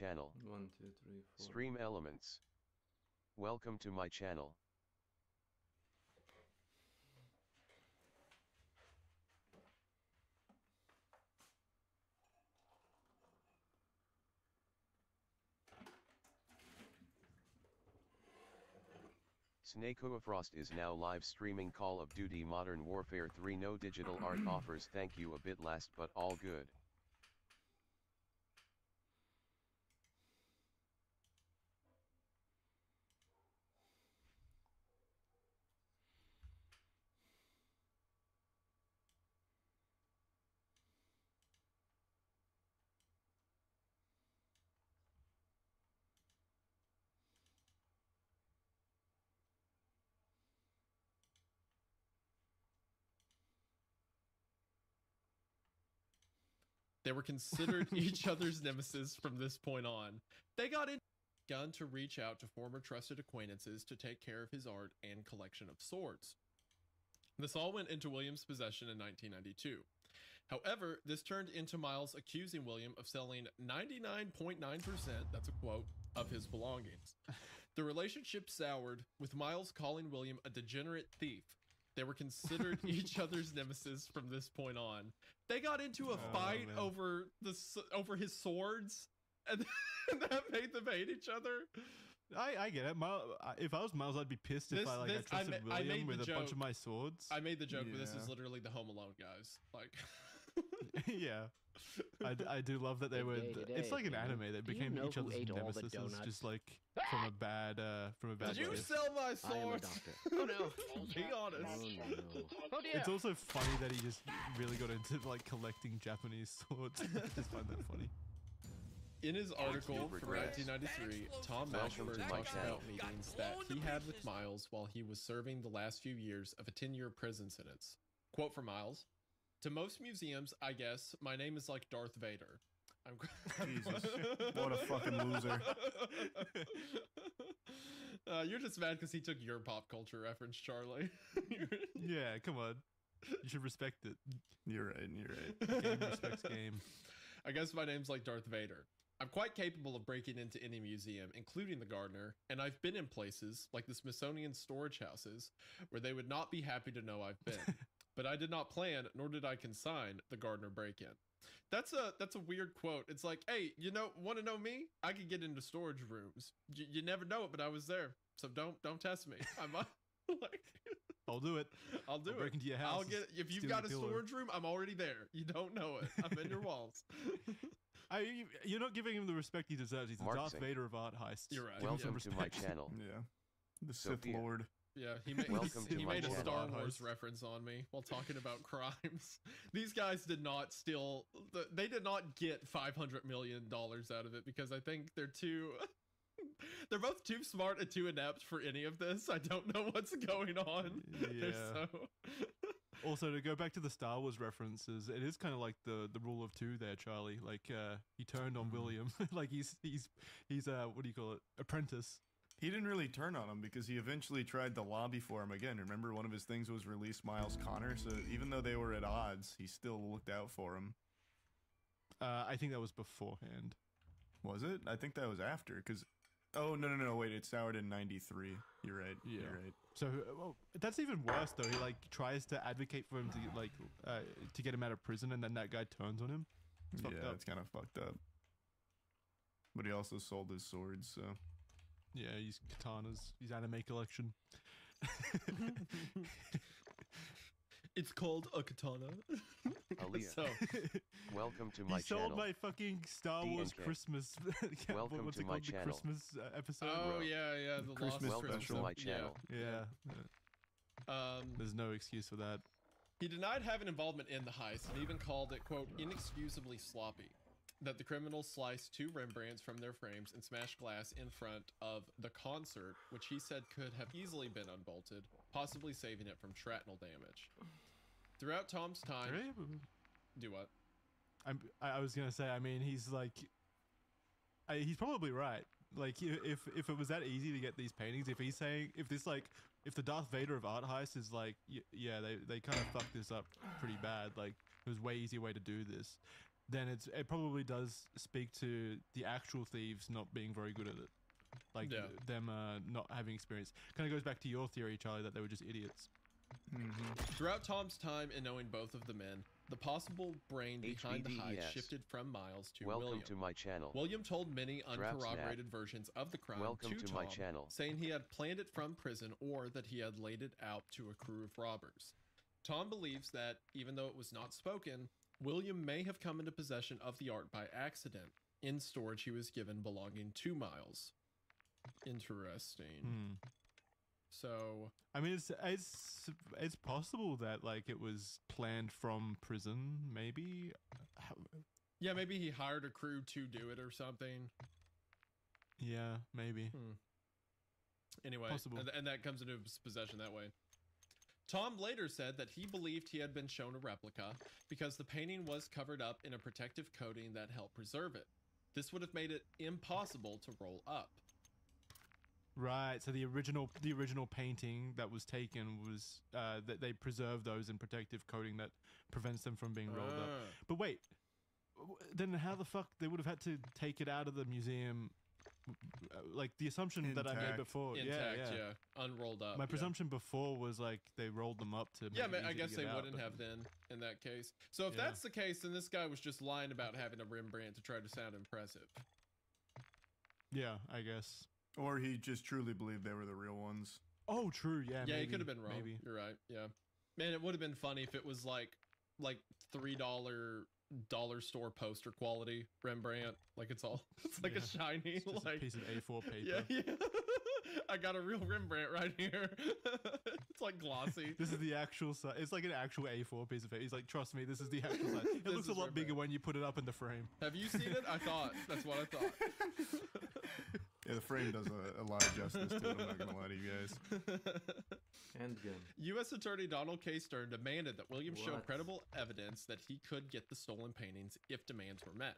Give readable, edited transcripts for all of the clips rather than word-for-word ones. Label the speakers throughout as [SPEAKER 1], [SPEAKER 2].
[SPEAKER 1] channel.
[SPEAKER 2] 1, 2, 3, 4.
[SPEAKER 1] Stream elements. Welcome to my channel. S.W.Frost is now live streaming Call of Duty Modern Warfare 3. No digital art offers. Thank you, a bit last but all good.
[SPEAKER 3] They were considered each other's nemesis from this point on. They got in gun to reach out to former trusted acquaintances to take care of his art and collection of swords. This all went into William's possession in 1992. However, this turned into Miles accusing William of selling 99.9%, that's a quote, of his belongings. The relationship soured, with Miles calling William a degenerate thief. They were considered each other's nemesis from this point on. They got into a fight over his swords, and that made them hate each other.
[SPEAKER 4] I get it. If I was Miles, I'd be pissed if I trusted William with a bunch of my swords.
[SPEAKER 3] I made the joke, but this is literally the Home Alone guys. Like,
[SPEAKER 4] yeah, I do love that they were. It's like an anime that became each other's nemesis, just like from a bad.
[SPEAKER 3] Did you sell my sword?
[SPEAKER 5] Oh no!
[SPEAKER 3] Be honest.
[SPEAKER 5] Oh dear!
[SPEAKER 4] It's also funny that he just really got into like collecting Japanese swords. I just find that funny.
[SPEAKER 3] In his article from 1993, Tom Mashburn talks about meetings that he had with Miles while he was serving the last few years of a 10-year prison sentence. Quote from Miles: "To most museums, I guess, my name is like Darth Vader. I'm
[SPEAKER 6] Jesus, what a fucking loser."
[SPEAKER 3] You're just mad because he took your pop culture reference, Charlie.
[SPEAKER 4] Yeah, come on. You should respect it.
[SPEAKER 6] You're right, you're right.
[SPEAKER 4] Game respects game.
[SPEAKER 3] I guess my name's like Darth Vader. I'm quite capable of breaking into any museum, including the Gardner, and I've been in places, like the Smithsonian storage houses, where they would not be happy to know I've been. But I did not plan, nor did I consign, the Gardner break-in." That's a weird quote. It's like, hey, want to know me? I could get into storage rooms. You never know it, but I was there. So don't test me. I'm like...
[SPEAKER 4] I'll do it.
[SPEAKER 3] I'll
[SPEAKER 4] break into your house.
[SPEAKER 3] If you've got a storage room, I'm already there. You don't know it. I'm in your walls.
[SPEAKER 4] You're not giving him the respect he deserves. He's the Darth Vader of art heists.
[SPEAKER 3] You're right.
[SPEAKER 1] Welcome to my channel.
[SPEAKER 6] Yeah. The Sith Lord.
[SPEAKER 3] Yeah, he made a Star Wars reference on me while talking about crimes. These guys did not steal. They did not get $500 million out of it because I think they're both too smart and too inept for any of this. I don't know what's going on.
[SPEAKER 4] Yeah. Also, to go back to the Star Wars references, it is kind of like the rule of two there, Charlie. Like he turned on William, like he's what do you call it? Apprentice.
[SPEAKER 6] He didn't really turn on him because he eventually tried to lobby for him again. Remember, one of his things was release Miles Connor, so even though they were at odds, he still looked out for him.
[SPEAKER 4] I think that was beforehand.
[SPEAKER 6] Was it? I think that was after, because... Oh, no, wait, it soured in 93. You're right,
[SPEAKER 4] yeah.
[SPEAKER 6] You're right.
[SPEAKER 4] So, well, that's even worse, though. He, like, tries to advocate for him to, like, to get him out of prison, and then that guy turns on him.
[SPEAKER 6] It's kind of fucked up. But he also sold his swords, so...
[SPEAKER 4] Yeah, he's katanas. His anime collection.
[SPEAKER 3] It's called a katana.
[SPEAKER 1] Aaliyah. Welcome to my
[SPEAKER 4] channel. He sold my fucking Star Wars Christmas.
[SPEAKER 1] Welcome
[SPEAKER 4] What's
[SPEAKER 1] to
[SPEAKER 4] it
[SPEAKER 1] my
[SPEAKER 4] called?
[SPEAKER 1] channel.
[SPEAKER 4] The Christmas episode.
[SPEAKER 3] Oh yeah, the
[SPEAKER 6] Christmas
[SPEAKER 3] Lost
[SPEAKER 1] Welcome to my channel.
[SPEAKER 4] Yeah. There's no excuse for that.
[SPEAKER 3] He denied having involvement in the heist and even called it, quote, inexcusably sloppy. That the criminals sliced 2 Rembrandts from their frames and smashed glass in front of the concert, which he said could have easily been unbolted, possibly saving it from shrapnel damage. Throughout Tom's time... Do what?
[SPEAKER 4] I was going to say, I mean, he's like... he's probably right. Like, if it was that easy to get these paintings, if he's saying... If the Darth Vader of art heist is like, yeah, they kind of fucked this up pretty bad. Like, it was a way easier way to do this. then it probably does speak to the actual thieves not being very good at it. Like them not having experience. Kind of goes back to your theory, Charlie, that they were just idiots.
[SPEAKER 3] Throughout Tom's time in knowing both of the men, the possible brain behind the heist
[SPEAKER 1] HBDES.
[SPEAKER 3] shifted from Miles to
[SPEAKER 1] Welcome
[SPEAKER 3] William.
[SPEAKER 1] to my channel.
[SPEAKER 3] William told many
[SPEAKER 1] Drapsnap.
[SPEAKER 3] uncorroborated versions of the crime
[SPEAKER 1] Welcome
[SPEAKER 3] to
[SPEAKER 1] to
[SPEAKER 3] Tom,
[SPEAKER 1] my channel.
[SPEAKER 3] saying he had planned it from prison or that he had laid it out to a crew of robbers. Tom believes that, even though it was not spoken, William may have come into possession of the art by accident in storage he was given belonging to Miles. Interesting. So,
[SPEAKER 4] I mean, it's possible that like it was planned from prison, maybe.
[SPEAKER 3] yeah, maybe he hired a crew to do it or something.
[SPEAKER 4] Yeah, maybe.
[SPEAKER 3] Anyway,
[SPEAKER 4] Possible.
[SPEAKER 3] and that comes into his possession that way. Tom later said that he believed he had been shown a replica because the painting was covered up in a protective coating that helped preserve it. This would have made it impossible to roll up.
[SPEAKER 4] Right. So the original painting that was taken was that they preserved those in protective coating that prevents them from being rolled up. But wait, then how the fuck they would have had to take it out of the museum? Like the assumption that I made before,
[SPEAKER 3] Intact, yeah, unrolled up.
[SPEAKER 4] My presumption before was like they rolled them up to.
[SPEAKER 3] Yeah,
[SPEAKER 4] make it
[SPEAKER 3] I
[SPEAKER 4] easy
[SPEAKER 3] guess
[SPEAKER 4] to
[SPEAKER 3] they
[SPEAKER 4] get out,
[SPEAKER 3] wouldn't
[SPEAKER 4] but-
[SPEAKER 3] have then in that case. So if that's the case, then this guy was just lying about having a Rembrandt to try to sound impressive.
[SPEAKER 4] Yeah, I guess.
[SPEAKER 6] Or he just truly believed they were the real ones.
[SPEAKER 4] Oh, true. Yeah.
[SPEAKER 3] Yeah,
[SPEAKER 4] maybe,
[SPEAKER 3] he could have been wrong.
[SPEAKER 4] Maybe.
[SPEAKER 3] You're right. Yeah, man, it would have been funny if it was like $3 dollar store poster quality Rembrandt. Like it's like a shiny
[SPEAKER 4] It's just
[SPEAKER 3] like
[SPEAKER 4] a piece of A4 paper.
[SPEAKER 3] yeah. I got a real Rembrandt right here. It's like glossy.
[SPEAKER 4] This is the actual size. It's like an actual A4 piece of paper. He's like, trust me, this is the actual size. It
[SPEAKER 3] This
[SPEAKER 4] looks a
[SPEAKER 3] is
[SPEAKER 4] lot
[SPEAKER 3] Rembrandt.
[SPEAKER 4] bigger when you put it up in the frame.
[SPEAKER 3] Have you seen it? I thought. That's what I thought.
[SPEAKER 6] Yeah, the frame does a lot of justice to it. I'm not gonna lie to you guys.
[SPEAKER 2] Handgun.
[SPEAKER 3] U.S. Attorney Donald K. Stern demanded that William show
[SPEAKER 2] What?
[SPEAKER 3] credible evidence that he could get the stolen paintings if demands were met.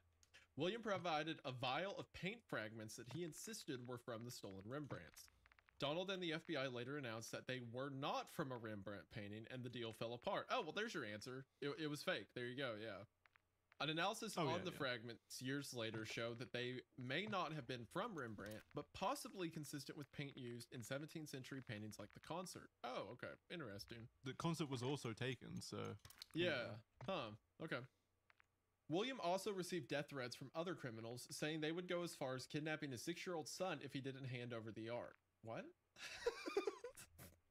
[SPEAKER 3] William provided a vial of paint fragments that he insisted were from the stolen Rembrandts. Donald and the FBI later announced that they were not from a Rembrandt painting, and the deal fell apart. Oh, well, there's your answer. It was fake. There you go, yeah. An analysis on the fragments years later showed that they may not have been from Rembrandt, but possibly consistent with paint used in 17th century paintings like the Concert. Oh, okay. Interesting.
[SPEAKER 4] The concert was also taken, so...
[SPEAKER 3] Yeah. Huh. Okay. William also received death threats from other criminals, saying they would go as far as kidnapping his 6-year-old son if he didn't hand over the art. What?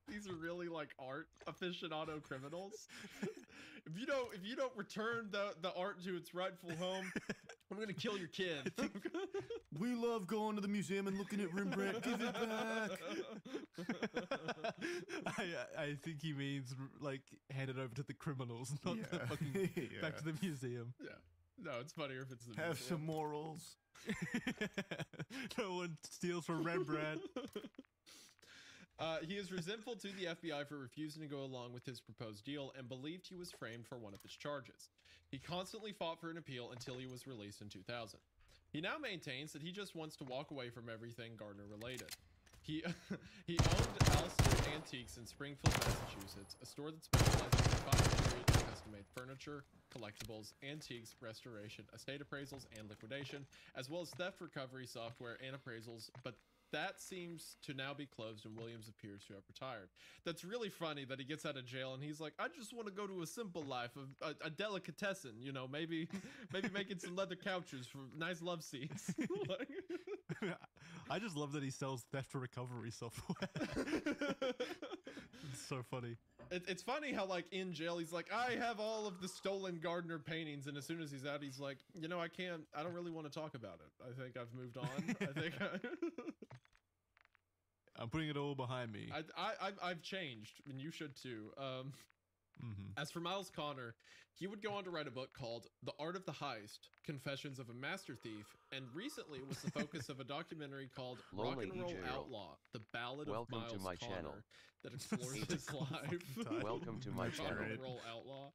[SPEAKER 3] These are really like art aficionado criminals. If you don't return the art to its rightful home, I'm gonna kill your kid.
[SPEAKER 6] We love going to the museum and looking at Rembrandt. Give it back.
[SPEAKER 4] I think he means like hand it over to the criminals, not the fucking back to the museum.
[SPEAKER 3] Yeah. No, it's funnier if it's the
[SPEAKER 6] Have
[SPEAKER 3] museum.
[SPEAKER 6] some morals.
[SPEAKER 4] No one steals from Rembrandt.
[SPEAKER 3] He is resentful to the FBI for refusing to go along with his proposed deal and believed he was framed for one of his charges. He constantly fought for an appeal until he was released in 2000. He now maintains that he just wants to walk away from everything Gardner related. He owned Laste Antiques in Springfield, Massachusetts, a store that specializes in fine jewelry, custom-made furniture, collectibles, antiques, restoration, estate appraisals, and liquidation, as well as theft recovery software and appraisals, but that seems to now be closed and Williams appears to have retired. That's really funny that he gets out of jail and he's like, I just want to go to a simple life of a delicatessen, you know, maybe making some leather couches for nice love seats. Like,
[SPEAKER 4] I just love that he sells theft recovery software. It's so funny.
[SPEAKER 3] it's funny how like in jail he's like, I have all of the stolen Gardner paintings, and as soon as he's out he's like, you know, I don't really want to talk about it. I think I've moved on. I think
[SPEAKER 4] I'm putting it all behind me.
[SPEAKER 3] I've changed, and you should too. As for Miles Connor, he would go on to write a book called The Art of the Heist, Confessions of a Master Thief, and recently was the focus of a documentary called Rock
[SPEAKER 1] Lonely
[SPEAKER 3] and Roll
[SPEAKER 1] EJ.
[SPEAKER 3] Outlaw, The Ballad
[SPEAKER 1] Welcome
[SPEAKER 3] of
[SPEAKER 1] to
[SPEAKER 3] Miles
[SPEAKER 1] my
[SPEAKER 3] Connor,
[SPEAKER 1] channel.
[SPEAKER 3] that explores his life.
[SPEAKER 1] Welcome to my
[SPEAKER 3] Rock
[SPEAKER 1] channel.
[SPEAKER 3] and Roll Outlaw.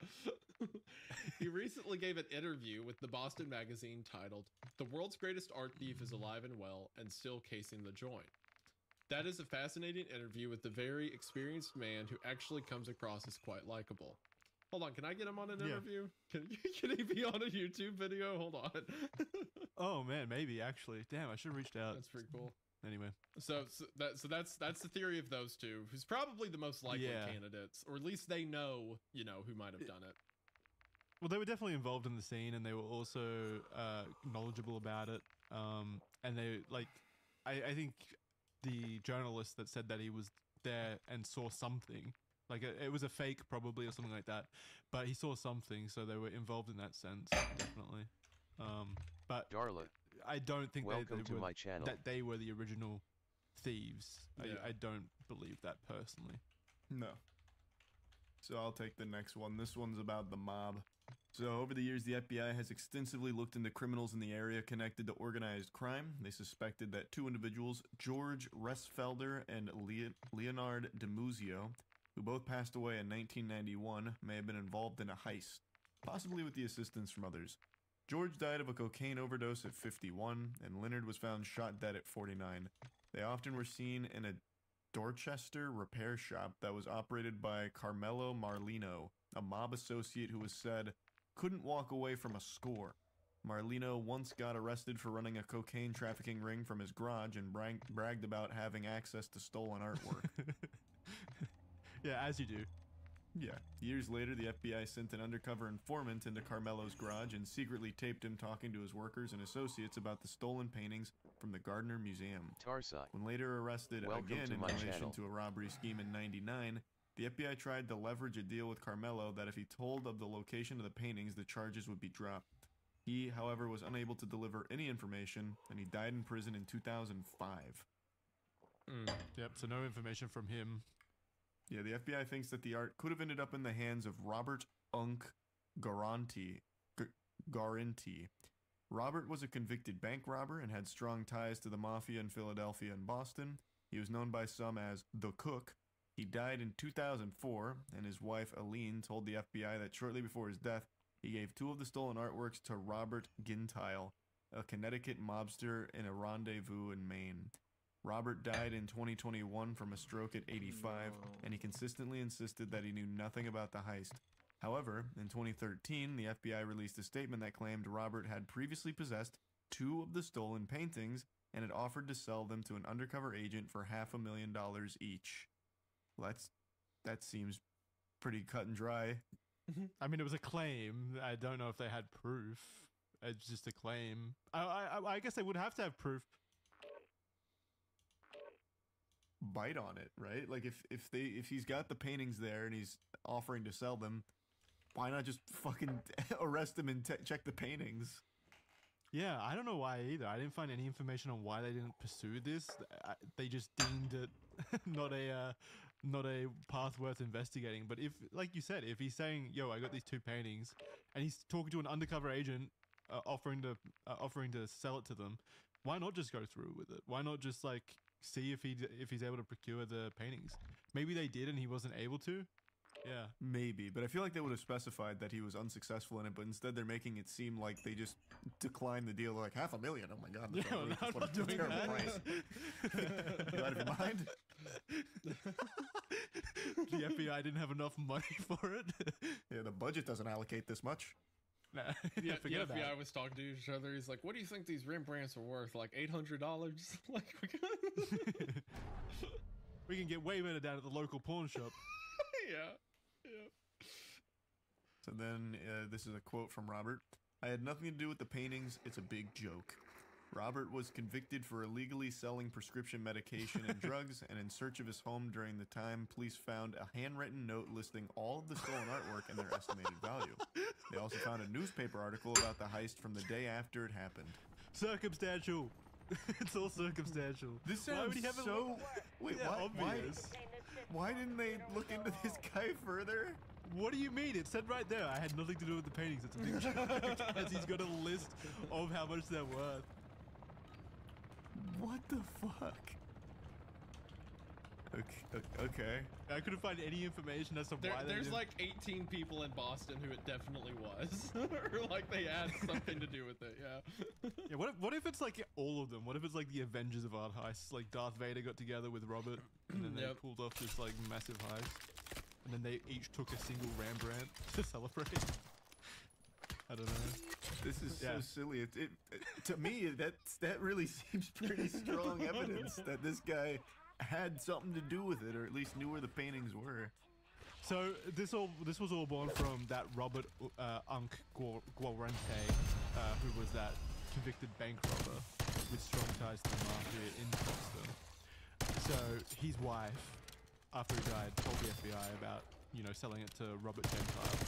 [SPEAKER 3] He recently gave an interview with the Boston magazine titled, The World's Greatest Art Thief is Alive and Well and Still Casing the Joint. That is a fascinating interview with the very experienced man who actually comes across as quite likable. Hold on, can I get him on an
[SPEAKER 4] Yeah.
[SPEAKER 3] interview? Can he be on a YouTube video? Hold on.
[SPEAKER 4] Oh man, maybe actually. Damn, I should have reached out.
[SPEAKER 3] That's pretty cool.
[SPEAKER 4] Anyway.
[SPEAKER 3] So that's the theory of those two. Who's probably the most likely
[SPEAKER 4] Yeah.
[SPEAKER 3] candidates, or at least they know, you know, who might have done it.
[SPEAKER 4] Well, they were definitely involved in the scene, and they were also knowledgeable about it. And they I think the journalist that said that he was there and saw something, like it was a fake probably or something like that, but he saw something, so they were involved in that sense, definitely. But
[SPEAKER 1] Darla,
[SPEAKER 4] I don't think
[SPEAKER 1] welcome to
[SPEAKER 4] were,
[SPEAKER 1] my channel.
[SPEAKER 4] that they were the original thieves.
[SPEAKER 3] Yeah.
[SPEAKER 4] I don't believe that personally.
[SPEAKER 6] No. So I'll take the next one. This one's about the mob. So over the years, the FBI has extensively looked into criminals in the area connected to organized crime. They suspected that two individuals, George Restfelder and Leonard DiMuzio, who both passed away in 1991, may have been involved in a heist, possibly with the assistance from others. George died of a cocaine overdose at 51, and Leonard was found shot dead at 49. They often were seen in a Dorchester repair shop that was operated by Carmelo Marlino, a mob associate who was said couldn't walk away from a score. Marlino once got arrested for running a cocaine trafficking ring from his garage and bragged about having access to stolen artwork.
[SPEAKER 4] Yeah, as you do.
[SPEAKER 6] Yeah. Years later, the FBI sent an undercover informant into Carmelo's garage and secretly taped him talking to his workers and associates about the stolen paintings from the Gardner Museum.
[SPEAKER 1] Tarsai,
[SPEAKER 6] When later arrested
[SPEAKER 1] welcome
[SPEAKER 6] again
[SPEAKER 1] to
[SPEAKER 6] in
[SPEAKER 1] my
[SPEAKER 6] relation
[SPEAKER 1] channel.
[SPEAKER 6] to a robbery scheme in '99, the FBI tried to leverage a deal with Carmelo that if he told of the location of the paintings, the charges would be dropped. He, however, was unable to deliver any information, and he died in prison in 2005.
[SPEAKER 4] Yep, so no information from him.
[SPEAKER 6] Yeah, the FBI thinks that the art could have ended up in the hands of Robert Unk Garanti. Robert was a convicted bank robber and had strong ties to the mafia in Philadelphia and Boston. He was known by some as the Cook. He died in 2004, and his wife Aline told the FBI that shortly before his death, he gave two of the stolen artworks to Robert Gintile, a Connecticut mobster in a rendezvous in Maine. Robert died in 2021 from a stroke at 85, and he consistently insisted that he knew nothing about the heist. However, in 2013, the FBI released a statement that claimed Robert had previously possessed two of the stolen paintings and had offered to sell them to an undercover agent for $500,000 each. Well, that seems pretty cut and dry.
[SPEAKER 4] I mean, it was a claim. I don't know if they had proof. It's just a claim. I guess they would have to have proof.
[SPEAKER 6] Bite on it, right? Like if he's got the paintings there and he's offering to sell them, why not just fucking arrest him and check the paintings?
[SPEAKER 4] Yeah, I don't know why either. I didn't find any information on why they didn't pursue this. They just deemed it not a path worth investigating. But if, like you said, if he's saying, "Yo, I got these two paintings," and he's talking to an undercover agent, offering to sell it to them, why not just go through with it? Why not just like see if he's able to procure the paintings? Maybe they did and he wasn't able to. Yeah,
[SPEAKER 6] Maybe, but I feel like they would have specified that he was unsuccessful in it, but instead they're making it seem like they just declined the deal. They're like, $500,000. Oh my god, that's
[SPEAKER 4] Yeah,
[SPEAKER 6] a-
[SPEAKER 4] no, I'm
[SPEAKER 6] what
[SPEAKER 4] not
[SPEAKER 6] a
[SPEAKER 4] doing
[SPEAKER 6] terrible
[SPEAKER 4] that.
[SPEAKER 6] price. You out of your mind?
[SPEAKER 4] the FBI didn't have enough money for it.
[SPEAKER 6] Yeah, the budget doesn't allocate this much.
[SPEAKER 4] Nah,
[SPEAKER 3] Yeah, the
[SPEAKER 4] forget about
[SPEAKER 3] FBI
[SPEAKER 4] it.
[SPEAKER 3] was talking to each other. He's like, "What do you think these Rembrandts are worth? Like $800?" Like,
[SPEAKER 4] We can get way better down at the local pawn shop.
[SPEAKER 3] yeah.
[SPEAKER 6] So then, this is a quote from Robert. I had nothing to do with the paintings. It's a big joke. Robert was convicted for illegally selling prescription medication and drugs, and in search of his home during the time, police found a handwritten note listing all of the stolen artwork and their estimated value. They also found a newspaper article about the heist from the day after it happened.
[SPEAKER 4] Circumstantial. It's all circumstantial.
[SPEAKER 6] This
[SPEAKER 4] Why
[SPEAKER 6] sounds
[SPEAKER 4] would he have it
[SPEAKER 6] so... Wait,
[SPEAKER 4] Yeah,
[SPEAKER 6] why
[SPEAKER 4] obvious.
[SPEAKER 6] Why didn't they look into this guy further?
[SPEAKER 4] What do you mean? It said right there, I had nothing to do with the paintings. It's a big joke. As he's got a list of how much they're worth.
[SPEAKER 6] What the fuck? Okay.
[SPEAKER 4] I couldn't find any information as to why they
[SPEAKER 3] There's
[SPEAKER 4] didn't.
[SPEAKER 3] like 18 people in Boston who it definitely was, or like they had something to do with it. Yeah.
[SPEAKER 4] Yeah, what if it's like all of them? What if it's like the Avengers of art heists? Like Darth Vader got together with Robert, and then they
[SPEAKER 3] Yep.
[SPEAKER 4] pulled off this like massive heist. and then they each took a single Rembrandt to celebrate. I don't know.
[SPEAKER 6] This is so silly. To me, that really seems pretty strong evidence that this guy had something to do with it, or at least knew where the paintings were.
[SPEAKER 4] So this was all born from that Robert Unk Guarente, who was that convicted bank robber with strong ties to the mafia in Boston. So his wife, after he died, told the FBI about selling it to Robert Gentile.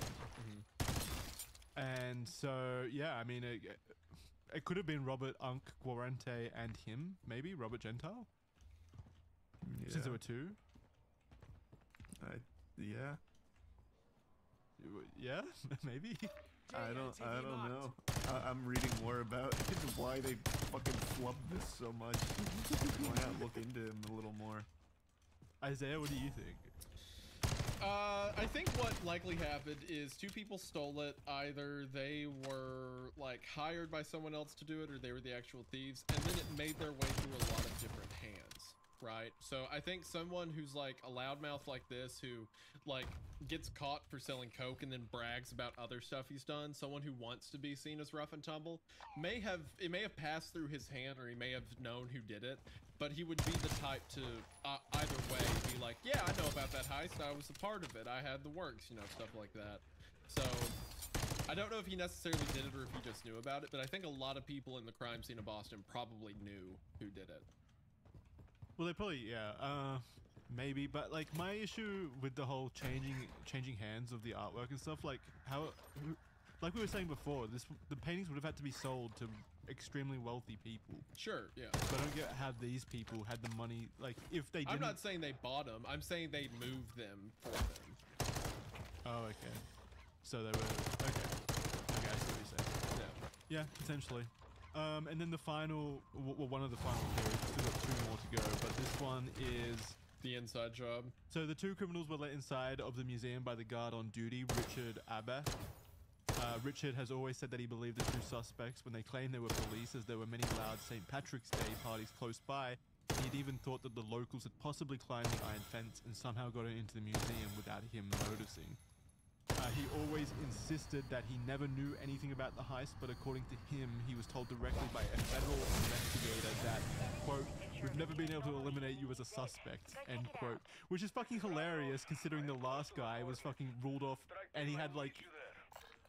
[SPEAKER 4] And so yeah, I mean it could have been Robert Unk Guarente and him, maybe Robert Gentile.
[SPEAKER 6] Yeah.
[SPEAKER 4] Since there were two.
[SPEAKER 6] Yeah.
[SPEAKER 4] Yeah, maybe.
[SPEAKER 6] I don't know. I'm reading more about why they fucking flubbed this so much. Why not look into him a little more?
[SPEAKER 4] Isaiah, what do you think?
[SPEAKER 3] I think what likely happened is two people stole it. Either they were like hired by someone else to do it, or they were the actual thieves, and then it made their way through a lot of different hands, right? So I think someone who's like a loudmouth like this, who like gets caught for selling coke and then brags about other stuff he's done, someone who wants to be seen as rough and tumble, may have passed through his hand, or he may have known who did it. But he would be the type to either way be like, yeah, I know about that heist. I was a part of it. I had the works, stuff like that. So I don't know if he necessarily did it or if he just knew about it, but I think a lot of people in the crime scene of Boston probably knew who did it.
[SPEAKER 4] Well, they probably, maybe. But like my issue with the whole changing hands of the artwork and stuff, like like we were saying before, the paintings would have had to be sold to extremely wealthy people.
[SPEAKER 3] Sure, yeah.
[SPEAKER 4] But I don't get how these people had the money. Like, if they didn't...
[SPEAKER 3] I'm not saying they bought them. I'm saying they moved them for them.
[SPEAKER 4] Oh, okay. So they were... Okay. Okay, I see what you're saying. Yeah, potentially. And then the final... Well, one of the final theories. Still got two more to go, but this one is...
[SPEAKER 3] The inside job. So
[SPEAKER 4] the two criminals were let inside of the museum by the guard on duty, Richard Abbe. Richard has always said that he believed the two suspects when they claimed they were police, as there were many loud St. Patrick's Day parties close by. He'd even thought that the locals had possibly climbed the iron fence and somehow gotten into the museum without him noticing. He always insisted that he never knew anything about the heist, but according to him, he was told directly by a federal investigator that, quote, "We've never been able to eliminate you as a suspect," end quote. Which is fucking hilarious considering the last guy was fucking ruled off and he had like...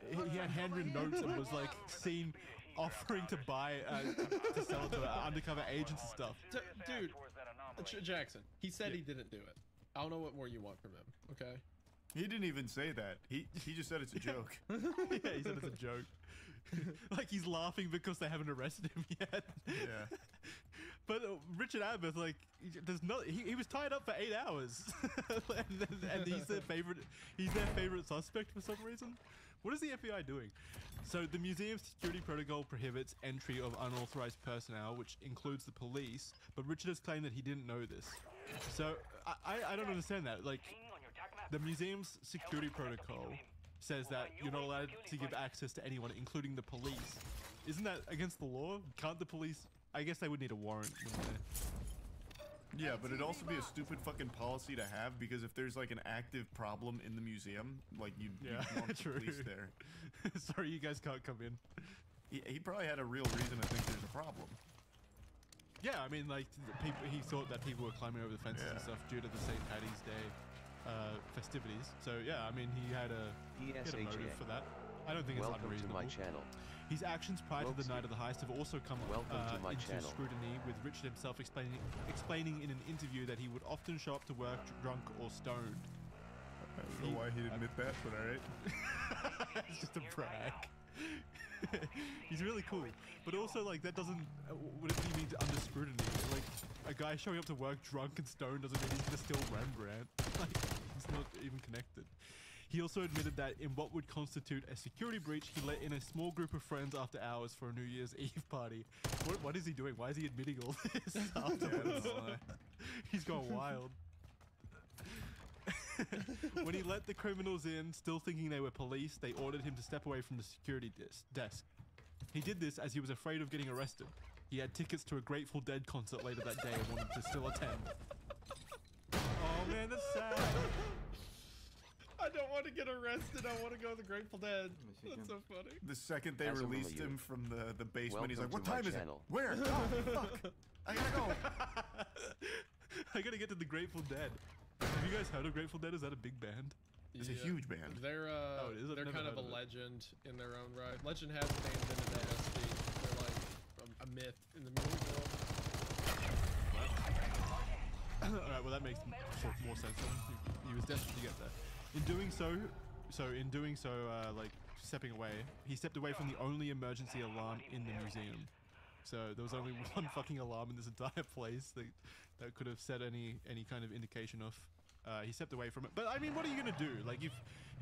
[SPEAKER 4] He had handwritten notes and was like seen offering to buy, to sell it to undercover agents and stuff.
[SPEAKER 3] Dude, Jackson, he said he didn't do it. I don't know what more you want from him, okay?
[SPEAKER 6] He didn't even say that. He just said it's a joke.
[SPEAKER 4] Yeah, he said it's a joke. Like he's laughing because they haven't arrested him yet.
[SPEAKER 6] Yeah.
[SPEAKER 4] But Richard Abbott, like, there's no. He was tied up for 8 hours, and he's their favorite suspect for some reason. What is the FBI doing? So the museum's security protocol prohibits entry of unauthorized personnel, which includes the police, but Richard has claimed that he didn't know this. So I don't understand that. Like, the museum's security protocol says that you're not allowed to give access to anyone, including the police. Isn't that against the law? Can't the police... I guess they would need a warrant, wouldn't they?
[SPEAKER 6] Yeah, but it'd also be a stupid fucking policy to have, because if there's like an active problem in the museum, like you'd want the police there.
[SPEAKER 4] Sorry, you guys can't come in.
[SPEAKER 6] He probably had a real reason to think there's a problem.
[SPEAKER 4] Yeah, I mean, like, he thought that people were climbing over the fences and stuff due to the St. Paddy's Day festivities. So yeah, I mean, he had a motive for that. I don't think it's unreasonable.
[SPEAKER 1] Welcome to my channel.
[SPEAKER 4] His actions prior to the night of the heist have also come into scrutiny, with Richard himself explaining in an interview that he would often show up to work drunk or stoned.
[SPEAKER 6] I don't know why he'd admit that, but alright.
[SPEAKER 4] It's just a brag. He's really cool. But also, like, that doesn't... What does he mean under scrutiny? Like, a guy showing up to work drunk and stoned doesn't mean he's gonna steal Rembrandt. Like, it's not even connected. He also admitted that in what would constitute a security breach, he let in a small group of friends after hours for a New Year's Eve party. What is he doing? Why is he admitting all this afterwards? He's gone wild. When he let the criminals in, still thinking they were police, they ordered him to step away from the security desk. He did this as he was afraid of getting arrested. He had tickets to a Grateful Dead concert later that day and wanted to still attend. Oh man, that's sad.
[SPEAKER 3] I don't want to get arrested. I want to go to the Grateful Dead. That's so funny.
[SPEAKER 6] The second they
[SPEAKER 1] As a
[SPEAKER 6] released
[SPEAKER 1] review.
[SPEAKER 6] him from the basement, he's like,
[SPEAKER 1] Welcome
[SPEAKER 6] "What
[SPEAKER 1] to my
[SPEAKER 6] time is it?
[SPEAKER 1] channel."
[SPEAKER 6] Where? Oh, fuck! I gotta go."
[SPEAKER 4] I gotta get to the Grateful Dead. Have you guys heard of Grateful Dead? Is that a big band?
[SPEAKER 6] It's a huge band.
[SPEAKER 3] They're
[SPEAKER 4] it is? I've
[SPEAKER 3] they're
[SPEAKER 4] never
[SPEAKER 3] kind of
[SPEAKER 4] heard
[SPEAKER 3] a
[SPEAKER 4] of it.
[SPEAKER 3] legend in their own right. Legend has been invented LSD. They're like a myth in the music world.
[SPEAKER 4] Alright, well that makes more sense then. He was destined to get there. In doing so, like stepping away, he stepped away from the only emergency alarm in the museum. So there was only one fucking alarm in this entire place that could have set any kind of indication of. He stepped away from it. But I mean, what are you gonna do? Like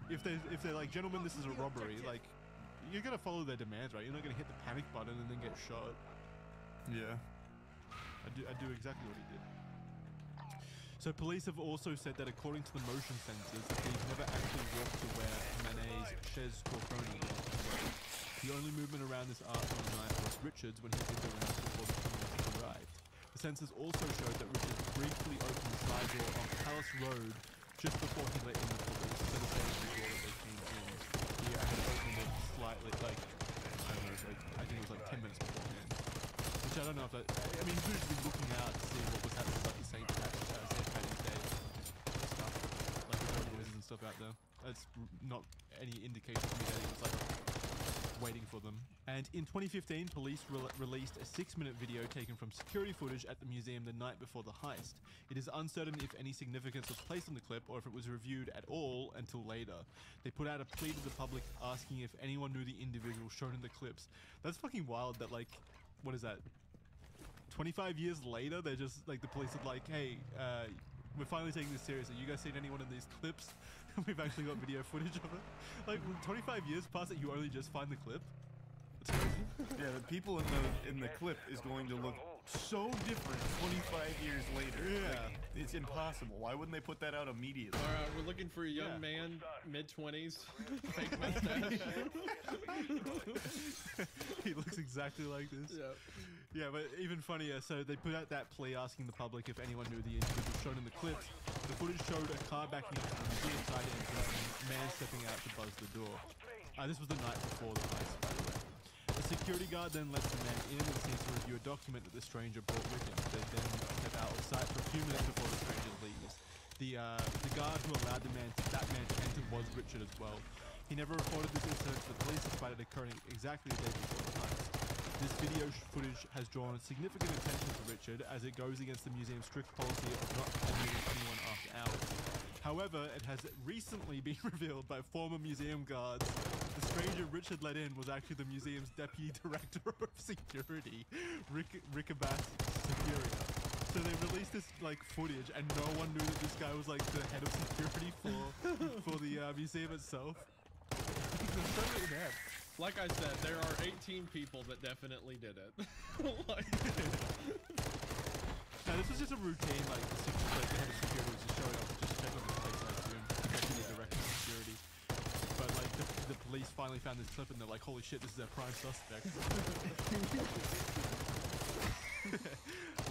[SPEAKER 4] if they're like, gentlemen, this is a robbery, like you're gonna follow their demands, right? You're not gonna hit the panic button and then get shot.
[SPEAKER 6] Yeah.
[SPEAKER 4] I do exactly what he did. So police have also said that according to the motion sensors, he's never actually walked to where Manet's chaise Torconi was. The only movement around this art on the night was Richard's when he did the rounds before the criminals arrived. The sensors also showed that Richard briefly opened the side door on Palace Road just before he let in the police, so the same door that they came in. He had opened it slightly, like, I don't know, I think it was like 10 minutes beforehand. Which I don't know if that, I mean, who's been looking out to see what was happening, like St. Patty's Day stuff, like the road noises and stuff out there. That's not any indication to me that he was like waiting for them. And in 2015, police released a 6-minute video taken from security footage at the museum the night before the heist. It is uncertain if any significance was placed on the clip or if it was reviewed at all until later. They put out a plea to the public asking if anyone knew the individual shown in the clips. That's fucking wild that, like, what is that? 25 years later, they're just like, the police are like, hey, we're finally taking this seriously. You guys seen anyone in these clips? We've actually got video footage of it. Like, 25 years past it, you only just find the clip. It's crazy.
[SPEAKER 6] Yeah, the people in the clip is going to look so different 25 years later.
[SPEAKER 4] Yeah.
[SPEAKER 6] Like, it's impossible. Why wouldn't they put that out immediately?
[SPEAKER 3] All right, we're looking for a young man, mid-20s, fake mustache.
[SPEAKER 4] He looks exactly like this.
[SPEAKER 3] Yeah.
[SPEAKER 4] Yeah, but even funnier, so they put out that plea asking the public if anyone knew the individual shown in the clips. The footage showed a car backing up to the museum side entrance and a man stepping out to buzz the door. This was the night before the heist, by the way. The security guard then lets the man in and seems to review a document that the stranger brought with him. They then step out of sight for a few minutes before the stranger leaves. The guard who allowed that man to enter was Richard as well. He never reported this incident to the police despite it occurring exactly a day before the heist. This video footage has drawn significant attention to Richard as it goes against the museum's strict policy of not admitting anyone after hours. However, it has recently been revealed by former museum guards that the stranger Richard let in was actually the museum's deputy director of security, Rickabas Superior. So they released this like footage, and no one knew that this guy was like the head of security for the museum itself. It's so inept.
[SPEAKER 3] Like I said, there are 18 people that definitely did it. Like,
[SPEAKER 4] no, this was just a routine, like the head of security was just showing up to just check on the place, I assume. Deputy director of security. But like the police finally found this clip and they're like, holy shit, this is our prime suspect.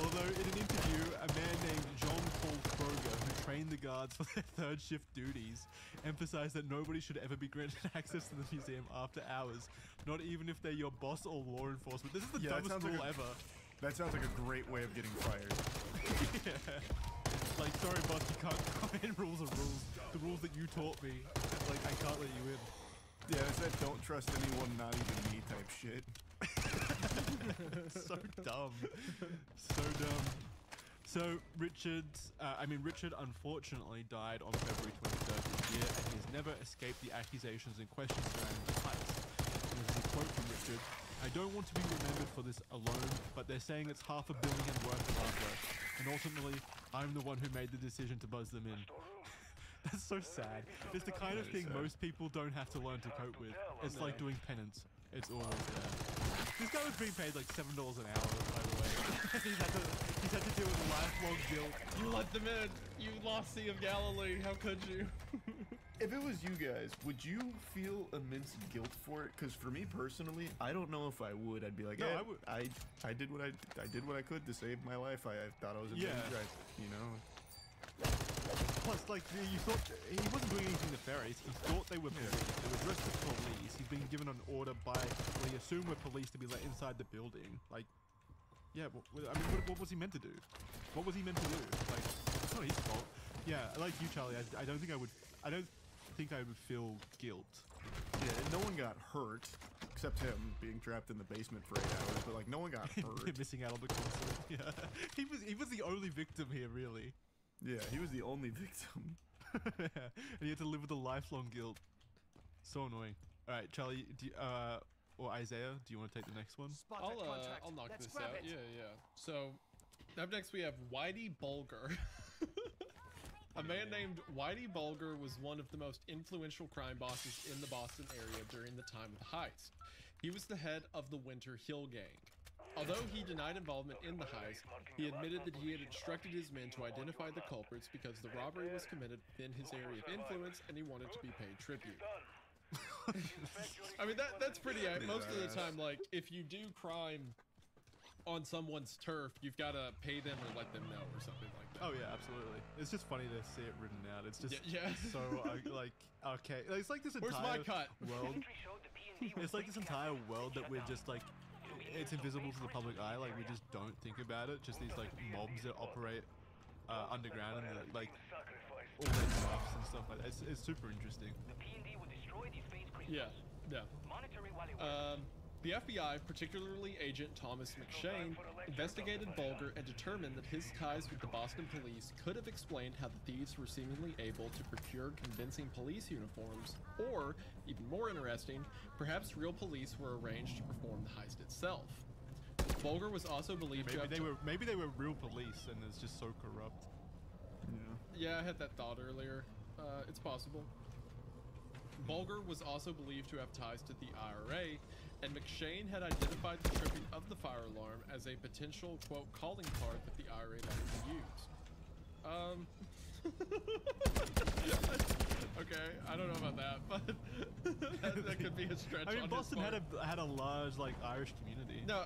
[SPEAKER 4] Although in an interview, a man named Jean-Paul Kroger, who trained the guards for their third shift duties, emphasized that nobody should ever be granted access to the museum after hours, not even if they're your boss or law enforcement. This is the dumbest rule ever.
[SPEAKER 6] That sounds like a great way of getting fired.
[SPEAKER 4] Yeah. Like, sorry boss, you can't come in, rules are rules. The rules that you taught me, like, I can't let you in.
[SPEAKER 6] Yeah, it's that don't trust anyone, not even me type shit.
[SPEAKER 4] So dumb. So dumb. So Richard unfortunately died on February 23rd this year, and he has never escaped the accusations and questions surrounding the heist. And this is a quote from Richard: "I don't want to be remembered for this alone, but they're saying it's $500 million worth of artwork, and ultimately, I'm the one who made the decision to buzz them in." That's so sad. It's the kind of thing most people don't have to learn to cope with. It's like doing penance. It's always there. This guy was being paid like $7 an hour, by the way. he's had to deal with lifelong guilt.
[SPEAKER 3] you let them in. You lost Sea of Galilee. How could you?
[SPEAKER 6] If it was you guys, would you feel immense guilt for it? Because for me personally, I don't know if I would. I'd be like,
[SPEAKER 4] No,
[SPEAKER 6] eh,
[SPEAKER 4] I would.
[SPEAKER 6] I did what I did what I could to save my life. I thought I was a
[SPEAKER 4] Yeah.
[SPEAKER 6] bad guy, you know.
[SPEAKER 4] Plus, like, you thought he wasn't doing anything nefarious. He thought they were police. They were dressed as police. He's been given an order by what he assumed were police to be let inside the building. Like, yeah, I mean, what was he meant to do? What was he meant to do? Like, it's not his fault. Yeah, like you, Charlie, I don't think I would feel guilt.
[SPEAKER 6] Yeah, no one got hurt, except him being trapped in the basement for 8 hours, but like no one got hurt.
[SPEAKER 4] Missing out on the concert. Yeah. He was the only victim here, really.
[SPEAKER 6] Yeah, he was the only victim.
[SPEAKER 4] And he had to live with the lifelong guilt. So annoying. Alright, Charlie, or Isaiah, do you want to take the next one?
[SPEAKER 3] I'll knock this out. Yeah, yeah. So, up next we have Whitey Bulger. A man named Whitey Bulger was one of the most influential crime bosses in the Boston area during the time of the heist. He was the head of the Winter Hill Gang. Although he denied involvement in the heist, he admitted that he had instructed his men to identify the culprits because the robbery was committed within his area of influence and he wanted to be paid tribute. I mean, that's pretty, most of the time, like, if you do crime on someone's turf, you've got to pay them or let them know or something like that.
[SPEAKER 4] Oh yeah, absolutely. It's just funny to see it written out. It's just
[SPEAKER 3] yeah.
[SPEAKER 4] So like, okay, it's like this entire
[SPEAKER 3] Where's my cut?
[SPEAKER 4] world. It's like this entire world that we're just like, it's invisible to the public eye. Like we just don't think about it. Just these like mobs that operate underground and like all their stuffs and stuff like that. It's super interesting.
[SPEAKER 3] Yeah, yeah. The FBI, particularly Agent Thomas McShane, investigated Bulger and determined that his ties with the Boston police could have explained how the thieves were seemingly able to procure convincing police uniforms, or, even more interesting, perhaps real police were arranged to perform the heist itself. Bulger was also believed to have...
[SPEAKER 4] Maybe they were real police and it's just so corrupt.
[SPEAKER 3] Yeah, I had that thought earlier. It's possible. Bulger was also believed to have ties to the IRA, and McShane had identified the tripping of the fire alarm as a potential, quote, calling card that the IRA liked to use. Okay, I don't know about that, but that could be a stretch.
[SPEAKER 4] I mean,
[SPEAKER 3] on
[SPEAKER 4] Boston
[SPEAKER 3] his part.
[SPEAKER 4] had a large, like, Irish community.
[SPEAKER 3] No,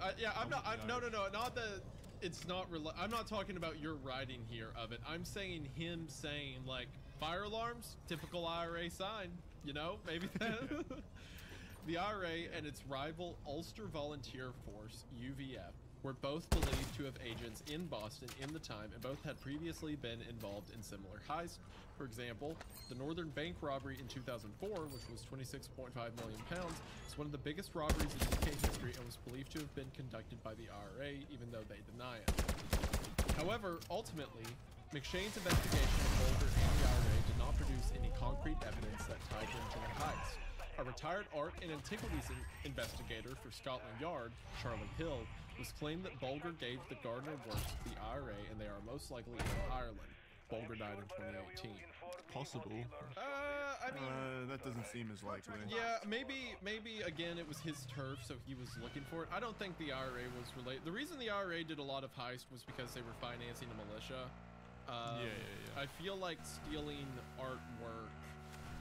[SPEAKER 3] not that it's not. I'm not talking about your writing here of it. I'm saying him saying, like, fire alarms, typical IRA sign. You know, maybe that. The IRA and its rival Ulster Volunteer Force, UVF, were both believed to have agents in Boston in the time, and both had previously been involved in similar heists. For example, the Northern Bank robbery in 2004, which was £26.5 million, is one of the biggest robberies in UK history and was believed to have been conducted by the IRA, even though they deny it. However, ultimately, McShane's investigation of Bulger and the IRA did not produce any concrete evidence that tied him to the heist. A retired art and antiquities investigator for Scotland Yard, Charlie Hill, was claimed that Bulger gave the Gardner works to the IRA and they are most likely in Ireland. Bulger died in 2018.
[SPEAKER 4] Possible.
[SPEAKER 3] I mean...
[SPEAKER 6] that doesn't seem as likely.
[SPEAKER 3] Yeah, maybe again, it was his turf, so he was looking for it. I don't think the IRA was related. The reason the IRA did a lot of heist was because they were financing a militia. I feel like stealing artwork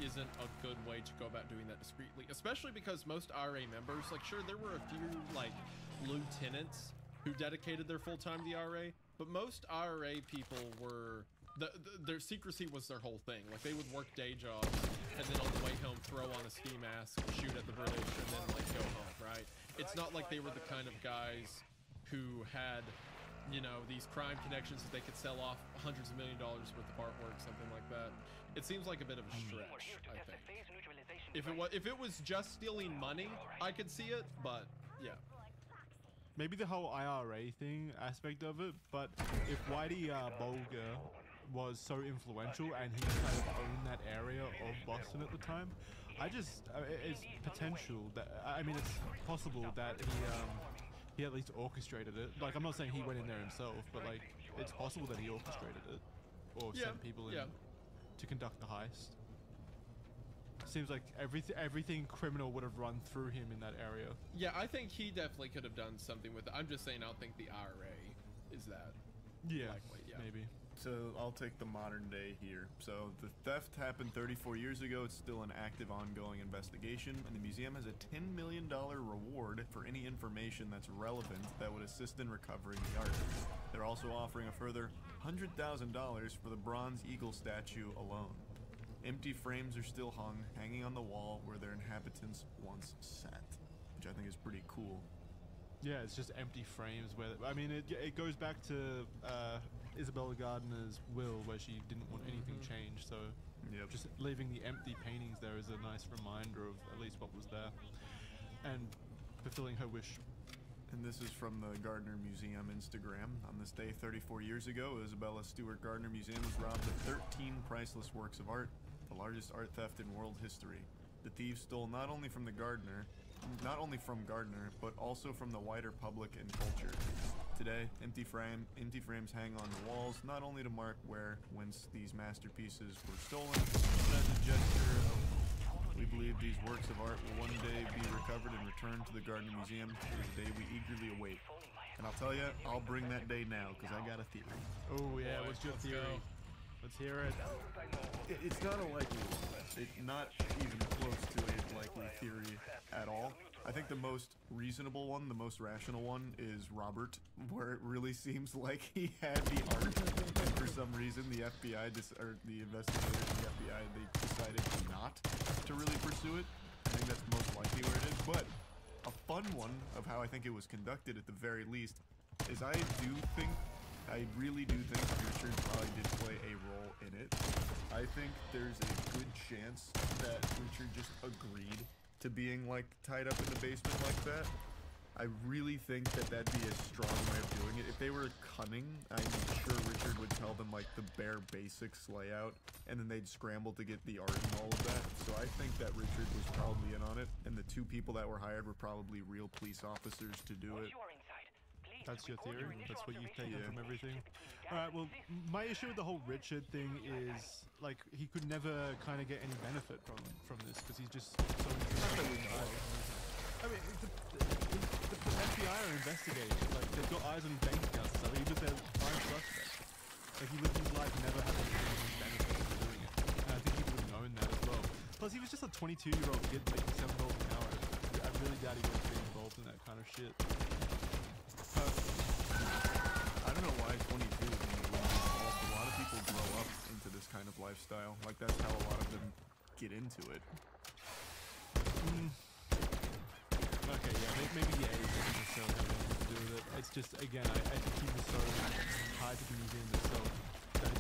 [SPEAKER 3] isn't a good way to go about doing that discreetly, especially because most IRA members, like, sure, there were a few, like, lieutenants who dedicated their full time to the IRA, but most IRA people were, their secrecy was their whole thing. Like, they would work day jobs, and then on the way home, throw on a ski mask, shoot at the British, and then, like, go home, right? It's not like they were the kind of guys who had, you know, these crime connections that they could sell off hundreds of $millions worth of artwork, something like that. It seems like a bit of a stretch, I think. If it was just stealing money, I could see it, but yeah.
[SPEAKER 4] Maybe the whole IRA thing aspect of it, but if Whitey Bulger was so influential and he kind of owned that area of Boston at the time, it's potential that, I mean, it's possible that he at least orchestrated it. Like, I'm not saying he went in there himself, but like, it's possible that he orchestrated it or sent people in to conduct the heist. Seems like everything criminal would have run through him in that area.
[SPEAKER 3] Yeah, I think he definitely could have done something with it. I'm just saying I don't think the IRA is that likely. Yeah,
[SPEAKER 6] maybe. So I'll take the modern day here. So the theft happened 34 years ago. It's still an active, ongoing investigation, and the museum has a $10 million reward for any information that's relevant that would assist in recovering the art. They're also offering a further $100,000 for the bronze eagle statue alone. Empty frames are still hung, hanging on the wall where their inhabitants once sat, which I think is pretty cool.
[SPEAKER 4] Yeah, it's just empty frames where, I mean, it goes back to Isabella Gardner's will where she didn't want anything changed, so
[SPEAKER 6] Yep.
[SPEAKER 4] just leaving the empty paintings there is a nice reminder of at least what was there and fulfilling her wish.
[SPEAKER 6] And this is from the Gardner Museum Instagram. On this day 34 years ago, Isabella Stewart Gardner Museum was robbed of 13 priceless works of art, the largest art theft in world history. The thieves stole not only from Gardner, but also from the wider public and culture. Today, empty frames hang on the walls, not only to mark whence these masterpieces were stolen, but as a gesture of we believe these works of art will one day be recovered and returned to the Gardner Museum. It is a day we eagerly await. And I'll tell you, I'll bring that day now, because I got a theory.
[SPEAKER 4] Oh yeah, what's your theory? Let's hear it.
[SPEAKER 6] It's not a likely one. It's not even close to a likely theory at all. I think the most reasonable one, the most rational one, is Robert, where it really seems like he had the art, and for some reason the FBI, or the investigators of the FBI, they decided not to really pursue it. I think that's most likely where it is, but a fun one of how I think it was conducted at the very least is I really do think Richard probably did play a role in it. I think there's a good chance that Richard just agreed to being like tied up in the basement like that. I really think that that'd be a strong way of doing it. If they were cunning, I'm sure Richard would tell them like the bare basics layout, and then they'd scramble to get the art and all of that. So I think that Richard was probably in on it, and the two people that were hired were probably real police officers to do it.
[SPEAKER 4] That's your theory? That's what you've taken from everything? Alright, well, my issue with the whole Richard thing is, like, he could never kind of get any benefit from this, because he's just so interested. I mean, the FBI are investigating. Like, they've got eyes on his bank accounts and stuff. He was their prime suspect. Like, he lived his life never having any benefit from doing it. And I think he would have known that as well. Plus, he was just a 22-year-old kid making $7 an hour. I really doubt he would be involved in that kind of shit.
[SPEAKER 6] I don't know why 22 is when you were involved. A lot of people grow up into this kind of lifestyle. Like, that's how a lot of them get into it.
[SPEAKER 4] Okay, yeah, maybe the age doesn't necessarily have anything to do with it. It's just, again, I think he was so tied to the museum itself that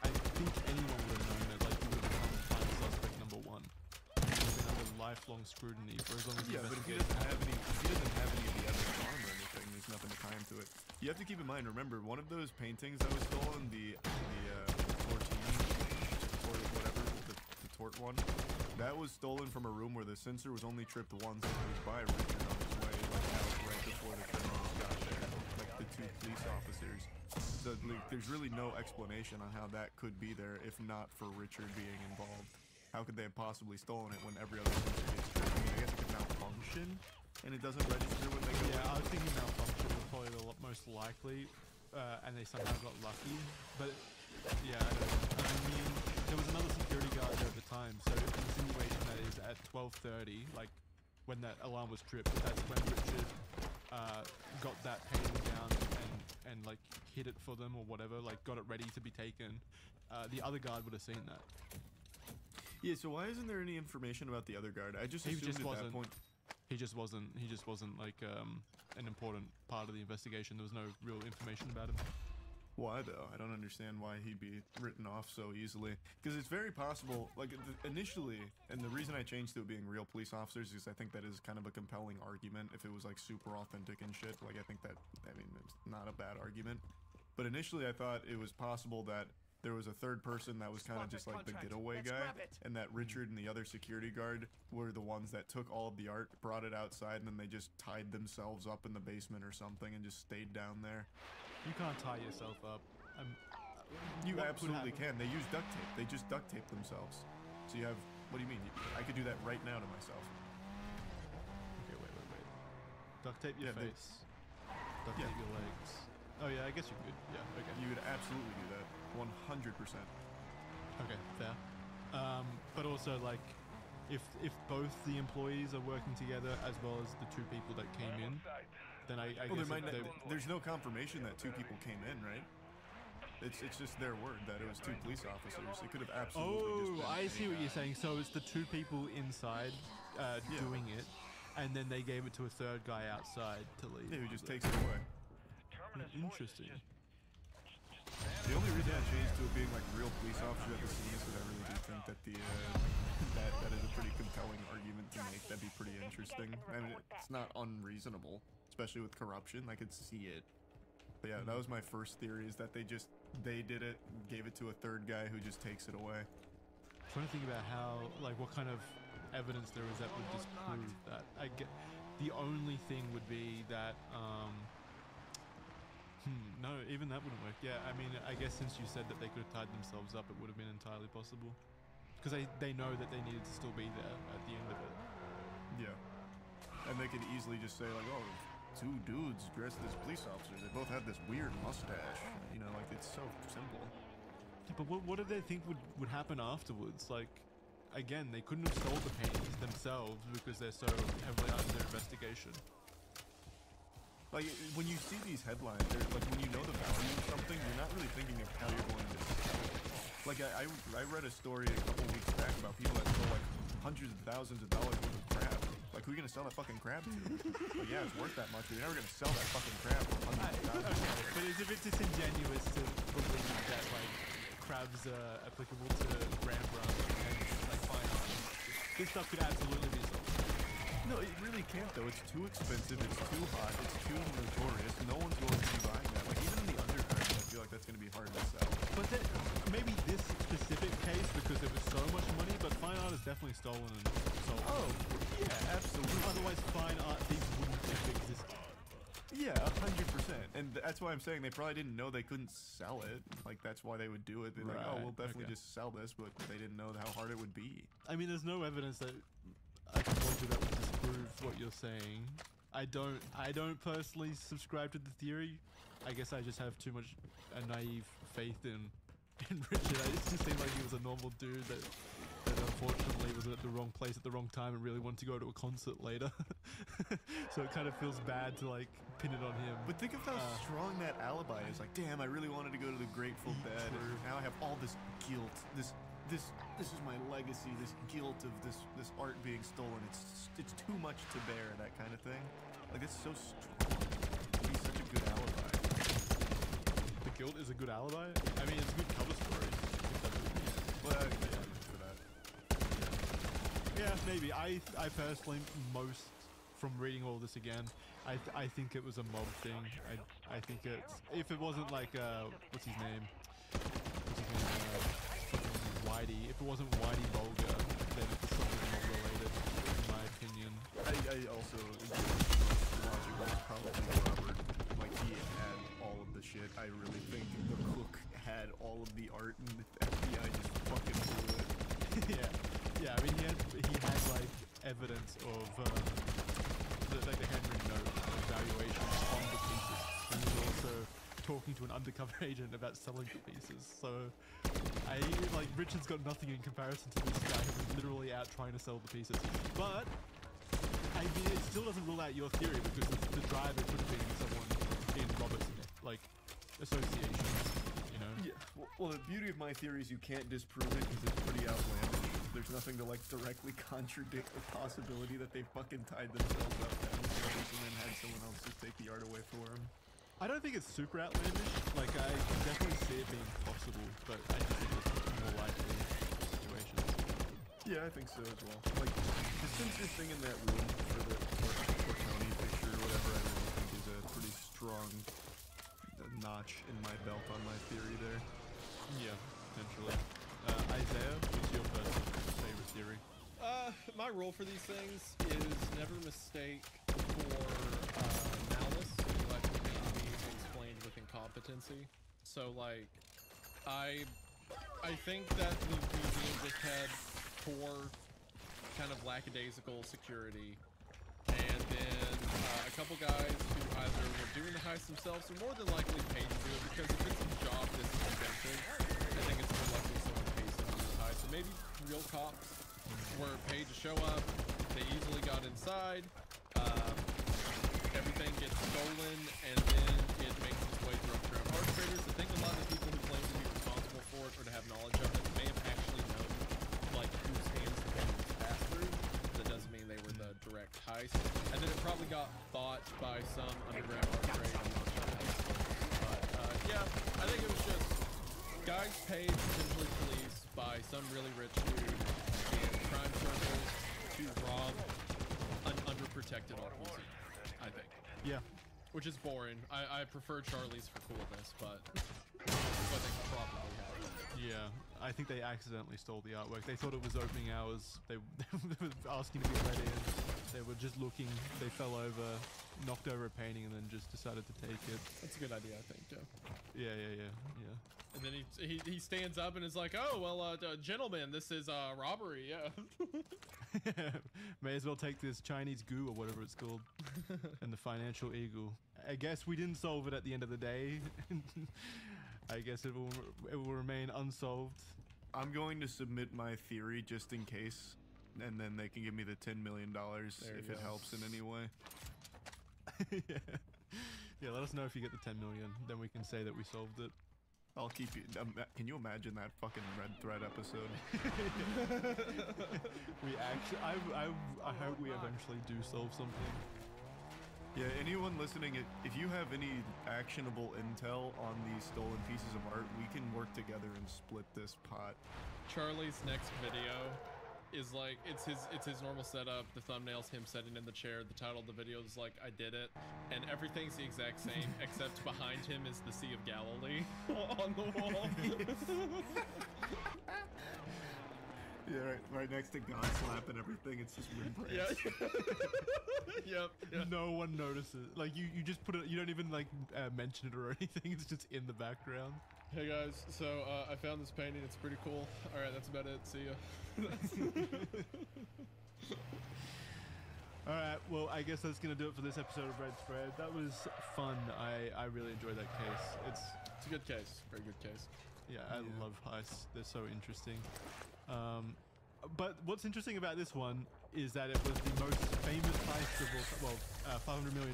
[SPEAKER 4] I think anyone would have known that, like, he would have become prime suspect number one. He would have been under lifelong scrutiny for as long as he
[SPEAKER 6] Yeah, but if he doesn't have any of the evidence on him or anything, there's nothing to tie him to it. You have to keep in mind, remember, one of those paintings that was stolen, the Tort one, that was stolen from a room where the censor was only tripped once, and it was by Richard on his way, like, out right before the criminals got there, like the two police officers. So like, there's really no explanation on how that could be there if not for Richard being involved. How could they have possibly stolen it when every other censor gets tripped? I mean, I guess it could malfunction, and it doesn't register when they go in.
[SPEAKER 4] Yeah, I was thinking malfunction was probably the most likely, and they somehow got lucky, but yeah, I don't know. I mean, there was another security guard there at the time, so the insinuation that is at 12:30, like when that alarm was tripped, that's when Richard got that painting down and like hid it for them or whatever, like got it ready to be taken. The other guard would have seen that.
[SPEAKER 6] Yeah, so why isn't there any information about the other guard? I just assumed at that point.
[SPEAKER 4] He just wasn't like an important part of the investigation. There was no real information about him.
[SPEAKER 6] Why though? I don't understand why he'd be written off so easily. Because it's very possible, like initially, and the reason I changed to it being real police officers is I think that is kind of a compelling argument. If it was like super authentic and shit, like I think that, I mean, it's not a bad argument. But initially I thought it was possible that there was a third person that was kind of just like the getaway guy, and that Richard and the other security guard were the ones that took all of the art, brought it outside, and then they just tied themselves up in the basement or something and just stayed down there.
[SPEAKER 4] You can't tie yourself up.
[SPEAKER 6] You absolutely can. They use duct tape. They just duct tape themselves. So you have, what do you mean? I could do that right now to myself.
[SPEAKER 4] Okay, wait. Duct tape your face. Duct tape your legs. Oh yeah, I guess you could. Yeah, okay.
[SPEAKER 6] You would absolutely do that. 100%.
[SPEAKER 4] Okay, fair. But also, like, if both the employees are working together as well as the two people that came in, then I guess
[SPEAKER 6] there's no confirmation that two people came in, right? It's just their word that it was 2 police officers. It could have absolutely just been
[SPEAKER 4] I see what
[SPEAKER 6] any
[SPEAKER 4] you're saying. So it's the 2 people inside doing it, and then they gave it to a 3rd guy outside to leave.
[SPEAKER 6] Yeah, who just takes it away.
[SPEAKER 4] Interesting.
[SPEAKER 6] The only reason I changed to it being like real police officers at the scene is because I really do think that the that is a pretty compelling argument to make. That'd be pretty interesting. I mean, it's not unreasonable, especially with corruption. I could see it. But yeah, that was my first theory, is that they did it, gave it to a 3rd guy who just takes it away.
[SPEAKER 4] I'm trying to think about how, like, what kind of evidence there is that would disprove that. The only thing would be that, no, even that wouldn't work. Yeah, I mean, I guess since you said that they could have tied themselves up, it would have been entirely possible. Because they know that they needed to still be there at the end of it.
[SPEAKER 6] Yeah. And they could easily just say, like, oh, 2 dudes dressed as police officers. They both have this weird mustache. You know, like, it's so simple.
[SPEAKER 4] Yeah, but what did they think would happen afterwards? Like, again, they couldn't have stole the paintings themselves because they're so heavily under investigation.
[SPEAKER 6] Like, when you see these headlines, like, when you know the value of something, you're not really thinking of how you're going to sell it. Like, I read a story a couple weeks back about people that stole, like, hundreds of thousands of dollars worth of crab. Like, who are you gonna sell that fucking crab to? Like, yeah, it's worth that much, but you're never gonna sell that fucking crab for hundreds of thousands.
[SPEAKER 4] Okay, but it's a bit disingenuous to believe that, like, crabs are applicable to grand runs and, like, fine art. This stuff could absolutely be sold.
[SPEAKER 6] No, it really can't, though. It's too expensive, it's too hot, it's too notorious. No one's going to be buying that. Like, even in the underground, I feel like that's gonna be hard to sell.
[SPEAKER 4] But then, maybe this specific case, because there was so much money, but fine art is definitely stolen and sold.
[SPEAKER 6] Oh, yeah, absolutely.
[SPEAKER 4] Otherwise, fine art thieves wouldn't have existed.
[SPEAKER 6] Yeah, 100%. And that's why I'm saying they probably didn't know they couldn't sell it. Like, that's why they would do it. They're like, oh, we'll definitely just sell this, but they didn't know how hard it would be.
[SPEAKER 4] I mean, there's no evidence that I can point to that would disprove what you're saying. I don't personally subscribe to the theory. I guess I just have too much naive faith in Richard. It just seemed like he was a normal dude that unfortunately was at the wrong place at the wrong time and really wanted to go to a concert later. So it kind of feels bad to, like, pin it on him.
[SPEAKER 6] But think of how strong that alibi is. Like, damn, I really wanted to go to the Grateful Dead, and now I have all this guilt. This is my legacy. This guilt of this art being stolen. It's too much to bear. That kind of thing. Like, it's so strong. It'd be such a good alibi.
[SPEAKER 4] The guilt is a good alibi? I mean, it's a good cover story.
[SPEAKER 6] Well, yeah, for that.
[SPEAKER 4] Yeah, maybe. I personally, from reading all this again, I think it was a mob thing. I think it's, if it wasn't like, what's his name? Whitey. If it wasn't Whitey Bulger, then it's something mob related, in my opinion.
[SPEAKER 6] I also the logic was probably Robert. Like, he had all of the shit. I really think the cook had all of the art, and the FBI just fucking blew it.
[SPEAKER 4] Yeah. I mean, he had like evidence of like the handwritten note of valuations on the pieces, and he was also talking to an undercover agent about selling the pieces. So, Richard's got nothing in comparison to this guy who was literally out trying to sell the pieces. But I mean, it still doesn't rule out your theory, because the driver could have been someone in Robert's like association, you know?
[SPEAKER 6] Yeah. Well, the beauty of my theory is you can't disprove it because it's pretty outlandish. There's nothing to, like, directly contradict the possibility that they fucking tied themselves up and then had someone else just take the art away for them.
[SPEAKER 4] I don't think it's super outlandish. Like, I can definitely see it being possible, but I just think it's more likely situations.
[SPEAKER 6] Yeah, I think so as well. Like, the sinister thing in that room for Tony picture or whatever, I really think is a pretty strong notch in my belt on my theory there.
[SPEAKER 4] Yeah, potentially. Isaiah, what's your first favorite theory?
[SPEAKER 3] My rule for these things is never mistake for malice what can be explained with incompetency. So, like, I think that the museum just had poor, kind of lackadaisical security, and then a couple guys who either were doing the heist themselves or more than likely paid to do it, because if it's a job this expensive, I think it's more likely someone pays to do the heist. So maybe real cops were paid to show up, they easily got inside, everything gets stolen, and then it makes its way through underground art traders. I think a lot of people who claim guy's paid, potentially policed, by some really rich dude in crime circles to rob an underprotected RPC, I think.
[SPEAKER 4] Yeah.
[SPEAKER 3] Which is boring. I prefer Charlie's for coolness, but that's what they probably have.
[SPEAKER 4] Yeah, I think they accidentally stole the artwork. They thought it was opening hours. They were asking to be let in. They were just looking. They fell over, knocked over a painting, and then just decided to take it.
[SPEAKER 3] That's a good idea, I think, Joe.
[SPEAKER 4] Yeah.
[SPEAKER 3] And then he stands up and is like, "Oh well, gentlemen, this is robbery." Yeah.
[SPEAKER 4] May as well take this Chinese goo or whatever it's called, and the financial eagle. I guess we didn't solve it at the end of the day. I guess it will remain unsolved.
[SPEAKER 6] I'm going to submit my theory just in case, and then they can give me the $10 million if it helps in any way.
[SPEAKER 4] Yeah, let us know if you get the 10 million. Then we can say that we solved it.
[SPEAKER 6] I'll keep you. Can you imagine that fucking Red Thread episode?
[SPEAKER 4] We actually, I hope we eventually do solve something.
[SPEAKER 6] Yeah, anyone listening, if you have any actionable intel on these stolen pieces of art, we can work together and split this pot.
[SPEAKER 3] Charlie's next video is like, it's his normal setup. The thumbnail's him sitting in the chair. The title of the video is like, "I did it," and everything's the exact same except behind him is the Sea of Galilee on the wall.
[SPEAKER 6] Yeah, right next to God slap and everything. It's just windbreaks.
[SPEAKER 3] Yeah. Yep.
[SPEAKER 4] No one notices. Like you just put it. You don't even like mention it or anything. It's just in the background.
[SPEAKER 3] Hey guys, so I found this painting. It's pretty cool. All right, that's about it. See ya.
[SPEAKER 4] All right. Well, I guess that's gonna do it for this episode of Red Thread. That was fun. I really enjoyed that case. It's
[SPEAKER 3] a good case. Very good case.
[SPEAKER 4] Yeah, I love heists. They're so interesting. But what's interesting about this one is that it was the most famous heist of all, $500 million,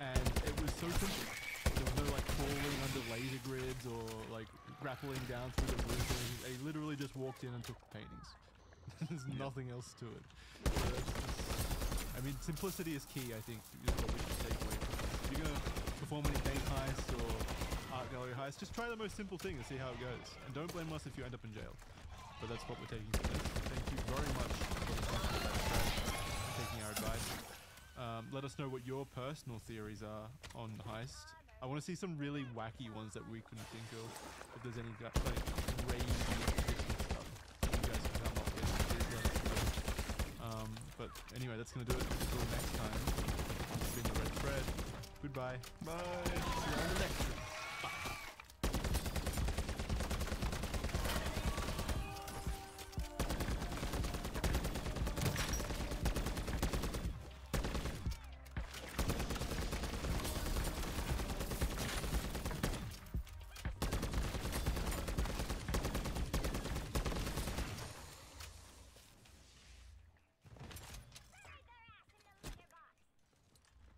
[SPEAKER 4] and it was so simple. There was no like crawling under laser grids or like grappling down through the roof. They literally just walked in and took the paintings. There's nothing else to it. So I mean, simplicity is key, I think, is what we should take away from this. If you're going to perform any paint heists or art gallery heists, just try the most simple thing and see how it goes. And don't blame us if you end up in jail. But that's what we're taking from this. Thank you very much for taking our advice. Let us know what your personal theories are on heist. I want to see some really wacky ones that we couldn't think of. If there's any like crazy stuff you guys can come up with, please let us know. But anyway, that's going to do it. Until next time, it's been the Red Thread. Goodbye.
[SPEAKER 6] Bye.
[SPEAKER 3] See you on the next one.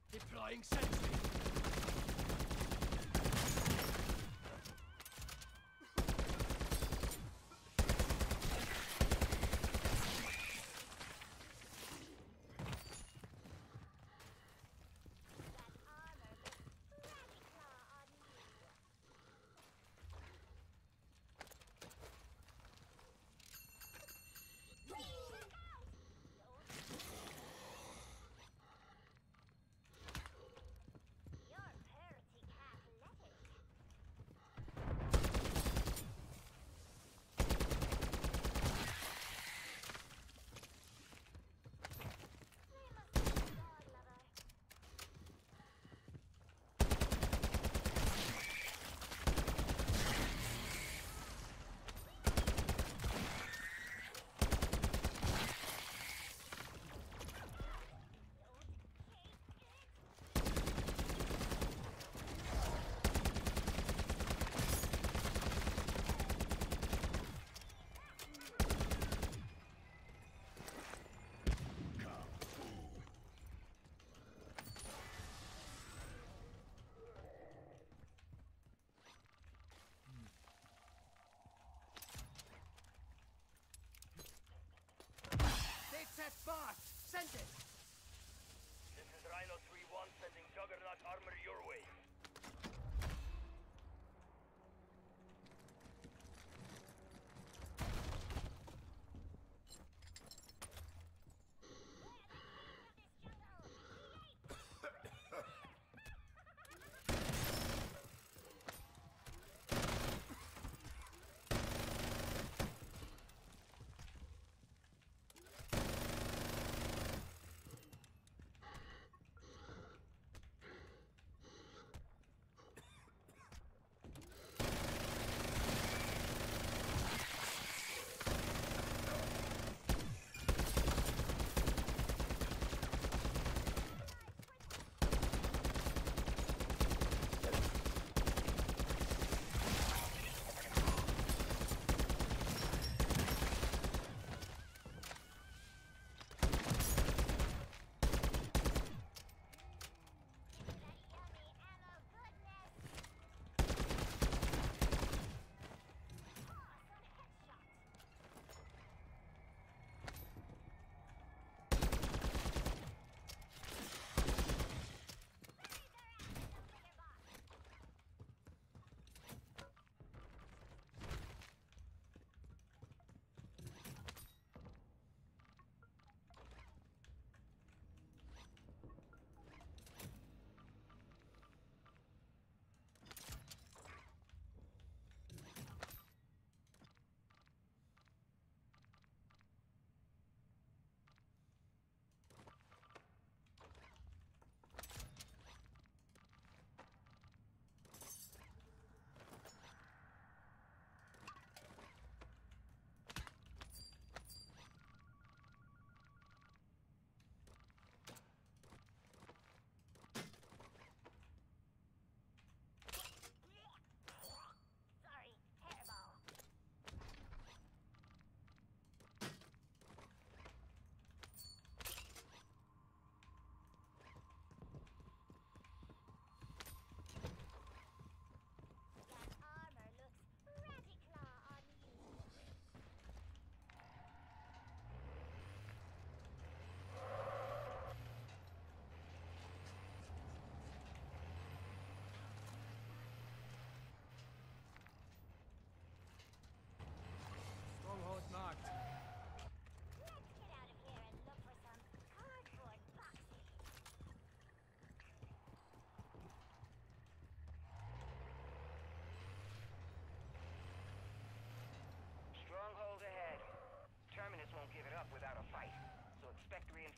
[SPEAKER 2] Deploying sentry.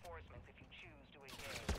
[SPEAKER 5] reinforcements if you choose to engage.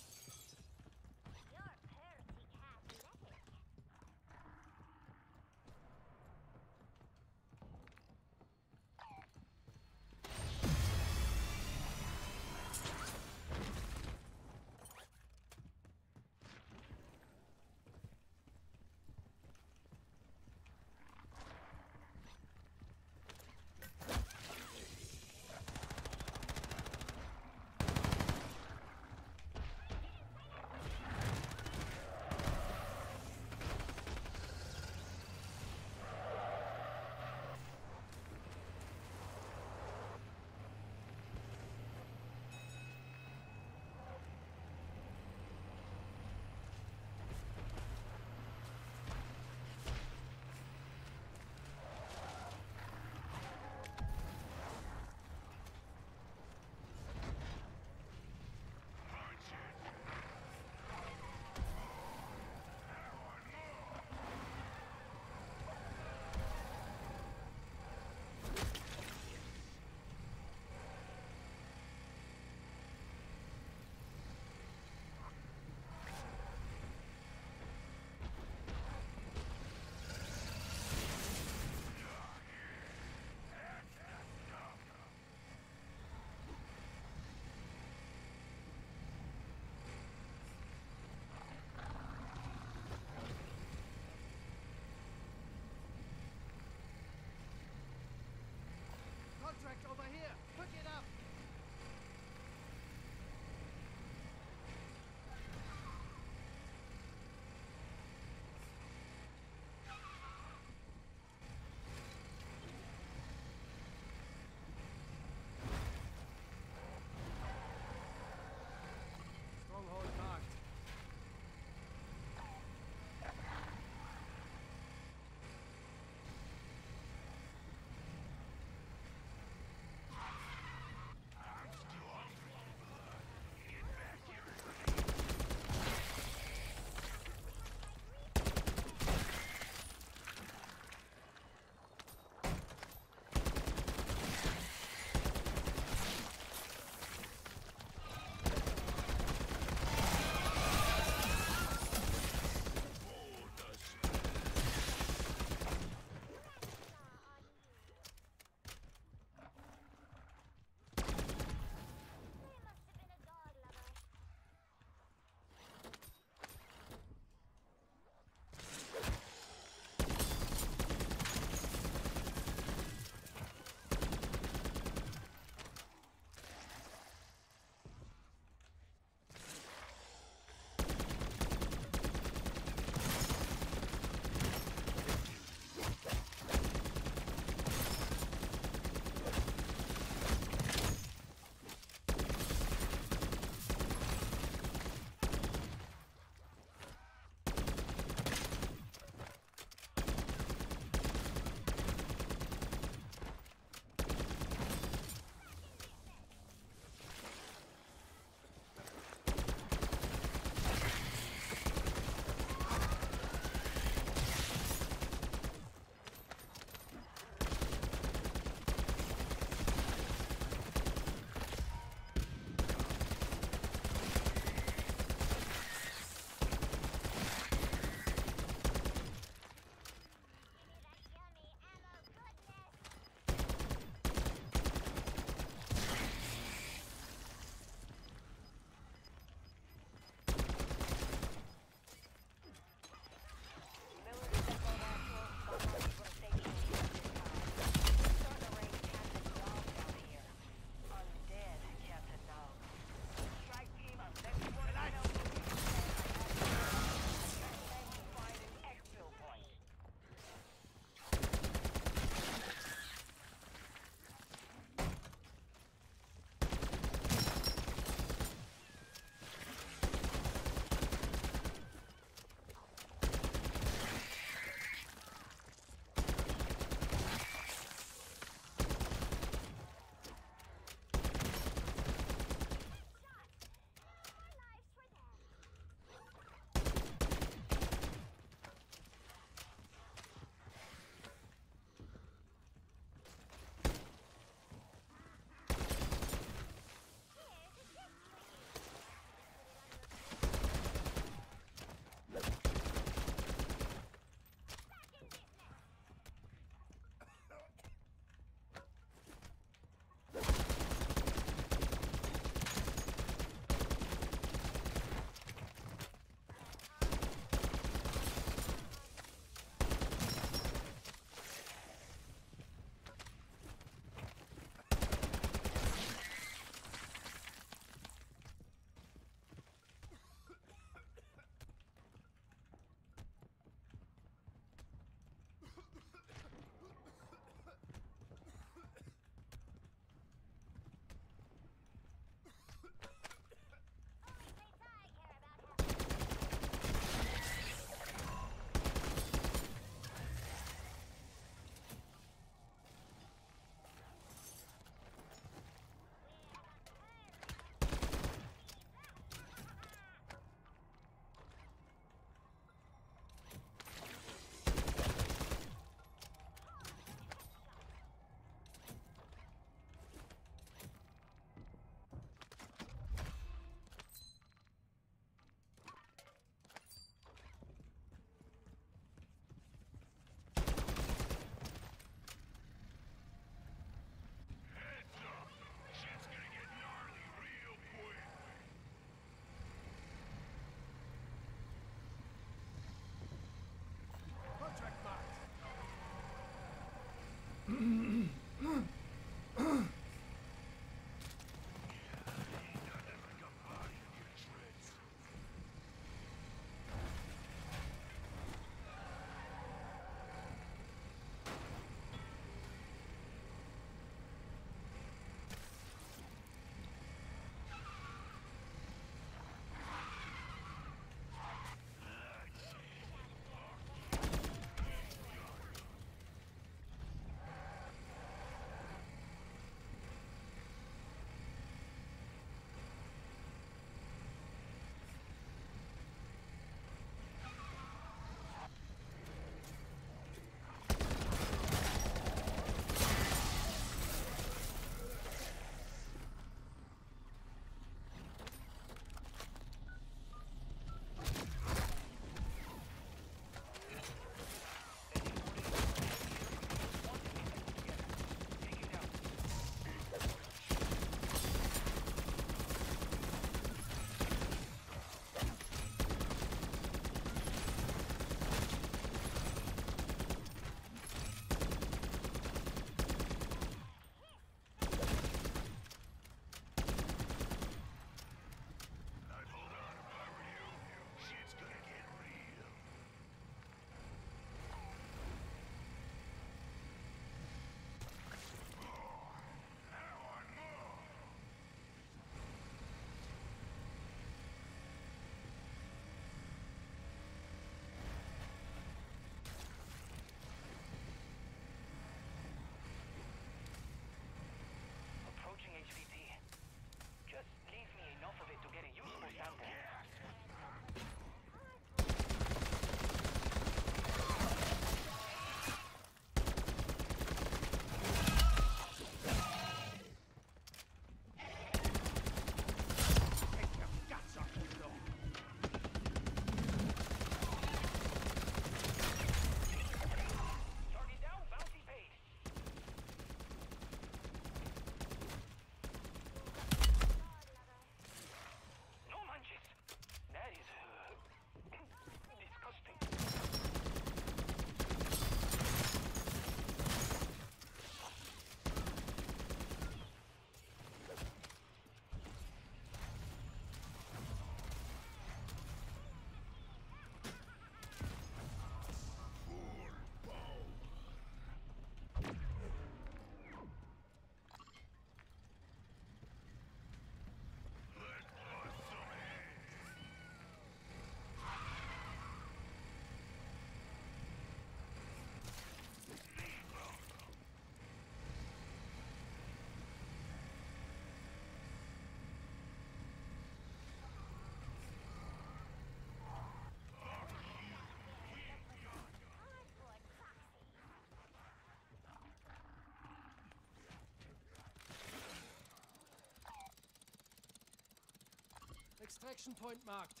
[SPEAKER 2] Extraction point marked.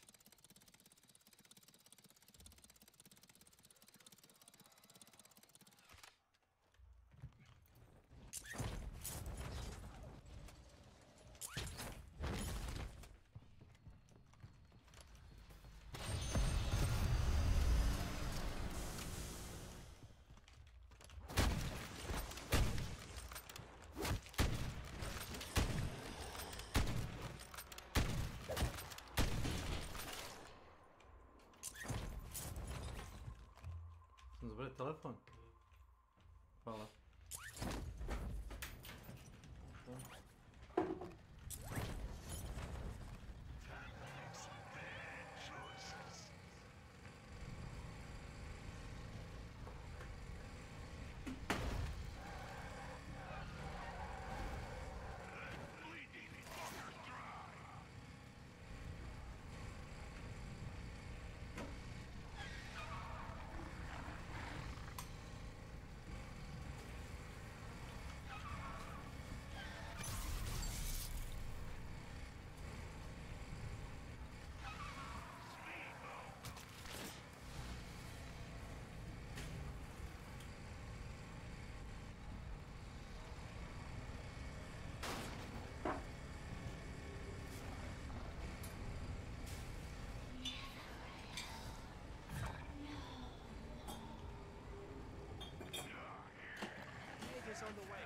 [SPEAKER 7] Sam zbroj telefon. Hvala.
[SPEAKER 2] Neighbors on the way.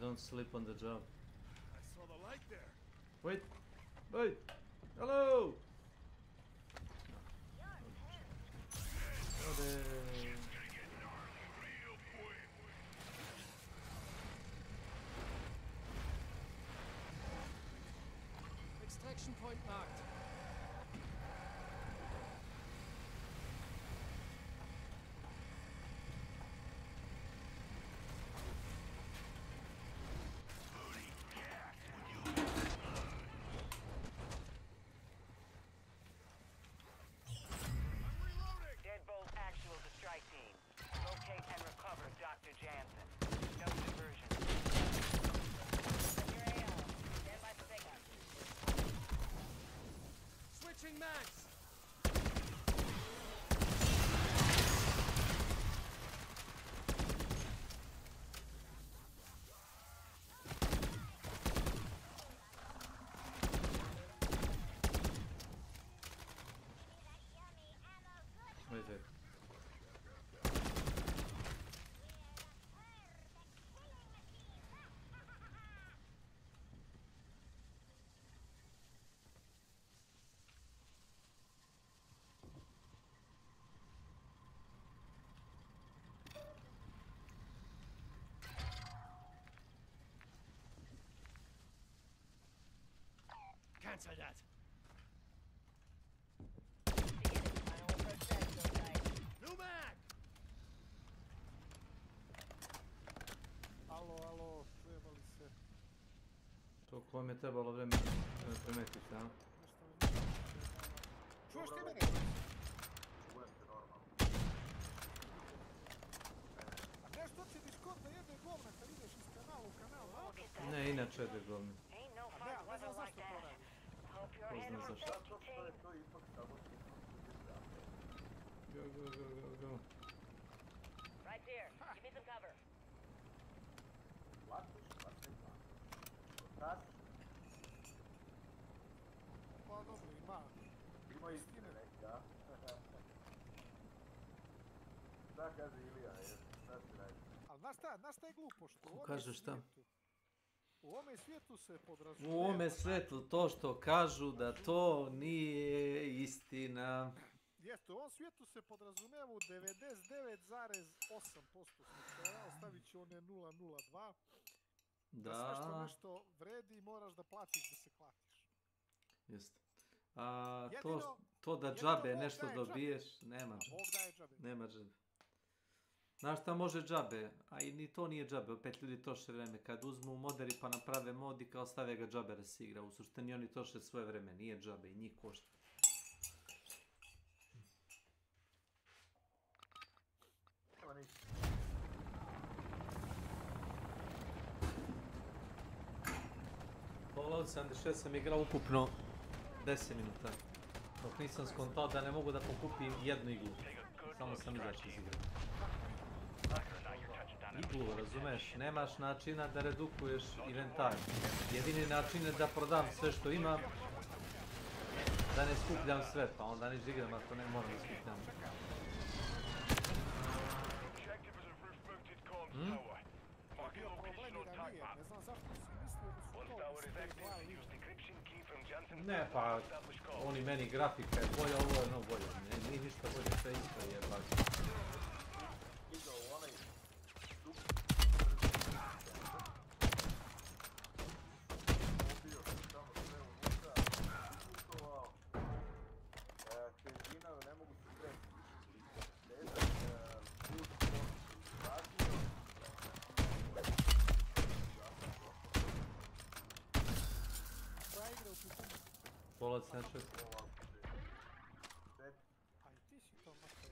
[SPEAKER 7] Don't sleep on the job.
[SPEAKER 2] I saw the light there.
[SPEAKER 7] Wait! Wait! Hello! Oh,
[SPEAKER 2] Extraction point marked.
[SPEAKER 5] Deadbolt actual to strike team. Locate and recover Dr. Jansen. No diversion. Your AO. Stand by for pickup.
[SPEAKER 2] Switching mags.
[SPEAKER 7] wait, wait.
[SPEAKER 2] Cancel that.
[SPEAKER 5] Final approach set, go tight.
[SPEAKER 2] New mag.
[SPEAKER 8] Alo, trebali se
[SPEAKER 7] Toliko vam je trebalo vremena da me primetiš, a?
[SPEAKER 8] nešto mi čuješ ti mene? A nešto će Discord da jede govna kad ideš iz kanala u kanal, malo
[SPEAKER 5] Look
[SPEAKER 8] ga
[SPEAKER 5] at that.
[SPEAKER 7] Ne, inače je govno.
[SPEAKER 5] Ain't no
[SPEAKER 8] ne,
[SPEAKER 5] fun
[SPEAKER 8] ne
[SPEAKER 5] weather
[SPEAKER 8] znam
[SPEAKER 5] like
[SPEAKER 8] zašto to
[SPEAKER 5] that.
[SPEAKER 8] radi.
[SPEAKER 5] Hope you're
[SPEAKER 7] Ko
[SPEAKER 5] ahead
[SPEAKER 7] zna
[SPEAKER 5] of
[SPEAKER 7] zašto.
[SPEAKER 5] safety team.
[SPEAKER 7] Go, go, go, go, go.
[SPEAKER 5] Right here. Give me some cover.
[SPEAKER 8] Pa dobro, ima istine. Ali znaš šta je glupo? Što u ovome
[SPEAKER 7] kaže šta?
[SPEAKER 8] svijetu- U ovome svijetu se podrazumijeva...
[SPEAKER 7] U ovome svetu to što kažu da to nije istina.
[SPEAKER 8] Jeste, u ovom svijetu se podrazumijeva u 99,8% slučajeva, ostavit ću one 002, da sve što
[SPEAKER 7] Da,
[SPEAKER 8] nešto vredi moraš da platiš da se klatiš.
[SPEAKER 7] jeste. A
[SPEAKER 8] Jedino-
[SPEAKER 7] to da
[SPEAKER 8] jedino
[SPEAKER 7] džabe
[SPEAKER 8] Bog
[SPEAKER 7] nešto
[SPEAKER 8] daje džabe.
[SPEAKER 7] dobiješ, nema
[SPEAKER 8] A
[SPEAKER 7] džabe.
[SPEAKER 8] Bog daje džabe.
[SPEAKER 7] Nema džabe. Znaš šta može džabe? A i ni to nije džabe, opet ljudi troše vreme. Kad uzmu moderi pa naprave mod i kao stave ga džabe da se igra. U suštini oni troše svoje vreme, nije džabe i njih košta. Fallout 76 sam igrao ukupno 10 minuta. Dok nisam skontao da ne mogu da pokupim jednu iglu. Samo sam izašao iz igre. Iglu, razumeš? Nemaš načina da redukuješ inventar. Jedini način je da prodam sve što imam. Da ne skupljam sve, pa onda niš igram ako ne moram da skupljam.
[SPEAKER 8] Bio problem i ranije, ne znam zašto si mislio da su to iz te dva liga.
[SPEAKER 7] Ne, pa oni meni grafika je bolja, ovo je no bolje. Ne, nije ništa bolje, sve isto je baš.
[SPEAKER 8] Koja igra u pitanju?
[SPEAKER 7] Fallout 76.
[SPEAKER 8] A i ti si to mater.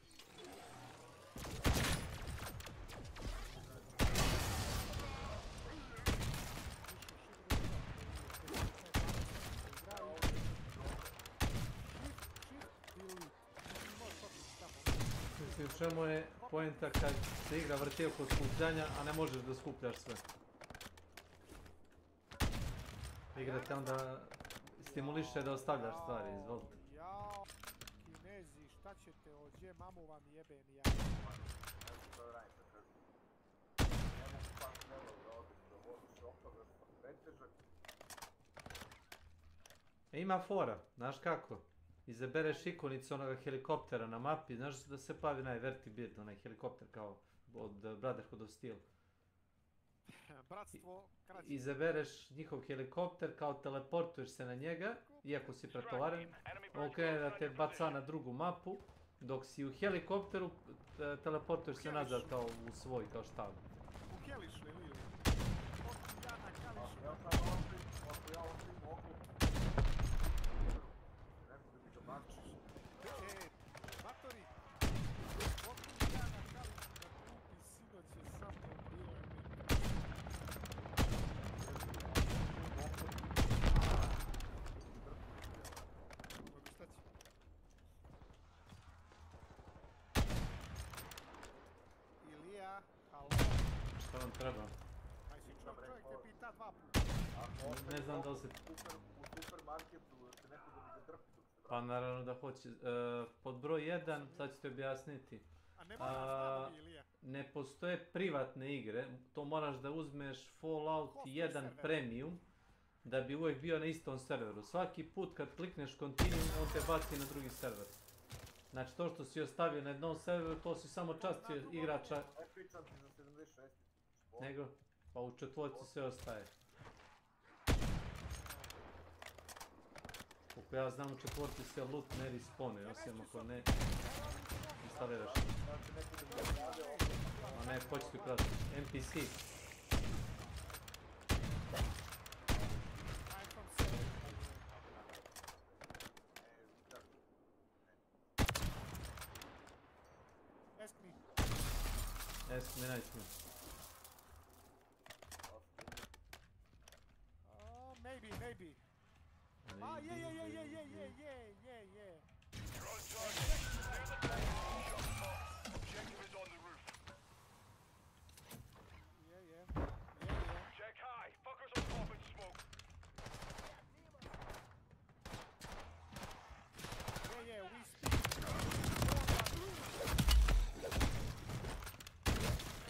[SPEAKER 7] Mislim, u čemu je poenta kad se igra vrti oko skupljanja, a ne možeš da skupljaš sve. Igra te onda stimuliše da ostavljaš stvari, izvolite.
[SPEAKER 8] Jao, Kinezi, šta ćete ovdje, mamu vam jebem ja.
[SPEAKER 7] Ima fora, znaš kako? Izabereš ikonicu onoga helikoptera na mapi, znaš da se plavi onaj vertibird, onaj helikopter kao od Brotherhood of Steel.
[SPEAKER 8] Bratstvo, kraće.
[SPEAKER 7] Izabereš njihov helikopter, kao teleportuješ se na njega, iako si pretovaren, on krene da te baca na drugu mapu, dok si u helikopteru teleportuješ se nazad kao u svoj, kao štab.
[SPEAKER 8] U Kelišu ili? Ja na Kelišu. Matori, ja na Kelišu da kupi sinoć je sa mnom bilo šta će? Ilija, halo?
[SPEAKER 7] Šta vam treba?
[SPEAKER 8] Aj si čovjek te pita dva puta.
[SPEAKER 7] Ne znam da li se... Pa naravno da hoće. Pod broj 1, sad ću ti objasniti.
[SPEAKER 8] A ne moraš stanovi, Ilija.
[SPEAKER 7] Ne postoje privatne igre, to moraš da uzmeš Fallout 1 Premium da bi uvijek bio na istom serveru. Svaki put kad klikneš Continue, on te baci na drugi server. Znači to što si ostavio na jednom serveru, to si samo častio igrača. Nego, pa u četvorci sve ostaje. Koliko ja znam, u četvorci se loot ne respawnuje, osim ako ne instaliraš. A ne, početi ti ukrati. NPC.
[SPEAKER 8] Ask me.
[SPEAKER 7] Ask me nice me.
[SPEAKER 8] Maybe. Ah, yeah.
[SPEAKER 2] Objective is on the roof.
[SPEAKER 8] Yeah.
[SPEAKER 2] Check high. Fuckers on top in smoke.
[SPEAKER 8] Yeah, we speak.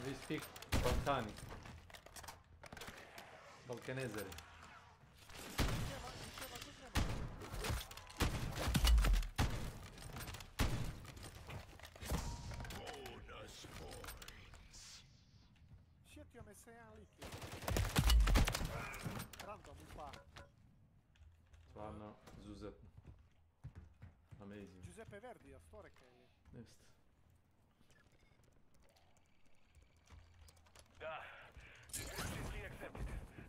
[SPEAKER 7] We speak Balkani. Balkanezeri.
[SPEAKER 8] Sjetio me se jedan lik. Random upa.
[SPEAKER 7] Stvarno, izuzetno. Amazing.
[SPEAKER 8] Giuseppe Verdi, jel to rekao ili?
[SPEAKER 7] Jeste.
[SPEAKER 2] Da. Description key accepted.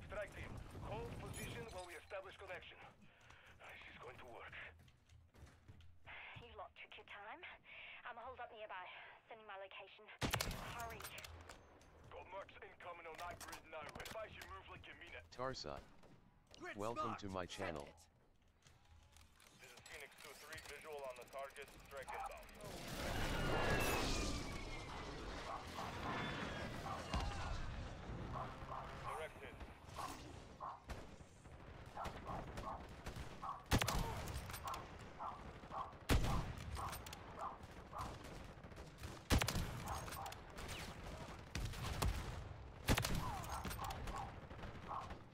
[SPEAKER 2] Strike team, hold position while we establish connection. This is going to work.
[SPEAKER 9] You lot took your time. I'm holed up nearby. Sending my location. Hurry.
[SPEAKER 2] Got mercs incoming on that grid now. Advise you move like you mean it.
[SPEAKER 1] Tarsa. Welcome to my channel.
[SPEAKER 2] This is Phoenix 2-3, visual on the target. Strike inbound. Direct hit.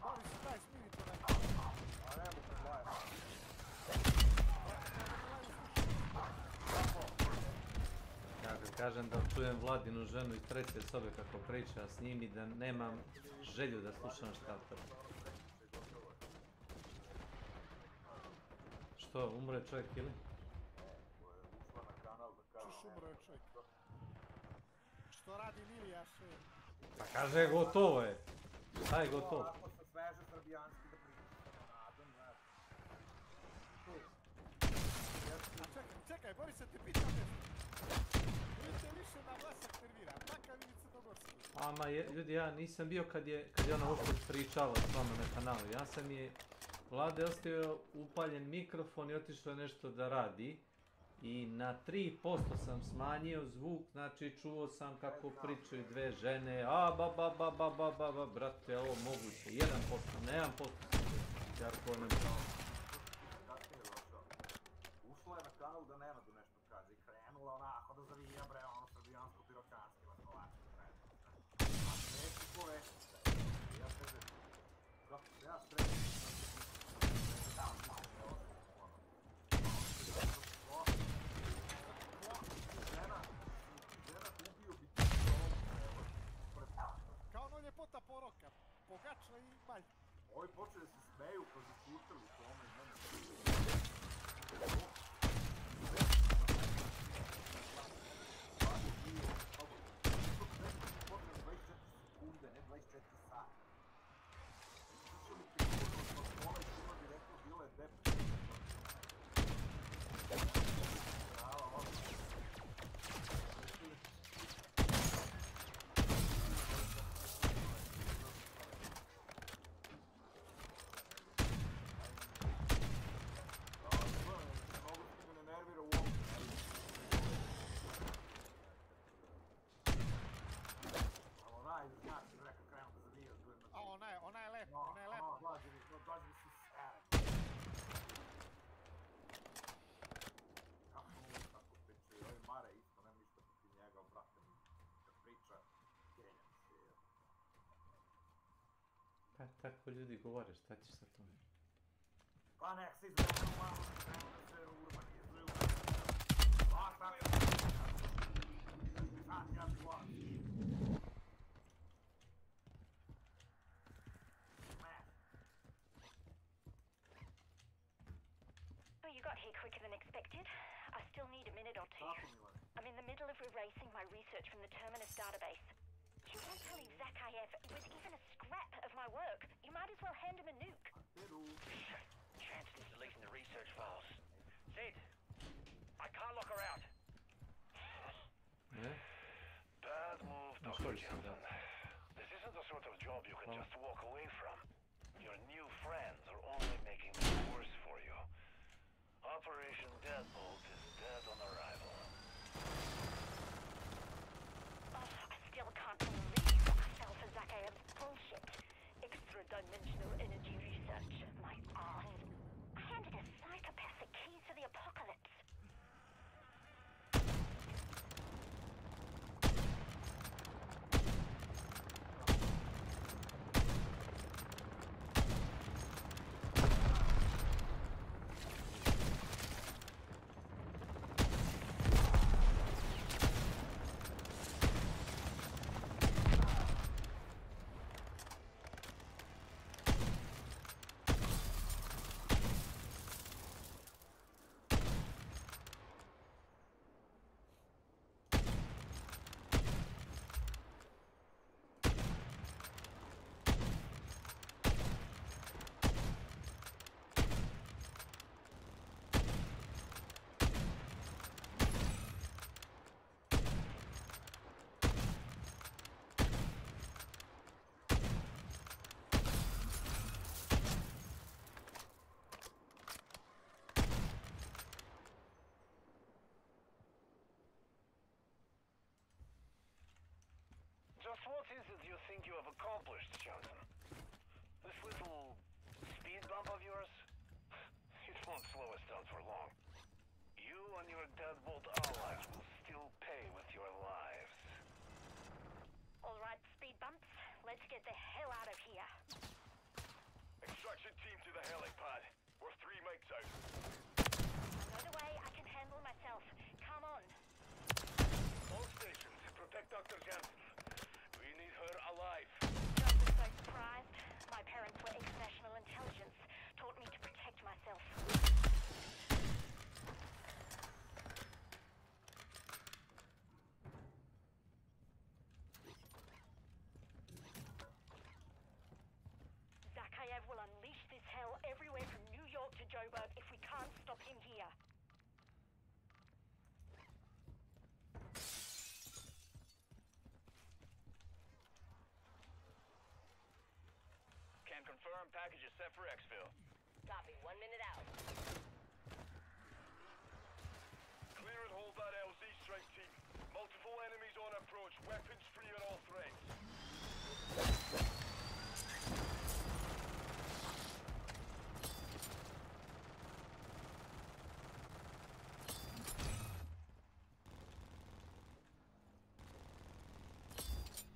[SPEAKER 8] Boris, daj, smiri to nekako. A ne mogu gledati.
[SPEAKER 7] Ja kad kažem da čujem Vladinu ženu iz treće sobe kako priča s njim i da nemam želju da slušam šta prvi. Što, umre čovjek ili?
[SPEAKER 8] Čuš umro je čovjek. Što radi Milija še?
[SPEAKER 7] Pa kaže gotovo je. Šta je gotovo?
[SPEAKER 10] Ako se sveže srbijanski da priča sa Nadom, znaš.
[SPEAKER 8] A čekaj, Borise, te pitam nešto. Ili te više na Vlasak nervira, takav ili crnogorski?
[SPEAKER 7] Ama ljudi, ja nisam bio kad je ona uopće pričala s vama na kanalu. Ja sam je Vlade ostavio upaljen mikrofon i otišao nešto da radi. I na 3% sam smanjio zvuk, znači čuo sam kako pričaju dve žene, brate, ovo moguće, 1%, ne 1%, jako ne bi.
[SPEAKER 10] Ušla je na kanal da Nenadu nešto kaže i krenula onako da zavija bre, ono srbijansko-piroćanski vaskovački krenula. A treći poveći se. Ja kaže, kako se ja srećim,
[SPEAKER 8] Kao ono ljepota poroka, pogača i malj.
[SPEAKER 10] ovi počeli se smeju kad su putali tome i mene. Potrebno 24 sekunde, ne 24 sata. Što mi prihodno od pola i ima direktno bilo je depre. Brava, ovo.
[SPEAKER 8] A ona je lepa, ona je lepa.
[SPEAKER 10] Dođi mi se sere. Kako mu tako pričaju, ovi Mare isto, nema ništa protiv njega, brate mi, kad priča, genjam se.
[SPEAKER 7] Pa tako ljudi govore, šta ćeš sa tome?
[SPEAKER 10] Pa nek se izgleda malo, krenu da se urbanizuju. Pa tako, sad ja glas.
[SPEAKER 9] You got here quicker than expected. I still need a minute or two. I'm in the middle of erasing my research from the Terminus database. You won't tell Zakhaev with even a scrap of my work. You might as well hand him a nuke.
[SPEAKER 2] Chancellor's deleting the research files. Zed, I can't lock her out.
[SPEAKER 7] Ne?
[SPEAKER 2] Bad move,
[SPEAKER 7] No,
[SPEAKER 2] Dr.
[SPEAKER 7] sorry,
[SPEAKER 2] Johnson. This isn't the sort of job you can just walk away from. Your new friends are only making it worse for you. Operation Deadbolt is dead on arrival.
[SPEAKER 9] Oh, I still can't believe I fell for Zakhaev's bullshit. Extra-dimensional energy research. My arse. I handed a psychopath the keys to the apocalypse.
[SPEAKER 2] think you have accomplished, Johnson? This little speed bump of yours? It won't slow us down for long. You and your deadbolt allies will still pay with your lives.
[SPEAKER 9] All right, speed bumps. Let's get the hell out of here.
[SPEAKER 2] Extraction team to the helipad. We're 3 mics out.
[SPEAKER 9] I know the way. I can handle myself. Come on.
[SPEAKER 2] All stations, protect Dr. Jansen. We need her alive.
[SPEAKER 9] Don't be so surprised. My parents were ex-national intelligence. Taught me to protect myself. Zakayev will unleash this hell everywhere from New York to Joburg if we can't stop him here.
[SPEAKER 2] Can confirm package is set for exfil.
[SPEAKER 9] Copy. 1 minute out.
[SPEAKER 2] Clear and hold that LZ strike team. Multiple enemies on approach. Weapons free on all threats.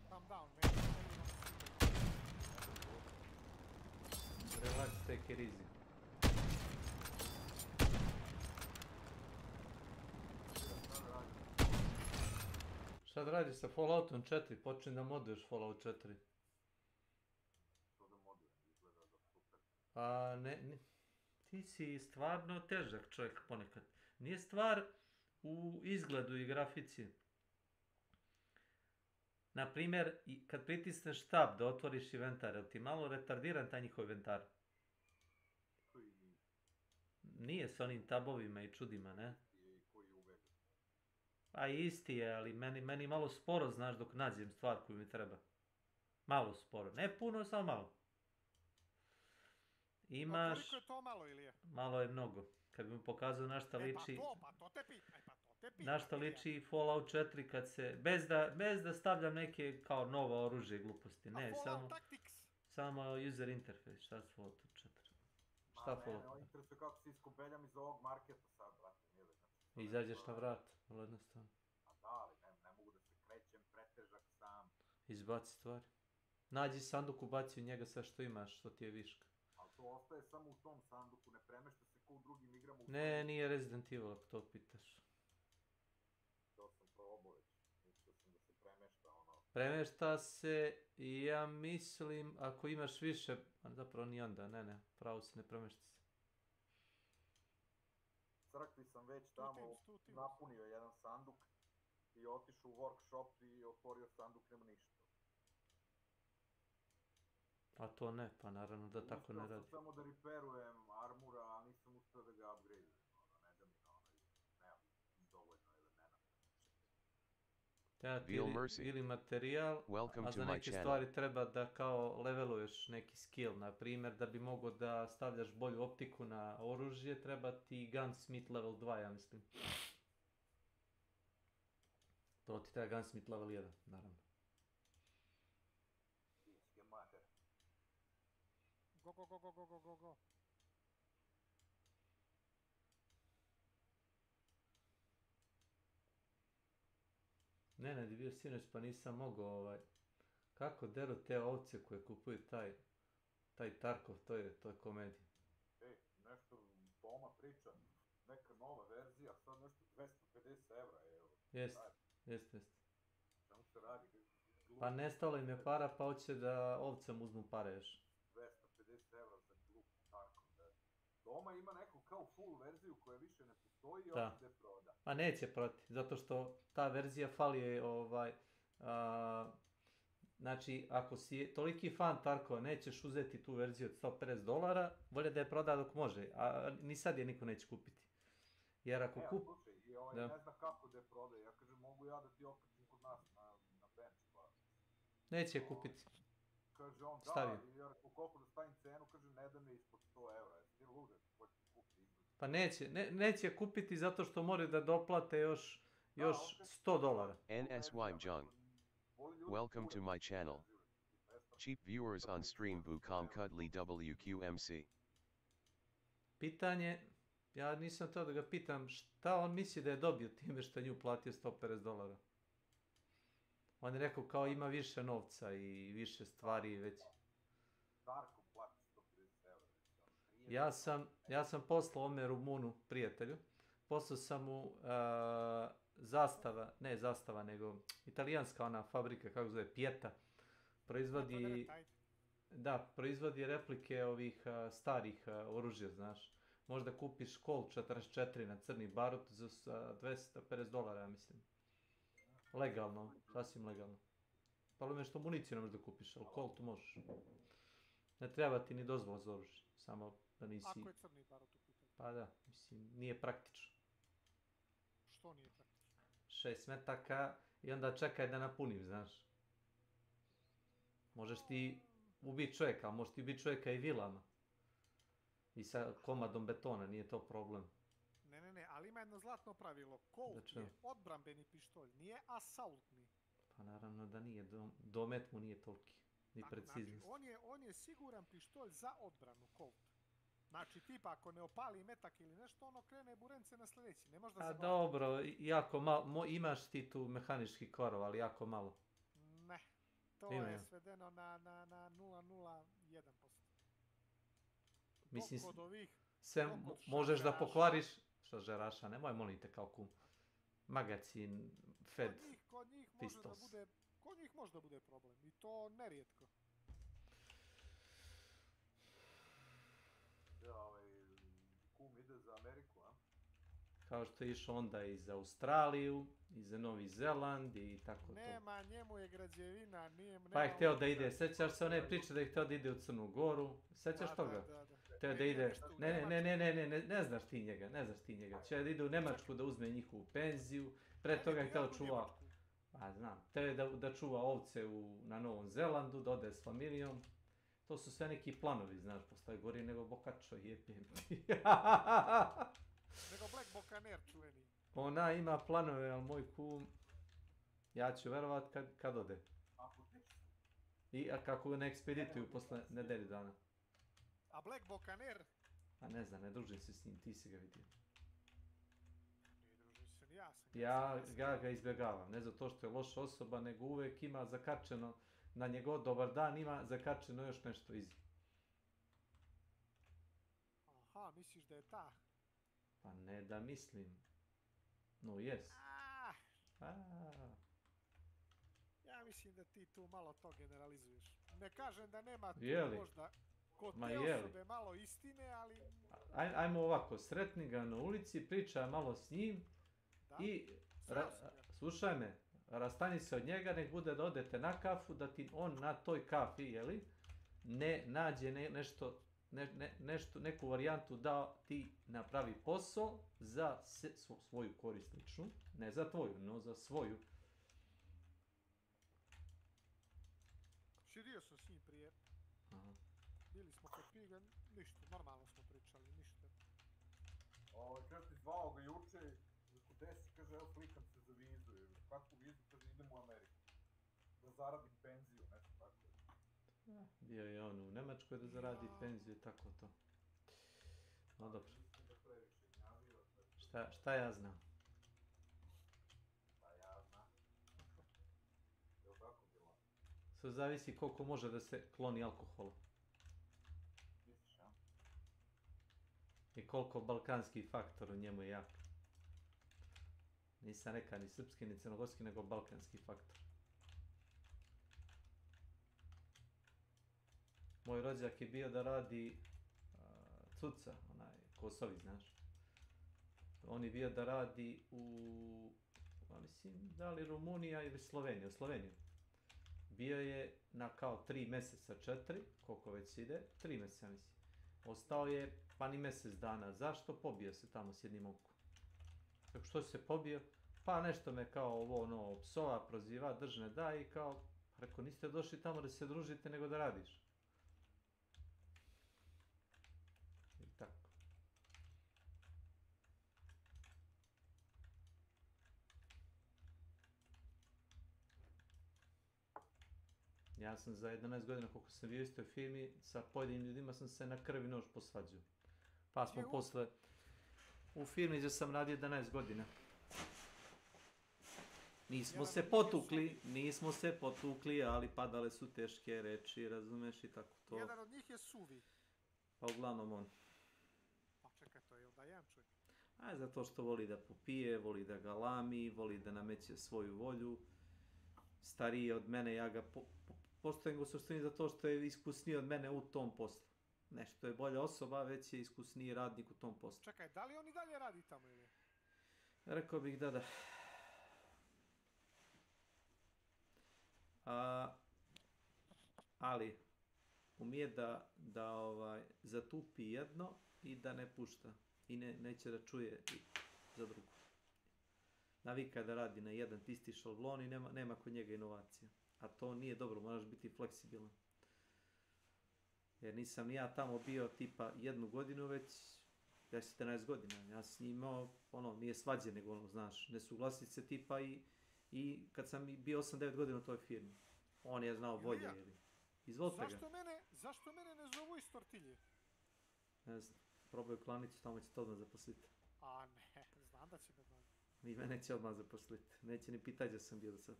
[SPEAKER 8] Calm down, man.
[SPEAKER 7] Relax, take it easy. Šta da radiš sa Falloutom 4? Počni da moduješ Fallout 4.
[SPEAKER 10] To da modujem, izgleda da super.
[SPEAKER 7] Pa ne, ti si stvarno težak čovjek ponekad. Nije stvar u izgledu i grafici. Naprimjer, kad pritisneš tab da otvoriš inventar, jel ti malo retardiran taj njihov inventar?
[SPEAKER 10] Koji nije?
[SPEAKER 7] Nije s onim tabovima i čudima, ne?
[SPEAKER 10] I koji uvede?
[SPEAKER 7] A isti je, ali meni malo sporo, znaš, dok nađem stvar koju mi treba. Malo sporo. Ne puno, samo malo. Imaš...
[SPEAKER 8] Koliko je to malo, Ilija?
[SPEAKER 7] Malo je mnogo. Kad bi mu pokazao na šta liči...
[SPEAKER 8] Pa to te pitaj,
[SPEAKER 7] Na šta liči Fallout 4 kad se... Bez da stavljam neke kao novo oružje gluposti. Ne, samo user interface. Šta su Fallout 4? Šta Fallout?
[SPEAKER 10] Ma ne, interesuje kako se iskubeljam iz ovog marketa sad, brate, mili. Znači,
[SPEAKER 7] Izađeš na vrat, vrlo jednostavno.
[SPEAKER 10] A da, ali ne mogu da se krećem, pretežak sam.
[SPEAKER 7] Izbaci stvari. Nađi sanduk, ubaci u njega sve što imaš, što ti je viška.
[SPEAKER 10] Ali to ostaje samo u tom sanduku, ne premešta se ko u drugim igrama.
[SPEAKER 7] Ne, nije Resident Evil ako to pitaš.
[SPEAKER 10] To sam probao već, mislio sam da se premešta ono...
[SPEAKER 7] Premešta se i ja mislim ako imaš više, a zapravo ni onda, ne, pravo se ne premešta se.
[SPEAKER 10] Crkvi sam već tamo napunio jedan sanduk i otišao u workshop i otvorio sanduk, nema ništa.
[SPEAKER 7] A to ne, pa naravno da tako ne radi.
[SPEAKER 10] Uspio sam samo da reperujem armura, a nisam uspio da ga upgradeujem, ne da mi nemam dovoljno elemena.
[SPEAKER 7] Ili materijal, a za neke stvari treba da kao leveluješ neki skill, na primjer da bi mogao da stavljaš bolju optiku na oružje, treba ti Gunsmith level 2, ja mislim. To ti treba Gunsmith level 1, naravno.
[SPEAKER 8] Go.
[SPEAKER 7] Ne, bio sinoć pa nisam mogao Kako deru te ovce koje kupuju taj Tarkov, to je komedija.
[SPEAKER 10] Ej, nešto Toma priča, neka nova verzija, sad nešto 250 evra, evo.
[SPEAKER 7] Jeste.
[SPEAKER 10] Samo se radi.
[SPEAKER 7] Pa nestalo im je para pa hoće da ovcem uzmu pare još.
[SPEAKER 10] 250 evra za glup Tarkov, da. Toma ima neku kao full verziju koja više ne postoji i ovdje proda.
[SPEAKER 7] Pa neće proti, zato što ta verzija fali je znači, ako si toliki fan Tarkova, nećeš uzeti tu verziju od $150, bolje da je proda dok može, a ni sad je niko neće kupiti. Jer ako
[SPEAKER 10] slušaj, ne zna kako da je prodaje, ja kažem, mogu ja da ti okačim kod nas na bench, pa...
[SPEAKER 7] Neće je kupiti.
[SPEAKER 10] Kaže on, da, jer koliko da stavim cenu, kaže, ne da mi ispod 100 evra, jesi ti luđe, ko će kupiti izgled?
[SPEAKER 7] Pa neće kupiti zato što moraju da doplate još $100.
[SPEAKER 1] NSY Jung. Welcome to my channel. Cheap viewers on stream Bucom Cuddly WQMC.
[SPEAKER 7] Pitanje, ja nisam to da ga pitam, šta on misli da je dobio time što je nju platio $150? On je rekao kao ima više novca i više stvari već.
[SPEAKER 10] Darko plati 150 evra.
[SPEAKER 7] Ja sam poslao ome Rumunu, prijatelju, poslao sam mu zastava, nego italijanska ona fabrika, kako zove, Pieta, proizvodi, da, proizvodi replike ovih starih oružja, znaš. Možda kupiš Colt 44 na crni barut za $250, ja mislim. Legalno, sasvim legalno. Problem je što municiju ne možeš da kupiš, ali Colt možeš. Ne treba ti ni dozvola za oružje, samo da nisi...
[SPEAKER 8] Ako je crni barut u pitanju.
[SPEAKER 7] Pa da, mislim, nije praktično.
[SPEAKER 8] Što nije praktično?
[SPEAKER 7] 6 metaka i onda čekaj da napunim, znaš. Možeš ti ubiti čovjeka, ali možeš ti ubiti čovjeka i vilama. I sa komadom betona, nije to problem.
[SPEAKER 8] Ne, ali ima jedno zlatno pravilo. Colt je odbrambeni pištolj, nije asaultni.
[SPEAKER 7] Pa naravno da nije, domet mu nije toliki, ni preciznost.
[SPEAKER 8] Znači, on je siguran pištolj za odbranu, Colt. Znači, tipa, ako ne opali metak ili nešto, ono krene burence na sljedeći, ne možda se...
[SPEAKER 7] A dobro, jako malo, imaš ti tu mehanički korov, ali jako malo.
[SPEAKER 8] Ne, to je svedeno na 0,01%.
[SPEAKER 7] Mislim,
[SPEAKER 8] kod ovih...
[SPEAKER 7] sve možeš da pokvariš... Što žeraša, nemoj molim te kao kum. Magazin, Fed, Pistols.
[SPEAKER 8] Kod njih može da bude problem, i to nerijetko.
[SPEAKER 10] Kum ide za Ameriku, a?
[SPEAKER 7] Kao što je išao onda i za Australiju, i za Novi Zeland i tako to.
[SPEAKER 8] Nema, njemu je građevina,
[SPEAKER 7] pa je htio da ide, sjećaš se one priče da je htio da ide u Crnu Goru, sjećaš toga? Htio da ide, ne znaš ti njega, htio da ide u Nemačku da uzme njihovu penziju, pre toga je htio čuva, a znam, htio je da čuva ovce na Novom Zelandu, da ode s familijom. To su sve neki planovi, znaš, postoje gori nego Bokačo, jebim ti.
[SPEAKER 8] Nego Black Buccaneer čuveni.
[SPEAKER 7] Ona ima planove, ali moj kum, ja ću verovat kad ode. I kako ne ekspedituju posle nedelje dana.
[SPEAKER 8] A Black Buccaneer?
[SPEAKER 7] A ne znam, ne družim se s njim, ti si ga vidio.
[SPEAKER 8] Ne družim se ni ja.
[SPEAKER 7] Ja ga izbjegavam, ne zato što je loša osoba, nego uvek ima zakačeno, na njegov dobar dan ima zakačeno još nešto iza.
[SPEAKER 8] Aha, misliš da je ta?
[SPEAKER 7] Pa ne da mislim. No, jes.
[SPEAKER 8] Ja mislim da ti tu malo to generalizuješ. Ne kažem da nema tu možda kod te osobe malo istine, ali...
[SPEAKER 7] Ajmo ovako, sretni ga na ulici, pričaj malo s njim i... Slušaj me, rastani se od njega, nek bude da odete na kafu, da ti on na toj kafi, jeli, ne nađe neku varijantu da ti napravi posao za svoju korist ličnu, ne za tvoju, no za svoju.
[SPEAKER 8] Širio sam s njim prije. Bili smo kod piga, ništa, normalno smo pričali, ništa.
[SPEAKER 10] Kaže ti zvao ga juče, gde si, kaže, evo slikam se za vizu, kakvu vizu, kaže, idem u Ameriku. Da zaradim penziju, nešto tako.
[SPEAKER 7] Bio je on u Nemačkoj da zaradi penziju i tako to. No dobro. Šta ja znam? Sve zavisi koliko može da se kloni alkohola. I koliko balkanski faktor u njemu je jak. Nisam rekao ni srpski, ni crnogorski, nego balkanski faktor. Moj rođak je bio da radi cuca, onaj Kosovi, znaš. On je bio da radi u, mislim, da li Rumunija ili Slovenija, u Sloveniju. Bio je na kao 3 mjeseca, 4, koliko već ide, 3 mjeseca mislim. Ostao je pa ni mjesec dana. Zašto? Pobio se tamo s jednim momkom. Što se pobio? Pa nešto me kao ovo psova, proziva, držne da i kao, rekao, niste došli tamo da se družite nego da radiš. I tako. Ja sam za 11 godina koliko sam bio u istoj firmi, sa pojedinim ljudima sam se na krvi nož posvađao. Pa smo posle u firmi gdje sam radio 11 godina. Nismo se potukli, ali padale su teške reči, razumeš i tako to.
[SPEAKER 8] Jedan od njih je Suvi.
[SPEAKER 7] Pa uglavnom on.
[SPEAKER 8] Pa čekaj, to je onda jedan čovjek.
[SPEAKER 7] Zato što voli da popije, voli da galami, voli da nameće svoju volju. Stariji od mene, ja ga poštujem u suštini zato što je iskusniji od mene u tom poslu. Nešto je bolja osoba, već je iskusniji radnik u tom poslu.
[SPEAKER 8] Čekaj, da li on i dalje radi tamo ili?
[SPEAKER 7] Rekao bih da. Ali umije da zatupi jedno i da ne pušta. I neće da čuje za drugo. Navika da radi na jedan isti šablon i nema kod njega inovacija. A to nije dobro, moraš biti fleksibilan. Jer nisam ni ja tamo bio tipa 1 godinu, već 10-11 godina. Ja s njim imao, nije svađe, nego znaš, nesuglasice tipa i kad sam bio 8-9 godina u toj firmi. On je znao bolje. Izvolite ga.
[SPEAKER 8] Zašto mene ne zovu iz tortilje?
[SPEAKER 7] Ne znam, probaju klanicu, tamo će to odmah zaposliti.
[SPEAKER 8] A ne, znam da će me znam.
[SPEAKER 7] I mene će odmah zaposliti. Neće ni pitati da sam bio do sad.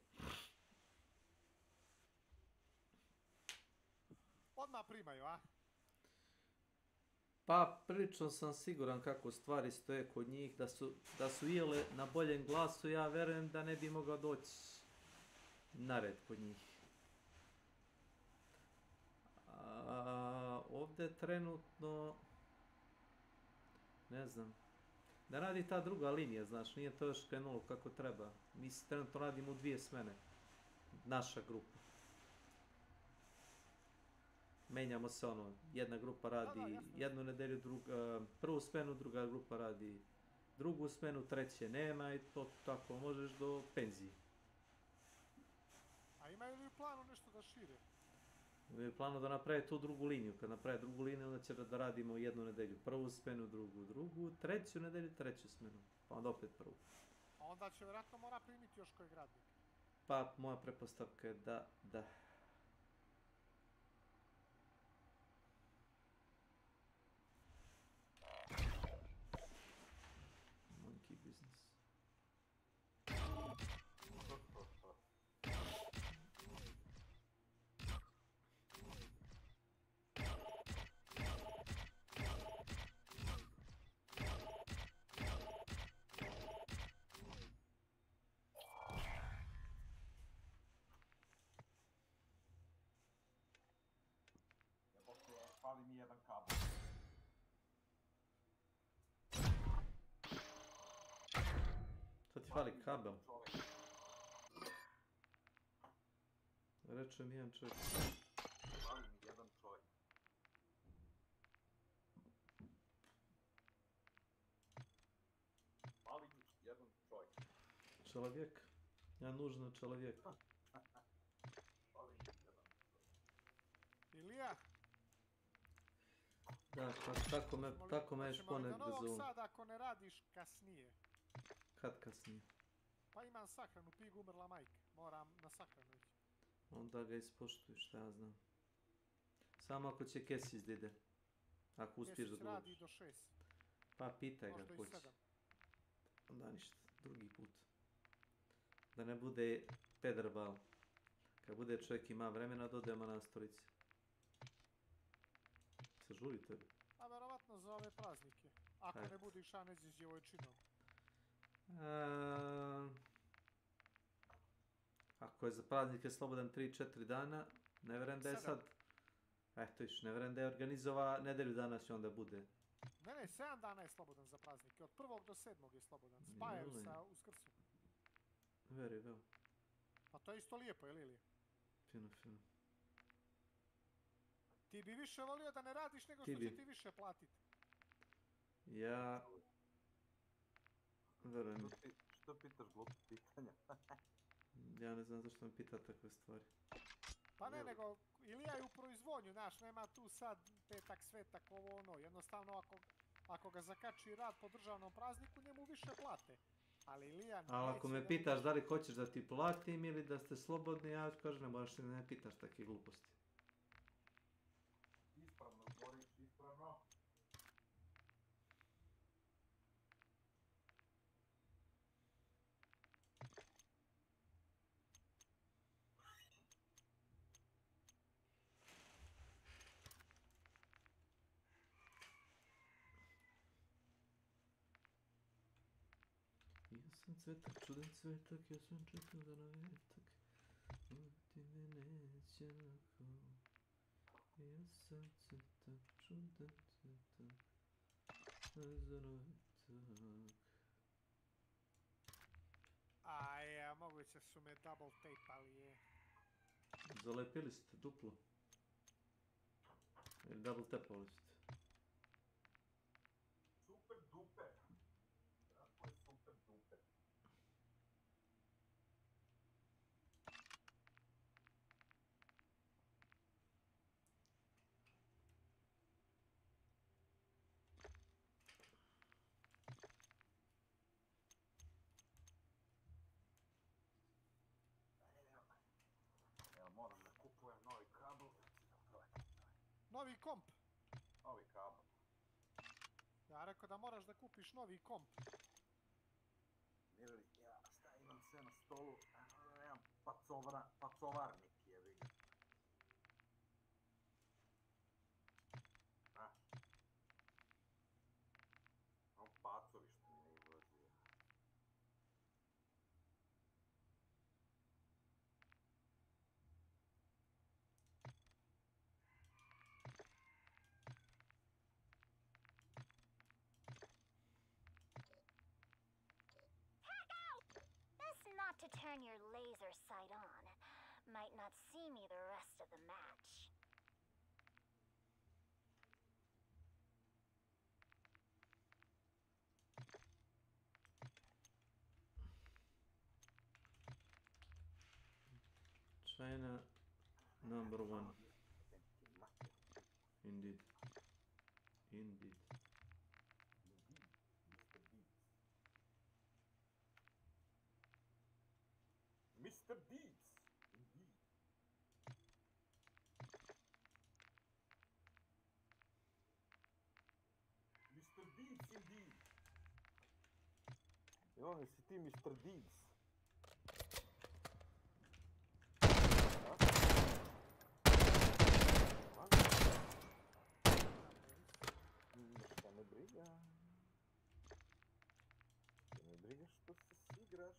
[SPEAKER 8] Odmah primaju, a?
[SPEAKER 7] Pa, prilično sam siguran kako stvari stoje kod njih, da su jele na boljem glasu, ja verujem da ne bi mogao doći na red kod njih. Ovdje trenutno, ne znam, da radi ta druga linija, znaš, nije to još krenulo kako treba. Mi trenutno radimo u 2 smene, naša grupa. Menjamo se jedna grupa radi jednu nedelju, prvu smenu, druga grupa radi drugu smenu, treće nema i to tako možeš do penzije.
[SPEAKER 8] A imaju li u planu nešto da šire?
[SPEAKER 7] Imaju planu da naprave tu drugu liniju. Kad naprave drugu liniju, onda će da radimo jednu nedelju. Prvu smenu, drugu, treću nedelju, treću smenu. Pa onda opet prvu.
[SPEAKER 8] A onda će vjerojatno mora primiti još kojeg radnika.
[SPEAKER 7] Pa moja pretpostavka je da. Monkey business.
[SPEAKER 10] Fali mi jedan kabel.
[SPEAKER 7] Šta ti fali kabel? Reče mi jedan čovjek.
[SPEAKER 10] Fali mi jedan čovjek. Fali mi jedan čovjek.
[SPEAKER 7] Čelovjek? Ja nužno čelovjek.
[SPEAKER 10] Fali mi jedan čovjek.
[SPEAKER 8] Ilija?
[SPEAKER 7] Da, tako me još ponegdje zovu.
[SPEAKER 8] Hoćemo li do Novog Sada ako ne radiš kasnije?
[SPEAKER 7] Kad kasnije?
[SPEAKER 8] Pa imam sahranu, Pig umrla majka. Moram na sahranu ići.
[SPEAKER 7] Onda ga ispoštuj, šta ja znam. Samo ako će Kesis da ide. Ako uspiješ da
[SPEAKER 8] Kesis
[SPEAKER 7] dođeš.
[SPEAKER 8] radi do 6.
[SPEAKER 7] Pa pitaj ga
[SPEAKER 8] možda
[SPEAKER 7] ko
[SPEAKER 8] i
[SPEAKER 7] će.
[SPEAKER 8] 7.
[SPEAKER 7] Onda ništa, drugi put. Da ne bude pederbal. Kad bude čovjek ima vremena, dodajemo na storici. Se žuri tebi.
[SPEAKER 8] A verovatno za ove praznike. Ako ne bude išao neđe s djevojčinom.
[SPEAKER 7] Ako je za praznike slobodan 3-4 dana, ne vjerujem da je sad. Eto iš, ne vjerujem da je organizova nedelju dana će onda bude.
[SPEAKER 8] Ne, 7 dana je slobodan za praznike. Od 1. do 7. je slobodan. Spajaju sa Uskrsom.
[SPEAKER 7] Veri, veo.
[SPEAKER 8] Pa to je isto lijepo, je li Ilija?
[SPEAKER 7] Fino.
[SPEAKER 8] Ti bi više volio da ne radiš nego što će ti više platiti.
[SPEAKER 7] Ja... Verujem.
[SPEAKER 10] Što pitaš glupo pitanja?
[SPEAKER 7] Ja ne znam zašto me pita takve stvari.
[SPEAKER 8] Pa ne, nego Ilija je u proizvodnju, znaš, nema tu sad petak, svetak, ovo ono. Jednostavno, ako ga zakači rad po državnom prazniku, njemu više plate. Ali Lijan
[SPEAKER 7] Ali ako me pitaš da li hoćeš da ti platim ili da ste slobodni, ja ću kažem ne moraš se ne pitaš takve gluposti.
[SPEAKER 10] Ispravno govoriš, ispravno.
[SPEAKER 7] Ja sam cvetak, čudan cvetak, ja sam čekao da navetak. Ti me neće lako. Ja sam cvetak, čudan cvetak, a za navetak.
[SPEAKER 8] A moguće su me double tape-ali je.
[SPEAKER 7] Zalepili ste duplo. Ili double tapali ste.
[SPEAKER 10] Super duper. Tako je super duper. Evo moram da kupujem novi kabel.
[SPEAKER 8] Novi komp.
[SPEAKER 10] Novi kabel.
[SPEAKER 8] Ja rekao da moraš da kupiš novi komp.
[SPEAKER 10] Mili, ja šta imam sve na stolu, nemam pacovarnik jebi ga. Imam pacovi što mi ne izlazi.
[SPEAKER 9] Not to turn your laser sight on. Might not see me the rest of the match.
[SPEAKER 7] China number one. Indeed. Indeed.
[SPEAKER 10] Mr. Deeds! Indeed. Mr. Deeds, indeed. I on jesi ti Mr. Deeds? Ništa ne briga. Ne briga što se sigraš.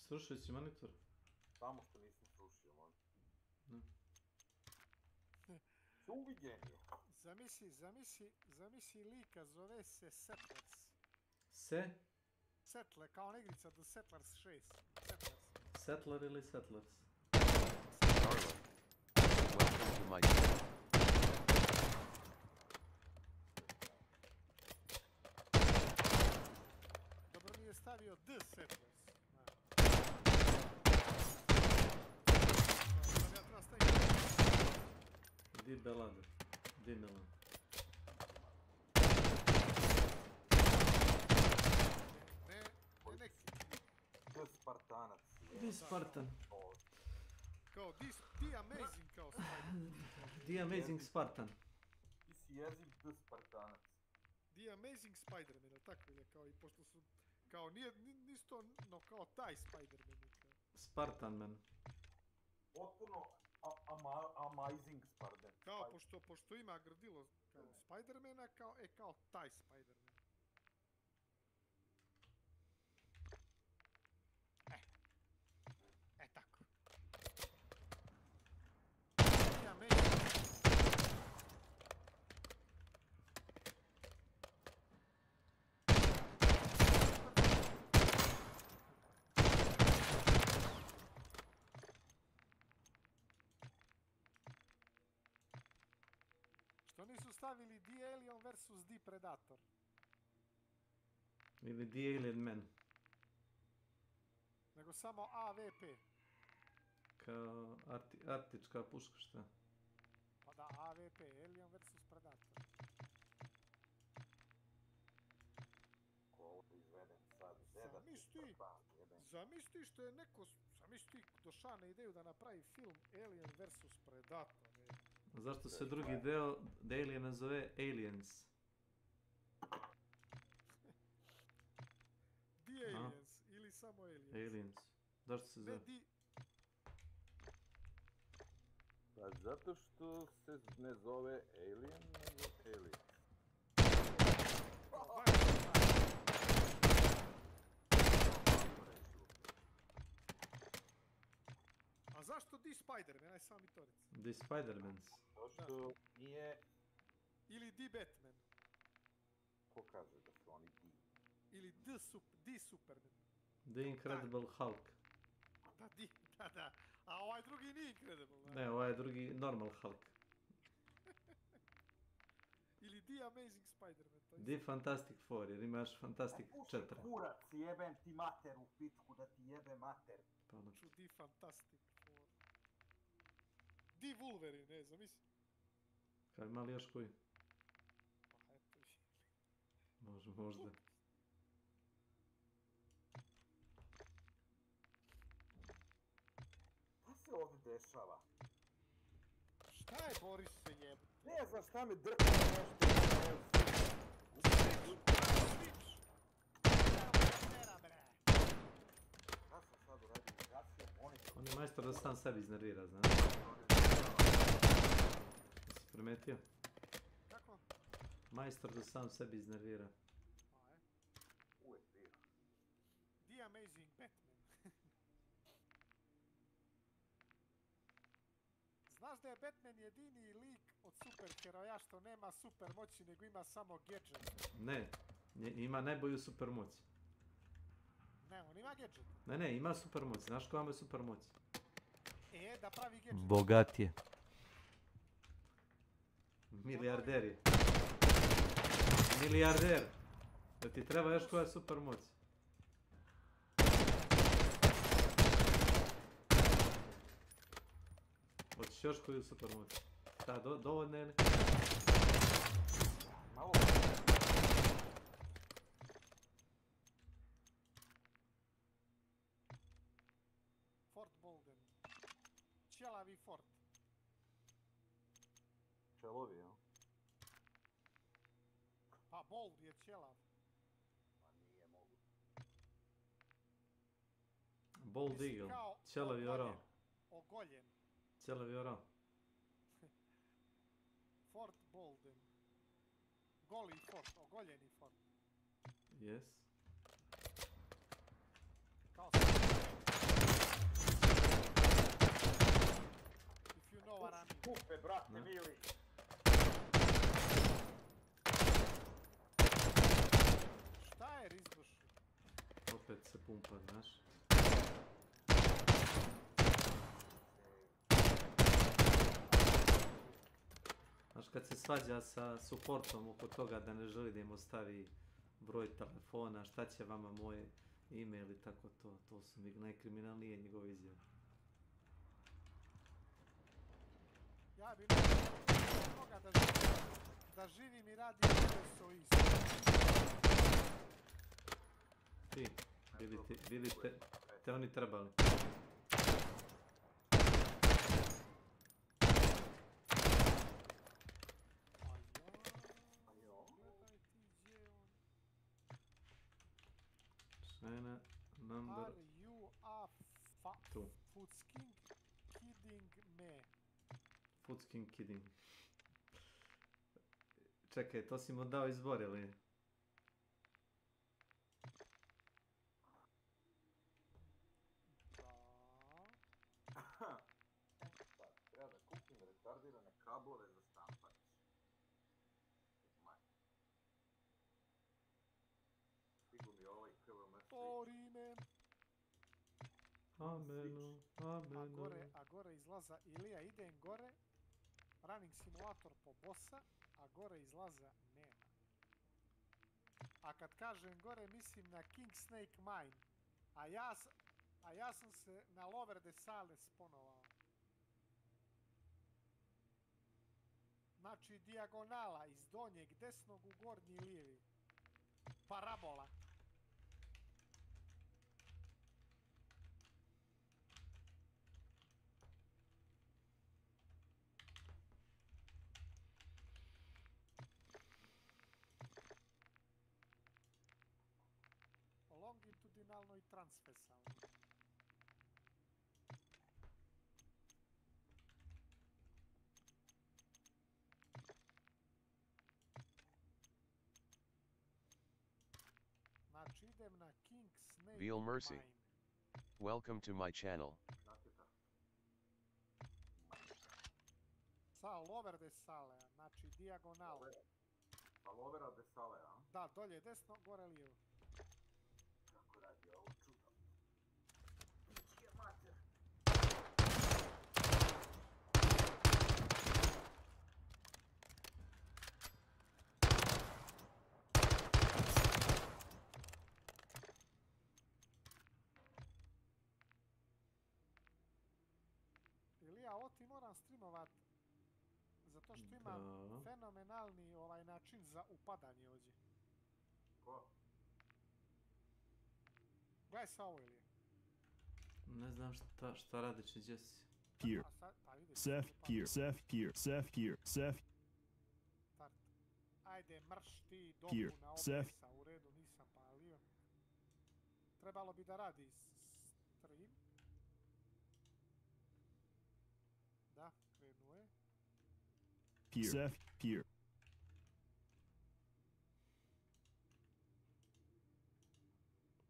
[SPEAKER 7] Srušio si monitor?
[SPEAKER 10] Samo što nisam srušio monitor.
[SPEAKER 7] Ne.
[SPEAKER 10] Uviđenje.
[SPEAKER 8] Zamisli lika, zove se Settlers.
[SPEAKER 7] Se?
[SPEAKER 8] Settler, kao ona igrica The Settlers 6. Settlers.
[SPEAKER 7] Settler ili Settlers?
[SPEAKER 1] Darla. Welcome to my channel.
[SPEAKER 8] Dobro nije stavio The Settlers. Sad ja treba staviti.
[SPEAKER 7] Di Belade. Di Milan.
[SPEAKER 8] Ne neki.
[SPEAKER 10] The Spartanac.
[SPEAKER 7] Di Spartan.
[SPEAKER 8] Kao The Amazing kao Spider-Man.
[SPEAKER 7] The Amazing Spartan.
[SPEAKER 10] Ti si jezik The Spartanac.
[SPEAKER 8] The Amazing Spider-Man, ili tako je, kao i pošto su, kao nisu to, no kao taj Spider-Man.
[SPEAKER 7] Spartan man.
[SPEAKER 10] Potpuno amazing Spartan.
[SPEAKER 8] Kao pošto ima grdilo kao Spider-mana, kao taj Spider-Man. Tako. The Amazing. Što nisu stavili The Alien vs. The Predator?
[SPEAKER 7] Ili The Alien Man.
[SPEAKER 8] Nego samo AVP.
[SPEAKER 7] Kao artička puška, šta?
[SPEAKER 8] Pa da, AVP, Alien vs. Predator.
[SPEAKER 10] Ko izveden sad,
[SPEAKER 8] Zamisli što je neko, zamisli došao na ideju da napravi film Alien vs. Predator.
[SPEAKER 7] Zašto se drugi deo da Aliena zove Aliens?
[SPEAKER 8] The Aliens ili samo Aliens?
[SPEAKER 7] Aliens. Zašto se zove?
[SPEAKER 10] Pa zato što se ne zove Alien, nego Alien.
[SPEAKER 8] A zašto The Spider-Man, aj sami to reci?
[SPEAKER 7] The Spider-Mans.
[SPEAKER 10] To što nije...
[SPEAKER 8] Ili The Batman.
[SPEAKER 10] Ko kaže da su oni ti?
[SPEAKER 8] Ili The Superman.
[SPEAKER 7] The Incredible Hulk.
[SPEAKER 8] Da. A ovaj drugi nije Incredible.
[SPEAKER 7] Ne, ovaj drugi normal Hulk.
[SPEAKER 8] Ili The Amazing Spider-Man.
[SPEAKER 7] The Fantastic Four, jer imaš Fantastic 4.
[SPEAKER 10] Kurac, jebem ti mater u pičku, da ti jebe mater.
[SPEAKER 7] Pa ono.
[SPEAKER 8] The Fantastic Four. The Wolverine, ne znam, mislim.
[SPEAKER 7] Kaj ima li još koji?
[SPEAKER 8] Pa eto.
[SPEAKER 7] Možda.
[SPEAKER 10] Šta se ovdje dešava?
[SPEAKER 8] Šta je Boris se jebe?
[SPEAKER 10] Ne znam šta mi drka nešto. Šta sam sad uradio? Gasio monitor.
[SPEAKER 7] On je majstor da sam sebi iznervira, znaš. Jesi primetio?
[SPEAKER 8] Kako?
[SPEAKER 7] Majstor da sam sebi iznervira.
[SPEAKER 10] Uvijek bio.
[SPEAKER 8] The Amazing Batman. Znaš da je Batman jedini lik od superheroja što nema super moći, nego ima samo gadget?
[SPEAKER 7] Ne, ima najbolju super moć.
[SPEAKER 8] Ne, on ima gadget.
[SPEAKER 7] Ne, ima super moć. Znaš ko ima super moć?
[SPEAKER 8] Da pravi gadget.
[SPEAKER 7] Bogat je. Milijarder je. Milijarder. Da ti treba još koja super moć. Hoćeš još koju super moć? Da, dovoljno je li?
[SPEAKER 10] Malo.
[SPEAKER 8] Fort Bolden. Ćelavi fort.
[SPEAKER 10] Čelovi, jel?
[SPEAKER 8] Pa Bold je ćelav.
[SPEAKER 10] Pa nije moguće.
[SPEAKER 7] Bold Eagle. Ćelavi orao.
[SPEAKER 8] Ogoljen.
[SPEAKER 7] Ćelavi orao.
[SPEAKER 8] Fort Bolden. Goli fort, ogoljeni fort.
[SPEAKER 7] Yes.
[SPEAKER 8] Kao if you know what I mean.
[SPEAKER 10] Kupe, brate, mili.
[SPEAKER 8] Šta je rizbuš?
[SPEAKER 7] opet se pumpa, znaš. Znaš, kad se svađa sa supportom oko toga da ne želi da im ostavi broj telefona, šta će vama moj e-mail i tako to, to su mi najkriminalnije njegove izjave.
[SPEAKER 8] Ja bi toga da živim i radim sve isto.
[SPEAKER 7] Ti, bili te oni trebali. China number...
[SPEAKER 8] Are you a
[SPEAKER 7] tu.
[SPEAKER 8] fucking kidding me?
[SPEAKER 7] Fucking kidding. Čekaj, to si mu dao izbor, ili?
[SPEAKER 10] Treba da kupim retardirane kablove za štampać. Stigu mi ovaj KVM
[SPEAKER 8] Orime.
[SPEAKER 7] Ameno, ameno.
[SPEAKER 8] A gore izlaza Ilija, idem gore. Running simulator po bossa, a gore izlaza nema. A kad kažem gore, mislim na King Snake Mine. A ja sam se na Lower de Sale sponovao. Znači, dijagonala iz donjeg desnog u gornji lijevi. Parabola. Longitudinalno i transversalno. Znači idem na King Snake
[SPEAKER 1] Veal Mercy.
[SPEAKER 8] Mine.
[SPEAKER 1] Welcome to my channel.
[SPEAKER 8] Sa Lower de Sale, znači dijagonala.
[SPEAKER 10] Sa Lovera de Sale, a?
[SPEAKER 8] Da, dolje desno, gore lijevo.
[SPEAKER 10] Kako radi ovo čudo? Pičke mater!
[SPEAKER 8] Ilija, ovo ti moram streamovat zato što imam fenomenalni način za upadanje ovdje.
[SPEAKER 10] Ko?
[SPEAKER 8] Gledaj sa ovo, Ilija.
[SPEAKER 7] Ne znam šta radiš, gdje si?
[SPEAKER 6] Here. Seth here. Seth here. Seth here. Seth.
[SPEAKER 8] Start. Ajde, mrš ti
[SPEAKER 6] Here.
[SPEAKER 8] dopuna
[SPEAKER 6] Seth.
[SPEAKER 8] OBS-a, u redu, nisam palio. Trebalo bi da radi stream. Da, krenuo je.
[SPEAKER 6] Here. Seth here.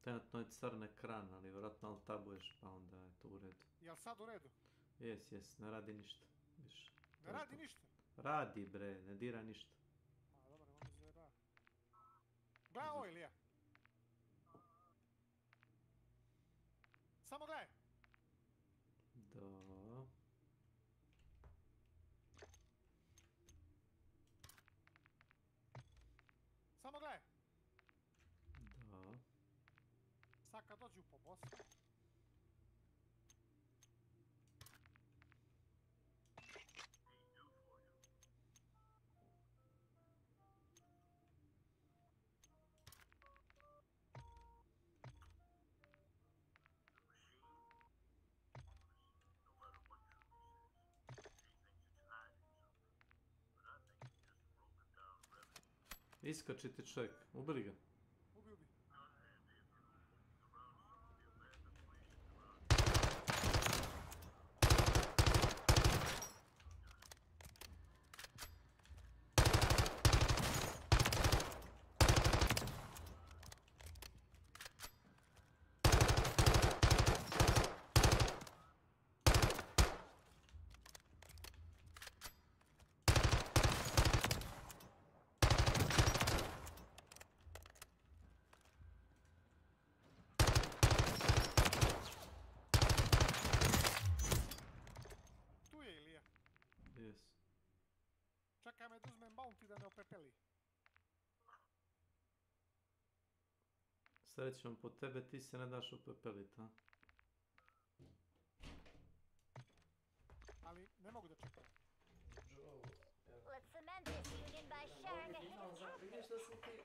[SPEAKER 7] Trenutno je crn ekran, ali vjerojatno ali tabuješ pa onda je to u redu.
[SPEAKER 8] Jel sad u redu?
[SPEAKER 7] Jes, ne radi ništa. Više.
[SPEAKER 8] Ne radi ništa?
[SPEAKER 7] Radi bre, ne dira ništa.
[SPEAKER 8] A dobro, ne može zajeba. Gledaj ovo, Ilija. Samo gledaj.
[SPEAKER 7] Da.
[SPEAKER 8] Samo gledaj.
[SPEAKER 7] Da.
[SPEAKER 8] Sad kad dođu po bossa.
[SPEAKER 7] Iskači ti čovjek, ubri ga.
[SPEAKER 8] Ubi. Čekaj me da uzmem bounty da me opepeli.
[SPEAKER 7] Srećom po tebe, ti se ne daš opepelit, a?
[SPEAKER 8] Ali ne mogu da čekam.
[SPEAKER 9] Let's cement this union by sharing a hidden trophy.
[SPEAKER 7] Vidiš da sam ti...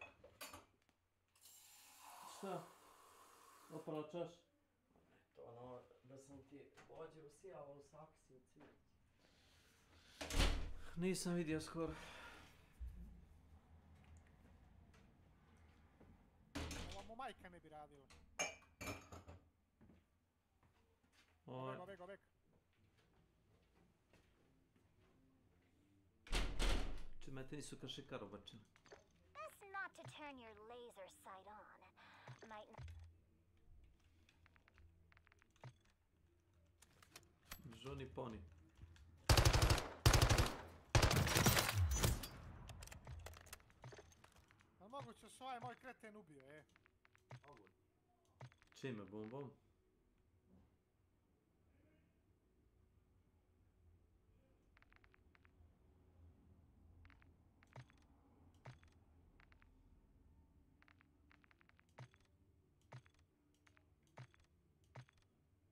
[SPEAKER 7] Šta? Opala čaš?
[SPEAKER 11] To ono, da sam ti vođe usijao u saksiju cvijet.
[SPEAKER 7] Nisam vidio skoro.
[SPEAKER 8] Ova mu majka ne bi radila.
[SPEAKER 7] Ovaj,
[SPEAKER 8] Ovek.
[SPEAKER 7] čime ti nisu kašikaru bačeni.
[SPEAKER 9] Best not to turn your laser sight on. Might not.
[SPEAKER 7] Žoni poni.
[SPEAKER 8] Ali moguće se ovaj moj kreten ubio,
[SPEAKER 10] Mogu.
[SPEAKER 7] Čime, bombom?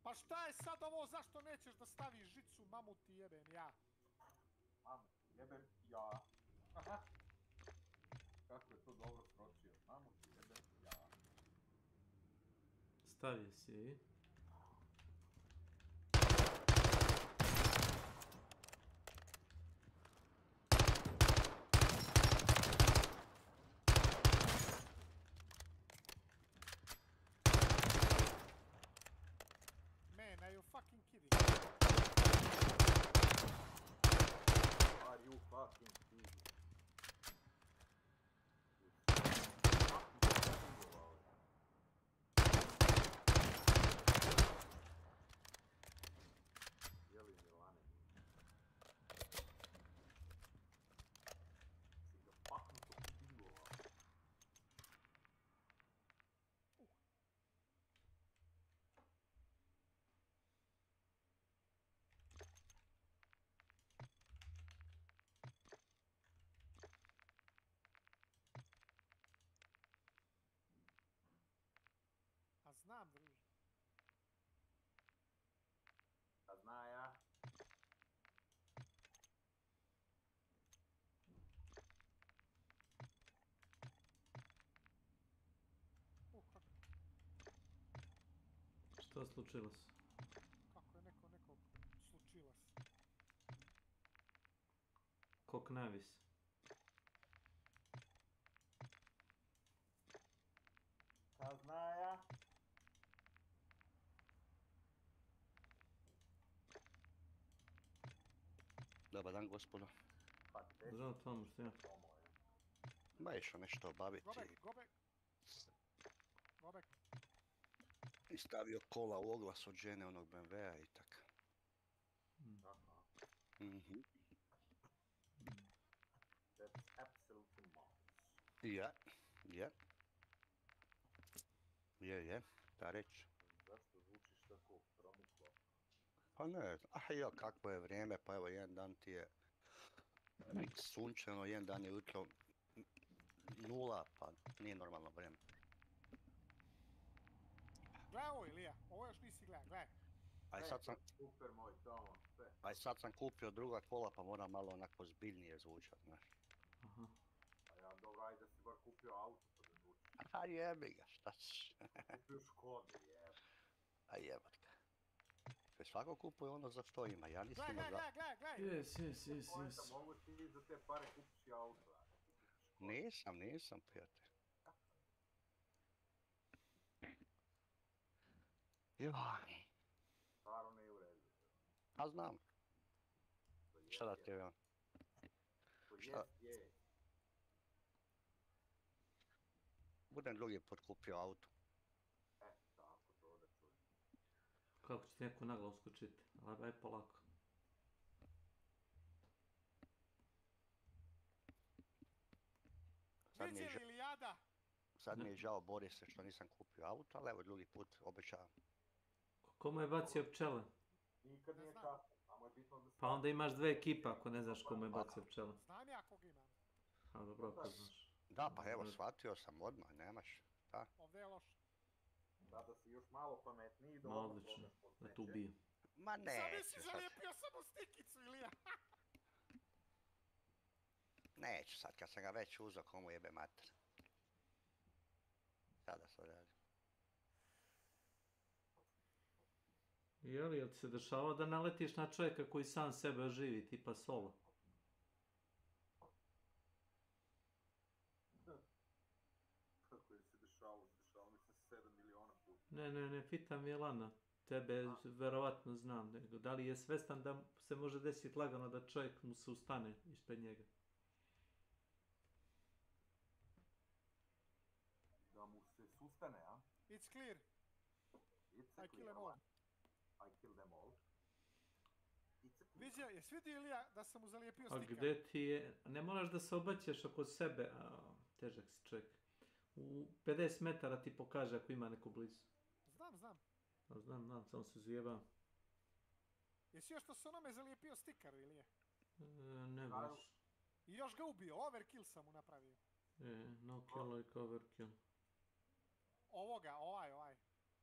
[SPEAKER 8] Pa šta je sad ovo, zašto nećeš da staviš žicu, mamut ti jebem ja?
[SPEAKER 10] Mamu, jebem ja. Kako je to dobro sročio. Mamu, jebem ja.
[SPEAKER 7] Stavio si.
[SPEAKER 8] Man, are you fucking kidding?
[SPEAKER 10] Are you fucking kidding? Jeli Milane? Si ga paknuto ubilovao.
[SPEAKER 8] A znam, druže.
[SPEAKER 10] A zna ja.
[SPEAKER 8] Kako,
[SPEAKER 7] Šta slučilo se?
[SPEAKER 8] kako je nekog slučila se.
[SPEAKER 7] Kok navis.
[SPEAKER 10] A zna ja.
[SPEAKER 11] Dobar dan, gospodo.
[SPEAKER 10] Pa te
[SPEAKER 7] Držam tamo što ja.
[SPEAKER 10] tomo je.
[SPEAKER 11] Ba išao nešto obaviti
[SPEAKER 8] Gobek.
[SPEAKER 11] i stavio kola u oglas od žene onog BMW-a i tak.
[SPEAKER 10] Aha.
[SPEAKER 11] Mhm.
[SPEAKER 10] That's absolutely marvelous.
[SPEAKER 11] Ja. Je, da reći.
[SPEAKER 10] Zašto zvučiš tako promuklo?
[SPEAKER 11] Pa ne, ja, kakvo je vrijeme, pa evo jedan dan ti je sunčano, jedan dan je ujutro 0, pa nije normalno vrijeme.
[SPEAKER 8] Gledaj ovo, Ilija, ovo još nisi gledaj.
[SPEAKER 10] Super moj Tomo, sve.
[SPEAKER 11] Sad sam kupio druga kola, pa moram malo onako zbiljnije zvučat, znaš.
[SPEAKER 7] Aha.
[SPEAKER 10] A ja dobro, ajde da si bar kupio auto pa da zvučiš.
[SPEAKER 11] A jebi ga, šta ćeš?
[SPEAKER 10] Kupio Škodu, jeb.
[SPEAKER 11] A jebat ga. Sve svako kupuje ono za što ima, ja nisam imao za...
[SPEAKER 8] Gledaj.
[SPEAKER 7] Jes.
[SPEAKER 10] Mogu ti za te pare kupiš i auto, a ne kupiš Škodu.
[SPEAKER 11] Nisam, prijatelj. Joj.
[SPEAKER 10] Stvarno ne u redu.
[SPEAKER 11] A znam. Šta da ti je?
[SPEAKER 10] To je.
[SPEAKER 11] Budem drugi put kupio auto.
[SPEAKER 10] Tako to da čujem.
[SPEAKER 7] Kako će ti neko naglo uskočiti? Ali aj polako.
[SPEAKER 8] Vidjeli Ilijada?
[SPEAKER 11] Sad mi je žao Borise što nisam kupio auto, ali evo drugi put obećavam.
[SPEAKER 7] Komu je bacio pčele?
[SPEAKER 10] Nikad nije kasno, samo je bitno da
[SPEAKER 7] Pa onda imaš dve ekipa ako ne znaš kome je bacio pčela.
[SPEAKER 8] Znam ja kog imam.
[SPEAKER 7] A dobro ako znaš.
[SPEAKER 11] Da, pa evo, shvatio sam odmah, nemaš. Da.
[SPEAKER 8] Ovdje je loš.
[SPEAKER 10] da si još malo pametniji, da
[SPEAKER 7] Ma
[SPEAKER 10] odmah
[SPEAKER 7] odlično,
[SPEAKER 10] prodaš po
[SPEAKER 7] da tu
[SPEAKER 10] smeće.
[SPEAKER 7] ubiju.
[SPEAKER 11] Ma
[SPEAKER 8] Sam
[SPEAKER 11] neću
[SPEAKER 8] nisi
[SPEAKER 11] sad.
[SPEAKER 8] zalijepio samo stikicu, Ilija.
[SPEAKER 11] Neću sad, kad sam ga već uzao, komu jebe mater. Sada se radi.
[SPEAKER 7] Jel ti se dešava da naletiš na čovjeka koji sam sebe oživi, tipa solo?
[SPEAKER 10] Kako je se dešavalo mi se 7 miliona puta.
[SPEAKER 7] Ne, pitam Jelana. Tebe verovatno znam, nego da li je svestan da se može desiti lagano da čovjek mu se ustane ispred njega?
[SPEAKER 10] Da mu se sustane, a?
[SPEAKER 8] It's clear.
[SPEAKER 10] It's a
[SPEAKER 8] I kill
[SPEAKER 10] clear
[SPEAKER 8] them all.
[SPEAKER 10] one. I kill them all. It's a clear.
[SPEAKER 8] Vidio, je vidio Ilija da sam mu zalijepio
[SPEAKER 7] A
[SPEAKER 8] stikar?
[SPEAKER 7] gdje ti je? Ne moraš da se obaćeš oko sebe. Težak si čovjek. U 50 metara ti pokaže ako ima neko blizu.
[SPEAKER 8] Znam.
[SPEAKER 7] A znam, samo se zjeba.
[SPEAKER 8] Jesi još što se onome zalijepio stikar, Ilije?
[SPEAKER 7] Ne baš.
[SPEAKER 8] I još ga ubio, overkill sam mu napravio.
[SPEAKER 7] No kill like overkill.
[SPEAKER 8] Ovaj.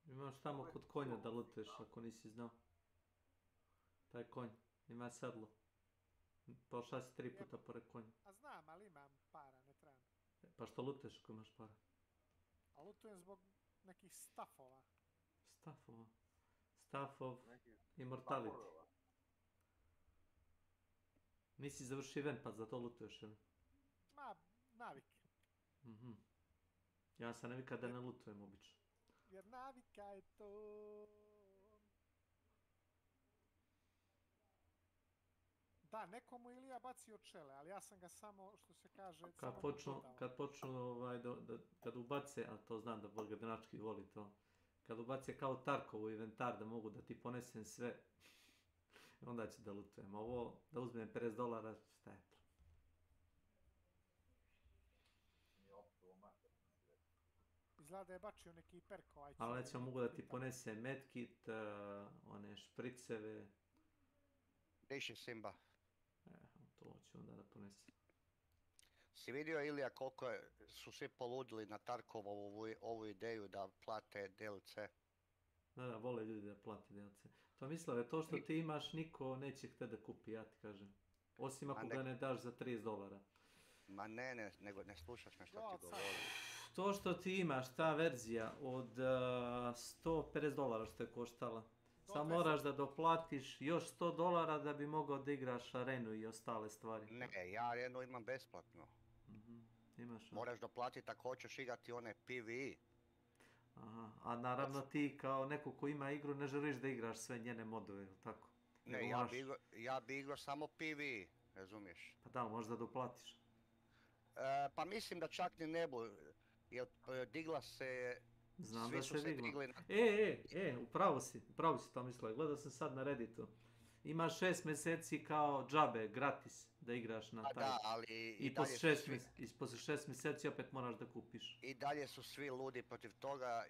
[SPEAKER 7] Imaš tamo kod konja da luteš ako nisi znao. Taj konj, ima sedlo. Pošla si 3 puta pored konja.
[SPEAKER 8] A znam, ali imam para, ne trebam.
[SPEAKER 7] Pa što luteš ako imaš para?
[SPEAKER 8] A lutujem zbog nekih stafova.
[SPEAKER 7] Staffova. Staff of immortality. Nisi završio event pa za to lutuješ, ili?
[SPEAKER 8] Ma, navik.
[SPEAKER 7] Ja sam navika da ne lutujem obično.
[SPEAKER 8] Jer navika je to. Da, nekomu Ilija bacio čele, ali ja sam ga samo, što se kaže,
[SPEAKER 7] Kad počnu kad ubace, a to znam da Bolgadenački voli to, kad ubace kao Tarkovu inventar da mogu da ti ponesem sve, onda ću da lutujem. Ovo, da uzmem $50, šta je to?
[SPEAKER 8] Izgleda da je bačio neki perko.
[SPEAKER 7] Ali nećemo mogu da ti ponesem medkit, one špriceve.
[SPEAKER 11] Riši Simba.
[SPEAKER 7] To ću onda da ponesem.
[SPEAKER 11] Si vidio, Ilija, koliko su svi poludili na Tarkovu ovu ideju da plate DLC?
[SPEAKER 7] Da, vole ljudi da plate DLC. To mislio, to što ti imaš, niko neće htjeti da kupi, ja ti kažem. Osim ako ga ne daš za $30.
[SPEAKER 11] Ma nego ne slušaš me što ti govorim.
[SPEAKER 7] To što ti imaš, ta verzija od $150 što je koštala. Samo moraš da doplatiš još $100 da bi mogao da igraš arenu i ostale stvari.
[SPEAKER 11] Ne, ja arenu imam besplatno.
[SPEAKER 7] Imaš.
[SPEAKER 11] Moraš doplatiti ako hoćeš igrati one PvE.
[SPEAKER 7] Aha, a naravno ti kao neko ko ima igru ne želiš da igraš sve njene modove, ili tako?
[SPEAKER 11] Ne, ja bi igrao samo PvE, razumiješ?
[SPEAKER 7] Pa da, možda doplatiš.
[SPEAKER 11] Pa mislim da čak ni ne bu, jer digla se...
[SPEAKER 7] Znam
[SPEAKER 11] svi
[SPEAKER 7] da
[SPEAKER 11] su
[SPEAKER 7] se digla.
[SPEAKER 11] digli na...
[SPEAKER 7] upravo si to mislio, gledao sam sad na Redditu. Imaš 6 mjeseci kao džabe, gratis, da igraš na taj.
[SPEAKER 11] Da, ali
[SPEAKER 7] I poslije 6 mjeseci opet moraš da kupiš.
[SPEAKER 11] I dalje su svi ludi protiv toga.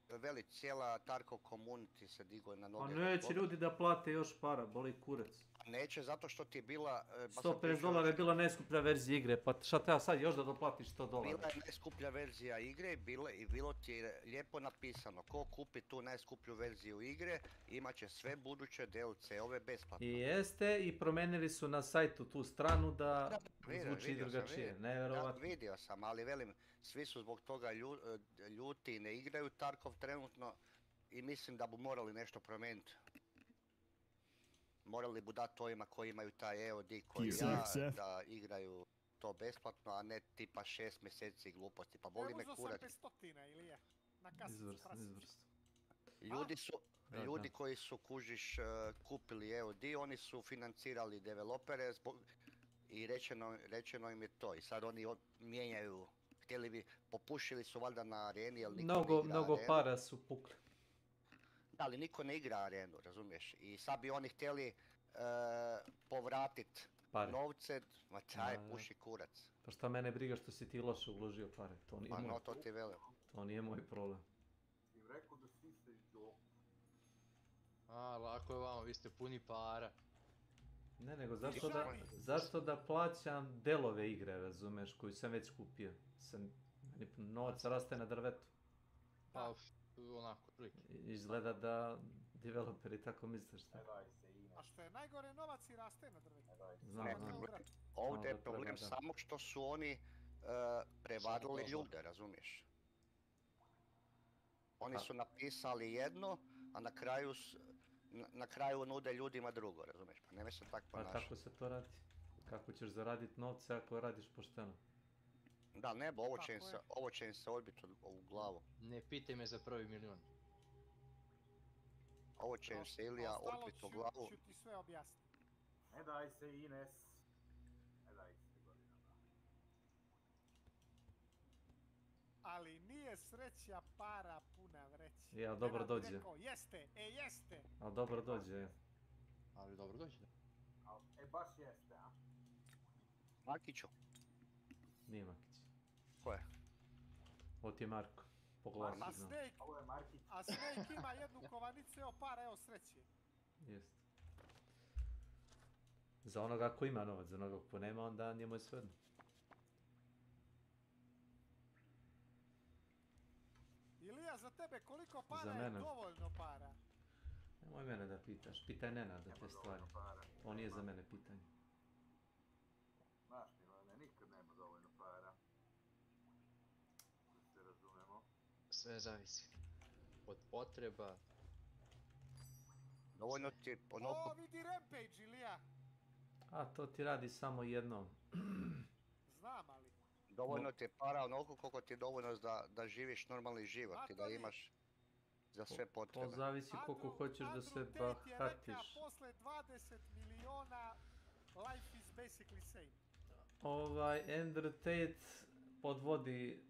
[SPEAKER 11] Veli, cijela Tarkov community se digla na noge.
[SPEAKER 7] A neće ljudi da plate još para, boli kurac.
[SPEAKER 11] Neće, zato što ti je bila...
[SPEAKER 7] $150 je bila najskuplja verzija igre, pa šta treba sad još da doplatiš $100?
[SPEAKER 11] Bila je najskuplja verzija igre i bilo ti je lijepo napisano. Ko kupi tu najskuplju verziju igre, imat će sve buduće DLC-ove besplatno.
[SPEAKER 7] I jeste, i promenili su na sajtu tu stranu da zvuči drugačije, nevjerovatno.
[SPEAKER 11] Vidio sam, ali velim, svi su zbog toga ljuti i ne igraju Tarkov trenutno i mislim da bi morali nešto promijeniti. Morali bi dati ovima koji imaju taj EOD koji da igraju to besplatno, a ne tipa 6 mjeseci gluposti, pa boli me kurac.
[SPEAKER 8] Uzeo sam 500 Ilija, na kasicu
[SPEAKER 7] Izvrsno.
[SPEAKER 11] Ljudi koji su kupili EOD, oni su financirali developere i rečeno im je to. I sad oni mijenjaju, htjeli bi, popušili su valjda na areni, jer niko ne igra arenu.
[SPEAKER 7] Mnogo para su pukli.
[SPEAKER 11] Da, ali niko ne igra arenu, razumiješ? I sad bi oni htjeli povratit novce, ma čaj, puši kurac.
[SPEAKER 7] Pa šta mene briga što si ti loše uložio pare, to nije moj.
[SPEAKER 11] To ti velim.
[SPEAKER 7] To nije moj problem.
[SPEAKER 10] Im rekao da si se džok.
[SPEAKER 12] A, lako je vama, vi ste puni para.
[SPEAKER 7] Ne, nego zašto da plaćam delove igre, razumeš, koju sam već kupio. Meni novac raste na drvetu.
[SPEAKER 12] Pa, onako, prilike.
[SPEAKER 7] Izgleda da developeri tako misle, šta?
[SPEAKER 8] A što je najgore, novac i raste na drvetu.
[SPEAKER 7] Znam, znam.
[SPEAKER 11] Ovdje je problem samo što su oni prevarili ljude, razumiješ? Oni su napisali jedno, a na kraju nude ljudima drugo, razumiješ? Pa nemoj se tako ponašati.
[SPEAKER 7] A kako se to radi? Kako ćeš zaraditi novce ako radiš pošteno?
[SPEAKER 11] Da, nebo, ovo će im se odbiti u glavu.
[SPEAKER 12] Ne pitaj me za prvi milion.
[SPEAKER 11] Ovo će im se Ilija odbiti u glavu.
[SPEAKER 8] Ostalo ću ti sve objasniti.
[SPEAKER 10] Ne daj se, Ines. Ne daj se, godinama.
[SPEAKER 8] Ali nije sreća para puna vreća.
[SPEAKER 7] Ja, dobro dođe.
[SPEAKER 8] Rekao, jeste, jeste.
[SPEAKER 7] Ali dobro dođe.
[SPEAKER 12] Ali dobro dođe.
[SPEAKER 10] Baš jeste, a?
[SPEAKER 11] Makiću.
[SPEAKER 7] Nije Makić.
[SPEAKER 11] Ko je?
[SPEAKER 7] Ovo ti je Marko. Pogledaj
[SPEAKER 8] A
[SPEAKER 7] si znam.
[SPEAKER 8] Snake ima jednu kovanicu, evo para, evo sreće.
[SPEAKER 7] Jeste. Za onoga ko ima novac, za onoga ko nema, onda njemu je svejedno.
[SPEAKER 8] Ilija, za tebe koliko para je dovoljno para?
[SPEAKER 7] Nemoj mene da pitaš, pitaj Nenada te stvari. On nije za mene pitanje.
[SPEAKER 10] Znaš ti, ne, nikad nema dovoljno para. Da se razumemo.
[SPEAKER 12] Sve zavisi. Od potreba.
[SPEAKER 11] Dovoljno ti onoliko...
[SPEAKER 8] O, vidi Rampage, Ilija!
[SPEAKER 7] A, to ti radi samo jednom.
[SPEAKER 8] Znam, ali...
[SPEAKER 11] Dovoljno ti je para onoliko koliko ti je dovoljno da živiš normalni život i da imaš za sve potrebe.
[SPEAKER 7] To zavisi koliko hoćeš da se bahatiš.
[SPEAKER 8] Andrew Tate je rekao, posle 20 miliona, life is basically same.
[SPEAKER 7] Andrew Tate podvodi...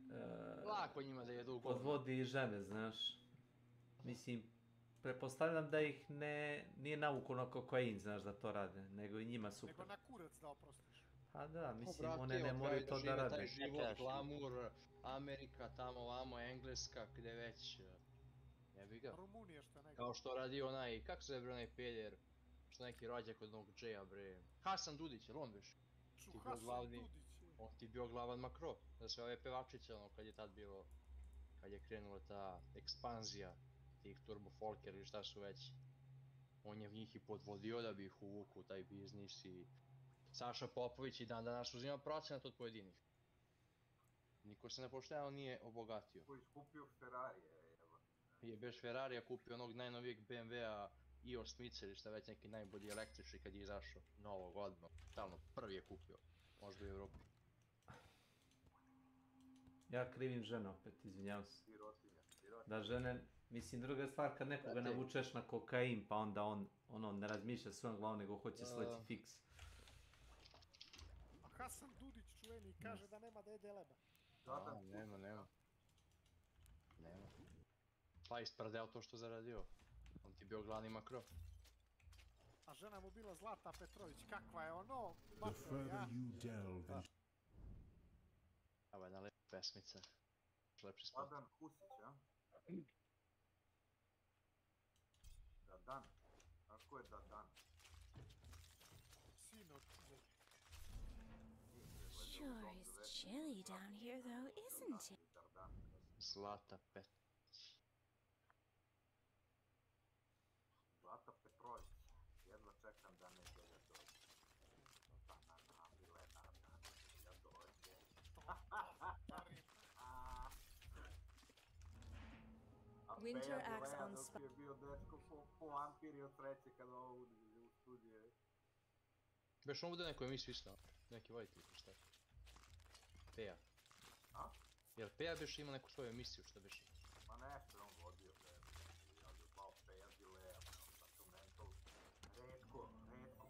[SPEAKER 12] Lako njima da jedu
[SPEAKER 7] podvodi i žene, znaš. Mislim, pretpostavljam da ih nije navuku na kokain, znaš, da to rade, nego i njima super.
[SPEAKER 8] Nego na kurac da oprostiš.
[SPEAKER 7] Pa da, mislim, one ne moraju to da rade.
[SPEAKER 12] Taj život, glamur, Amerika, tamo, vamo, Engleska, gde već, jebi ga.
[SPEAKER 8] Rumunija što je najgore.
[SPEAKER 12] Kao što radi onaj, kako se zove onaj peder, što neki rođak od onog Džeja, bre. Hasan Dudić, jel on biš? On ti bio glavan makro, za sve ove pevačiće, ono, kad je tad bilo, kad je krenula ta ekspanzija tih turbo folker ili šta su već. On je njih i podvodio da bi ih uvuku u taj biznis i Saša Popović i dan danas uzima procenat od pojedinih. Niko se nepošteno nije obogatio.
[SPEAKER 10] Koji kupio Ferrarije, evo.
[SPEAKER 12] Jebeš Ferrarija, kupio onog najnovijeg BMW-a Io Smicer ili šta već neki najbolji električni kad je izašao novog odmah. Talno, prvi je kupio, možda u Evropi.
[SPEAKER 7] Ja krivim žene opet, izvinjavam se. Da žene, mislim druga stvar kad nekoga navučeš na kokain pa onda on ne razmišlja svojom glavom nego hoće sleći fiks.
[SPEAKER 8] A Hasan Dudić čuveni kaže da nema da jede leba.
[SPEAKER 12] Nema. Pa ispredeo to što zaradio. On ti bio glavni makro.
[SPEAKER 8] A žena mu bila Zlata Petrović, kakva je ono?
[SPEAKER 13] The further you delve.
[SPEAKER 12] Ovo je jedna lepa pesmica. Lepši spot.
[SPEAKER 10] Vladan Husić, a? Dadan. Kako je Dadan?
[SPEAKER 8] Sinoć.
[SPEAKER 14] Sure is chilly down here though, isn't it?
[SPEAKER 12] Zlata Petrović.
[SPEAKER 10] Zlata Petrović. Jedva čekam da ne dođe dođe.
[SPEAKER 14] Winter acts on
[SPEAKER 10] spot. Je bio dečko po vampiri od sreće kada ovo uđe u studije.
[SPEAKER 12] Beš on bude neko emisiju isto, neki voditelj, šta? Peja.
[SPEAKER 10] A?
[SPEAKER 12] Jel Peja beš ima neku svoju emisiju, šta beš?
[SPEAKER 10] Pa nešto on vodio, ja bi zvao Peja Dilea, tako mental. Redko prema.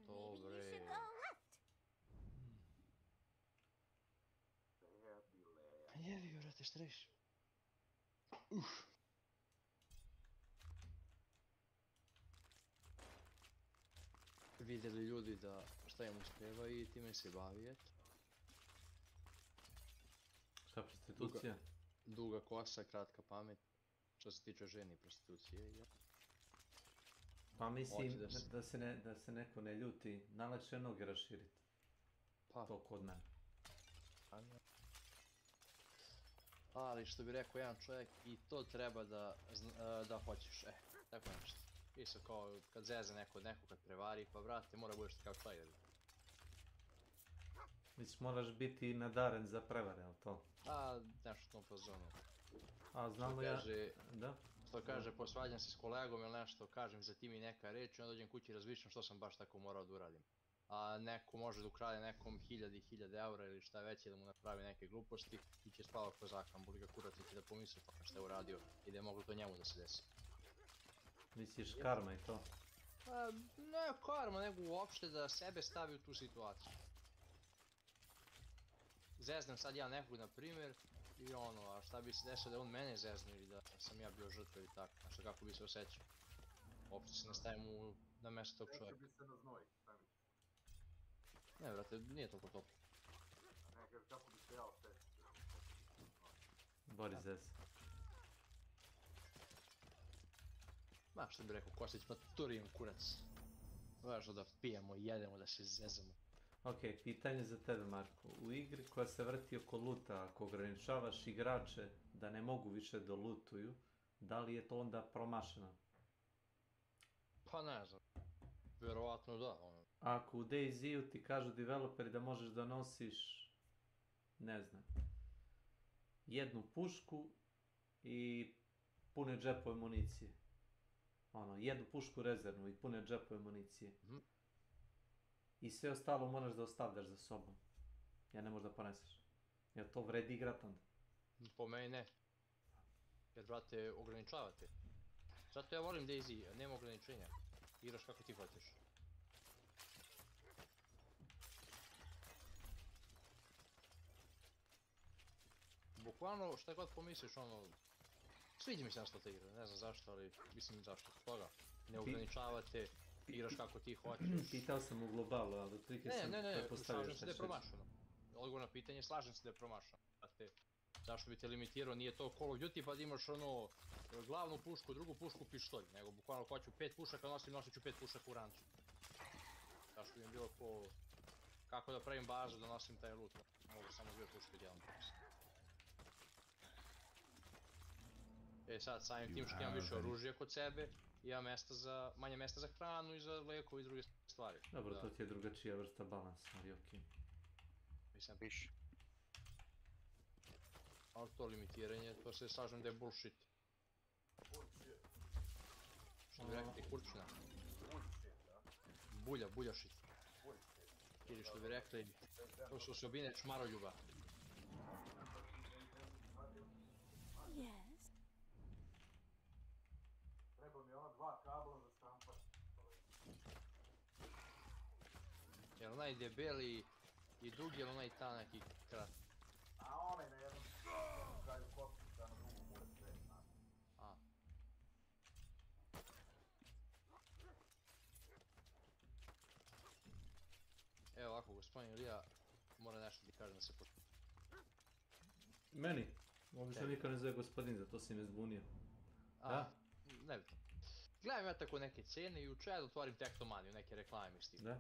[SPEAKER 12] Dobre.
[SPEAKER 10] Peja Dilea.
[SPEAKER 12] Pa jevi ga, brate, šta reši? Vidjeli ljudi da šta im uspjeva i time se bavi, eto.
[SPEAKER 7] Šta prostitucija?
[SPEAKER 12] Duga kosa, kratka pamet. što se tiče ženi i prostitucije. Ja.
[SPEAKER 7] Pa mislim
[SPEAKER 12] Hoće da se-
[SPEAKER 7] da se neko ne ljuti, najlakše je noge raširiti.
[SPEAKER 12] Pa.
[SPEAKER 7] To kod mene.
[SPEAKER 12] Ali što bi rekao jedan čovjek, i to treba da hoćeš, tako nešto. Isto kao kad zeze neko kad prevari, pa brate, mora budeš kao taj.
[SPEAKER 7] Misliš, moraš biti nadaren za prevare, ali to?
[SPEAKER 12] A, nešto tom pozonu.
[SPEAKER 7] A, znam li ja... Da?
[SPEAKER 12] Što kaže, posvađam se s kolegom ili nešto, kažem za ti mi neka reč i onda dođem kući i razmišljam što sam baš tako morao da uradim. A neko može da ukrade nekom 1000 i 1000 eura ili šta već i da mu napravi neke gluposti i će spava ko zakon, boli ga kurac i će da pomisli pa šta je uradio i da je moglo to njemu da se desi.
[SPEAKER 7] Misliš karma i to?
[SPEAKER 12] Pa, ne karma, nego uopšte da sebe stavi u tu situaciju. Zeznem sad ja nekog na primjer i ono, a šta bi se desilo da on mene zezne ili da sam ja bio žrtva ili tako, znači kako bi se osjećao. Uopšte se ne stavim na mjesto tog čovjeka.
[SPEAKER 10] Bi se na znoj, šta misliš?
[SPEAKER 12] Ne, brate, nije toliko toplo.
[SPEAKER 10] Ne, jer kako bi se ja osjećao?
[SPEAKER 7] Bori zez.
[SPEAKER 12] Ma što bi rekao, Kostić, maturijem kurac. Važno da pijemo, jedemo, da se zezamo.
[SPEAKER 7] Ok, pitanje za tebe, Marko. U igri koja se vrti oko luta, ako ograničavaš igrače da ne mogu više da lutuju, da li je to onda promašeno?
[SPEAKER 12] Pa ne znam. Vjerovatno da.
[SPEAKER 7] Ako u DayZ-u ti kažu developeri da možeš da nosiš, ne znam, jednu pušku i pune džepove municije. Ono, jednu pušku rezervnu i pune džepove municije. I sve ostalo moraš da ostavljaš za sobom. Ja ne možeš da poneseš. Jel to vredi igrat onda?
[SPEAKER 12] Po meni ne. Jer, brate, ograničavate. Zato ja volim DayZ, nema ograničenja. Igraš kako ti hoćeš. Bukvalno, šta god pomisliš, ono... Sviđa mi se nešto ta igra, ne znam zašto, ali mislim zašto. Toga, ne ograničavate, igraš kako ti hoćeš.
[SPEAKER 7] Pitao sam u globalu, ali otprilike sam
[SPEAKER 12] prepostavio slažem se da je promašeno. Odgovor na pitanje, slažem se da je promašeno. Zašto bi te limitirao, nije to Call of Duty pa da imaš ono glavnu pušku, drugu pušku, pištolj, nego bukvalno hoću 5 pušaka, nosit ću 5 pušaka u rancu. Zašto bi mi bilo ko... Kako da pravim bazu da nosim taj loot, mogu samo 2 puške djelom. Sad samim tim što imam više oružja kod sebe, imam manje mjesta za hranu i za lijekove i druge stvari.
[SPEAKER 7] Dobro, to ti je drugačija vrsta balansa, ali okej.
[SPEAKER 12] Mislim, piši. Ali to limitiranje, to se slažem da je bullshit. Što bi rekli, kurčina. Buljašit. Ili što bi rekli, to su osobine čmaroljuba.
[SPEAKER 14] Yes.
[SPEAKER 10] Treba mi ona 2 kabla za štampat.
[SPEAKER 12] Jel onaj debeli i dugi, jel onaj tanak i krat?
[SPEAKER 10] A onaj na jednom kraju kotkica, na drugom mure sve, znaš.
[SPEAKER 12] Evo ovako, gospodin Ilija, mora nešto ti kažem da se pošto...
[SPEAKER 7] Meni? Obično niko ne zove gospodin, zato si me zbunio. Da?
[SPEAKER 12] Ne bitno. Gledam ja tako neke cene i u chat otvorim Tektomaniju, neke reklame s tim.
[SPEAKER 7] Da?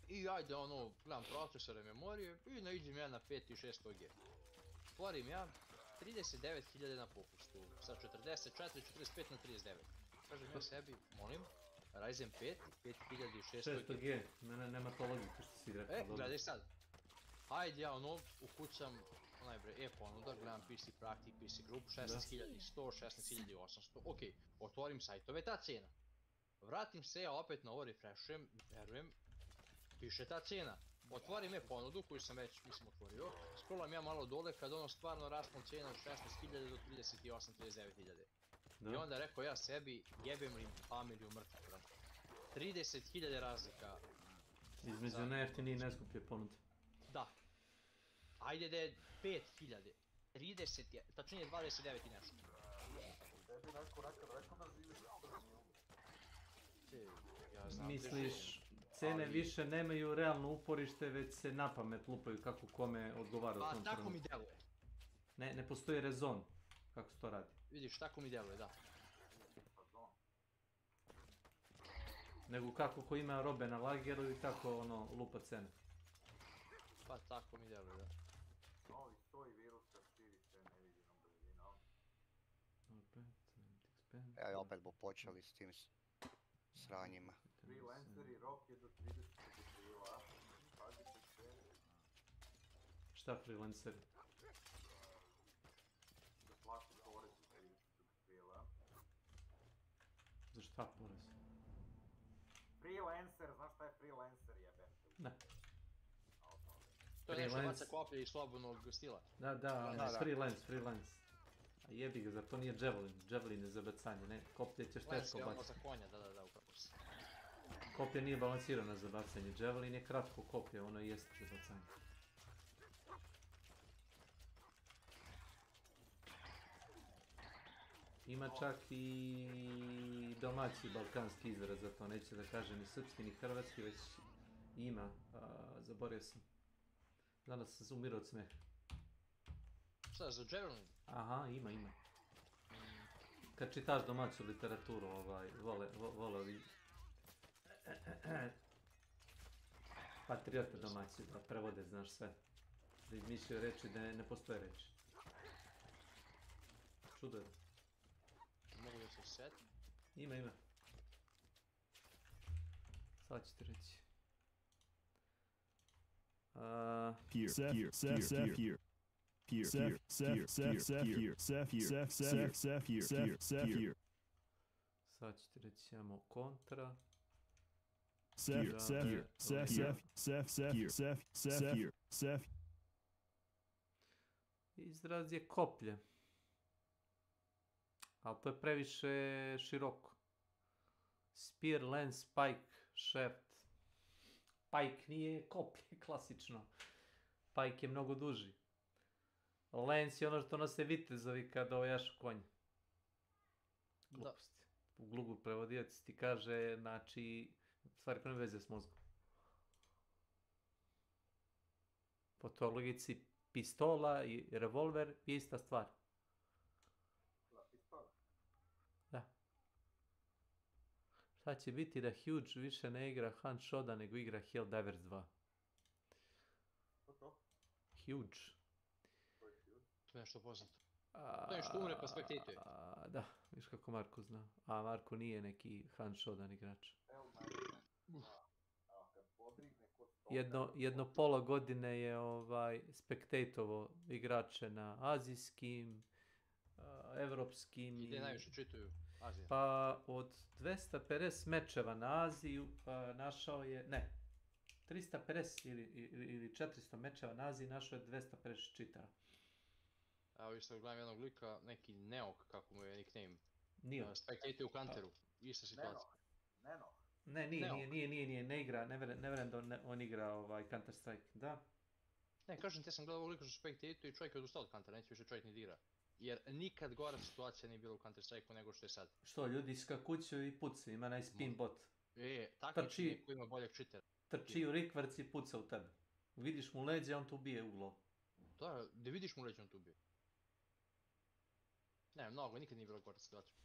[SPEAKER 12] I ajde ono, gledam procesore, memorije i naiđem ja na 5600G. Otvorim ja 39.000 na popustu, sa 44, 45 na 39. Kažem ja sebi, molim, Ryzen 5, 5600G.
[SPEAKER 7] 600G, nema to logike što si rekao.
[SPEAKER 12] Gledaj sad. Ajde ja ono, ukucam onaj bre, ponuda, gledam PC Praktik, PC Group, 16.100, 16.800, ok, otvorim sajtove, ta cena. Vratim se ja opet na ovo, refreshujem, verujem, piše ta cena. Otvorim ponudu koju sam već, mislim, otvorio, scrollam ja malo dole kad ono stvarno raspon cena od 16.000 do 38-39.000. I onda rekao ja sebi, jebem li familiju mrtvu, brate. 30.000 razlika.
[SPEAKER 7] Između najjeftinije i najskuplje ponude.
[SPEAKER 12] Da. Ajde da je 5.000, 30 je, tačnije 29 i nešto.
[SPEAKER 10] Tebi neko rekao da živiš u Srbiji.
[SPEAKER 12] Ja znam
[SPEAKER 7] misliš, cene više nemaju realno uporište, već se napamet lupaju kako kome odgovara u tom trenutku.
[SPEAKER 12] Pa tako mi deluje.
[SPEAKER 7] Ne postoji rezon. kako se to radi.
[SPEAKER 12] Vidiš, tako mi djeluje, da.
[SPEAKER 7] Nego kako ko ima robe na lageru i tako ono lupa cene.
[SPEAKER 12] Pa tako mi djeluje, da.
[SPEAKER 10] Novi soj virusa širi se neviđenom brzinom.
[SPEAKER 11] Evo opet bo počeli s tim sranjima.
[SPEAKER 10] Freelanceri rok je do 30. aprila. Pazite se.
[SPEAKER 7] Šta freelanceri?
[SPEAKER 10] Da plati porez do 30. aprila.
[SPEAKER 7] Za šta porez?
[SPEAKER 10] Freelancer, znaš šta je freelancer jebem?
[SPEAKER 7] Ne.
[SPEAKER 12] To je nešto baca koplje i slobodnog stila.
[SPEAKER 7] Da, freelance. A jebi ga, zar to nije javelin je za bacanje, ne, koplje ćeš teško
[SPEAKER 12] baciti. Lance je ono
[SPEAKER 7] baciti.
[SPEAKER 12] za konja, da, upravo si.
[SPEAKER 7] Koplje nije balansirano za bacanje, javelin je kratko koplje, ono i jeste za bacanje. Ima čak i domaći balkanski izraz za to, neće da kažem ni srpski ni hrvatski, već ima, zaboravio sam. Danas sam umirao od smeha.
[SPEAKER 12] Šta, za javelin?
[SPEAKER 7] Aha, ima. Kad čitaš domaću literaturu, vole ovi patriote domaći, da prevode, znaš sve. Da izmišljaju reči da ne postoje reči. Čudo je.
[SPEAKER 12] Mogu da se seti?
[SPEAKER 7] Ima. Sad ću ti reći. Sad ću ti reći, imamo kontra. Izraz je koplje. Ali to je previše široko. Spear, lance, pike, shaft. Pike nije koplje, klasično. Pike je mnogo duži. Lance je ono što nose vitezovi kada ojašu konja. Gluposti. U Google prevodioci ti kaže, znači, stvari koje ne veze s mozgom. Po toj logici, pistola i revolver je ista stvar. Da. Šta će biti da Huge više ne igra Hunt Shoda nego igra Helldivers 2? Huge.
[SPEAKER 12] To je nešto poznato. To je što umre pa spektatuje.
[SPEAKER 7] Da, viš kako Marko zna. A Marko nije neki Hunt Shodan igrač. Jedno pola godine je spektatovo igrače na azijskim, evropskim.
[SPEAKER 12] I gdje najviše čituju Azija?
[SPEAKER 7] Pa od 250 mečeva na Aziju našao je, ne, 350 ili 400 mečeva na Aziji našao je 250 čitara.
[SPEAKER 12] Evo isto gledam jednog lika, neki Neok, kako mu je nickname.
[SPEAKER 7] Nio.
[SPEAKER 12] Spectate u Counteru, ista situacija.
[SPEAKER 7] Ne, nije, ne igra, ne vjerujem da on igra Counter Strike, da.
[SPEAKER 12] Ne, kažem ti, ja sam gledao ovog lika što Spectate i čovjek je odustao od Countera, neće više čovjek ni igra. Jer nikad gora situacija nije bila u Counter Strike-u nego što je sad.
[SPEAKER 7] Što, ljudi skakuću i pucaju, ima onaj spin bot.
[SPEAKER 12] Takmični koji ima boljeg cheatera.
[SPEAKER 7] Trči u rikvrci i puca u tebe. Vidiš mu leđe, on te ubije u glavu.
[SPEAKER 12] Da, da vidiš mu leđe, on te ubije. Ne, mnogo, nikad nije bilo gora situacija.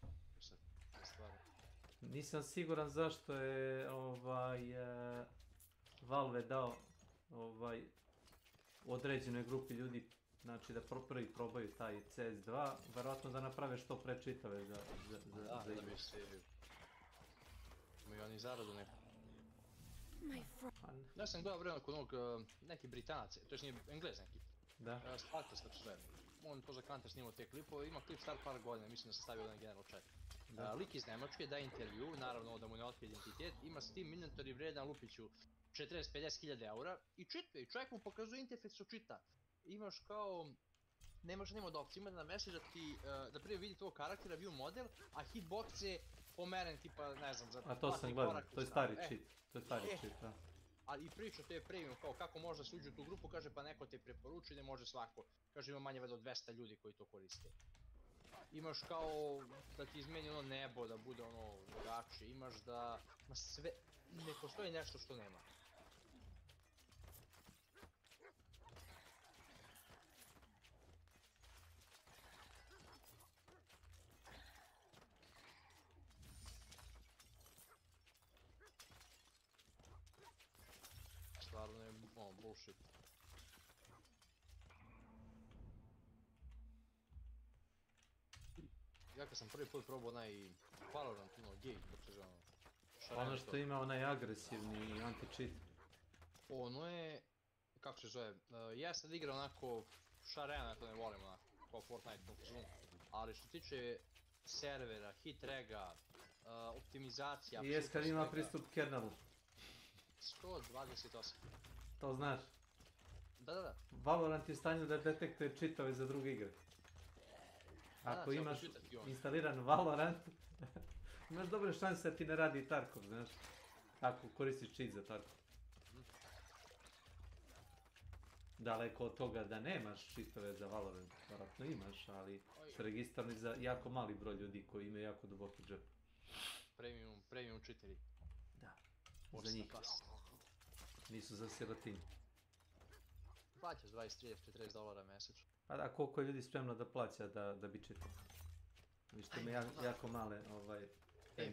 [SPEAKER 7] Nisam siguran zašto je Valve dao određenoj grupi ljudi, znači da prvi probaju taj CS2, verovatno da naprave što pre čitave za
[SPEAKER 12] igru. Da bi se... Imaju oni zaradu neku. Ja sam gledao vremena kod onog, neki Britanac, to jest nije Englez neki.
[SPEAKER 7] Da.
[SPEAKER 12] Spartas, kako se zove. On to za Counter snimao te klipove, ima klip star par godina, mislim da sam stavio na general chat. Lik iz Nemačke daje intervju, naravno da mu ne otkrije identitet, ima Steam inventory vredan lupiću 40-50 hiljada eura i čitve, i čovjek mu pokazuje interfejs što čita. Imaš kao, nemaš od opcije, ima na message da prije vidi tvojeg karaktera, view model, a hitbox je pomeren tipa, ne znam, za...
[SPEAKER 7] A to sam gledao, to je stari cheat, da.
[SPEAKER 12] Ali i priča te je premium, kao kako može da se uđe u tu grupu, kaže pa neko te preporučuje, ne može svako. Kaže ima manje već od 200 ljudi koji to koriste. Imaš kao da ti izmeni ono nebo, da bude ono drugačije, imaš da... Ma sve, ne postoji nešto što nema. Bullshit. Ja kad sam prvi put probao onaj Valorant, gej, kako se zove
[SPEAKER 7] Ono što ima onaj agresivni anti-cheat.
[SPEAKER 12] Ono je, kako se zove, ja sad igram onako, šarena, ja to ne volim onako, kao Fortnite, kako se zove. Ali što tiče servera, hit rega, optimizacija,
[SPEAKER 7] I jes kad ima pristup kernelu.
[SPEAKER 12] 128.
[SPEAKER 7] To znaš?
[SPEAKER 12] Da.
[SPEAKER 7] Valorant je u stanju da detektuje čitove za druge igre. Ako imaš instaliran Valorant, imaš dobre šanse da ti ne radi Tarkov, znaš? Ako koristiš cheat za Tarkov. Daleko od toga da nemaš cheatove za Valorant, vjerojatno imaš, ali su registravani za jako mali broj ljudi koji imaju jako duboki džep.
[SPEAKER 12] Premium cheateri.
[SPEAKER 7] Da, za njih. Nisu za sirotinju.
[SPEAKER 12] Plaćaš 20-30-40 mjesečno.
[SPEAKER 7] Pa da, koliko je ljudi spremno da plaća da bi čitao. Viš to ima jako male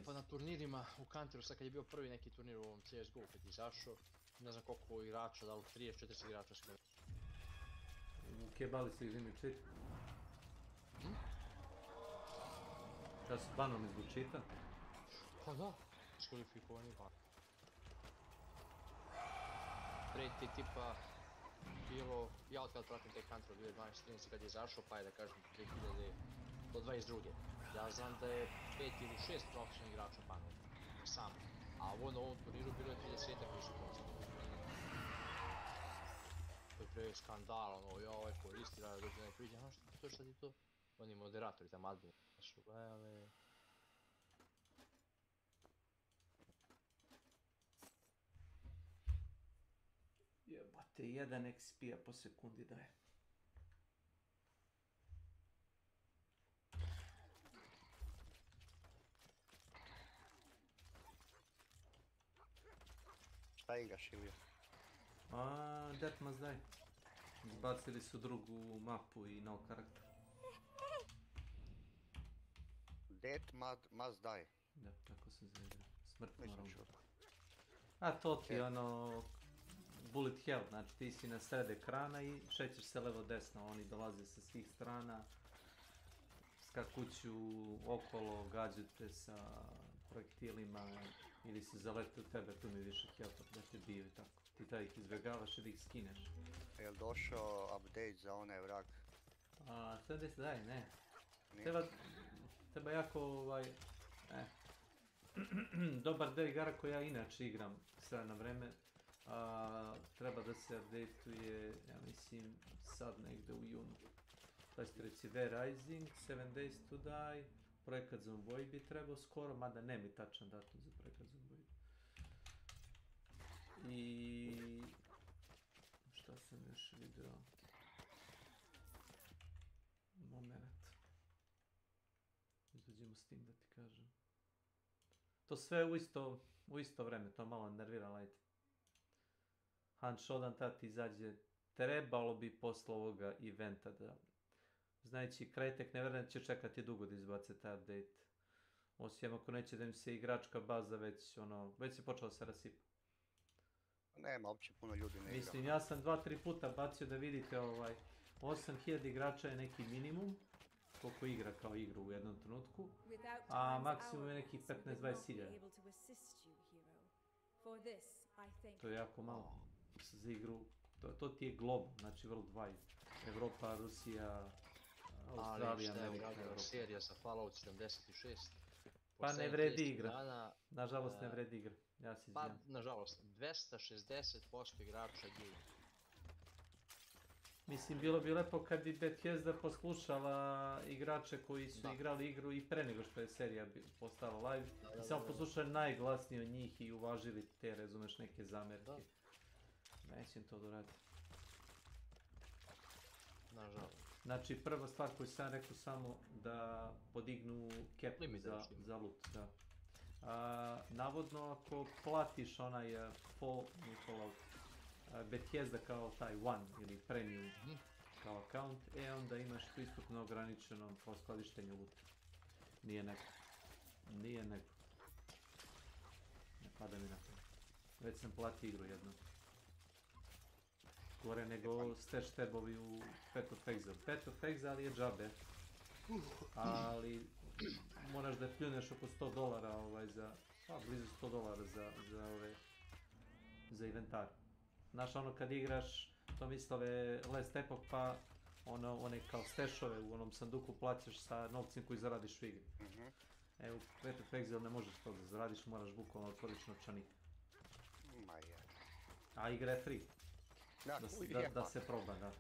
[SPEAKER 12] pa na turnirima u Counteru, sad kad je bio prvi neki turnir u ovom CSGO kad je izašao, ne znam koliko igrača, da li 30-40 igrača skoro.
[SPEAKER 7] U Kebali se izimaju čit. Da su banom zbog čita?
[SPEAKER 12] Pa da, skvalifikovani ban. Pre ti tipa bilo, ja od kada pratim taj Counter 2012-13 kad je izašao, pa je da kažem 2000 do 22. Ja znam da je 5 ili 6 profesionalnih igrača banova, samo. A ovo na ovom turniru bilo je 30-ak koji su profesionalni. To je pre skandal, ono, ja ovaj koristi, da dođe neko vidio, znaš što je sad i to? Oni moderatori, tam admini, su gledali.
[SPEAKER 7] Jebate, 1 XP-a po sekundi daje.
[SPEAKER 11] Šta igraš Ilija?
[SPEAKER 7] Death Must Die. Izbacili su drugu mapu i nov karakter.
[SPEAKER 11] Death Must Die?
[SPEAKER 7] Da, tako se zove. Smrt moram. A to ti je ono... Bullet hell, znači ti si na sred ekrana i šećeš se levo desno, oni dolaze sa svih strana, skakuću okolo, gađate sa projektilima ili se zalete u tebe, tu mi više health da te biju i tako. Ti taj ih izbjegavaš i da ih skineš.
[SPEAKER 11] Je li došao update za onaj vrag?
[SPEAKER 7] Sve da se daj, ne. Treba jako dobar dio igara koji ja inače igram sve na vreme. Treba da se updateuje, ja mislim, sad negde u junu. Reci V-Rising, 7 Days to Die, projekat Zomboid bi trebao skoro, mada ne mi tačan datum za projekat Zomboid. I... šta sam još vidio? Moment. Izađemo s tim da ti kažem. To sve u isto vreme, to malo nervira light. Hunt Shodan tad izađe, trebalo bi posle ovoga eventa da... Znajući, Crytek ne vjerujem da će čekati dugo da izbace taj update. Osim ako neće da im se igračka baza već se počela se rasipa.
[SPEAKER 11] Nema, uopće puno ljudi ne igra.
[SPEAKER 7] Mislim, ja sam 2-3 puta bacio da vidite 8000 igrača je neki minimum, koliko igra kao igru u jednom trenutku, a maksimum je nekih 15-20 000. To je jako malo za igru, to ti je glob, znači worldwide. Evropa, Rusija, Australija, Amerika, Evropa.
[SPEAKER 12] Serija sa Fallout 76.
[SPEAKER 7] Pa ne vredi igra, nažalost ne vredi igra, ja se izvijem.
[SPEAKER 12] Pa, nažalost, 260% igrača gej.
[SPEAKER 7] Mislim, bilo bi lepo kad bi Bethesda poslušala igrače koji su igrali igru i pre nego što je serija postala live. I samo poslušali najglasnije od njih i uvažili te, razumeš, neke zamerke. Nećem to doraditi.
[SPEAKER 12] Nažalost.
[SPEAKER 7] Znači, prva stvar koju sam rekao samo da podignu cap za loot, da. Navodno, ako platiš onaj Fallout, Bethesda kao taj One ili Premium kao account, onda imaš pristup na ograničenom kao skladištenju loota. Nije neko. Ne pada mi na to. Već sam platio igru jednom. Gore nego stash tabovi u Path of Exile. Path of Exile je džabe. Ali moraš da pljuneš oko $100 za... Pa, blizu $100 za inventar. Znaš, ono kad igraš, to misle ove Last Epoch, pa one kao stashove u onom sanduku plaćaš sa novcem koji zaradiš u igri. E, u Path of Exile ne možeš to da zaradiš, moraš bukvalno otvoriš novčanik. A igra je free. Da se proba, da.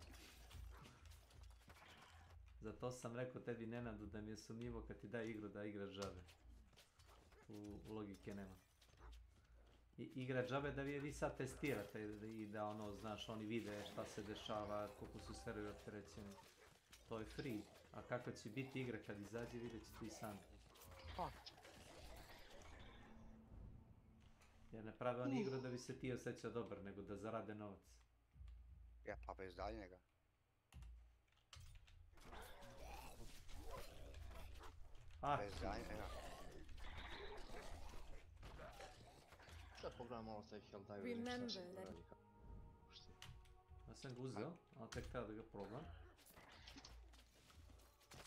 [SPEAKER 7] Zato sam rekao tebi, Nenadu, da mi je sumnjivo kad ti daje igru da igraš džabe. U logike nema. Igra džabe da vi sad testirate i da ono, znaš, oni vide šta se dešava, koliko su serveri opterećeni. To je free. A kako će biti igra kad izađe, vidjet ćete i sam. Jer ne prave oni igru da bi se ti osjećao dobar, nego da zarade novac.
[SPEAKER 11] Ja, pa bez daljnjega. Bez daljnjega.
[SPEAKER 12] Sad pogledam malo taj Helldiver, šta se to radi.
[SPEAKER 7] Ja sam ga uzeo, ali tek treba da ga probam.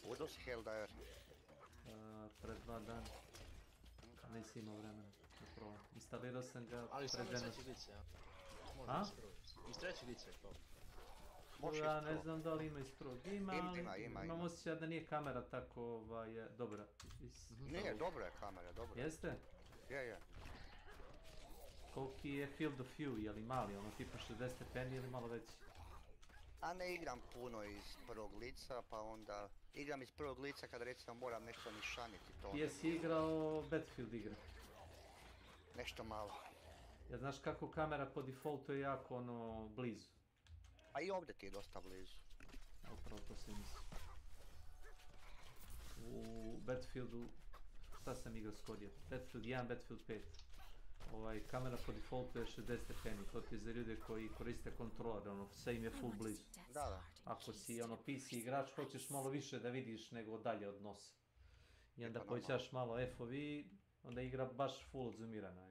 [SPEAKER 11] Uzeo si Helldiver?
[SPEAKER 7] Pred 2 dana. Nisi imao vremena da probam. Instalirao sam ga
[SPEAKER 12] ali
[SPEAKER 7] pred
[SPEAKER 12] samo iz
[SPEAKER 7] danas.
[SPEAKER 12] treće lice, ja? Možda iz treće lice je to.
[SPEAKER 7] Ja ne znam da li ima iz prvog. Imam osjećaj da nije kamera tako dobra.
[SPEAKER 11] Nije, dobra je kamera, dobra.
[SPEAKER 7] Jeste?
[SPEAKER 11] Je.
[SPEAKER 7] Koliki je field of view, je li mali, ono tipa 60 stepeni ili malo veći?
[SPEAKER 11] A ne igram puno iz prvog lica, pa onda igram iz prvog lica kad recimo moram nešto nišaniti to.
[SPEAKER 7] Jesi igrao Battlefield igre?
[SPEAKER 11] Nešto malo.
[SPEAKER 7] Ja znaš kako kamera po defaultu je jako ono blizu?
[SPEAKER 11] A i ovdje ti je dosta blizu.
[SPEAKER 7] Upravo to se misli. U Battlefieldu, šta sam igrao skorije? Battlefield 1, Battlefield 5. Kamera po defaultu je 60 stepeni, to ti je za ljude koji koriste kontroler, ono, sve im je full blizu.
[SPEAKER 11] Da.
[SPEAKER 7] Ako si ono PC igrač, hoćeš malo više da vidiš nego dalje od nosa. I onda povećaš malo FOV, onda igra baš full zoomirana.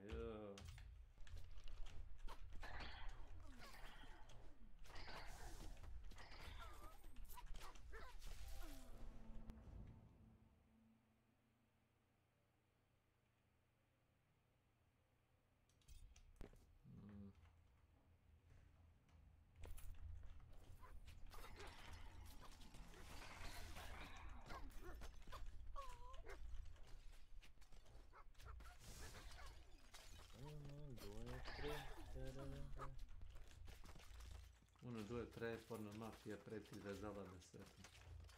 [SPEAKER 7] Uno, due, tre, porno mafija, prekida, zavada sve.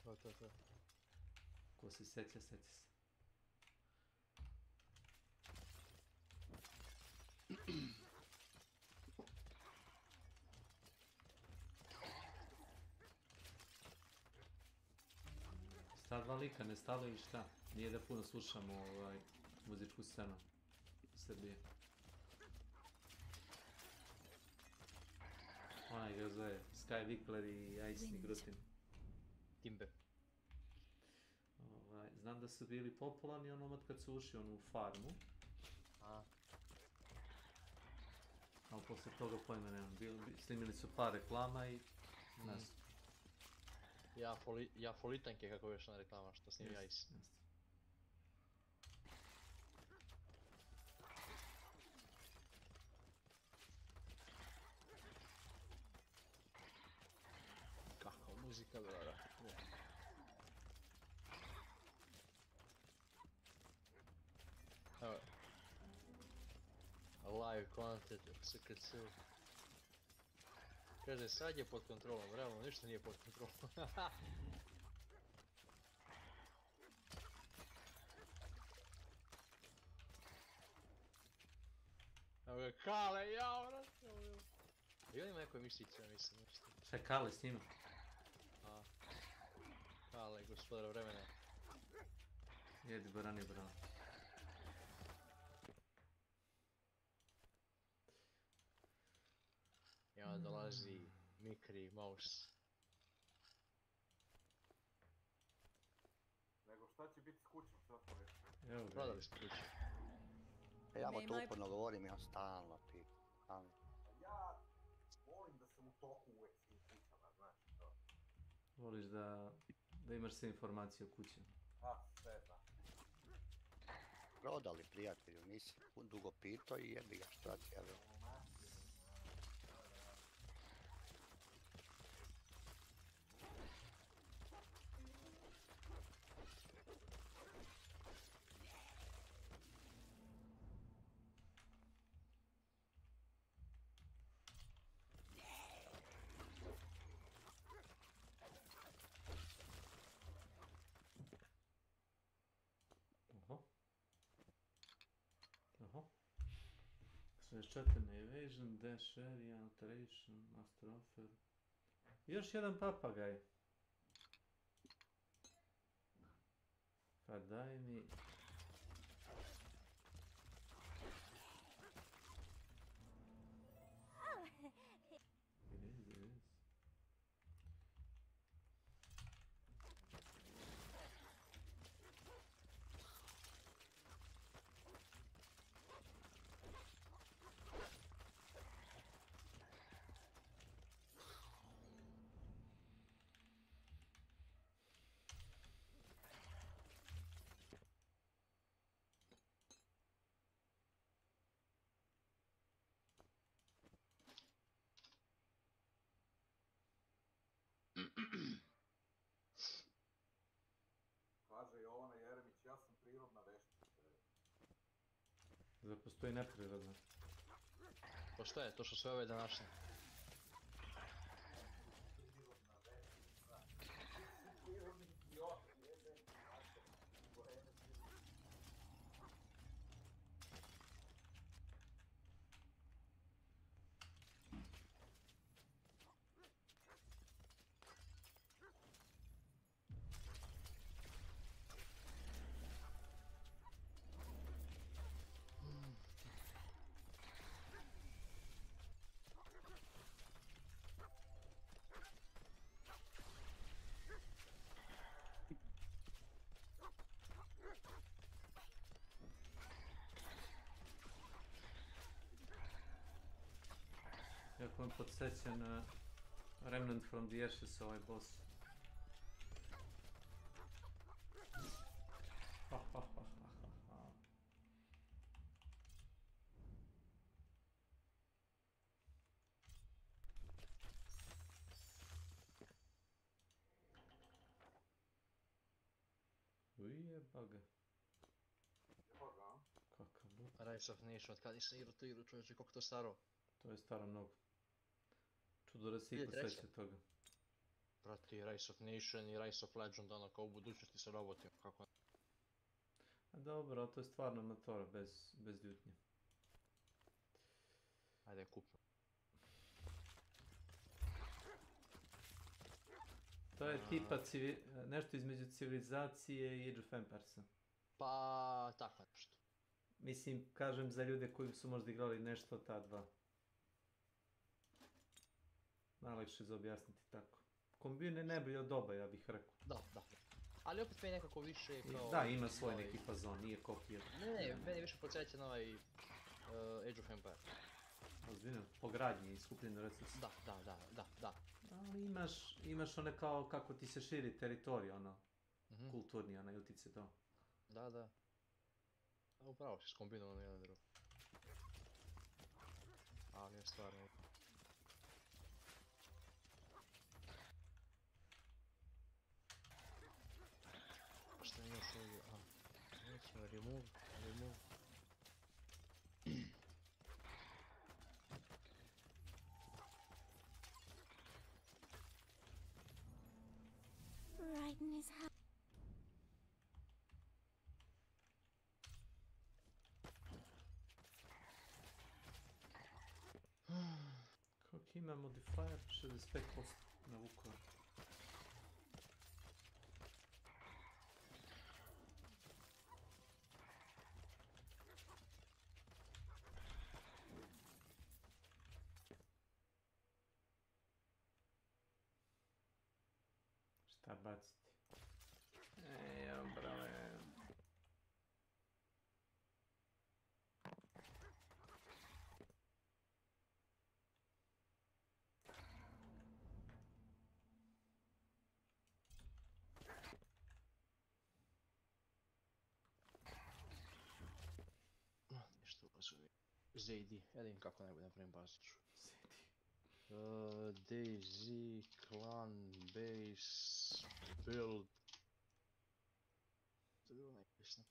[SPEAKER 12] To.
[SPEAKER 7] Ko se sjeća se. Sta dva lika ne stalo i šta? Nije da puno slušamo muzičku scenu Srbije. Onaj ga zove Sky Vikler i Ice Grutin.
[SPEAKER 12] Timbe.
[SPEAKER 7] Znam da su bili popularni onom od kad su ušli onu farmu. Ali posle toga pojma nemam. Snimili su par reklama i... ne znam.
[SPEAKER 12] Ja folitanke kako veš na reklama što snimi Ice. Kakva muzika dobra. Live content, SKC. Kaže, sad je pod kontrolom, realno ništa nije pod kontrolom. Evo ga Kale, jao, vrati. I on ima neko mišić, ja mislim, nešto.
[SPEAKER 7] Šta je Kale s njima?
[SPEAKER 12] Kale, gospodar vremena.
[SPEAKER 7] Jedi barani bravo.
[SPEAKER 12] I onda dolazi Mikri, Mouse.
[SPEAKER 10] Nego šta će biti s kućom, šta to reći?
[SPEAKER 7] Evo ga.
[SPEAKER 12] Prodali smo kuću.
[SPEAKER 11] Ja mu to uporno govorim, ja stalno pitam.
[SPEAKER 10] Ja volim da sam u toku uvijek svim kućama, znaš to.
[SPEAKER 7] Voliš da imaš sve informacije o kućama.
[SPEAKER 10] Sve znam.
[SPEAKER 11] Prodali prijatelju, nisi dugo pitao i jebi ga, šta ti ja.
[SPEAKER 7] Oho. 64 na evasion, dash area, alteration, master offer. Još jedan papagaj. Pa daj mi...
[SPEAKER 10] Kaže Jovana Jeremić, ja sam prirodna veštica.
[SPEAKER 7] Zar postoji neprirodna?
[SPEAKER 12] Pa šta je, to što sve ove današnje?
[SPEAKER 10] Prirodna veštica. Prirodni idiot, jebe,
[SPEAKER 7] Jako me podsjeća na Remnant from the Ashes, ovaj boss. Ujebaga. Kakav buk.
[SPEAKER 12] Rise of Nation, od kada nisam igrao to igru, čovječe, koliko to staro?
[SPEAKER 7] To je staro mnogo. Čudo da se iko seća toga.
[SPEAKER 12] Prati Rise of Nation i Rise of Legend, ono kao u budućnosti sa robotima, kako ne.
[SPEAKER 7] A dobro, to je stvarno amatora, bez ljutnje.
[SPEAKER 12] Ajde, kupno.
[SPEAKER 7] To je tipa nešto između civilizacije i Age of Empiresa.
[SPEAKER 12] Pa, tako nešto.
[SPEAKER 7] Mislim, kažem za ljude koji su možda igrali nešto od ta dva. Najlakše za objasniti tako. Kombine najbolje od oba, ja bih rekao.
[SPEAKER 12] Da. Ali opet meni nekako više kao...
[SPEAKER 7] Da, ima svoj neki fazon, nije kopija.
[SPEAKER 12] Ne, meni više podsjeća na ovaj Age of Empire.
[SPEAKER 7] Ozbiljno, po gradnji i skupljenju resursa.
[SPEAKER 12] Da.
[SPEAKER 7] Ali imaš one kao kako ti se širi teritorij, ono, kulturni, onaj utjecaj to.
[SPEAKER 12] Da. Upravo si skombinovano jedan drugo. Ali je stvarno... Šta je još ovdje? Nećemo remove.
[SPEAKER 14] Right in his house.
[SPEAKER 7] Kako ima modifier 65% na Vukovar. Šta baciti? Brale.
[SPEAKER 12] ZD, ja vidim kako najbolje napravim baziću. DZ, clan, base, build. To je bilo najpisno.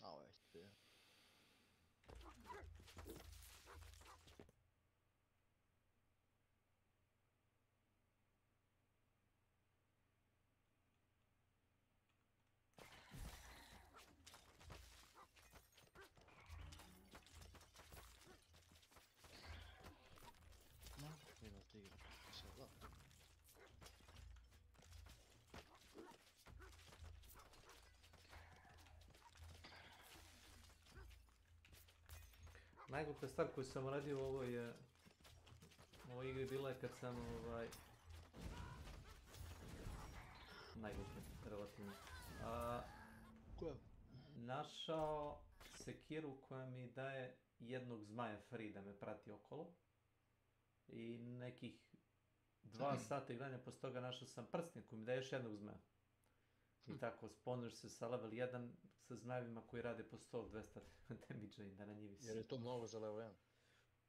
[SPEAKER 12] A ovo je sve.
[SPEAKER 7] Najgluplja stvar koju sam uradio u ovoj igri bila je kad sam najgluplja, relativno. Našao sekiru koja mi daje jednog zmaja free da me prati okolo. I nekih 2 sata igranja poslije toga našao sam prsten koji mi daje još jednog zmaja. I tako, spawnuješ se sa level 1 sa zmajevima koji rade po 100-200 damage-a i da na njivi si.
[SPEAKER 12] Jer je to mnogo za level 1?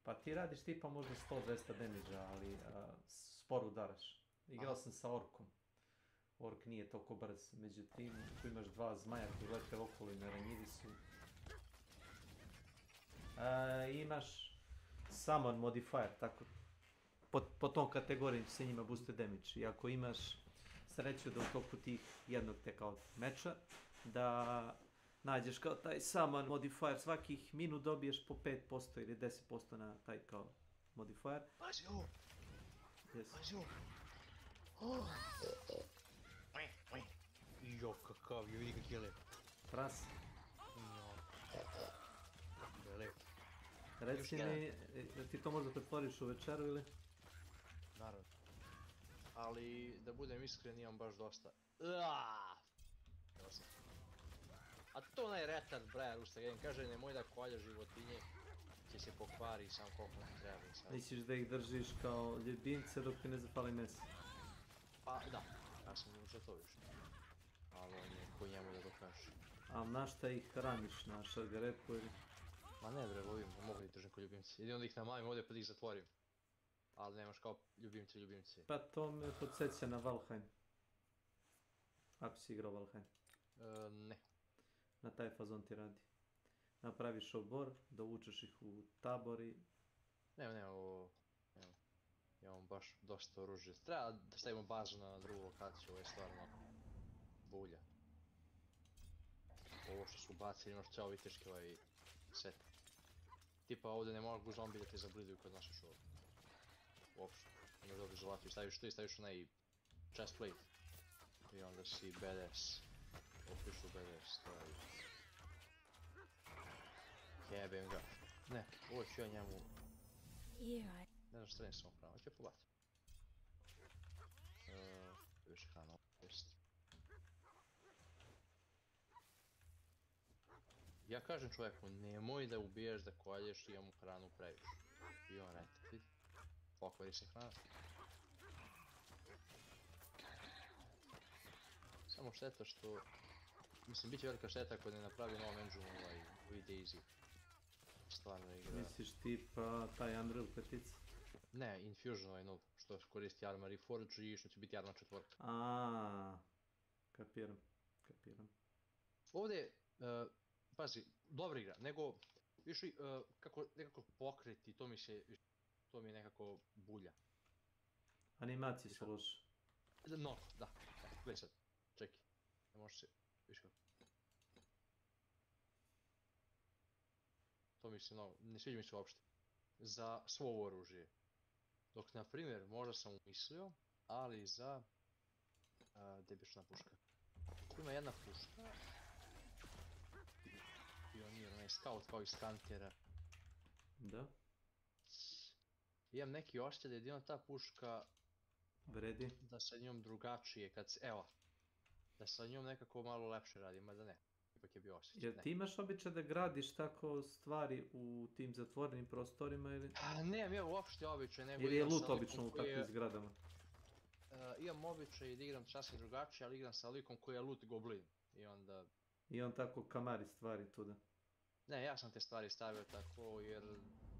[SPEAKER 7] Pa ti radiš tipa možda 100-200 damage-a, ali sporo udaraš. Igrao sam sa orkom. Ork nije toliko brz, međutim tu imaš 2 zmaja koji lete okolo i na ranjivi su. Imaš summon modifier, tako. Po tom kategoriji se njima booste damage. I ako imaš sreću da u toku tih jednog te kao meča, da nađeš kao taj summon modifier, svakih minut dobiješ po 5% ili 10% na taj kao modifier.
[SPEAKER 12] Pazi ovo! Pazi ovo! Jo, kakav je, vidi kak je lep.
[SPEAKER 7] Tras.
[SPEAKER 12] Kako je lep.
[SPEAKER 7] Reci mi, ti to možda pretvoriš u večeru ili?
[SPEAKER 12] Naravno. Ali, da budem iskren, imam baš dosta. A to onaj retard braja Rustagen kaže nemoj da kolja životinje, će se pokvari sam koliko ne treba.
[SPEAKER 7] Misliš da ih držiš kao ljubimce dok ti ne zapali mesa?
[SPEAKER 12] Pa da, ja sam za to više. Ali on je ko njemu da to kaže.
[SPEAKER 7] A na šta ih hraniš, na šargarepu ili?
[SPEAKER 12] Ma ne bre, lovim, mogu ih držati kao ljubimci. Jedino da ih namavim ovdje pa da ih zatvorim. Ali nemaš kao ljubimci.
[SPEAKER 7] Pa to me podsjeća na Valheim. Ako si igrao Valheim.
[SPEAKER 12] Ne.
[SPEAKER 7] Na taj fazon ti radi. Napraviš obor, dovučeš ih u tabor i...
[SPEAKER 12] Ne, ovo... Imamo baš dosta oružja. Treba da stavimo bazu na drugu lokaciju, ovo je stvarno bulja. Ovo što su bacili, imaš cijelo viteški ovaj set. Tipa ovdje ne mogu zombi da te zabliduju kad nosiš ovo. Uopšte. Imaš dobru izolaciju, staviš to i staviš onaj chest plate. I onda si badass. Official badass, to je... Jebem ga. Ne, ovo ću ja njemu... Ne znam što sam pravo, ću je pobaciti. Više hrana, jest. Ja kažem čovjeku, nemoj da ubijaš, da kolješ i ja mu hranu previš. I on rete, vidi. Pokvari se hrana. Samo šteta što... Mislim, bit će velika šteta ako ne napravi novom engine u Daisy. Stvarno igra...
[SPEAKER 7] Misliš tipa taj Unreal petica?
[SPEAKER 12] Ne, Infusion ovaj nov, što koristi Arma Reforged i što će biti Arma 4.
[SPEAKER 7] Kapiram.
[SPEAKER 12] Ovdje, pazi, dobra igra, nego više kako nekako pokreti, to mi je nekako bulja.
[SPEAKER 7] Animacije su loše.
[SPEAKER 12] No, da, gledaj sad, čekaj, ne može se, viš kako. To mi se ne sviđa mi se uopšte. Za svo oružje. Dok, na primjer, možda sam umislio, ali za... Gdje biš na puška? Tu ima jedna puška. Pionir, onaj scout kao iz Huntera.
[SPEAKER 7] Da?
[SPEAKER 12] Imam neki osjećaj da je jedino ta puška...
[SPEAKER 7] Vredi?
[SPEAKER 12] Da sa njom drugačije, kad se... Evo. Da sa njom nekako malo lepše radi, mada ne. ipak je bio osjećaj.
[SPEAKER 7] Jel ti imaš običaj da gradiš tako stvari u tim zatvorenim prostorima ili?
[SPEAKER 12] Nemam ja uopšte običaj, nego
[SPEAKER 7] Ili je
[SPEAKER 12] igram
[SPEAKER 7] loot
[SPEAKER 12] sa likom
[SPEAKER 7] obično u
[SPEAKER 12] koji
[SPEAKER 7] takvim
[SPEAKER 12] je...
[SPEAKER 7] zgradama?
[SPEAKER 12] Imam običaj da igram sasvim drugačije, ali igram sa likom koji je loot goblin. I onda...
[SPEAKER 7] I on tako kamari stvari tuda.
[SPEAKER 12] Ne, ja sam te stvari stavio tako jer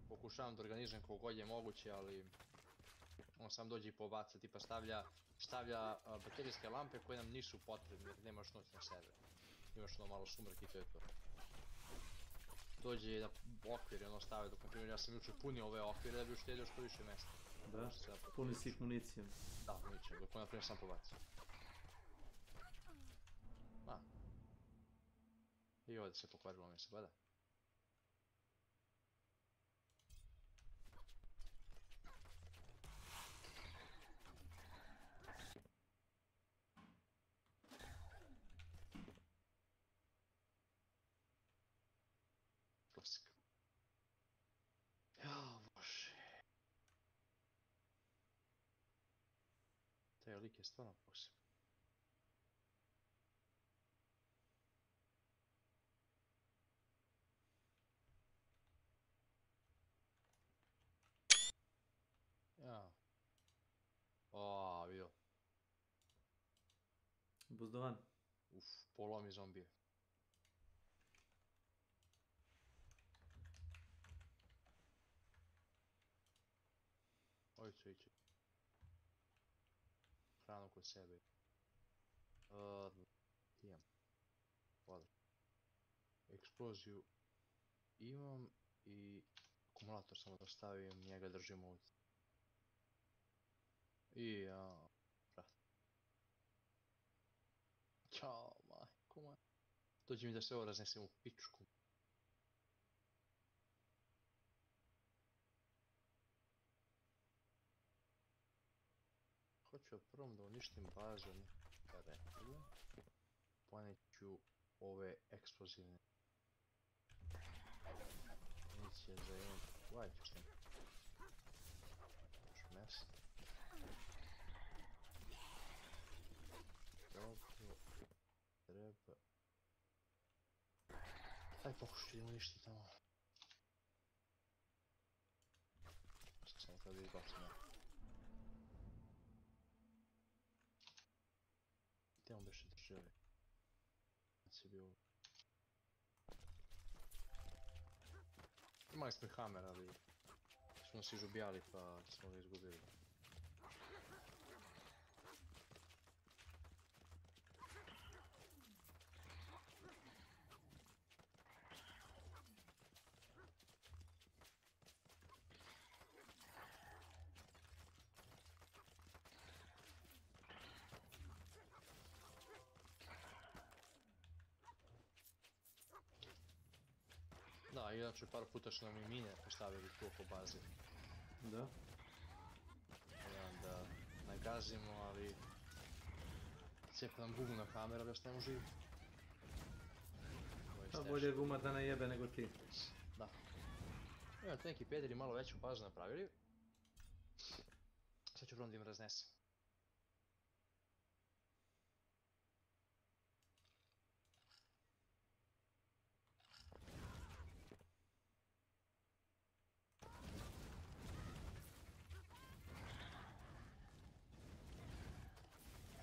[SPEAKER 12] pokušavam da organizujem koliko god je moguće, ali on sam dođe i pobaca, tipa stavlja baterijske lampe koje nam nisu potrebne jer nemaš noć na sebe. Imaš ono malo sumrak i to je to. Dođe na okvir i ono stavio dok, na primjer, ja sam jučer punio ove okvire da bi uštedio što više mjesta.
[SPEAKER 7] Da, puni si ih municijom.
[SPEAKER 12] Da, municijom, dok on na primjer sam pobacio. I ovdje se pokvarilo mjesto, ba da. Klasika. Jao, bože. Taj lik je stvarno posebno. Ja. Vidio.
[SPEAKER 7] Buzdovan.
[SPEAKER 12] Polomi zombije. Ići. Hranu kod sebe. Imam. Eksploziju imam i akumulator samo da stavim, njega držim ovdje. I brat. Ćao, majko moj. Dođi mi da se ovo raznesem u pičku. Hoću prvom da uništim bazu nekada replja. Poneću ove eksplozivne. Municije za jedan... Gledajte što mi. Još mjesto. Dobro. Treba... Aj pokušaj uništi tamo. Samo kada izbacim ja. Gdje on beše državi? Kad si bio... Imali smo i Hammer, ali su nas izubijali pa smo ga izgubili. Da, inače par puta su nam i mine postavili tu oko baze.
[SPEAKER 7] Da.
[SPEAKER 12] I onda nagazimo, ali... Cijepa nam gumu na kameru, ali ostajemo živi.
[SPEAKER 7] Pa bolje guma da ne jebe nego ti.
[SPEAKER 12] Da. Imam neki pederi malo veću bazu napravili. Sad ću prvom da im raznesem.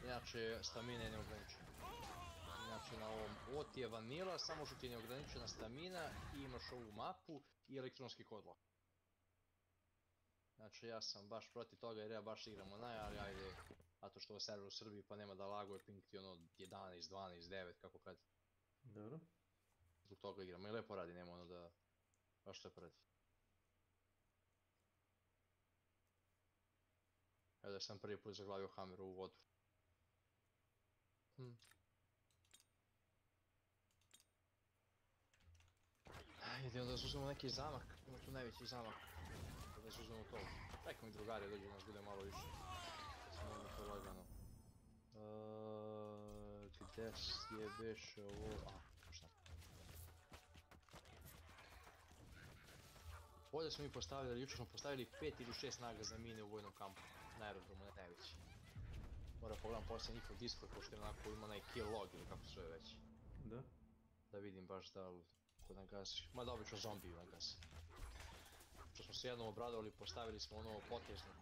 [SPEAKER 12] Inače, stamina je neograničena. Inače, na ovom, ovo ti je vanila, samo što ti je neograničena stamina i imaš ovu mapu i elektronski kod lock. Znači, ja sam baš protiv toga jer ja baš igram onaj, ali ajde, zato što ovo server u Srbiji pa nema da laguje, ping ti ono 11, 12, 9, kako kad.
[SPEAKER 7] Dobro.
[SPEAKER 12] Zbog toga igram, i lepo radi, nema ono da baš lepo radi. Evo da sam prvi put zaglavio Hammeru u vodu. Jedino da uzmemo neki zamak, ima tu najveći zamak. Da uzmemo to. Neka mi drugari dođu da nas bude malo više. Samo imamo to lagano. Gdje je beše ovo? Šta? Ovdje smo mi postavili, jučer smo postavili 5 ili 6 snaga za mine u vojnom kampu. Na aerodromu, najveći. Moram pogledam poslije njihov Discord, pošto je onako ima onaj kill log ili kako se zove već.
[SPEAKER 7] Da.
[SPEAKER 12] Da vidim baš da li ko da gasi. Mada obično zombiju da gasi. Što smo se jednom obradovali, postavili smo ono potezno.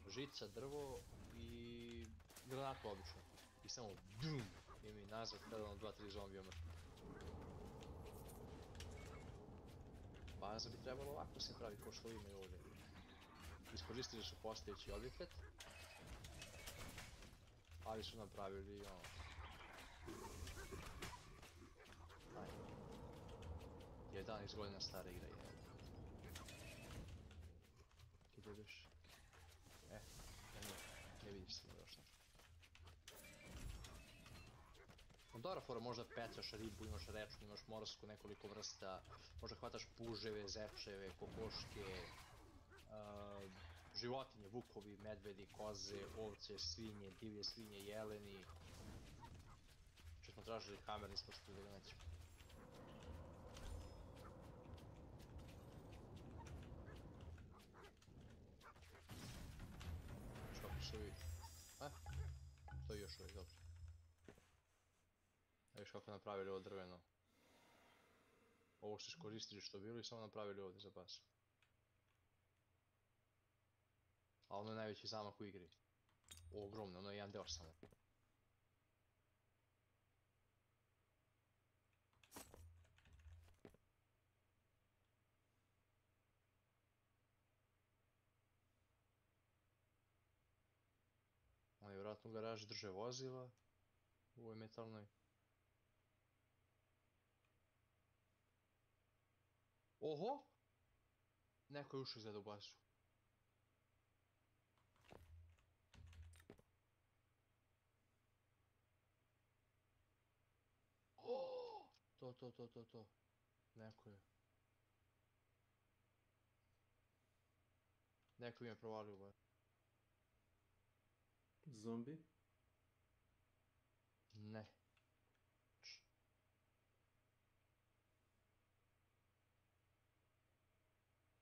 [SPEAKER 12] Žica, drvo i granatu obično. I samo DUM! I mi nazad kada ono 2-3 zombija mrtvo. Baza bi trebalo ovako se pravi ko što imaju ovdje. Iskoristili su postojeći objekat. Ali su napravili ono... Aj. 11 godina stara igra je. Gdje ideš? Ne vidiš se još nešto. Dobra fora, možda pecaš ribu, imaš rečnu, imaš morsku, nekoliko vrsta, možda hvataš puževe, zečeve, kokoške, životinje, vukovi, medvedi, koze, ovce, svinje, divlje svinje, jeleni. Što smo tražili kamer, nismo stigli da ga nećemo. Kako su ovi... Stoji još uvijek, dobro. A viš kako napravili ovo drveno. Ovo su iskoristili što bilo i samo napravili ovdje za basu. A ono je najveći zamak u igri. Ogromno, ono je jedan deo samo. Oni vjerojatno u garaži drže vozila. U ovoj metalnoj. Oho! Neko je ušao izgleda u basu. To. Neko je. Neko im je provalio u basu.
[SPEAKER 7] Zombi?
[SPEAKER 12] Ne.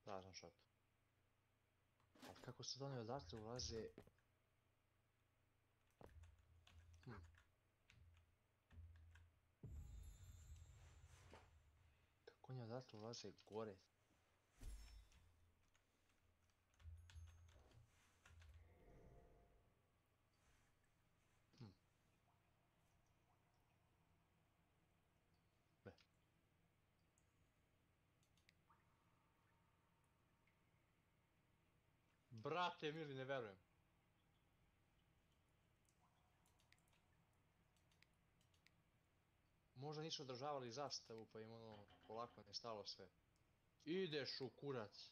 [SPEAKER 12] Prazan šat. Ali kako se oni odatle ulaze... Kako oni odatle ulaze gore? Brate mili, ne verujem. Možda nisu održavali zastavu pa im ono polako ne stalo sve. Ideš u kurac.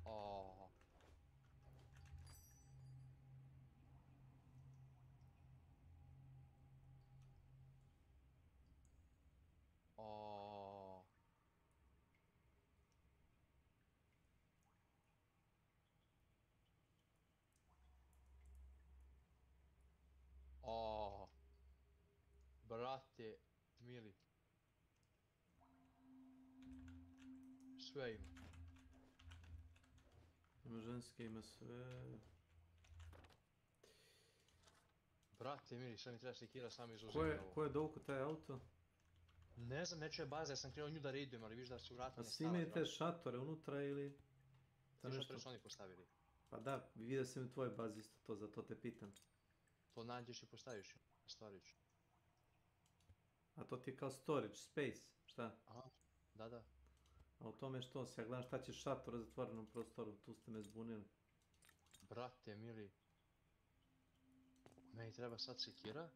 [SPEAKER 12] Oh. Oh. Oh. Brate mili. Sve ima.
[SPEAKER 7] Ima ženske, ima sve...
[SPEAKER 12] Brate mili, sad mi treba sekira sam izuzeti ovo.
[SPEAKER 7] Ko je dovukao taj auto?
[SPEAKER 12] Ne znam, nečija baza, ja sam krenuo nju da raidujem, ali viš da su vrata
[SPEAKER 7] A
[SPEAKER 12] ne
[SPEAKER 7] svi
[SPEAKER 12] stala.
[SPEAKER 7] imaju te šatore unutra ili...
[SPEAKER 12] Ti šatore su oni postavili.
[SPEAKER 7] Pa da, vidio sam u tvojoj bazi isto to, zato te pitam.
[SPEAKER 12] To nađeš i postaviš, stvariš.
[SPEAKER 7] A to ti je kao storage, space, šta?
[SPEAKER 12] Aha, da.
[SPEAKER 7] A o tome što si, ja gledam šta će šator u zatvorenom prostoru, tu ste me zbunili.
[SPEAKER 12] Brate mili. Meni treba sad sekira,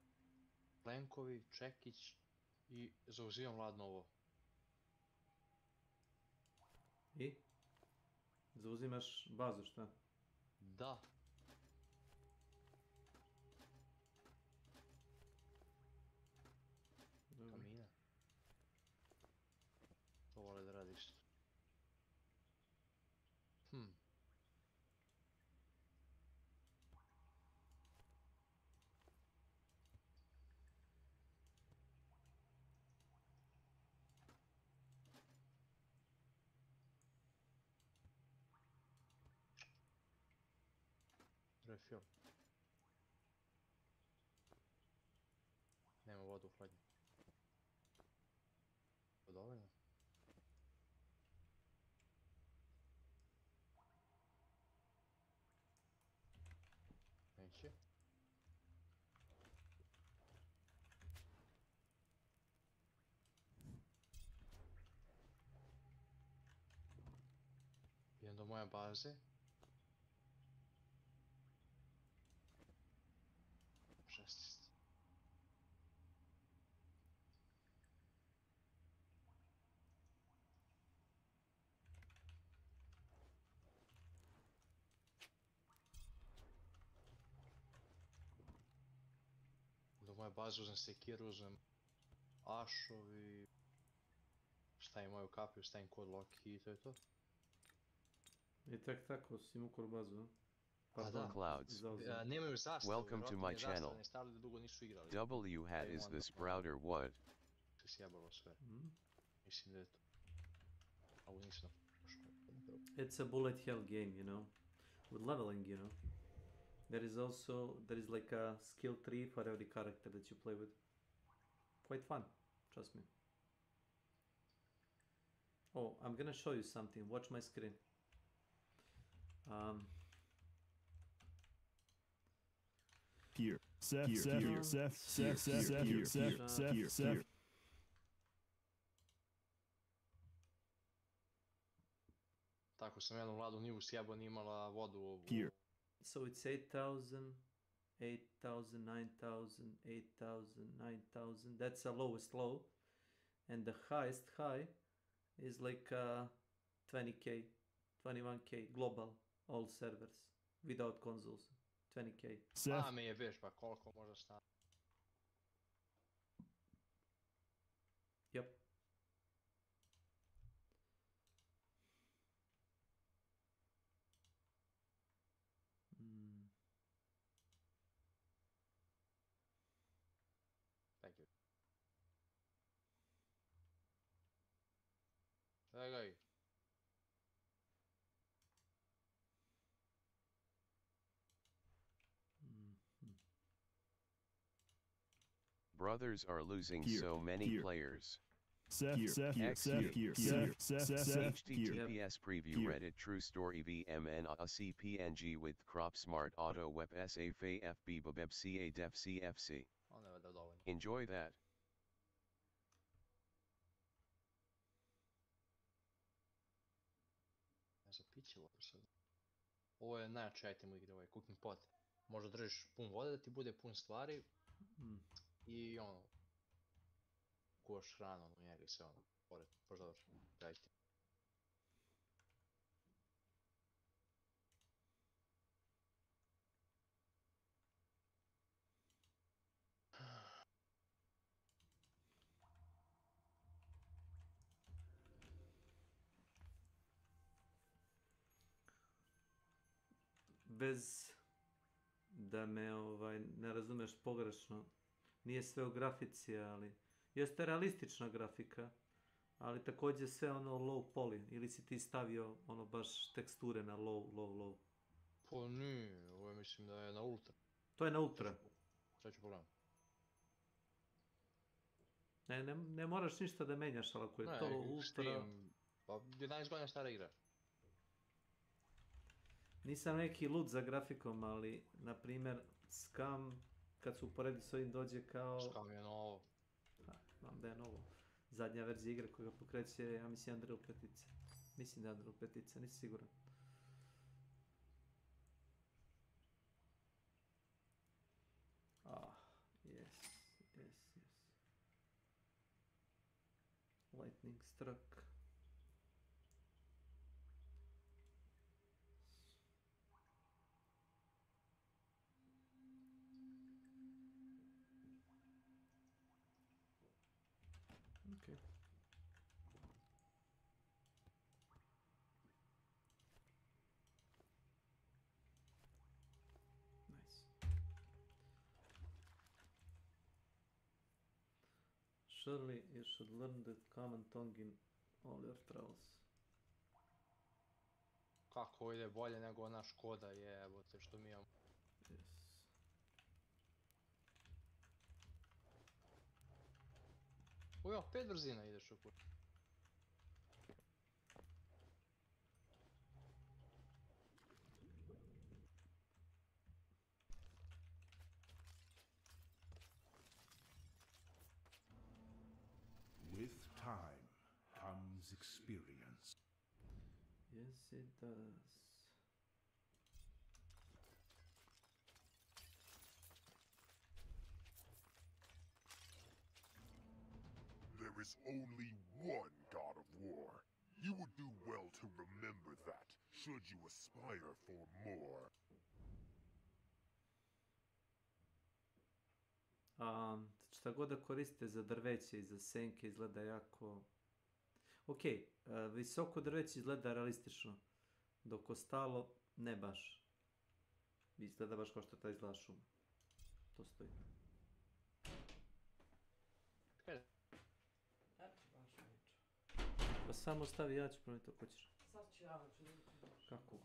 [SPEAKER 12] plenkovi, čekić i zauzimam ladno ovo.
[SPEAKER 7] I? Zauzimaš bazu, šta?
[SPEAKER 12] Da. Kamina. To vole da radiš. refill. Nema vodu u hladnju. To dovoljno? Neće. Idem do moje baze. Žestist. Do moje baze uzem sekiru, uzem ašov i stavim moju kapiju, stavim kod Loki i to je to.
[SPEAKER 7] I tek tako si mu kod bazu, a?
[SPEAKER 12] Da.
[SPEAKER 1] Clouds.
[SPEAKER 12] Nemaju zastavu,
[SPEAKER 1] Welcome to my channel.
[SPEAKER 12] ne stavili da dugo nisu igrali.
[SPEAKER 1] W hat is the sprouter what?
[SPEAKER 12] Se sjebalo sve. Mislim da je to. A ovo nisam napošao.
[SPEAKER 7] It's a bullet hell game, you know, with leveling, you know. There is like a skill tree for every character that you play with. Quite fun, trust me. Oh, I'm gonna show you something. Watch my screen.
[SPEAKER 15] Here. Seth.
[SPEAKER 12] Tako sam jednu mladu nivu sjebo, nije imala vodu ovu.
[SPEAKER 15] Here.
[SPEAKER 7] So it's 8,000, 8,000, 9,000, 8,000, 9,000. That's the lowest low. And the highest high is like 20k, 21k global, all servers, without consoles. 20k.
[SPEAKER 12] A me je veš, pa koliko možda stane?
[SPEAKER 7] Yep.
[SPEAKER 12] Thank you. Gledaj.
[SPEAKER 1] Brothers are losing so many players.
[SPEAKER 15] Seth,
[SPEAKER 1] HTTPS preview Reddit True Story VMN a CPNG with crop smart auto web SA FB babeb CA def CFC. Enjoy that.
[SPEAKER 12] Zapičilo sad. Ovo je najjači item u igri, ovaj cooking pot. Možda držiš pun vode da ti bude pun stvari. I ono, kuvaš hranu u njega i sve ono, pored, baš dobro, dajte.
[SPEAKER 7] Bez da me ne razumeš pogrešno, nije sve u grafici, ali jeste realistična grafika, ali također sve ono low poly, ili si ti stavio ono baš teksture na low?
[SPEAKER 12] Pa nije, ovo mislim da je na ultra.
[SPEAKER 7] To je na ultra?
[SPEAKER 12] Sad ću pogledam.
[SPEAKER 7] Ne moraš ništa da menjaš, ali ako je to ultra...
[SPEAKER 12] Pa 11 godina stara igra.
[SPEAKER 7] Nisam neki lud za grafikom, ali, na primjer, Scam, kad se uporedi s ovim dođe kao...
[SPEAKER 12] Scam je novo.
[SPEAKER 7] Znam da je novo. Zadnja verzija igre koja ga pokreće, ja mislim, Unreal 5. Mislim da je Unreal 5, nisam siguran. Yes. Lightning struck. Okay. Nice. Surely you should learn the common tongue in all your travels.
[SPEAKER 12] Kako ide bolje nego ona Škoda jebote što mi imamo. Ujo, 5 brzina ideš u kut.
[SPEAKER 13] With time comes experience.
[SPEAKER 7] Yes, it does.
[SPEAKER 16] There is only one God of War. You would do well to remember that, should you aspire for more.
[SPEAKER 7] Šta god da koristite za drveće i za senke izgleda jako... Ok, visoko drveće izgleda realistično, dok ostalo ne baš. Izgleda baš kao što ta izgleda šuma. To stoji. Pa samo stavi, ja ću promijeniti ako ćeš.
[SPEAKER 10] Sad ću ja
[SPEAKER 7] Kako god.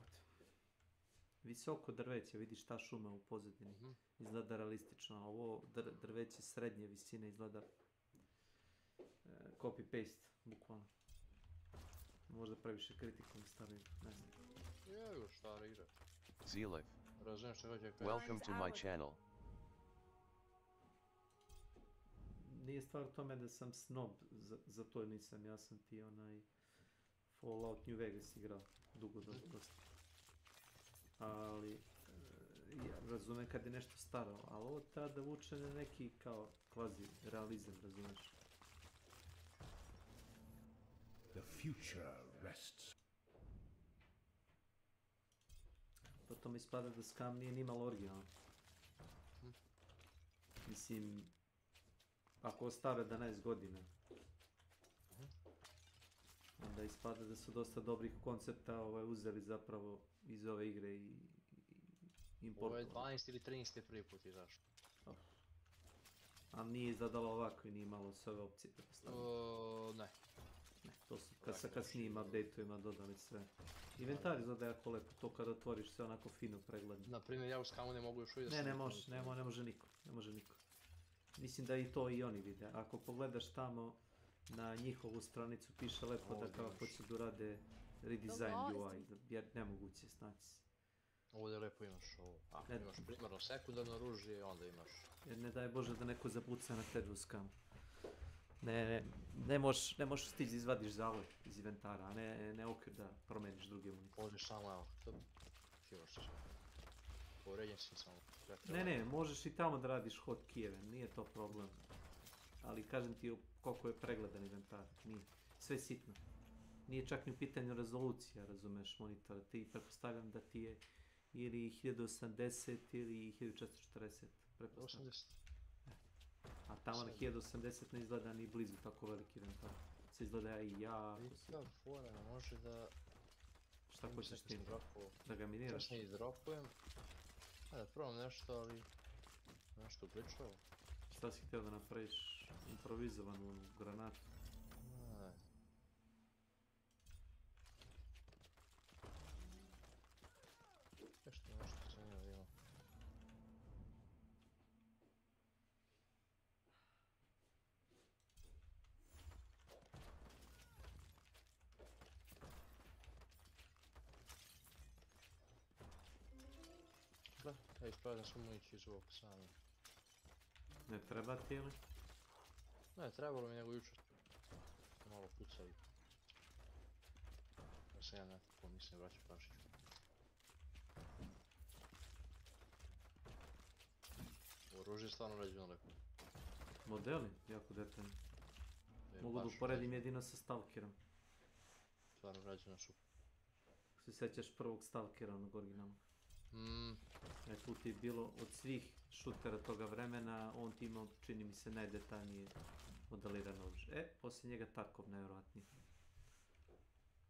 [SPEAKER 7] Visoko drveće, vidiš ta šuma u pozadini. Izgleda realistično, a ovo drveće srednje visine izgleda copy-paste, bukvalno. Možda previše kritikom stavim, ne znam.
[SPEAKER 12] Jeju, šta igra.
[SPEAKER 1] Zelif.
[SPEAKER 12] Razumem što hoće kaj.
[SPEAKER 1] Welcome to my channel.
[SPEAKER 7] Nije stvar u tome da sam snob, za to nisam, ja sam ti Fallout New Vegas igrao, dugo dosta. Ali, ja razumem kad je nešto staro, ali ovo treba da vuče na neki kao kvazi realizam, razumeš?
[SPEAKER 13] The future rests.
[SPEAKER 7] Potom ispada da Scam nije nimalo originalno. Mislim, ako ostave 11 godina, onda ispada da su dosta dobrih koncepta uzeli zapravo iz ove igre i importovali.
[SPEAKER 12] Ovo je 12 ili 13 prvi put izašlo.
[SPEAKER 7] Ali nije izgledalo ovako i nije imalo sve ove opcije, pretpostavljam.
[SPEAKER 12] Ne.
[SPEAKER 7] Ne, to su sa kasnijim update-ovima dodali sve. Inventar izgleda jako lepo, to kada otvoriš sve onako fino pregledno.
[SPEAKER 12] Naprimjer, ja u Scamu ne mogu još uvijek da
[SPEAKER 7] se... Ne može niko, Mislim da i to i oni vide. Ako pogledaš tamo na njihovu stranicu piše lepo da kao hoće da urade redesign UI, jer nemoguće snaći se.
[SPEAKER 12] Ovdje lepo imaš ovo. Imaš primarno sekundarno oružje i onda imaš...
[SPEAKER 7] Jer ne daj Bože da neko zapuca na tebi u Scamu. Ne možeš stići da izvadiš zavoj iz inventara, a ne okvir da promeniš druge municije.
[SPEAKER 12] Možeš samo, evo, imaš sve. Uređen si samo.
[SPEAKER 7] Ne, možeš i tamo da radiš hotkeyeve, nije to problem. Ali kažem ti koliko je pregledan inventar, nije. Sve sitno. Nije čak ni u pitanju rezolucija, razumeš, monitora. Ti pretpostavljam da ti je ili 1080 ili 1440, pretpostavljam.
[SPEAKER 12] 80.
[SPEAKER 7] A tamo na 1080 ne izgleda ni blizu tako veliki inventar. Se izgleda i ja...
[SPEAKER 12] Vidite, fora, može da...
[SPEAKER 7] Šta hoćeš ti? Da ga miniraš?
[SPEAKER 12] Kasnije izdropujem. Da probam nešto, ali... Nešto uključao.
[SPEAKER 7] Šta si htio da napraviš improvizovanu granatu?
[SPEAKER 12] Ne. Nešto zanimljivo ima. Da, ja ispravljam svu municiju iz ovog sami.
[SPEAKER 7] Ne treba ti ili?
[SPEAKER 12] Ne, trebalo mi nego jučer. Malo pucali. Da se ja nekako mislim vraćam pašiću. Oružje je stvarno rađeno lepo.
[SPEAKER 7] Modeli, jako detaljni. Mogu da uporedim jedino sa Stalkerom.
[SPEAKER 12] Stvarno rađeno super.
[SPEAKER 7] Se sjećaš prvog Stalkera, onog originalnog? Tu ti je bilo od svih šutera toga vremena, on ti imao, čini mi se, najdetaljnije modelirano oružje. Poslije njega Tarkov najvjerojatniji.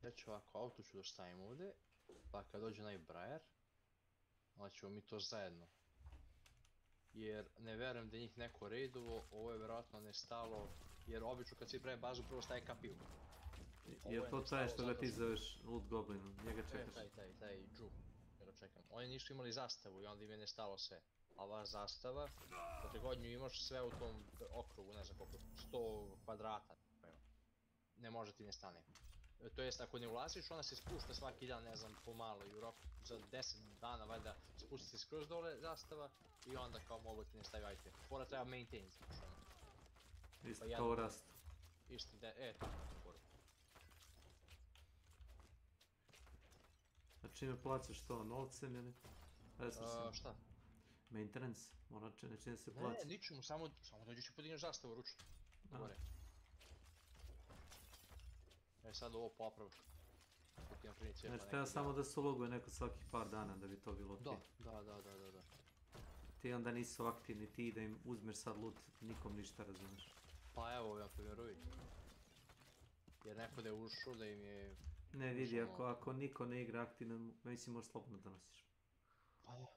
[SPEAKER 12] Ja ću ovako, auto ću da stavim ovdje, pa kad dođe najbrajer, onda ćemo mi to zajedno. Jer ne verujem da je njih neko raidovo, ovo je vjerojatno nestalo, jer obično kad svi pravi bazu prvo staje kapiju.
[SPEAKER 7] Jer to taj što ga ti zoveš Loot Goblinom, njega čekaš.
[SPEAKER 12] Taj Ju. čekam. Oni nisu imali zastavu i onda im je nestalo sve. A ova zastava, dokle god nju imaš sve u tom okrugu, ne znam koliko, 100 kvadrata, ne može ti nestane. To jest, ako ne ulaziš, ona se spušta svaki dan, ne znam, pomalo i u roku za 10 dana, valjda, spusti se skroz dole zastava i onda kao mogu ti ne stavio item. Fora treba maintain, znaš ono.
[SPEAKER 7] Isto kao rast.
[SPEAKER 12] Isto, tako, fora.
[SPEAKER 7] A čime plaćaš to, novcem ili?
[SPEAKER 12] Šta?
[SPEAKER 7] Maintenance, mora čine se plaća.
[SPEAKER 12] Ne, ničemu, samo dođeš i podigneš zastavu ručno. Gore. Sad ovo popravka.
[SPEAKER 7] Znači treba samo da se uloguje neko svakih par dana da bi to bilo okej.
[SPEAKER 12] Da.
[SPEAKER 7] Ti onda nisu aktivni, ti da im uzmeš sad loot, nikom ništa razumeš.
[SPEAKER 12] Pa evo, na primjer uvijek. Jer neko da je ušao, da im je...
[SPEAKER 7] Ne vidi, ako niko ne igra aktivno, mislim možeš slobodno da nosiš.
[SPEAKER 12] Pa da.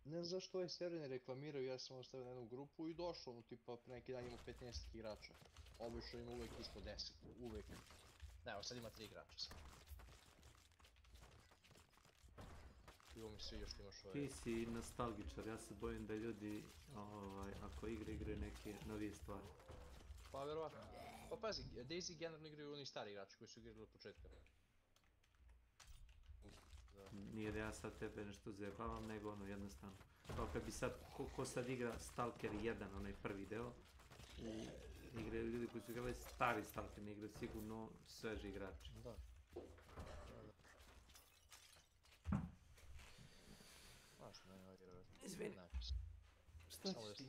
[SPEAKER 12] Ne znam zašto ovaj server ne reklamiraju, ja sam ostavio na jednu grupu i došlo, tipa pre neki dan ima 15 igrača. Obično ima uvijek ispod 10, uvijek. Ne, evo sad ima 3 igrača sad. I ovo mi se još imaš ovaj...
[SPEAKER 7] Ti si nostalgičar, ja se bojim da ljudi, ako igre neke novije stvari.
[SPEAKER 12] Pa verovatno. Pa pazi, Daisy generalno igraju oni stari igrači koji su igrali od početka.
[SPEAKER 7] Nije da ja sad tebe nešto zajebavam, nego ono jednostavno. Kao kad bi sad, ko sad igra Stalker 1, onaj prvi deo, igraju ljudi koji su igrali stari Stalker, ne igraju sigurno sveži igrači.
[SPEAKER 12] Da. Važno je igrati.
[SPEAKER 7] Izvini. Šta ćeš ti?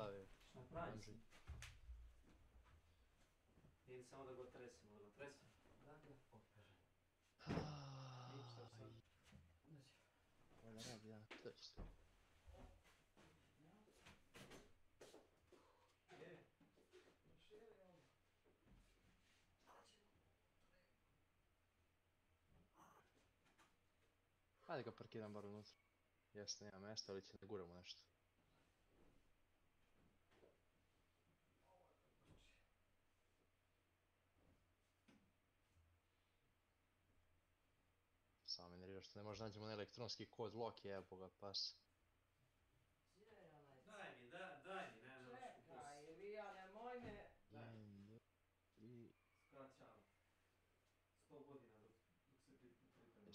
[SPEAKER 7] Napravi si. Idi samo da go tresimo, Da.
[SPEAKER 12] Ovo da radi, ja, to će se. Ajde ga parkiram bar unutra. Jeste, nema mjesta, ali će ne guramo nešto. Samo me nervira što ne možda nađemo na elektronski kod lock, jebo ga pas.
[SPEAKER 7] Daj mi, ne moraš.
[SPEAKER 5] Čekaj, Ilija, nemoj me...
[SPEAKER 7] Skraćam. 100 godina dok se pripremljamo.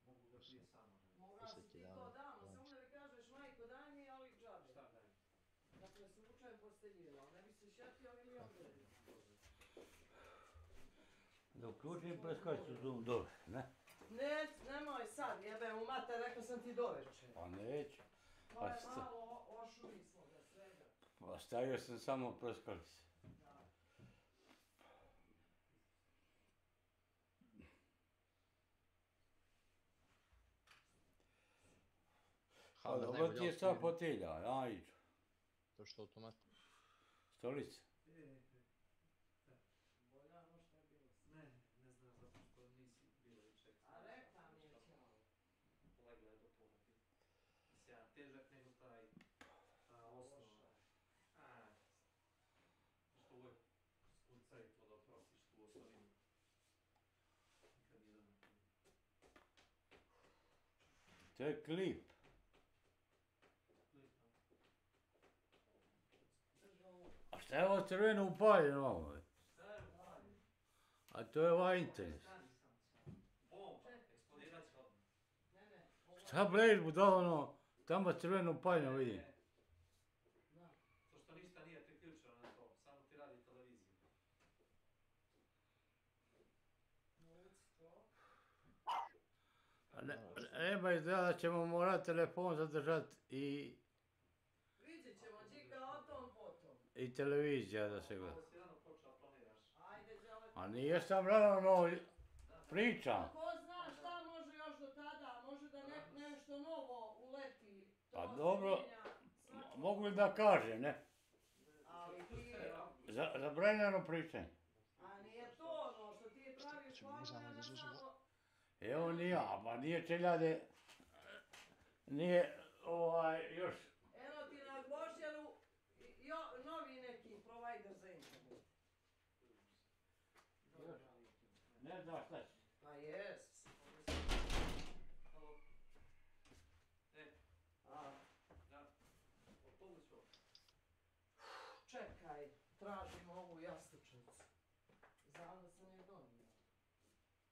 [SPEAKER 7] Mogu ga prije samo.
[SPEAKER 5] Moga si ti to davno, samo da mi kažeš majko daj mi, ali džabe.
[SPEAKER 7] Šta daj mi?
[SPEAKER 5] Dakle, slučajem posteljila, ne bi se šatio milion godina.
[SPEAKER 17] Da uključim preskačicu zoom dole, ne?
[SPEAKER 5] Nemoj sad, jebe u mater, rekao sam ti doveče.
[SPEAKER 17] Pa neću.
[SPEAKER 5] To je malo, ošuli smo ga svega.
[SPEAKER 17] Pa stavio sam samo prskalice. Pa dobro ti je sad fotelja, ja iđu.
[SPEAKER 12] To što automat?
[SPEAKER 17] Stolica.
[SPEAKER 5] Bolja no šta je bilo?
[SPEAKER 7] Ne znam zato što nisi bilo i ček.
[SPEAKER 5] A rekla mi je ćao.
[SPEAKER 7] Legla je do toga ti. Mislim, ja težak nego ta osnova. Što uvijek skucaj to da oprostiš tu osobinu. Nikad nije dobro.
[SPEAKER 17] To je klip. A šta je ovo crveno upaljeno ovo?
[SPEAKER 7] Šta je upaljeno?
[SPEAKER 17] A to je ovaj interes.
[SPEAKER 7] Bomba, eksplodirat će odmah.
[SPEAKER 17] Šta bleješ mu da ono, tamo crveno upaljeno vidim.
[SPEAKER 7] To što ništa nije priključeno na to, samo ti radi televiziju.
[SPEAKER 17] Nema izgleda da ćemo morati telefon zadržati i...
[SPEAKER 5] Vidjet ćemo, džika o tom potom.
[SPEAKER 17] I televizija da se gleda.
[SPEAKER 7] Malo si rano počeo planiraš.
[SPEAKER 5] Ajde, žele...
[SPEAKER 17] A nije sam rano pričam.
[SPEAKER 5] Ko zna šta može još do tada, može da nešto novo uleti.
[SPEAKER 17] Pa dobro, mogu li da kažem, ne?
[SPEAKER 5] Ali ti...
[SPEAKER 17] Zabranjeno pričanje.
[SPEAKER 5] A nije to ono što ti praviš planirano samo...
[SPEAKER 17] Evo nije, pa nije čeljade, nije još.
[SPEAKER 5] Eno ti na Gvožđelu novi neki provider za internet.
[SPEAKER 17] Ne znaš šta će.
[SPEAKER 5] Pa jes.
[SPEAKER 7] tražim ovu jastučnicu. Znam da sam je donio.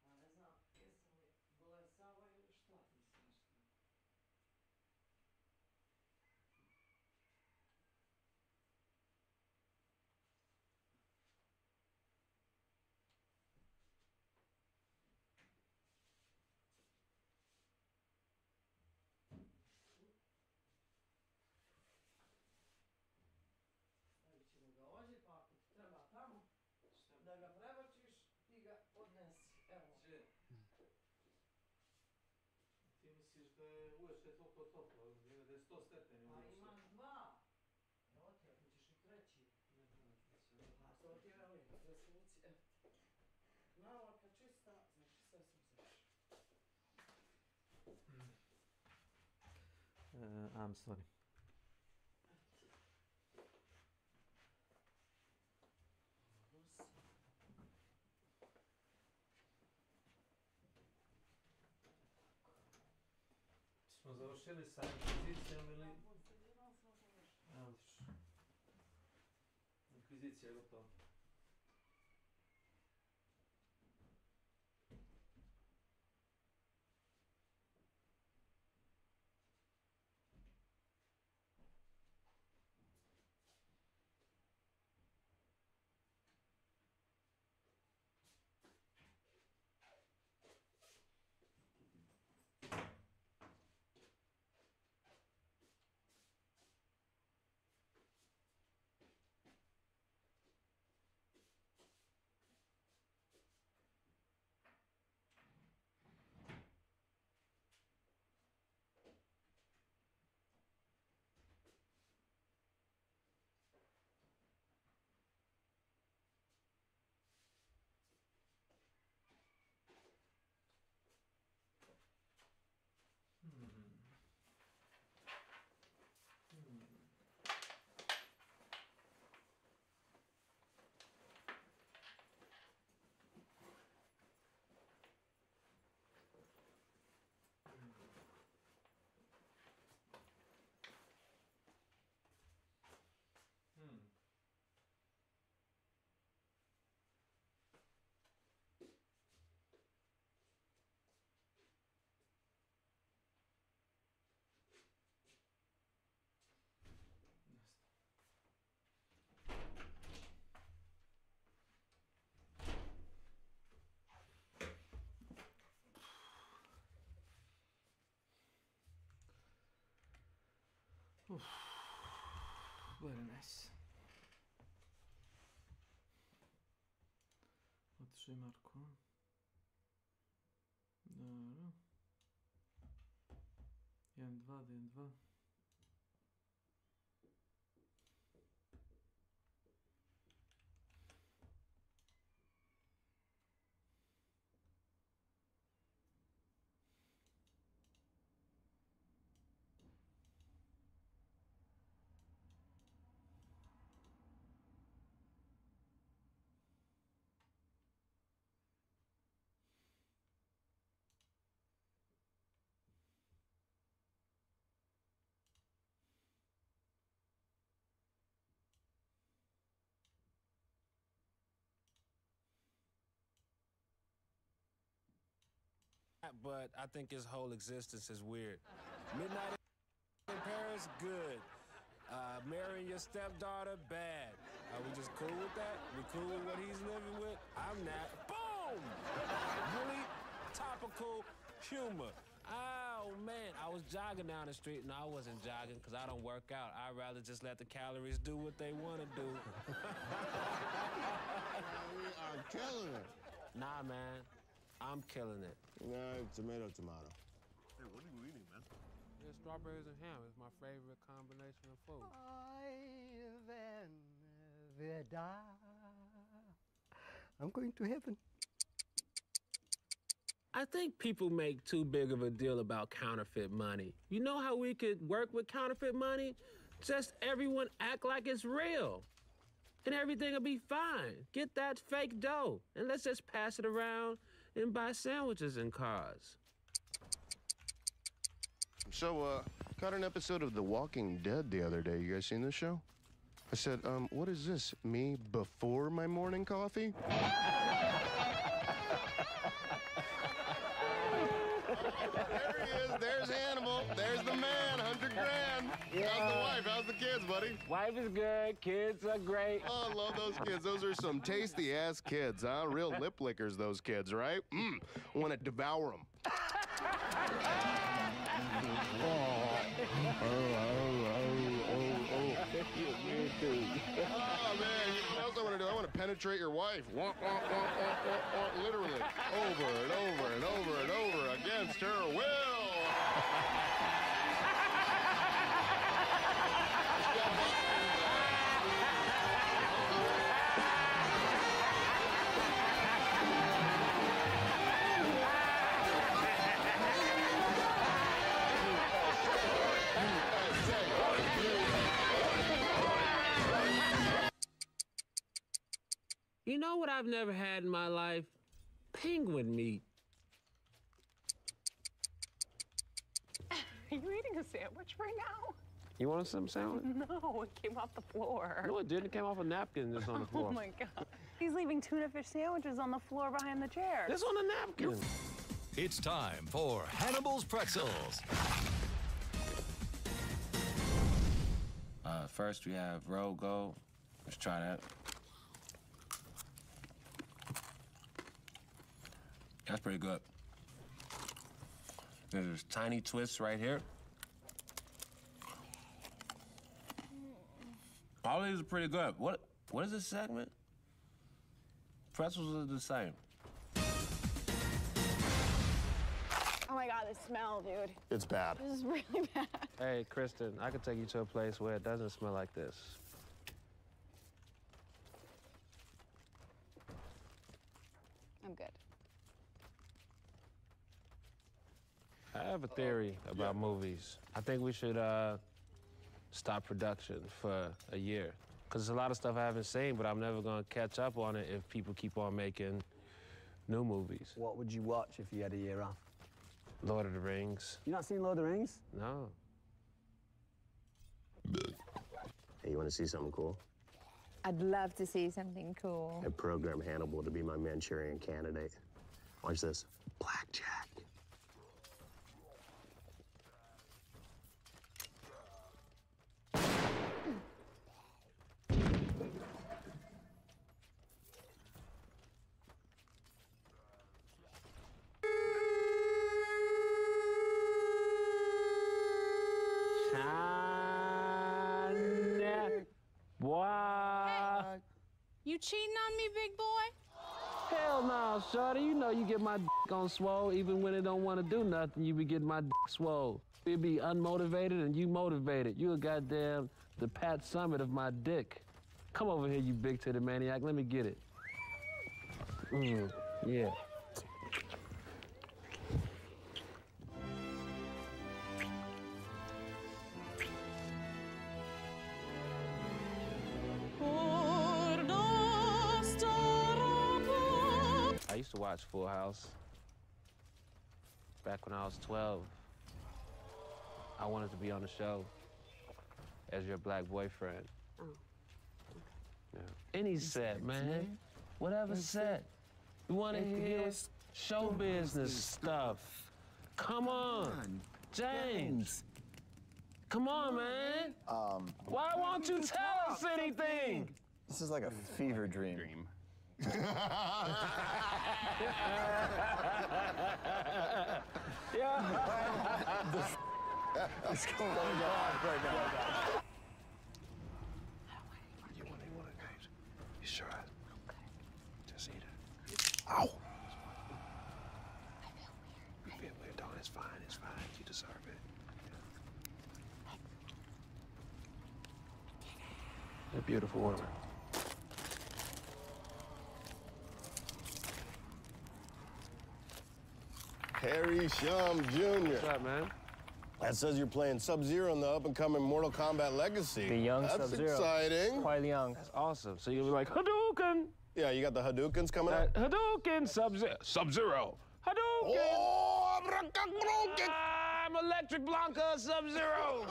[SPEAKER 7] A ne znam jesam li bolesava ili šta, mislim nešto. Stavit ćemo ga ovdje, pa ako ti treba tamo, da ga prebačiš, ti ga odnesi. Evo. Ti misliš da je uveče toliko toplo, da je 100 stepeni uveče? Pa imaš dva. Evo ti, ako ćeš i treći. Ne znam, a to ti velim, resolucija. Navlaka čista, znači sve sam završio. I'm sorry. Smo završili sa inkvizicijom ili? Evo vidiš. Inkvizicija je gotova. Very nice. Otišao Marko. Dobro. 1-2, 1-2.
[SPEAKER 18] But I think his whole existence is weird. Midnight in Paris, good. Marrying your stepdaughter, bad. Are we just cool with that? We cool with what he's living with? I'm not. Boom! Really topical humor. Oh, man. I was jogging down the street, and I wasn't jogging because I don't work out. I'd rather just let the calories do what they want to do.
[SPEAKER 19] We are killing it.
[SPEAKER 18] Nah, man. I'm killing it.
[SPEAKER 19] Tomato.
[SPEAKER 20] Hey, what are you eating, man?
[SPEAKER 18] Yeah, strawberries and ham is my favorite combination of food.
[SPEAKER 21] I'm going to heaven.
[SPEAKER 18] I think people make too big of a deal about counterfeit money. You know how we could work with counterfeit money? Just everyone act like it's real. And everything will be fine. Get that fake dough, and let's just pass it around and buy sandwiches and cars.
[SPEAKER 19] So, caught an episode of The Walking Dead the other day. You guys seen this show? I said, what is this? Me before my morning coffee? There he is. There's Hannibal. There's the man. 100 grand.
[SPEAKER 18] Yeah.
[SPEAKER 19] How's the wife? How's the kids, buddy?
[SPEAKER 18] Wife is good. Kids are great.
[SPEAKER 19] Oh, I love those kids. Those are some tasty-ass kids, huh? Real lip lickers, those kids, right? Want to devour them. Oh, man, what else I want to do? I want to penetrate your wife. Literally. Over and over and over and over against her will.
[SPEAKER 18] You know what I've never had in my life? Penguin meat.
[SPEAKER 4] Are you eating a sandwich right now?
[SPEAKER 18] You want some sandwich?
[SPEAKER 4] No, it came off the floor.
[SPEAKER 18] No, it didn't. It came off a napkin that's on the floor.
[SPEAKER 4] Oh my God. He's leaving tuna fish sandwiches on the floor behind the chair.
[SPEAKER 18] That's on a napkin.
[SPEAKER 22] It's time for Hannibal's Pretzels.
[SPEAKER 18] First we have Road Gold. Let's try that. That's pretty good. There's tiny twists right here. All these are pretty good. What is this segment? Pretzels are the same.
[SPEAKER 4] Oh my God, the smell, dude.
[SPEAKER 19] It's bad.
[SPEAKER 4] This is really bad.
[SPEAKER 18] Hey, Kristen, I could take you to a place where it doesn't smell like this.
[SPEAKER 4] I'm good.
[SPEAKER 18] I have a theory about movies. I think we should stop production for a year. Because there's a lot of stuff I haven't seen, but I'm never going to catch up on it if people keep on making new movies.
[SPEAKER 21] What would you watch if you had a year off?
[SPEAKER 18] Lord of the Rings.
[SPEAKER 21] You not seen Lord of the Rings?
[SPEAKER 18] No.
[SPEAKER 19] Hey, you want to see something cool?
[SPEAKER 4] I'd love to see something cool.
[SPEAKER 19] I programmed Hannibal to be my Manchurian candidate. Watch this. Blackjack.
[SPEAKER 4] You cheating on me, big boy?
[SPEAKER 18] Hell no, shorty. You know you get my dick on swole even when it don't want to do nothing. You be getting my dick swole. It be unmotivated and you motivated. You a goddamn the Pat Summit of my dick. Come over here, you big-titted maniac. Let me get it. Yeah. I used to watch Full House. Back when I was 12, I wanted to be on the show as your black boyfriend.
[SPEAKER 4] Oh.
[SPEAKER 18] Yeah. Any set, man. Whatever set. We want to hear show business stuff. Come on. James. Come on, man. Why won't you tell us anything?
[SPEAKER 23] This is like a fever dream. What's going on right now?
[SPEAKER 18] You want it, guys? You sure? Okay. Just eat it. Ow! I feel weird. You feel weird, don't? It's fine. It's fine. You deserve it. You're a beautiful woman.
[SPEAKER 19] Harry Shum Jr.
[SPEAKER 18] What's up, man?
[SPEAKER 19] That says you're playing Sub-Zero in the up-and-coming Mortal Kombat Legacy.
[SPEAKER 21] The young
[SPEAKER 19] That's
[SPEAKER 21] Sub-Zero.
[SPEAKER 19] exciting.
[SPEAKER 21] Quite young.
[SPEAKER 18] That's awesome. So you'll be like, Hadouken!
[SPEAKER 19] Yeah, you got the Hadoukens coming up?
[SPEAKER 18] Hadouken! Sub-Zero! Hadouken!
[SPEAKER 19] Oh, Hadouken!
[SPEAKER 18] I'm a
[SPEAKER 2] Electric Blanca Sub-Zero.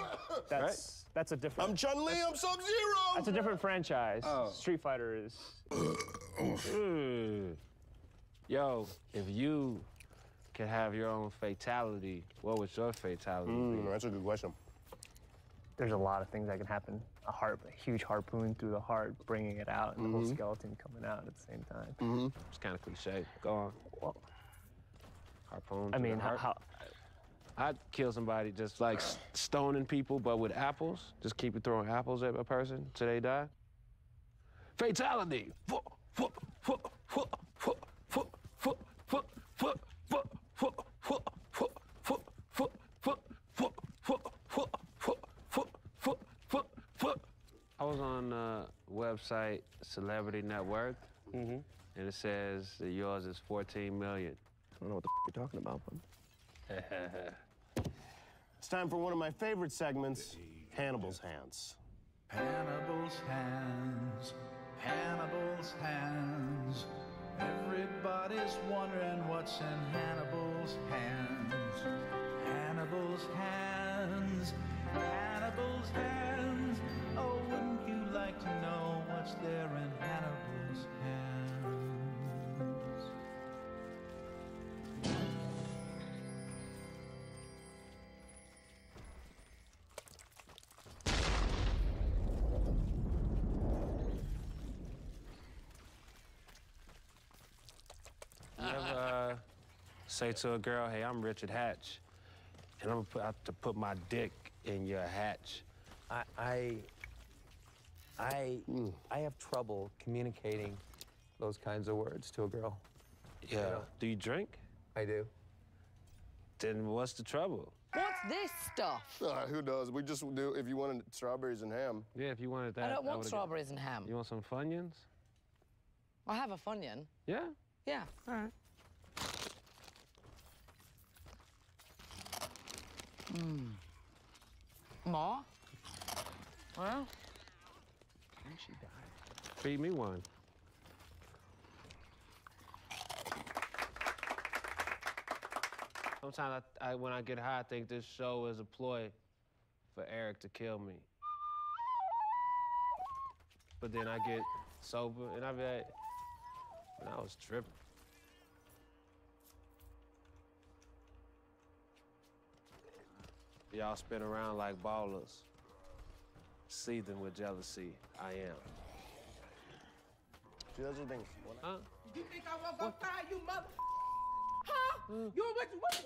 [SPEAKER 3] That's a different.
[SPEAKER 19] I'm Chun-Li, I'm Sub-Zero.
[SPEAKER 3] That's a different franchise.
[SPEAKER 2] Oh.
[SPEAKER 3] Street Fighter is.
[SPEAKER 2] Yo, if you could have your own fatality, what would your fatality be?
[SPEAKER 19] That's a good question.
[SPEAKER 3] There's a lot of things that can happen. A huge harpoon through the heart, bringing it out, and the whole skeleton coming out at the same time.
[SPEAKER 2] It's kind of cliche. Go on.
[SPEAKER 3] Well,
[SPEAKER 2] harpoon.
[SPEAKER 3] I mean,
[SPEAKER 2] how? I'd kill somebody just like stoning people, but with apples. Just keep throwing apples at a person till they die. Fatality. I was on the website Celebrity Net Worth, and it says that yours is 14 million.
[SPEAKER 23] I don't know what the you're talking about, but...
[SPEAKER 19] It's time for one of my favorite segments, Hannibal's Hands.
[SPEAKER 6] Hannibal's hands, Hannibal's hands. Everybody's wondering what's in Hannibal's hands. Hannibal's hands, Hannibal's hands. Oh, wouldn't you like to know what's there in Hannibal's hands?
[SPEAKER 2] You ever say to a girl, hey, I'm Richard Hatch, and I'm gonna have to put my dick in your hatch?
[SPEAKER 24] I have trouble communicating those kinds of words to a girl.
[SPEAKER 2] Yeah.
[SPEAKER 24] You know?
[SPEAKER 2] Do you drink?
[SPEAKER 24] I do.
[SPEAKER 2] Then what's the trouble?
[SPEAKER 25] What's this stuff?
[SPEAKER 19] Who knows? We just do, if you wanted strawberries and ham.
[SPEAKER 2] Yeah, if you wanted that.
[SPEAKER 25] I don't want strawberries and ham.
[SPEAKER 2] You want some Funyuns?
[SPEAKER 25] I have a Funyun.
[SPEAKER 2] Yeah?
[SPEAKER 25] Yeah.
[SPEAKER 2] All right.
[SPEAKER 25] Ma? Well?
[SPEAKER 2] Can she die? Feed me one. Sometimes when I get high, I think this show is a ploy for Eric to kill me. But then I get sober and I be like, man, I was tripping. Y'all spin around like ballers, seething with jealousy. I am.
[SPEAKER 19] See, that's the thing.
[SPEAKER 2] Huh?
[SPEAKER 26] You think I won't go fire you, mother? Huh? What you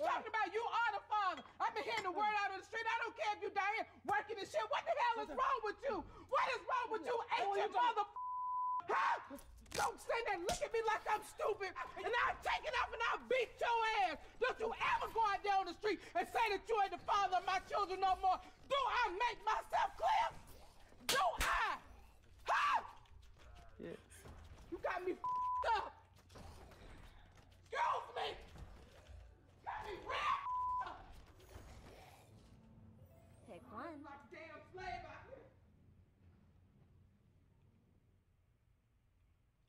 [SPEAKER 26] talking about? You are the father. I've been hearing the word out on the street. I don't care if you down here working and shit. What the hell is wrong with you? What is wrong with you, ancient mother? Huh? Don't stand there and look at me like I'm stupid, and I'll take it off and I'll beat your ass. Don't you ever go out there on the street and say that you ain't the father of my children no more. Do I make myself clear? Do I? Huh?
[SPEAKER 2] Yeah.
[SPEAKER 26] You got me f***ed up. Excuse me. Got me real f***ed up.
[SPEAKER 9] Pick one.
[SPEAKER 26] Like a damn slave out here.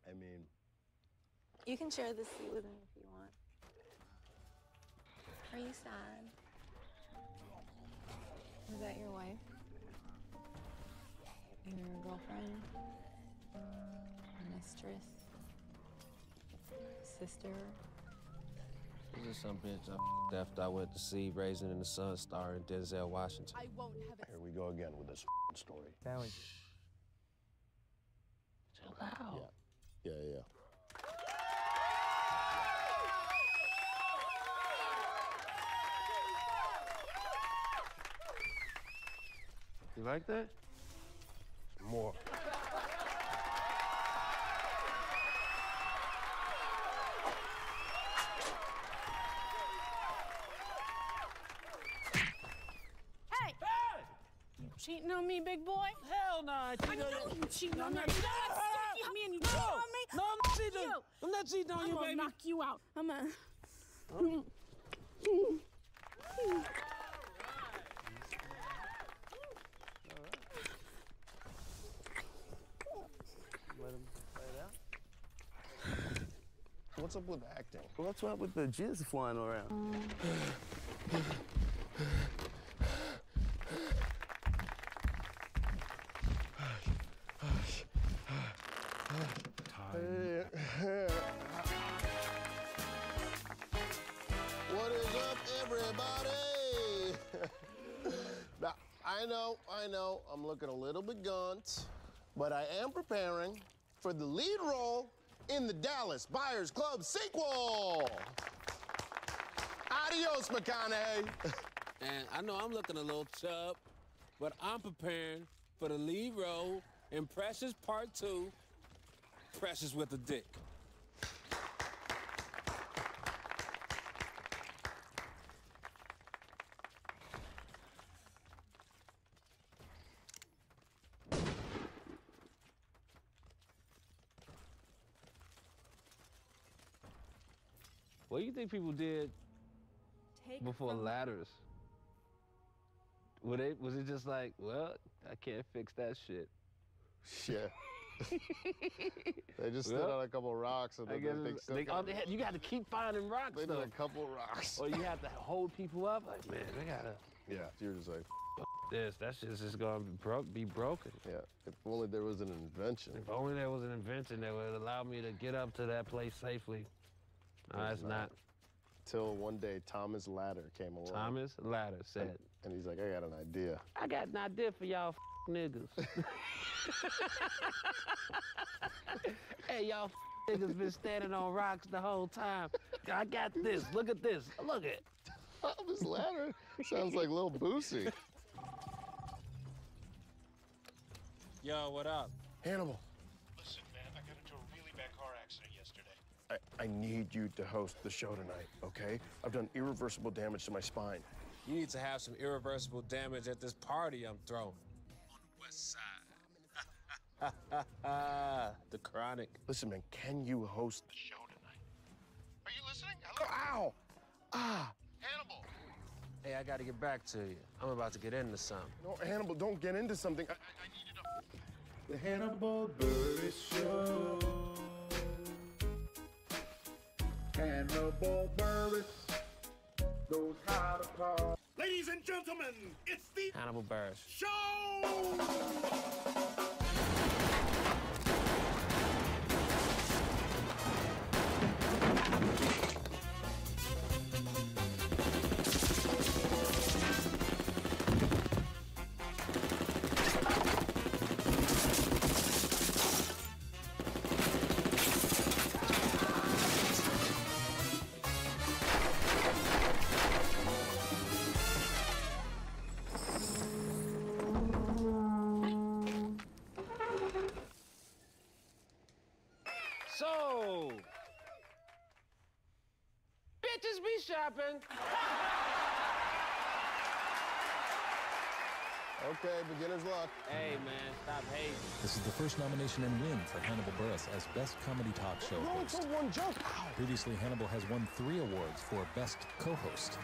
[SPEAKER 19] I mean...
[SPEAKER 14] You can share the seat with me if you want. Are you sad? Is that your wife? Your girlfriend? Mistress? Sister?
[SPEAKER 2] This is some bitch I after I went to see Raisin in the Sun starring Denzel Washington.
[SPEAKER 26] I won't have it.
[SPEAKER 19] Here we go again with this story.
[SPEAKER 24] Sally.
[SPEAKER 2] Chill out.
[SPEAKER 19] Yeah.
[SPEAKER 2] You like that?
[SPEAKER 19] More.
[SPEAKER 14] Hey! You cheating on me, big boy?
[SPEAKER 2] Hell no, I
[SPEAKER 14] know you cheating on me. You know that sticky me and you cheating on me?
[SPEAKER 2] No, I'm not cheating. I'm not cheating on you, baby.
[SPEAKER 14] I'm gonna knock you out. I'm gonna...
[SPEAKER 24] Let him play it out.
[SPEAKER 19] What's up with acting?
[SPEAKER 23] What's up with the jizz flying around?
[SPEAKER 19] What is up, everybody? Now, I know, I'm looking a little bit gaunt, but I am preparing for the lead role in the Dallas Buyers Club sequel. Adios, McConaughey.
[SPEAKER 1] And I know I'm looking a little chub, but I'm preparing for the lead role in Precious Part 2, Precious with a Dick.
[SPEAKER 2] What do you think people did before ladders? Was it just like, well, I can't fix that shit?
[SPEAKER 19] Yeah. They just stood on a couple rocks and then
[SPEAKER 2] you got to keep finding rocks.
[SPEAKER 19] They did a couple rocks.
[SPEAKER 2] Or you have to hold people up. Like, man, they gotta.
[SPEAKER 19] Yeah, you're just like,
[SPEAKER 2] this. That shit's just gonna be broken.
[SPEAKER 19] Yeah. If only there was an invention.
[SPEAKER 2] If only there was an invention that would allow me to get up to that place safely. No, it's not.
[SPEAKER 19] Till one day, Thomas Ladder came along.
[SPEAKER 2] Thomas Ladder said.
[SPEAKER 19] And he's like, I got an idea.
[SPEAKER 2] I got an idea for y'all niggas. Hey, y'all niggas been standing on rocks the whole time. I got this. Look at this. Look at it.
[SPEAKER 19] Thomas Ladder sounds like Lil Boosie.
[SPEAKER 1] Yo, what up?
[SPEAKER 19] Hannibal.
[SPEAKER 8] Listen, man, I got into a really bad car accident yesterday.
[SPEAKER 19] I need you to host the show tonight, okay? I've done irreversible damage to my spine.
[SPEAKER 1] You need to have some irreversible damage at this party I'm throwing. On the west side. The Chronic.
[SPEAKER 19] Listen, man, can you host the show tonight?
[SPEAKER 8] Are you listening? Hello?
[SPEAKER 19] Ow! Ah!
[SPEAKER 8] Hannibal!
[SPEAKER 1] Hey, I gotta get back to you. I'm about to get into something.
[SPEAKER 19] No, Hannibal, don't get into something.
[SPEAKER 8] I need you to...
[SPEAKER 13] The Hannibal Buress Show. Hannibal Buress knows how to call.
[SPEAKER 8] Ladies and gentlemen, it's the
[SPEAKER 1] Hannibal Buress
[SPEAKER 8] Show!
[SPEAKER 2] So, bitches be shopping.
[SPEAKER 19] Okay, beginner's luck.
[SPEAKER 2] Hey, man, stop hating.
[SPEAKER 10] This is the first nomination and win for Hannibal Buress as Best Comedy Talk Show
[SPEAKER 19] You only
[SPEAKER 10] host.
[SPEAKER 19] told one joke.
[SPEAKER 10] Previously, Hannibal has won 3 awards for Best Co-Host.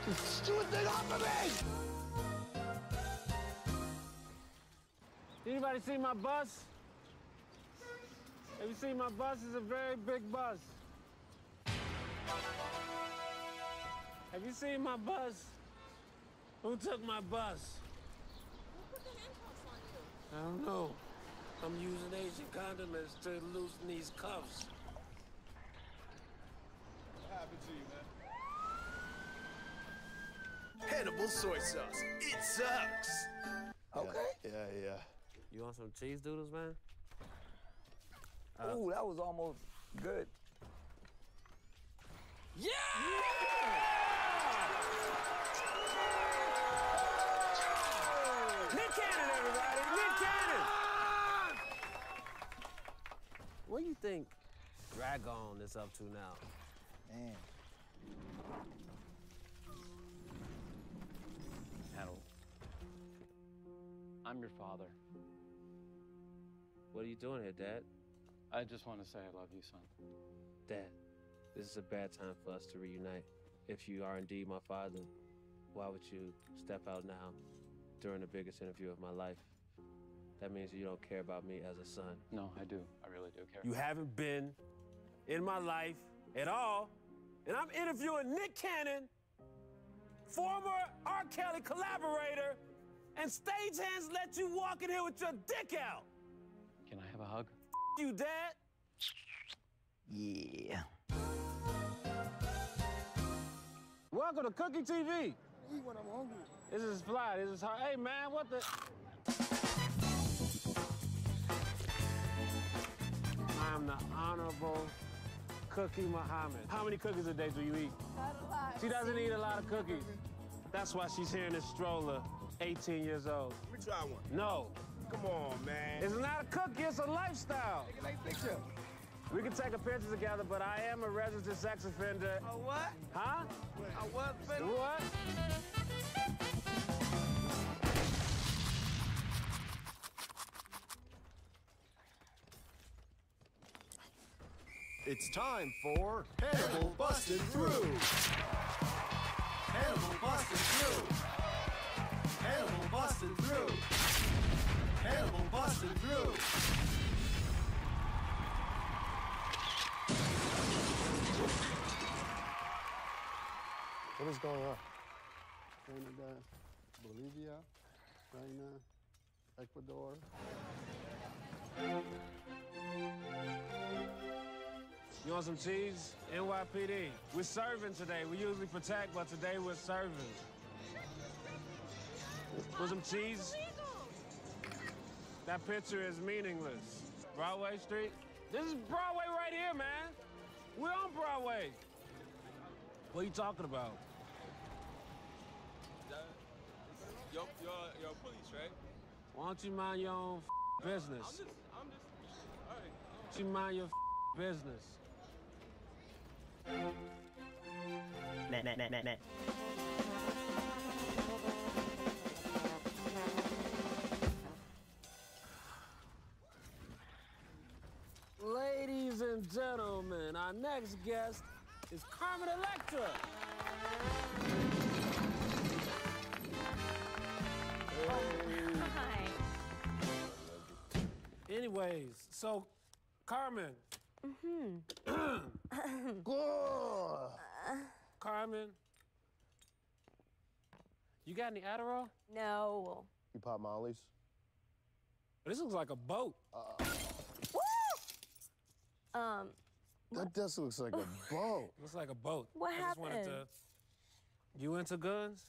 [SPEAKER 19] Just stupid off of me!
[SPEAKER 2] Anybody seen my bus? Have you seen my bus? It's a very big bus. Have you seen my bus? Who took my bus?
[SPEAKER 25] Who put the handcuffs on you?
[SPEAKER 2] I don't know. I'm using Asian condiments to loosen these cuffs.
[SPEAKER 8] What happened to you, man?
[SPEAKER 18] Hannibal soy sauce. It sucks.
[SPEAKER 21] Okay.
[SPEAKER 19] Yeah.
[SPEAKER 2] You want some cheese doodles, man?
[SPEAKER 21] Ooh, that was almost good.
[SPEAKER 1] Yeah!
[SPEAKER 2] Mid-cannon, everybody! Mid-cannon! What do you think Dragon is up to now?
[SPEAKER 21] Man.
[SPEAKER 11] Hannibal, I'm your father.
[SPEAKER 2] What are you doing here, Dad?
[SPEAKER 11] I just want to say I love you, son.
[SPEAKER 2] Dad, this is a bad time for us to reunite. If you are indeed my father, why would you step out now during the biggest interview of my life? That means you don't care about me as a son.
[SPEAKER 11] No, I do. I really do care.
[SPEAKER 2] You haven't been
[SPEAKER 1] in my life at all. And I'm interviewing Nick Cannon, former R. Kelly collaborator, and stagehands let you walk in here with your dick out.
[SPEAKER 11] Can I have a hug?
[SPEAKER 1] You, Dad.
[SPEAKER 21] Yeah.
[SPEAKER 2] Welcome to Cookie TV.
[SPEAKER 13] Eat when I'm hungry.
[SPEAKER 2] This is fly. This is hard. Hey, man, what the? I'm the Honorable Cookie Muhammad. How many cookies a day do you eat?
[SPEAKER 25] Not a lot.
[SPEAKER 2] She doesn't eat a lot of cookies. That's why she's here in this stroller, 18 years old.
[SPEAKER 13] Let me try one.
[SPEAKER 2] No.
[SPEAKER 13] Come on, man.
[SPEAKER 2] It's not a cookie, it's a lifestyle.
[SPEAKER 13] Take a nice picture.
[SPEAKER 2] We can take a picture together, but I am a registered sex offender.
[SPEAKER 13] A what?
[SPEAKER 2] Huh?
[SPEAKER 13] A what, baby?
[SPEAKER 2] What?
[SPEAKER 5] It's time for Hannibal Busted Through. Hannibal Busted Through. Hannibal Busted Through. Hannibal Busted Through.
[SPEAKER 19] What is going on?
[SPEAKER 7] Canada, Bolivia, China, Ecuador.
[SPEAKER 2] You want some cheese? NYPD. We're serving today. We usually protect, but today we're serving. Want some cheese? That picture is meaningless. Broadway Street? This is Broadway right here, man. We're on Broadway. What are you talking about?
[SPEAKER 12] You're police, right?
[SPEAKER 2] Why don't you mind your own business?
[SPEAKER 12] I'm just, all right.
[SPEAKER 2] Why don't you mind your business?
[SPEAKER 3] Nah.
[SPEAKER 2] Ladies and gentlemen, our next guest is Carmen Electra.
[SPEAKER 14] Hi.
[SPEAKER 2] Anyways, so Carmen. Carmen, you got any Adderall?
[SPEAKER 14] No.
[SPEAKER 19] You pop Molly's?
[SPEAKER 2] This looks like a boat.
[SPEAKER 19] That just looks like a boat.
[SPEAKER 2] Looks like a boat.
[SPEAKER 14] What
[SPEAKER 2] I just wanted
[SPEAKER 14] happened?
[SPEAKER 2] to. You into guns?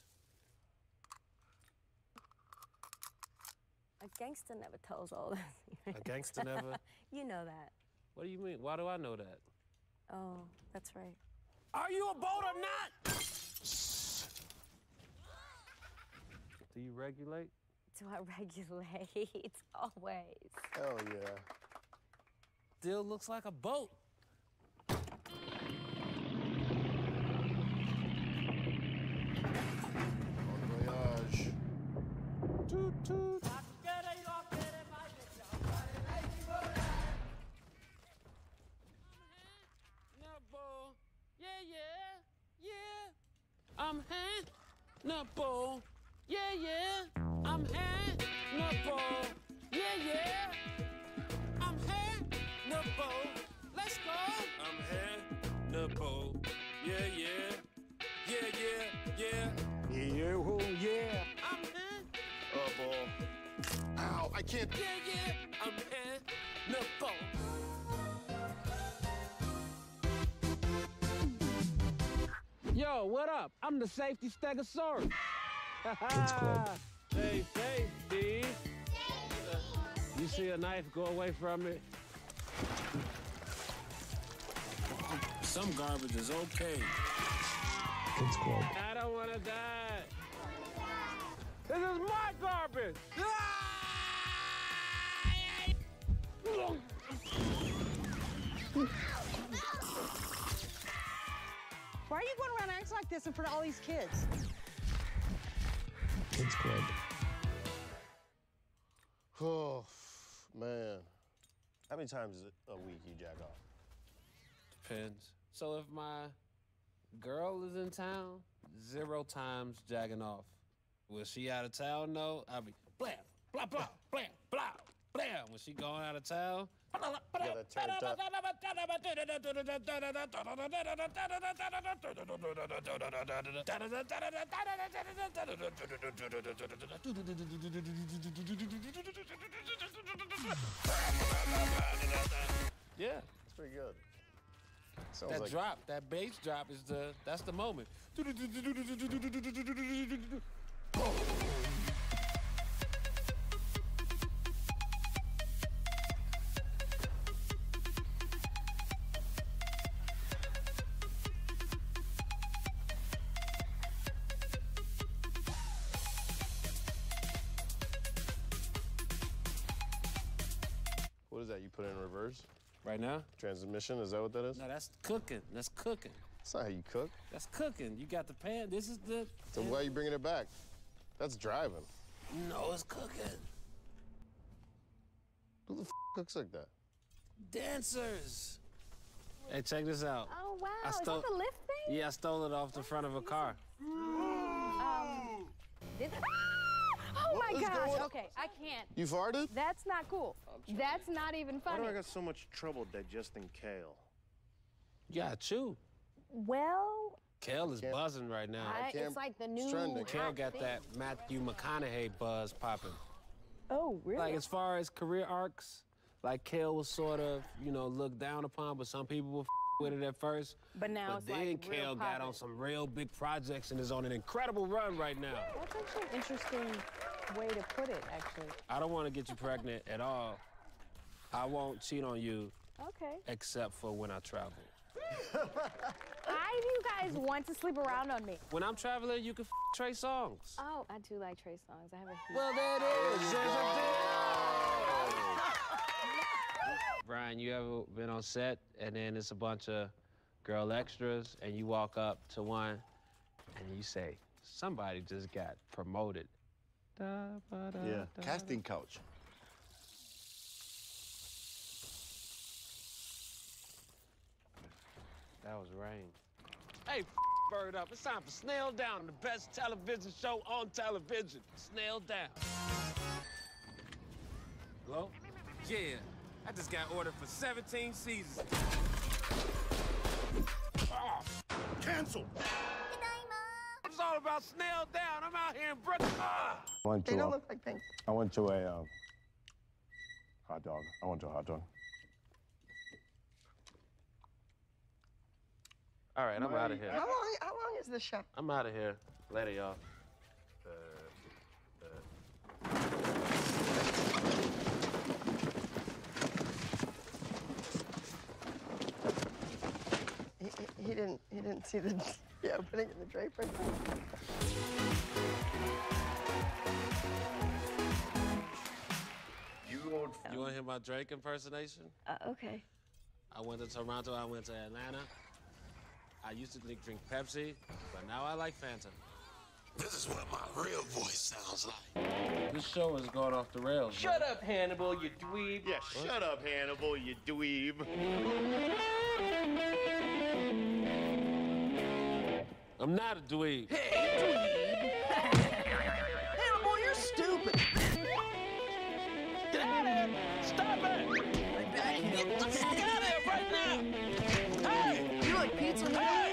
[SPEAKER 14] A gangster never tells all this.
[SPEAKER 2] A gangster never?
[SPEAKER 14] You know that.
[SPEAKER 2] What do you mean? Why do I know that?
[SPEAKER 14] Oh, that's right.
[SPEAKER 2] Are you a boat or not? Do you regulate?
[SPEAKER 14] Do I regulate? Always.
[SPEAKER 19] Hell yeah.
[SPEAKER 2] Still looks like a boat.
[SPEAKER 19] Bon voyage.
[SPEAKER 2] Toot toot. I'm Hannibal. Yeah, yeah. I'm Hannibal. Yeah, yeah. I'm Hannibal. Let's go. I'm Hannibal. Yeah, yeah. Yeah, yeah, yeah. Yeah, oh, yeah. I'm
[SPEAKER 19] Hannibal. Ow, I can't.
[SPEAKER 2] Yeah, yeah. I'm Hannibal. Yo, what up? I'm the safety stegosaurus. Hey, safety. You see a knife, go away from it. Some garbage is okay.
[SPEAKER 23] Kids Club.
[SPEAKER 2] I don't want to die. This is my garbage.
[SPEAKER 4] Why are you going around acting like this in front of all these kids?
[SPEAKER 23] Kids Club.
[SPEAKER 19] Oh, man. How many times a week you jack off?
[SPEAKER 2] Depends. So if my girl is in town, 0 times jacking off. When she out of town, though, I'll be blam, blah, blah, blam, blah, blam. When she going out of town,
[SPEAKER 19] Yeah, that turned up.
[SPEAKER 2] Yeah.
[SPEAKER 19] It's pretty good. Sounds
[SPEAKER 2] That
[SPEAKER 19] like
[SPEAKER 2] drop, that bass drop that's the moment.
[SPEAKER 19] What is that? You put it in reverse?
[SPEAKER 2] Right now?
[SPEAKER 19] Transmission, is that what that is?
[SPEAKER 2] No, that's cooking. That's cooking.
[SPEAKER 19] That's not how you cook.
[SPEAKER 2] That's cooking. You got the pan. This is the...
[SPEAKER 19] So why are you bringing it back? That's driving.
[SPEAKER 2] No, it's cooking.
[SPEAKER 19] Who the cooks like that?
[SPEAKER 2] Dancers. Hey, check this out.
[SPEAKER 4] Oh, wow. Is that the lift thing?
[SPEAKER 2] Yeah, I stole it off the front of a car.
[SPEAKER 4] Oh
[SPEAKER 19] What
[SPEAKER 4] my
[SPEAKER 19] is
[SPEAKER 4] gosh.
[SPEAKER 19] going on?
[SPEAKER 4] Okay, I can't.
[SPEAKER 19] You farted?
[SPEAKER 4] That's not cool. That's not even
[SPEAKER 6] Why
[SPEAKER 4] funny.
[SPEAKER 6] do I got so much trouble digesting kale?
[SPEAKER 2] You gotta chew.
[SPEAKER 4] Well,
[SPEAKER 2] Kale is buzzing right now.
[SPEAKER 4] it's like the new
[SPEAKER 2] Kale
[SPEAKER 4] hot
[SPEAKER 2] got
[SPEAKER 4] thing.
[SPEAKER 2] that Matthew McConaughey buzz popping.
[SPEAKER 4] Oh, really?
[SPEAKER 2] Like, as far as career arcs, like, Kale was sort of, you know, looked down upon, but some people were with it at first.
[SPEAKER 4] But now it's
[SPEAKER 2] then
[SPEAKER 4] like real
[SPEAKER 2] Kale got
[SPEAKER 4] poppin'.
[SPEAKER 2] on some real big projects and is on an incredible run right now.
[SPEAKER 4] That's actually an interesting way to put it, actually.
[SPEAKER 2] I don't want to get you pregnant at all. I won't cheat on you.
[SPEAKER 4] Okay.
[SPEAKER 2] Except for when I travel.
[SPEAKER 4] Why do you guys want to sleep around on me?
[SPEAKER 2] When I'm traveling, you can Trey Songz.
[SPEAKER 4] Oh, I do like Trey Songz. I have a huge...
[SPEAKER 2] Well, there it is. There's a Brian, you ever been on set and then it's a bunch of girl extras and you walk up to one and you say, somebody just got promoted.
[SPEAKER 6] Yeah, casting couch.
[SPEAKER 2] That was rain. Hey, bird up. It's time for Snail Down, the best television show on television. Snail Down. Hello?
[SPEAKER 18] Yeah, I just got ordered for 17 seasons.
[SPEAKER 6] Cancel.
[SPEAKER 2] It's all about Snail Down. I'm out here in Brooklyn.
[SPEAKER 3] They don't look like things.
[SPEAKER 6] I went to a hot dog. I went to a hot dog.
[SPEAKER 2] All right, I'm out of here.
[SPEAKER 3] How long is this show?
[SPEAKER 2] I'm out of here. Later, y'all.
[SPEAKER 3] He didn't see the opening in the draper.
[SPEAKER 2] You want to hear my Drake impersonation?
[SPEAKER 3] Okay.
[SPEAKER 2] I went to Toronto, I went to Atlanta. I used to drink Pepsi, but now I like Fanta. This is what my real voice sounds like. This show is going off the rails.
[SPEAKER 15] Shut up, Hannibal, you dweeb.
[SPEAKER 6] Yeah, shut up, Hannibal, you dweeb.
[SPEAKER 2] I'm not a dweeb.
[SPEAKER 3] Hannibal, you're stupid.
[SPEAKER 2] Get out of here! Stop it! Get the fuck out of here right now! Hey!
[SPEAKER 3] You like pizza?
[SPEAKER 2] Hey!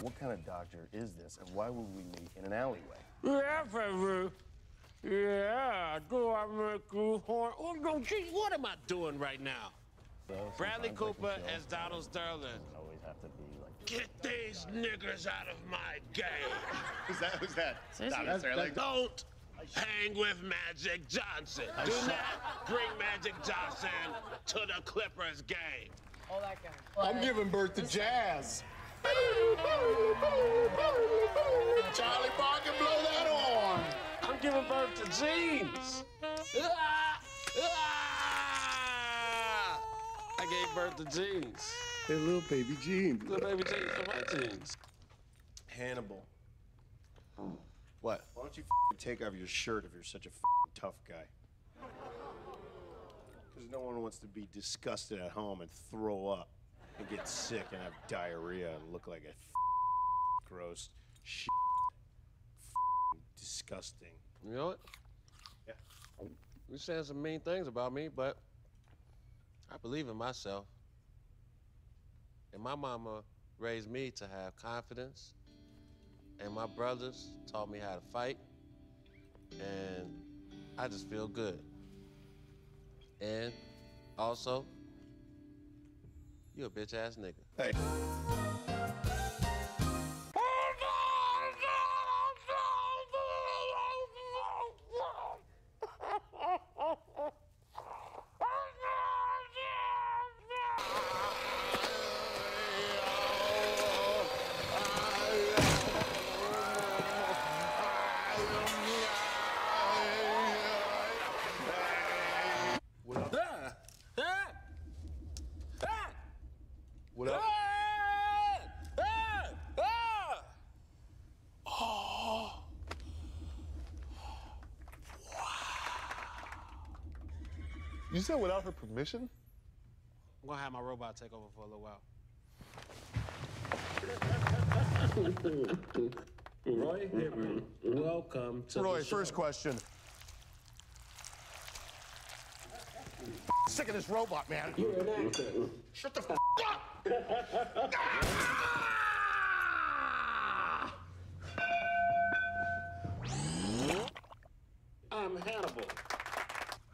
[SPEAKER 6] What kind of doctor is this, and why would we meet in an alleyway?
[SPEAKER 2] Yeah, baby. Yeah, do I make you horn? Oh, no, gee, what am I doing right now? Bradley Cooper as Donald Sterling.
[SPEAKER 6] Always have to be like.
[SPEAKER 2] Get these niggers out of my game.
[SPEAKER 6] Who's that?
[SPEAKER 2] Donald Sterling. Don't hang with Magic Johnson. Do not bring Magic Johnson to the Clippers game.
[SPEAKER 4] Oh, that guy.
[SPEAKER 5] I'm giving birth to jazz. Charlie Parker, blow that horn.
[SPEAKER 2] I'm giving birth to jeans. I gave birth to jeans.
[SPEAKER 6] They're little baby jeans.
[SPEAKER 2] Little baby jeans for my jeans.
[SPEAKER 6] Hannibal.
[SPEAKER 19] What?
[SPEAKER 6] Why don't you take off your shirt if you're such a tough guy? Because no one wants to be disgusted at home and throw up and get sick and have diarrhea and look like a gross disgusting.
[SPEAKER 2] You know what?
[SPEAKER 6] Yeah.
[SPEAKER 2] You're saying some mean things about me, but I believe in myself. And my mama raised me to have confidence, and my brothers taught me how to fight, and I just feel good. And also, you a bitch-ass nigga.
[SPEAKER 6] Hey.
[SPEAKER 2] What up?
[SPEAKER 6] What up?
[SPEAKER 9] You said without her permission?
[SPEAKER 2] I'm gonna have my robot take over for a little while. Roy Hibbert, welcome to
[SPEAKER 6] Roy,
[SPEAKER 2] the show.
[SPEAKER 6] first question. Sick of this robot, man.
[SPEAKER 2] You're an actor.
[SPEAKER 6] Shut the up!
[SPEAKER 2] I'm Hannibal.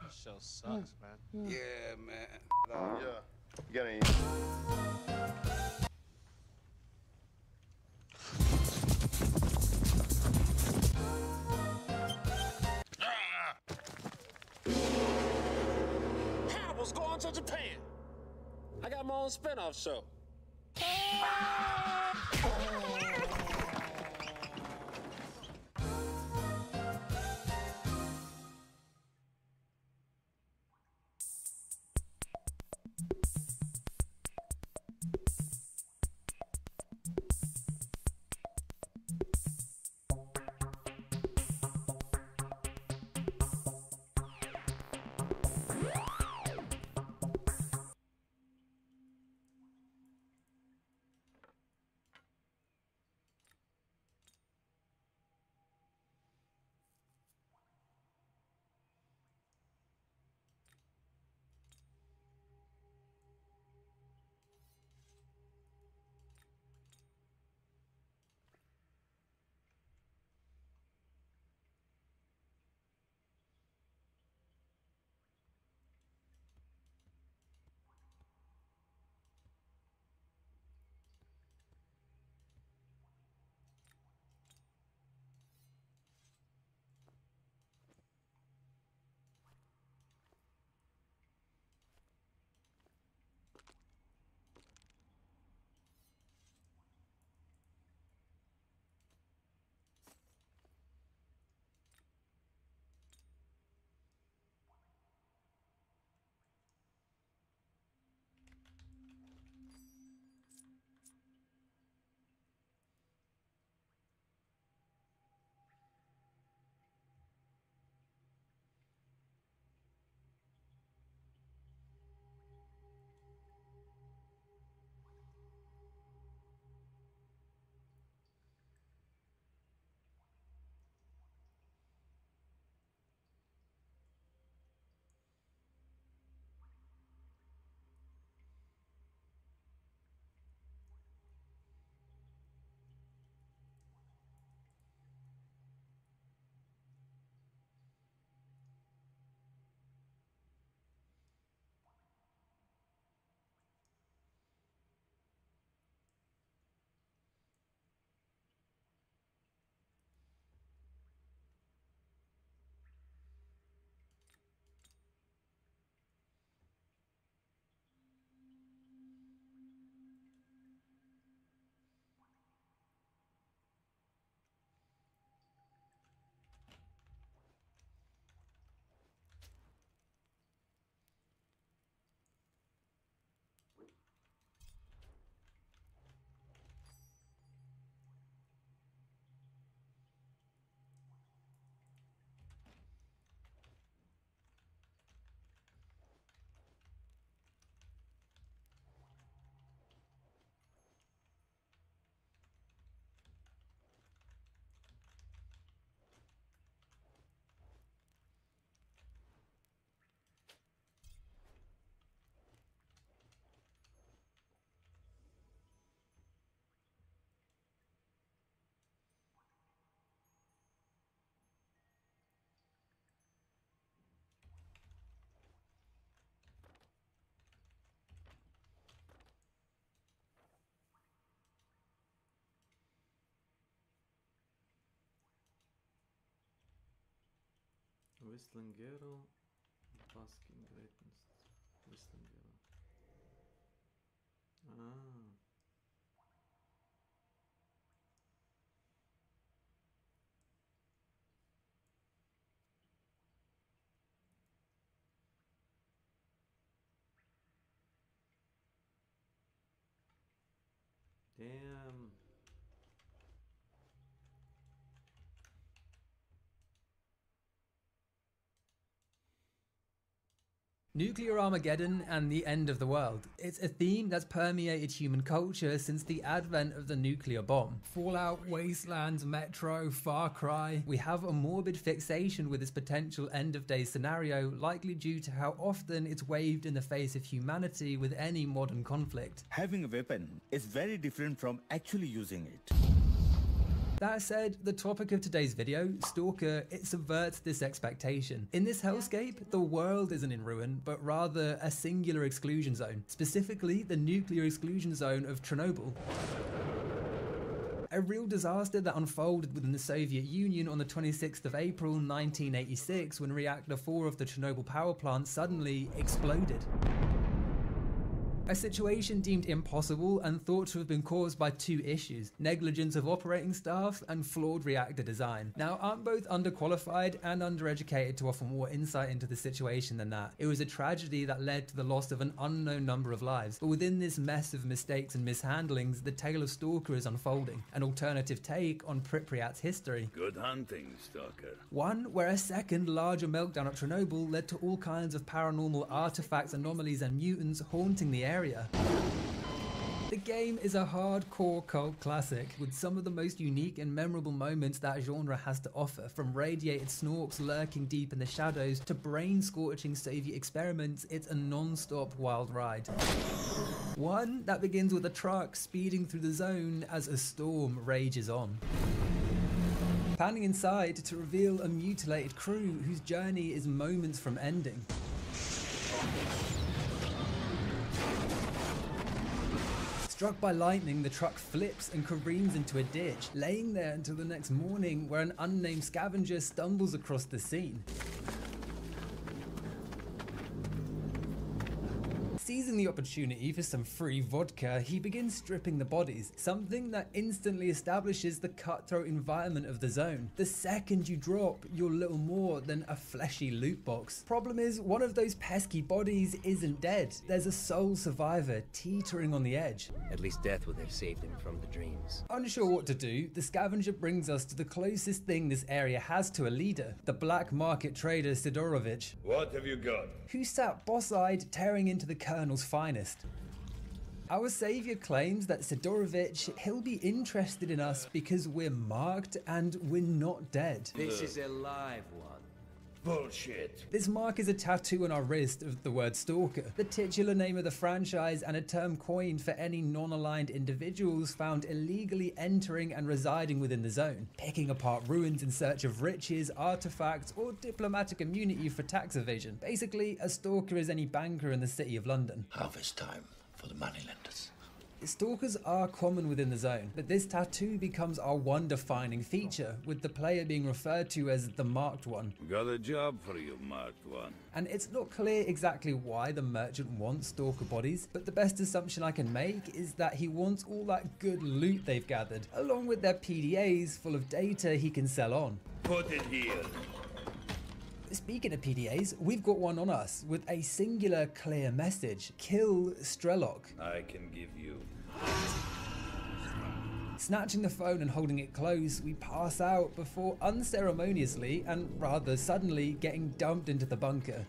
[SPEAKER 2] This show sucks, man.
[SPEAKER 9] Yeah, man.
[SPEAKER 6] Yeah. You got any?
[SPEAKER 2] Hannibal's going to Japan. I got my own spin-off show.
[SPEAKER 16] Whistling Ghetto, Basking Greatness, Whistling Ghetto. Ah. Damn.
[SPEAKER 17] Nuclear Armageddon and the end of the world. It's a theme that's permeated human culture since the advent of the nuclear bomb. Fallout, Wastelands, Metro, Far Cry. We have a morbid fixation with this potential end-of-days scenario, likely due to how often it's waved in the face of humanity with any modern conflict.
[SPEAKER 20] Having a weapon is very different from actually using it.
[SPEAKER 17] That said, the topic of today's video, Stalker, it subverts this expectation. In this hellscape, the world isn't in ruin, but rather a singular exclusion zone, specifically the nuclear exclusion zone of Chernobyl. A real disaster that unfolded within the Soviet Union on the 26th of April 1986 when reactor 4 of the Chernobyl power plant suddenly exploded. A situation deemed impossible and thought to have been caused by two issues: negligence of operating staff and flawed reactor design. Now, I'm both underqualified and undereducated to offer more insight into the situation than that. It was a tragedy that led to the loss of an unknown number of lives, but within this mess of mistakes and mishandlings, the tale of Stalker is unfolding, an alternative take on Pripyat's history.
[SPEAKER 20] Good hunting, Stalker.
[SPEAKER 17] One where a second larger meltdown at Chernobyl led to all kinds of paranormal artifacts, anomalies and mutants haunting the area. The game is a hardcore cult classic, with some of the most unique and memorable moments that genre has to offer, from radiated snorks lurking deep in the shadows to brain-scorching Soviet experiments. It's a non-stop wild ride. One that begins with a truck speeding through the zone as a storm rages on. Panning inside to reveal a mutilated crew whose journey is moments from ending. Struck by lightning, the truck flips and careens into a ditch, laying there until the next morning where an unnamed scavenger stumbles across the scene. Seizing the opportunity for some free vodka, he begins stripping the bodies, something that instantly establishes the cutthroat environment of the zone. The second you drop, you're little more than a fleshy loot box. Problem is, one of those pesky bodies isn't dead. There's a sole survivor teetering on the edge.
[SPEAKER 22] At least death would have saved him from the dreams.
[SPEAKER 17] Unsure what to do, the scavenger brings us to the closest thing this area has to a leader, the black market trader Sidorovich.
[SPEAKER 20] What have you got?
[SPEAKER 17] Who sat boss-eyed, tearing into the Colonel's finest. Our savior claims that Sidorovich, he'll be interested in us because we're marked and we're not dead.
[SPEAKER 22] This is a live one.
[SPEAKER 20] Bullshit.
[SPEAKER 17] This mark is a tattoo on our wrist of the word Stalker, the titular name of the franchise and a term coined for any non-aligned individuals found illegally entering and residing within the zone, picking apart ruins in search of riches, artifacts, or diplomatic immunity for tax evasion. Basically, a stalker is any banker in the city of London.
[SPEAKER 20] Harvest time for the moneylenders.
[SPEAKER 17] Stalkers are common within the zone, but this tattoo becomes our one defining feature, with the player being referred to as the Marked One.
[SPEAKER 20] Got a job for you, Marked One.
[SPEAKER 17] And it's not clear exactly why the merchant wants Stalker bodies, but the best assumption I can make is that he wants all that good loot they've gathered, along with their PDAs full of data he can sell on.
[SPEAKER 20] Put it here.
[SPEAKER 17] Speaking of PDAs, we've got one on us with a singular clear message: kill Strelok.
[SPEAKER 20] I can give you.
[SPEAKER 17] Snatching the phone and holding it close, we pass out before unceremoniously and rather suddenly getting dumped into the bunker.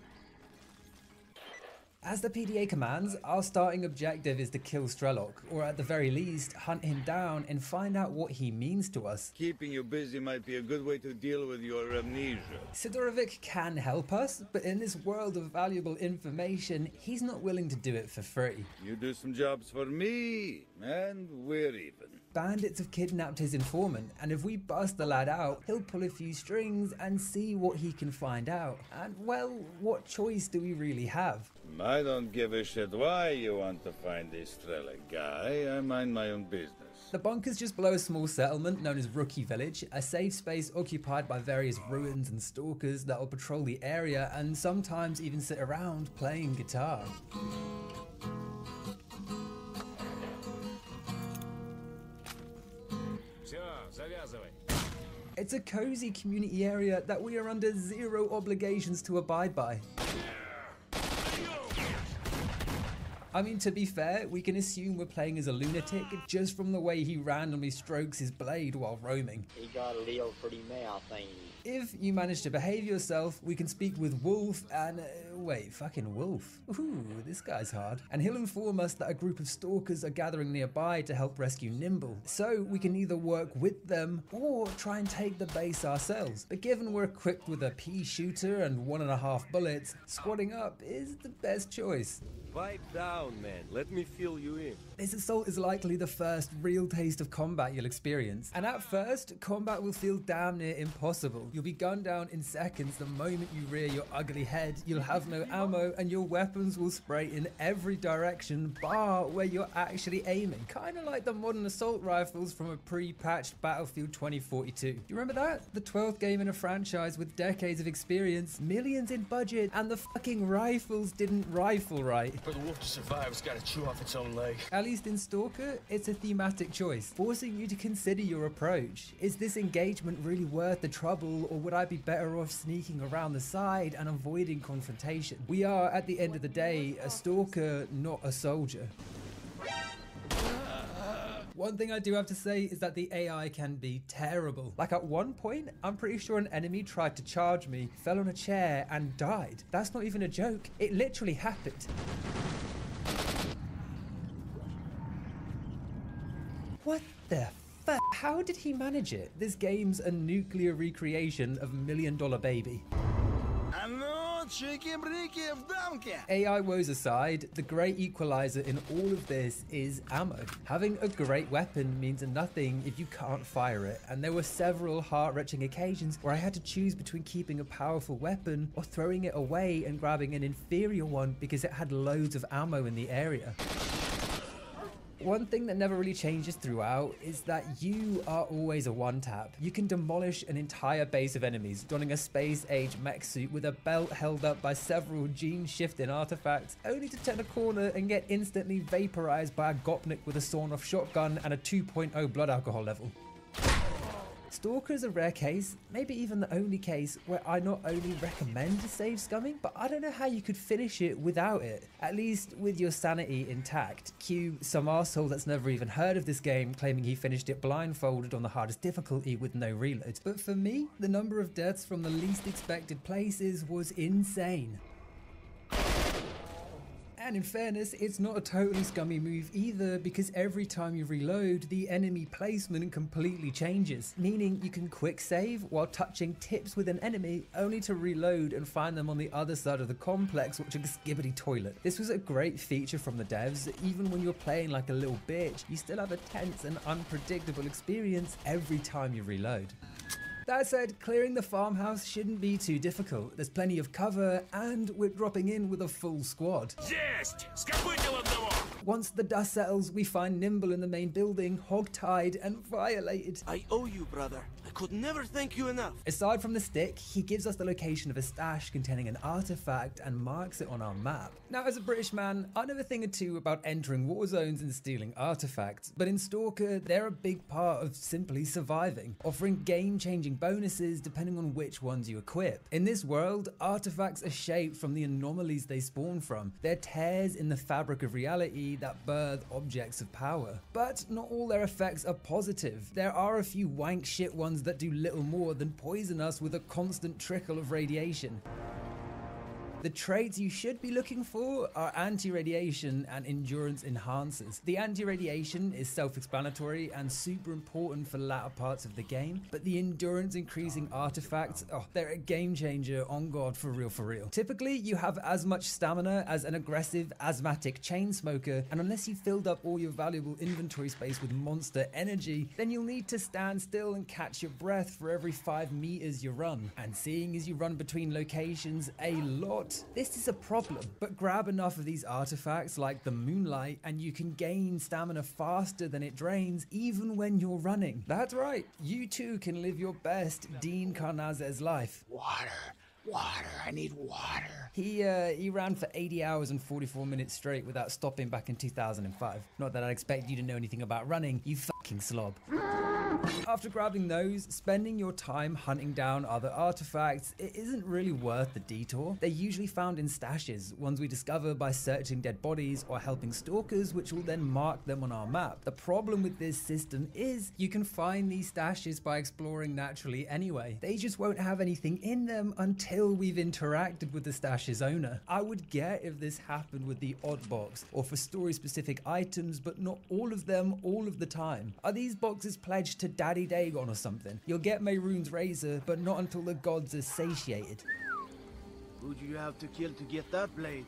[SPEAKER 17] As the PDA commands, our starting objective is to kill Strelok, or at the very least, hunt him down and find out what he means to us.
[SPEAKER 20] Keeping you busy might be a good way to deal with your amnesia.
[SPEAKER 17] Sidorovich can help us, but in this world of valuable information, he's not willing to do it for free.
[SPEAKER 20] You do some jobs for me, and we're even.
[SPEAKER 17] Bandits have kidnapped his informant, and if we bust the lad out, he'll pull a few strings and see what he can find out. And well, what choice do we really have?
[SPEAKER 20] I don't give a shit why you want to find this Strelec guy. I mind my own business.
[SPEAKER 17] The bunker's just below a small settlement known as Rookie Village, a safe space occupied by various ruins and stalkers that will patrol the area and sometimes even sit around playing guitar. It's a cozy community area that we are under zero obligations to abide by. I mean, to be fair, we can assume we're playing as a lunatic just from the way he randomly strokes his blade while roaming.
[SPEAKER 1] He got a little pretty mouth, ain't he?
[SPEAKER 17] If you manage to behave yourself, we can speak with Wolf and... wait, fucking Wolf. Ooh, this guy's hard. And he'll inform us that a group of stalkers are gathering nearby to help rescue Nimble. So we can either work with them or try and take the base ourselves. But given we're equipped with a pea shooter and 1.5 bullets, squatting up is the best choice.
[SPEAKER 22] Pipe down, man. Let me fill you in.
[SPEAKER 17] This assault is likely the first real taste of combat you'll experience. And at first, combat will feel damn near impossible. You'll be gunned down in seconds the moment you rear your ugly head. You'll have no ammo and your weapons will spray in every direction bar where you're actually aiming. Kind of like the modern assault rifles from a pre-patched Battlefield 2042. Do you remember that? The 12th game in a franchise with decades of experience, millions in budget, and the fucking rifles didn't rifle right.
[SPEAKER 8] For the wolf to survive, it's got to chew off its own leg.
[SPEAKER 17] At least in Stalker, it's a thematic choice, forcing you to consider your approach. Is this engagement really worth the trouble, or would I be better off sneaking around the side and avoiding confrontation? We are, at the end of the day, a stalker, not a soldier. One thing I do have to say is that the AI can be terrible. Like at one point, I'm pretty sure an enemy tried to charge me, fell on a chair and died. That's not even a joke. It literally happened. What the fuck? How did he manage it? This game's a nuclear recreation of $1 Million Baby. AI woes aside, the great equalizer in all of this is ammo. Having a great weapon means nothing if you can't fire it, and there were several heart-wrenching occasions where I had to choose between keeping a powerful weapon or throwing it away and grabbing an inferior one because it had loads of ammo in the area. One thing that never really changes throughout is that you are always a one-tap. You can demolish an entire base of enemies, donning a space-age mech suit with a belt held up by several gene-shifting artifacts, only to turn a corner and get instantly vaporized by a Gopnik with a sawn-off shotgun and a 2.0 blood alcohol level. Stalker is a rare case, maybe even the only case, where I not only recommend save scumming, but I don't know how you could finish it without it, at least with your sanity intact. Cue some arsehole that's never even heard of this game claiming he finished it blindfolded on the hardest difficulty with no reloads. But for me, the number of deaths from the least expected places was insane. And in fairness, it's not a totally scummy move either, because every time you reload, the enemy placement completely changes, meaning you can quick save while touching tips with an enemy, only to reload and find them on the other side of the complex watching a skibbity toilet. This was a great feature from the devs. Even when you're playing like a little bitch, you still have a tense and unpredictable experience every time you reload. That said, clearing the farmhouse shouldn't be too difficult. There's plenty of cover, and we're dropping in with a full squad. Once the dust settles, we find Nimble in the main building, hog-tied and violated.
[SPEAKER 8] I owe you, brother. I could never thank you enough.
[SPEAKER 17] Aside from the stick, he gives us the location of a stash containing an artifact and marks it on our map. Now, as a British man, I know a thing or two about entering war zones and stealing artifacts, but in Stalker, they're a big part of simply surviving, offering game-changing bonuses depending on which ones you equip. In this world, artifacts are shaped from the anomalies they spawn from. They're tears in the fabric of reality that birth objects of power. But not all their effects are positive. There are a few wank shit ones that do little more than poison us with a constant trickle of radiation. The traits you should be looking for are anti-radiation and endurance enhancers. The anti-radiation is self-explanatory and super important for latter parts of the game, but the endurance increasing artifacts, they're a game changer on God, for real. Typically, you have as much stamina as an aggressive asthmatic chain smoker, and unless you filled up all your valuable inventory space with monster energy, then you'll need to stand still and catch your breath for every 5 meters you run. And seeing as you run between locations a lot, not. This is a problem, but grab enough of these artifacts like the moonlight and you can gain stamina faster than it drains even when you're running. That's right, you too can live your best Dean Carnazes life.
[SPEAKER 5] Water, I need water.
[SPEAKER 17] He ran for 80 hours and 44 minutes straight without stopping back in 2005. Not that I'd expect you to know anything about running, you fucking slob. After grabbing those, spending your time hunting down other artifacts, it isn't really worth the detour. They're usually found in stashes, ones we discover by searching dead bodies or helping stalkers, which will then mark them on our map. The problem with this system is you can find these stashes by exploring naturally anyway. They just won't have anything in them until we've interacted with the stash's owner. I would get if this happened with the odd box or for story specific items, but not all of them all of the time. Are these boxes pledged to Daddy Dagon or something? You'll get Mehrunes' razor, but not until the gods are satiated.
[SPEAKER 8] Who'd you have to kill to get that blade?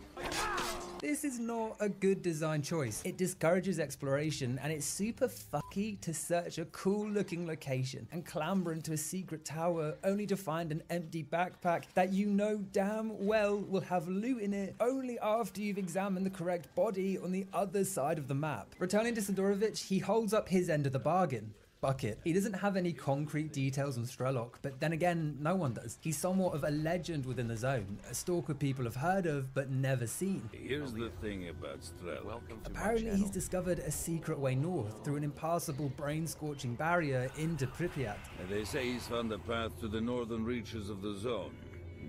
[SPEAKER 17] This is not a good design choice. It discourages exploration and it's super fucky to search a cool looking location and clamber into a secret tower only to find an empty backpack that you know damn well will have loot in it only after you've examined the correct body on the other side of the map. Returning to Sidorovich, he holds up his end of the bargain. Bucket. He doesn't have any concrete details on Strelok, but then again, no one does. He's somewhat of a legend within the zone, a stalker people have heard of but never seen.
[SPEAKER 20] Here's the thing about Strelok.
[SPEAKER 17] Apparently he's discovered a secret way north through an impassable brain-scorching barrier into Pripyat.
[SPEAKER 20] They say he's found a path to the northern reaches of the zone.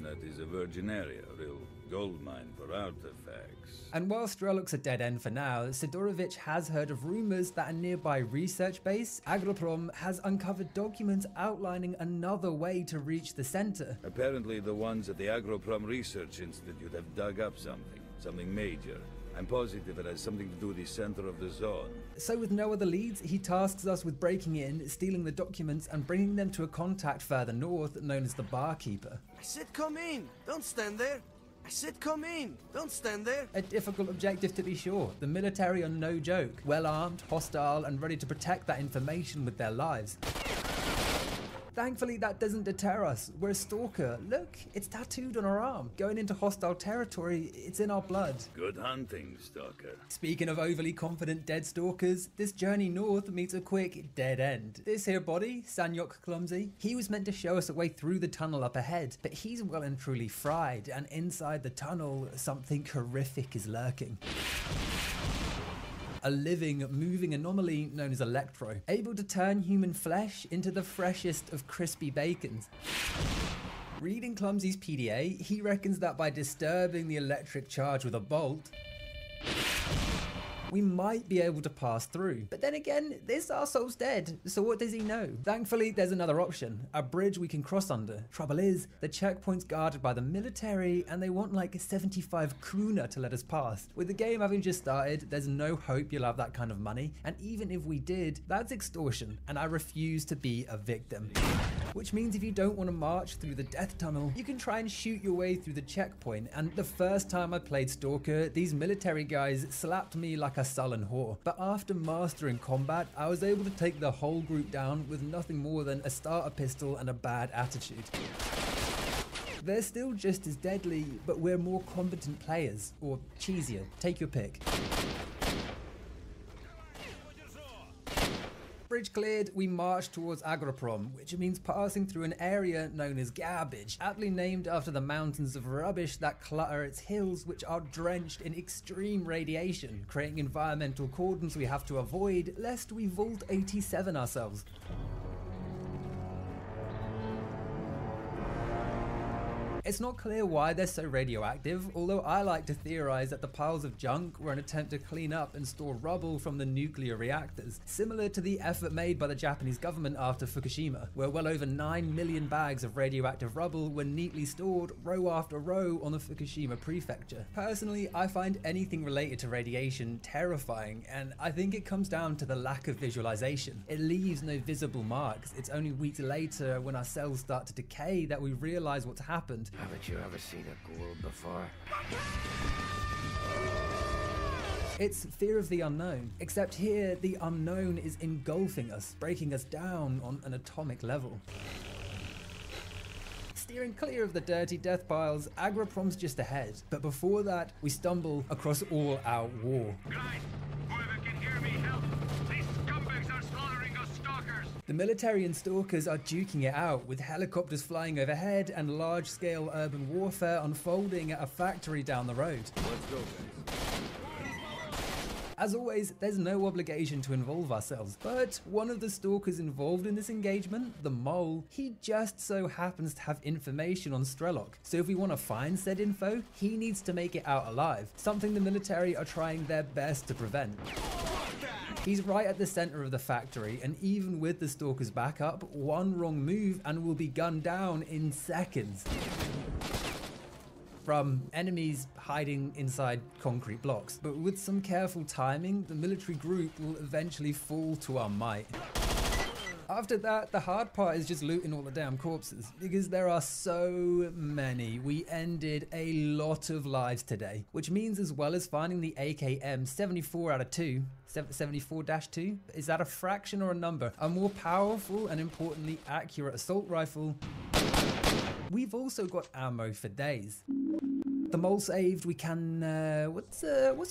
[SPEAKER 20] That is a virgin area, a real gold mine for artifacts.
[SPEAKER 17] And while Strelok's a dead end for now, Sidorovich has heard of rumors that a nearby research base, Agroprom, has uncovered documents outlining another way to reach the center.
[SPEAKER 20] Apparently the ones at the Agroprom Research Institute have dug up something major. I'm positive it has something to do with the center of the zone.
[SPEAKER 17] So with no other leads, he tasks us with breaking in, stealing the documents, and bringing them to a contact further north known as the Barkeeper.
[SPEAKER 8] I said come in, don't stand there. I said come in, don't stand there.
[SPEAKER 17] A difficult objective to be sure. The military are no joke. Well armed, hostile, and ready to protect that information with their lives. Thankfully, that doesn't deter us. We're a stalker. Look, it's tattooed on our arm. Going into hostile territory, it's in our blood.
[SPEAKER 20] Good hunting, stalker.
[SPEAKER 17] Speaking of overly confident dead stalkers, this journey north meets a quick dead end. This here body, Sanyok Clumsy, he was meant to show us a way through the tunnel up ahead, but he's well and truly fried, and inside the tunnel, something horrific is lurking. A living, moving anomaly known as Electro, able to turn human flesh into the freshest of crispy bacons. Reading Clumsy's PDA, he reckons that by disturbing the electric charge with a bolt, we might be able to pass through. But then again, this arsehole's dead, so what does he know? Thankfully, there's another option, a bridge we can cross under. Trouble is, the checkpoint's guarded by the military, and they want like 75 kuna to let us pass. With the game having just started, there's no hope you'll have that kind of money, and even if we did, that's extortion, and I refuse to be a victim. Which means if you don't want to march through the death tunnel, you can try and shoot your way through the checkpoint, and the first time I played Stalker, these military guys slapped me like a sullen whore. But after mastering combat, I was able to take the whole group down with nothing more than a starter pistol and a bad attitude. They're still just as deadly, but we're more competent players, or cheesier, take your pick. Bridge cleared, we march towards Agroprom, which means passing through an area known as Garbage, aptly named after the mountains of rubbish that clutter its hills, which are drenched in extreme radiation, creating environmental cordons we have to avoid lest we Vault 87 ourselves. It's not clear why they're so radioactive, although I like to theorize that the piles of junk were an attempt to clean up and store rubble from the nuclear reactors, similar to the effort made by the Japanese government after Fukushima, where well over 9 million bags of radioactive rubble were neatly stored row after row on the Fukushima prefecture. Personally, I find anything related to radiation terrifying, and I think it comes down to the lack of visualization. It leaves no visible marks. It's only weeks later, when our cells start to decay, that we realize what's happened.
[SPEAKER 23] Haven't you ever seen a ghoul before?
[SPEAKER 17] It's fear of the unknown, except here the unknown is engulfing us, breaking us down on an atomic level. Steering clear of the dirty death piles, Agroprom's just ahead. But before that, we stumble across all-out war.
[SPEAKER 10] Guys, whoever can hear me, help! These scumbags are slaughtering us stalkers!
[SPEAKER 17] The military and stalkers are duking it out, with helicopters flying overhead and large-scale urban warfare unfolding at a factory down the road.
[SPEAKER 20] Let's go, guys.
[SPEAKER 17] As always, there's no obligation to involve ourselves, but one of the stalkers involved in this engagement, the Mole, he just so happens to have information on Strelok. So if we want to find said info, he needs to make it out alive, something the military are trying their best to prevent. He's right at the center of the factory, and even with the stalker's backup, one wrong move and will be gunned down in seconds. From enemies hiding inside concrete blocks. But with some careful timing, the military group will eventually fall to our might. After that, the hard part is just looting all the damn corpses, because there are so many. We ended a lot of lives today, which means as well as finding the AKM 74 out of 2, 74-2, is that a fraction or a number? A more powerful and importantly accurate assault rifle. We've also got ammo for days. The Mole saved, we can, what's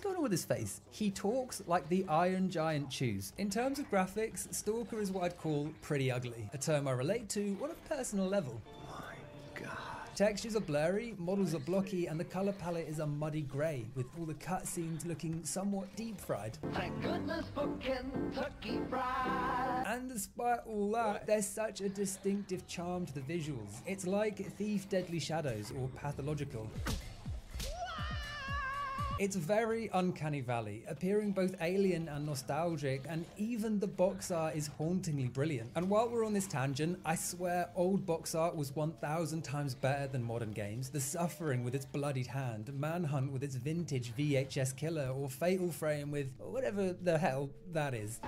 [SPEAKER 17] going on with his face? He talks like the Iron Giant chews. In terms of graphics, Stalker is what I'd call pretty ugly, a term I relate to on a personal level. My God. Textures are blurry, models are blocky, and the color palette is a muddy gray, with all the cutscenes looking somewhat deep fried.
[SPEAKER 10] Thank goodness for Kentucky Fried!
[SPEAKER 17] And despite all that, there's such a distinctive charm to the visuals. It's like Thief Deadly Shadows or Pathological. It's very Uncanny Valley, appearing both alien and nostalgic, and even the box art is hauntingly brilliant. And while we're on this tangent, I swear old box art was 1,000 times better than modern games. The Suffering with its bloodied hand, Manhunt with its vintage VHS killer, or Fatal Frame with whatever the hell that is.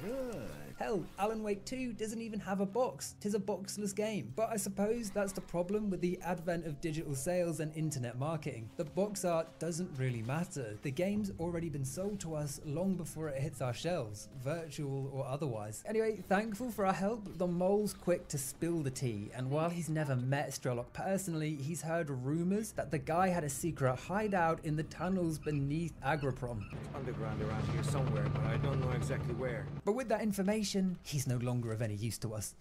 [SPEAKER 17] Good. Hell, Alan Wake 2 doesn't even have a box. 'Tis a boxless game. But I suppose that's the problem with the advent of digital sales and internet marketing. The box art doesn't really matter. The game's already been sold to us long before it hits our shelves, virtual or otherwise. Anyway, thankful for our help, the Mole's quick to spill the tea, and while he's never met Strelok personally, he's heard rumors that the guy had a secret hideout in the tunnels beneath Agroprom.
[SPEAKER 11] It's underground around here somewhere, but I don't know exactly where.
[SPEAKER 17] But with that information, he's no longer of any use to us.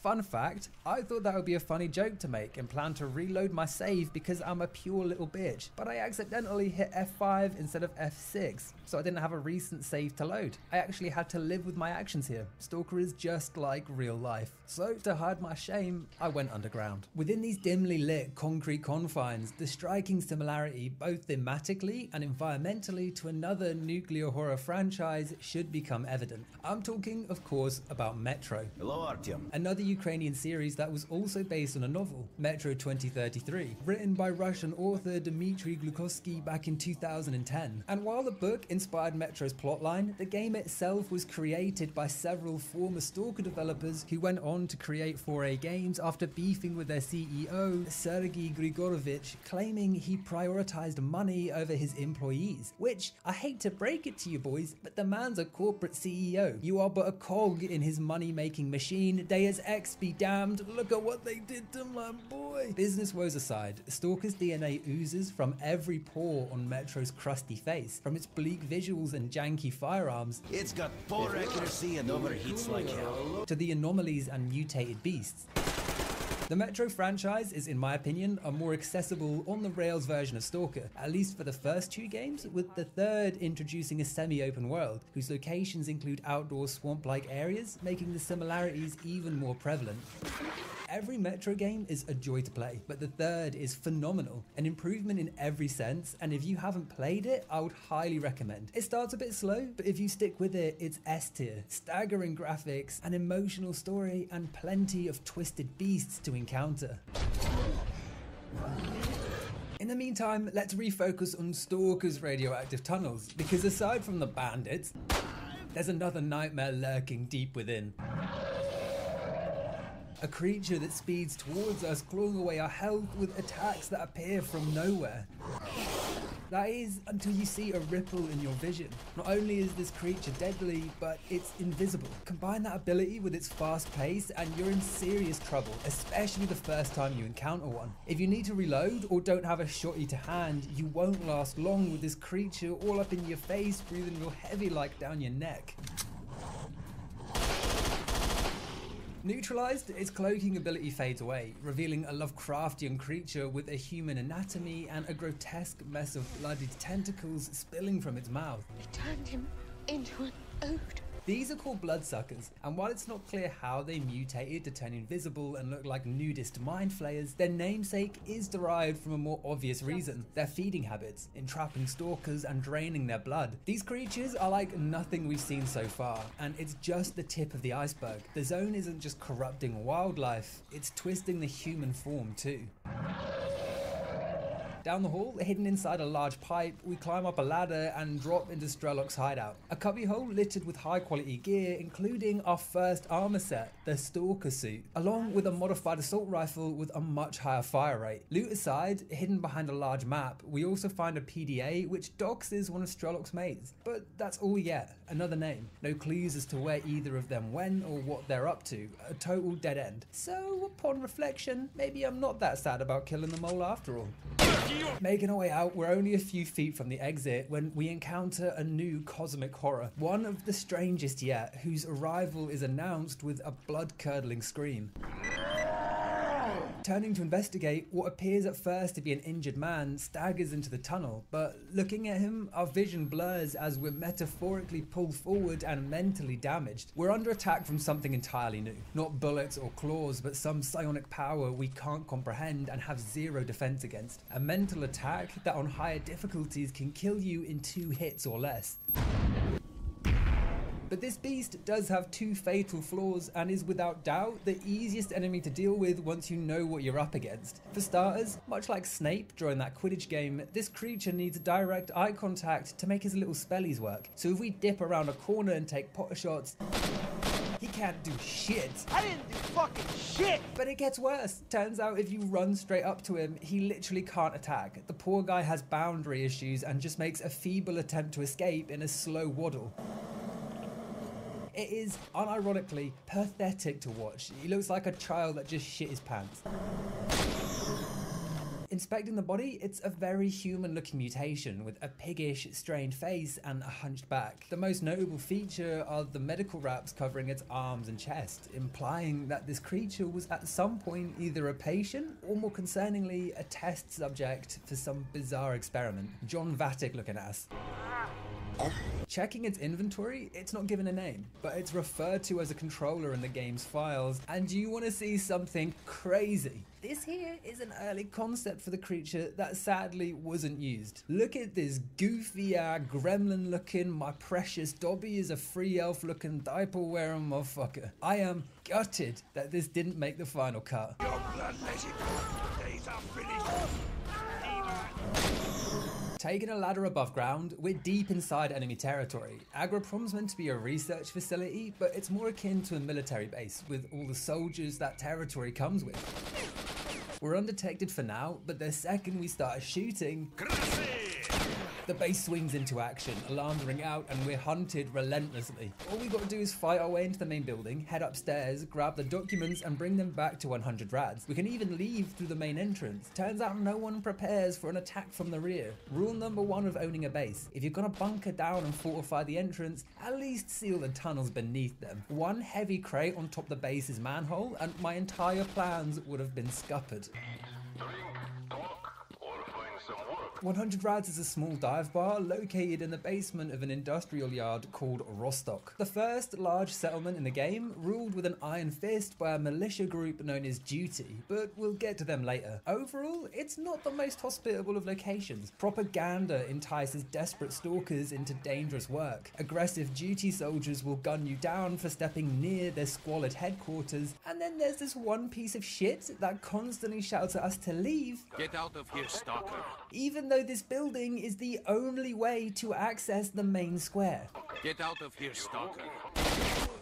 [SPEAKER 17] Fun fact, I thought that would be a funny joke to make and planned to reload my save because I'm a pure little bitch, but I accidentally hit F5 instead of F6, so I didn't have a recent save to load. I actually had to live with my actions here. Stalker is just like real life. So to hide my shame, I went underground. Within these dimly lit concrete confines, the striking similarity both thematically and environmentally to another nuclear horror franchise should become evident. I'm talking, of course, about Metro.
[SPEAKER 20] Hello, Artyom.
[SPEAKER 17] Another Ukrainian series that was also based on a novel, Metro 2033, written by Russian author Dmitry Glukhovsky back in 2010. And while the book inspired Metro's plotline, the game itself was created by several former Stalker developers who went on to create 4A games after beefing with their CEO, Sergei Grigorovich, claiming he prioritized money over his employees. Which, I hate to break it to you boys, but the man's a corporate CEO. You are but a cog in his money-making machine. Deus Ex be damned, look at what they did to my boy. Business woes aside, Stalker's DNA oozes from every pore on Metro's crusty face, from its bleak visuals and janky firearms.
[SPEAKER 20] It's got poor accuracy and overheats like hell.
[SPEAKER 17] To the anomalies and mutated beasts. The Metro franchise is, in my opinion, a more accessible, on-the-rails version of Stalker, at least for the first two games, with the third introducing a semi-open world, whose locations include outdoor swamp-like areas, making the similarities even more prevalent. Every Metro game is a joy to play, but the third is phenomenal, an improvement in every sense, and if you haven't played it, I would highly recommend. It starts a bit slow, but if you stick with it, it's S tier. Staggering graphics, an emotional story, and plenty of twisted beasts to encounter. In the meantime, let's refocus on Stalker's radioactive tunnels, because aside from the bandits, there's another nightmare lurking deep within. A creature that speeds towards us, clawing away our health with attacks that appear from nowhere. That is, until you see a ripple in your vision. Not only is this creature deadly, but it's invisible. Combine that ability with its fast pace and you're in serious trouble, especially the first time you encounter one. If you need to reload or don't have a shotty to hand, you won't last long with this creature all up in your face, breathing real heavy like down your neck. Neutralized, its cloaking ability fades away, revealing a Lovecraftian creature with a human anatomy and a grotesque mess of bloodied tentacles spilling from its mouth.
[SPEAKER 14] It turned him into an ode.
[SPEAKER 17] These are called bloodsuckers, and while it's not clear how they mutated to turn invisible and look like nudist mind flayers, their namesake is derived from a more obvious reason: their feeding habits, entrapping stalkers and draining their blood. These creatures are like nothing we've seen so far, and it's just the tip of the iceberg. The zone isn't just corrupting wildlife, it's twisting the human form too. Down the hall, hidden inside a large pipe, we climb up a ladder and drop into Strelok's hideout. A cubbyhole littered with high quality gear, including our first armor set, the Stalker suit, along with a modified assault rifle with a much higher fire rate. Loot aside, hidden behind a large map, we also find a PDA which doxes one of Strelok's mates. But that's all we get, another name. No clues as to where either of them went or what they're up to, a total dead end. So upon reflection, maybe I'm not that sad about killing the mole after all. Making our way out, we're only a few feet from the exit when we encounter a new cosmic horror, one of the strangest yet, whose arrival is announced with a blood-curdling scream. Turning to investigate, what appears at first to be an injured man staggers into the tunnel, but looking at him, our vision blurs as we're metaphorically pulled forward and mentally damaged. We're under attack from something entirely new. Not bullets or claws, but some psionic power we can't comprehend and have zero defense against. A mental attack that on higher difficulties can kill you in 2 hits or less. But this beast does have 2 fatal flaws and is without doubt the easiest enemy to deal with once you know what you're up against. For starters, much like Snape during that Quidditch game, this creature needs direct eye contact to make his little spellies work. So if we dip around a corner and take potter shots, he can't do shit.
[SPEAKER 8] I didn't do fucking shit!
[SPEAKER 17] But it gets worse. Turns out if you run straight up to him, he literally can't attack. The poor guy has boundary issues and just makes a feeble attempt to escape in a slow waddle. It is, unironically, pathetic to watch. He looks like a child that just shit his pants. Inspecting the body, it's a very human-looking mutation with a piggish, strained face and a hunched back. The most notable feature are the medical wraps covering its arms and chest, implying that this creature was at some point either a patient or, more concerningly, a test subject for some bizarre experiment. John Vatic looking ass. Checking its inventory, it's not given a name, but it's referred to as a controller in the game's files, and you want to see something crazy. This here is an early concept for the creature that sadly wasn't used. Look at this goofy gremlin looking, my precious Dobby is a free elf looking diaper wearing motherfucker. I am gutted that this didn't make the final cut.
[SPEAKER 10] Your blood, let it go. The days are finished.
[SPEAKER 17] Taking a ladder above ground, we're deep inside enemy territory. Agroprom's meant to be a research facility, but it's more akin to a military base with all the soldiers that territory comes with. We're undetected for now, but the second we start shooting, the base swings into action, alarms ring out, and we're hunted relentlessly. All we gotta do is fight our way into the main building, head upstairs, grab the documents, and bring them back to 100 rads. We can even leave through the main entrance. Turns out no one prepares for an attack from the rear. Rule number 1 of owning a base: if you're gonna bunker down and fortify the entrance, at least seal the tunnels beneath them. One heavy crate on top the base's manhole, and my entire plans would have been scuppered. 100 Rads is a small dive bar located in the basement of an industrial yard called Rostock. The first large settlement in the game, ruled with an iron fist by a militia group known as Duty, but we'll get to them later. Overall, it's not the most hospitable of locations. Propaganda entices desperate stalkers into dangerous work. Aggressive Duty soldiers will gun you down for stepping near their squalid headquarters, and then there's this one piece of shit that constantly shouts at us to leave.
[SPEAKER 10] Get out of here, stalker.
[SPEAKER 17] Even though this building is the only way to access the main square.
[SPEAKER 10] Get out of here, stalker.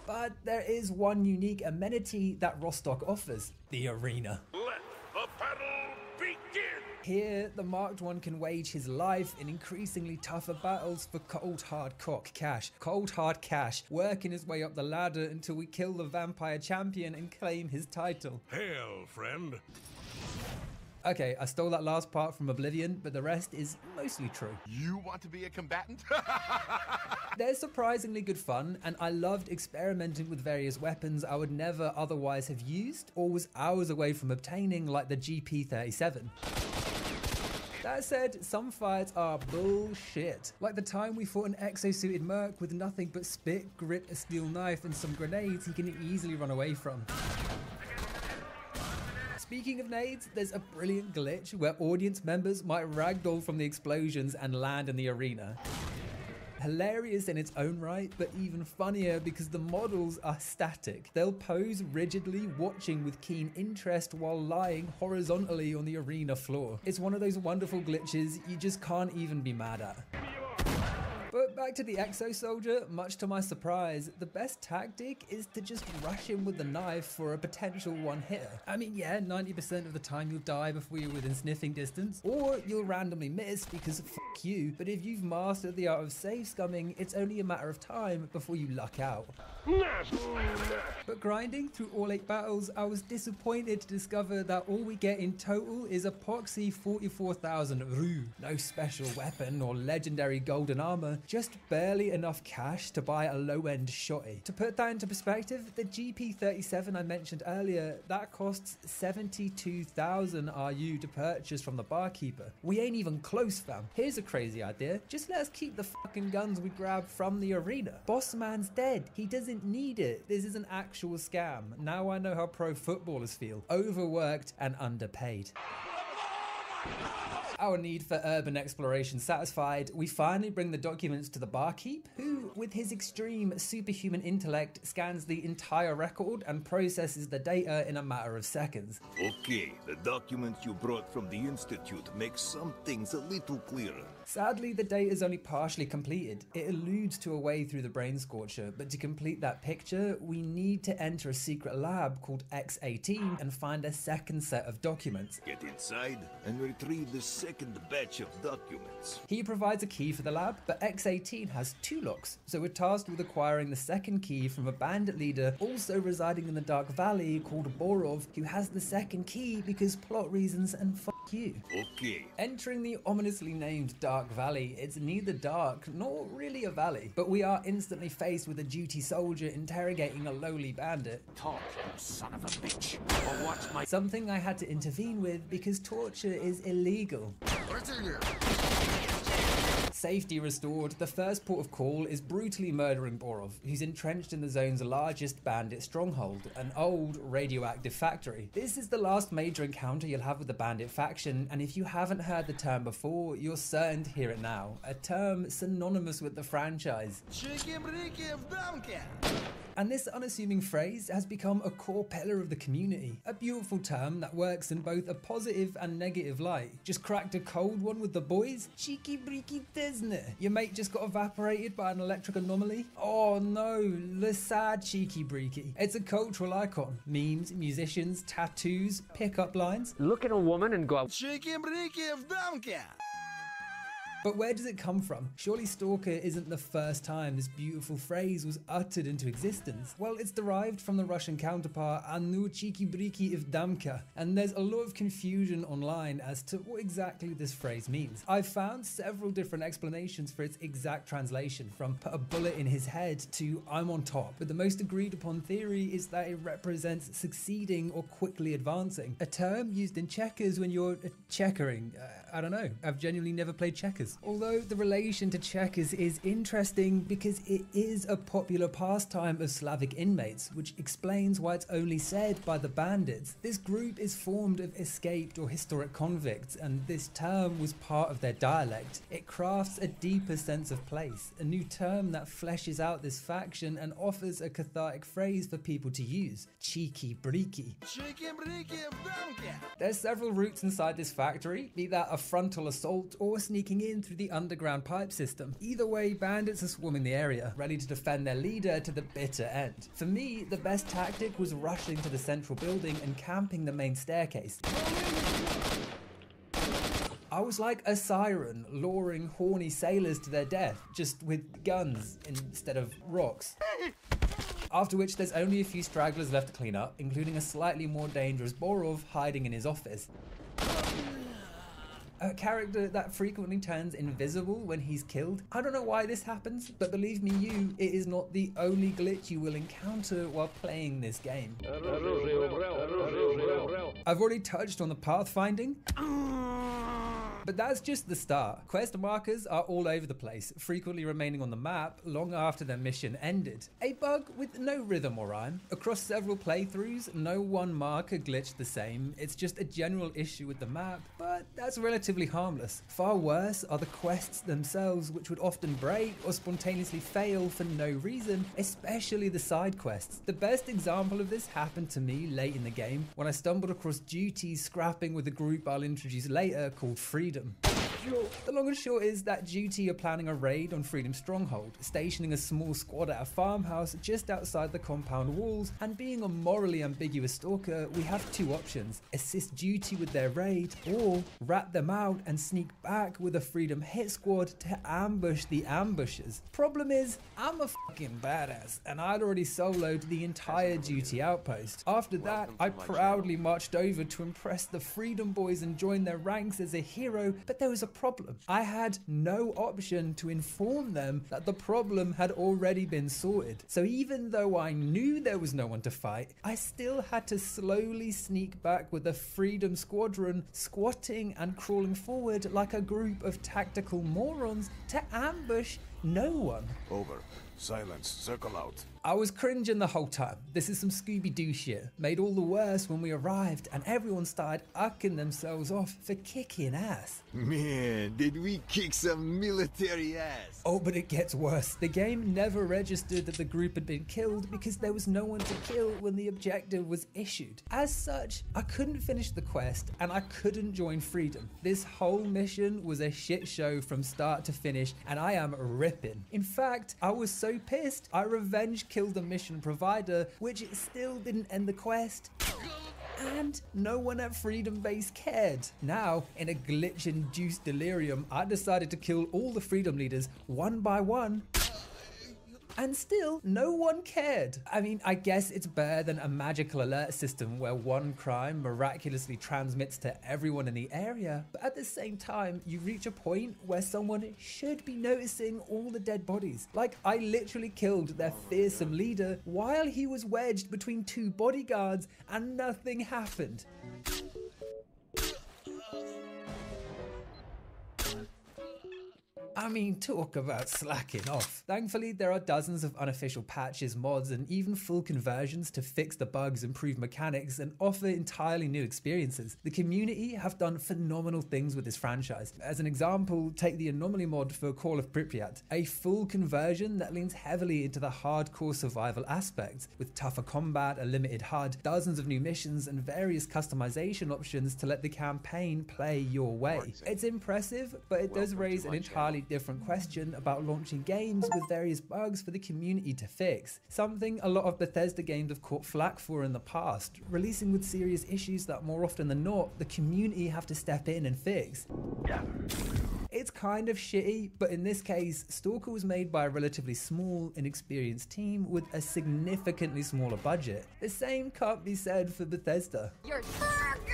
[SPEAKER 17] But there is one unique amenity that Rostock offers: the arena.
[SPEAKER 10] Let the battle begin!
[SPEAKER 17] Here, the Marked One can wage his life in increasingly tougher battles for cold hard cock cash. Cold hard cash, working his way up the ladder until we kill the vampire champion and claim his title.
[SPEAKER 10] Hail, friend.
[SPEAKER 17] Okay, I stole that last part from Oblivion, but the rest is mostly true.
[SPEAKER 5] You want to be a combatant?
[SPEAKER 17] They're surprisingly good fun, and I loved experimenting with various weapons I would never otherwise have used or was hours away from obtaining, like the GP37. That said, some fights are bullshit. Like the time we fought an exosuited merc with nothing but spit, grit, a steel knife, and some grenades he can easily run away from. Speaking of nades, there's a brilliant glitch where audience members might ragdoll from the explosions and land in the arena. Hilarious in its own right, but even funnier because the models are static. They'll pose rigidly, watching with keen interest while lying horizontally on the arena floor. It's one of those wonderful glitches you just can't even be mad at. But back to the Exo Soldier, much to my surprise, the best tactic is to just rush him with the knife for a potential one-hitter. I mean, yeah, 90% of the time you'll die before you're within sniffing distance, or you'll randomly miss because fuck you, but if you've mastered the art of save scumming, it's only a matter of time before you luck out. But grinding through all 8 battles, I was disappointed to discover that all we get in total is epoxy 44,000 Rue. No special weapon or legendary golden armor, just barely enough cash to buy a low-end shotty. To put that into perspective, the GP37 I mentioned earlier, that costs 72,000 RU to purchase from the barkeeper. We ain't even close, fam. Here's a crazy idea. Just let us keep the fucking guns we grabbed from the arena. Boss man's dead. He doesn't need it. This is an actual scam. Now I know how pro footballers feel. Overworked and underpaid. Our need for urban exploration satisfied, we finally bring the documents to the barkeep, who, with his extreme superhuman intellect, scans the entire record and processes the data in a matter of seconds.
[SPEAKER 20] Okay, the documents you brought from the Institute make some things a little clearer.
[SPEAKER 17] Sadly, the data is only partially completed. It alludes to a way through the brain scorcher, but to complete that picture, we need to enter a secret lab called X18 and find a second set of documents.
[SPEAKER 20] Get inside and retrieve the second batch of documents.
[SPEAKER 17] He provides a key for the lab, but X18 has 2 locks, so we're tasked with acquiring the second key from a bandit leader also residing in the Dark Valley called Borov, who has the second key because plot reasons and fuck you.
[SPEAKER 20] Okay.
[SPEAKER 17] Entering the ominously named Dark Valley, it's neither dark nor really a valley, but we are instantly faced with a duty soldier interrogating a lowly bandit.
[SPEAKER 10] Talk, you son of a bitch, or watch my—
[SPEAKER 17] Something I had to intervene with because torture is illegal.
[SPEAKER 5] What's in here?
[SPEAKER 17] Safety restored, the first port of call is brutally murdering Borov, who's entrenched in the zone's largest bandit stronghold, an old radioactive factory. This is the last major encounter you'll have with the bandit faction, and if you haven't heard the term before, you're certain to hear it now. A term synonymous with the franchise. And this unassuming phrase has become a core pillar of the community. A beautiful term that works in both a positive and negative light. Just cracked a cold one with the boys? Cheeky breaky Disney. Your mate just got evaporated by an electric anomaly? Oh no, the sad cheeky breaky. It's a cultural icon. Memes, musicians, tattoos, pickup lines.
[SPEAKER 23] Look at a woman and go,
[SPEAKER 8] Cheeky breaky of Damka.
[SPEAKER 17] But where does it come from? Surely Stalker isn't the first time this beautiful phrase was uttered into existence. Well, it's derived from the Russian counterpart Anu Chiki Briki of Damka, and there's a lot of confusion online as to what exactly this phrase means. I've found several different explanations for its exact translation, from put a bullet in his head to I'm on top, but the most agreed upon theory is that it represents succeeding or quickly advancing, a term used in checkers when you're checkering. I don't know, I've genuinely never played checkers. Although the relation to checkers is interesting because it is a popular pastime of Slavic inmates, which explains why it's only said by the bandits. This group is formed of escaped or historic convicts, and this term was part of their dialect. It crafts a deeper sense of place, a new term that fleshes out this faction and offers a cathartic phrase for people to use. Cheeky breaky.
[SPEAKER 8] Cheeky breaky of Damka.
[SPEAKER 17] There's several routes inside this factory, be that a frontal assault or sneaking in through the underground pipe system. Either way, bandits are swarming the area, ready to defend their leader to the bitter end. For me, the best tactic was rushing to the central building and camping the main staircase. I was like a siren luring horny sailors to their death, just with guns instead of rocks. After which there's only a few stragglers left to clean up, including a slightly more dangerous Borov hiding in his office. A character that frequently turns invisible when he's killed. I don't know why this happens, but believe me it is not the only glitch you will encounter while playing this game. I've already touched on the pathfinding, but that's just the start. Quest markers are all over the place, frequently remaining on the map long after their mission ended. A bug with no rhythm or rhyme. Across several playthroughs, no one marker glitched the same. It's just a general issue with the map, but that's relatively harmless. Far worse are the quests themselves, which would often break or spontaneously fail for no reason, especially the side quests. The best example of this happened to me late in the game when I stumbled across duties scrapping with a group I'll introduce later called Freedom. The long and short is that duty are planning a raid on Freedom Stronghold, stationing a small squad at a farmhouse just outside the compound walls, and being a morally ambiguous stalker, we have two options: assist duty with their raid, or rat them out and sneak back with a Freedom hit squad to ambush the ambushers. Problem is, I'm a fucking badass, and I'd already soloed the entire duty outpost. After that, I proudly marched over to impress the Freedom boys and join their ranks as a hero, but there was a problem. I had no option to inform them that the problem had already been sorted. So even though I knew there was no one to fight, I still had to slowly sneak back with a Freedom squadron, squatting and crawling forward like a group of tactical morons to ambush no one.
[SPEAKER 7] Over. Silence. Circle out.
[SPEAKER 17] I was cringing the whole time. This is some Scooby-Doo shit. Made all the worse when we arrived and everyone started ucking themselves off for kicking ass.
[SPEAKER 7] Man, did we kick some military ass?
[SPEAKER 17] Oh, but it gets worse. The game never registered that the group had been killed because there was no one to kill when the objective was issued. As such, I couldn't finish the quest and I couldn't join Freedom. This whole mission was a shit show from start to finish and I am ripping. In fact, I was so pissed, I revenge killed the mission provider, which it still didn't end the quest. And no one at Freedom Base cared. Now, in a glitch-induced delirium, I decided to kill all the Freedom leaders one by one. And still, no one cared. I mean, I guess it's better than a magical alert system where one crime miraculously transmits to everyone in the area, but at the same time, you reach a point where someone should be noticing all the dead bodies. Like, I literally killed their fearsome leader while he was wedged between two bodyguards and nothing happened. I mean, talk about slacking off. Thankfully, there are dozens of unofficial patches, mods, and even full conversions to fix the bugs, improve mechanics, and offer entirely new experiences. The community have done phenomenal things with this franchise. As an example, take the Anomaly mod for Call of Pripyat, a full conversion that leans heavily into the hardcore survival aspects, with tougher combat, a limited HUD, dozens of new missions, and various customization options to let the campaign play your way. It's impressive, but it does raise an entirely different question about launching games with various bugs for the community to fix. Something a lot of Bethesda games have caught flack for in the past, releasing with serious issues that more often than not, the community have to step in and fix. It's kind of shitty, but in this case, Stalker was made by a relatively small, inexperienced team with a significantly smaller budget. The same can't be said for Bethesda.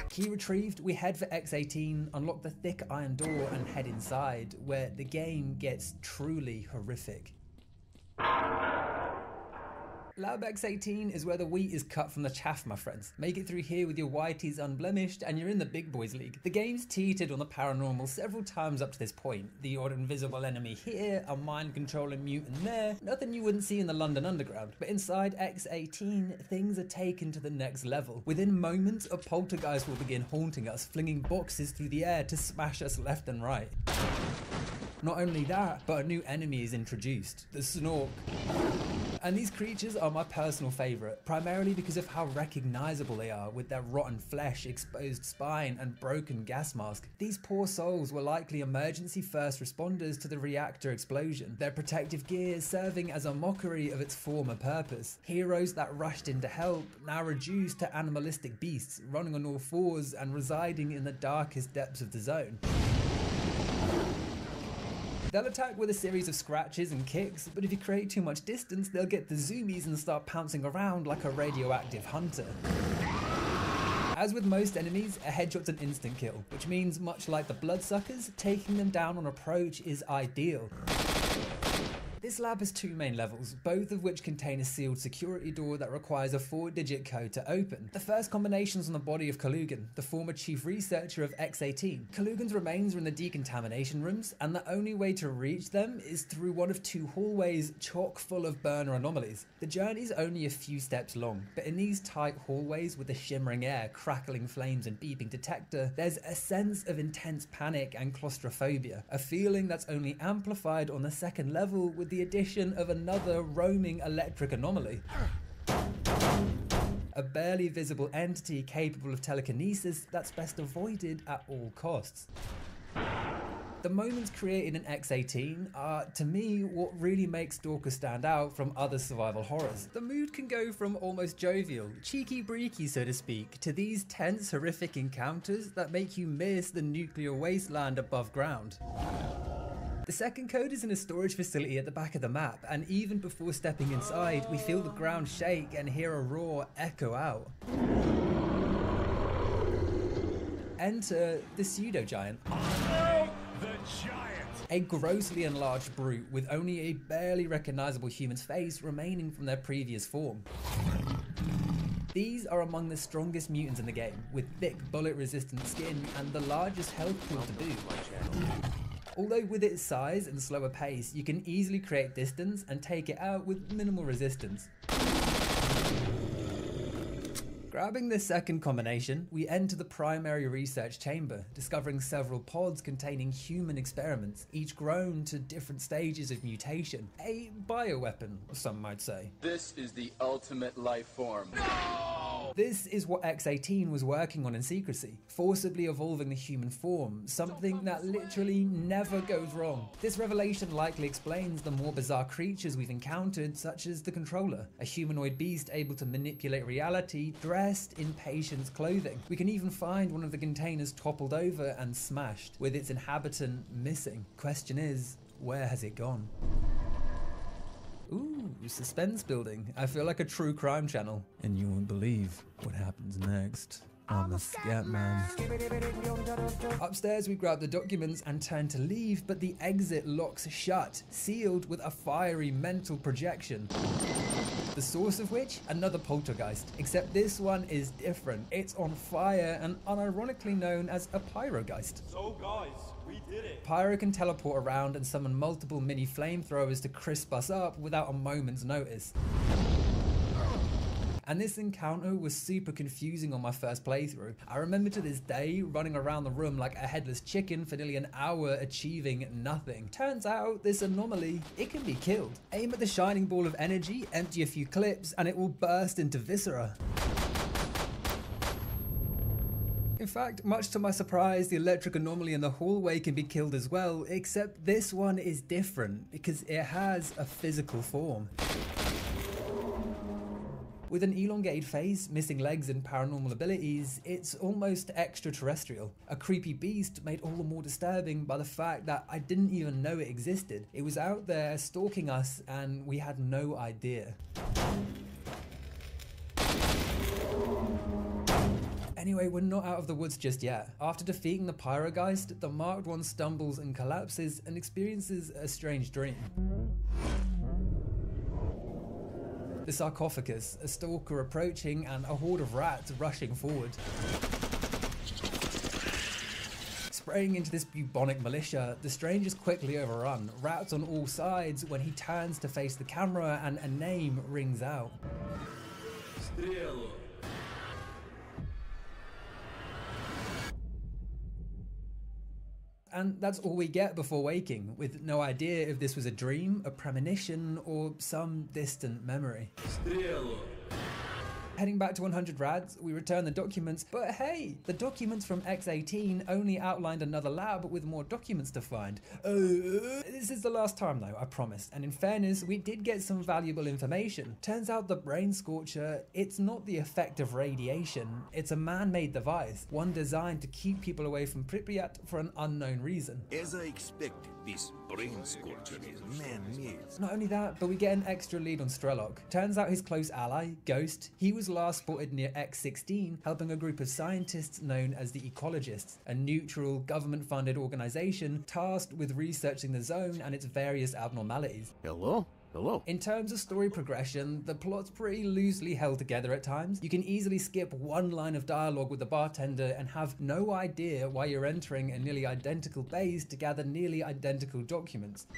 [SPEAKER 17] Key retrieved, we head for X18, unlock the thick iron door and head inside, where the game gets truly horrific. Lab X18 is where the wheat is cut from the chaff, my friends. Make it through here with your whiteys unblemished and you're in the big boys league. The game's teetered on the paranormal several times up to this point. The odd invisible enemy here, a mind-controlling mutant there, nothing you wouldn't see in the London Underground. But inside X18, things are taken to the next level. Within moments, a poltergeist will begin haunting us, flinging boxes through the air to smash us left and right. Not only that, but a new enemy is introduced, the Snork. And these creatures are my personal favourite, primarily because of how recognisable they are with their rotten flesh, exposed spine and broken gas mask. These poor souls were likely emergency first responders to the reactor explosion, their protective gear serving as a mockery of its former purpose. Heroes that rushed in to help, now reduced to animalistic beasts, running on all fours and residing in the darkest depths of the zone. They'll attack with a series of scratches and kicks, but if you create too much distance, they'll get the zoomies and start pouncing around like a radioactive hunter. As with most enemies, a headshot's an instant kill, which means much like the bloodsuckers, taking them down on approach is ideal. This lab has two main levels, both of which contain a sealed security door that requires a 4-digit code to open. The first combination's on the body of Kalugan, the former chief researcher of X-18. Kalugan's remains are in the decontamination rooms, and the only way to reach them is through one of two hallways chock full of burner anomalies. The journey's only a few steps long, but in these tight hallways with the shimmering air, crackling flames and beeping detector, there's a sense of intense panic and claustrophobia, a feeling that's only amplified on the second level with the addition of another roaming electric anomaly. A barely visible entity capable of telekinesis that's best avoided at all costs. The moments created in X-18 are, to me, what really makes Stalker stand out from other survival horrors. The mood can go from almost jovial, cheeky-breaky so to speak, to these tense, horrific encounters that make you miss the nuclear wasteland above ground. The second code is in a storage facility at the back of the map, and even before stepping inside, we feel the ground shake and hear a roar echo out. Enter the pseudo-giant.
[SPEAKER 10] The giant!
[SPEAKER 17] A grossly enlarged brute with only a barely recognizable human's face remaining from their previous form. These are among the strongest mutants in the game, with thick bullet-resistant skin and the largest health pool to boot. Although with its size and slower pace, you can easily create distance and take it out with minimal resistance. Grabbing this second combination, we enter the primary research chamber, discovering several pods containing human experiments, each grown to different stages of mutation. A bioweapon, some might say.
[SPEAKER 12] This is the ultimate life form.
[SPEAKER 17] No! This is what X-18 was working on in secrecy, forcibly evolving the human form, something that literally never goes wrong. This revelation likely explains the more bizarre creatures we've encountered, such as the Controller, a humanoid beast able to manipulate reality, dressed in patient's clothing. We can even find one of the containers toppled over and smashed, with its inhabitant missing. Question is, where has it gone? Ooh, suspense building. I feel like a true crime channel. And you won't believe what happens next. I'm a scat man. Upstairs we grab the documents and turn to leave, but the exit locks shut, sealed with a fiery mental projection. The source of which? Another poltergeist, except this one is different. It's on fire and unironically known as a pyrogeist.
[SPEAKER 10] So guys, we did it.
[SPEAKER 17] Pyro can teleport around and summon multiple mini flamethrowers to crisp us up without a moment's notice. And this encounter was super confusing on my first playthrough. I remember to this day running around the room like a headless chicken for nearly an hour achieving nothing. Turns out this anomaly, it can be killed. Aim at the shining ball of energy, empty a few clips, and it will burst into viscera. In fact, much to my surprise, the electric anomaly in the hallway can be killed as well, except this one is different because it has a physical form. With an elongated face, missing legs and paranormal abilities, it's almost extraterrestrial. A creepy beast made all the more disturbing by the fact that I didn't even know it existed. It was out there stalking us and we had no idea. Anyway, we're not out of the woods just yet. After defeating the pyrogeist, the marked one stumbles and collapses and experiences a strange dream. The sarcophagus, a stalker approaching and a horde of rats rushing forward. Spraying into this bubonic militia, the strange is quickly overrun, rats on all sides when he turns to face the camera and a name rings out. And that's all we get before waking, with no idea if this was a dream, a premonition, or some distant memory. Heading back to 100 rads, we return the documents, but hey, the documents from X18 only outlined another lab with more documents to find. This is the last time though, I promise. And in fairness, we did get some valuable information. Turns out the brain scorcher, it's not the effect of radiation, it's a man-made device, one designed to keep people away from Pripyat for an unknown reason.
[SPEAKER 20] As I expected, this brain scorcher is man-made.
[SPEAKER 17] Not only that, but we get an extra lead on Strelok. Turns out his close ally, Ghost, he was last spotted near X16, helping a group of scientists known as the Ecologists, a neutral, government-funded organization tasked with researching the zone and its various abnormalities.
[SPEAKER 19] Hello? Hello.
[SPEAKER 17] In terms of story progression, the plot's pretty loosely held together at times. You can easily skip one line of dialogue with the bartender and have no idea why you're entering a nearly identical base to gather nearly identical documents.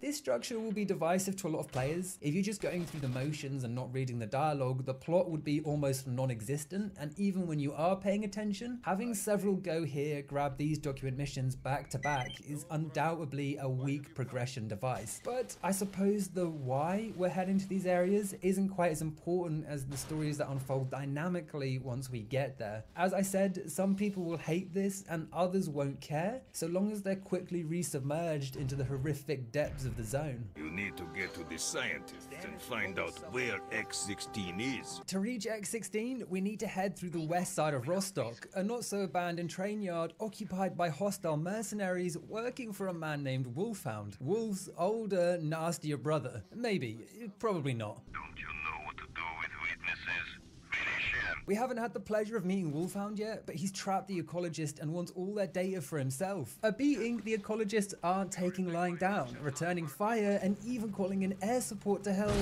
[SPEAKER 17] This structure will be divisive to a lot of players. If you're just going through the motions and not reading the dialogue, the plot would be almost non-existent, and even when you are paying attention, having several go here, grab these document missions back to back is undoubtedly a weak progression device. But I suppose the why we're heading to these areas isn't quite as important as the stories that unfold dynamically once we get there. As I said, some people will hate this and others won't care, so long as they're quickly resubmerged into the horrific depths of the zone.
[SPEAKER 20] You need to get to the scientists and find out where X16 is.
[SPEAKER 17] To reach X16, we need to head through the west side of Rostock, a not-so-abandoned train yard occupied by hostile mercenaries working for a man named Wolfhound. Wolf's older, nastier brother. Maybe, probably not.
[SPEAKER 10] Don't you know what to do with witnesses? Finish him.
[SPEAKER 17] We haven't had the pleasure of meeting Wolfhound yet, but he's trapped the Ecologist and wants all their data for himself. A beating the Ecologists aren't taking lying down, returning fire, and even calling in air support to help.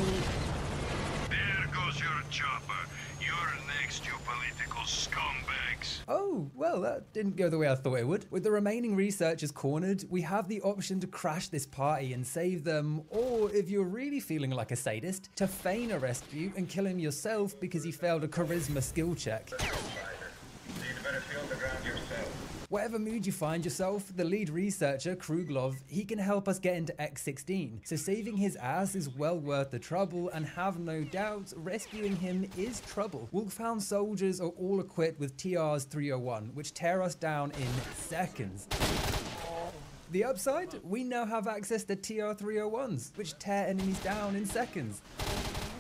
[SPEAKER 10] There goes your chopper. You're next, you political scumbags.
[SPEAKER 17] Oh, well, that didn't go the way I thought it would. With the remaining researchers cornered, we have the option to crash this party and save them, or if you're really feeling like a sadist, to feign a rescue and kill him yourself because he failed a charisma skill check. Whatever mood you find yourself, the lead researcher, Kruglov, he can help us get into X16, so saving his ass is well worth the trouble, and have no doubt, rescuing him is trouble. Wolfhound soldiers are all equipped with TRs 301, which tear us down in seconds. The upside? We now have access to TR 301s, which tear enemies down in seconds.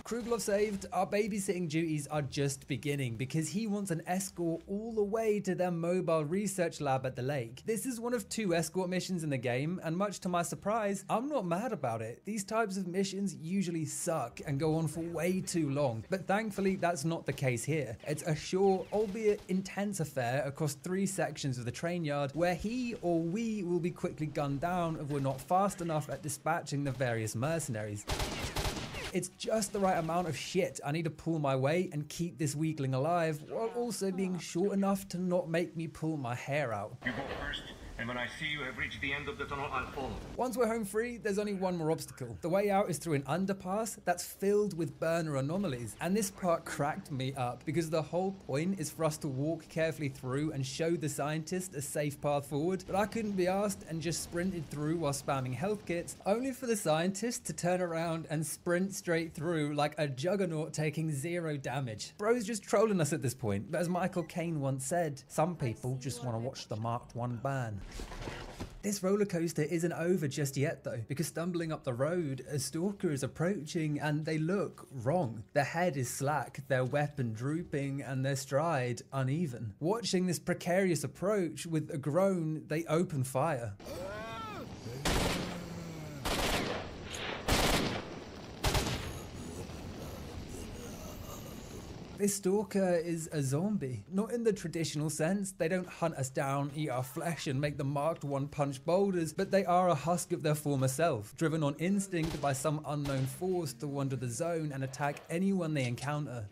[SPEAKER 17] Kruglov saved, our babysitting duties are just beginning because he wants an escort all the way to their mobile research lab at the lake. This is one of 2 escort missions in the game, and much to my surprise, I'm not mad about it. These types of missions usually suck and go on for way too long, but thankfully that's not the case here. It's a short, albeit intense affair across 3 sections of the train yard where he or we will be quickly gunned down if we're not fast enough at dispatching the various mercenaries. It's just the right amount of shit I need to pull my weight and keep this weakling alive, while also being short enough to not make me pull my hair out.
[SPEAKER 10] You go first, and when I see you have reached the end of the tunnel, I'll follow.
[SPEAKER 17] Once we're home free, there's only one more obstacle. The way out is through an underpass that's filled with burner anomalies, and this part cracked me up because the whole point is for us to walk carefully through and show the scientist a safe path forward, but I couldn't be asked and just sprinted through while spamming health kits, only for the scientist to turn around and sprint straight through like a juggernaut taking 0 damage. Bro's just trolling us at this point, but as Michael Caine once said, some people just want to watch the Mark I burn. This roller coaster isn't over just yet though, because stumbling up the road, a stalker is approaching and they look wrong. Their head is slack, their weapon drooping, and their stride uneven. Watching this precarious approach, with a groan, they open fire. This stalker is a zombie. Not in the traditional sense, they don't hunt us down, eat our flesh and make the marked one punch boulders, but they are a husk of their former self, driven on instinct by some unknown force to wander the zone and attack anyone they encounter.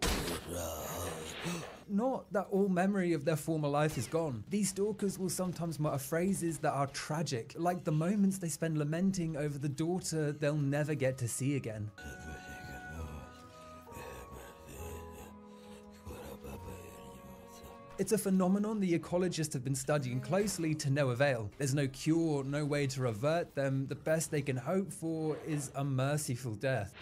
[SPEAKER 17] Not that all memory of their former life is gone. These stalkers will sometimes mutter phrases that are tragic, like the moments they spend lamenting over the daughter they'll never get to see again. It's a phenomenon the ecologists have been studying closely to no avail. There's no cure, no way to revert them. The best they can hope for is a merciful death.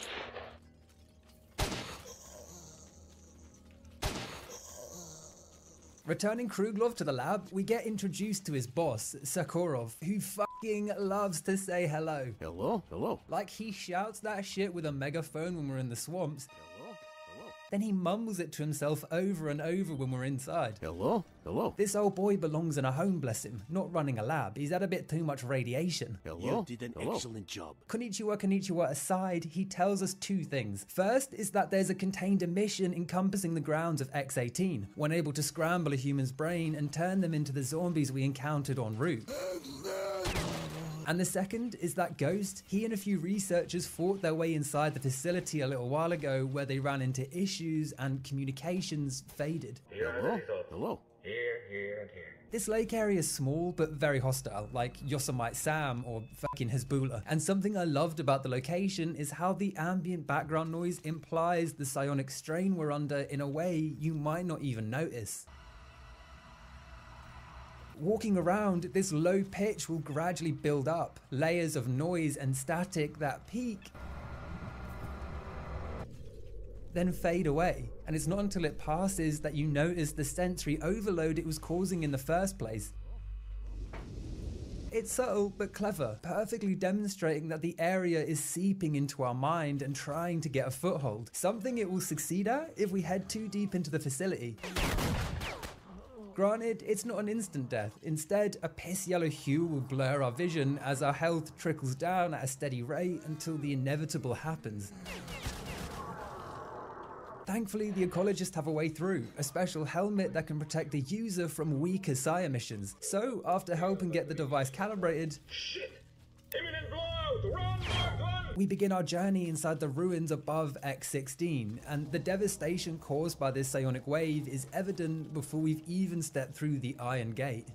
[SPEAKER 17] Returning Kruglov to the lab, we get introduced to his boss, Sakharov, who fucking loves to say hello.
[SPEAKER 19] Hello? Hello?
[SPEAKER 17] Like he shouts that shit with a megaphone when we're in the swamps.
[SPEAKER 19] Hello? Hello?
[SPEAKER 17] Then he mumbles it to himself over and over when we're inside.
[SPEAKER 19] Hello? Hello?
[SPEAKER 17] This old boy belongs in a home, bless him, not running a lab. He's had a bit too much radiation.
[SPEAKER 19] Hello?
[SPEAKER 8] You did an
[SPEAKER 19] Hello?
[SPEAKER 8] excellent job.
[SPEAKER 17] Konnichiwa aside, he tells us two things. First is that there's a contained emission encompassing the grounds of X-18, one able to scramble a human's brain and turn them into the zombies we encountered en route. And the second is that Ghost, he and a few researchers fought their way inside the facility a little while ago where they ran into issues and communications faded.
[SPEAKER 19] Hello? Hello?
[SPEAKER 10] Here, and here.
[SPEAKER 17] This lake area is small but very hostile, like Yosemite Sam or fucking Hezbollah. And something I loved about the location is how the ambient background noise implies the psionic strain we're under in a way you might not even notice. Walking around, this low pitch will gradually build up, layers of noise and static that peak, then fade away. And it's not until it passes that you notice the sensory overload it was causing in the first place. It's subtle but clever, perfectly demonstrating that the area is seeping into our mind and trying to get a foothold, something it will succeed at if we head too deep into the facility. Granted, it's not an instant death. Instead, a piss yellow hue will blur our vision as our health trickles down at a steady rate until the inevitable happens. Thankfully, the ecologists have a way through, a special helmet that can protect the user from weaker psi emissions. So, after helping get the device calibrated,
[SPEAKER 10] Shit! Imminent blowout! Run, run!
[SPEAKER 17] we begin our journey inside the ruins above X-16, and the devastation caused by this psionic wave is evident before we've even stepped through the Iron Gate.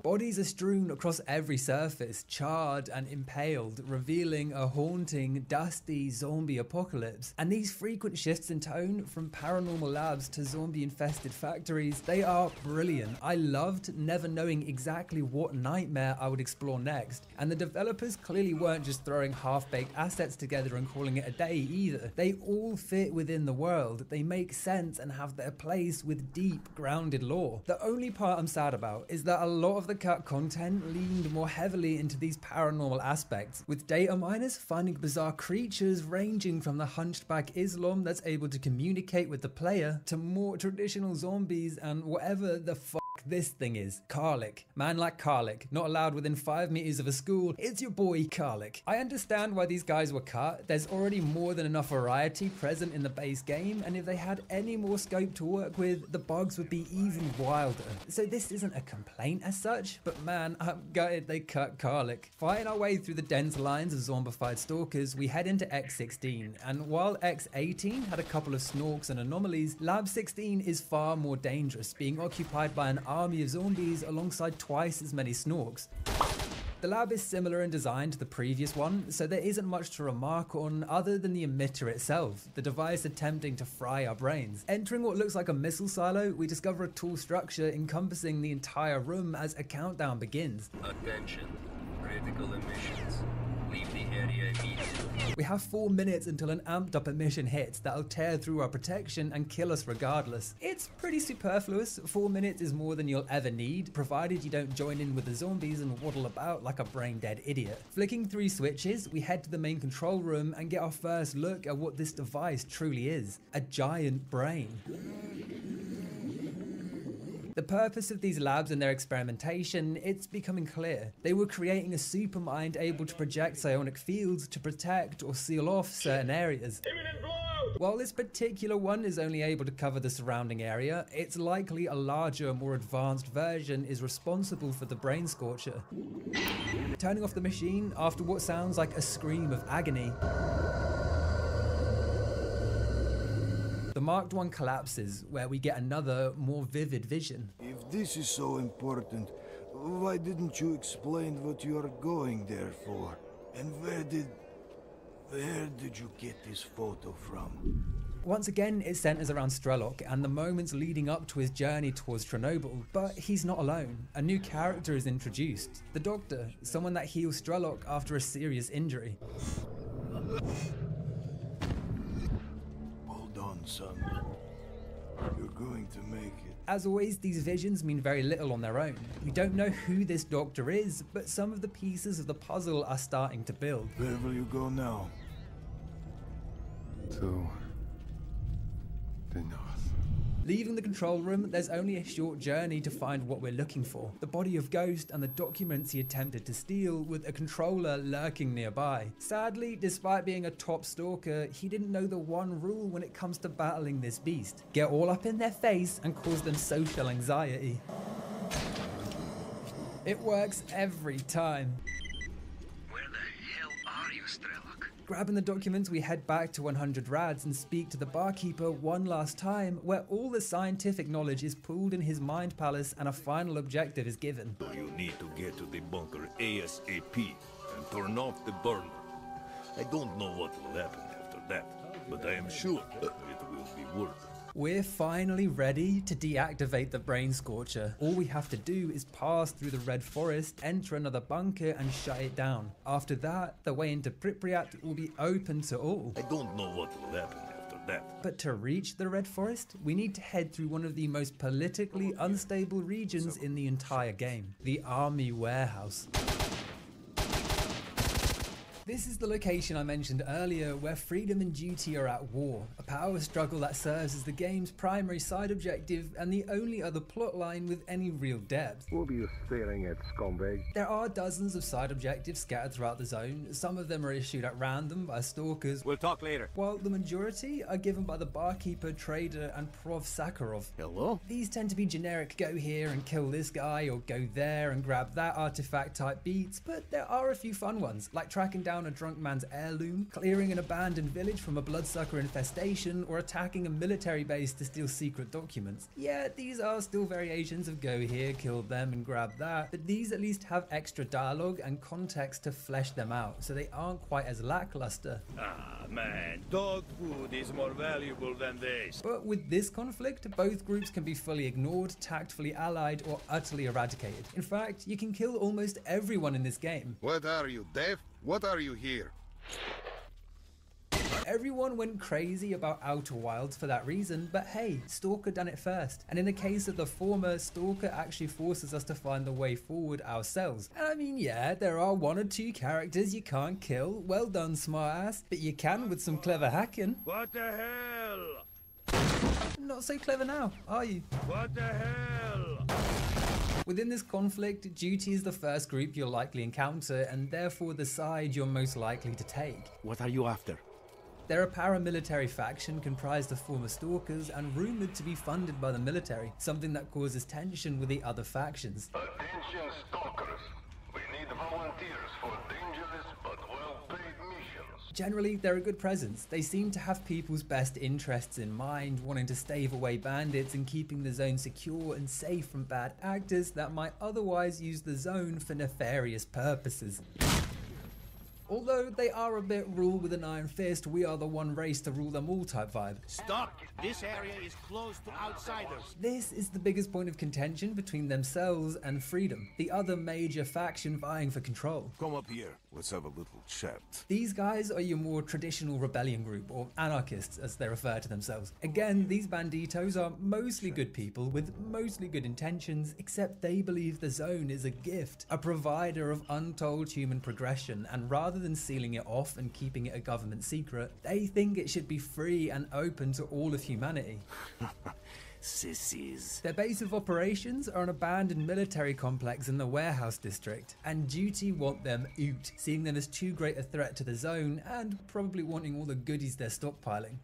[SPEAKER 17] Bodies are strewn across every surface, charred and impaled, revealing a haunting, dusty zombie apocalypse. And these frequent shifts in tone, from paranormal labs to zombie-infested factories, they are brilliant. I loved never knowing exactly what nightmare I would explore next. And the developers clearly weren't just throwing half-baked assets together and calling it a day either. They all fit within the world, they make sense and have their place with deep, grounded lore. The only part I'm sad about is that a lot of the cut content leaned more heavily into these paranormal aspects, with data miners finding bizarre creatures ranging from the hunchback Islam that's able to communicate with the player to more traditional zombies and whatever the fuck this thing is. Karlik. Man like Karlik, not allowed within 5 meters of a school. It's your boy Karlik. I understand why these guys were cut. There's already more than enough variety present in the base game, and if they had any more scope to work with, the bugs would be even wilder. So this isn't a complaint as such, but man, I'm gutted they cut Karlik. Fighting our way through the dense lines of zombified stalkers, we head into X-16, and while X-18 had a couple of snorks and anomalies, Lab 16 is far more dangerous, being occupied by an army of zombies alongside twice as many snorks. The lab is similar in design to the previous one, so there isn't much to remark on other than the emitter itself, the device attempting to fry our brains. Entering what looks like a missile silo, we discover a tall structure encompassing the entire room as a countdown begins.
[SPEAKER 12] Attention, critical emissions. Leave the area immediately.
[SPEAKER 17] We have 4 minutes until an amped up emission hits that'll tear through our protection and kill us regardless. It's pretty superfluous. 4 minutes is more than you'll ever need, provided you don't join in with the zombies and waddle about like a brain dead idiot. Flicking 3 switches, we head to the main control room and get our first look at what this device truly is: a giant brain. The purpose of these labs and their experimentation, it's becoming clear. They were creating a supermind able to project psionic fields to protect or seal off certain areas. While this particular one is only able to cover the surrounding area, it's likely a larger, more advanced version is responsible for the brain scorcher. Turning off the machine after what sounds like a scream of agony, the Marked One collapses, where we get another, more vivid vision.
[SPEAKER 7] If this is so important, why didn't you explain what you are going there for? And where did you get this photo from?
[SPEAKER 17] Once again, it centers around Strelok and the moments leading up to his journey towards Chernobyl, but he's not alone. A new character is introduced. The Doctor, someone that heals Strelok after a serious injury.
[SPEAKER 7] Hold on, son. You're going to make it.
[SPEAKER 17] As always, these visions mean very little on their own. We don't know who this doctor is, but some of the pieces of the puzzle are starting to build.
[SPEAKER 7] Where will you go now?
[SPEAKER 23] To the north.
[SPEAKER 17] Leaving the control room, there's only a short journey to find what we're looking for. The body of Ghost and the documents he attempted to steal, with a controller lurking nearby. Sadly, despite being a top stalker, he didn't know the one rule when it comes to battling this beast. Get all up in their face and cause them social anxiety. It works every time.
[SPEAKER 10] Where the hell are you, Strelok?
[SPEAKER 17] Grabbing the documents, we head back to 100 Rads and speak to the barkeeper one last time, where all the scientific knowledge is pooled in his mind palace and a final objective is given.
[SPEAKER 20] So you need to get to the bunker ASAP and turn off the burner. I don't know what will happen after that, but I am sure it will be worth it.
[SPEAKER 17] We're finally ready to deactivate the Brain Scorcher. All we have to do is pass through the Red Forest, enter another bunker and shut it down. After that, the way into Pripyat will be open to all.
[SPEAKER 20] I don't know what will happen after that.
[SPEAKER 17] But to reach the Red Forest, we need to head through one of the most politically unstable regions in the entire game, the Army Warehouse. This is the location I mentioned earlier, where freedom and duty are at war, a power struggle that serves as the game's primary side objective and the only other plotline with any real depth.
[SPEAKER 23] What are you staring at, scumbag?
[SPEAKER 17] There are dozens of side objectives scattered throughout the zone. Some of them are issued at random by stalkers.
[SPEAKER 11] We'll talk later.
[SPEAKER 17] While the majority are given by the barkeeper, trader, and Prof. Sakharov.
[SPEAKER 23] Hello?
[SPEAKER 17] These tend to be generic go here and kill this guy, or go there and grab that artifact type beats, but there are a few fun ones, like tracking down a drunk man's heirloom, clearing an abandoned village from a bloodsucker infestation, or attacking a military base to steal secret documents. Yeah, these are still variations of go here, kill them, and grab that, but these at least have extra dialogue and context to flesh them out, so they aren't quite as lackluster.
[SPEAKER 20] Ah, man, dog food is more valuable than this.
[SPEAKER 17] But with this conflict, both groups can be fully ignored, tactfully allied, or utterly eradicated. In fact, you can kill almost everyone in this game.
[SPEAKER 5] What are you, deaf? What are you here?
[SPEAKER 17] Everyone went crazy about Outer Wilds for that reason, but hey, Stalker done it first. And in the case of the former, Stalker actually forces us to find the way forward ourselves. And I mean, yeah, there are one or two characters you can't kill. Well done, smartass. But you can with some clever hacking.
[SPEAKER 20] What the hell?
[SPEAKER 17] Not so clever now, are you?
[SPEAKER 20] What the hell?
[SPEAKER 17] Within this conflict, duty is the first group you'll likely encounter, and therefore the side you're most likely to take.
[SPEAKER 23] What are you after?
[SPEAKER 17] They're a paramilitary faction comprised of former stalkers and rumored to be funded by the military, something that causes tension with the other factions.
[SPEAKER 10] Attention, stalkers. We need volunteers for dangerous but well-paid missions.
[SPEAKER 17] Generally, they're a good presence. They seem to have people's best interests in mind, wanting to stave away bandits and keeping the zone secure and safe from bad actors that might otherwise use the zone for nefarious purposes. Although they are a bit rule with an iron fist, we are the one race to rule them all type vibe.
[SPEAKER 8] Stop! This area is closed to outsiders.
[SPEAKER 17] This is the biggest point of contention between themselves and Freedom, the other major faction vying for control.
[SPEAKER 7] Come up here. Let's have a little chat.
[SPEAKER 17] These guys are your more traditional rebellion group, or anarchists as they refer to themselves. Again, these banditos are mostly good people with mostly good intentions, except they believe the zone is a gift, a provider of untold human progression, and rather than sealing it off and keeping it a government secret, they think it should be free and open to all of humanity.
[SPEAKER 7] Sissies.
[SPEAKER 17] Their base of operations are an abandoned military complex in the warehouse district, and duty want them out, seeing them as too great a threat to the zone and probably wanting all the goodies they're stockpiling.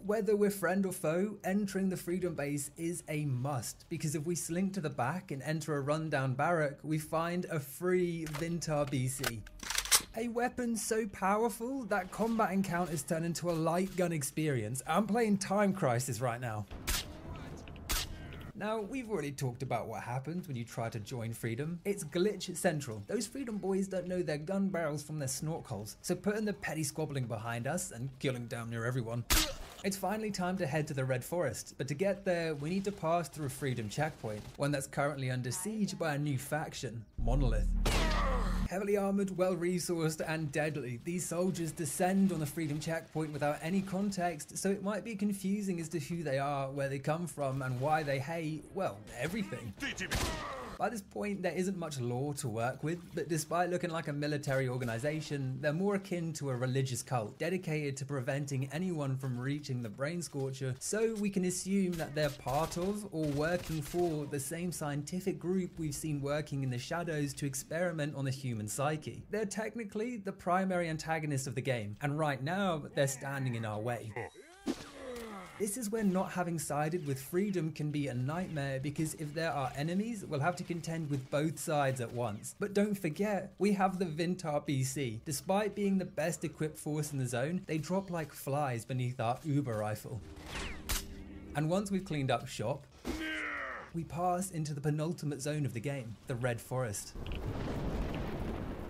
[SPEAKER 17] Whether we're friend or foe, entering the Freedom base is a must, because if we slink to the back and enter a rundown barrack, we find a free Vintar BC. A weapon so powerful that combat encounters turn into a light gun experience. I'm playing Time Crisis right now. Now, we've already talked about what happens when you try to join Freedom. It's glitch central. Those Freedom boys don't know their gun barrels from their snork holes, so putting the petty squabbling behind us and killing damn near everyone. It's finally time to head to the Red Forest, but to get there, we need to pass through a Freedom checkpoint, one that's currently under siege by a new faction, Monolith. Heavily armored, well-resourced, and deadly, these soldiers descend on the Freedom checkpoint without any context, so it might be confusing as to who they are, where they come from, and why they hate, well, everything. By this point, there isn't much lore to work with, but despite looking like a military organization, they're more akin to a religious cult, dedicated to preventing anyone from reaching the Brain Scorcher, so we can assume that they're part of, or working for, the same scientific group we've seen working in the shadows to experiment on the human psyche. They're technically the primary antagonist of the game, and right now, they're standing in our way. This is where not having sided with Freedom can be a nightmare, because if there are enemies, we'll have to contend with both sides at once. But don't forget, we have the Vintar BC. Despite being the best equipped force in the zone, they drop like flies beneath our Uber rifle. And once we've cleaned up shop, we pass into the penultimate zone of the game, the Red Forest.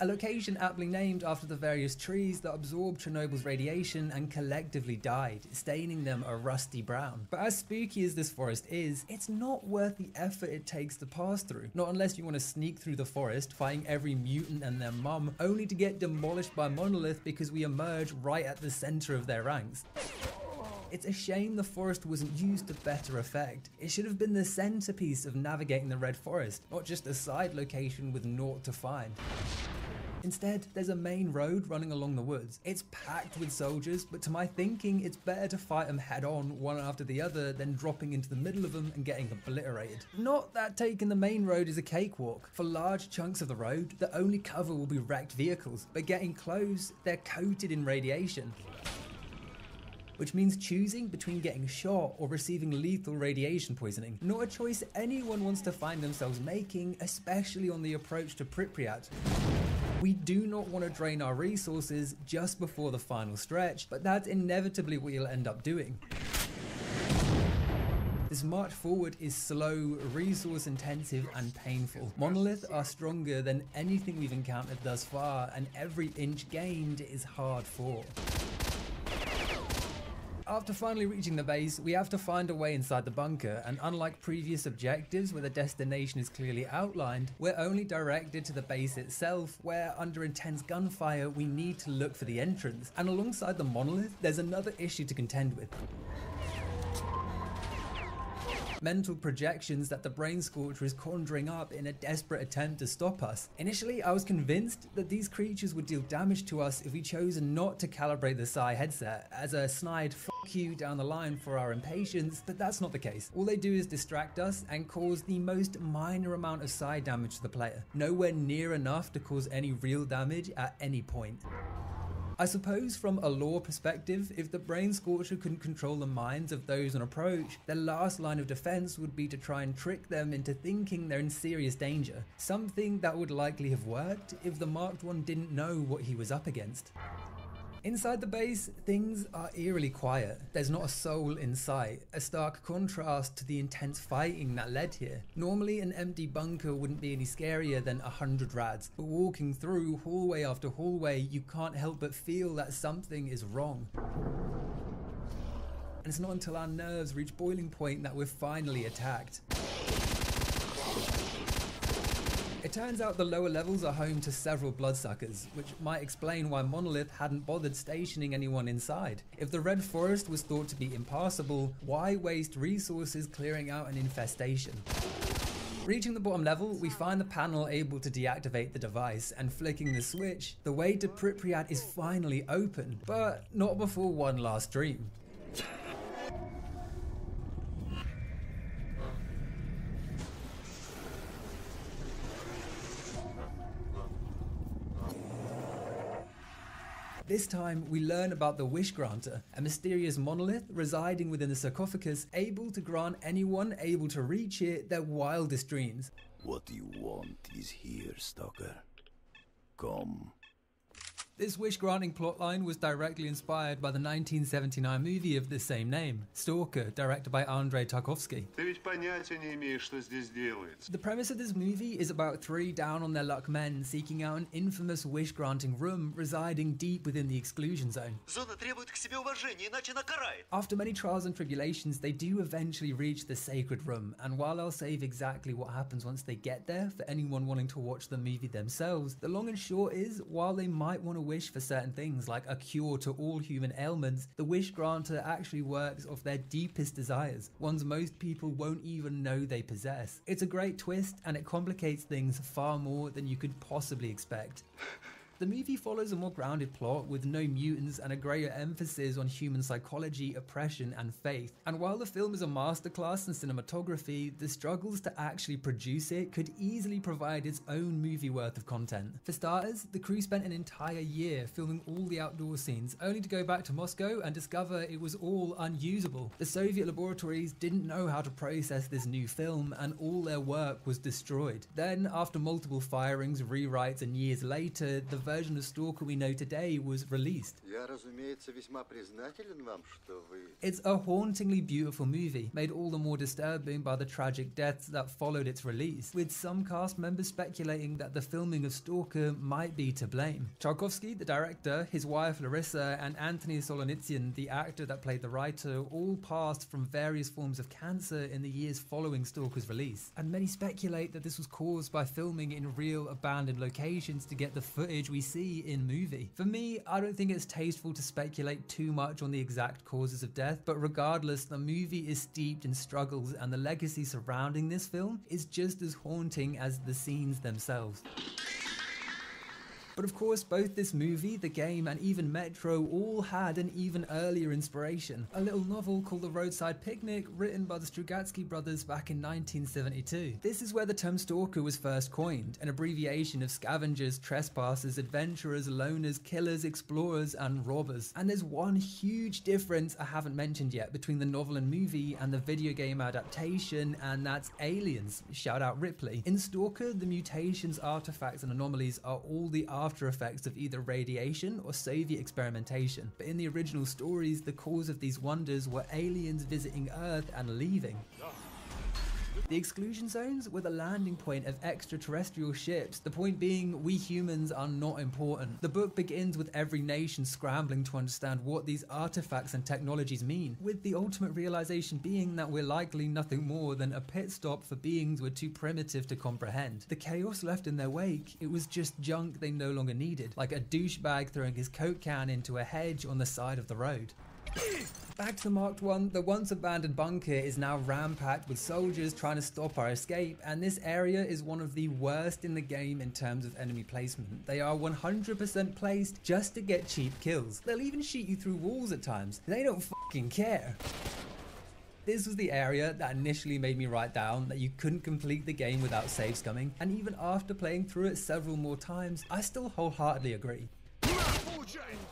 [SPEAKER 17] A location aptly named after the various trees that absorbed Chernobyl's radiation and collectively died, staining them a rusty brown. But as spooky as this forest is, it's not worth the effort it takes to pass through. Not unless you want to sneak through the forest, fighting every mutant and their mum, only to get demolished by Monolith because we emerge right at the center of their ranks. It's a shame the forest wasn't used to better effect. It should have been the centerpiece of navigating the Red Forest, not just a side location with naught to find. Instead, there's a main road running along the woods. It's packed with soldiers, but to my thinking, it's better to fight them head on, one after the other, than dropping into the middle of them and getting obliterated. Not that taking the main road is a cakewalk. For large chunks of the road, the only cover will be wrecked vehicles, but getting close, they're coated in radiation. Which means choosing between getting shot or receiving lethal radiation poisoning. Not a choice anyone wants to find themselves making, especially on the approach to Pripyat. We do not want to drain our resources just before the final stretch, but that's inevitably what you'll end up doing. This march forward is slow, resource intensive, and painful. Monolith are stronger than anything we've encountered thus far, and every inch gained is hard fought. After finally reaching the base, we have to find a way inside the bunker, and unlike previous objectives where the destination is clearly outlined, we're only directed to the base itself, where under intense gunfire we need to look for the entrance. And alongside the Monolith, there's another issue to contend with. Mental projections that the Brain Scorcher is conjuring up in a desperate attempt to stop us. Initially, I was convinced that these creatures would deal damage to us if we chose not to calibrate the Psi headset, as a snide fuck you down the line for our impatience, but that's not the case. All they do is distract us and cause the most minor amount of Psi damage to the player, nowhere near enough to cause any real damage at any point. I suppose from a lore perspective, if the Brain Scorcher couldn't control the minds of those on approach, their last line of defense would be to try and trick them into thinking they're in serious danger. Something that would likely have worked if the Marked One didn't know what he was up against. Inside the base, things are eerily quiet. There's not a soul in sight, a stark contrast to the intense fighting that led here. Normally, an empty bunker wouldn't be any scarier than 100 rads, but walking through hallway after hallway, you can't help but feel that something is wrong. And it's not until our nerves reach boiling point that we're finally attacked. It turns out the lower levels are home to several bloodsuckers, which might explain why Monolith hadn't bothered stationing anyone inside. If the Red Forest was thought to be impassable, why waste resources clearing out an infestation? Reaching the bottom level, we find the panel able to deactivate the device, and flicking the switch, the way to Pripyat is finally open, but not before one last dream. This time, we learn about the Wish Granter, a mysterious monolith residing within the sarcophagus, able to grant anyone able to reach it their wildest dreams.
[SPEAKER 7] What you want is here, Stalker. Come.
[SPEAKER 17] This wish-granting plotline was directly inspired by the 1979 movie of the same name, Stalker, directed by Andrei Tarkovsky. The premise of this movie is about three down-on-their-luck men seeking out an infamous wish-granting room residing deep within the exclusion zone. After many trials and tribulations, they do eventually reach the sacred room, and while I'll save exactly what happens once they get there for anyone wanting to watch the movie themselves, the long and short is, while they might want to wish for certain things like a cure to all human ailments, the wish granter actually works off their deepest desires, ones most people won't even know they possess. It's a great twist, and it complicates things far more than you could possibly expect. The movie follows a more grounded plot with no mutants and a greater emphasis on human psychology, oppression, and faith. And while the film is a masterclass in cinematography, the struggles to actually produce it could easily provide its own movie worth of content. For starters, the crew spent an entire year filming all the outdoor scenes, only to go back to Moscow and discover it was all unusable. The Soviet laboratories didn't know how to process this new film, and all their work was destroyed. Then, after multiple firings, rewrites, and years later, the version of Stalker we know today was released. It's a hauntingly beautiful movie, made all the more disturbing by the tragic deaths that followed its release, with some cast members speculating that the filming of Stalker might be to blame. Tarkovsky, the director, his wife Larissa, and Anthony Solonitsyn, the actor that played the writer, all passed from various forms of cancer in the years following Stalker's release, and many speculate that this was caused by filming in real abandoned locations to get the footage we see in movie. For me, I don't think it's tasteful to speculate too much on the exact causes of death, but regardless, the movie is steeped in struggles, and the legacy surrounding this film is just as haunting as the scenes themselves. But of course, both this movie, the game, and even Metro all had an even earlier inspiration. A little novel called The Roadside Picnic, written by the Strugatsky brothers back in 1972. This is where the term stalker was first coined, an abbreviation of scavengers, trespassers, adventurers, loners, killers, explorers, and robbers. And there's one huge difference I haven't mentioned yet between the novel and movie and the video game adaptation, and that's aliens. Shout out Ripley. In Stalker, the mutations, artifacts, and anomalies are all the after effects of either radiation or Soviet experimentation. But in the original stories, the cause of these wonders were aliens visiting Earth and leaving. The exclusion zones were the landing point of extraterrestrial ships, the point being we humans are not important. The book begins with every nation scrambling to understand what these artifacts and technologies mean, with the ultimate realization being that we're likely nothing more than a pit stop for beings we're too primitive to comprehend. The chaos left in their wake, it was just junk they no longer needed, like a douchebag throwing his Coke can into a hedge on the side of the road. Back to the Marked One, the once abandoned bunker is now ram-packed with soldiers trying to stop our escape, and this area is one of the worst in the game in terms of enemy placement. They are 100% placed just to get cheap kills. They'll even shoot you through walls at times. They don't fucking care. This was the area that initially made me write down that you couldn't complete the game without save scumming, and even after playing through it several more times, I still wholeheartedly agree.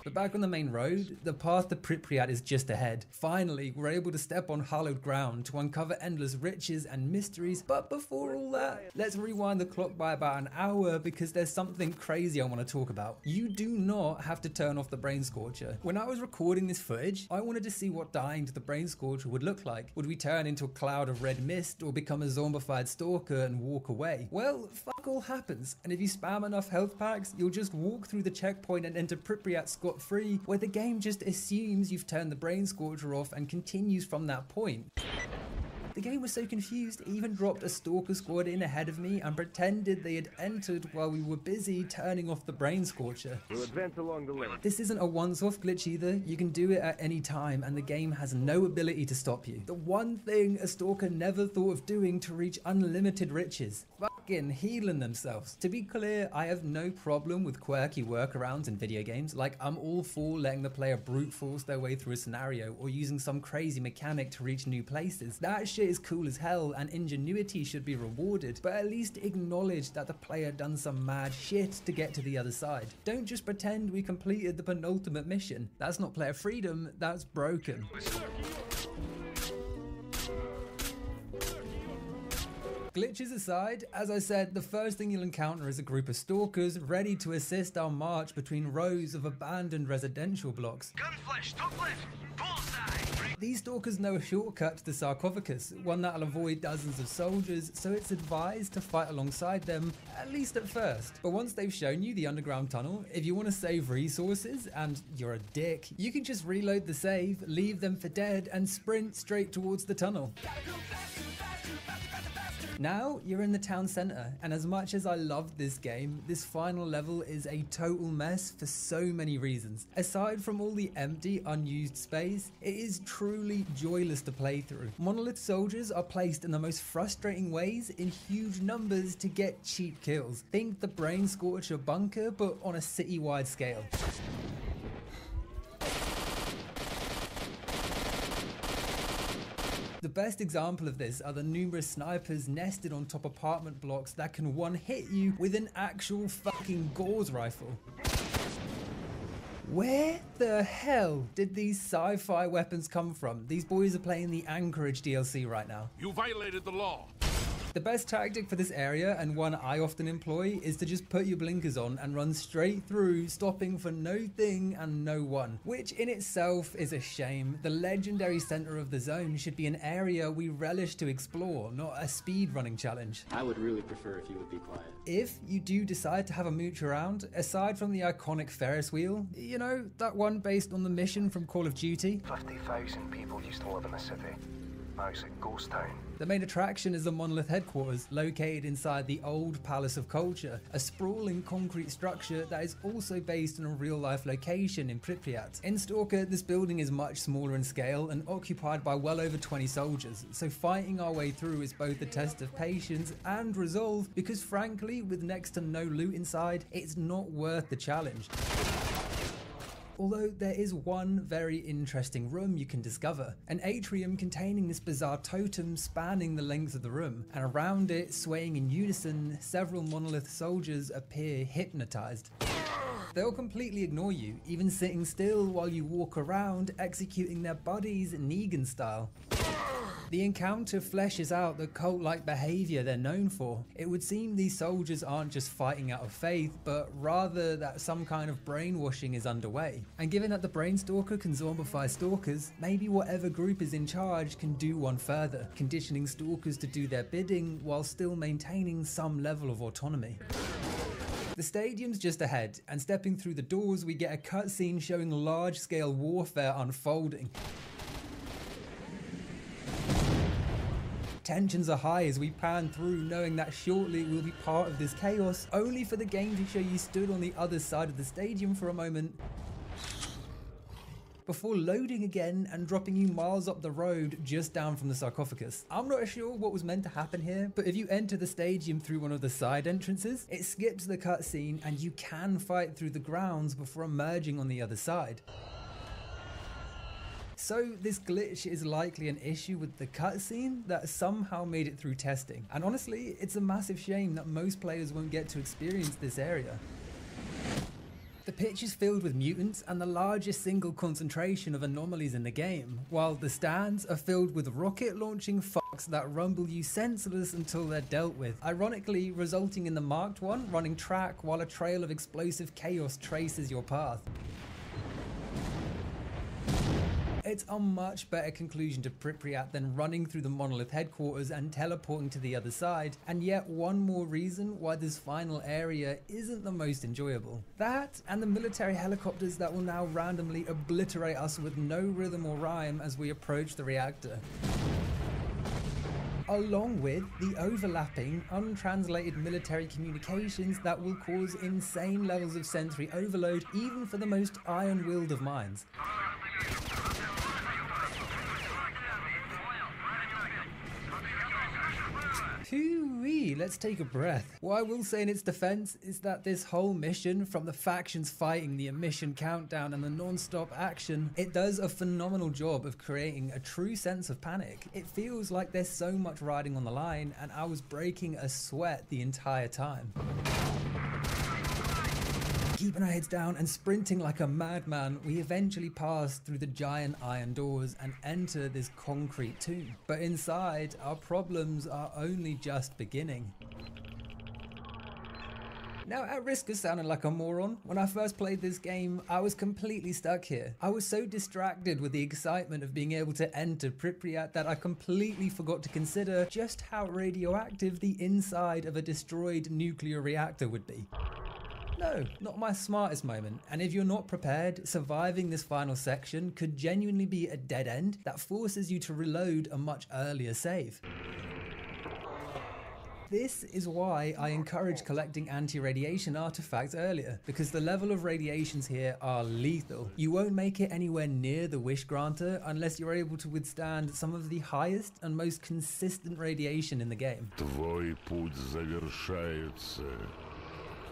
[SPEAKER 17] But back on the main road, the path to Pripyat is just ahead. Finally, we're able to step on hallowed ground to uncover endless riches and mysteries, but before all that, let's rewind the clock by about an hour because there's something crazy I want to talk about. You do not have to turn off the brain scorcher. When I was recording this footage, I wanted to see what dying to the brain scorcher would look like. Would we turn into a cloud of red mist or become a zombified stalker and walk away? Well, fuck all happens, and if you spam enough health packs, you'll just walk through the checkpoint and enter Pripyat scot-free, where the game just assumes you've turned the brain scorcher off and continues from that point. The game was so confused, it even dropped a stalker squad in ahead of me and pretended they had entered while we were busy turning off the brain scorcher.
[SPEAKER 23] We'll advance along the lane.
[SPEAKER 17] This isn't a once-off glitch either, you can do it at any time and the game has no ability to stop you. The one thing a stalker never thought of doing to reach unlimited riches. Fucking healing themselves. To be clear, I have no problem with quirky workarounds in video games, like I'm all for letting the player brute force their way through a scenario or using some crazy mechanic to reach new places. That shit is cool as hell and ingenuity should be rewarded, but at least acknowledge that the player done some mad shit to get to the other side. Don't just pretend we completed the penultimate mission. That's not player freedom, that's broken. Glitches aside, as I said, the first thing you'll encounter is a group of stalkers ready to assist our march between rows of abandoned residential blocks.
[SPEAKER 10] Gunflash, top left, bullseye.
[SPEAKER 17] These stalkers know a shortcut to the sarcophagus, one that'll avoid dozens of soldiers, so it's advised to fight alongside them, at least at first. But once they've shown you the underground tunnel, if you want to save resources, and you're a dick, you can just reload the save, leave them for dead, and sprint straight towards the tunnel. Now, you're in the town centre, and as much as I loved this game, this final level is a total mess for so many reasons. Aside from all the empty, unused space, it is truly joyless to play through. Monolith soldiers are placed in the most frustrating ways in huge numbers to get cheap kills. Think the Brain Scorcher bunker, but on a city-wide scale. The best example of this are the numerous snipers nested on top apartment blocks that can one-hit you with an actual fucking Gauss rifle. Where the hell did these sci-fi weapons come from? These boys are playing the Anchorage DLC right now.
[SPEAKER 20] You violated the law.
[SPEAKER 17] The best tactic for this area, and one I often employ, is to just put your blinkers on and run straight through, stopping for no thing and no one, which in itself is a shame. The legendary center of the zone should be an area we relish to explore, not a speed running challenge.
[SPEAKER 13] I would really prefer if you would be quiet.
[SPEAKER 17] If you do decide to have a mooch around, aside from the iconic Ferris wheel, you know, that one based on the mission from Call of Duty.
[SPEAKER 18] 50,000 people used to live in the city. Now it's a ghost town.
[SPEAKER 17] The main attraction is the Monolith headquarters, located inside the Old Palace of Culture, a sprawling concrete structure that is also based on a real-life location in Pripyat. In Stalker, this building is much smaller in scale and occupied by well over 20 soldiers, so fighting our way through is both a test of patience and resolve, because frankly, with next to no loot inside, it's not worth the challenge. Although there is one very interesting room you can discover, an atrium containing this bizarre totem spanning the length of the room, and around it, swaying in unison, several Monolith soldiers appear hypnotized. They'll completely ignore you, even sitting still while you walk around, executing their buddies Negan style. The encounter fleshes out the cult-like behavior they're known for. It would seem these soldiers aren't just fighting out of faith, but rather that some kind of brainwashing is underway. And given that the Brainstalker can zombify stalkers, maybe whatever group is in charge can do one further, conditioning stalkers to do their bidding while still maintaining some level of autonomy. The stadium's just ahead, and stepping through the doors we get a cutscene showing large-scale warfare unfolding. Tensions are high as we pan through, knowing that shortly we'll be part of this chaos, only for the game to show you stood on the other side of the stadium for a moment, before loading again and dropping you miles up the road just down from the sarcophagus. I'm not sure what was meant to happen here, but if you enter the stadium through one of the side entrances, it skips the cutscene and you can fight through the grounds before emerging on the other side. So this glitch is likely an issue with the cutscene that somehow made it through testing. And honestly, it's a massive shame that most players won't get to experience this area. The pitch is filled with mutants and the largest single concentration of anomalies in the game, while the stands are filled with rocket launching fucks that rumble you senseless until they're dealt with, ironically resulting in the marked one running track while a trail of explosive chaos traces your path. It's a much better conclusion to Pripyat than running through the Monolith headquarters and teleporting to the other side, and yet one more reason why this final area isn't the most enjoyable. That, and the military helicopters that will now randomly obliterate us with no rhythm or rhyme as we approach the reactor. Along with the overlapping, untranslated military communications that will cause insane levels of sensory overload even for the most iron-willed of minds. Hoo-wee, let's take a breath. What I will say in its defense is that this whole mission, from the factions fighting, the emission countdown and the non-stop action, it does a phenomenal job of creating a true sense of panic. It feels like there's so much riding on the line, and I was breaking a sweat the entire time. Keep Keeping our heads down and sprinting like a madman, we eventually pass through the giant iron doors and enter this concrete tomb. But inside, our problems are only just beginning. Now, at risk of sounding like a moron, when I first played this game, I was completely stuck here. I was so distracted with the excitement of being able to enter Pripyat that I completely forgot to consider just how radioactive the inside of a destroyed nuclear reactor would be. No, not my smartest moment, and if you're not prepared, surviving this final section could genuinely be a dead end that forces you to reload a much earlier save. This is why I encourage collecting anti-radiation artifacts earlier, because the level of radiations here are lethal. You won't make it anywhere near the Wish Granter unless you're able to withstand some of the highest and most consistent radiation in the game.
[SPEAKER 20] Твой путь завершается.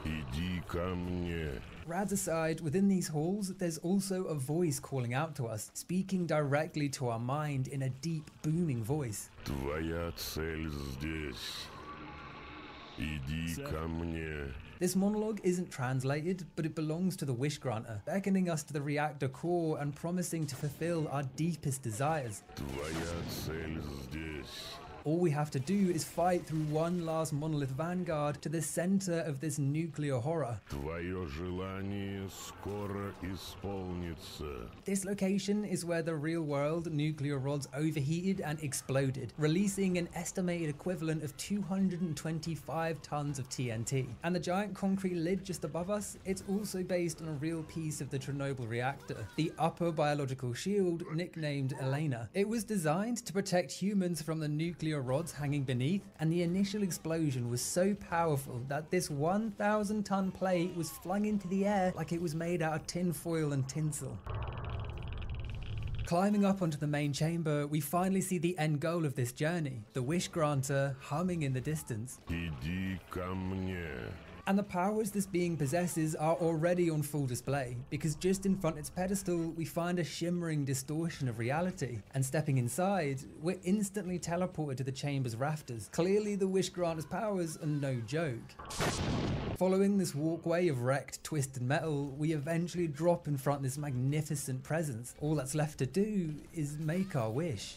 [SPEAKER 20] Иди ко мне.
[SPEAKER 17] Rads aside, within these halls, there's also a voice calling out to us, speaking directly to our mind in a deep, booming voice.
[SPEAKER 20] Твоя цель здесь. Иди ко мне.
[SPEAKER 17] This monologue isn't translated, but it belongs to the Wish Granter, beckoning us to the reactor core and promising to fulfill our deepest desires.
[SPEAKER 20] Твоя цель здесь.
[SPEAKER 17] All we have to do is fight through one last monolith vanguard to the center of this nuclear horror.
[SPEAKER 20] Твое желание скоро исполнится.
[SPEAKER 17] This location is where the real-world nuclear rods overheated and exploded, releasing an estimated equivalent of 225 tons of TNT. And the giant concrete lid just above us, it's also based on a real piece of the Chernobyl reactor, the upper biological shield nicknamed Elena. It was designed to protect humans from the nuclear rods hanging beneath, and the initial explosion was so powerful that this 1,000-ton plate was flung into the air like it was made out of tin foil and tinsel. Climbing up onto the main chamber, we finally see the end goal of this journey, the Wish Granter humming in the distance.
[SPEAKER 20] Иди ко мне.
[SPEAKER 17] And the powers this being possesses are already on full display, because just in front of its pedestal we find a shimmering distortion of reality, and stepping inside, we're instantly teleported to the chamber's rafters. Clearly the Wish Granter's powers are no joke. Following this walkway of wrecked, twisted metal, we eventually drop in front of this magnificent presence. All that's left to do is make our wish.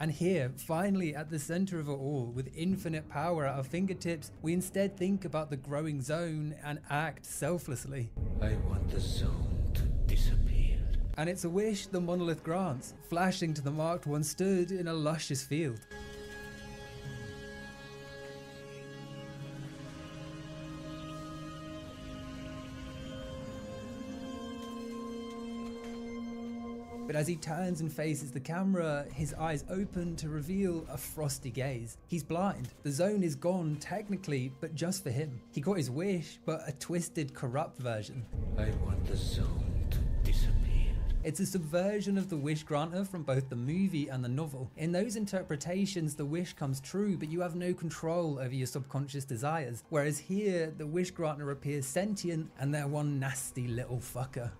[SPEAKER 17] And here, finally at the center of it all, with infinite power at our fingertips, we instead think about the growing zone and act selflessly.
[SPEAKER 7] I want the zone to disappear.
[SPEAKER 17] And it's a wish the monolith grants, flashing to the marked one stood in a luscious field. But as he turns and faces the camera, his eyes open to reveal a frosty gaze. He's blind. The zone is gone technically, but just for him. He got his wish, but a twisted, corrupt version.
[SPEAKER 7] I want the zone to disappear.
[SPEAKER 17] It's a subversion of the Wish Granter from both the movie and the novel. In those interpretations, the wish comes true, but you have no control over your subconscious desires. Whereas here, the Wish Granter appears sentient, and they're one nasty little fucker.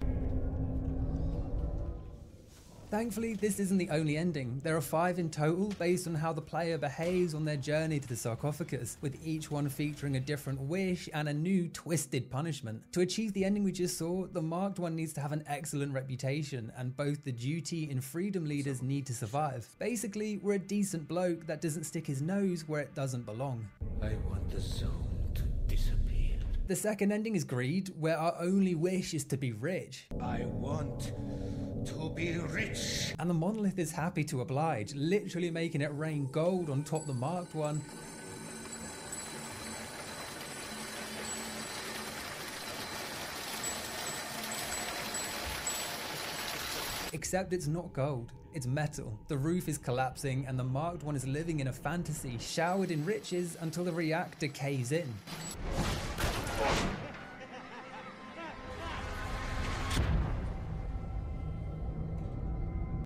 [SPEAKER 17] Thankfully, this isn't the only ending. There are 5 in total based on how the player behaves on their journey to the sarcophagus, with each one featuring a different wish and a new twisted punishment. To achieve the ending we just saw, the marked one needs to have an excellent reputation, and both the duty and freedom leaders need to survive. Basically, we're a decent bloke that doesn't stick his nose where it doesn't belong.
[SPEAKER 7] I want the zone to disappear.
[SPEAKER 17] The second ending is greed, where our only wish is to be rich.
[SPEAKER 7] I want to be rich.
[SPEAKER 17] And the monolith is happy to oblige, literally making it rain gold on top the marked one. Except it's not gold, it's metal. The roof is collapsing and the marked one is living in a fantasy, showered in riches until the reactor caves in.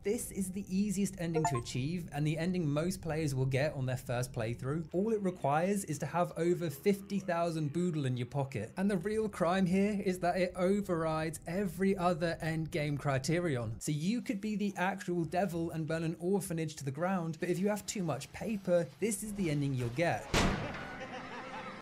[SPEAKER 17] This is the easiest ending to achieve and the ending most players will get on their first playthrough. All it requires is to have over 50,000 boodle in your pocket. And the real crime here is that it overrides every other endgame criterion. So you could be the actual devil and burn an orphanage to the ground, but if you have too much paper, this is the ending you'll get.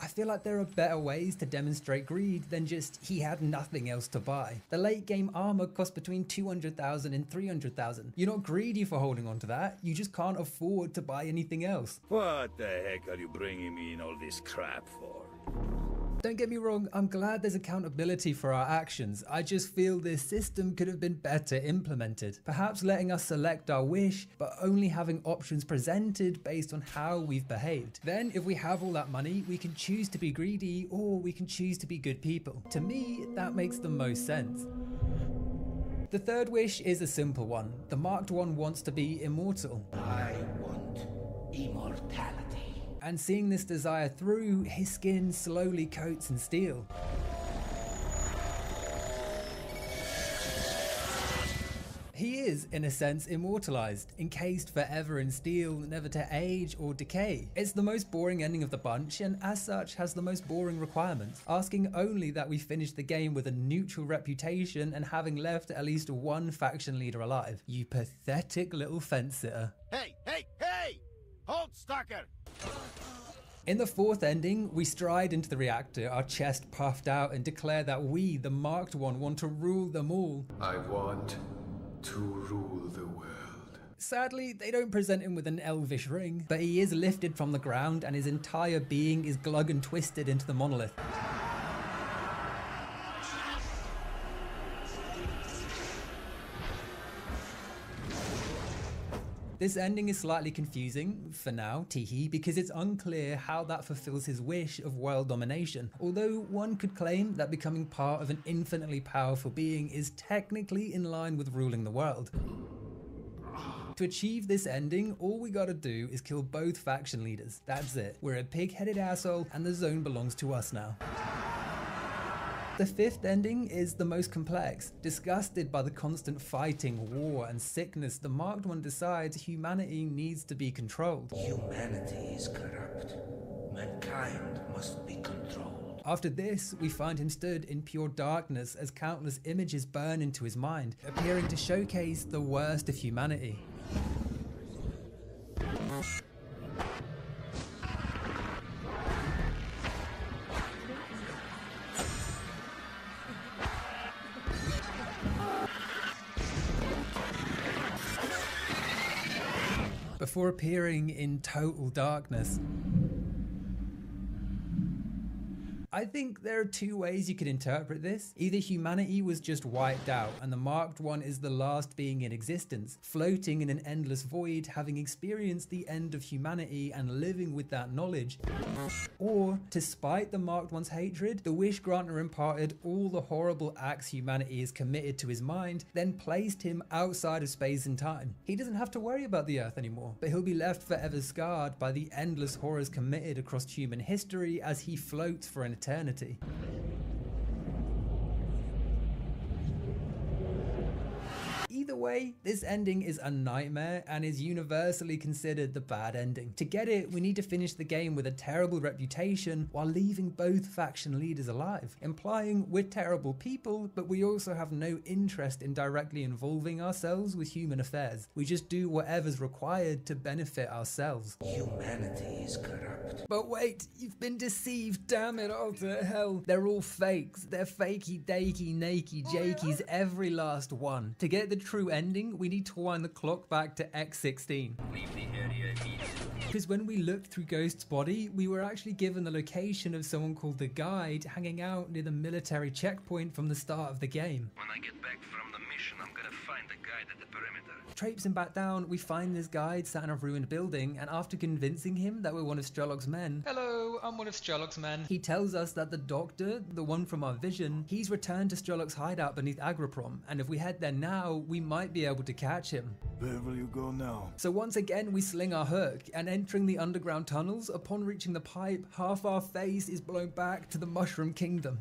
[SPEAKER 17] I feel like there are better ways to demonstrate greed than just he had nothing else to buy. The late game armor cost between 200,000 and 300,000. You're not greedy for holding on to that, you just can't afford to buy anything else.
[SPEAKER 20] What the heck are you bringing me in all this crap for?
[SPEAKER 17] Don't get me wrong, I'm glad there's accountability for our actions. I just feel this system could have been better implemented. Perhaps letting us select our wish, but only having options presented based on how we've behaved. Then, if we have all that money, we can choose to be greedy or we can choose to be good people. To me, that makes the most sense. The third wish is a simple one. The Marked One wants to be immortal.
[SPEAKER 3] I want immortality.
[SPEAKER 17] And seeing this desire through, his skin slowly coats in steel. He is, in a sense, immortalized, encased forever in steel, never to age or decay. It's the most boring ending of the bunch, and as such has the most boring requirements, asking only that we finish the game with a neutral reputation and having left at least one faction leader alive. You pathetic little fence sitter.
[SPEAKER 5] Hey, hey, hey! Hold, Stalker!
[SPEAKER 17] In the fourth ending, we stride into the reactor, our chest puffed out, and declare that we, the Marked One, want to rule them all.
[SPEAKER 7] I want to rule the world.
[SPEAKER 17] Sadly, they don't present him with an elvish ring, but he is lifted from the ground and his entire being is glug and twisted into the monolith. This ending is slightly confusing, for now, teehee, because it's unclear how that fulfills his wish of world domination, although one could claim that becoming part of an infinitely powerful being is technically in line with ruling the world. To achieve this ending, all we gotta do is kill both faction leaders. That's it. We're a pig-headed asshole and the zone belongs to us now. The fifth ending is the most complex. Disgusted by the constant fighting, war, and sickness, the Marked One decides humanity needs to be controlled.
[SPEAKER 3] Humanity is corrupt. Mankind must be controlled.
[SPEAKER 17] After this, we find him stood in pure darkness as countless images burn into his mind, appearing to showcase the worst of humanity. Before appearing in total darkness. I think there are two ways you could interpret this. Either humanity was just wiped out and the Marked One is the last being in existence, floating in an endless void, having experienced the end of humanity and living with that knowledge. Or, to spite the Marked One's hatred, the Wish Granter imparted all the horrible acts humanity has committed to his mind, then placed him outside of space and time. He doesn't have to worry about the Earth anymore, but he'll be left forever scarred by the endless horrors committed across human history as he floats for an eternity. Either way, this ending is a nightmare and is universally considered the bad ending. To get it, we need to finish the game with a terrible reputation while leaving both faction leaders alive, implying we're terrible people, but we also have no interest in directly involving ourselves with human affairs. We just do whatever's required to benefit ourselves.
[SPEAKER 3] Humanity is corrupt.
[SPEAKER 17] But wait, you've been deceived, damn it all to hell. They're all fakes. They're fakey, dakey, nakey, jakeys, every last one. To get the true ending, we need to wind the clock back to X16. Because when we looked through Ghost's body, we were actually given the location of someone called the Guide hanging out near the military checkpoint from the start of the game.
[SPEAKER 10] When I get back from the mission, I'm gonna find the Guide at the perimeter.
[SPEAKER 17] Traipsing back down, we find this Guide sat in a ruined building, and after convincing him that we're one of Strelok's men, "Hello, I'm one of Strelok's men," he tells us that the doctor, the one from our vision, he's returned to Strelok's hideout beneath Agraprom, and if we head there now, we might be able to catch him.
[SPEAKER 7] Where will you go now?
[SPEAKER 17] So once again, we sling our hook, and entering the underground tunnels, upon reaching the pipe, half our face is blown back to the Mushroom Kingdom.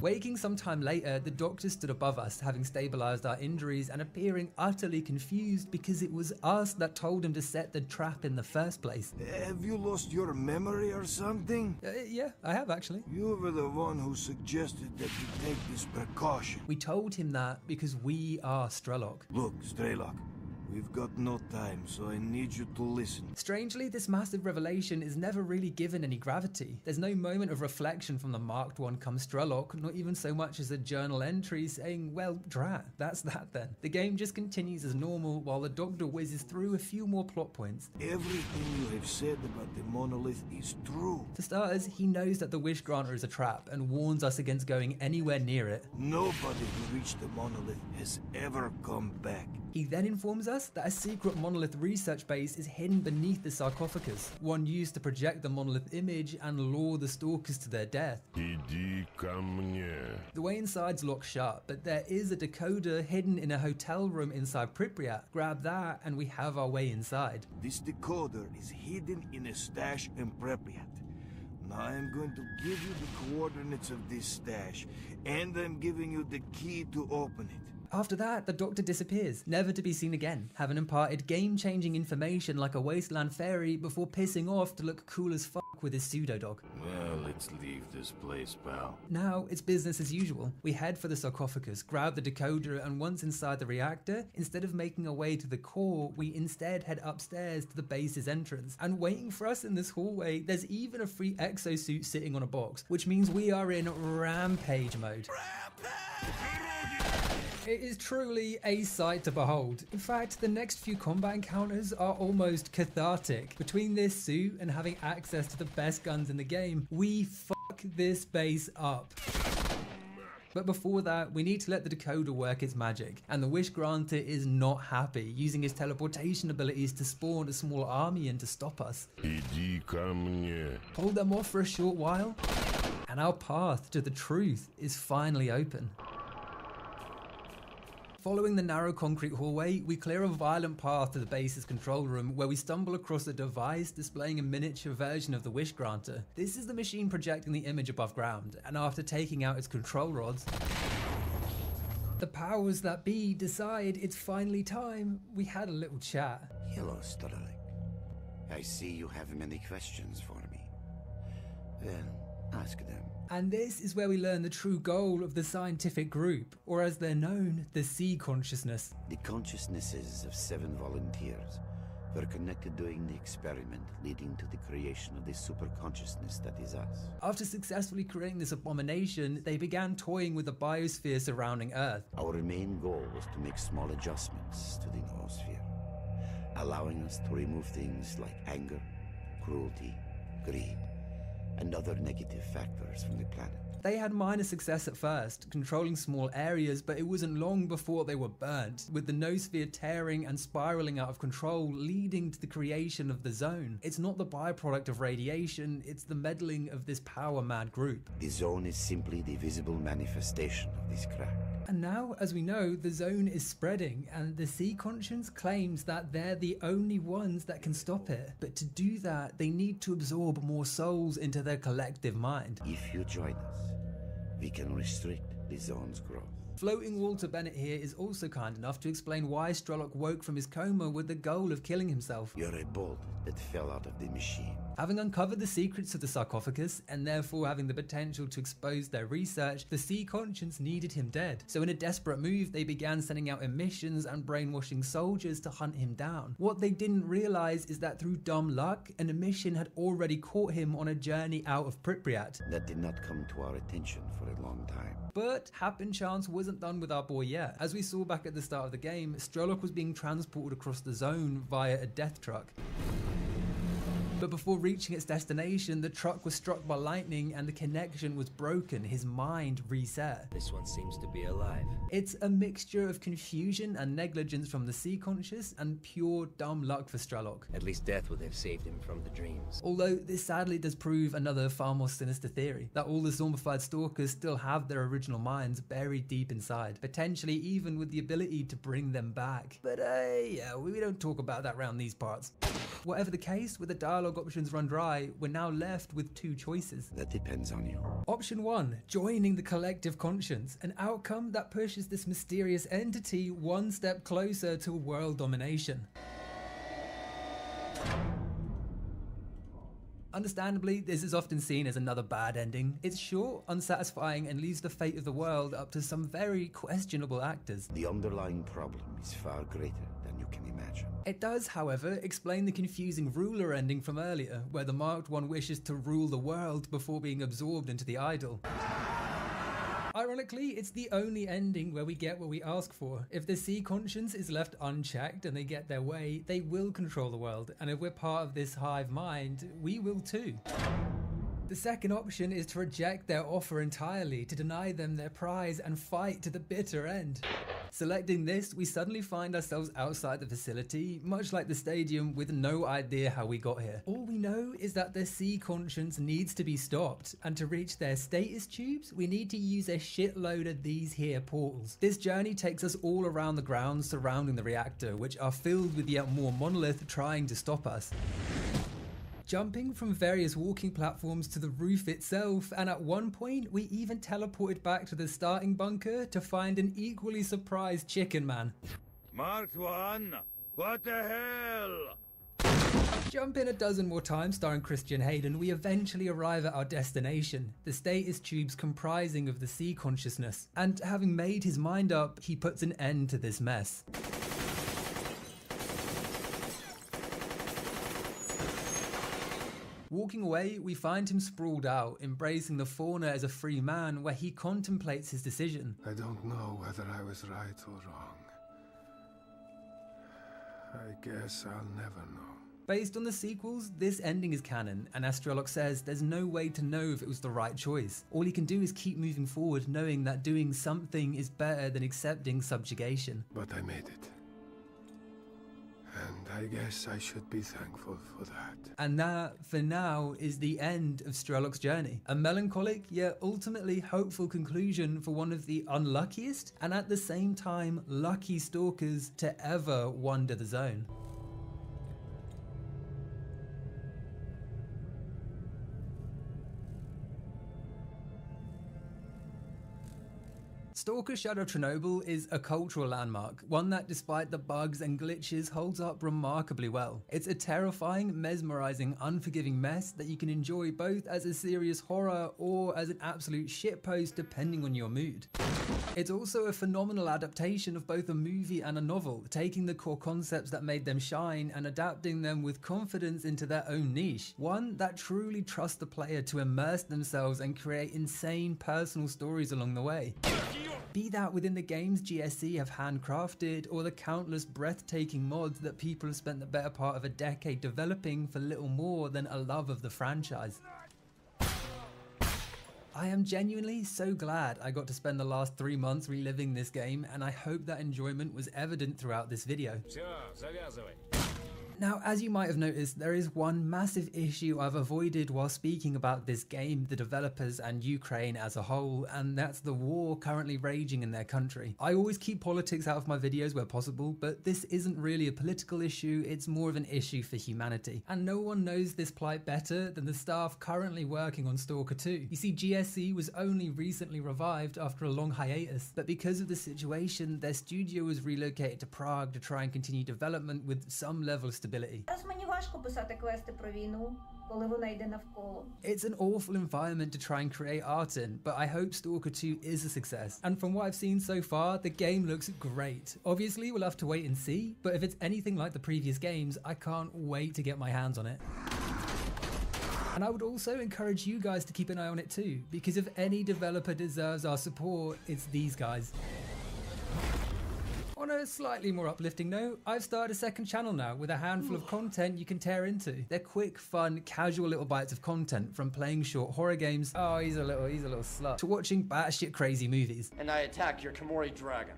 [SPEAKER 17] Waking sometime later, the doctor stood above us, having stabilized our injuries and appearing utterly confused because it was us that told him to set the trap in the first place.
[SPEAKER 7] Have you lost your memory or something?
[SPEAKER 17] Yeah, I have actually.
[SPEAKER 7] You were the one who suggested that you take this precaution.
[SPEAKER 17] We told him that because we are Strelok.
[SPEAKER 7] Look, Strelok, We've got no time, so I need you to listen.
[SPEAKER 17] Strangely, this massive revelation is never really given any gravity. There's no moment of reflection from the marked one come Strelok, not even so much as a journal entry saying, well, drat, that's that then. The game just continues as normal while the Doctor whizzes through a few more plot points.
[SPEAKER 7] Everything you have said about the monolith is true.
[SPEAKER 17] For starters, he knows that the Wish Granter is a trap and warns us against going anywhere near it.
[SPEAKER 7] Nobody who reached the monolith has ever come back.
[SPEAKER 17] He then informs us that a secret monolith research base is hidden beneath the sarcophagus, one used to project the monolith image and lure the stalkers to their death.
[SPEAKER 20] Иди ко мне.
[SPEAKER 17] The way inside's locked shut, but there is a decoder hidden in a hotel room inside Pripyat. Grab that and we have our way inside.
[SPEAKER 7] This decoder is hidden in a stash in Pripyat. Now I'm going to give you the coordinates of this stash, and I'm giving you the key to open it.
[SPEAKER 17] After that, the Doctor disappears, never to be seen again, having imparted game-changing information like a wasteland fairy before pissing off to look cool as fuck with his pseudo-dog.
[SPEAKER 7] Well, let's leave this place, pal.
[SPEAKER 17] Now, it's business as usual. We head for the sarcophagus, grab the decoder, and once inside the reactor, instead of making our way to the core, we instead head upstairs to the base's entrance. And waiting for us in this hallway, there's even a free exosuit sitting on a box, which means we are in rampage mode. It is truly a sight to behold. In fact, the next few combat encounters are almost cathartic. Between this suit and having access to the best guns in the game, we fuck this base up. But before that, we need to let the decoder work its magic, and the Wish Granter is not happy, using his teleportation abilities to spawn a small army in to stop us.
[SPEAKER 20] Иди ко мне.
[SPEAKER 17] Hold them off for a short while, and our path to the truth is finally open. Following the narrow concrete hallway, we clear a violent path to the base's control room where we stumble across a device displaying a miniature version of the Wish Granter. This is the machine projecting the image above ground, and after taking out its control rods, the powers that be decide it's finally time. We had a little chat.
[SPEAKER 4] Hello, Starlight. I see you have many questions for me. Well, ask them.
[SPEAKER 17] And this is where we learn the true goal of the scientific group, or as they're known, the C consciousness.
[SPEAKER 4] The consciousnesses of 7 volunteers were connected during the experiment leading to the creation of the super consciousness that is us.
[SPEAKER 17] After successfully creating this abomination, they began toying with the biosphere surrounding Earth.
[SPEAKER 4] Our main goal was to make small adjustments to the noosphere, allowing us to remove things like anger, cruelty, greed, and other negative factors from the planet.
[SPEAKER 17] They had minor success at first, controlling small areas, but it wasn't long before they were burnt, with the noosphere tearing and spiraling out of control, leading to the creation of the zone. It's not the byproduct of radiation, it's the meddling of this power-mad group.
[SPEAKER 4] The zone is simply the visible manifestation of this crack.
[SPEAKER 17] And now, as we know, the zone is spreading, and the Sea Conscience claims that they're the only ones that can stop it. But to do that, they need to absorb more souls into their collective mind.
[SPEAKER 4] If you join us, we can restrict the zone's growth.
[SPEAKER 17] Floating Walter Bennett here is also kind enough to explain why Strelok woke from his coma with the goal of killing himself.
[SPEAKER 4] You're a bolt that fell out of the machine.
[SPEAKER 17] Having uncovered the secrets of the sarcophagus, and therefore having the potential to expose their research, the Sea Conscience needed him dead. So in a desperate move, they began sending out emissions and brainwashing soldiers to hunt him down. What they didn't realize is that through dumb luck, an emission had already caught him on a journey out of Pripyat.
[SPEAKER 4] That did not come to our attention for a long time.
[SPEAKER 17] But happen chance wasn't done with our boy yet. As we saw back at the start of the game, Strelok was being transported across the zone via a death truck. But before reaching its destination, the truck was struck by lightning and the connection was broken, his mind reset.
[SPEAKER 13] This one seems to be alive.
[SPEAKER 17] It's a mixture of confusion and negligence from the Sea Conscious and pure dumb luck for Strelok.
[SPEAKER 13] At least death would have saved him from the dreams.
[SPEAKER 17] Although this sadly does prove another far more sinister theory, that all the zombified stalkers still have their original minds buried deep inside, potentially even with the ability to bring them back. But yeah, we don't talk about that around these parts. Whatever the case, with the dialogue options run dry, we're now left with 2 choices.
[SPEAKER 4] That depends on you.
[SPEAKER 17] Option 1, joining the collective conscience, an outcome that pushes this mysterious entity one step closer to world domination. Understandably, this is often seen as another bad ending. It's short, unsatisfying, and leaves the fate of the world up to some very questionable actors.
[SPEAKER 4] The underlying problem is far greater than you can imagine.
[SPEAKER 17] It does, however, explain the confusing ruler ending from earlier, where the Marked One wishes to rule the world before being absorbed into the idol. Ironically, it's the only ending where we get what we ask for. If the sea conscience is left unchecked and they get their way, they will control the world, and if we're part of this hive mind, we will too. The second option is to reject their offer entirely, to deny them their prize and fight to the bitter end. Selecting this, we suddenly find ourselves outside the facility, much like the stadium, with no idea how we got here. All we know is that their sea conscience needs to be stopped, and to reach their status tubes, we need to use a shitload of these here portals. This journey takes us all around the grounds surrounding the reactor, which are filled with yet more monolith trying to stop us. Jumping from various walking platforms to the roof itself, and at one point we even teleported back to the starting bunker to find an equally surprised chicken man.
[SPEAKER 20] Marked One, what the hell?
[SPEAKER 17] Jump in a dozen more times starring Christian Hayden, we eventually arrive at our destination, the status tubes comprising of the sea consciousness, and having made his mind up, he puts an end to this mess. Walking away, we find him sprawled out, embracing the fauna as a free man, where he contemplates his decision.
[SPEAKER 7] I don't know whether I was right or wrong. I guess I'll never know.
[SPEAKER 17] Based on the sequels, this ending is canon, and Astrolog says there's no way to know if it was the right choice. All he can do is keep moving forward, knowing that doing something is better than accepting subjugation.
[SPEAKER 7] But I made it. And I guess I should be thankful for that.
[SPEAKER 17] And that, for now, is the end of Strelok's journey. A melancholic, yet ultimately hopeful conclusion for one of the unluckiest, and at the same time, lucky stalkers to ever wander the zone. Stalker Shadow of Chernobyl is a cultural landmark, one that despite the bugs and glitches holds up remarkably well. It's a terrifying, mesmerizing, unforgiving mess that you can enjoy both as a serious horror or as an absolute shitpost depending on your mood. It's also a phenomenal adaptation of both a movie and a novel, taking the core concepts that made them shine and adapting them with confidence into their own niche, one that truly trusts the player to immerse themselves and create insane personal stories along the way. Be that within the games GSC have handcrafted, or the countless breathtaking mods that people have spent the better part of a decade developing for little more than a love of the franchise. I am genuinely so glad I got to spend the last 3 months reliving this game, and I hope that enjoyment was evident throughout this video. Now, as you might have noticed, there is one massive issue I've avoided while speaking about this game, the developers, and Ukraine as a whole, and that's the war currently raging in their country. I always keep politics out of my videos where possible, but this isn't really a political issue, it's more of an issue for humanity. And no one knows this plight better than the staff currently working on Stalker 2. You see, GSC was only recently revived after a long hiatus, but because of the situation, their studio was relocated to Prague to try and continue development with some level of stability. It's an awful environment to try and create art in, but I hope Stalker 2 is a success. And from what I've seen so far, the game looks great. Obviously, we'll have to wait and see, but if it's anything like the previous games, I can't wait to get my hands on it. And I would also encourage you guys to keep an eye on it too, because if any developer deserves our support, it's these guys. On a slightly more uplifting note, I've started a second channel now with a handful of content you can tear into. They're quick, fun, casual little bites of content, from playing short horror games, oh he's a little slut, to watching batshit crazy movies.
[SPEAKER 1] And I attack your Komori dragon.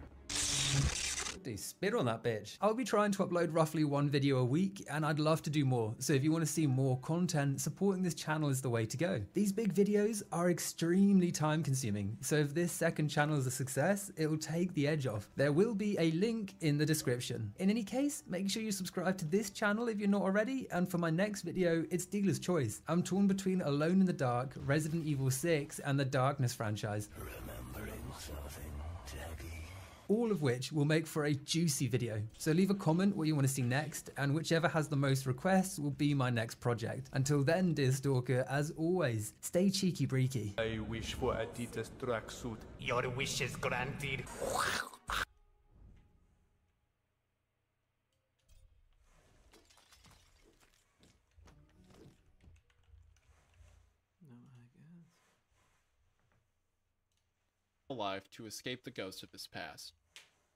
[SPEAKER 17] Dude, spit on that bitch. I'll be trying to upload roughly 1 video a week, and I'd love to do more, so if you want to see more content, supporting this channel is the way to go. These big videos are extremely time consuming, so if this second channel is a success, it will take the edge off. There will be a link in the description. In any case, make sure you subscribe to this channel if you're not already, and for my next video, it's dealer's choice. I'm torn between Alone in the Dark, Resident Evil 6, and the Darkness franchise.
[SPEAKER 3] Remembering something, Jackie?
[SPEAKER 17] all of which will make for a juicy video. So leave a comment what you want to see next, and whichever has the most requests will be my next project. Until then, dear stalker, as always, stay cheeky breaky.
[SPEAKER 9] I wish for Adidas tracksuit.
[SPEAKER 15] Your wish is granted.
[SPEAKER 21] Alive to escape the ghost of his past.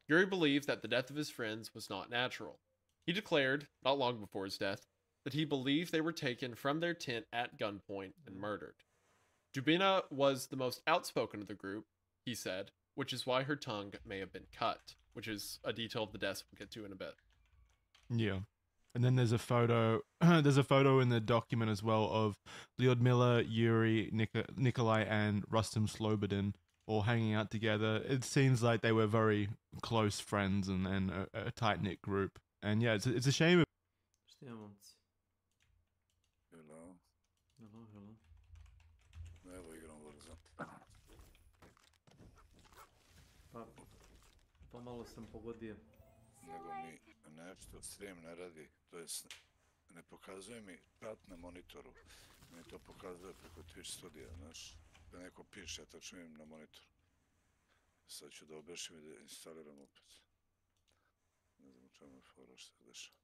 [SPEAKER 21] Yuri believed that the death of his friends was not natural. He declared, not long before his death, that he believed they were taken from their tent at gunpoint and murdered. Dubina was the most outspoken of the group, he said, which is why her tongue may have been cut, which is a detail of the deaths we'll get to in a bit.
[SPEAKER 24] Yeah. And then there's a photo, there's a photo in the document as well of Lyudmila, Yuri, Nikolai, and Rustam Slobodin all hanging out together. It seems like they were very close friends and a tight-knit group. And yeah, it's a shame.
[SPEAKER 16] Hello.
[SPEAKER 25] Hello.
[SPEAKER 16] Hello, hello.
[SPEAKER 25] Evo igram Warzone.
[SPEAKER 16] Pa malo sam pogodio.
[SPEAKER 25] Nego mi nešto stream ne radi, to jest ne pokazuje mi chat na monitoru. Mi to pokazuje preko Twitch studija, znaš. Da neko piše, ja to čujem na monitoru. Sad ću da obešim i da instaliram opet. Ne znam u čemu je fora što se dešava.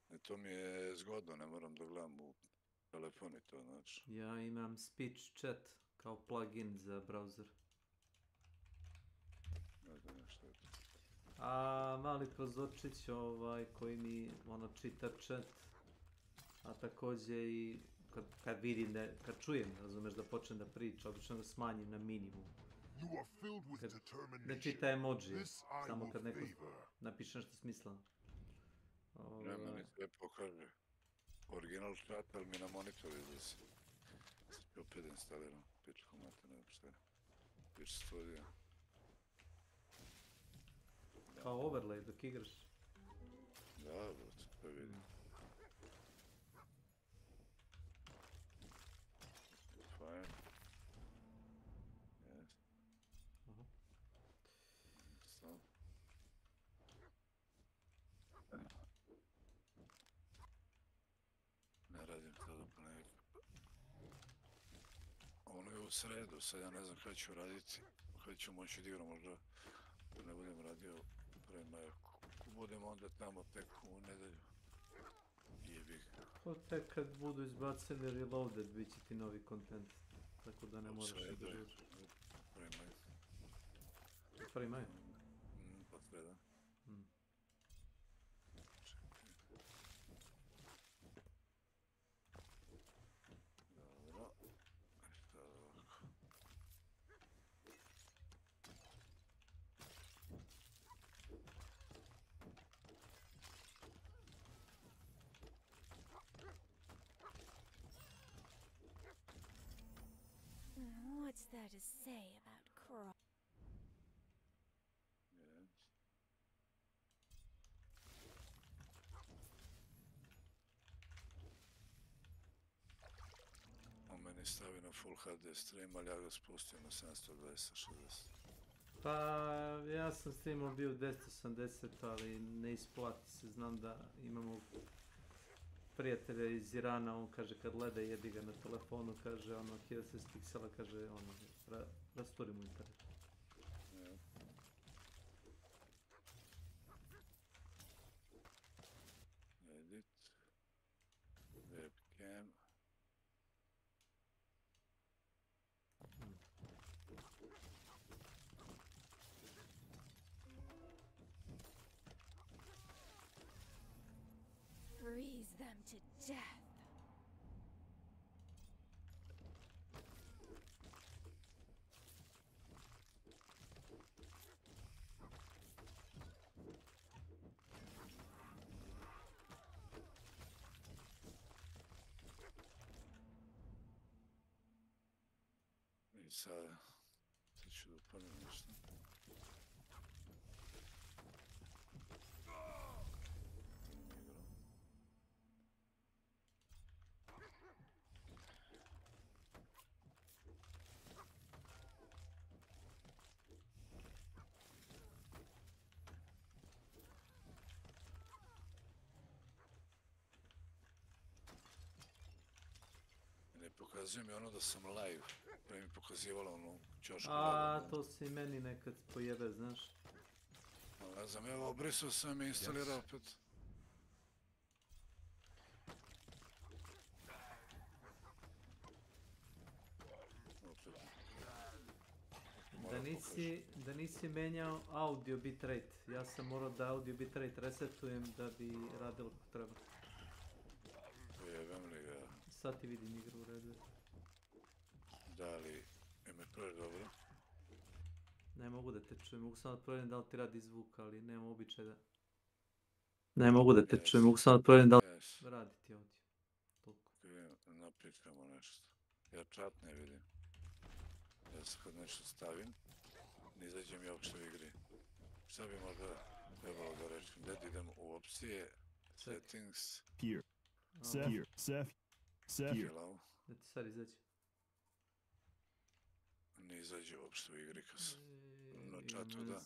[SPEAKER 25] I to mi je zgodno, ne moram da gledam u telefon i to, znači.
[SPEAKER 16] Ja imam speech chat kao plugin za browser.
[SPEAKER 25] Ne znam nešto je to.
[SPEAKER 16] A mali prozorčić koji mi čita chat, a također i kad vidim, kad čujem, razumeš, da počnem da priča, obično ga smanjim na minimum. Ne čita emoji, samo kad neko napiše nešto smisleno.
[SPEAKER 25] Ne, meni sve pokaže. Original chat, ali mi na monitoru izlazi. Sad ću opet instaliram. Pičku mater, ne šta je. Pič studija.
[SPEAKER 16] Kao overlay dok igraš.
[SPEAKER 25] Da, to vidim. Fine. Yes. Stop. Ne radim to do ponedjeljka. Ono je u sredu, sad ja ne znam kada ću raditi, kada ću moći da igram, možda ne budem radio prema, ako budem onda tamo tek u nedelju. Jebih.
[SPEAKER 16] To tek kad budu izbacili Reloaded, bit će ti novi kontent, tako da ne moraš da dođeš. Prvi maj?
[SPEAKER 25] Pa sreda.
[SPEAKER 14] What's there to say about Crow?
[SPEAKER 25] Yes. On meni stavi na Full HD stream, ali ja ga spustim na 720-60.
[SPEAKER 16] Pa ja sam streamom bio 1080, ali ne isplati se, znam da imamo prijatelja iz Irana, on kaže kad gleda jedi ga na telefonu, kaže 1080 piksela, kaže rasturi mu internet.
[SPEAKER 25] Edit. Webcam.
[SPEAKER 14] Freeze them to death.
[SPEAKER 25] I sad ću da upalim nešto. pokazuje mi ono da sam live. Pre mi pokazivalo ono ćošku
[SPEAKER 16] A,
[SPEAKER 25] lagom.
[SPEAKER 16] to se i meni nekad pojebe, znaš.
[SPEAKER 25] Ne znam, evo obrisao sam i instalirao opet.
[SPEAKER 16] Da nisi menjao audio bitrate. Ja sam morao da audio bitrate resetujem da bi radilo kako treba.
[SPEAKER 25] Jebem li ga?
[SPEAKER 16] Sad ti vidim igru u redu.
[SPEAKER 25] Da li me proje dobro?
[SPEAKER 16] Ne mogu da te čujem, mogu samo da provjerim da li ti radi zvuk, ali nemam običaj da... Ne mogu da te čujem, mogu samo da provjerim da li radi ti ovdje. Toliko.
[SPEAKER 25] Napričamo nešto. Ja chat ne vidim. Ja se kad nešto stavim, ne izađe mi uopšte u igri. Šta bi možda trebalo da rečem? Gdje idem u opcije, settings...
[SPEAKER 2] Here. Here.
[SPEAKER 16] Da ti sad izađe.
[SPEAKER 25] Ne izađe uopšte u igri kad sam na chatu, da.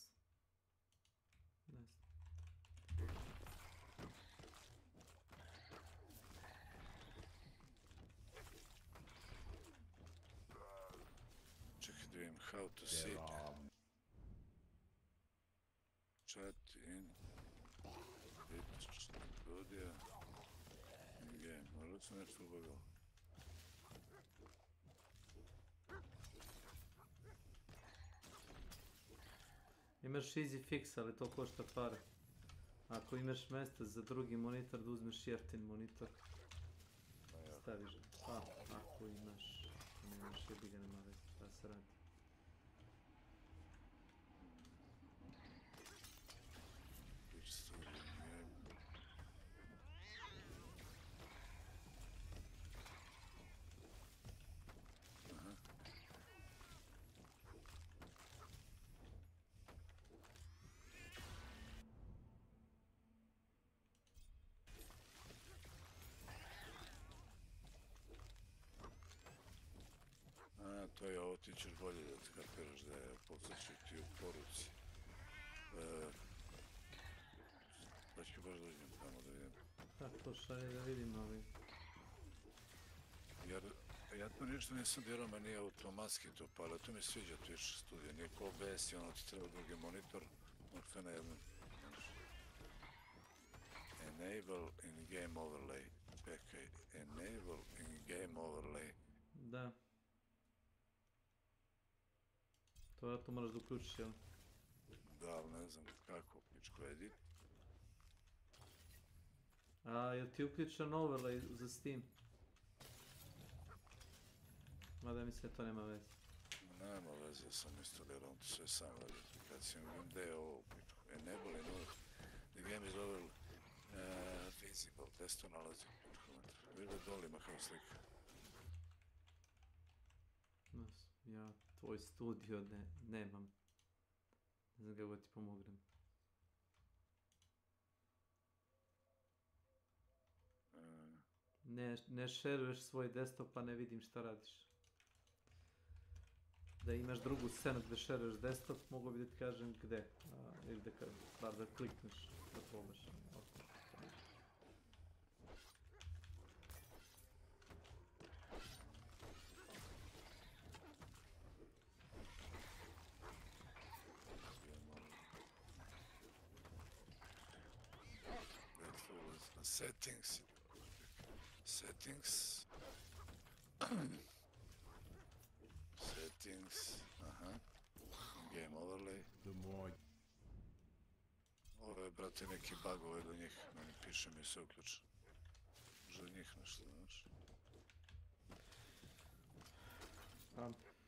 [SPEAKER 25] Čekaj da vidim how to see chat in studio in game. Možda sam nešto ubagao.
[SPEAKER 16] Imaš easy fix, ali to košta pare. Ako imaš mjesta za drugi monitor, da uzmeš jeftin monitor. Staviš ga. Ako imaš, nemaš jebi ga, nema veze, da se radi.
[SPEAKER 25] To je ovo, ti ćeš bolje da skapiraš da je posjeću ti u poruci. Da ću baš dođem tamo da vidim.
[SPEAKER 16] To šalje da vidim, ali...
[SPEAKER 25] Jer ja to ništa nisam dirao, meni je automatski to, pa ali to mi sviđa to više studija. Nije ko OBS i ono ti treba drugi monitor, možda sve na jednom. Enable in-game overlay. Čekaj, enable in-game overlay.
[SPEAKER 16] Da. To vjerojatno moraš da uključiš, jel?
[SPEAKER 25] Da, ali ne znam kako, pičko edit.
[SPEAKER 16] A, jel ti uključan overlay za Steam? Mada mislim da to nema veze.
[SPEAKER 25] Nema veze, ja sam instalirao, to sve sam radi aplikacijom. Vidim gdje je ovo, pičko. Enable in overlay. The game is over. Feasible, testo nalazim, pičko. Vidim da doli ima kao slika.
[SPEAKER 16] Ja tvoj studio nemam. Ne znam kako ti pomognem. Ne šeruješ svoj desktop pa ne vidim šta radiš. Da imaš drugu scenu gdje šeruješ desktop, mogu bi da ti kažem gdje. Ili da klikneš da pogledaš.
[SPEAKER 25] Settings. Settings. Aha. Game overlay. Ovo je, brate, neki bug ovaj do njih. Meni piše mi se uključen. Možda od njih nešto, znaš.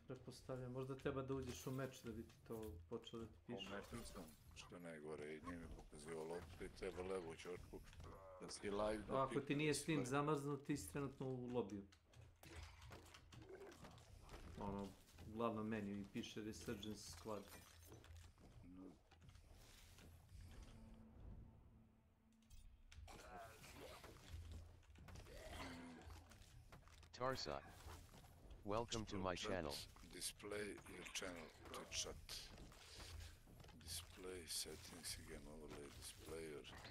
[SPEAKER 16] Pretpostavljam, možda treba da uđeš u meč da bi ti to počelo da ti piše.
[SPEAKER 25] U meču sam, što je najgore, i nije mi pokazio loptu i treba levu ćošku. Da si live da
[SPEAKER 16] ako ti nije Steam zamrznut, ti si trenutno u lobiju. Ono, u glavnom meniju i piše Resurgence Squad.
[SPEAKER 6] Tarsai. Welcome to my channel.
[SPEAKER 25] Display your channel to chat. Display settings again, overlay display your channel.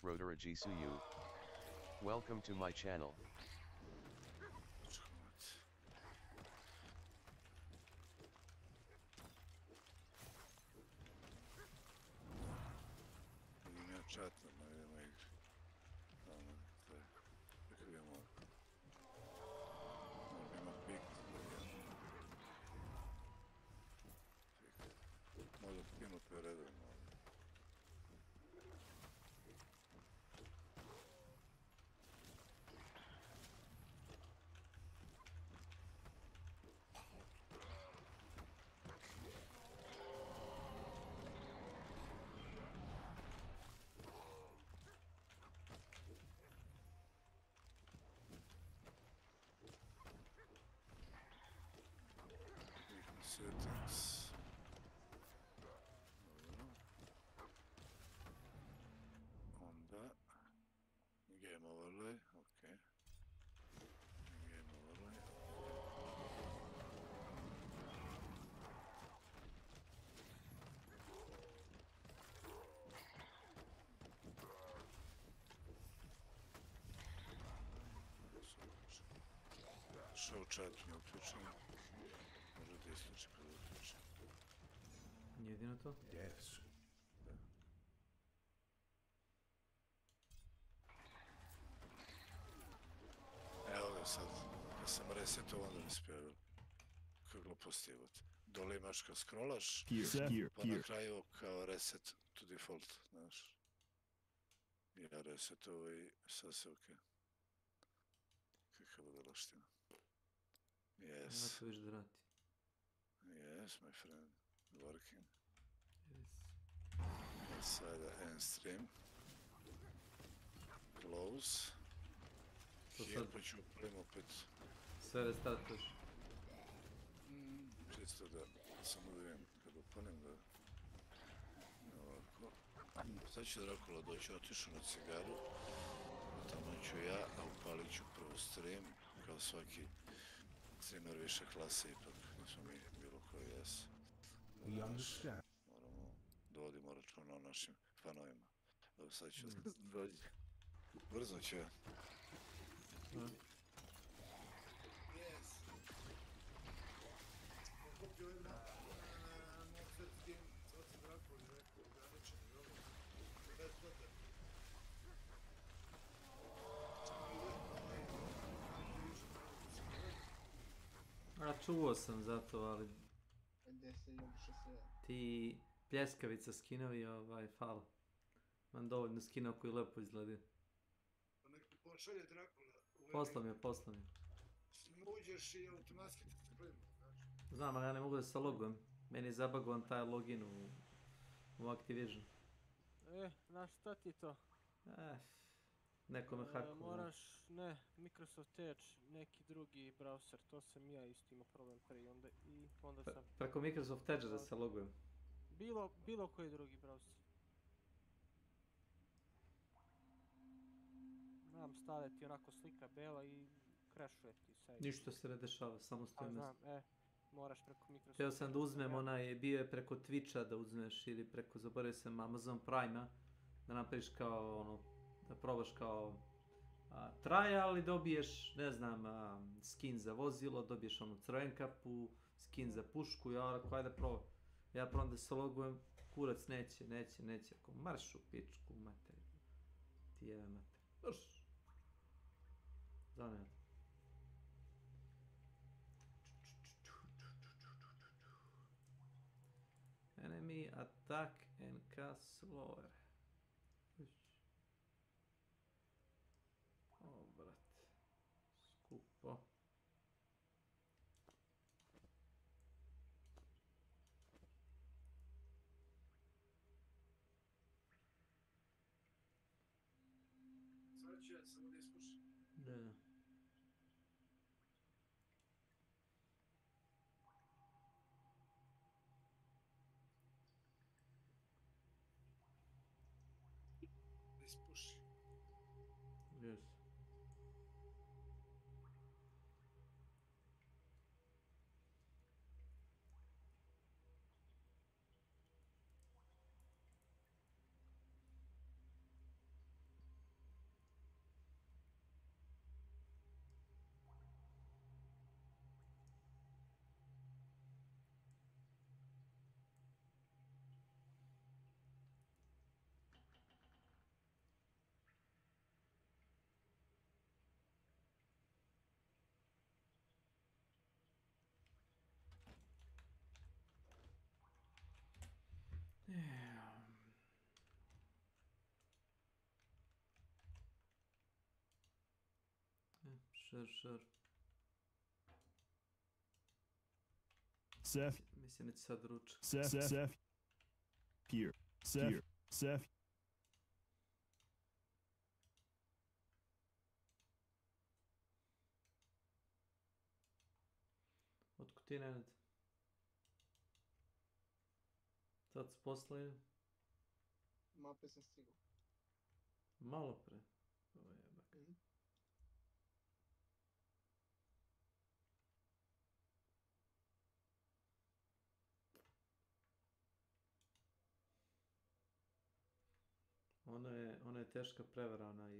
[SPEAKER 6] Rodera Jisuyu. Welcome to my channel.
[SPEAKER 25] Vidim ja čat na idemo igri. Kako idemo ovdje? Možda ima pik. Možda pinut je redovno ovdje. Settings. Onda game overlay, ok. Game overlay. Show chat mi je uključen. Možete isključiti kada uključim.
[SPEAKER 16] Jedino to?
[SPEAKER 25] Yes. Evo ga sad, kad sam resetao onda mi spjevilo. Kako gluposti je god. Dole imaš kad scrollaš, pa na kraju kao reset to default, znaš. Ja resetao i sad se okej. Kakva bude laština. Yes.
[SPEAKER 16] Ja to viš da vrati.
[SPEAKER 25] Yes, my friend. Working.
[SPEAKER 16] Yes.
[SPEAKER 25] Sada end stream. Close.
[SPEAKER 16] To
[SPEAKER 25] Heal,
[SPEAKER 16] sad
[SPEAKER 25] pa ću upalim opet.
[SPEAKER 16] sve restartuješ.
[SPEAKER 25] Čisto da samo da vidim kad upalim da... Ovako. Sad će Drakula doći, otišu na cigaru. Tamo ću ja, a upalit ću prvo stream. Kao svaki streamer više klase ipak. Nismo mi bilo koji jes. Moramo da vodimo računa o našim fanovima. Evo sad ću dođi. Brzo ću ja.
[SPEAKER 16] A čuo sam za to, ali ti pljeskavica skinovi, fala. Imam dovoljno skina koji lepo izgledaju.
[SPEAKER 25] Pa nek ti pošalje Drakula.
[SPEAKER 16] Poslam je.
[SPEAKER 25] Uđeš i automatski ti se gleda, znaš.
[SPEAKER 16] Znam, ali ja ne mogu da se logujem. Meni je zabagovan taj login u Activision.
[SPEAKER 2] Znaš šta ti to?
[SPEAKER 16] Neko me hakuje.
[SPEAKER 2] Moraš, Microsoft Edge, neki drugi browser, to sam ja isto imao problem prije, onda sam...
[SPEAKER 16] Preko Microsoft Edge da se logujem?
[SPEAKER 2] Bilo koji drugi browser. Znam, stade ti onako slika bela i crashuje ti sajt.
[SPEAKER 16] Ništa se ne dešava, samo stoji mjesto.
[SPEAKER 2] Znam, moraš preko Microsoft.
[SPEAKER 16] Htio sam da uzmem bio je preko Twitcha da uzmeš ili preko, zaboravio sam, Amazon Prime-a, da napraviš kao da probaš kao trial i dobiješ, ne znam, skin za vozilo, dobiješ crven kapu, skin za pušku, ja rekao, ajde probam. Ja probam da se logujem, kurac neće, ako marš u pičku, mater, ti je mater, brš. Zanimljivo. Enemy attack and cast slower. O, brat. Skupo.
[SPEAKER 25] Sad ću ja samo da ispušim.
[SPEAKER 16] Da.
[SPEAKER 25] Ispuši.
[SPEAKER 16] Yes. Sure.
[SPEAKER 8] Seth.
[SPEAKER 16] Mislim da će sad ručak.
[SPEAKER 8] Seth. Here. Seth.
[SPEAKER 16] Otkud ti, Nenad? Sad s posla ili?
[SPEAKER 2] Mape sam stigao.
[SPEAKER 16] Malo pre. Ovo je jebak. Ono je teška prevara, onaj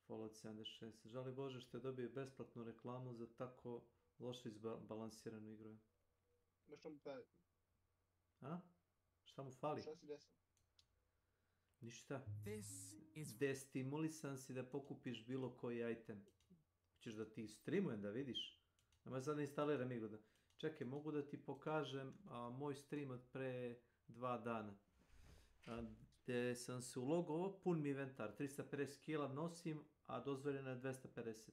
[SPEAKER 16] Fallout 76. Žali Bože što je dobio besplatnu reklamu za tako loše izbalansiranu igru.
[SPEAKER 2] Što mu fali?
[SPEAKER 16] A? Šta mu fali?
[SPEAKER 2] Šta si desio?
[SPEAKER 16] Ništa. Destimulisan si da pokupiš bilo koji item. Hoćeš da ti streamujem da vidiš? Nema sad ne instaliram igru da... Čekaj, mogu da ti pokažem moj stream od pre 2 dana. Gde sam se ulogovao, pun mi inventar, 350 kila nosim, a dozvoljeno je 250.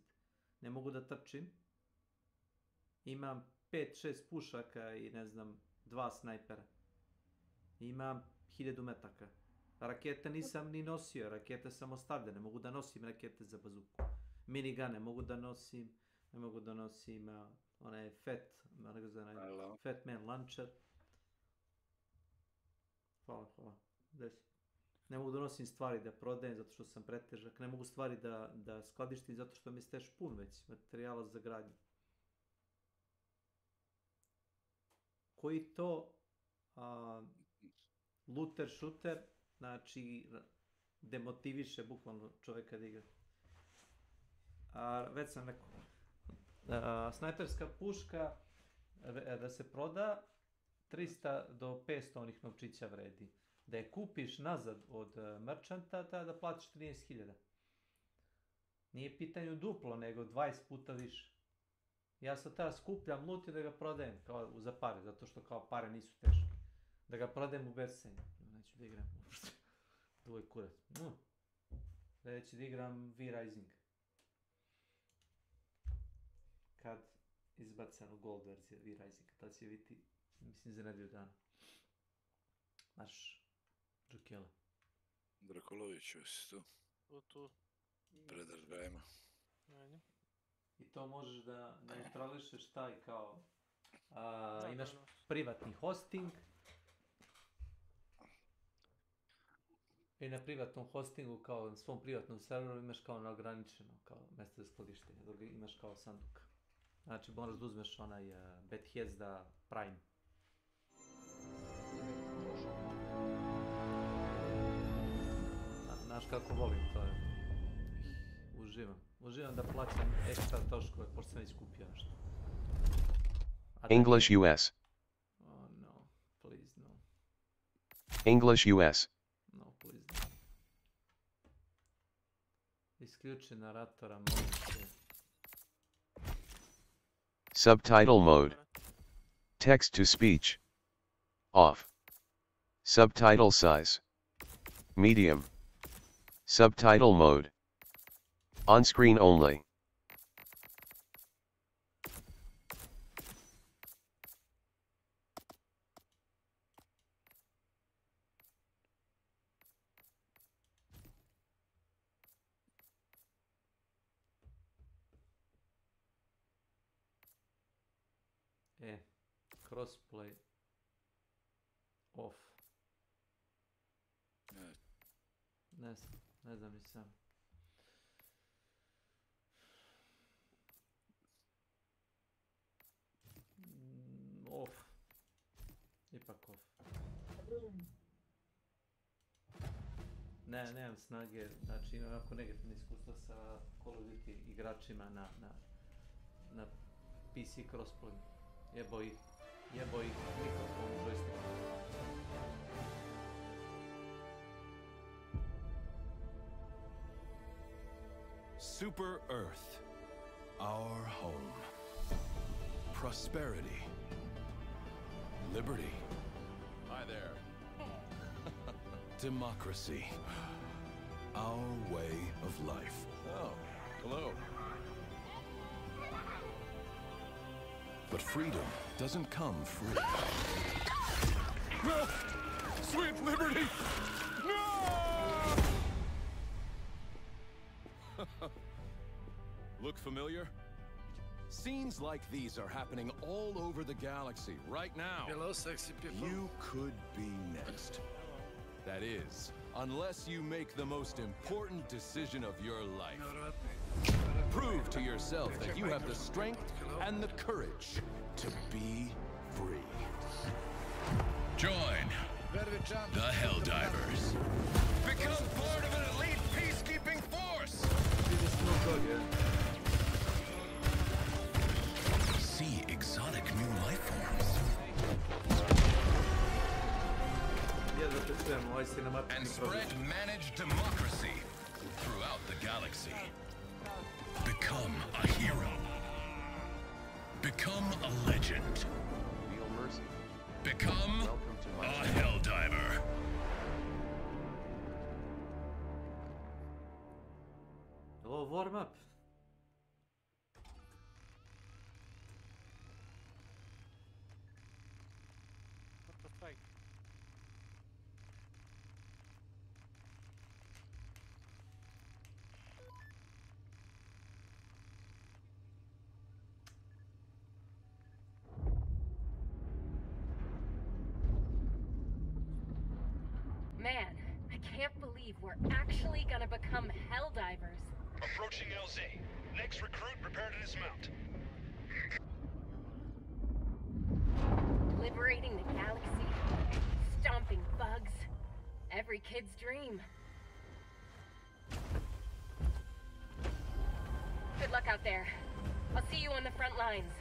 [SPEAKER 16] Ne mogu da trčim. Imam 5-6 pušaka i ne znam, 2 snajpera. Imam 1000 metaka. Rakete nisam ni nosio, rakete sam ostavljene, mogu da nosim rakete za bazuku. Minigane mogu da nosim, ne mogu da nosim onaj Fat Man Launcher. Hvala. Ne mogu da nosim stvari da prodajem zato što sam pretežak, ne mogu stvari da skladištim zato što mi je steš pun već materijala za gradnju. Koji to looter shooter, znači demotiviše bukvalno čovjeka da igra. Već sam rekao, snajperska puška da se proda 300 do 500 onih novčića vredi. Da je kupiš nazad od merchanta da platiš 13.000. Nije pitanju duplo, nego 20 puta više. Ja sad tada skupljam loot i da ga prodajem kao za pare, zato što kao pare nisu teške. Da ga prodajem u bersenju. Neću da igram uopšte. Dvoj kurac. Neću da igram V-Rising. Kad izbacano gold verzija V-Rising, tad će biti, mislim, za nedelju dana. Naš Džukela.
[SPEAKER 25] Drakolović, jesi tu?
[SPEAKER 2] Tu.
[SPEAKER 25] Predržajmo.
[SPEAKER 2] Ajde.
[SPEAKER 16] I to možeš da neutrališeš taj kao... imaš privatni hosting. I na privatnom hostingu, kao na svom privatnom serveru, imaš kao neograničeno, kao mjesto za skladištenje, dok imaš kao sanduk. Znači, moraš da uzmeš onaj Bethesda Prime. Znaš kako volim to, uživam da plaćam ekstra troškove, pošto sam već kupio nešto.
[SPEAKER 6] English US.
[SPEAKER 16] Oh no, please no.
[SPEAKER 6] English US.
[SPEAKER 16] No, please no. Isključi naratora, molim se.
[SPEAKER 6] Subtitle mode. Text to speech. Off. Subtitle size. Medium. Subtitle mode. On screen only.
[SPEAKER 16] Crossplay off. Ne znam ni sam. Off. Ipak off. Nemam snage, znači imam jako negativno iskustvo sa Call of Duty igračima na PC crossplay. Jebo ih mikrofon u joysticku.
[SPEAKER 8] Super Earth, our home. Prosperity. Liberty.
[SPEAKER 10] Hi there.
[SPEAKER 8] Democracy. Our way of life.
[SPEAKER 10] Oh,
[SPEAKER 8] But freedom doesn't come free. No! Sweet liberty! No! Look familiar? Scenes like these are happening all over the galaxy right now.
[SPEAKER 25] Hello, sexy people.
[SPEAKER 8] You could be next. That is, unless you make the most important decision of your life. Prove to yourself that you have the strength and the courage to be free.
[SPEAKER 10] Join the Helldivers. Become part of an elite peacekeeping force. See exotic new life forms. And spread managed democracy throughout the galaxy. Become a hero. Become a legend.
[SPEAKER 6] Feel mercy.
[SPEAKER 10] Become a Helldiver.
[SPEAKER 16] Hello, warm up.
[SPEAKER 2] What the fuck?
[SPEAKER 11] Man, I can't believe we're actually gonna become Helldivers.
[SPEAKER 10] Approaching LZ. Next recruit, prepare to dismount.
[SPEAKER 11] Liberating the galaxy, stomping bugs. Every kid's dream. Good luck out there. I'll see you on the front lines.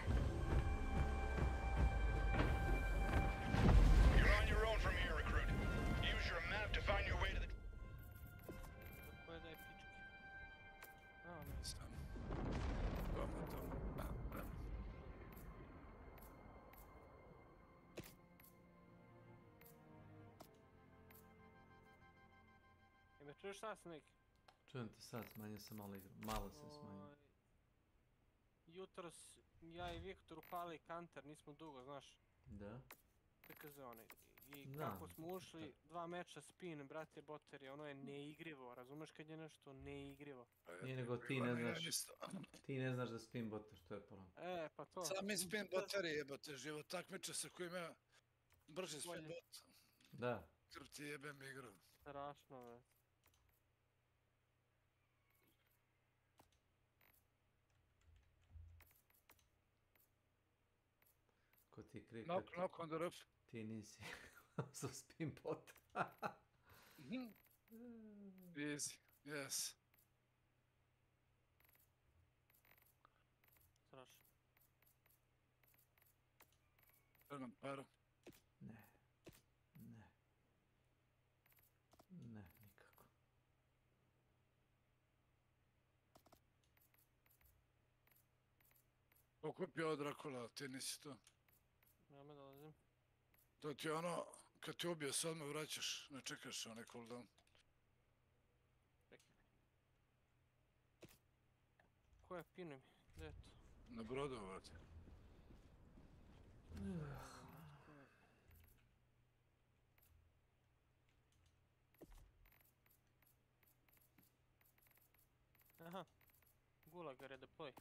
[SPEAKER 10] You're on your own from here, recruit. Use your map to find your way to the...
[SPEAKER 2] Me čuješ sad Snake?
[SPEAKER 16] Čujem te sad, smanjio sam malo igru. Malo sam smanjio.
[SPEAKER 2] Jutros ja i Viktor upali kanter, nismo dugo, znaš.
[SPEAKER 16] Da?
[SPEAKER 2] PKZ onaj. I
[SPEAKER 16] Da.
[SPEAKER 2] kako smo ušli, 2 meča spin, brate Boteri, ono je neigrivo, razumeš kad je nešto neigrivo?
[SPEAKER 16] Nije nego ti ne znaš, ti ne znaš da spin boter, što je problem.
[SPEAKER 2] Pa to.
[SPEAKER 25] Sami spin boteri jebote, život takmiče sa kojim ja brži spin bot.
[SPEAKER 16] Da.
[SPEAKER 25] Krv ti jebem igru.
[SPEAKER 2] Strašno, ve.
[SPEAKER 16] Ko ti je kriv?
[SPEAKER 25] Knock on the roof.
[SPEAKER 16] Ti nisi sa spin boter.
[SPEAKER 25] Easy, yes.
[SPEAKER 2] Strašno.
[SPEAKER 25] Trgam paru.
[SPEAKER 16] Ne. Ne. Ne, nikako.
[SPEAKER 25] Okupio od Drakula, ti nisi to.
[SPEAKER 2] Ja me dolazim.
[SPEAKER 25] To ti je ono, kad ti ubije se odmah vraćaš, ne čekaš onaj cooldown.
[SPEAKER 2] Ko je pinu mi? Gdje je to?
[SPEAKER 25] Na brodu, vrati.
[SPEAKER 2] Aha. Gulagar je deploy.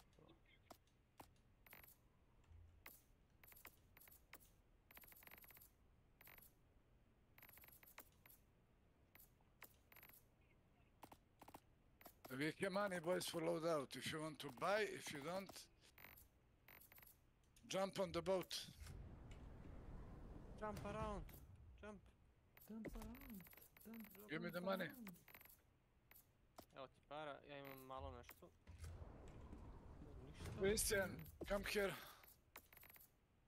[SPEAKER 25] We have money, boys, for loadout. If you want to buy, if you don't, jump on the boat.
[SPEAKER 2] Jump around. Jump.
[SPEAKER 16] Jump around.
[SPEAKER 25] Give me the money.
[SPEAKER 2] Evo ti para, ja imam malo nešto. Ništa.
[SPEAKER 25] Christian, come here.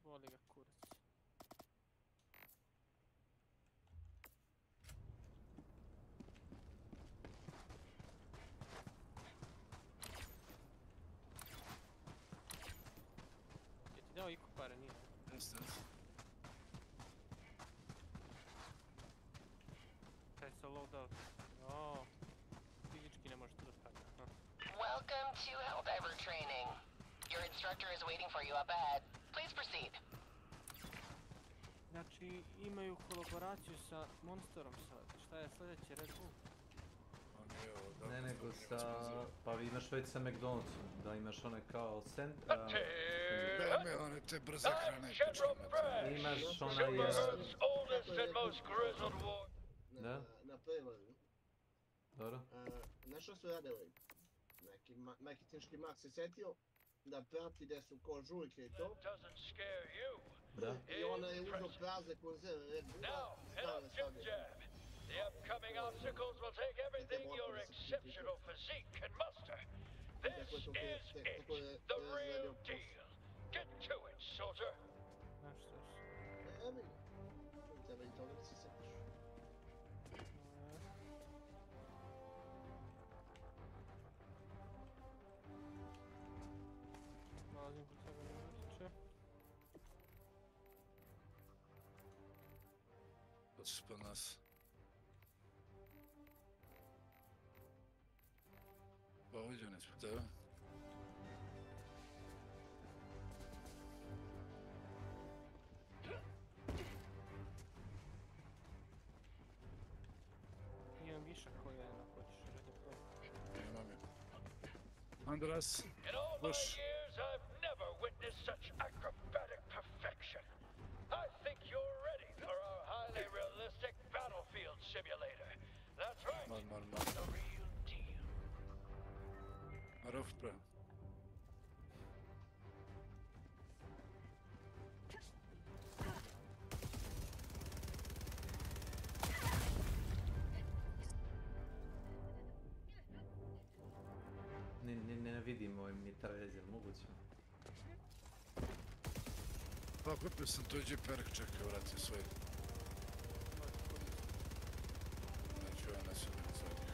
[SPEAKER 2] Voli ga kurac. Je ti dao iko pare, nije?
[SPEAKER 25] Jeste.
[SPEAKER 2] Kaj se loadout? O, fizički ne možeš to da stavlja.
[SPEAKER 11] Welcome to Helldiver training. Your instructor is waiting for you up ahead.
[SPEAKER 12] Please proceed.
[SPEAKER 2] Znači, imaju kolaboraciju sa Monsterom sad. Šta je sljedeći, Red Bull?
[SPEAKER 16] Ne, nego sa... Pa imaš već sa McDonald'som, da imaš one kao centra...
[SPEAKER 25] Da mi one te brze hrane
[SPEAKER 16] imaš onaj... Da?
[SPEAKER 18] Na prevodu.
[SPEAKER 16] Dobro.
[SPEAKER 18] Znaš što su radili? Neki tinški mak se setio da prati gdje su ko žujke i to.
[SPEAKER 16] Da.
[SPEAKER 18] I ona je uzeo prazne konzerve Red Bulla i stavile stavljene.
[SPEAKER 10] The upcoming obstacles will take everything your exceptional physique can muster. This is it, the real deal. Get to it, soldier.
[SPEAKER 18] Evo ga. Treba i toga da se setiš.
[SPEAKER 2] Dolazim kod sebe na vrtiće.
[SPEAKER 25] Hoćeš po nas? Pa uđu ne ispod tebe.
[SPEAKER 2] Imam višak koji je na hoćeš Red Bull.
[SPEAKER 25] Imam je. Andras,
[SPEAKER 10] In all my years, I've never witnessed such acrobatic perfection. I think you're ready for our highly realistic battlefield simulator. That's right, the real deal.
[SPEAKER 25] Ruf pre.
[SPEAKER 16] Ne vidim ovaj mitraljez, jel moguće?
[SPEAKER 25] Pa kupio sam tuđi perk, čekaj, vrati svoj. Neću ja ne sjedim za njih.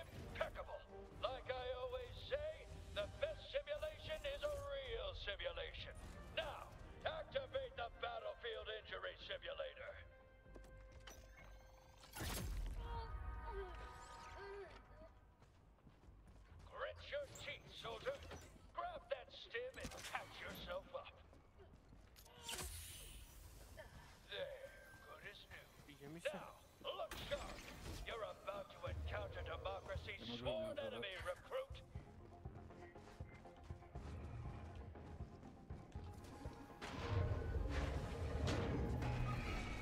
[SPEAKER 10] Impeccable. Like I always say, the best simulation is a real simulation. Now, activate the battlefield injury simulator. Grit your teeth, soldier. Grab that stim and patch yourself up. There, good as new. Now, look sharp. You're about to encounter democracy's sworn enemy, recruit.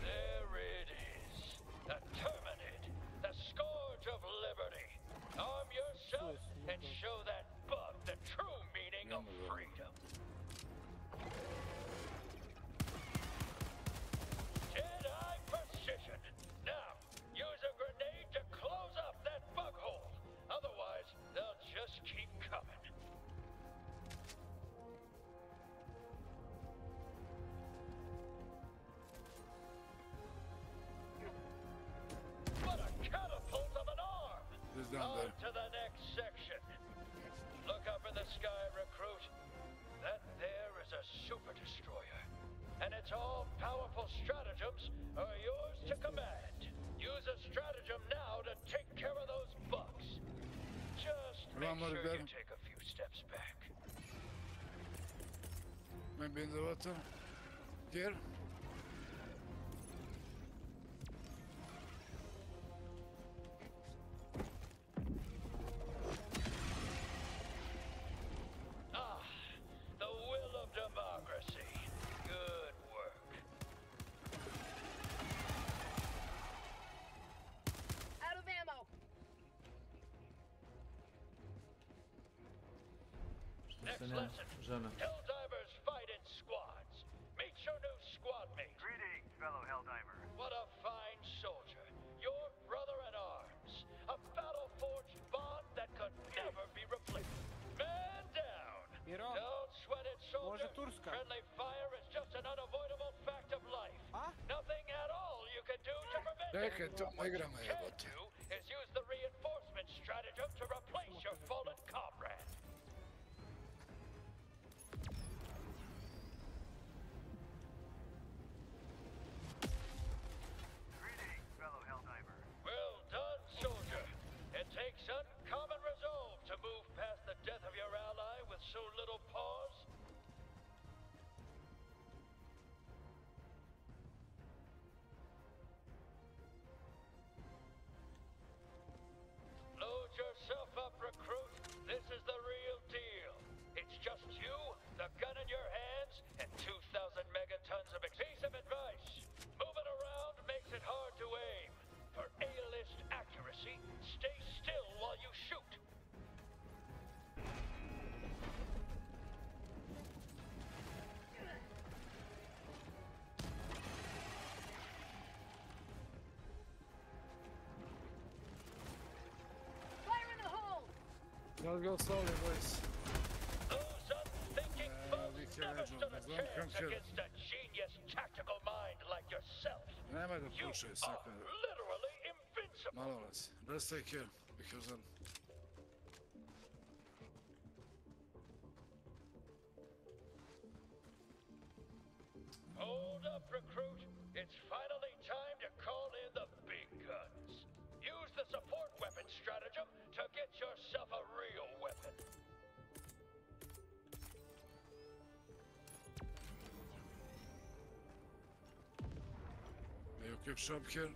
[SPEAKER 10] There it is. The Terminid, the scourge of liberty. Arm yourself and show that bug the true meaning of freedom. Dead-eye precision. Now, use a grenade to close up that bug hole. Otherwise, they'll just keep coming. What a catapult of an arm!
[SPEAKER 25] Who's down there?
[SPEAKER 10] On to the next section. Look up in the sky, recruit. That there is a super destroyer. And its all-powerful stratagems are yours to command. Use a stratagem now to take care of those bugs. Just make sure you take a few steps back.
[SPEAKER 25] Maybe in the water. Here.
[SPEAKER 10] Ah, the will of democracy. Good work.
[SPEAKER 11] Out of ammo!
[SPEAKER 10] Next lesson. Helldivers fight in squads. Meet your new squad mate.
[SPEAKER 19] Greetings, fellow Helldiver.
[SPEAKER 10] What a fine soldier. Your brother in arms. A battle-forged bond that could never be replaced. Man down. Don't sweat it, soldier. Friendly fire is just an unavoidable fact of life. Nothing at all you can do to prevent it.
[SPEAKER 25] Čekaj, to ne igramo
[SPEAKER 10] What you can
[SPEAKER 25] jebote.
[SPEAKER 10] do is use the reinforcement stratagem to replace your fallen comrade.
[SPEAKER 19] Greetings, fellow Helldiver.
[SPEAKER 10] Well done, soldier. It takes uncommon resolve to move past
[SPEAKER 25] Sad ga oslavljam, boys.
[SPEAKER 10] Those unthinking folks never stood a chance against a genius tactical mind like yourself.
[SPEAKER 25] Nemoj da
[SPEAKER 10] You
[SPEAKER 25] pušaj
[SPEAKER 10] are
[SPEAKER 25] svaka.
[SPEAKER 10] literally invincible.
[SPEAKER 25] Malo vas. Let's take care, because I'm...
[SPEAKER 10] Hold up, recruit. It's finally time to call in the big guns. Use the support weapon stratagem to get yourself a real weapon.
[SPEAKER 25] You keep shop here.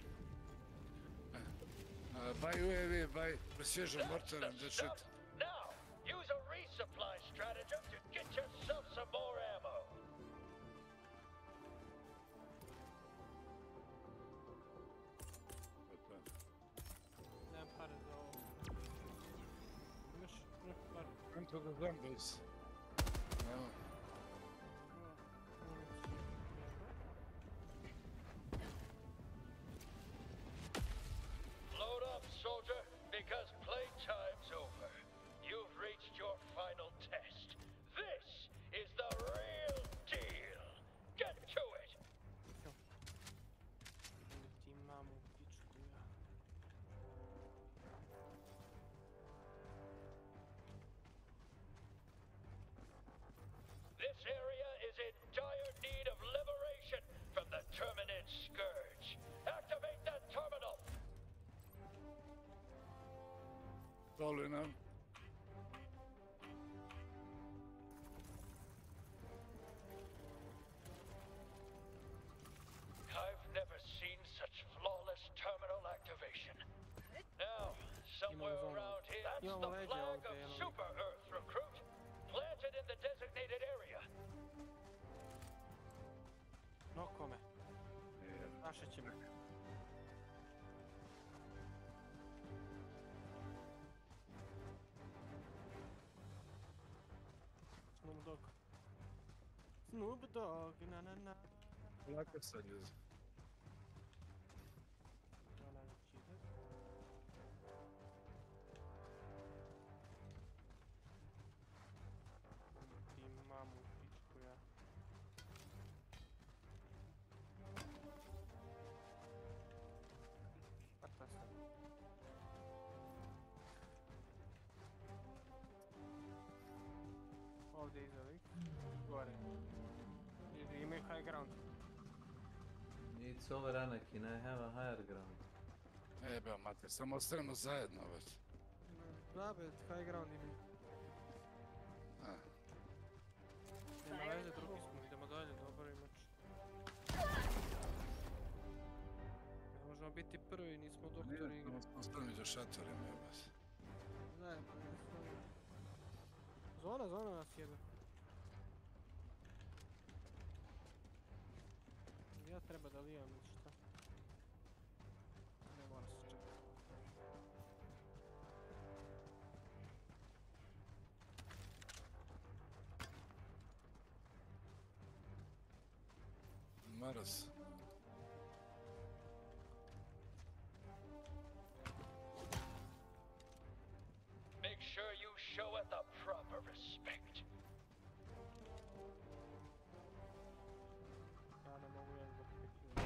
[SPEAKER 25] Buy UAV, buy precision mortar and that shit.
[SPEAKER 10] Now, use a resupply stratagem to get yourself some more ammo.
[SPEAKER 2] Nemam pare za ovo. Imaš par.
[SPEAKER 25] Come to the zombies. No.
[SPEAKER 10] Load up, soldier, because playtime's over. You've reached your final test. This is the real deal. Get to it.
[SPEAKER 2] Ti mamu pičku ja.
[SPEAKER 10] This area is in dire need of liberation from the Terminid Scourge. Activate that terminal.
[SPEAKER 25] Following up.
[SPEAKER 10] I've never seen such flawless terminal activation. Now, somewhere around here, that's the flag of Super Earth, recruit. Planted in the designated area.
[SPEAKER 2] No kome. Naše će me. Snoop Dogg. Snoop Dogg, na na na.
[SPEAKER 25] Lako sad ljudi.
[SPEAKER 2] Ona čide. Ti mamu pičku ja. Šta sad? Ovdje iza lik. Gore. Imaju high ground.
[SPEAKER 16] It's over Anakin, I have a higher ground.
[SPEAKER 25] Jebeo mater, samo ostanemo zajedno već.
[SPEAKER 2] Da be, high ground imaju. Nema veze, drugi smo, idemo dalje, dobar imač. Ne možemo biti prvi, nismo doktori igre.
[SPEAKER 25] Nismo ostali među šatorima, jebeo se.
[SPEAKER 2] Zajedno, zona nas jebe. Ja treba da lijam ili šta? Ne mora se čekati.
[SPEAKER 25] Maras.
[SPEAKER 10] Make sure you show it the proper respect.
[SPEAKER 2] Ja ne mogu još da prikljuvim.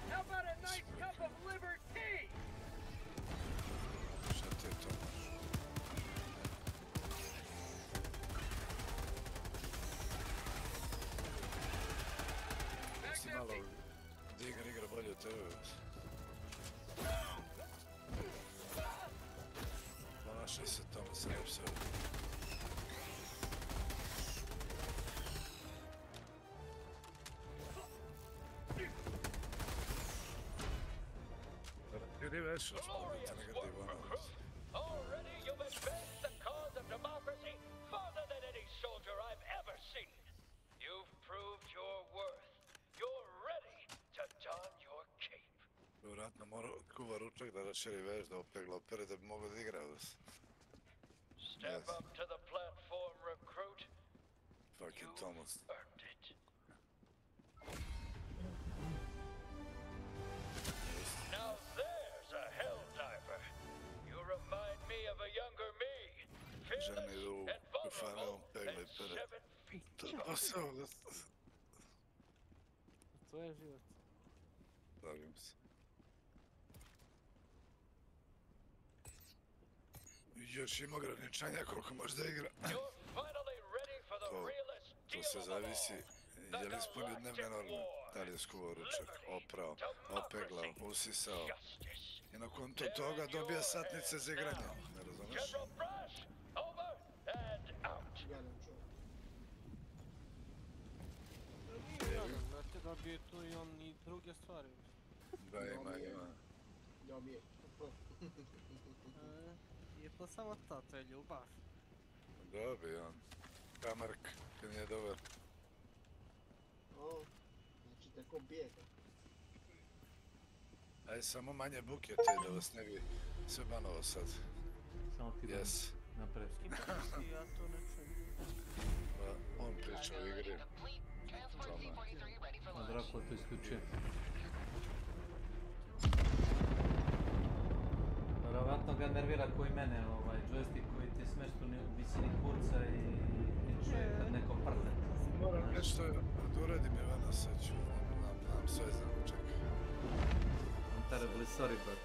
[SPEAKER 10] How about a nice cup of liberty?
[SPEAKER 25] Šta ti je to? Si malo da igra bolje od tebe. Ponašaj se tamo sa nepsa. Gdje veš, ospavljate negativo analiz.
[SPEAKER 10] Already you've advanced the cause of democracy farther than any soldier I've ever seen. You've proved your worth. You're ready to don your cape.
[SPEAKER 25] Vratno mora kuva ručak da raširi veš, da opegla opere da bi mogo da igra.
[SPEAKER 10] Step up to the platform, recruit.
[SPEAKER 25] Fucking Thomas.
[SPEAKER 10] Earned it. Now there's a hell diver. You remind
[SPEAKER 25] posao.
[SPEAKER 2] To je život.
[SPEAKER 25] Davim se. Još ima ograničenja koliko može da igra. To se zavisi je li ispunio dnevne norme. Da li je skuvao ručak, oprao, opeglao, usisao. I na konto toga dobija satnice za igranje. Ne razumeš?
[SPEAKER 2] Znate, dobije tu i on i druge stvari.
[SPEAKER 25] Da, ima.
[SPEAKER 18] Dobije.
[SPEAKER 2] Je to samo to je ljubav.
[SPEAKER 25] Dobije on. Kamark, kad nije dobar.
[SPEAKER 18] O, znači tako bijega.
[SPEAKER 25] Aj, samo manje buke te da vas ne bi sve banovo sad.
[SPEAKER 16] Samo ti
[SPEAKER 25] Yes.
[SPEAKER 16] napred.
[SPEAKER 2] Ja to ne čujem.
[SPEAKER 25] Pa, on priča o igri.
[SPEAKER 16] A Drako to isključuje. Vjerovatno ga nervira koji mene, joystick koji ti smešta u visini kurca i čuje kad neko prde.
[SPEAKER 25] Moram nešto da uradim Ivana, sad ću. Nam sve znam, čekaj.
[SPEAKER 16] I'm terribly sorry, but...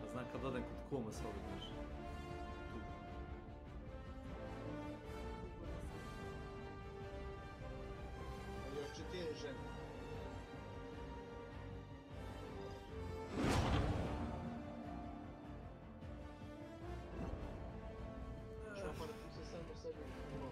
[SPEAKER 16] Pa znam kad odem kod kuma se ovdje drži.
[SPEAKER 18] Još 4 žene. Šopar tu se samo sebi ulo.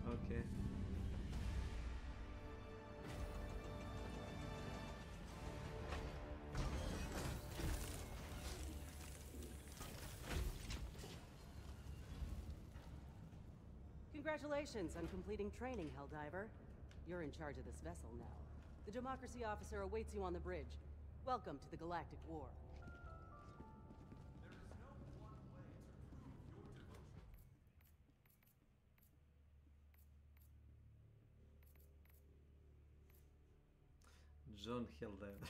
[SPEAKER 16] Okay.
[SPEAKER 5] Congratulations on completing training, Helldiver. You're in charge of this vessel now. The Democracy officer awaits you on the bridge. Welcome to the Galactic War.
[SPEAKER 16] John Helldiver.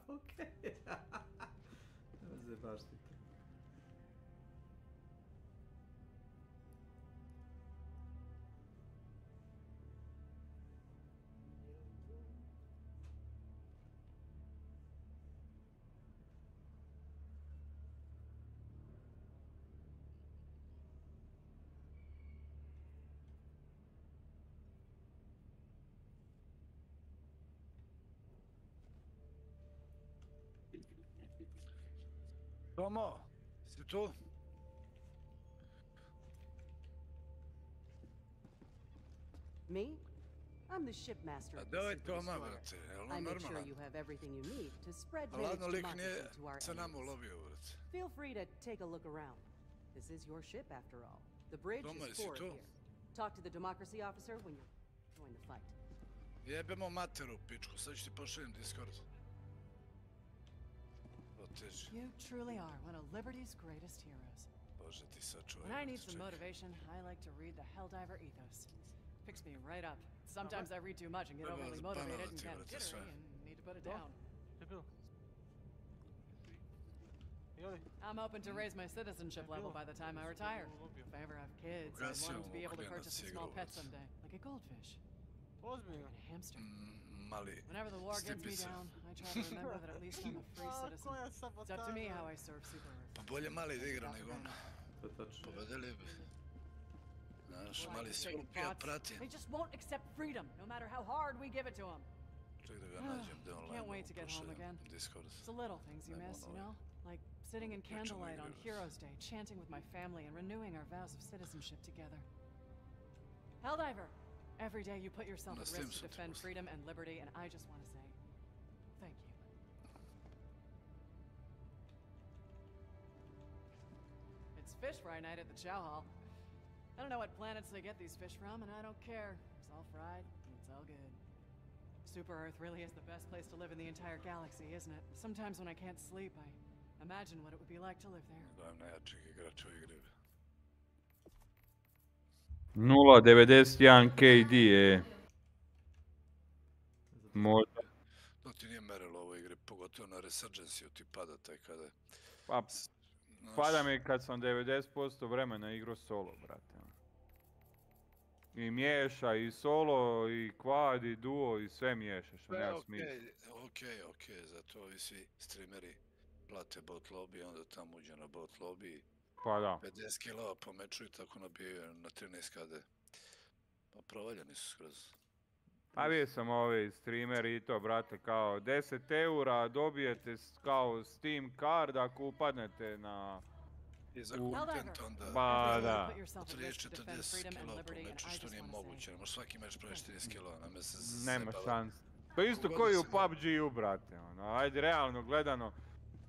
[SPEAKER 16] Okej. Nema se baštite.
[SPEAKER 25] Tomo, si tu?
[SPEAKER 5] Me? I'm the shipmaster of the
[SPEAKER 25] Daj
[SPEAKER 5] Super
[SPEAKER 25] Toma,
[SPEAKER 5] Destroyer.
[SPEAKER 25] brate, jel
[SPEAKER 5] I
[SPEAKER 25] on
[SPEAKER 5] make sure
[SPEAKER 25] normalan?
[SPEAKER 5] you have everything you need to spread
[SPEAKER 25] A ladno
[SPEAKER 5] Managed
[SPEAKER 25] lik
[SPEAKER 5] democracy
[SPEAKER 25] nije
[SPEAKER 5] to our
[SPEAKER 25] se nama
[SPEAKER 5] enemies.
[SPEAKER 25] ulovio, brate.
[SPEAKER 5] Feel free to take a look around. This is your ship, after all. The bridge
[SPEAKER 25] Toma,
[SPEAKER 5] is
[SPEAKER 25] jesi
[SPEAKER 5] forward
[SPEAKER 25] tu?
[SPEAKER 5] here. Talk to the Democracy officer when you join the fight.
[SPEAKER 25] Jebemo materu, pičku, sad ću ti pošaljem Discord. Oteži.
[SPEAKER 12] You truly are one of Liberty's greatest heroes.
[SPEAKER 25] Bože ti sačuvaj.
[SPEAKER 12] When I need some
[SPEAKER 25] čekaj.
[SPEAKER 12] motivation, I like to read the Helldiver ethos. Picks me right up. Sometimes I read too much and get overly motivated and kind of jittery and need to put it down. I'm hoping to raise my citizenship level by the time I retire. If I ever have kids, I want them to be able to purchase a small pet someday, like a goldfish. Or a hamster.
[SPEAKER 25] Mali.
[SPEAKER 12] Whenever the war gets me down, I try to remember that at least I'm a free citizen. It's up to me how I serve Super Earth.
[SPEAKER 25] Pa bolje mali da igra nego on. Pobedili bi. Znaš, mali se upija, prati.
[SPEAKER 12] They just won't accept freedom, no matter how hard we give it to them.
[SPEAKER 25] Ček da ga nađem, da online
[SPEAKER 12] Can't wait to get home again.
[SPEAKER 25] Discord.
[SPEAKER 12] It's the little things you miss, you know? Like sitting in candlelight on Heroes Day, chanting with my family and renewing our vows of citizenship together. Helldiver! Every day you put yourself at risk to defend freedom and liberty, and I just want to say thank you. It's fish fry night at the chow hall. I don't know what planets they get these fish from, and I don't care. It's all fried, and it's all good. Super Earth really is the best place to live in the entire galaxy, isn't it? Sometimes when I can't sleep, I imagine what it would be like to live there.
[SPEAKER 4] 0.91 KD je. Možda.
[SPEAKER 25] To ti nije merilo u ovoj igri, pogotovo na Resurgenciju ti pada taj kada je.
[SPEAKER 4] Pa, pada mi kad sam 90% vremena igro solo, brate. I miješa, i solo, i quad, i duo, i sve miješaš, što nema smisla.
[SPEAKER 25] Okej, zato ovi svi streameri plate bot lobby, onda tamo uđe na bot lobby.
[SPEAKER 4] Pa da.
[SPEAKER 25] 50 kilova po meču i tako nabijaju na 13 KD. Pa provaljeni su skroz.
[SPEAKER 4] A vidio sam ovi streameri i to, brate, kao 10 eura dobijete kao Steam card ako upadnete na...
[SPEAKER 25] I za content onda...
[SPEAKER 4] Ba da.
[SPEAKER 25] 30-40 kilova po meču, što nije moguće. Ne može svaki meč pravi 40 kilova na mjesec.
[SPEAKER 4] Nema šans. To isto koji u PUBG-u, brate. Ajde, realno gledano.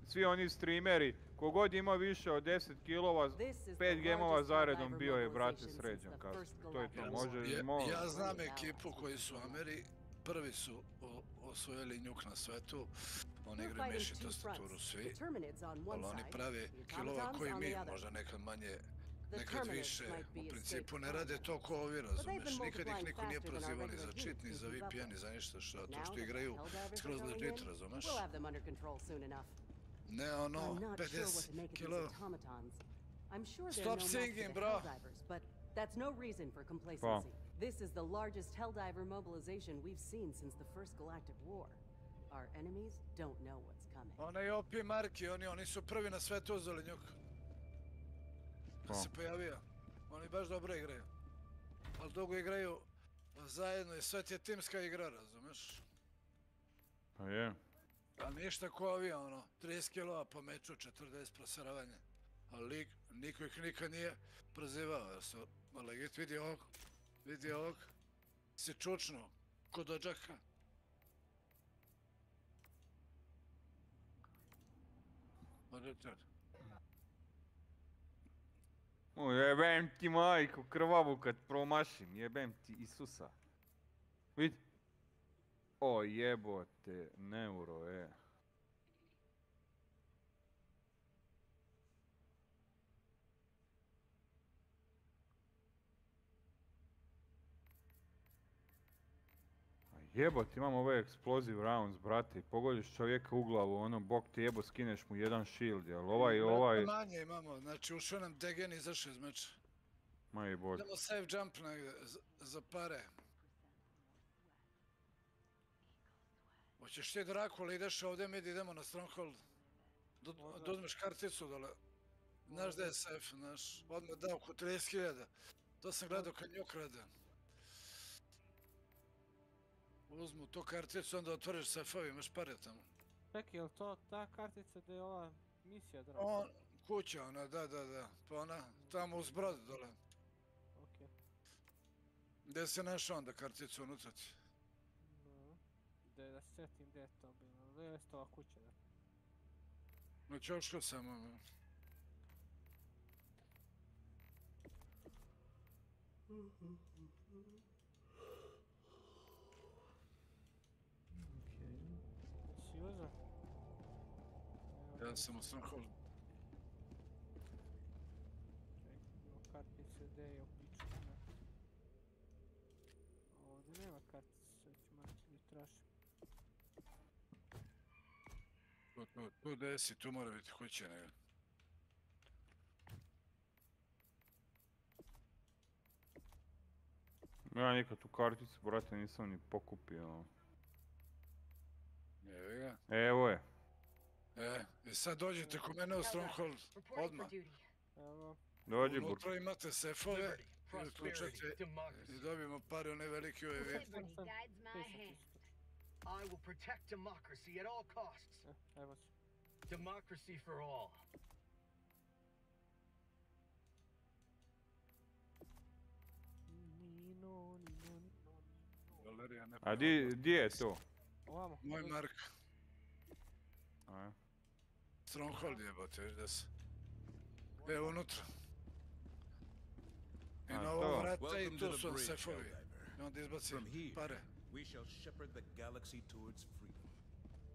[SPEAKER 4] Svi oni streameri, kogod ima više od 10 kilova, 5 gemova zaredom bio je, brate, sređen. To je to, može...
[SPEAKER 25] Ja znam ekipu koji su Ameri, prvi su osvojili njuk na svetu, oni igraju miši tastaturu svi, ali oni prave kilova koji mi, možda nekad manje, nekad više, u principu ne rade to ko ovi, razumiješ, nikad ih niko nije prozivao ni za cheat, ni za VPN, ni za ništa, to što igraju skroz legit, razumiješ? Ne, ono, 50 kilo. Stop singing, bro!
[SPEAKER 5] But that's no reason for complacency. This is the largest Helldiver mobilization we've seen since the First Galactic War. Our enemies don't know what's coming.
[SPEAKER 25] Onaj OP Marki, oni su prvi na svetu uzeli njuk. Da se pojavio. Oni baš dobro igraju. Ali dugo igraju zajedno i svet je timska igra, razumeš?
[SPEAKER 4] Pa je.
[SPEAKER 25] Ali ništa ko ovi, 30 kilova po meču, 40 proseravanja. Ali niko ih nikad nije prozivao, jer su legit, vidi ovog, si čučnu, ko dođaka.
[SPEAKER 4] Jebem ti majku, krvavu kad promašim, jebem ti Isusa. Vidi. O jebote, neuro, Jebot, imam ove explosive rounds, brate, i pogodiš čovjeka u glavu, bok ti jebo, skineš mu jedan shield, jel ovaj...
[SPEAKER 25] Manje imamo, znači ušao nam Degen i izašao iz meča.
[SPEAKER 4] Ma i bolje.
[SPEAKER 25] Idemo save jump negdje, za pare. Hoćeš ti Drakula, ideš ovdje, mi idemo na Stronghold. Dozmeš karticu dole. Znaš gdje je safe, znaš, odmah dao oko 30.000. To sam gledao kad njuk rade. Uzmu tu karticu, onda otvoriš safeovi, imaš pare tamo.
[SPEAKER 2] Čekaj, je li to ta kartica gdje je ova misija draga?
[SPEAKER 25] Kuća ona, da. Pa ona, tamo uz brod dole.
[SPEAKER 2] Okej.
[SPEAKER 25] Gdje si našao onda karticu unutra ti?
[SPEAKER 2] Da se sjetim gdje je to bilo, gdje je to ova kuća, da?
[SPEAKER 25] No čoško samo. Ja sam u Stronghold.
[SPEAKER 2] Čekaj, kartice gdje je upičena. Ovdje nema kartice, sad ću morati mi tražiti.
[SPEAKER 25] Tu gdje si, tu mora biti kuće nego.
[SPEAKER 4] Ja nikad tu karticu, brate, nisam ni pokupio.
[SPEAKER 25] Evo ga.
[SPEAKER 4] Evo je.
[SPEAKER 25] I sad dođete ko mene u Stronghold, odmah.
[SPEAKER 4] Dođi, bur.
[SPEAKER 25] Unutra imate sefove, i uključate i dobijemo pare one velike UAV.
[SPEAKER 2] Evo ću.
[SPEAKER 10] Democracy for all.
[SPEAKER 25] Galerija ne
[SPEAKER 4] A di je to?
[SPEAKER 2] Ovamo.
[SPEAKER 25] Moj Mark.
[SPEAKER 4] A,
[SPEAKER 25] Stronghold jebote, viš da se. Evo unutra. I
[SPEAKER 4] A,
[SPEAKER 25] na
[SPEAKER 4] to.
[SPEAKER 25] ovo vrata i
[SPEAKER 7] Welcome to
[SPEAKER 25] tu
[SPEAKER 7] the
[SPEAKER 25] su
[SPEAKER 7] bridge,
[SPEAKER 25] sefovi.
[SPEAKER 7] Helldiver.
[SPEAKER 25] I onda izbaci
[SPEAKER 7] From here,
[SPEAKER 25] pare.
[SPEAKER 7] we shall shepherd the galaxy towards freedom.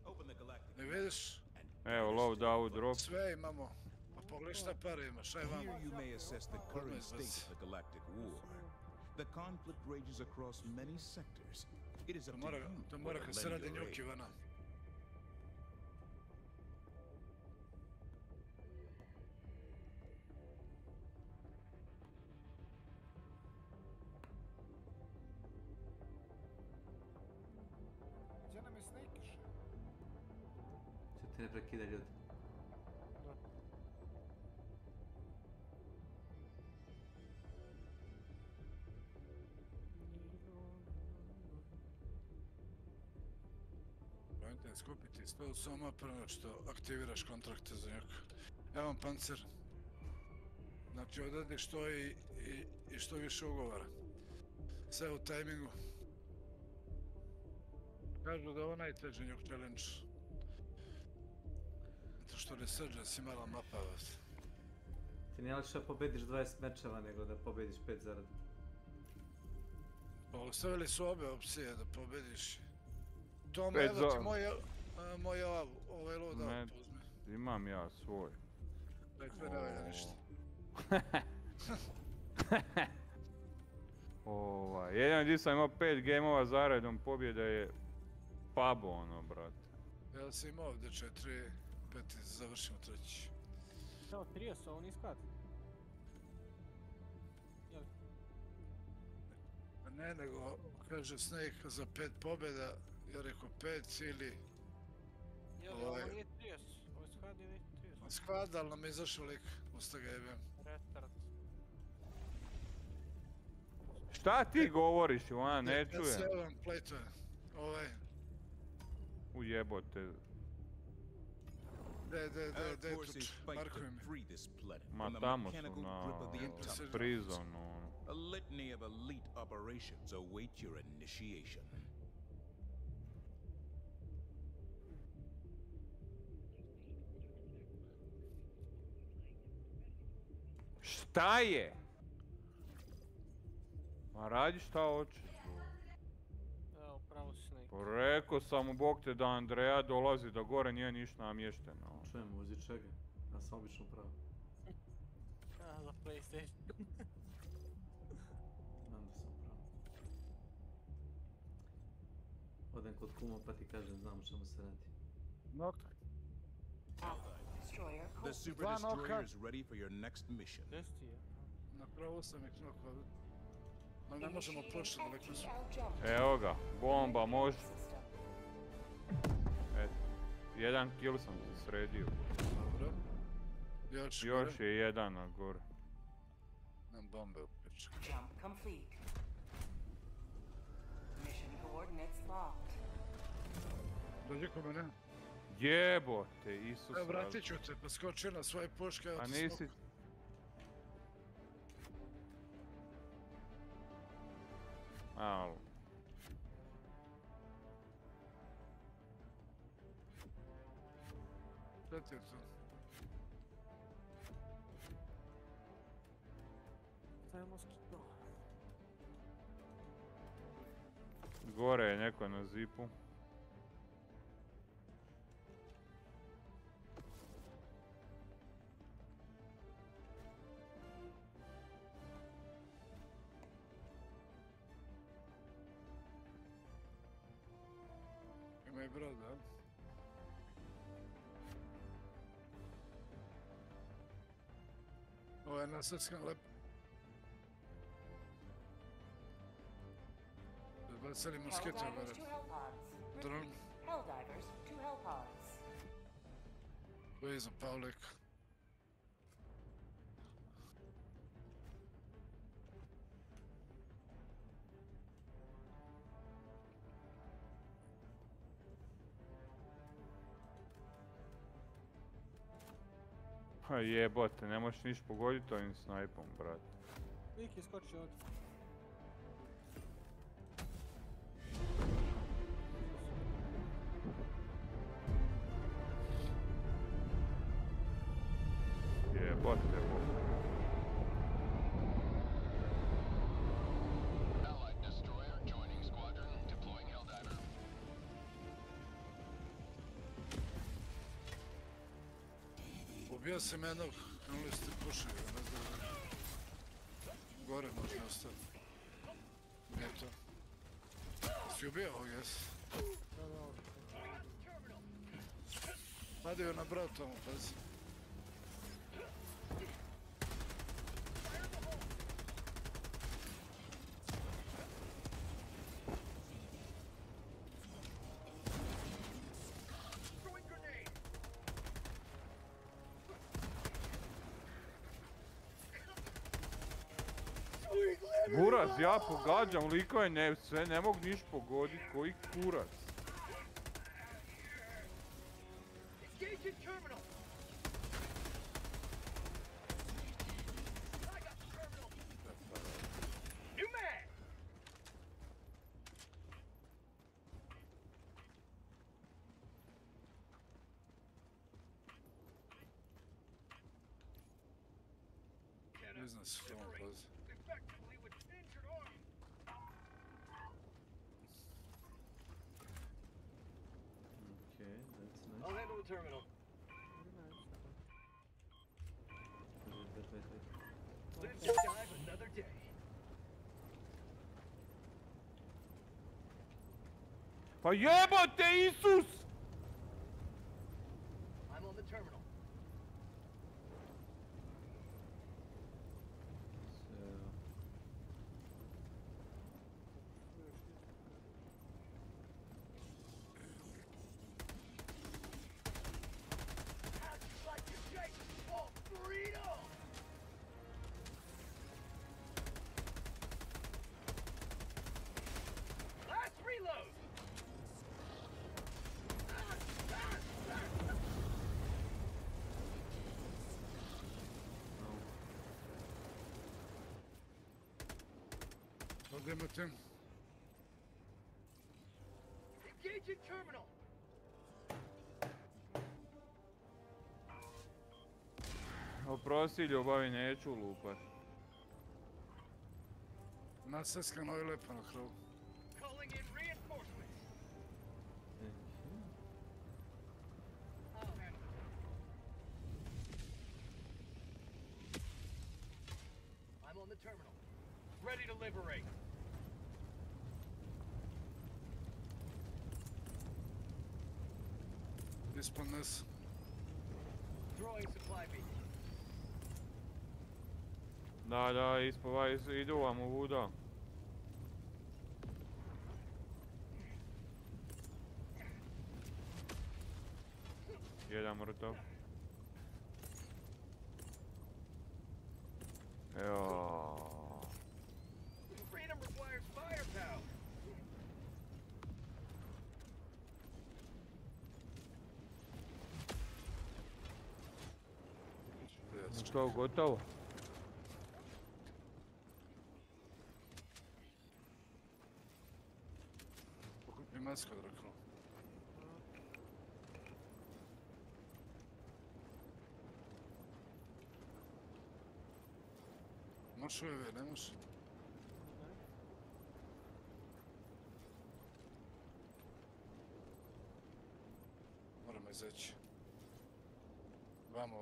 [SPEAKER 7] Open the galactic
[SPEAKER 25] Ne vidiš?
[SPEAKER 4] evo, loadout drop.
[SPEAKER 25] Sve imamo. Pa pogledaj šta pare ima, šta je vamo.
[SPEAKER 7] Here you may assess the
[SPEAKER 25] Odmah
[SPEAKER 7] current state
[SPEAKER 25] izbaci.
[SPEAKER 7] of the galactic war. The conflict rages across many sectors. It is up to you
[SPEAKER 25] To mora
[SPEAKER 7] where
[SPEAKER 25] kad
[SPEAKER 7] to
[SPEAKER 25] se
[SPEAKER 7] lend
[SPEAKER 25] radi
[SPEAKER 7] your
[SPEAKER 25] njuki
[SPEAKER 7] aid.
[SPEAKER 25] vana.
[SPEAKER 1] Gdje nam je Snakish?
[SPEAKER 16] Što ti ne prekida ljudi?
[SPEAKER 25] Pojenta je skupiti 100 soma prvo što aktiviraš kontrakte za njog. Evo vam pancer. Znači odradi što i što više ugovora. Sve u tajmingu. Kažu da ovo najteži njog challenge. Zato što Resurgence je mala mapa.
[SPEAKER 16] Ti nije lakše da pobediš 20 mečeva nego da pobediš 5 zarada.
[SPEAKER 25] Ostavili su obe opcije da pobediš. Tomo,
[SPEAKER 4] Pet
[SPEAKER 25] evo ti
[SPEAKER 4] za-
[SPEAKER 25] moj ovaj loadout
[SPEAKER 4] Ne,
[SPEAKER 25] uzmi.
[SPEAKER 4] imam ja svoj.
[SPEAKER 25] Dakle, ne valja ništa.
[SPEAKER 4] Jedan gdje sam imao 5 gameova zaredom pobjeda je Pabo, ono, brate.
[SPEAKER 25] Ja sam imao ovdje 4, 5 završimo treći.
[SPEAKER 2] Evo, 30, ovo nije sklad. Jel?
[SPEAKER 25] Ne, nego kaže Snake za 5 pobjeda, ja rekao 5 ili...
[SPEAKER 2] Jel, ovo nije 30, ovo je sklad ili 30?
[SPEAKER 25] Sklad, ali nam je izašao lik, usta ga jebem.
[SPEAKER 2] Retard.
[SPEAKER 4] Šta ti govoriš, Ivana, ne čujem.
[SPEAKER 25] Ja se evo vam plejtuje,
[SPEAKER 4] Ujebote.
[SPEAKER 25] De, tuč, markuj mi.
[SPEAKER 4] Ma tamo su na prizonu.
[SPEAKER 7] A litany of elite operations await your initiation.
[SPEAKER 4] Šta je? Ma radi šta hoćeš.
[SPEAKER 2] Evo, pravo si Snake.
[SPEAKER 4] Pa rekao sam mu, bog te, da Andreja dolazi da gore nije ništa namješteno.
[SPEAKER 16] Čujem uzi čega, ja sam obično pravo.
[SPEAKER 2] Za PlayStation.
[SPEAKER 16] Znam da sam pravo. Odem kod kuma pa ti kažem, znam o čemu se radi.
[SPEAKER 25] Nokta.
[SPEAKER 7] The Super Destroyer is ready for your next mission.
[SPEAKER 25] Napravo sam ih nokva. Ali ne možemo proći daleko su.
[SPEAKER 4] Evo ga, bomba, može. Eto, 1 kill sam ti sredio.
[SPEAKER 25] Dobro.
[SPEAKER 4] Još je jedan na gore.
[SPEAKER 25] Nam bombe upiče.
[SPEAKER 13] Jump complete. Mission coordinates locked.
[SPEAKER 25] Dođi ko mene.
[SPEAKER 4] Jebote, Isus.
[SPEAKER 25] Evo vratit ću te, pa skoči na svoje puške.
[SPEAKER 4] A nisi... Alo.
[SPEAKER 25] Šta ti je to?
[SPEAKER 2] Stavimo skito.
[SPEAKER 4] Gore je neko na zipu.
[SPEAKER 25] Ima i brod, da? Ovo je na srpskom lep. Bacali moskita gore. Dron.
[SPEAKER 13] Helldivers to Hellpods.
[SPEAKER 25] Ko je zapao lik?
[SPEAKER 4] Jebote, ne možeš niš pogoditi ovim snajpom, brate.
[SPEAKER 2] Viki, skoči ovdje.
[SPEAKER 4] Jebote,
[SPEAKER 25] Ubio sam jednog, krenuli ste pušili, ne znam da... Gore možda ostati. Nije to. Si ubio ovog, jesi? Padio na brat tamo, pazi.
[SPEAKER 4] Buraz, ja pogađam, likove sve ne mogu niš pogodit, koji kurac.
[SPEAKER 25] Business phone, pazi.
[SPEAKER 10] I'll handle the terminal. Live to dive another day.
[SPEAKER 4] Pa jebote, Isus!
[SPEAKER 10] I'm on the terminal.
[SPEAKER 25] Ovdje imate.
[SPEAKER 10] Engaging terminal.
[SPEAKER 4] Oprosti, ljubavi, neću lupat.
[SPEAKER 25] Nasaskano je lepo na krovu.
[SPEAKER 10] Calling in reinforcements. I'm on the terminal. Ready to liberate.
[SPEAKER 25] Ispod nas.
[SPEAKER 10] Throwing supply beacon.
[SPEAKER 4] Da, idu vam u vuda. Jedan mrtav. Evo.
[SPEAKER 10] Freedom requires firepower.
[SPEAKER 4] Što, gotovo?
[SPEAKER 25] Pokupi masku, Draklo. Možeš ove, ne možeš? Moramo izaći. Vamo.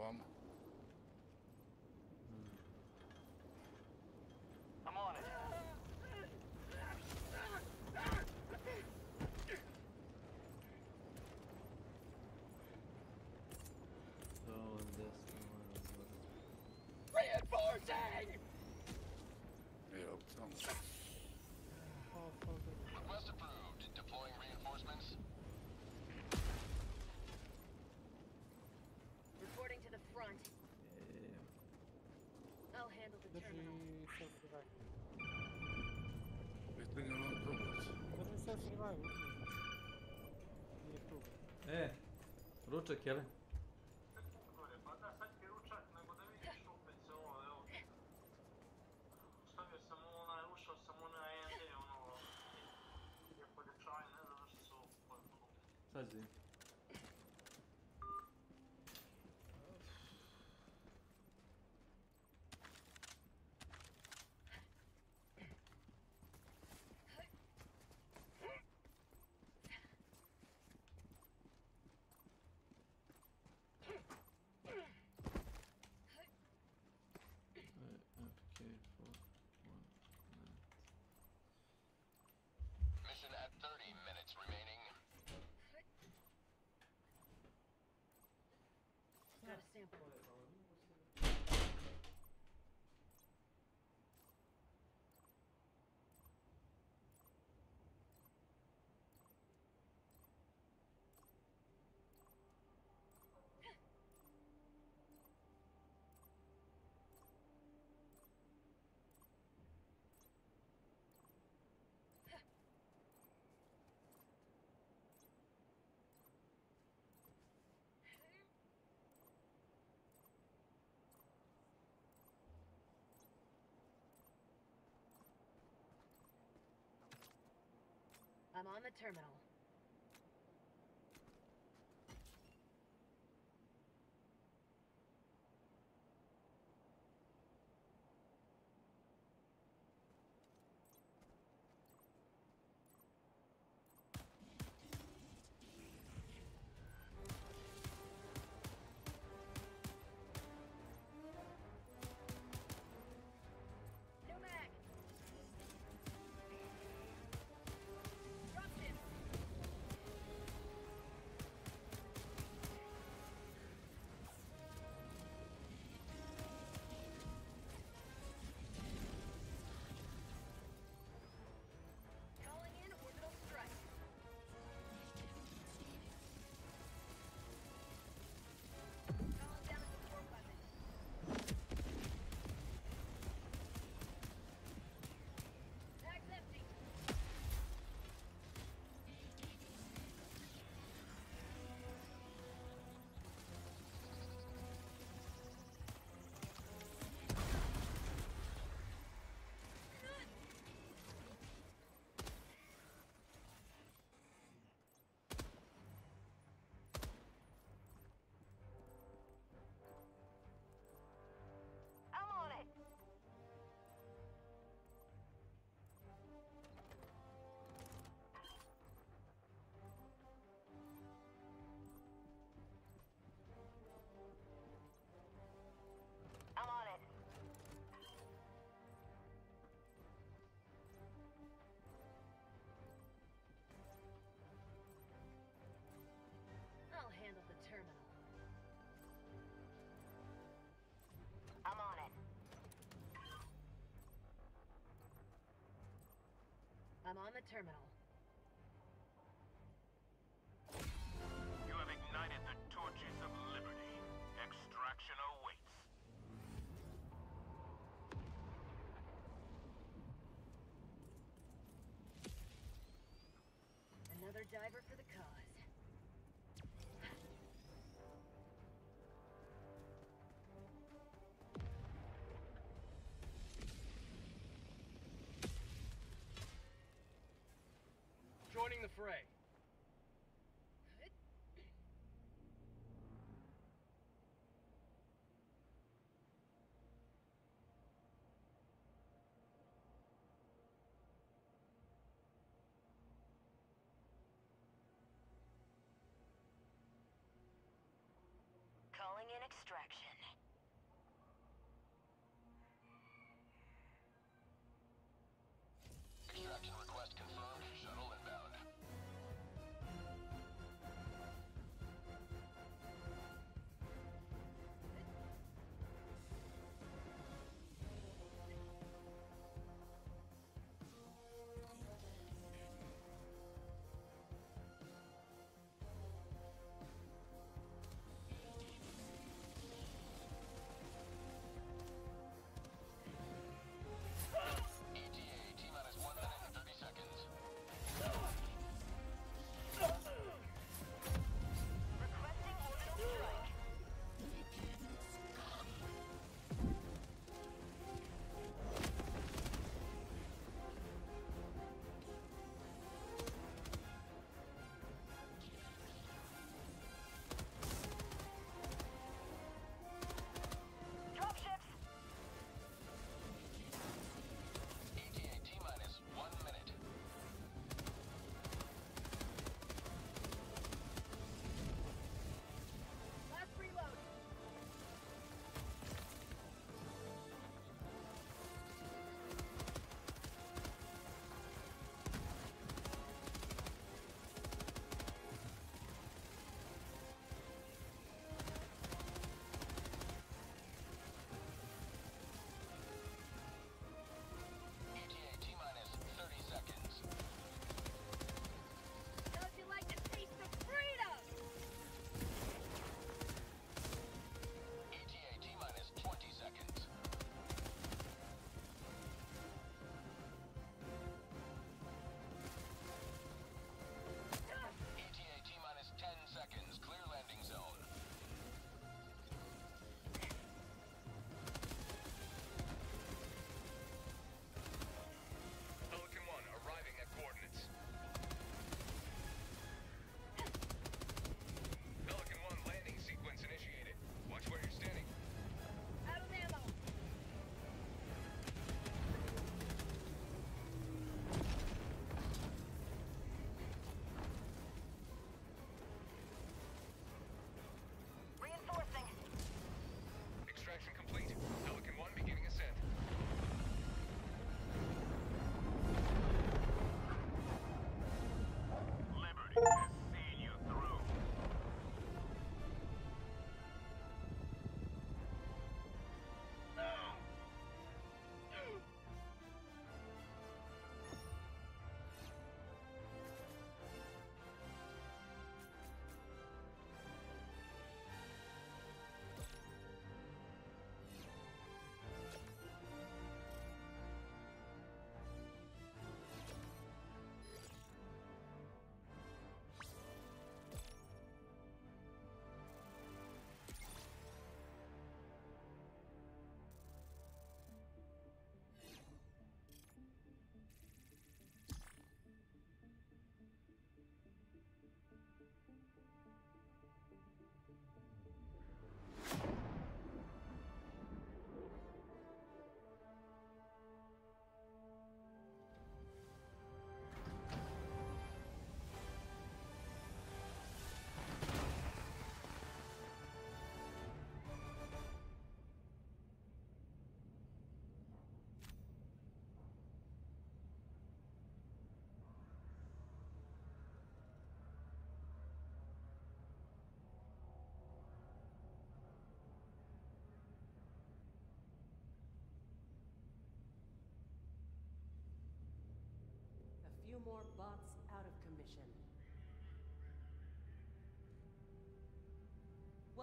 [SPEAKER 10] I'm on it. Reinforcing!
[SPEAKER 25] Evo, tamo.
[SPEAKER 8] Request approved. Deploying reinforcements.
[SPEAKER 11] Reporting to the front. I'll handle the terminal.
[SPEAKER 25] Pitanje long combat.
[SPEAKER 2] Drži se survival. Nije tu.
[SPEAKER 16] Ručak, jele? Pazi.
[SPEAKER 8] Mission at 30 minutes remaining.
[SPEAKER 5] Got a sample. I'm on the terminal. New mag. Dropped in. Calling in orbital strike. Calling down a support weapon. Mag's empty. I'm on it. I'm on it. I'll handle the terminal. I'm on it. I'm on the terminal.
[SPEAKER 10] You have ignited the torches of liberty. Extraction awaits.
[SPEAKER 5] Another diver for the cause.
[SPEAKER 1] Joining the fray.
[SPEAKER 13] Calling in extraction.
[SPEAKER 8] Extraction request confirmed. Shuttle inbound.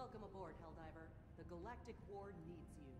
[SPEAKER 5] Welcome aboard, Helldiver. The Galactic War needs you.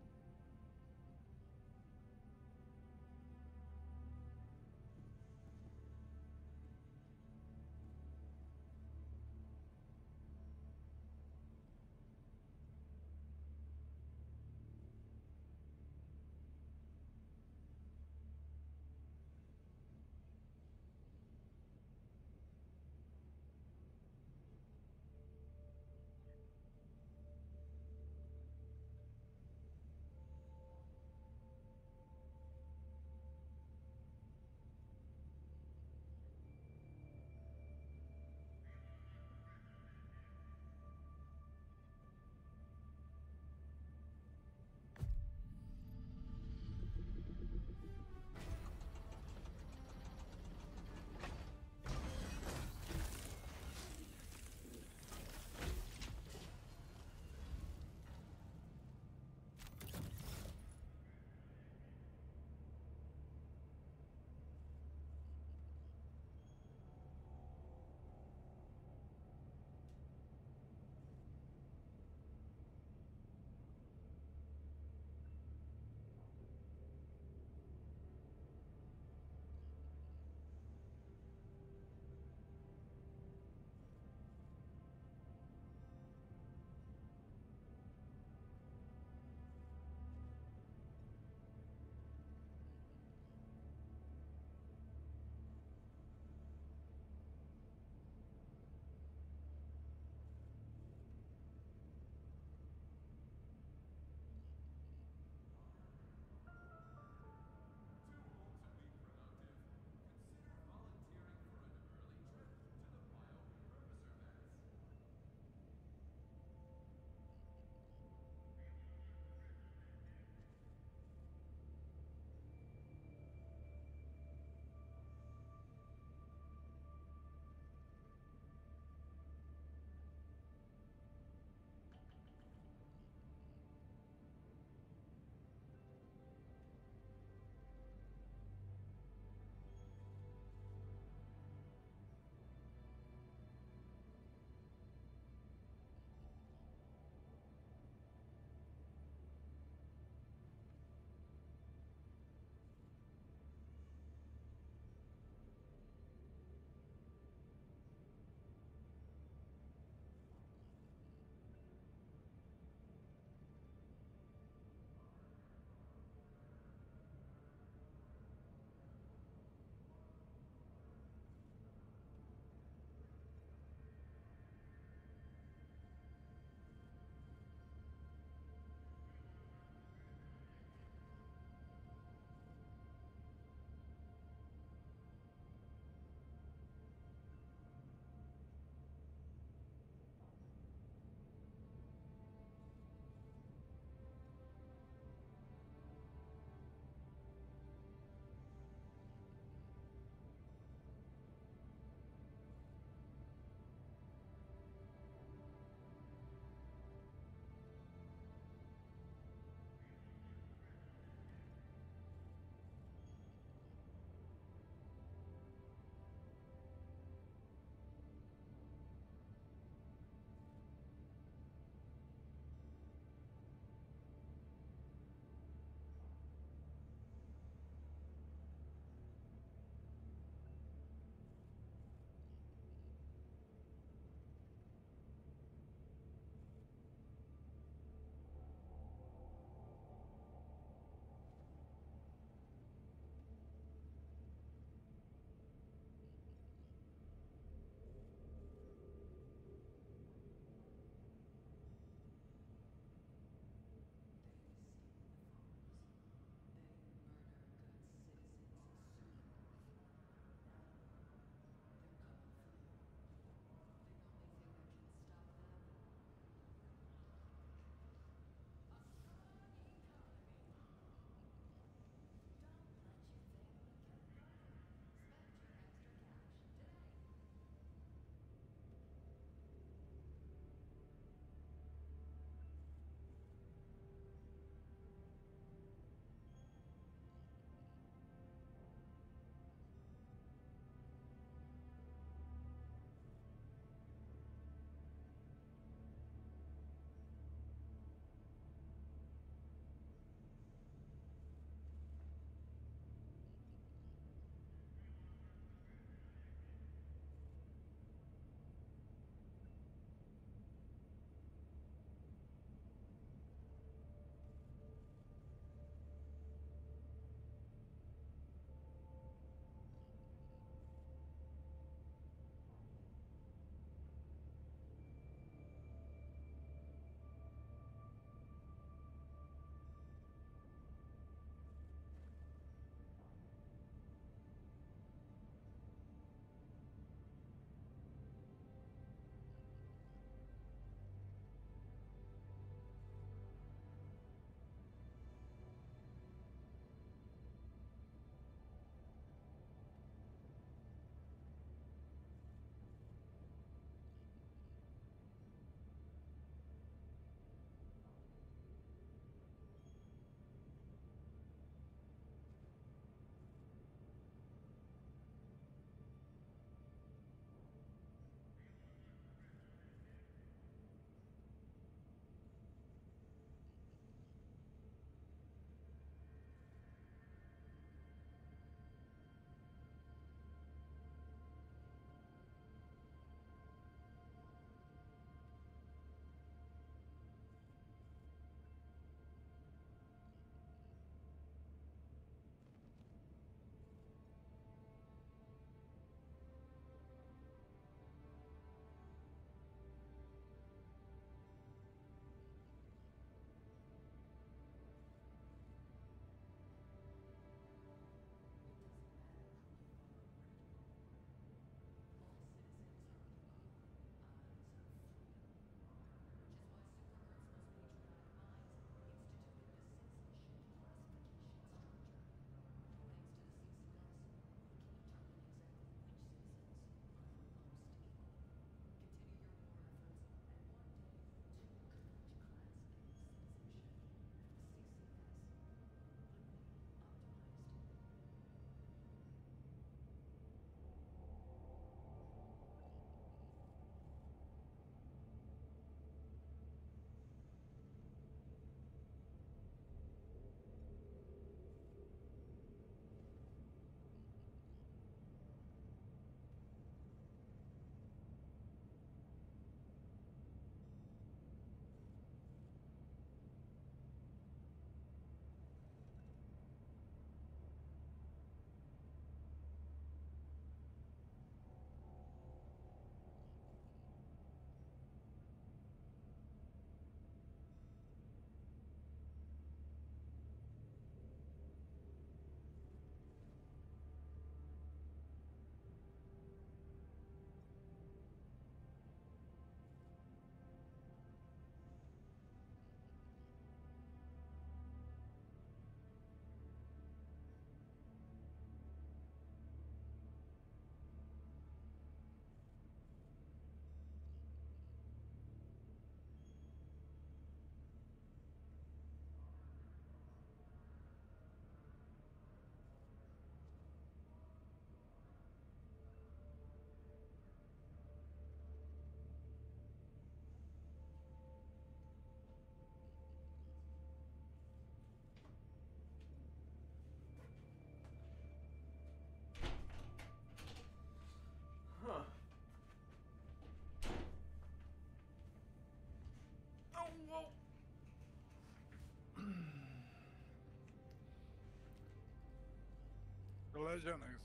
[SPEAKER 25] Leđa nek.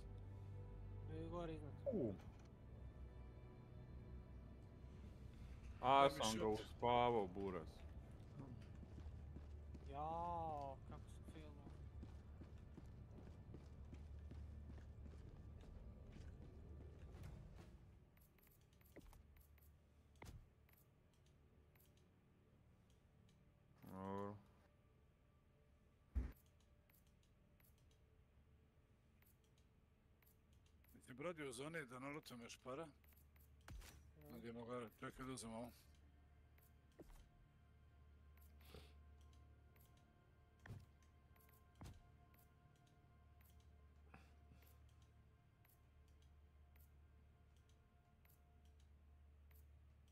[SPEAKER 2] I gore iznad.
[SPEAKER 4] A sam ga uspavao, buras.
[SPEAKER 2] Jao, kako se failno.
[SPEAKER 4] Dobro.
[SPEAKER 25] Ti brodio u zoni da nalutam još para? Nadijemo gore, čekaj da uzem ovo.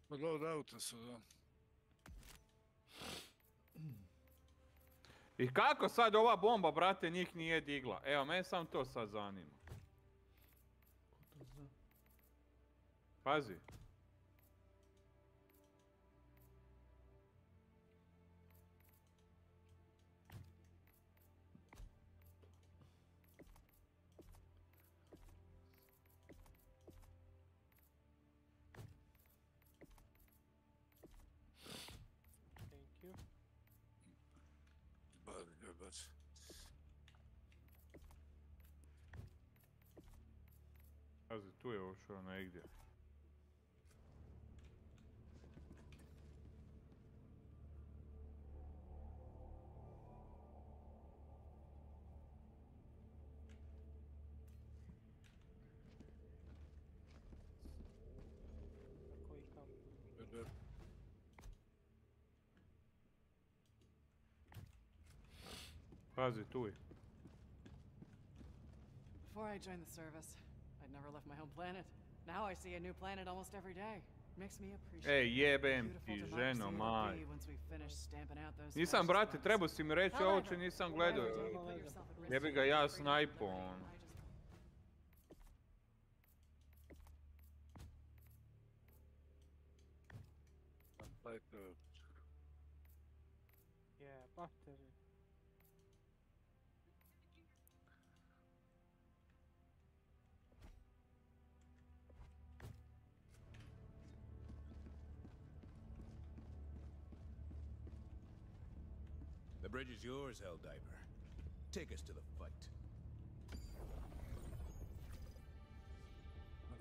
[SPEAKER 25] Od load auta su, da.
[SPEAKER 4] I kako sad ova bomba, brate, njih nije digla? Evo, mene sam to sad zanima. Pazi.
[SPEAKER 2] Thank you.
[SPEAKER 25] Baci.
[SPEAKER 4] Pazi, tu je ušao negdje.
[SPEAKER 2] Tako i kam.
[SPEAKER 4] Pazi, tu je.
[SPEAKER 12] Before I joined the service, I'd never left my home planet. Now I see a new planet almost every day. Makes me appreciate
[SPEAKER 4] Ej, jebem
[SPEAKER 12] how
[SPEAKER 4] ti,
[SPEAKER 12] beautiful
[SPEAKER 4] ženo,
[SPEAKER 12] democracy
[SPEAKER 4] maj.
[SPEAKER 12] will be once we finish stamping out those
[SPEAKER 4] Nisam,
[SPEAKER 12] fascist
[SPEAKER 4] brate,
[SPEAKER 12] laws.
[SPEAKER 4] trebao si mi reći ovo što nisam gledao.
[SPEAKER 12] Every day you put yourself at risk
[SPEAKER 4] Jebi
[SPEAKER 12] to
[SPEAKER 4] ga ja
[SPEAKER 12] freedom,
[SPEAKER 4] snajpo,
[SPEAKER 12] liberty,
[SPEAKER 4] on.
[SPEAKER 12] I just
[SPEAKER 2] Yeah, batteri.
[SPEAKER 7] The bridge is yours, Helldiver. Take us to the fight.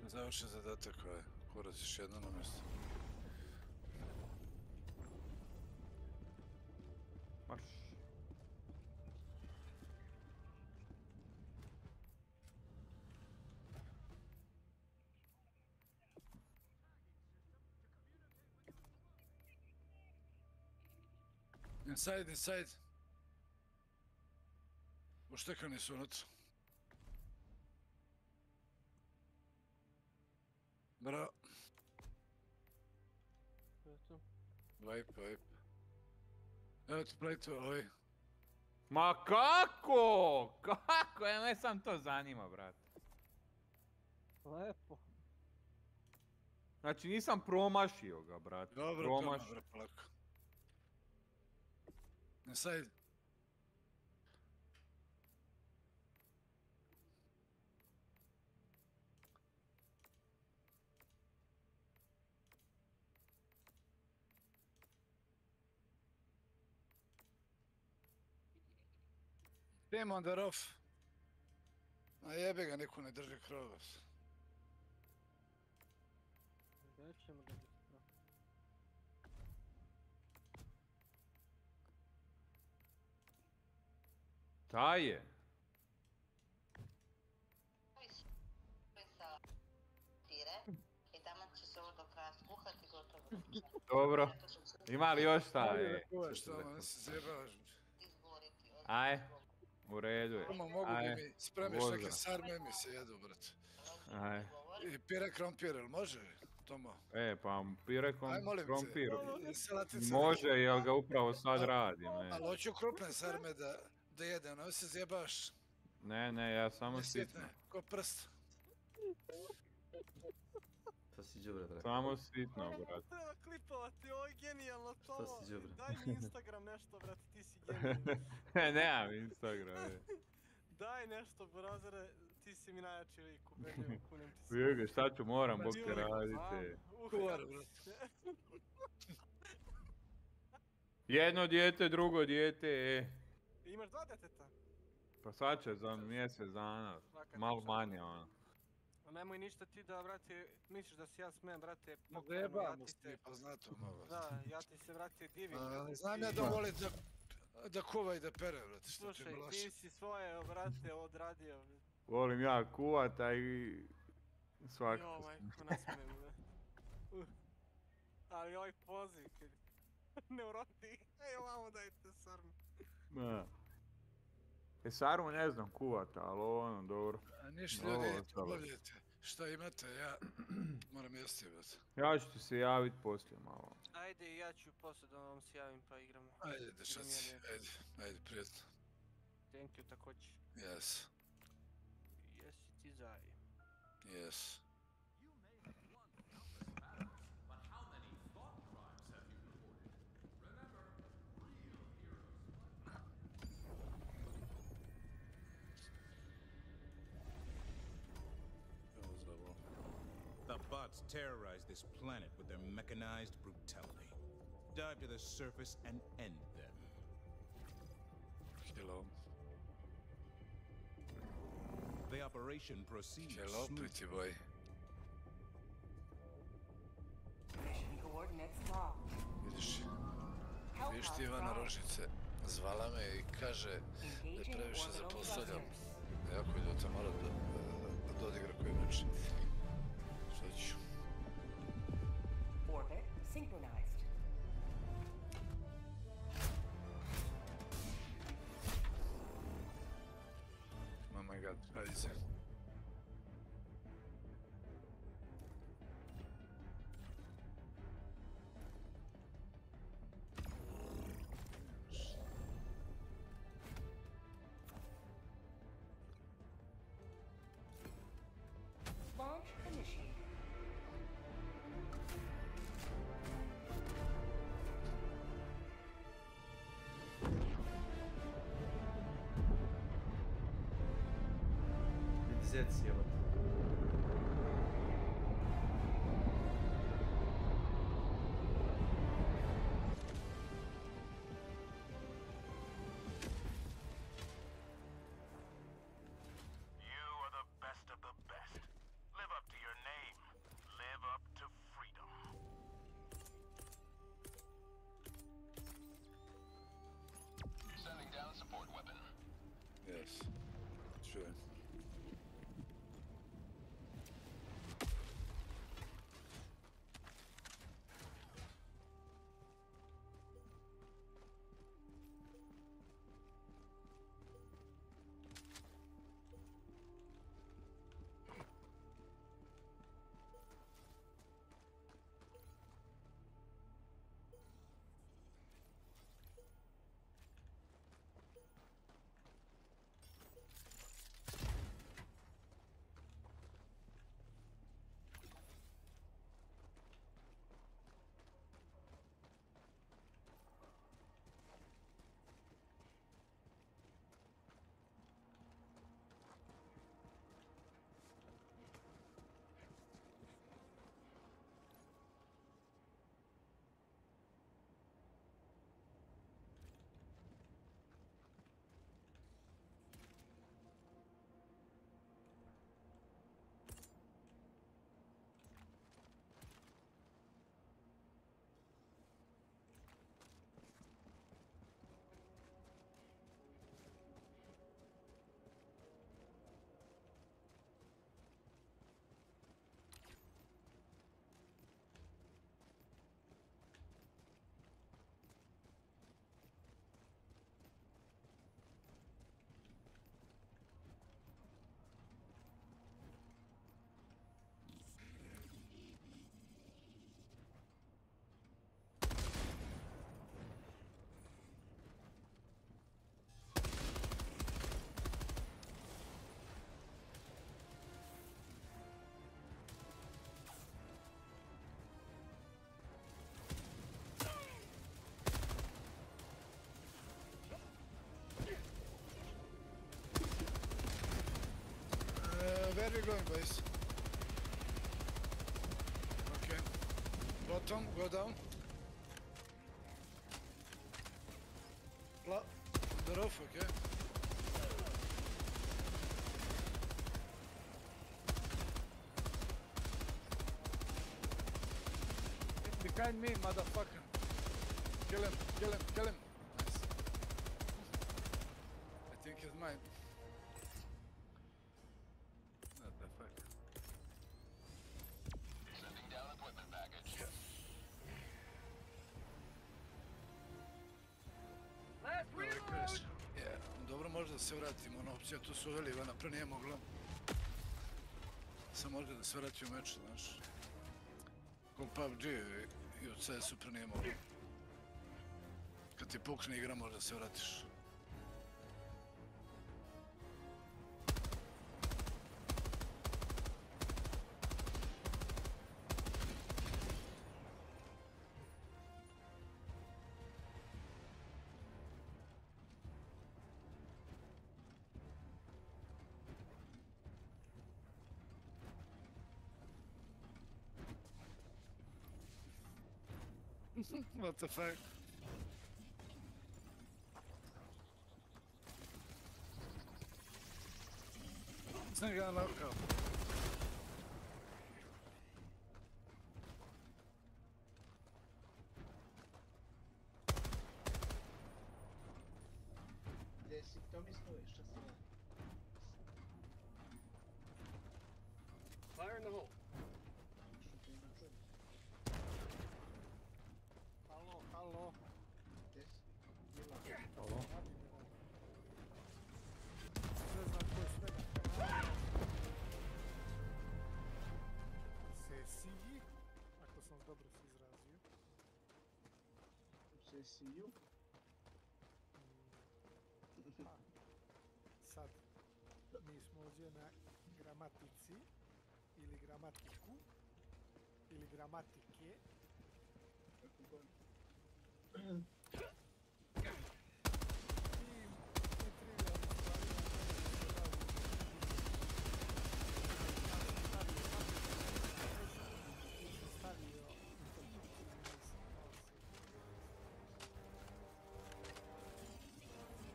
[SPEAKER 25] Ne završi zadatak ovaj. Kurac još jedno na mjesto.
[SPEAKER 4] Marš.
[SPEAKER 25] Inside. Uštekani su unutra. Bravo. Wipe. Evo ti plejto, ovaj.
[SPEAKER 4] Ma kako? Kako? Ja me sam to zanima, brate.
[SPEAKER 2] Lepo.
[SPEAKER 4] Znači nisam promašio ga, brate.
[SPEAKER 25] Dobro, dobro, polako. Inside. Team on the roof. A jebe ga, niko ne drži krovac.
[SPEAKER 2] Gdje ćemo da bi spravo?
[SPEAKER 4] Taj je.
[SPEAKER 13] I tamo će se ovo do kraja skuhati, gotovo.
[SPEAKER 4] Dobro. Ima li još šta?
[SPEAKER 25] Što, ne se zjebavaš.
[SPEAKER 4] Aj. U redu je.
[SPEAKER 25] Tomo, mogu bi mi spremiš neke sarme mi se jedu, brate.
[SPEAKER 4] Aj.
[SPEAKER 25] I pire krompir, jel može, Tomo?
[SPEAKER 4] Pa pire krompir.
[SPEAKER 25] Salatice.
[SPEAKER 4] Može, jel ga upravo sad radim.
[SPEAKER 25] Ali hoću krupne sarme da jedem, ne se zjebaš.
[SPEAKER 4] Ne, ja samo sitno.
[SPEAKER 25] Ko prst.
[SPEAKER 16] Šta si đubre, dragi?
[SPEAKER 4] Samo sitno, brate.
[SPEAKER 2] Treba klipovati, ovo je genijalno to.
[SPEAKER 16] Šta si đubre?
[SPEAKER 2] Daj mi Instagram nešto, brate, ti si genijalno.
[SPEAKER 4] Nemam Instagram.
[SPEAKER 2] Daj nešto, brazere, ti si mi najjači lik, ubedljivo, kunem ti se.
[SPEAKER 4] Vidi, šta ću, moram, bok te
[SPEAKER 2] Joj,
[SPEAKER 4] radite.
[SPEAKER 25] Kuvar,
[SPEAKER 2] ja-
[SPEAKER 25] brate.
[SPEAKER 4] Jedno dijete, drugo dijete,
[SPEAKER 2] Imaš 2 djeteta?
[SPEAKER 4] Pa sad će za mjesec dana,
[SPEAKER 2] Svaka
[SPEAKER 4] malo
[SPEAKER 2] ti čast.
[SPEAKER 4] manje, ono.
[SPEAKER 2] A nemoj ništa ti da, brate, misliš da si ja smem, brate,
[SPEAKER 25] Ma
[SPEAKER 2] pokojeno, ja
[SPEAKER 25] zajebamo
[SPEAKER 2] ti
[SPEAKER 25] se
[SPEAKER 2] se...
[SPEAKER 25] mi, pa zna to malo.
[SPEAKER 2] Da, ja ti se, brate, divim, brate,
[SPEAKER 25] Znam
[SPEAKER 2] ti-
[SPEAKER 25] ja da voli da kuva i da pere, brate, što ti
[SPEAKER 2] Slušaj,
[SPEAKER 25] blaši.
[SPEAKER 2] ti si svoje, brate, odradio.
[SPEAKER 4] Volim ja kuvata i svakako.
[SPEAKER 2] Jo, majko, ne smijem, bre. Ali ovaj poziv, kad... Neuroti, ej, ovamo dajte sarmu.
[SPEAKER 4] Da. Sarmu ne znam kuvata, ali ono, dobro.
[SPEAKER 25] A ništa
[SPEAKER 4] Ovo
[SPEAKER 25] ljudi,
[SPEAKER 4] ostalo.
[SPEAKER 25] obavljajte. Šta imate, ja moram jesti, brate.
[SPEAKER 4] Ja ću ti se javit poslije malo.
[SPEAKER 2] Ajde, ja ću posle da vam se javim pa igramo.
[SPEAKER 25] Ajde, dečaci, ajde, prijatno.
[SPEAKER 2] Thank you, također.
[SPEAKER 25] Yes,
[SPEAKER 2] Jesi ti zaj.
[SPEAKER 25] yes.
[SPEAKER 7] The bots terrorize this planet with their mechanized brutality. Dive to the surface and end them.
[SPEAKER 25] Hello.
[SPEAKER 7] The operation proceeds
[SPEAKER 25] Hello,
[SPEAKER 7] smoothly.
[SPEAKER 25] pretty boy.
[SPEAKER 5] Mission coordinates locked.
[SPEAKER 25] Vidiš ti Ivana Rožice, zvala me i kaže da previše zapostavljam. Jako je to mora da dodigra koji meč. Šta ću?
[SPEAKER 5] Orbit synchronized.
[SPEAKER 25] Oh my god, ajde se.
[SPEAKER 5] Launch initiated.
[SPEAKER 16] Zec je ovo.
[SPEAKER 19] You are the best of the best. Live up to your name. Live up to freedom.
[SPEAKER 6] Sending down support weapon.
[SPEAKER 25] Yes. Čujem. place. Okay. Bottom, go down. The roof, okay. Behind me, motherfucker. Kill him, kill him, kill him. Nice. I think he's mine. What the fuck?
[SPEAKER 8] Sending down equipment package.
[SPEAKER 1] Last reload!
[SPEAKER 25] Yeah, dobro možda se vratimo, ona opcija tu su uveli, Ivana pre nije mogla. Sam možda da se vrati u meč, znaš. Ko PUBG i u CS-u pre nije mogla. Kad ti pukne igra možda se vratiš. What the fuck? Sam ga nakao.
[SPEAKER 18] Gdje si? To mi stojiš, šta se radi?
[SPEAKER 1] Fire in the hole.
[SPEAKER 2] Halo.
[SPEAKER 18] Gdje si?
[SPEAKER 2] Halo. Ne znam ko je svega. Sesiji, ako sam dobro se izrazio.
[SPEAKER 18] Sesiju?
[SPEAKER 2] Sad, mi smo ovdje na gramatici, ili gramatiku, ili gramatike.
[SPEAKER 18] Kako god.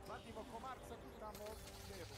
[SPEAKER 2] Vadimo komarca tu tamo lijevo.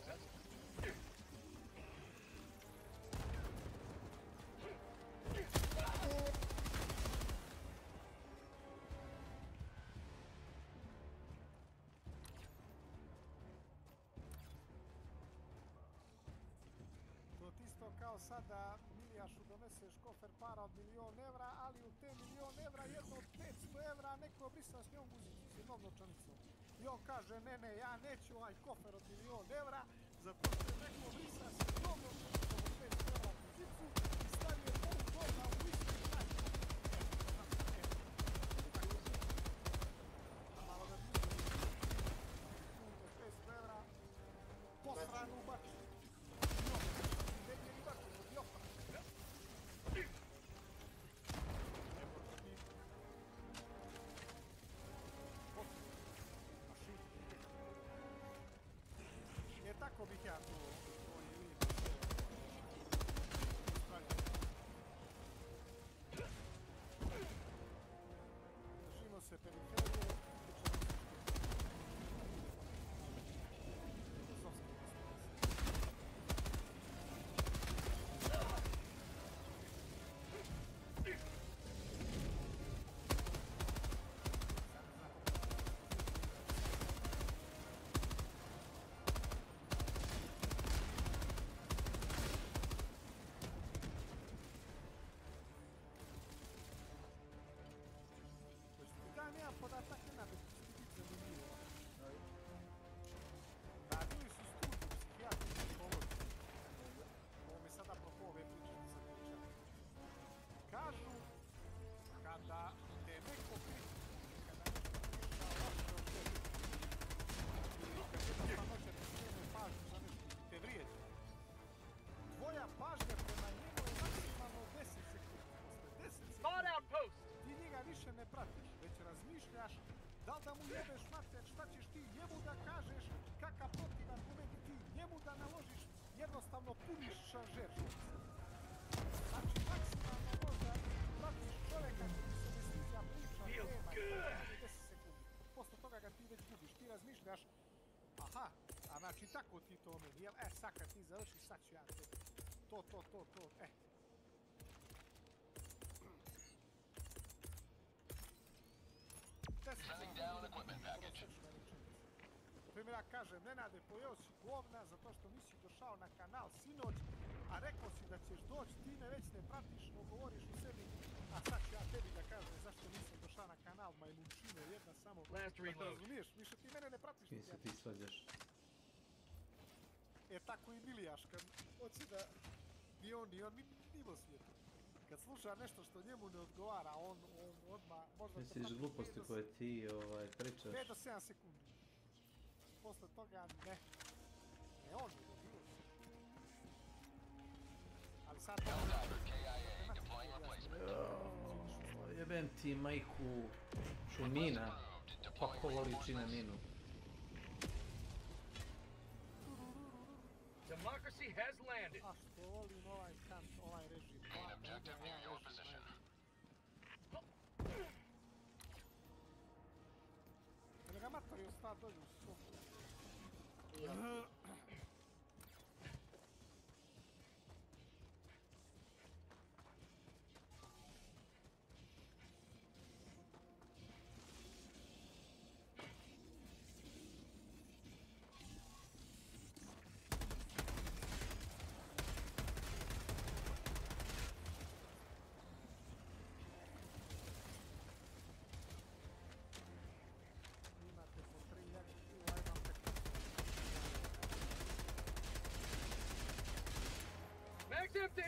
[SPEAKER 2] To ti isto kao sada Milijašu doneseš kofer para od €1.000.000, ali u te €1.000.000 jedno od 500 € neko brisa s njom guzicu, s jednom novčanicom. I on kaže, ne, ja neću ovaj kofer od €1.000.000, zato što neko brisa s jednom novčanicom od 500 € guzicu i stavio $5 u isti kraj. Malo da bi funto 500 € posranu u baču. Negdje baču, od jopa. Tako bih ja to držimo se periferije. Nemam podatak, nema da će biti zanimljivo. Radili su studiju psihijatri, psihologi. Ovo mi sad apropo ove priče mi sad pričam. Kažu, kada te neko kritika, kada nešto priča loše od tebi, ili kad jednostavno će ti skrene pažnju za nešto, te vrijeđa, tvoja pažnja prema njemu je maksimalno 10 sekundi. Posle 10 sekundi ti njega više ne pratiš, već razmišljaš da li da mu jebeš mater, šta ćeš ti njemu da kažeš, kakav protiv argument ti njemu da naložiš, jednostavno puniš šanžer. Znači, maksimalno možda pratiš čovjeka koji se ne sviđa priča, tema i tako 10 sekundi. Posle toga ga ti već gubiš, ti razmišljaš, aha, a znači tako ti to meni, jel? Sad kad ti završiš, sad ću ja tebi. To, Primjer, ja kažem, Nenade, pojeo si govna zato što nisi došao na kanal sinoć, a rekao si da ćeš doći, ti me već ne pratiš, no govoriš u sebi, a sad ću ja tebi da kažem zašto nisam došao na kanal, majmunčine, jedna samo, da razumiješ, više ti mene ne pratiš.
[SPEAKER 16] Čim se ti svađaš?
[SPEAKER 2] Tako i Milijaš, kad hoće da ni on mimo svijetu. Kad sluša nešto što njemu ne odgovara, on odmah možda...
[SPEAKER 16] Misliš gluposti koje ti pričaš?
[SPEAKER 2] 5 do 7 sekundi. Posle toga ne. Ne on je dobio. Ali sad...
[SPEAKER 16] Jebem ti majku šumina. Pa ko voli čine minu?
[SPEAKER 10] Democracy has landed.
[SPEAKER 2] A što volim ovaj kant, ovaj režim.
[SPEAKER 19] Main objective near your position.
[SPEAKER 2] Kada ga matori ostav dolje u sobu.
[SPEAKER 10] Mag's empty!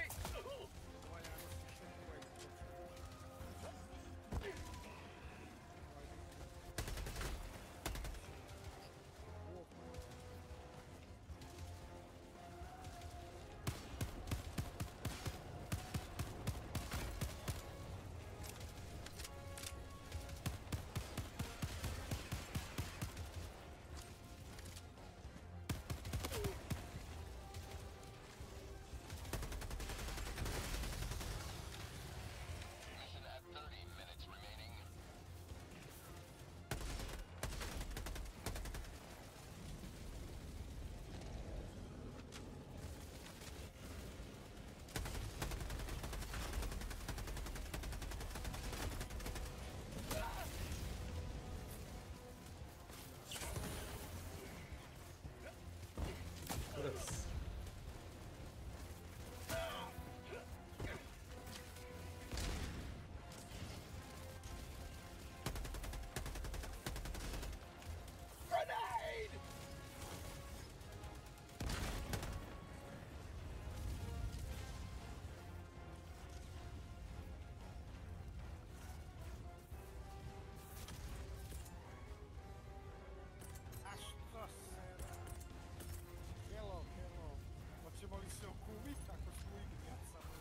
[SPEAKER 10] Hoćemo li se okumiti ako smo igrati samo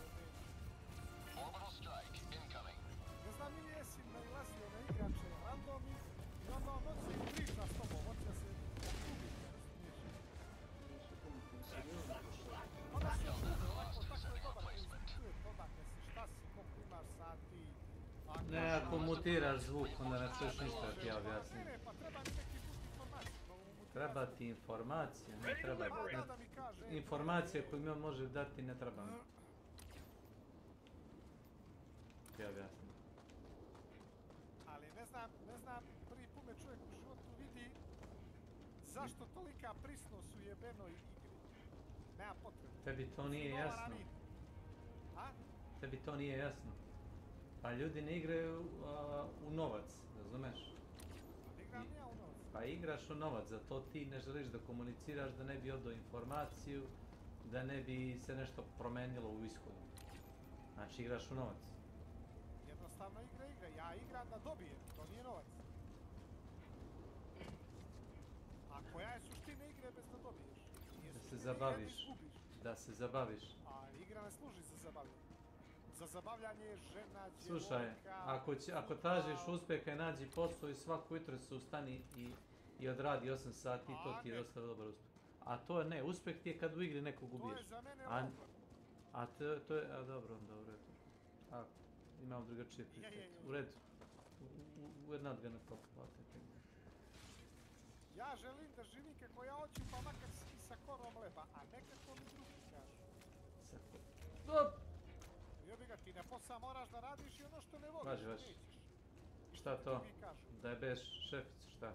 [SPEAKER 19] Orbital strike incoming.
[SPEAKER 2] Ne znam ili jesi nailazio na igrače randomi i onda on hoće i priča s tobom, hoće se okumiti, razumiješ? Onda se okumi, ovako tako je dobar koji čuje odakle si, šta si, koliko imaš sati.
[SPEAKER 16] Ne, ako mutiraš zvuk, onda ne čuješ ništa da ti ja objasnim.
[SPEAKER 2] Ne, pa treba mi neki put informacije.
[SPEAKER 16] Treba ti informacija, ne treba informacije koju mi on može dati, ne treba mi. Ti objasnim.
[SPEAKER 2] Ali ne znam, prvi put me čovjek u životu vidi zašto tolika prisnost u jebenoj igri. Nema potrebe.
[SPEAKER 16] Tebi to nije jasno. Tebi to nije jasno. Pa ljudi ne igraju u novac, razumeš?
[SPEAKER 2] Igram ja u novac.
[SPEAKER 16] Pa igraš u novac, zato ti ne želiš da komuniciraš, da ne bi odao informaciju, da ne bi se nešto promenilo u ishodu. Znači igraš u novac.
[SPEAKER 2] Jednostavno igra, ja igram da dobijem, to nije novac. A koja je suština igre bez da dobiješ?
[SPEAKER 16] Da se zabaviš. Da se zabaviš.
[SPEAKER 2] A igra ne služi za zabavljanje. Za zabavljanje je žena, djevojka...
[SPEAKER 16] Slušaj, ako tražiš uspeha i nađi posao i svaku jutro se ustani i odradi 8 sati, to ti je dosta dobar uspeh. A to ne, uspjeh ti je kad u igri nekog ubiješ.
[SPEAKER 2] To je za mene
[SPEAKER 16] A,
[SPEAKER 2] logor.
[SPEAKER 16] a to je, a dobro, dobro. A, imam drugačije prioritete. U redu. We're not gonna talk about it anymore.
[SPEAKER 2] Ja želim da živim kako ja hoću, pa makar i sa korom leba, a ne kako mi drugi kažu.
[SPEAKER 16] Sa korom?
[SPEAKER 2] Jebi ga, ti na posao moraš da radiš i ono što ne voliš,
[SPEAKER 16] Važi.
[SPEAKER 2] nećeš.
[SPEAKER 16] Šta to? Da je bez šefica, šta?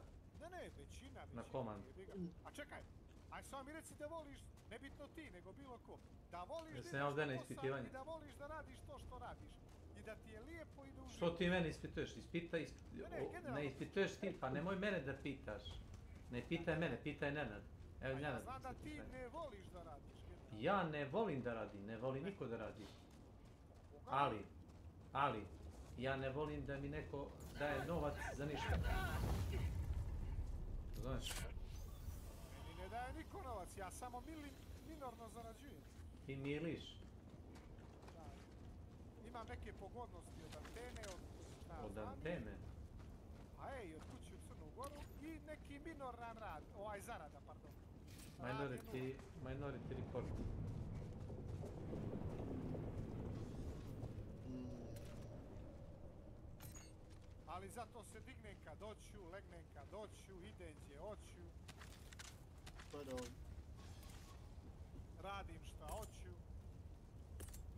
[SPEAKER 2] Ne, većina.
[SPEAKER 16] Na komand.
[SPEAKER 2] A čekaj, aj samo mi reci da voliš, nebitno ti, nego bilo ko. Da voliš da ideš
[SPEAKER 16] na
[SPEAKER 2] na
[SPEAKER 16] posao
[SPEAKER 2] i da voliš da radiš to što radiš. I da ti je lijepo i da uživaš.
[SPEAKER 16] Što ti mene ispituješ? Ne ispituješ ti, pa nemoj mene da pitaš. Ne pitaj mene, pitaj Nenad. Evo Nenad.
[SPEAKER 2] Ja znam da ti ne voliš da radiš.
[SPEAKER 16] Ja ne volim da radim, ne voli niko da radi. Ali, ja ne volim da mi neko daje novac za ništa. Znaš?
[SPEAKER 2] Meni ne daje niko novac, ja samo minorno zarađujem.
[SPEAKER 16] Ti miliš.
[SPEAKER 2] Imam neke pogodnosti od antene,
[SPEAKER 16] od antene?
[SPEAKER 2] A od kuće u Crnu Goru i neki minoran rad, zarada, pardon.
[SPEAKER 16] Minority report.
[SPEAKER 2] Ali zato se dignem kad hoću, legnem kad hoću, idem gdje hoću. Radim šta hoću.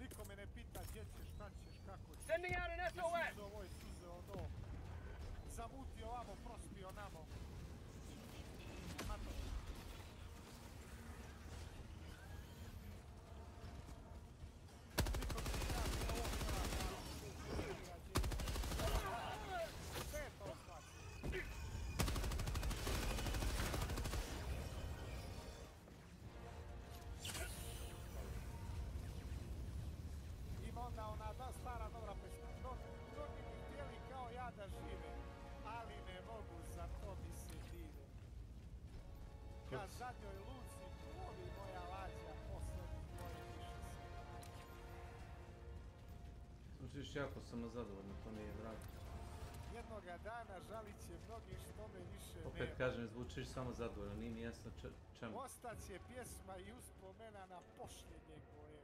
[SPEAKER 2] Niko me ne pita gdje ćeš, šta ćeš, kako ćeš.
[SPEAKER 10] Send me out an SOS!
[SPEAKER 2] Suze ovo i suze ono. Zamuti ovamo, prospio namo. Mato. Niko mi ne kaže ovo sve je to znači. Ima onda ona stara dobra pesma. Mnogi bi htjeli kao ja da žive, ali ne mogu, za to mi se dive. Ka zadnjoj luci plovi moja lađa, poslednji moji više se.
[SPEAKER 16] Zvučiš jako samozadovoljno, to mi je drago.
[SPEAKER 2] Jednoga dana žalit će mnogi što me više nema.
[SPEAKER 16] Opet kažem, zvučiš samozadovoljno, nije mi jasno čemu.
[SPEAKER 2] Ostaće pjesma i uspomena na pošljenjeg bojevu.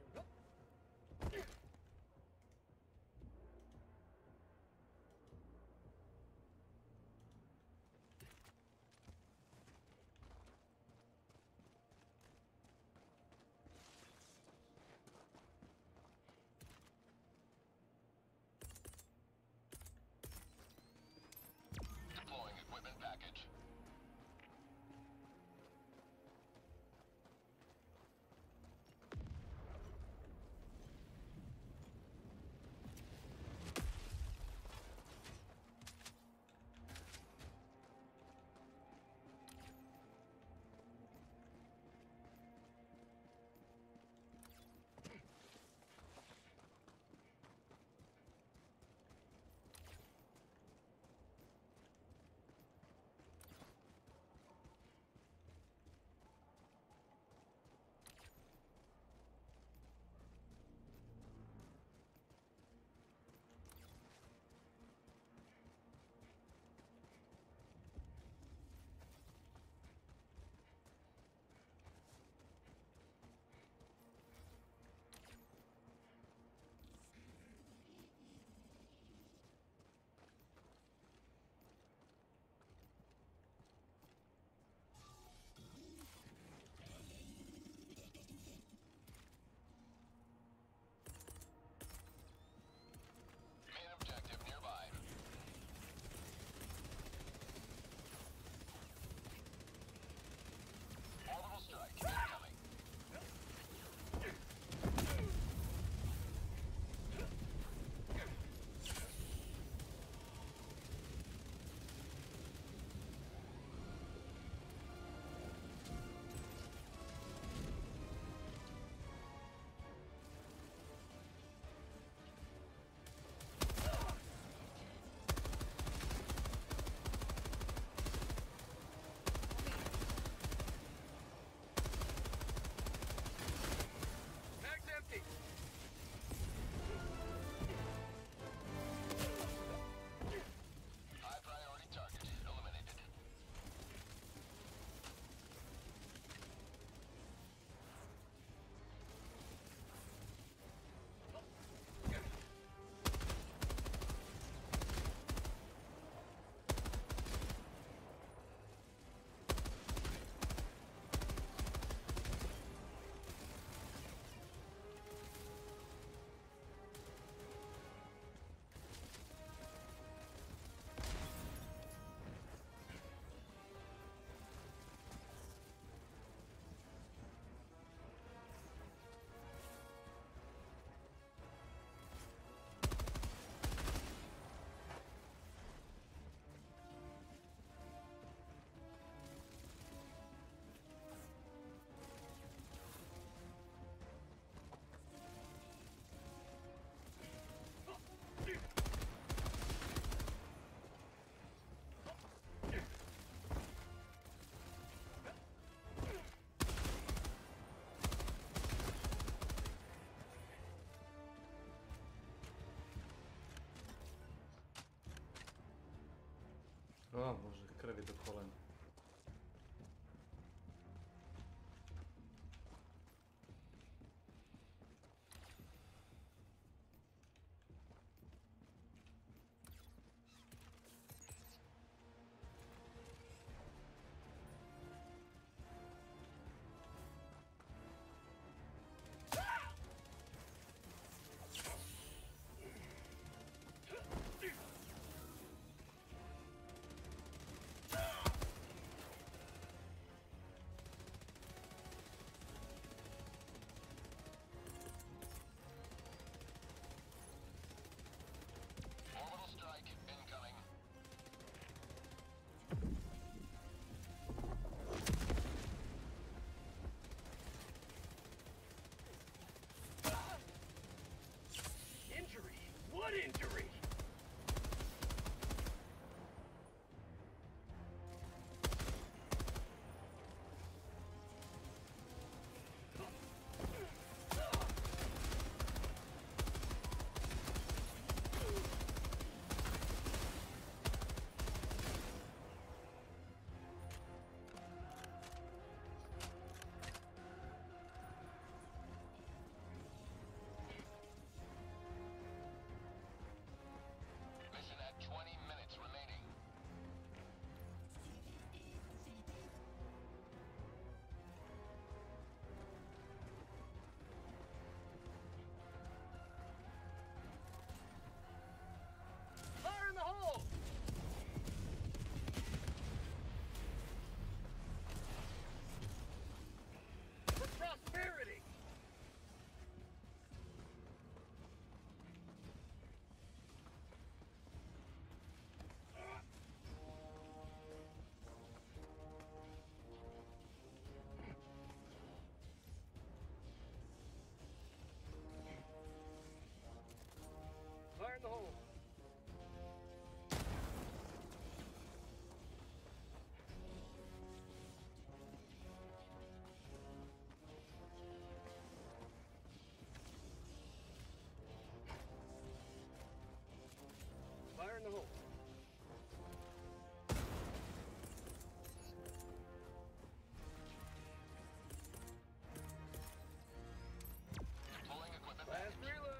[SPEAKER 16] O Bože, krvi do kolena.
[SPEAKER 19] Orbital strike incoming.
[SPEAKER 10] Injury? What injury?
[SPEAKER 19] Mission at 20 minutes remaining.
[SPEAKER 10] Fire in the hole! For prosperity! Fire in the hole! Fire in the hole!
[SPEAKER 19] Deploying equipment.
[SPEAKER 10] Last reload!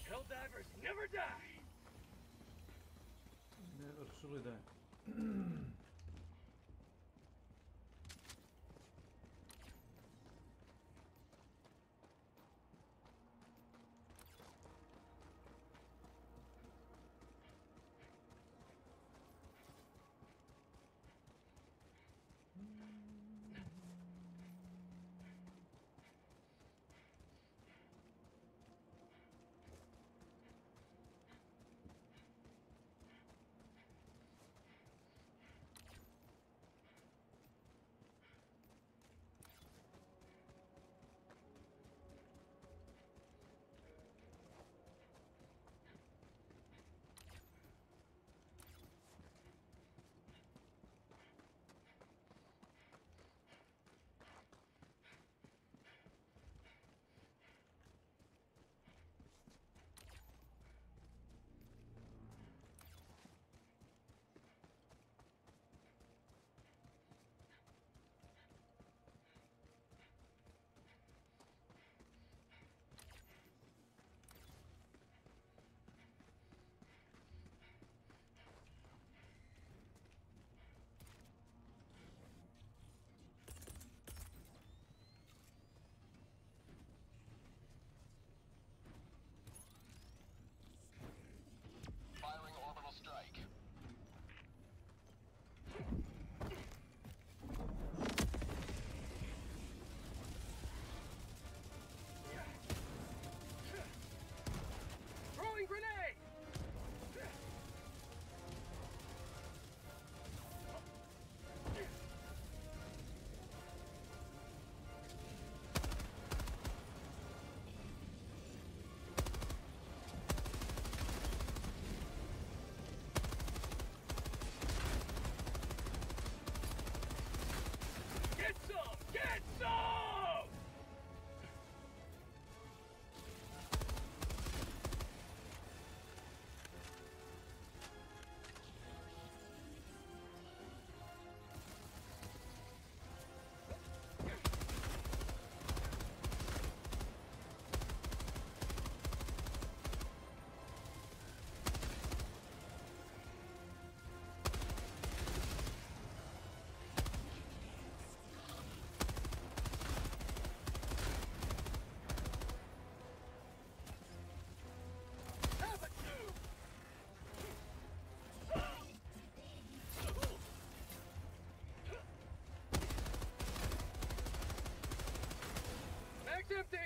[SPEAKER 10] Helldivers never die!
[SPEAKER 16] Never truly die.
[SPEAKER 1] Get some! Mag's empty!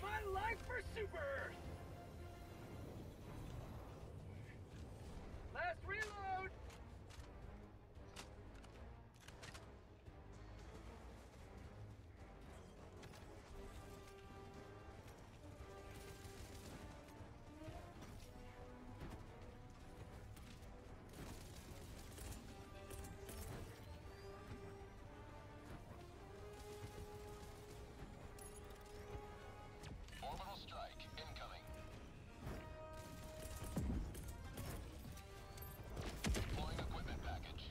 [SPEAKER 1] My life for Super Earth! Last reload!
[SPEAKER 8] Orbital strike incoming. Deploying equipment package.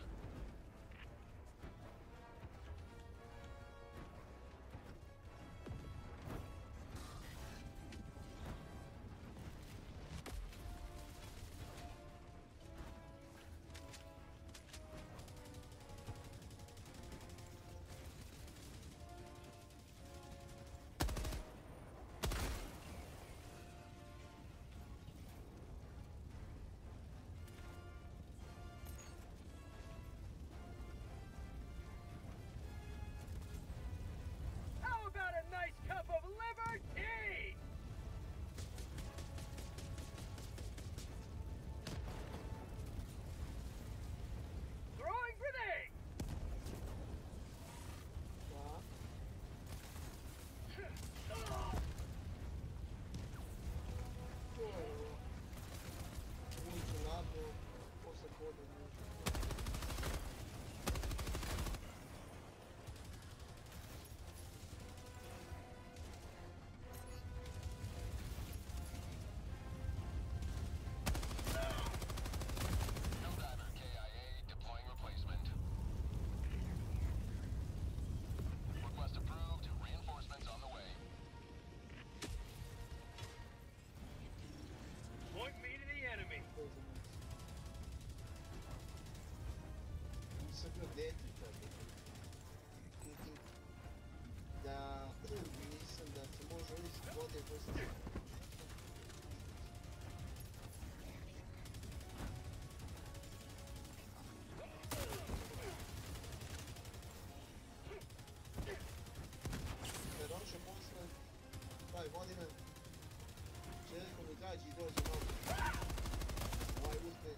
[SPEAKER 1] How about a nice cup of liver tea? Throwing grenade!
[SPEAKER 18] Ultimato, o secondo
[SPEAKER 8] Helldiver KIA deploying replacement. Request approved. Reinforcements on the way.
[SPEAKER 1] Point me to the enemy.
[SPEAKER 18] Nisam bio dete tada. Da nisam da se može uvijek vode koje se... Kad on će posle, taj godine, čeliko mi gađi i dođe malo. Ovaj uzme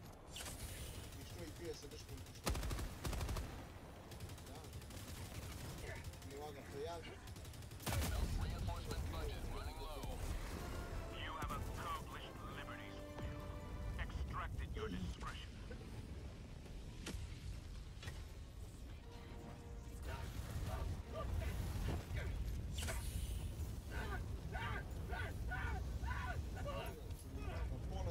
[SPEAKER 18] i što i pije sa drškom pištoljem. Da. I ova ga pojavi.
[SPEAKER 8] Reinforcement budget running low.
[SPEAKER 19] You have accomplished Liberty's will. Extract at your discretion.
[SPEAKER 18] Na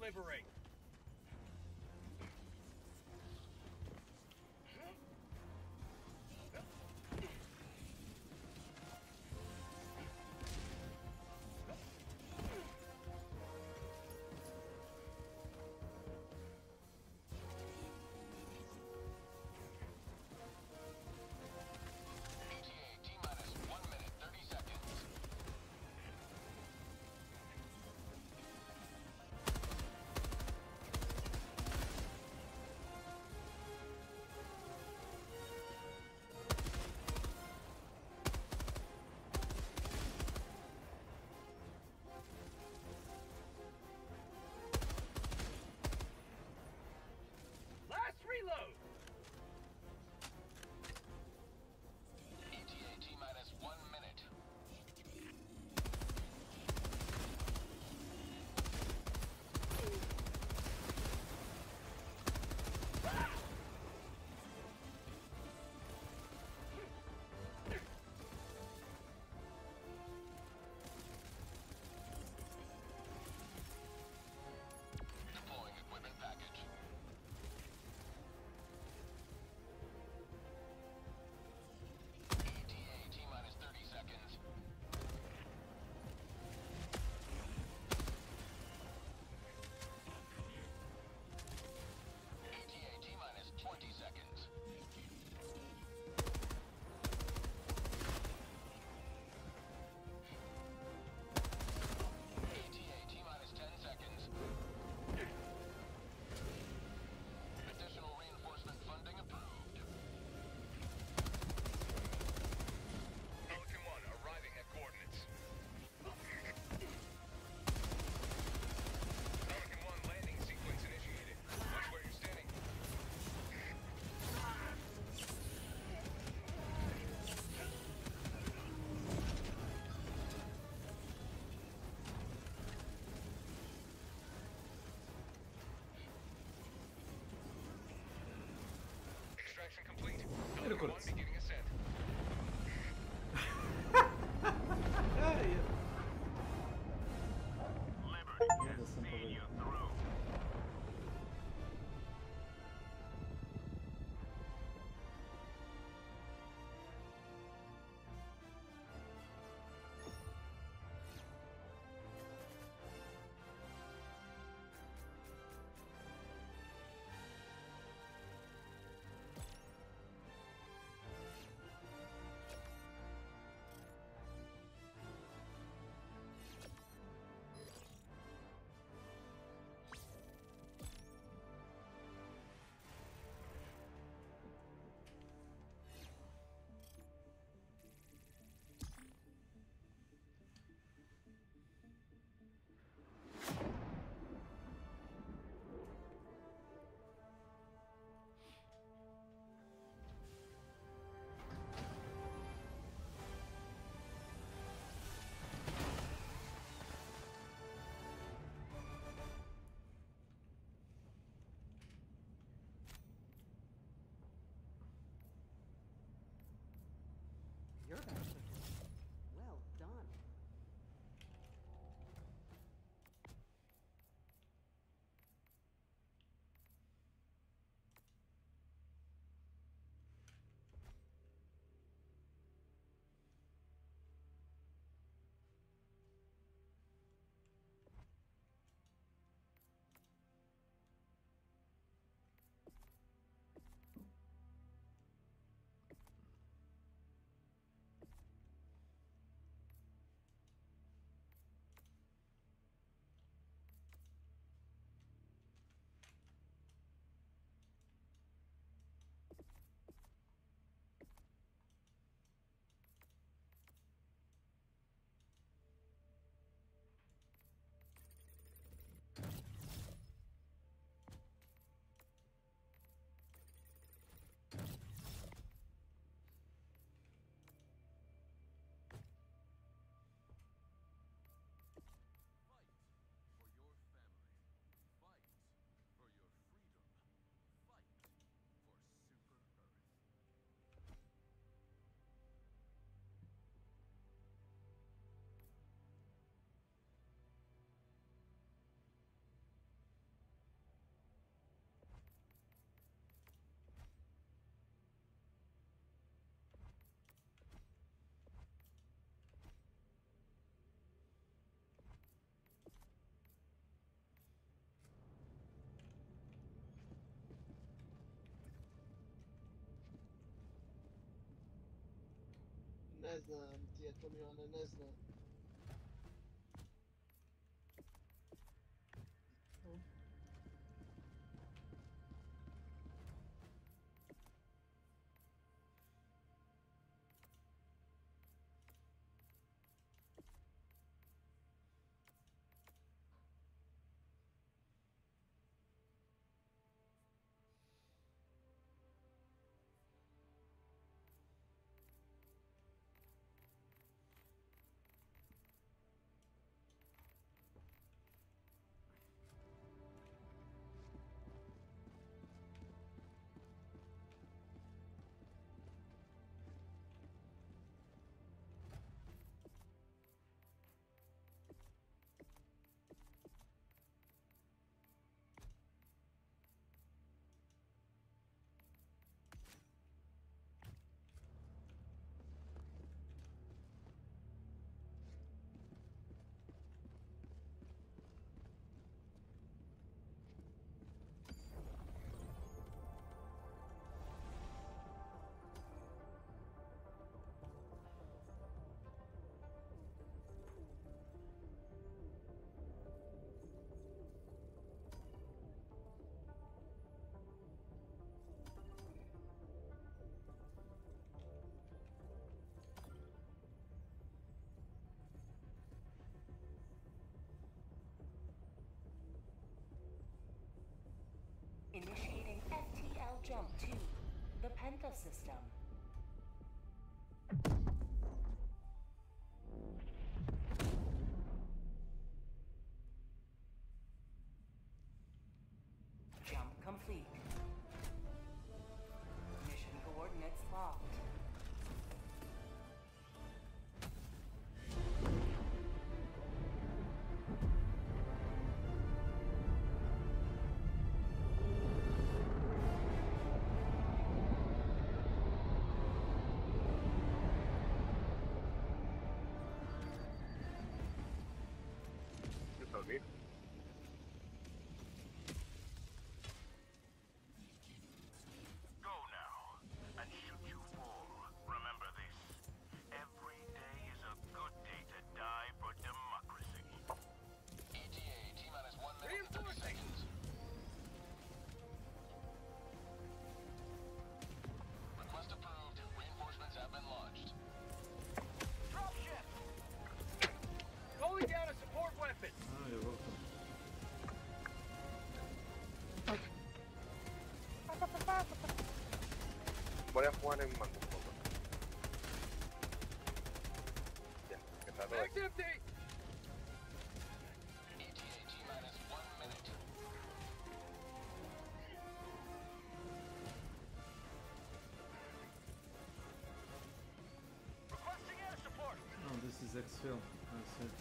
[SPEAKER 1] liberate. Last reload.
[SPEAKER 19] ETA T-minus 1 minute. Deploying equipment package. ETA T-minus 30 seconds. ETA T-minus 20 seconds. ETA T-minus 10 seconds. Additional reinforcement funding approved.
[SPEAKER 10] Pelican 1 arriving at coordinates. Pelican 1 landing sequence initiated. Watch where you're standing. Extraction complete. Pelican 1 beginning ascent.
[SPEAKER 16] Onda sam pogodio.
[SPEAKER 18] znam ti, to mi ona ne zna.
[SPEAKER 3] Initiating FTL jump to the Penta system. Jump complete. Mission coordinates locked.
[SPEAKER 19] Go now, and shoot you fall. Remember this. Every day is a good day to die for democracy.
[SPEAKER 8] ETA, T-minus 1 minute and 30 seconds. Request approved. Reinforcements have been launched.
[SPEAKER 1] Dropship! Calling down a support weapon!
[SPEAKER 16] Oh, you're welcome.
[SPEAKER 17] Voy a jugar en mando un poco. Ya, que tardo aquí.
[SPEAKER 1] empty!
[SPEAKER 8] ETA, T-minus 1 minute.
[SPEAKER 1] Requesting air support!
[SPEAKER 16] Oh, this is exfil. That's it.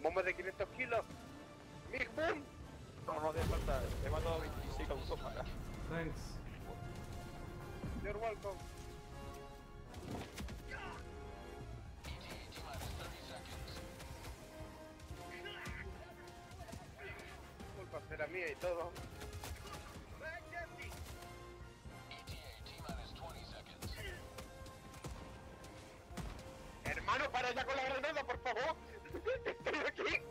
[SPEAKER 17] Bomba de 500 kilos. ¡Big boom! No, no hace falta. He mandado 26 automatas.
[SPEAKER 16] Thanks.
[SPEAKER 17] You're welcome. Culpa será mía y todo. Hermano, para allá con la granada, por favor. Estoy aquí.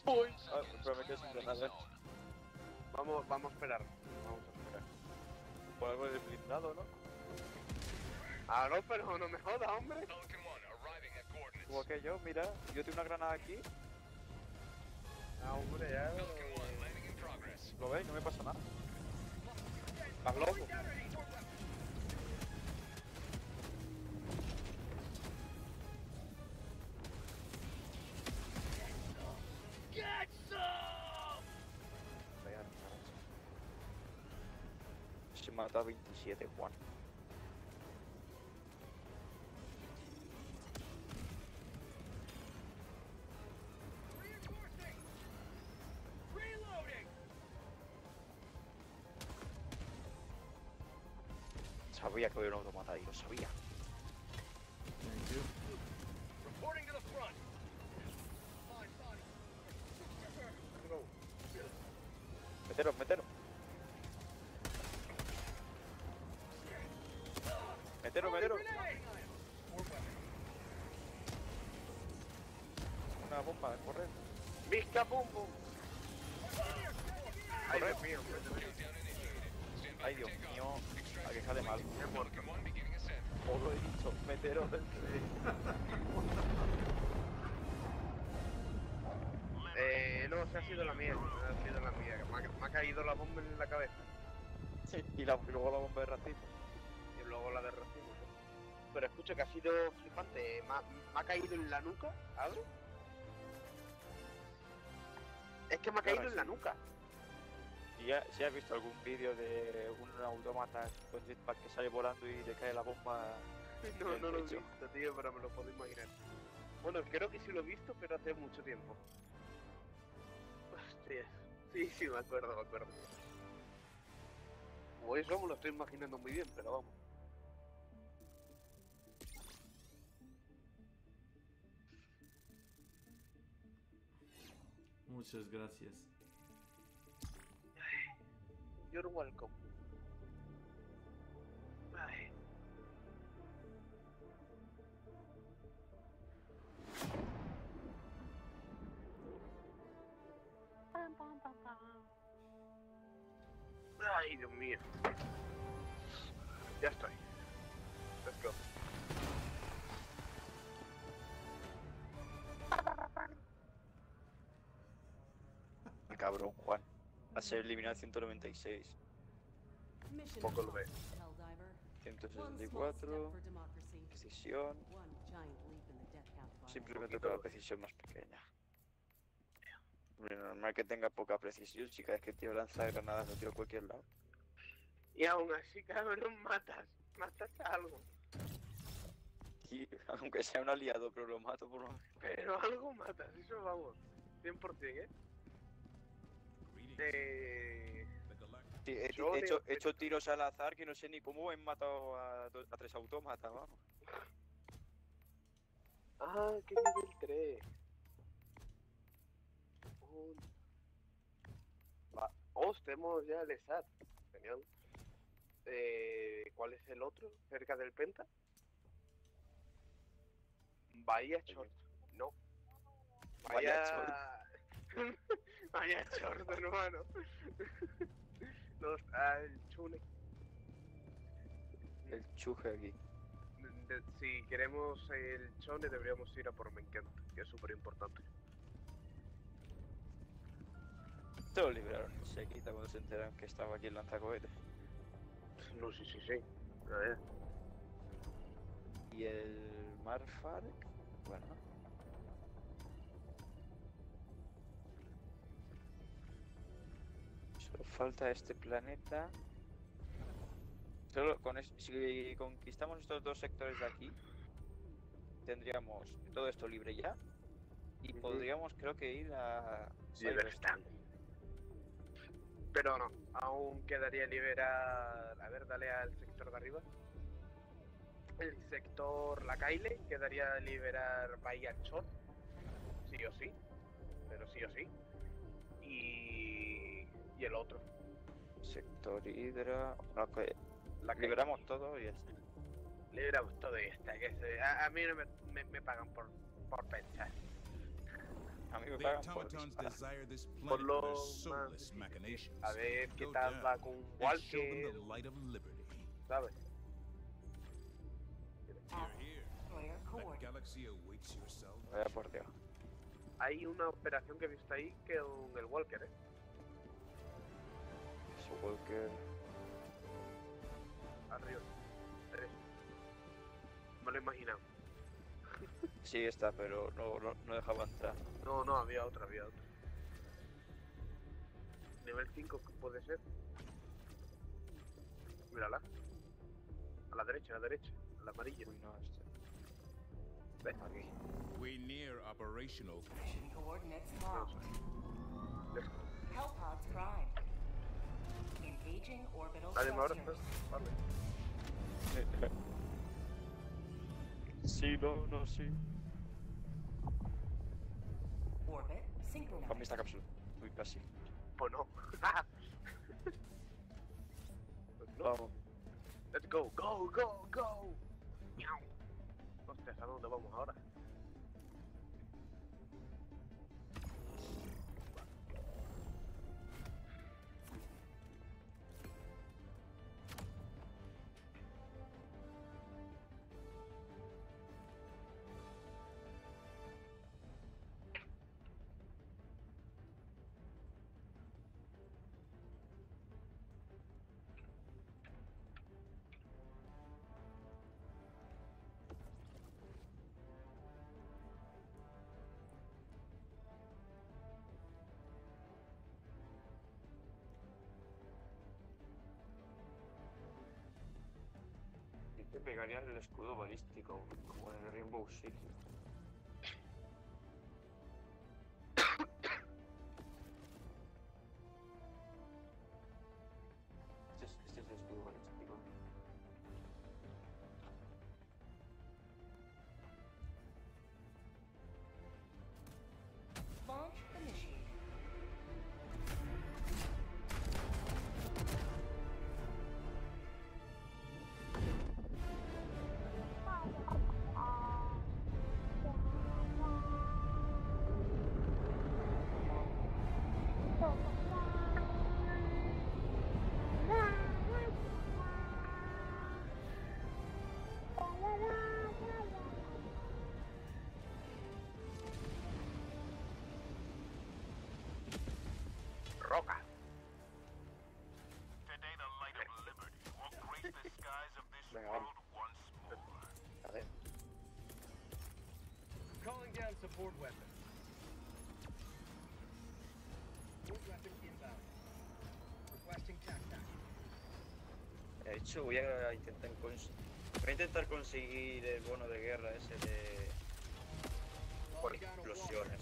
[SPEAKER 17] Uy. Pero me quedo sin granada. Vamos a esperar. Vamos a esperar. Por algo de blindado, ¿no? Ah, no, pero no me jodas, hombre. Como que yo, mira, yo tengo una granada aquí. Ah, hombre, ya. Lo veis, no me pasa nada. ¿Estás loco?
[SPEAKER 1] Get some!
[SPEAKER 17] Se mata 27, Juan.
[SPEAKER 1] Reinforcing! Reloading!
[SPEAKER 17] Sabía que había un automata ahí, lo sabía.
[SPEAKER 16] Thank you.
[SPEAKER 1] Reporting to the front!
[SPEAKER 17] Meteros, meteros. bomba, corre. ¡Vista Pum Pum! ¡Ay, Dios mío! ¡Ay, Dios mío! A que sale mal. Me he muerto. Os lo he dicho, meteros dentro de... no, se ha sido la mía. Ha sido la mía. Me ha caído la bomba en la cabeza. Sí, y luego la bomba de racimo. Y luego la de racimo. Pero escucha que ha sido flipante. Me ha caído en la nuca, ¿algo? Es que me ha caído en la nuca. Si has visto algún vídeo de un autómata con jetpack que sale volando y le cae la bomba. No, no lo he visto, tío, pero me lo puedo imaginar. Bueno, creo que sí lo he visto, pero hace mucho tiempo. Hostia. Sí, me acuerdo. O eso me lo estoy imaginando muy bien, pero vamos.
[SPEAKER 16] Muchas gracias.
[SPEAKER 17] You're welcome. Ay. Ay, Dios mío. Ya estoy. Let's go. Cabrón, Juan. A ser eliminado 196. Poco lo ve. 164. Precisión. Simplemente con la precisión más pequeña. Normal que tenga poca precisión, si cada vez que tiro lanza granadas lo tiro a cualquier lado. Y aún así, cabrón, matas algo. Y aunque sea un aliado, pero lo mato por lo menos. Pero algo matas, eso vamos, 100%, Sí, he hecho tiros al azar que no sé ni cómo he matado a 3 autómatas, vamos. Ah, qué nivel 3. Tenemos ya el SAT. Genial. ¿Cuál es el otro? ¿Cerca del Penta? Bahía Short. No. Vaya Short, hermano. El Chune. El Chuje aquí. Si queremos el Chone deberíamos ir a por Menkent, que es súper importante. Te lo liberaron enseguida cuando se enteraron que estaba aquí el lanzacohetes. No, sí. A ver. ¿Y el Marfark? Bueno. Solo falta este planeta. Si conquistamos estos 2 sectores de aquí, tendríamos todo esto libre ya. Y podríamos, creo que, ir a Cyberstand. Pero no, aún quedaría liberar... A ver, dale al sector de arriba. El sector La Caile quedaría liberar Bahía Short. Sí o sí. Pero sí o sí. Y el otro. Sector Hydra... No, que... Liberamos todo y ya está. Liberamos todo y ya está. Que a mí no me pagan por pensar. A mí me pagan por los a ver qué tal va con Walker, ¿sabes? Vaya por Dios. Hay una operación que he visto ahí que con el Walker, Su Walker... Arriba, derecho. Me lo he imaginado. Sí está, pero no dejaba entrar. No, había otra. Nivel 5 puede ser. Mírala. A la derecha, al amarillo. Uy, no, este. Ven aquí.
[SPEAKER 7] We near operational.
[SPEAKER 3] Mission coordinates locked. Hellpods prime. Engaging orbital structures.
[SPEAKER 17] Vale. Sí, no, sí.
[SPEAKER 3] Orbit synchronized.
[SPEAKER 17] Con esta cápsula. Uy, casi. Pues no. Vamos. Let's go. Miau. Hostia, ¿a dónde vamos ahora? Te pegaría el escudo balístico, como en el Rainbow Six. Este es el escudo balístico.
[SPEAKER 3] Launch initiated.
[SPEAKER 17] Roca.
[SPEAKER 19] Today the light of liberty will grace the skies of this
[SPEAKER 17] Venga,
[SPEAKER 19] world
[SPEAKER 17] vamos.
[SPEAKER 19] once more.
[SPEAKER 17] A ver.
[SPEAKER 1] Calling down support weapon. Support weapon inbound. Requesting tac-tac.
[SPEAKER 17] De hecho, voy a intentar conseguir el bono de guerra ese de... por explosiones.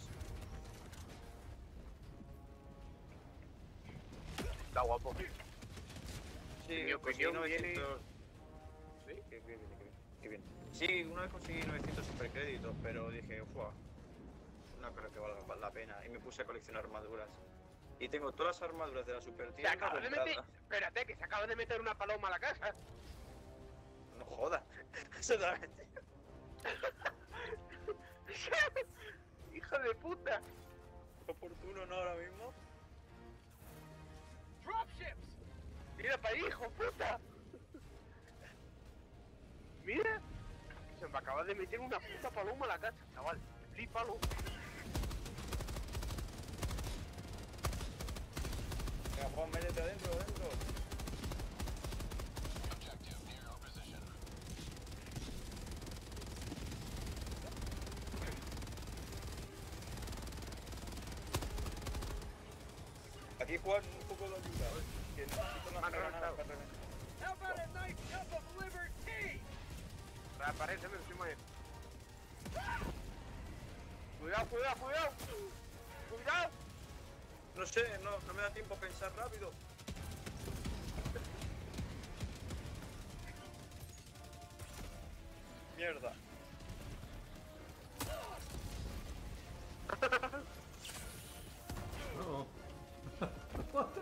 [SPEAKER 17] Está guapo. Sí,
[SPEAKER 9] Mi opinión
[SPEAKER 17] 900...
[SPEAKER 9] viene...
[SPEAKER 17] Sí, qué bien. Sí, una vez conseguí 900 supercréditos, pero dije, uff, no creo que valga la pena. Y me puse a coleccionar armaduras. Y tengo todas las armaduras de la super
[SPEAKER 9] Se
[SPEAKER 17] tienda
[SPEAKER 9] acaba de meter...
[SPEAKER 17] compradas.
[SPEAKER 9] Espérate, que se acaba de meter una paloma a la casa.
[SPEAKER 17] No jodas. Exactamente.
[SPEAKER 9] Hijo de puta.
[SPEAKER 17] Oportuno, ¿no? Ahora mismo.
[SPEAKER 1] Dropships.
[SPEAKER 9] Mira para ahí, hijo puta. Mira. Se me acaba de meter una puta paloma a la casa, chaval. Flípalo.
[SPEAKER 17] Venga, Juan, métete adentro. Aquí Juan, un poco de ayuda, que necesito unas granadas para reventar.
[SPEAKER 1] How about a nice cup of liberty?
[SPEAKER 9] Reaparéceme encima de él. Cuidado.
[SPEAKER 17] No sé, no me da tiempo a pensar rápido. Mierda.
[SPEAKER 16] No. What the?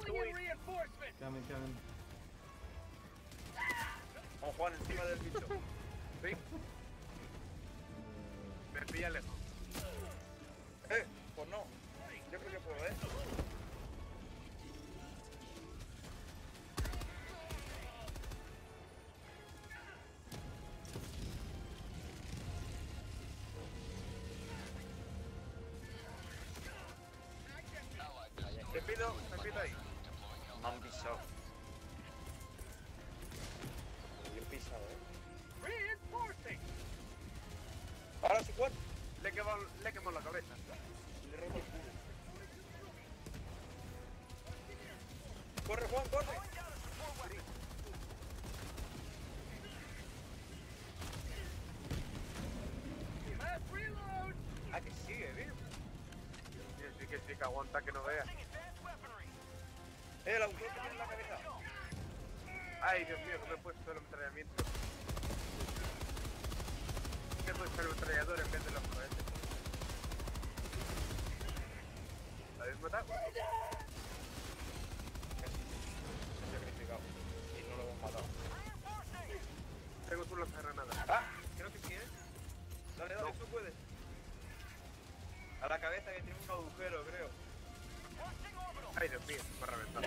[SPEAKER 1] Calling in reinforcement.
[SPEAKER 16] Coming.
[SPEAKER 17] Con Juan encima del bicho.
[SPEAKER 9] Sí. Me pilla lejos.
[SPEAKER 17] Pues no. Yo creo que puedo, Te pido ahí. Me han pisado. Bien pisado,
[SPEAKER 1] Reinforcing.
[SPEAKER 17] Ahora sí, Juan.
[SPEAKER 9] Le quemó la cabeza.
[SPEAKER 17] Le roto el culo. Corre, Juan, corre.
[SPEAKER 1] Last reload.
[SPEAKER 17] Ah, que sigue, bien.
[SPEAKER 9] Que sí, que aguanta, que no vea.
[SPEAKER 17] El auto que tiene en la cabeza.
[SPEAKER 9] Ay, Dios mío, que me he puesto el entrenamiento. Me he puesto el ametrallador en vez de los cohetes. ¿La habéis matado?
[SPEAKER 17] Se ha sacrificado. Y no lo hemos matado.
[SPEAKER 9] Tengo tu lanzagranadas.
[SPEAKER 17] Ah, creo que sí, Dale, tú puedes. A la cabeza que tiene un agujero, creo.
[SPEAKER 9] Ay, Dios mío, me ha reventado.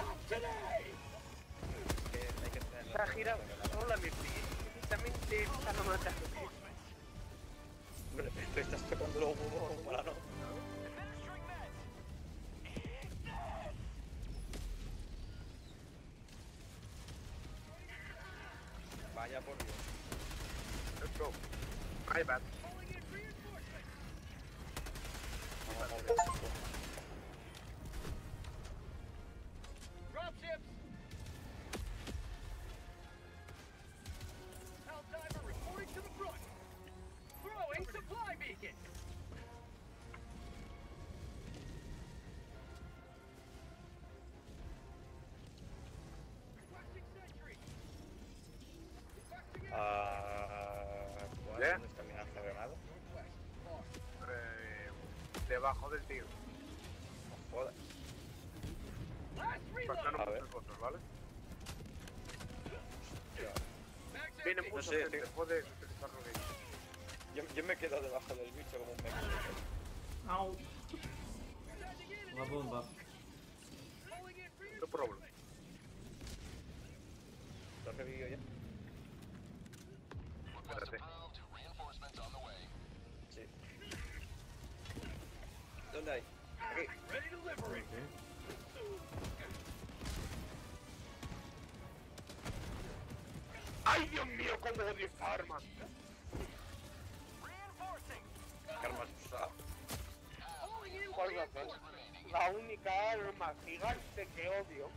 [SPEAKER 17] Hay que tenerla.
[SPEAKER 9] Se ha girado sola mi pie. Precisamente para no matarlo.
[SPEAKER 17] Hombre, te estás tocando los huevos para no. Vaya por Dios.
[SPEAKER 9] Let's go. My bad. Debajo del tío.
[SPEAKER 17] No jodas.
[SPEAKER 9] Pasaron
[SPEAKER 17] A ver.
[SPEAKER 9] muchas cosas, ¿vale?
[SPEAKER 17] Ya.
[SPEAKER 9] Viene
[SPEAKER 17] No
[SPEAKER 9] mucha
[SPEAKER 17] sé,
[SPEAKER 9] gente,
[SPEAKER 17] tío.
[SPEAKER 9] puedes utilizarlo bien.
[SPEAKER 17] Yo me quedo debajo del bicho como un meco.
[SPEAKER 16] Au. La bomba.
[SPEAKER 9] No problema.
[SPEAKER 17] ¿Lo has revivido ya?
[SPEAKER 9] Espérate.
[SPEAKER 17] Sí. ¿Dónde hay? Aquí.
[SPEAKER 9] ¡Ay, Dios mío, cómo odio esta arma!
[SPEAKER 17] ¿Qué armas usado?
[SPEAKER 9] ¿Cuál va a ser? La única arma gigante que odio.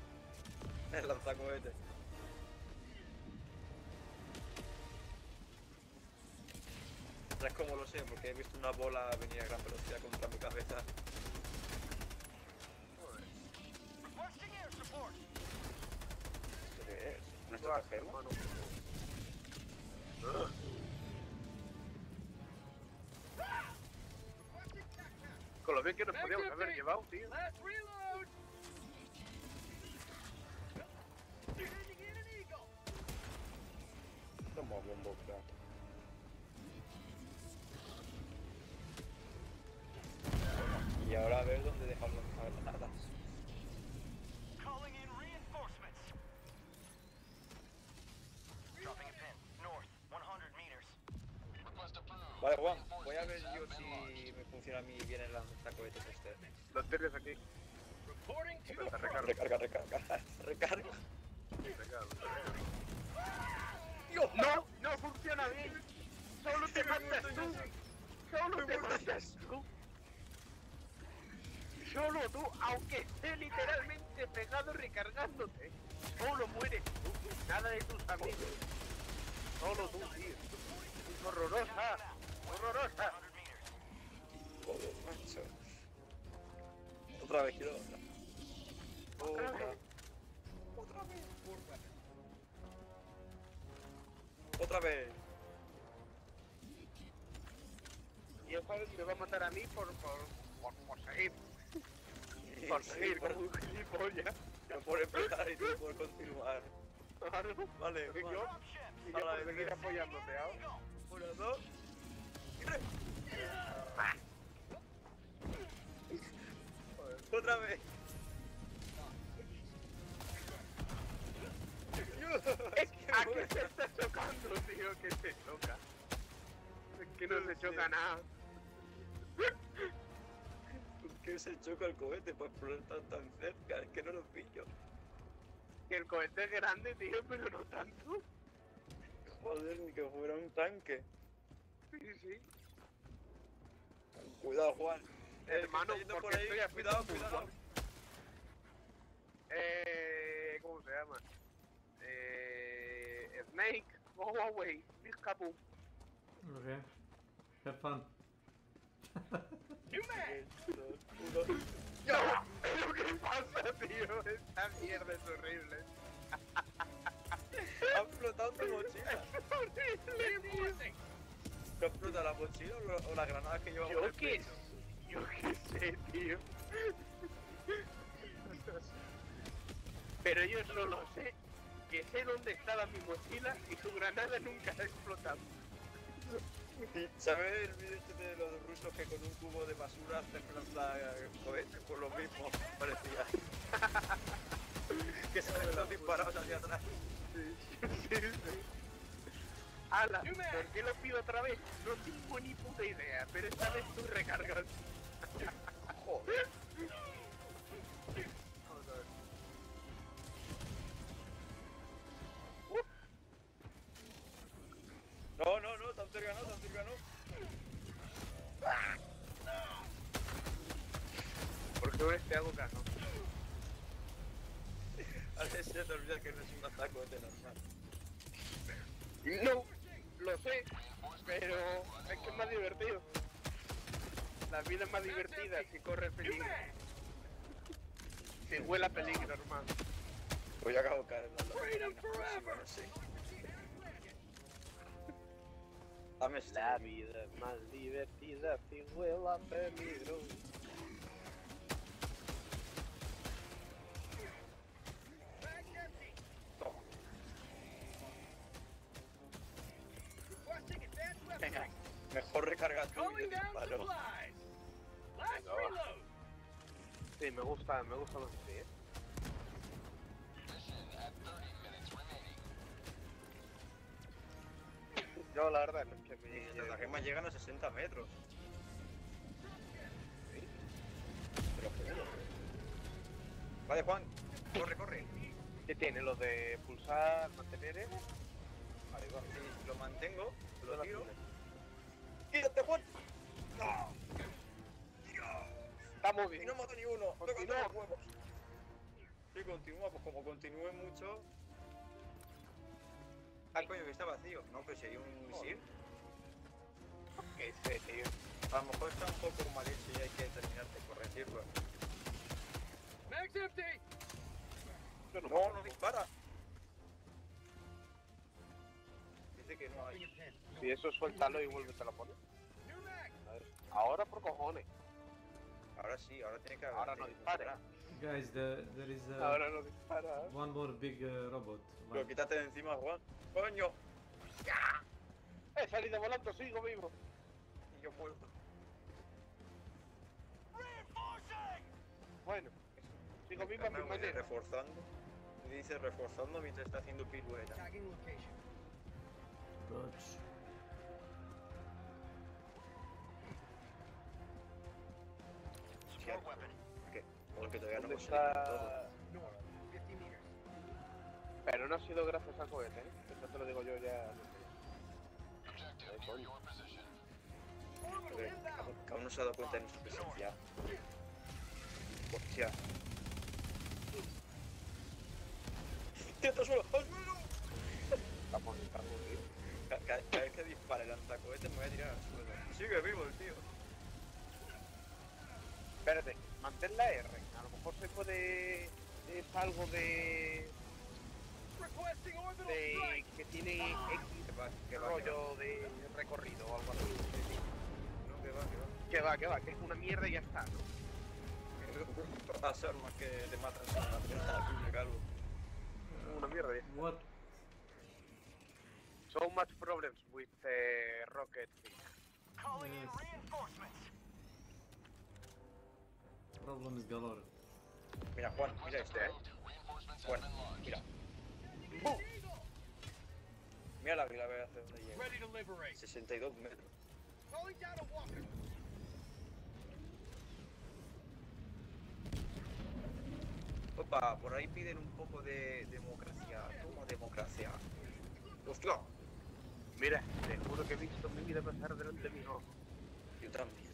[SPEAKER 17] El lanzacohetes. ¿Sabes cómo lo sé? Porque he visto una bola venir a gran velocidad contra mi cabeza. ¿Esto qué es? ¿Un estratagema?
[SPEAKER 9] Con lo bien que nos podíamos haber llevado, tío.
[SPEAKER 17] Toma bombo, crack. Y ahora a ver dónde dejan las granadas. Vale, Juan, voy a ver yo si me funciona a mí bien el lanzacohetes este.
[SPEAKER 9] Lo tienes aquí.
[SPEAKER 17] Recarga. Recarga.
[SPEAKER 9] ¡Dios! ¡No! ¡No funciona bien! ¡Solo te matas tú! ¡Solo te matas tú! Solo tú, aunque esté literalmente pegado recargándote. Solo mueres tú. Nada de tus amigos. Solo tú, tío. Es horrorosa. Horrorosa.
[SPEAKER 17] Joder, macho. Otra vez, quiero otra. Otra vez. Otra vez.
[SPEAKER 9] Y esta vez me va a matar a mí por seguir. Por seguir como un gilipollas.
[SPEAKER 17] Yo por empezar y tú por continuar. Vale,
[SPEAKER 9] Y yo por seguir apoyándote, ¿ah?
[SPEAKER 17] 1, 2 y 3. Otra vez.
[SPEAKER 9] ¿A qué se está chocando, tío? ¿Qué se choca? Es que no se choca nada.
[SPEAKER 17] ¿Por qué se choca el cohete para explotar tan cerca? Es que no lo pillo.
[SPEAKER 9] Que el cohete es grande, tío, pero no tanto.
[SPEAKER 17] Joder, ni que fuera un tanque.
[SPEAKER 9] Sí.
[SPEAKER 17] Cuidado, Juan.
[SPEAKER 9] Hermano,
[SPEAKER 17] yendo
[SPEAKER 9] porque
[SPEAKER 17] por ahí,
[SPEAKER 9] estoy a
[SPEAKER 17] cuidado.
[SPEAKER 9] ¿Cómo se llama? Snake, go away, please kaboom.
[SPEAKER 16] Okay. Have fun.
[SPEAKER 9] ¡No! ¿Pero qué pasa, tío? Esta mierda es horrible.
[SPEAKER 17] Ha explotado tu mochila.
[SPEAKER 9] ¡Es horrible!
[SPEAKER 17] ¿Te explota la mochila o la granada que llevamos en el pecho?
[SPEAKER 9] Yo qué sé, tío. Pero yo solo sé que sé dónde estaba mi mochila y su granada nunca ha explotado.
[SPEAKER 17] ¿Sabes el vídeo este de los rusos que con un cubo de basura te lanza cohetes? Por lo mismo, parecía. Que salen los disparados hacia atrás.
[SPEAKER 9] Sí. ¡Hala! ¿Por qué lo pido otra vez? No tengo ni puta idea, pero esta vez tú recargas.
[SPEAKER 17] Joder.
[SPEAKER 9] Vamos a ver.
[SPEAKER 17] No, tan cerca no.
[SPEAKER 9] ¿Por qué te hago caso?
[SPEAKER 17] A veces se te olvida que no es un ataque normal.
[SPEAKER 9] No, lo sé, pero es que es más divertido. La vida es más divertida si corre peligro. Si huele a peligro, hermano.
[SPEAKER 17] Voy a acabo de caer en la no sé.
[SPEAKER 15] Dame
[SPEAKER 17] La vida es más divertida si huele a peligro.
[SPEAKER 15] Venga, mejor recarga tú y yo disparo.
[SPEAKER 17] Sí, me gusta más así, ¿eh? Yo la verdad no es que me...
[SPEAKER 15] Las gemas llegan a 60 metros.
[SPEAKER 17] ¿Sí?
[SPEAKER 15] Te lo juro. Vale, Juan, corre, corre.
[SPEAKER 17] ¿Qué tiene? ¿Lo de pulsar, mantener,
[SPEAKER 15] Vale, va. Si lo mantengo, lo tiro. ¡Quítate, Juan! ¡No!
[SPEAKER 17] Estamos bien.
[SPEAKER 15] Y no mato ni uno.
[SPEAKER 17] Continúa.
[SPEAKER 15] ¡Toca los huevos! Sí, continúa, pues como continúe mucho... Ah, coño, que está vacío. No, pero sería un misil.
[SPEAKER 17] ¿Qué sé, tío?
[SPEAKER 15] A lo mejor está un poco mal hecho y hay que terminar de corregirlo.
[SPEAKER 1] Mag's empty!
[SPEAKER 15] No, no dispara. Dice que no hay.
[SPEAKER 17] Si eso suéltalo y vuélvete a la poner. A ver. Ahora por cojones.
[SPEAKER 15] Ahora sí, ahora tiene que haber.
[SPEAKER 17] Ahora no dispara.
[SPEAKER 16] Guys, there is
[SPEAKER 17] Ahora no dispara.
[SPEAKER 16] one more big robot.
[SPEAKER 15] Pero quítate de encima, Juan. ¡Coño!
[SPEAKER 17] He salido volando, sigo vivo.
[SPEAKER 15] Y yo puedo.
[SPEAKER 17] Bueno, sigo vivo a mi manera.
[SPEAKER 15] Reforzando. Dice reforzando mientras está haciendo pirueta.
[SPEAKER 16] Roach.
[SPEAKER 15] ¿Qué? Porque todavía no
[SPEAKER 17] ¿Dónde
[SPEAKER 15] hemos salido
[SPEAKER 17] está?
[SPEAKER 15] todo.
[SPEAKER 17] Pero no ha sido gracias al cohete, ¿eh? Eso te lo digo yo ya.
[SPEAKER 15] Que aún no se ha dado cuenta de nuestra presencia. Hostia. ¡Tira al suelo! ¡Al suelo!
[SPEAKER 17] Estamos bien.
[SPEAKER 15] Cada vez que dispare el lanzacohetes me voy a tirar al suelo. Sigue vivo el tío.
[SPEAKER 17] Espérate, mantén la R. A lo mejor se puede... Es algo de... que tiene X rollo de recorrido o algo así.
[SPEAKER 15] No, que va.
[SPEAKER 17] Que es una mierda y ya está, ¿no?
[SPEAKER 15] Las armas que te matan son la puta de calvo.
[SPEAKER 17] Una mierda y ya está.
[SPEAKER 16] What?
[SPEAKER 17] So much problems with rocket thing.
[SPEAKER 16] Problems galore.
[SPEAKER 15] Mira, Juan, mira este, Juan, mira. ¡Bum! Mira la velocidad donde llega. 62 metros. Opa, por ahí piden un poco de democracia. Toma democracia. ¡Hostia!
[SPEAKER 17] Mira, te juro que he visto mi vida pasar delante de mis ojos.
[SPEAKER 15] Yo también.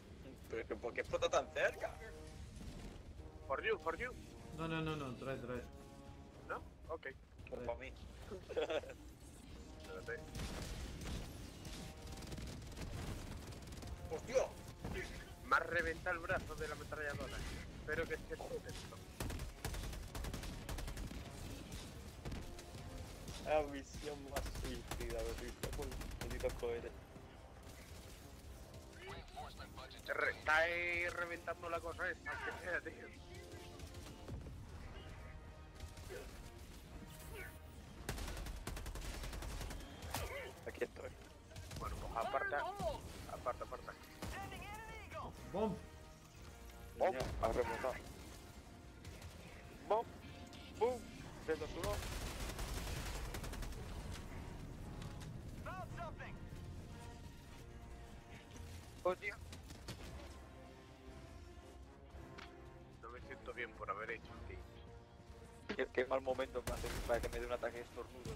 [SPEAKER 15] Pero ¿por qué explota tan cerca?
[SPEAKER 17] For you.
[SPEAKER 16] No, drive.
[SPEAKER 17] ¿No? Ok.
[SPEAKER 15] Pues para mí.
[SPEAKER 17] Espérate.
[SPEAKER 15] ¡Hostia!
[SPEAKER 17] Me ha reventado el brazo de la ametralladora. Espero que esté contento.
[SPEAKER 15] La misión más suicida de visto por malditos cohetes.
[SPEAKER 17] Está ahí reventando la cosa esta, que sea, tío.
[SPEAKER 15] Aquí estoy.
[SPEAKER 17] Bueno, pues aparta.
[SPEAKER 16] Bomb.
[SPEAKER 15] ¡Bom! Ha rebotado. ¡Bom! ¡Bum! 3, 2, 1. ¡Hostia!
[SPEAKER 17] No me siento bien por haber hecho, tío.
[SPEAKER 15] Qué mal momento para que me dé un ataque de estornudo.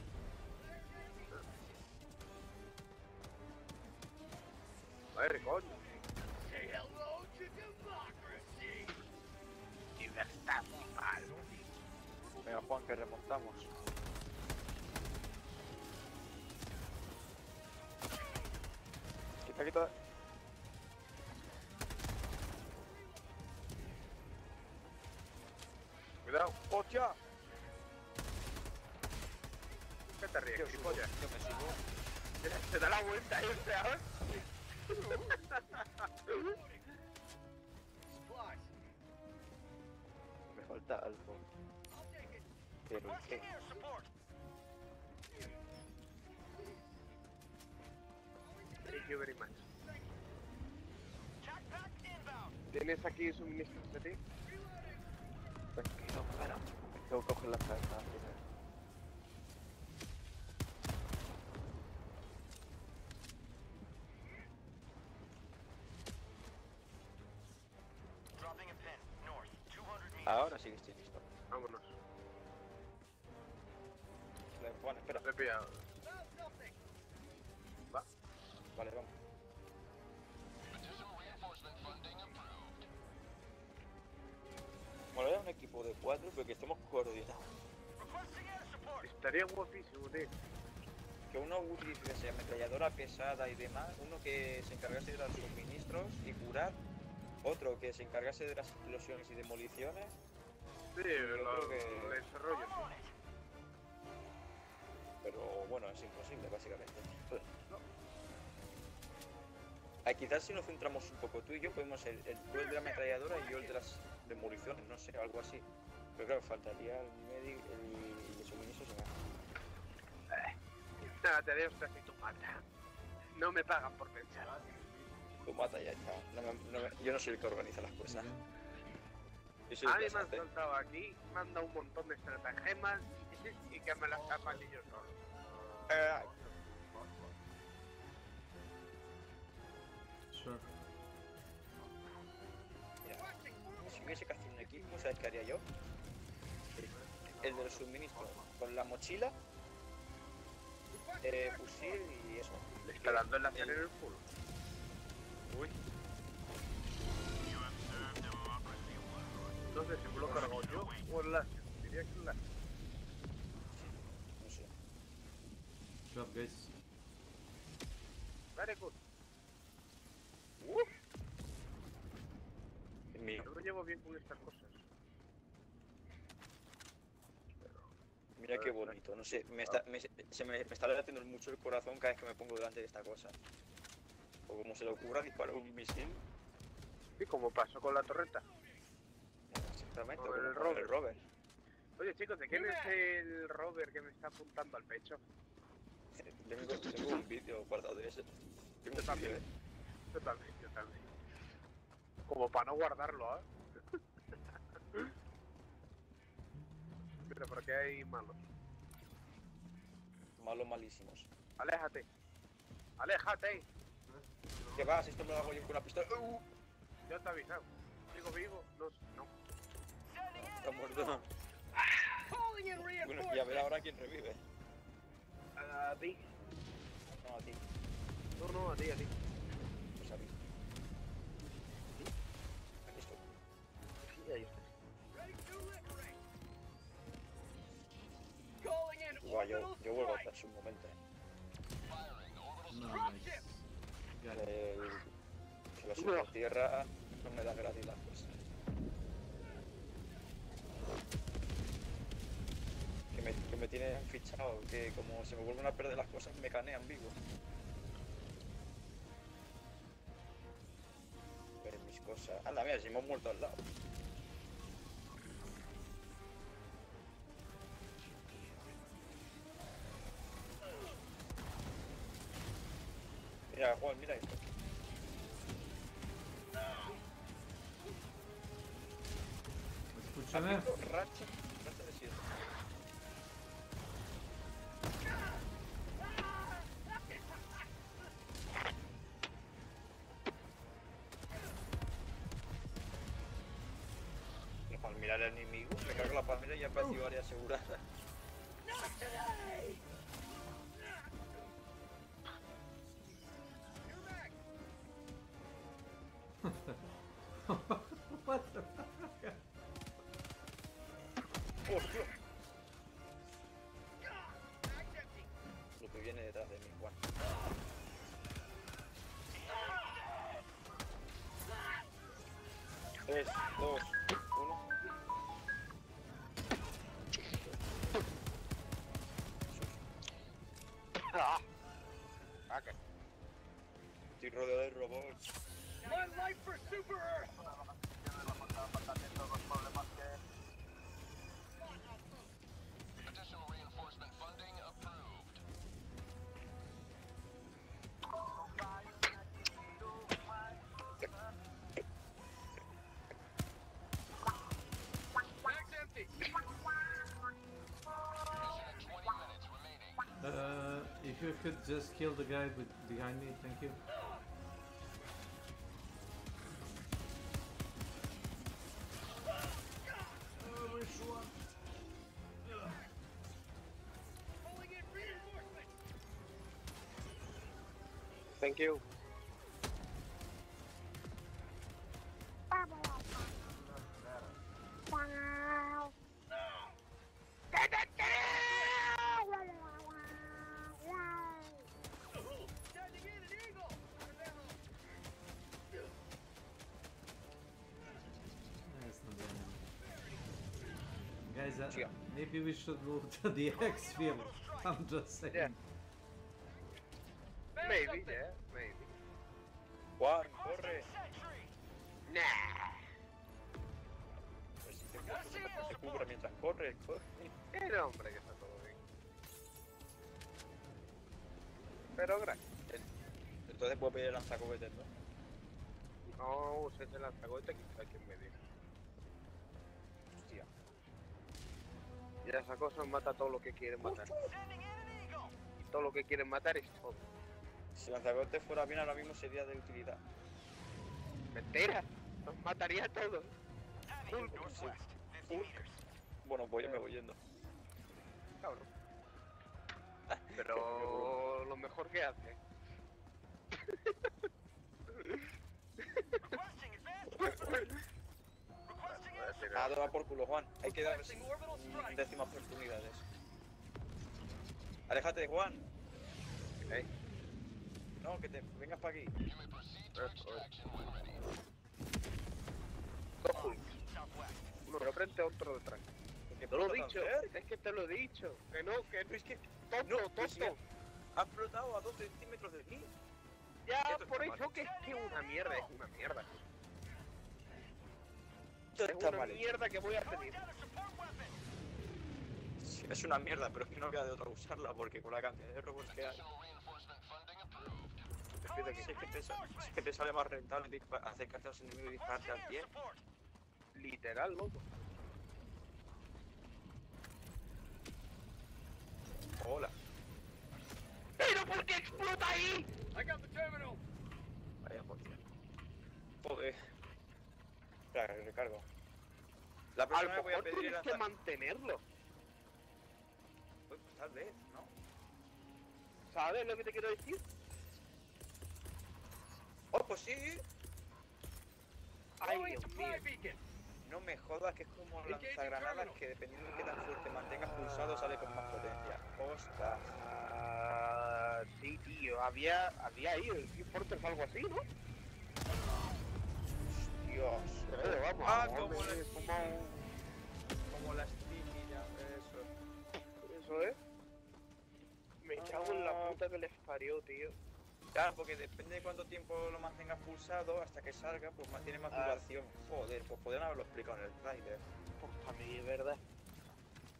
[SPEAKER 17] Madre coño.
[SPEAKER 1] Say hello to democracy.
[SPEAKER 17] Libertad total.
[SPEAKER 15] Venga, Juan, que remontamos. Quita.
[SPEAKER 17] Cuidado.
[SPEAKER 15] ¡Hostia!
[SPEAKER 17] ¿Qué te ríes, gilipollas?
[SPEAKER 15] Yo me subo.
[SPEAKER 9] Se da la vuelta este, ¿sabes?
[SPEAKER 15] Me falta algo. Pero ¿qué?
[SPEAKER 9] Thank you very much. ¿Tienes aquí suministros de ti?
[SPEAKER 15] Tranquilo, para. Tengo que coger la carta. Ahora sí que estoy listo.
[SPEAKER 9] Vámonos.
[SPEAKER 15] Bueno, espera.
[SPEAKER 9] Te he pillado. Va.
[SPEAKER 15] Vale, vamos. Bueno, era un equipo de 4, pero que estemos coordinados.
[SPEAKER 9] Estaría guapísimo, tío.
[SPEAKER 15] Que uno utilice ametralladora pesada y demás, uno que se encargase de los suministros y curar, otro que se encargase de las explosiones y demoliciones.
[SPEAKER 9] Sí, el desarrollo.
[SPEAKER 15] Pero bueno, es imposible, básicamente. Quizás si nos centramos un poco tú y yo, podemos ser tú el de la ametralladora y yo el de las demoliciones, no sé, algo así. Pero claro, faltaría el médico, el de suministros y nada.
[SPEAKER 9] Nada, te dejo casi tu mata. No me pagan por pensar.
[SPEAKER 15] Tu mata ya está. Yo no soy el que organiza las cosas. Yo soy
[SPEAKER 9] A
[SPEAKER 15] el
[SPEAKER 9] mí
[SPEAKER 15] que
[SPEAKER 9] me han
[SPEAKER 15] hace.
[SPEAKER 9] soltado aquí, manda un montón de estratagemas y que me las apañe yo solo.
[SPEAKER 15] Mira, si hubiese que hacer un equipo, ¿sabes qué haría yo? El de los suministros, con la mochila, fusil y eso.
[SPEAKER 9] Le está dando el láser en el culo.
[SPEAKER 15] Uy.
[SPEAKER 9] No sé si me lo he cargado yo o el láser. Diría que el láser.
[SPEAKER 15] No sé.
[SPEAKER 16] Job, guys.
[SPEAKER 9] Very good. Yo me llevo bien con estas cosas.
[SPEAKER 15] Mira qué bonito, no sé, me está latiendo mucho el corazón cada vez que me pongo delante de esta cosa. O como se le ocurra disparar un misil.
[SPEAKER 9] Sí, como pasó con la torreta.
[SPEAKER 15] Exactamente,
[SPEAKER 9] con el rover. Oye chicos, ¿de quién es el rover que me está apuntando al pecho?
[SPEAKER 15] Tengo un vídeo guardado de ese.
[SPEAKER 9] Yo también. Yo también. Como para no guardarlo, ¿eh? Pero ¿por qué hay malos?
[SPEAKER 15] Malos malísimos.
[SPEAKER 9] Aléjate. ¡Aléjate!
[SPEAKER 15] ¿Qué vas? Esto me lo hago yo con una pistola.
[SPEAKER 9] Ya te he avisado. ¿Sigo vivo? No.
[SPEAKER 15] Está muerto. Bueno, y a ver ahora quién revive.
[SPEAKER 9] A ti.
[SPEAKER 15] No, a ti.
[SPEAKER 9] No, a ti.
[SPEAKER 15] Pues a mí. Aquí estoy.
[SPEAKER 9] Sí, ahí estás.
[SPEAKER 15] Guau, yo vuelvo atrás un momento.
[SPEAKER 16] Nice.
[SPEAKER 15] Que la supertierra no me da gratis las cosas. Que me tienen fichado, que como se me vuelven a perder las cosas me canean vivo. Ver mis cosas. Anda, mira, si hemos muerto al lado. Mira, Juan, mira esto.
[SPEAKER 16] Escúchame.
[SPEAKER 15] ¿Has visto? Racha de 7. Al mirar al enemigo, me cargo la palmera y ya apareció área asegurada.
[SPEAKER 16] What the fuck?
[SPEAKER 15] ¡Hostia! Lo que viene detrás de mí, Juan. Tres, dos, uno.
[SPEAKER 17] ataque.
[SPEAKER 15] Estoy rodeado de robots.
[SPEAKER 1] One life for Super Earth!
[SPEAKER 8] Additional reinforcement funding approved.
[SPEAKER 1] Mag's empty!
[SPEAKER 16] If you could just kill the guy behind me, thank you.
[SPEAKER 1] Pulling in reinforcement!
[SPEAKER 17] Thank you.
[SPEAKER 1] Standing in an eagle!
[SPEAKER 16] That's not the enemy. Guys, maybe we should move to the X-field. I'm just saying.
[SPEAKER 17] Yeah. Maybe, yeah, maybe.
[SPEAKER 15] Juan, corre.
[SPEAKER 17] Nah.
[SPEAKER 15] Pues si te cubra mientras corre, corre.
[SPEAKER 17] Pero hombre, que está todo bien. Pero gracias.
[SPEAKER 15] Entonces puedo pedir el lanzacohetes, ¿no?
[SPEAKER 17] No uses el lanzacohete que está aquí en medio.
[SPEAKER 15] Hostia.
[SPEAKER 17] Y esa cosa mata todo lo que quieren matar. Y todo lo que quieren matar es todo.
[SPEAKER 15] Si el lanzacohetes fuera bien ahora mismo sería de utilidad.
[SPEAKER 17] Mentira, nos mataría a todos.
[SPEAKER 15] Bueno, pues yo me voy yendo.
[SPEAKER 17] Cabrón. Pero lo mejor que hace.
[SPEAKER 15] Ah, toma por culo, Juan. Hay que dar décimas oportunidades. Aléjate, Juan.
[SPEAKER 17] ¿Eh?
[SPEAKER 15] No, que te vengas para aquí.
[SPEAKER 17] Dos juntos. Uno de frente, otro detrás. Te lo he dicho, es que te lo he dicho. Que no, es que tonto.
[SPEAKER 15] Ha flotado a 2 centímetros de mí.
[SPEAKER 17] Ya, por eso que es que una mierda, es una mierda. Es una mierda que voy a tener.
[SPEAKER 15] Sí, es una mierda, pero es que no queda de otra usarla porque con la cantidad de robots que hay. Es que te sale más rentable acercarte a los enemigos y dispararte al pie.
[SPEAKER 17] Literal, loco.
[SPEAKER 15] Hola.
[SPEAKER 17] ¿Pero por qué explota ahí?
[SPEAKER 1] I got the terminal!
[SPEAKER 15] Vaya por Dios. Joder. Espera, que recargo. La próxima vez voy a pedir
[SPEAKER 17] tienes que mantenerlo.
[SPEAKER 15] Pues tal vez, ¿no?
[SPEAKER 17] ¿Sabes lo que te quiero decir?
[SPEAKER 15] ¡Oh, pues sí!
[SPEAKER 17] ¡Ay, Dios mío!
[SPEAKER 15] No me jodas que es como lanzagranadas que dependiendo de qué tan fuerte mantengas pulsado sale con más potencia. ¡Ostras!
[SPEAKER 17] Sí, tío, había ahí el Fortress algo así, ¿no?
[SPEAKER 15] Dios.
[SPEAKER 17] Vamos,
[SPEAKER 15] como las típicas, eso.
[SPEAKER 17] Eso es. Me cago en la puta que les parió, tío.
[SPEAKER 15] Claro, porque depende de cuánto tiempo lo mantengas pulsado hasta que salga, pues tiene más duración. Joder, pues podrían haberlo explicado en el trailer.
[SPEAKER 17] Pues a mí, es verdad.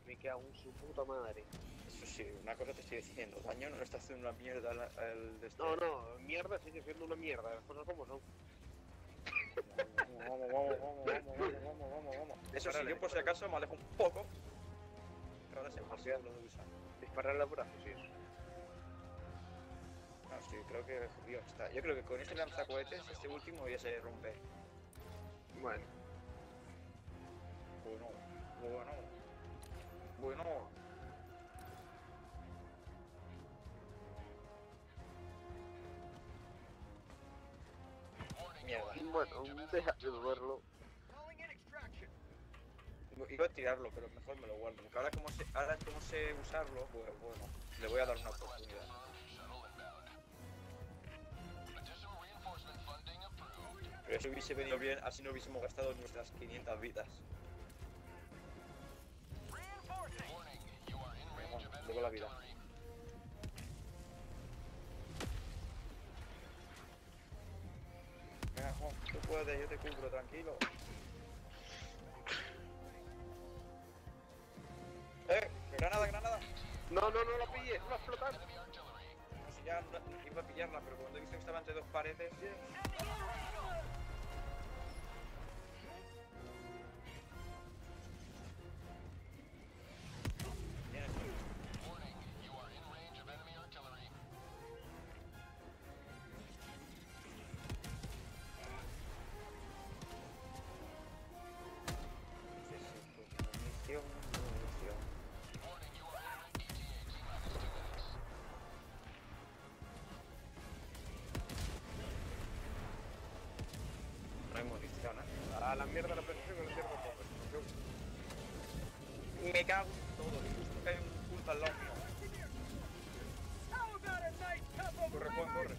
[SPEAKER 17] Me cago en su puta madre.
[SPEAKER 15] Eso sí, una cosa te estoy diciendo, daño no le está haciendo una mierda al destino.
[SPEAKER 17] No, mierda sigue siendo una mierda, las cosas como son.
[SPEAKER 15] Vamos. Eso sí, yo por si acaso me alejo un poco. Pero ahora se me olvida lo de usar.
[SPEAKER 17] Disparar al brazo, sí, eso.
[SPEAKER 15] No, sí, creo que jodido está. Yo creo que con este lanzacohetes, este último ya se rompe.
[SPEAKER 17] Bueno.
[SPEAKER 15] Mierda.
[SPEAKER 17] Bueno, deja de dudarlo.
[SPEAKER 15] Iba a tirarlo, pero mejor me lo guardo. Porque ahora como sé usarlo, pues bueno, le voy a dar una oportunidad. Pero eso hubiese venido bien, así no hubiésemos gastado nuestras 500 vidas. Bueno, luego la vida. puedes, yo te cubro, tranquilo. Granada, granada.
[SPEAKER 17] No la pillé, no la explotar.
[SPEAKER 15] No sé, ya iba a pillarla, pero cuando he visto que estaba entre dos paredes... No hay munición, ¿eh?
[SPEAKER 17] A la mierda la presión, a la mierda la presión.
[SPEAKER 15] Me cago en todo, justo que hay un culto al lado mío. Corre, Juan, corre.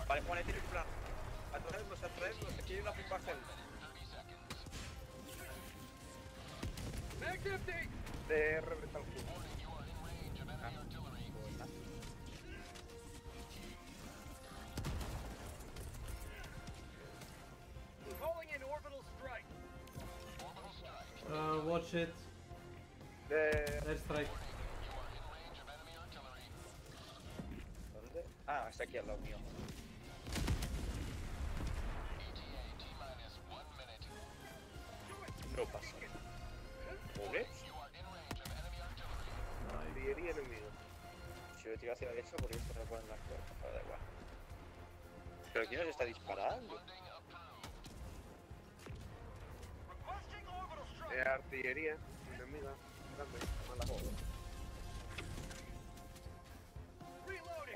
[SPEAKER 15] Vale, Juan, tiene un plan. Atraerlos, aquí hay una pipa celda.
[SPEAKER 17] De reventar el culo.
[SPEAKER 16] Watch it. Airstrike.
[SPEAKER 15] ¿Dónde? Ah, está aquí al lado mío. No pasa. ¿Pobre?
[SPEAKER 17] Artillería enemigo.
[SPEAKER 15] Si yo tiro hacia la derecha, porque esto no ponen las cosas, pero da igual. ¿Pero quién nos está disparando?
[SPEAKER 17] Artillería enemiga. Grande, mala joda.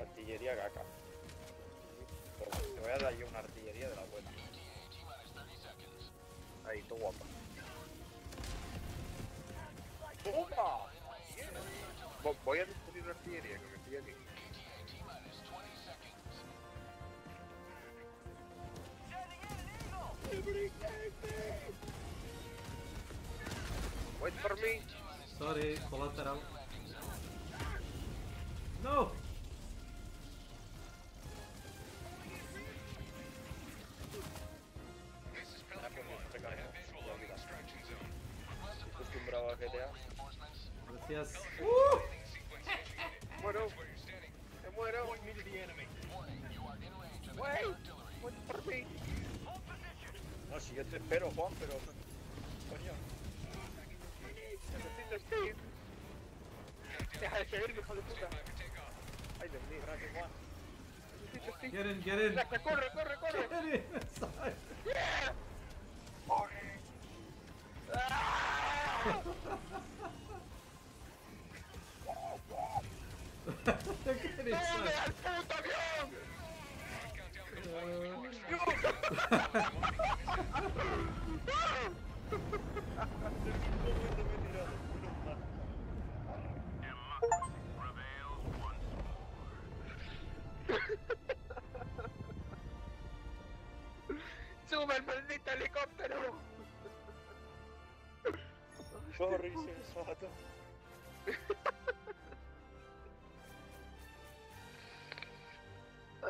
[SPEAKER 15] Artillería caca. Pero bueno, te voy a dar yo una artillería de la buena.
[SPEAKER 17] Ahí, todo guapa.
[SPEAKER 15] ¡Toma!
[SPEAKER 17] Voy a destruir una artillería que me pilla aquí. Wait for me.
[SPEAKER 16] Sorry, collateral. No!
[SPEAKER 15] Acostumbrado a GTA.
[SPEAKER 16] Gracias.
[SPEAKER 17] Muero. Me muero. Wait for me.
[SPEAKER 15] No, si yo te espero, Juan, pero... Coño.
[SPEAKER 17] Necesito Steve. Deja de seguirme, hijo de puta. Ay, Dios mío.
[SPEAKER 15] Gracias, Juan.
[SPEAKER 17] Necesito Steve.
[SPEAKER 16] Get in, get in.
[SPEAKER 17] Gracias, corre, corre, corre.
[SPEAKER 16] Get in. Sorry.
[SPEAKER 17] Yeah.
[SPEAKER 16] Get inside.
[SPEAKER 17] ¡Dónde al puto avión! ¡Sube el maldito helicóptero!
[SPEAKER 15] Corre, sensato.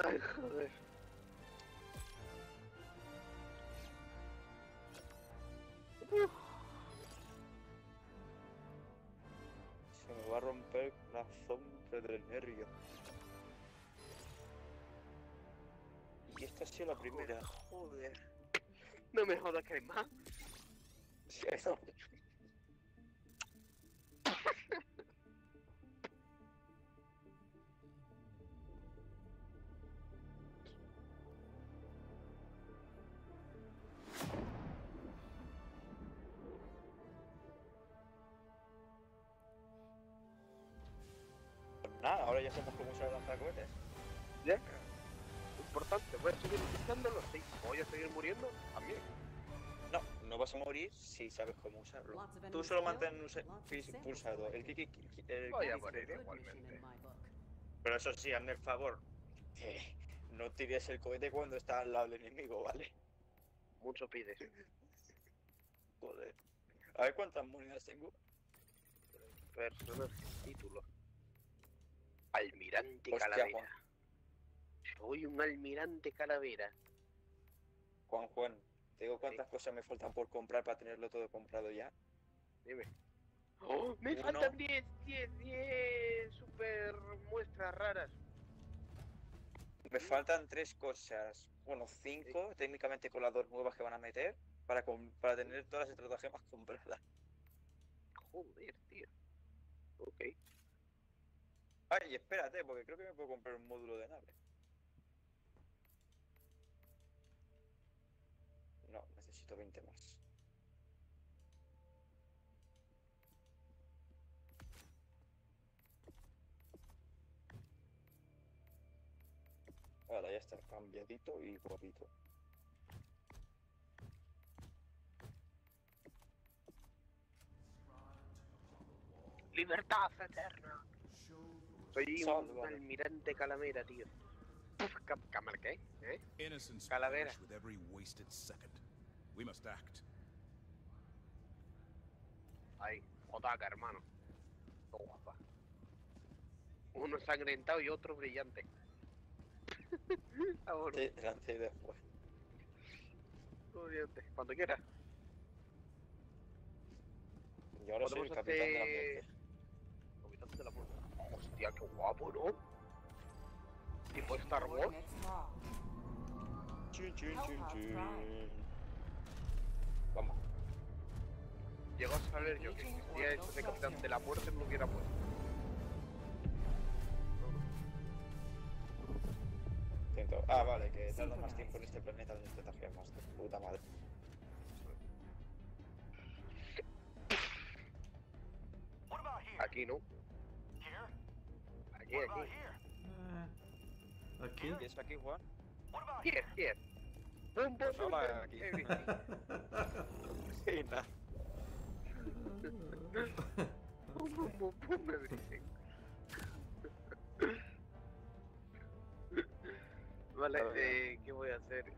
[SPEAKER 17] Ay, joder.
[SPEAKER 15] Se me va a romper el corazón del nervio. Y esta ha sido la primera, joder.
[SPEAKER 17] No me jodas que hay más.
[SPEAKER 15] Sí, no. Nada, ahora ya sabemos cómo usar lanzar cohetes.
[SPEAKER 17] ¿Ya? Importante, ¿voy a seguir utilizándolo? Sí. ¿Voy a seguir muriendo? También.
[SPEAKER 15] No, no vas a morir si sabes cómo usarlo. Tú solo mantén pulsado. El
[SPEAKER 17] Voy a morir igualmente.
[SPEAKER 15] Pero eso sí, hazme el favor. No tires el cohete cuando está al lado del enemigo, ¿vale?
[SPEAKER 17] Mucho pides.
[SPEAKER 15] Joder. A ver cuántas monedas tengo.
[SPEAKER 9] Personaje, título. Almirante
[SPEAKER 15] Hostia,
[SPEAKER 9] Calavera.
[SPEAKER 15] Juan.
[SPEAKER 9] Soy un almirante calavera.
[SPEAKER 15] Juan, te digo cuántas cosas me faltan por comprar para tenerlo todo comprado ya.
[SPEAKER 9] Dime. ¡Oh! Me
[SPEAKER 15] Uno.
[SPEAKER 9] faltan 10 super muestras raras.
[SPEAKER 15] Me faltan 3 cosas, bueno, 5, técnicamente con las 2 nuevas que van a meter, para tener todas las estratagemas compradas.
[SPEAKER 9] Joder, tío. Ok.
[SPEAKER 15] Ay, espérate, porque creo que me puedo comprar un módulo de nave. No, necesito 20 más. Ahora ya está cambiadito y guapito.
[SPEAKER 9] Libertad eterna. Soy un almirante calavera, tío. ¿Cámara qué? ¿Eh?
[SPEAKER 7] Innocence
[SPEAKER 9] Calavera.
[SPEAKER 7] perish with every wasted second. We must act.
[SPEAKER 9] Ay, Otaka, hermano. Todo guapa. Uno ensangrentado y otro brillante. Ahora.
[SPEAKER 15] Delante y después.
[SPEAKER 9] Brillante. Cuando quieras.
[SPEAKER 15] Y ahora soy el capitán de la muerte.
[SPEAKER 9] Capitán de la muerte. Hostia, qué guapo, ¿no? Tipo Star Wars.
[SPEAKER 15] Chin, chin, chin, chin. Vamos.
[SPEAKER 9] Llego a saber yo que existía eso de capitán de la muerte, no lo hubiera puesto.
[SPEAKER 15] Ah, vale, que tarda más tiempo en este planeta de estratagemas, de puta madre.
[SPEAKER 9] Aquí no. Aquí.
[SPEAKER 16] Aquí.
[SPEAKER 15] ¿Y eso aquí, Juan?
[SPEAKER 9] Here. Boom,
[SPEAKER 15] Pues hola, aquí. Sí, nada.
[SPEAKER 9] Boom, everything. Vale, ¿qué voy a hacer?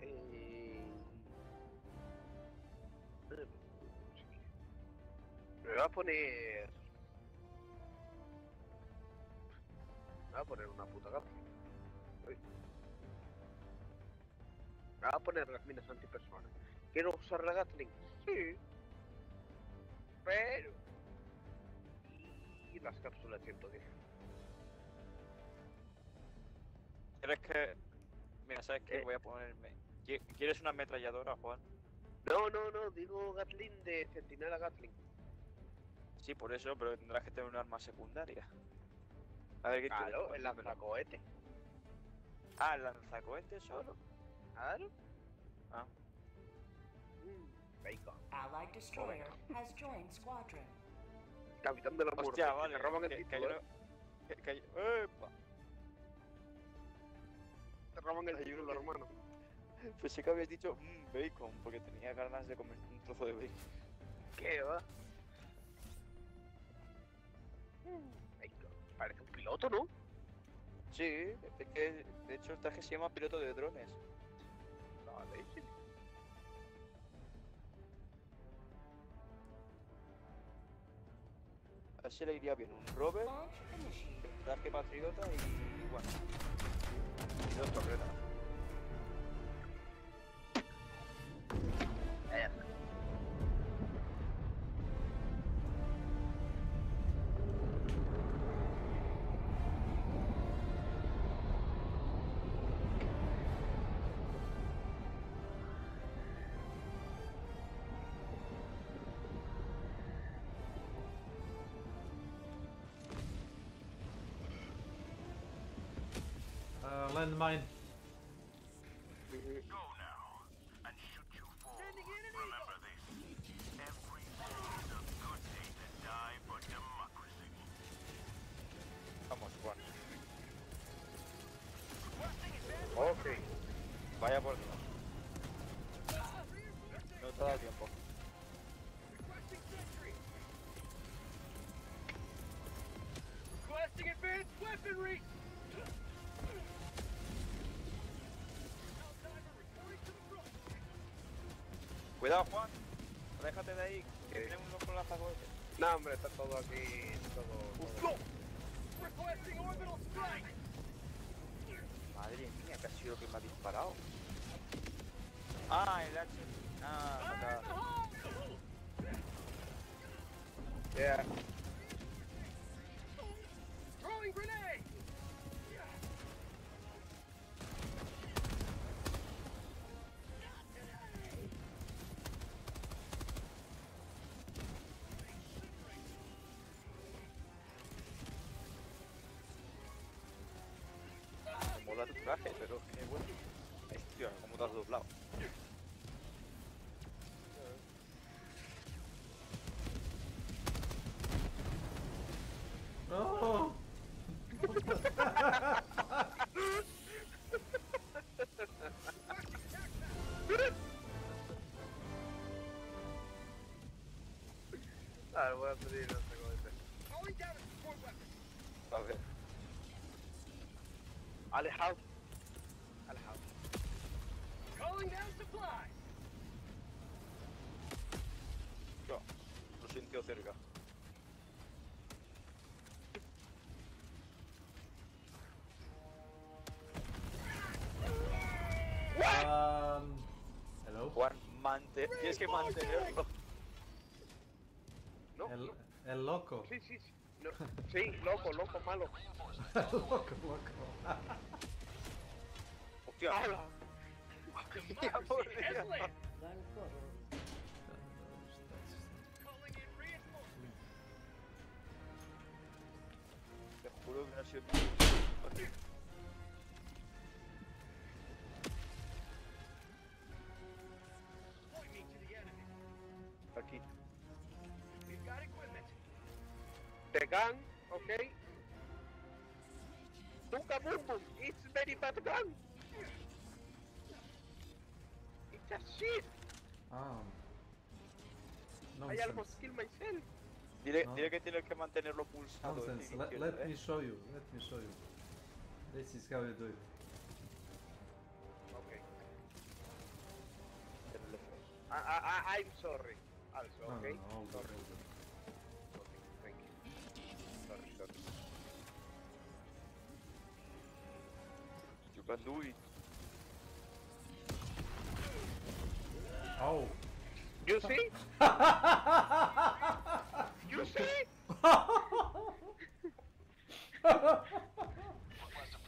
[SPEAKER 9] Me voy a poner... Me voy a poner una puta gata. Me voy a poner las minas antipersonales. ¿Quiero usar la Gatling? Sí. Pero... Y las cápsulas 110.
[SPEAKER 15] ¿Quieres que...? Mira, ¿sabes qué? Voy a ponerme... ¿Quieres una ametralladora, Juan?
[SPEAKER 9] No, digo Gatling de Centinela Gatling.
[SPEAKER 15] Sí, por eso, pero tendrás que tener un arma secundaria. A ver, ¿qué quieres?
[SPEAKER 9] Claro, el lanzacohete.
[SPEAKER 15] Ah, ¿el lanzacohete solo?
[SPEAKER 9] Claro.
[SPEAKER 15] Ah.
[SPEAKER 9] Bacon.
[SPEAKER 3] Allied destroyer has joined squadron.
[SPEAKER 9] Capitán de la muerte.
[SPEAKER 15] Hostia, vale.
[SPEAKER 9] Te roban el título.
[SPEAKER 15] ¡Epa!
[SPEAKER 9] Te roban el título, hermano.
[SPEAKER 15] Pues sí que habías dicho bacon, porque tenía ganas de comer un trozo de bacon.
[SPEAKER 9] ¿Qué va? Bacon. Parece un piloto, ¿no?
[SPEAKER 15] Sí, es que de hecho el traje se llama piloto de drones.
[SPEAKER 9] Vale, sí.
[SPEAKER 15] Así le iría bien un rover, traje patriota y bueno. Y 2 torretas.
[SPEAKER 16] Landmine.
[SPEAKER 19] Go now and shoot you forward. Remember this. Every day is a good day to die for democracy.
[SPEAKER 15] Vamos, Juan.
[SPEAKER 9] Ok.
[SPEAKER 15] Vaya por Dios. No te da tiempo.
[SPEAKER 1] Requesting advanced weaponry!
[SPEAKER 15] Cuidado, Juan. Déjate de ahí, que tenemos unos con lanzacohetes.
[SPEAKER 17] No, hombre, está todo aquí, todo...
[SPEAKER 1] Requesting orbital strike.
[SPEAKER 15] Madre mía, ¿qué ha sido que me ha disparado? Ah, el H. Ah, acá.
[SPEAKER 17] Yeah.
[SPEAKER 1] Throwing grenade.
[SPEAKER 15] Me mola tu traje, pero qué bueno. Ay, tío, ¿cómo te has doblado?
[SPEAKER 16] No.
[SPEAKER 17] Ah, voy a pedir no sé cómo dice.
[SPEAKER 1] Calling down a support weapon.
[SPEAKER 15] A ver.
[SPEAKER 17] Alejado. Alejado.
[SPEAKER 1] Calling down supplies.
[SPEAKER 15] Yo, lo sintió cerca.
[SPEAKER 16] Hello.
[SPEAKER 15] Juan, tienes que mantenerlo.
[SPEAKER 17] No,
[SPEAKER 16] El loco.
[SPEAKER 17] Sí, sí, sí. No. Sí, loco, malo.
[SPEAKER 16] Loco.
[SPEAKER 15] Hostia.
[SPEAKER 17] ¡Hala!
[SPEAKER 15] Ya, por Dios. Te juro que no ha sido
[SPEAKER 1] Point me to the enemy.
[SPEAKER 15] aquí.
[SPEAKER 1] We've got equipment.
[SPEAKER 17] The gun, okay? Tuka boom boom, it's very bad gun. It's a shit.
[SPEAKER 16] Ah.
[SPEAKER 17] I almost killed myself.
[SPEAKER 15] Dile que tienes que mantenerlo pulsado.
[SPEAKER 16] Nonsense. Let me show you. This is how you do it.
[SPEAKER 17] Okay. I'm sorry. Also, okay?
[SPEAKER 16] No,
[SPEAKER 17] Sorry. Okay, thank you. Sorry.
[SPEAKER 15] You can do it.
[SPEAKER 16] Oh.
[SPEAKER 17] You see? You see?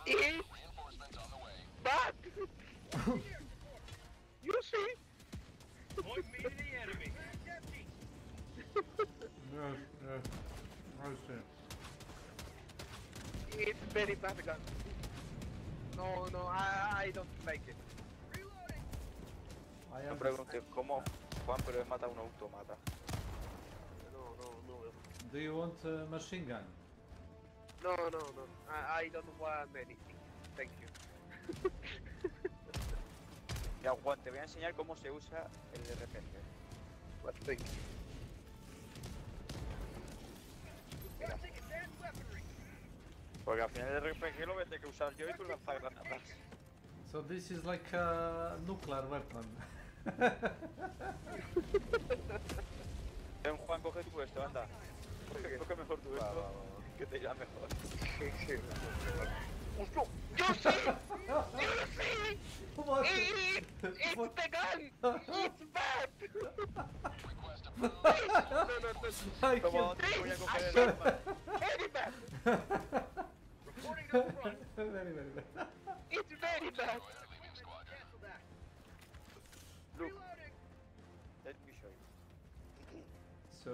[SPEAKER 17] It's bad. You see?
[SPEAKER 1] Point me to the enemy.
[SPEAKER 16] Yes. I see.
[SPEAKER 17] It's very bad gun. No, I don't like it.
[SPEAKER 15] No preguntes cómo, Juan, pero he matado a un automata.
[SPEAKER 17] No.
[SPEAKER 16] Do you want a machine gun?
[SPEAKER 17] No. I don't want anything. Thank you.
[SPEAKER 15] Ya, Juan, te voy a enseñar cómo se usa el RPG.
[SPEAKER 17] What thank you.
[SPEAKER 1] Using advanced weaponry.
[SPEAKER 15] Porque al final el RPG lo voy a tener que usar yo y tú lanzar granadas.
[SPEAKER 16] So this is like a nuclear weapon.
[SPEAKER 15] Ven, Juan, coge tú esto, anda. Coge mejor tú esto, que te irá mejor.
[SPEAKER 17] ¡Ostras! ¡Yo sé! ¡It's the gun! ¡It's bad!
[SPEAKER 15] Toma, te voy a coger el arma.
[SPEAKER 17] Very bad!
[SPEAKER 1] Reporting to the front.
[SPEAKER 16] Very bad.
[SPEAKER 17] It's very bad!
[SPEAKER 1] Cancel that.
[SPEAKER 15] Look,
[SPEAKER 1] Reloading.
[SPEAKER 15] let me show you.
[SPEAKER 16] So...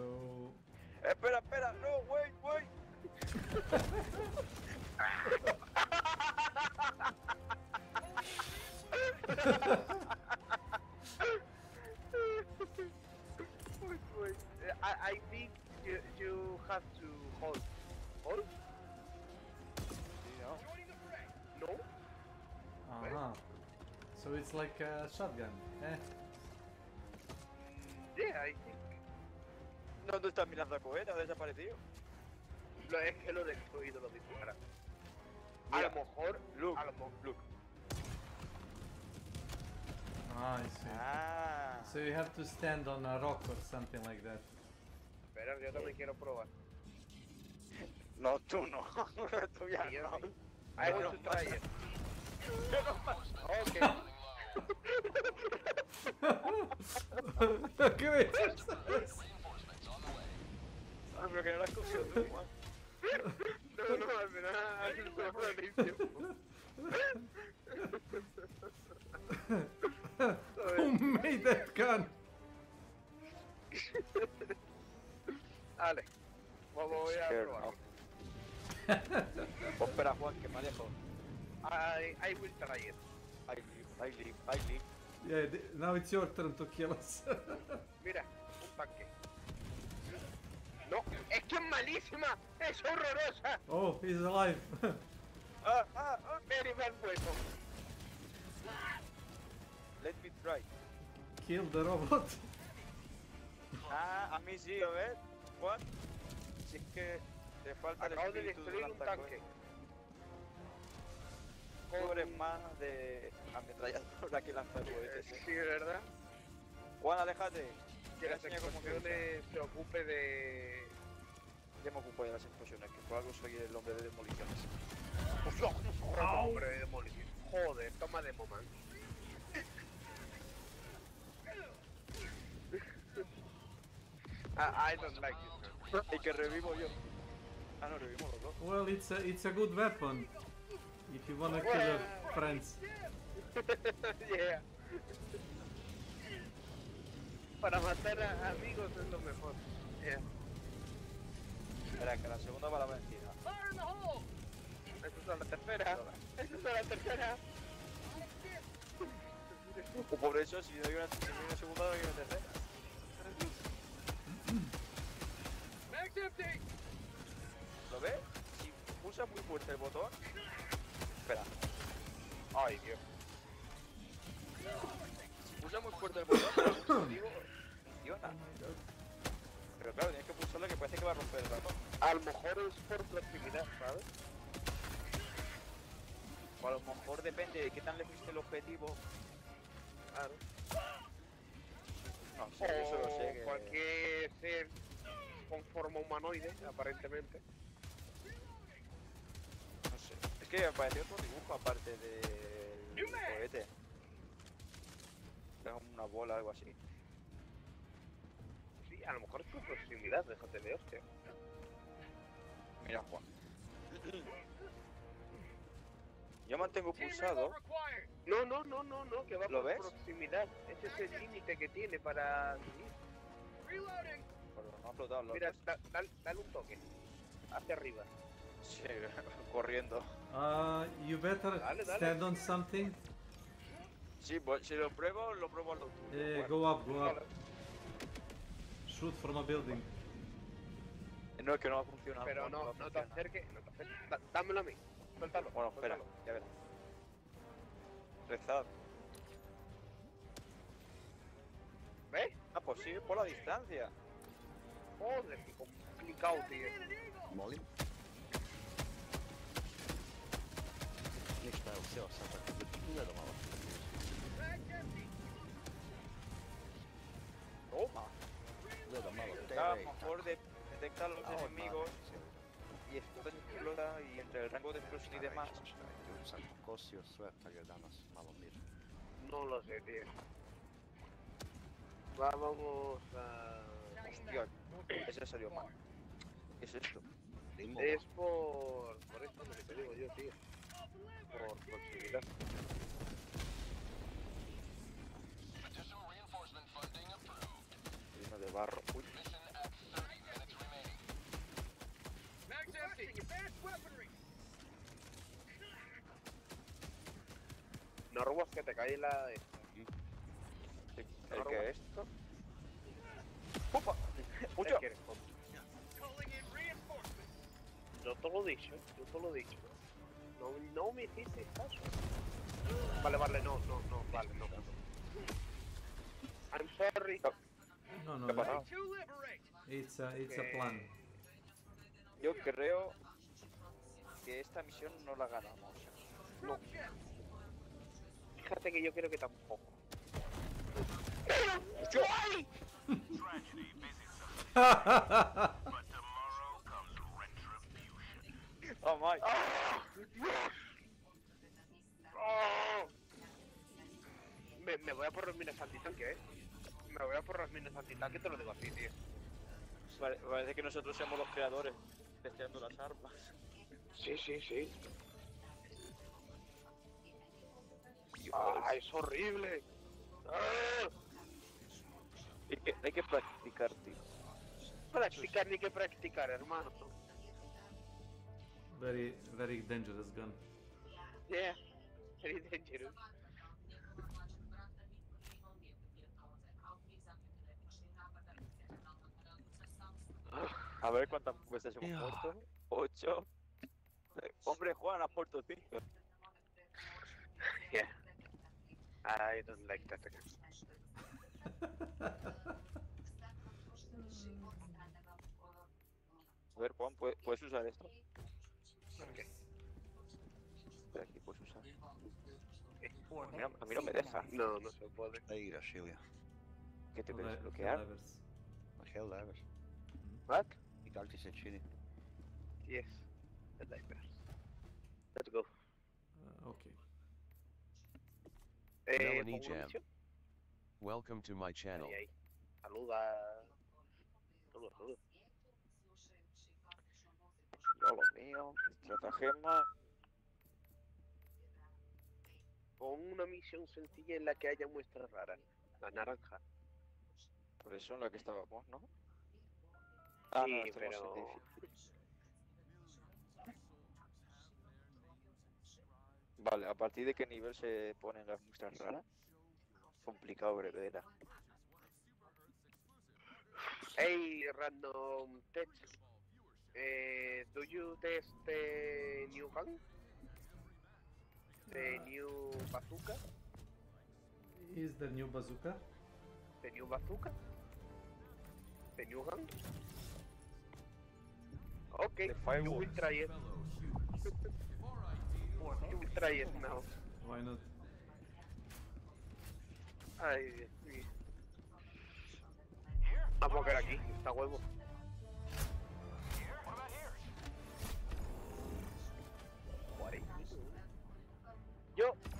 [SPEAKER 15] Espera, no, wait.
[SPEAKER 17] Wait. I think you have to hold. Hold?
[SPEAKER 1] Joining the fray.
[SPEAKER 17] No?
[SPEAKER 16] Uh-huh. So it's like a shotgun, eh?
[SPEAKER 17] Yeah, I think.
[SPEAKER 15] ¿Dónde está mi lanzacohete? ¿Ha desaparecido?
[SPEAKER 17] No, es que lo he destruido, lo dispara. A
[SPEAKER 15] Mira,
[SPEAKER 17] lo mejor.
[SPEAKER 15] Look,
[SPEAKER 17] A lo mejor.
[SPEAKER 15] look.
[SPEAKER 16] Ah, I see.
[SPEAKER 15] Ah.
[SPEAKER 16] So you have to stand on a rock or something like that.
[SPEAKER 17] Espera,
[SPEAKER 9] Claro, yo también quiero probar.
[SPEAKER 15] No, tú no. Tú ya
[SPEAKER 9] Sí, yo
[SPEAKER 15] no.
[SPEAKER 9] sí. I want to try it.
[SPEAKER 16] ¿Qué me echas?
[SPEAKER 15] Ah, pero que no lo has cogido tú, Juan.
[SPEAKER 9] No, al final no lo limpio.
[SPEAKER 16] Who made that gun?
[SPEAKER 9] Vale, voy a probar.
[SPEAKER 15] Espera, Juan, que me alejo.
[SPEAKER 9] I will try it.
[SPEAKER 15] I leave.
[SPEAKER 16] Yeah, now it's your turn to kill us.
[SPEAKER 9] Mira, un tanque. No, es que es malísima, es horrorosa.
[SPEAKER 16] Oh, he's alive.
[SPEAKER 9] Very bad weapon.
[SPEAKER 15] Let me try.
[SPEAKER 16] Kill the robot.
[SPEAKER 15] A mí sí, a ver, Juan. Si es que te falta
[SPEAKER 9] Acabo
[SPEAKER 15] el
[SPEAKER 9] de
[SPEAKER 15] espíritu
[SPEAKER 9] destruir un tanque.
[SPEAKER 15] Tú eres más de ametralladora que lanzar cohetes.
[SPEAKER 9] Sí, ¿verdad?
[SPEAKER 15] Juan, aléjate.
[SPEAKER 9] Que las explosiones se ocupe de...
[SPEAKER 15] Ya me ocupo de las explosiones, que por algo soy el hombre de demoliciones.
[SPEAKER 9] Hombre de demolición. Joder, toma demo, man. I don't like this.
[SPEAKER 15] Y que revivo yo. Ah, no, revivimos los dos.
[SPEAKER 16] Well, it's a good weapon. If you wanna kill your friends.
[SPEAKER 9] Yeah. Para matar a amigos es lo mejor. Yeah.
[SPEAKER 15] Espera, que la segunda va la vencida.
[SPEAKER 9] Esa es la tercera. Esa es la tercera.
[SPEAKER 15] O por eso, si no hay una segunda, no hay una tercera. ¿Lo ves? Si pulsas muy fuerte el botón... Espera.
[SPEAKER 9] Ay, Dios.
[SPEAKER 15] Si pulsas muy fuerte el botón, por algún motivo, funciona. Pero claro, tienes que pulsarlo que parece que va a romper el ratón.
[SPEAKER 9] A lo mejor es por proximidad, ¿sabes?
[SPEAKER 15] O a lo mejor depende de qué tan lejos esté el objetivo.
[SPEAKER 9] Claro.
[SPEAKER 15] No sé, eso lo sé que...
[SPEAKER 9] Cualquier ser con forma humanoide, aparentemente.
[SPEAKER 15] No sé. Es que me pareció otro dibujo aparte del cohete. Es una bola, algo así.
[SPEAKER 9] Sí, a lo mejor es por proximidad, déjate de hostia.
[SPEAKER 15] Mira, Juan. Yo mantengo pulsado.
[SPEAKER 9] No, que va
[SPEAKER 15] ¿Lo
[SPEAKER 9] por
[SPEAKER 15] ves?
[SPEAKER 9] proximidad. Ese es el límite que tiene para subir.
[SPEAKER 15] Pero no ha flotado.
[SPEAKER 9] Mira, dale un toque. Hacia arriba.
[SPEAKER 15] Sí, corriendo.
[SPEAKER 16] You better
[SPEAKER 9] Dale.
[SPEAKER 16] stand on something.
[SPEAKER 15] Sí, pues si lo pruebo al otro.
[SPEAKER 16] Go up. Shoot from a building.
[SPEAKER 15] No, es que no va a funcionar.
[SPEAKER 9] Pero no te acerques, dámelo a mí. Suéltalo.
[SPEAKER 15] Bueno, espera, ya verás. Rezad.
[SPEAKER 9] ¿Ves?
[SPEAKER 15] Ah, pues sí, por la distancia.
[SPEAKER 9] Joder, qué complicado, tío.
[SPEAKER 15] Molly.
[SPEAKER 20] Ništa, evo sjeo sam tako gledao malo.
[SPEAKER 15] Toma.
[SPEAKER 20] Gledao malo
[SPEAKER 15] A lo
[SPEAKER 20] TV.
[SPEAKER 15] mejor detecta a los enemigos y esto explota y entre el rango de explosión y demás.
[SPEAKER 20] Tu sam pokosio sve, tako je danas malo mir.
[SPEAKER 9] No lo sé, tío. Vamos a...
[SPEAKER 15] Hostia, ese salió mal. ¿Qué es esto?
[SPEAKER 9] Es por esto lo que te digo yo, tío. Por proximidad.
[SPEAKER 15] Lleno de barro. Uy.
[SPEAKER 9] No robas que te cae la...
[SPEAKER 15] ¿El qué es esto? ¡Opa! ¡Mucho!
[SPEAKER 9] Yo te lo he dicho, No me hiciste caso. Vale, vale, no, vale, no. I'm sorry.
[SPEAKER 16] No,
[SPEAKER 15] ¿Qué ha pasado?
[SPEAKER 16] it's a plan.
[SPEAKER 15] Yo creo que esta misión no la ganamos.
[SPEAKER 9] No. Fíjate que yo creo que tampoco.
[SPEAKER 19] tomorrow comes retribution.
[SPEAKER 15] Oh my.
[SPEAKER 9] ¡Oh! Me voy a por los minas antitanque, Me voy a por los minas antitanque, te lo digo así, tío.
[SPEAKER 15] Parece que nosotros somos los creadores, testeando las armas.
[SPEAKER 9] Sí, sí, sí. ¡Ah, es horrible! ¡Ah!
[SPEAKER 15] Hay que practicar, tío.
[SPEAKER 9] Practicar ni que practicar, hermano.
[SPEAKER 16] Very, very dangerous gun.
[SPEAKER 9] Yeah, very dangerous.
[SPEAKER 15] A ver cuántas veces hemos muerto. 8. Hombre, Juan, has muerto 5.
[SPEAKER 9] Yeah. I don't like that again.
[SPEAKER 15] A ver, Juan, ¿puedes usar esto?
[SPEAKER 9] Okay.
[SPEAKER 15] Espera, aquí puedes usar. A mí no me deja.
[SPEAKER 9] No, no se puede.
[SPEAKER 20] Ahí, Auxilia.
[SPEAKER 15] ¿Qué te quieres bloquear?
[SPEAKER 20] Helldivers.
[SPEAKER 9] What?
[SPEAKER 20] I calci seccini.
[SPEAKER 9] Yes. Helldivers. Let's go.
[SPEAKER 16] Okay.
[SPEAKER 6] Melanie Jam. Welcome to my channel.
[SPEAKER 9] Ahí. Saluda. Saluda.
[SPEAKER 15] Yo lo mío. Estratagema.
[SPEAKER 9] Con una misión sencilla en la que haya muestras raras. La naranja.
[SPEAKER 15] Por eso en la que estábamos, ¿no? Ah,
[SPEAKER 9] sí,
[SPEAKER 15] no, estamos
[SPEAKER 9] pero...
[SPEAKER 15] en difícil. Vale, ¿a partir de qué nivel se ponen las muestras raras? Complicado, brevedera.
[SPEAKER 9] Hey, random text. Do you test the new gun? The new bazooka?
[SPEAKER 16] Is the new bazooka?
[SPEAKER 9] The new bazooka? The new gun? Okay, you will try it. You will try it now.
[SPEAKER 16] Why not?
[SPEAKER 9] Ay, Dios mío. Vamos a ver aquí, está huevo.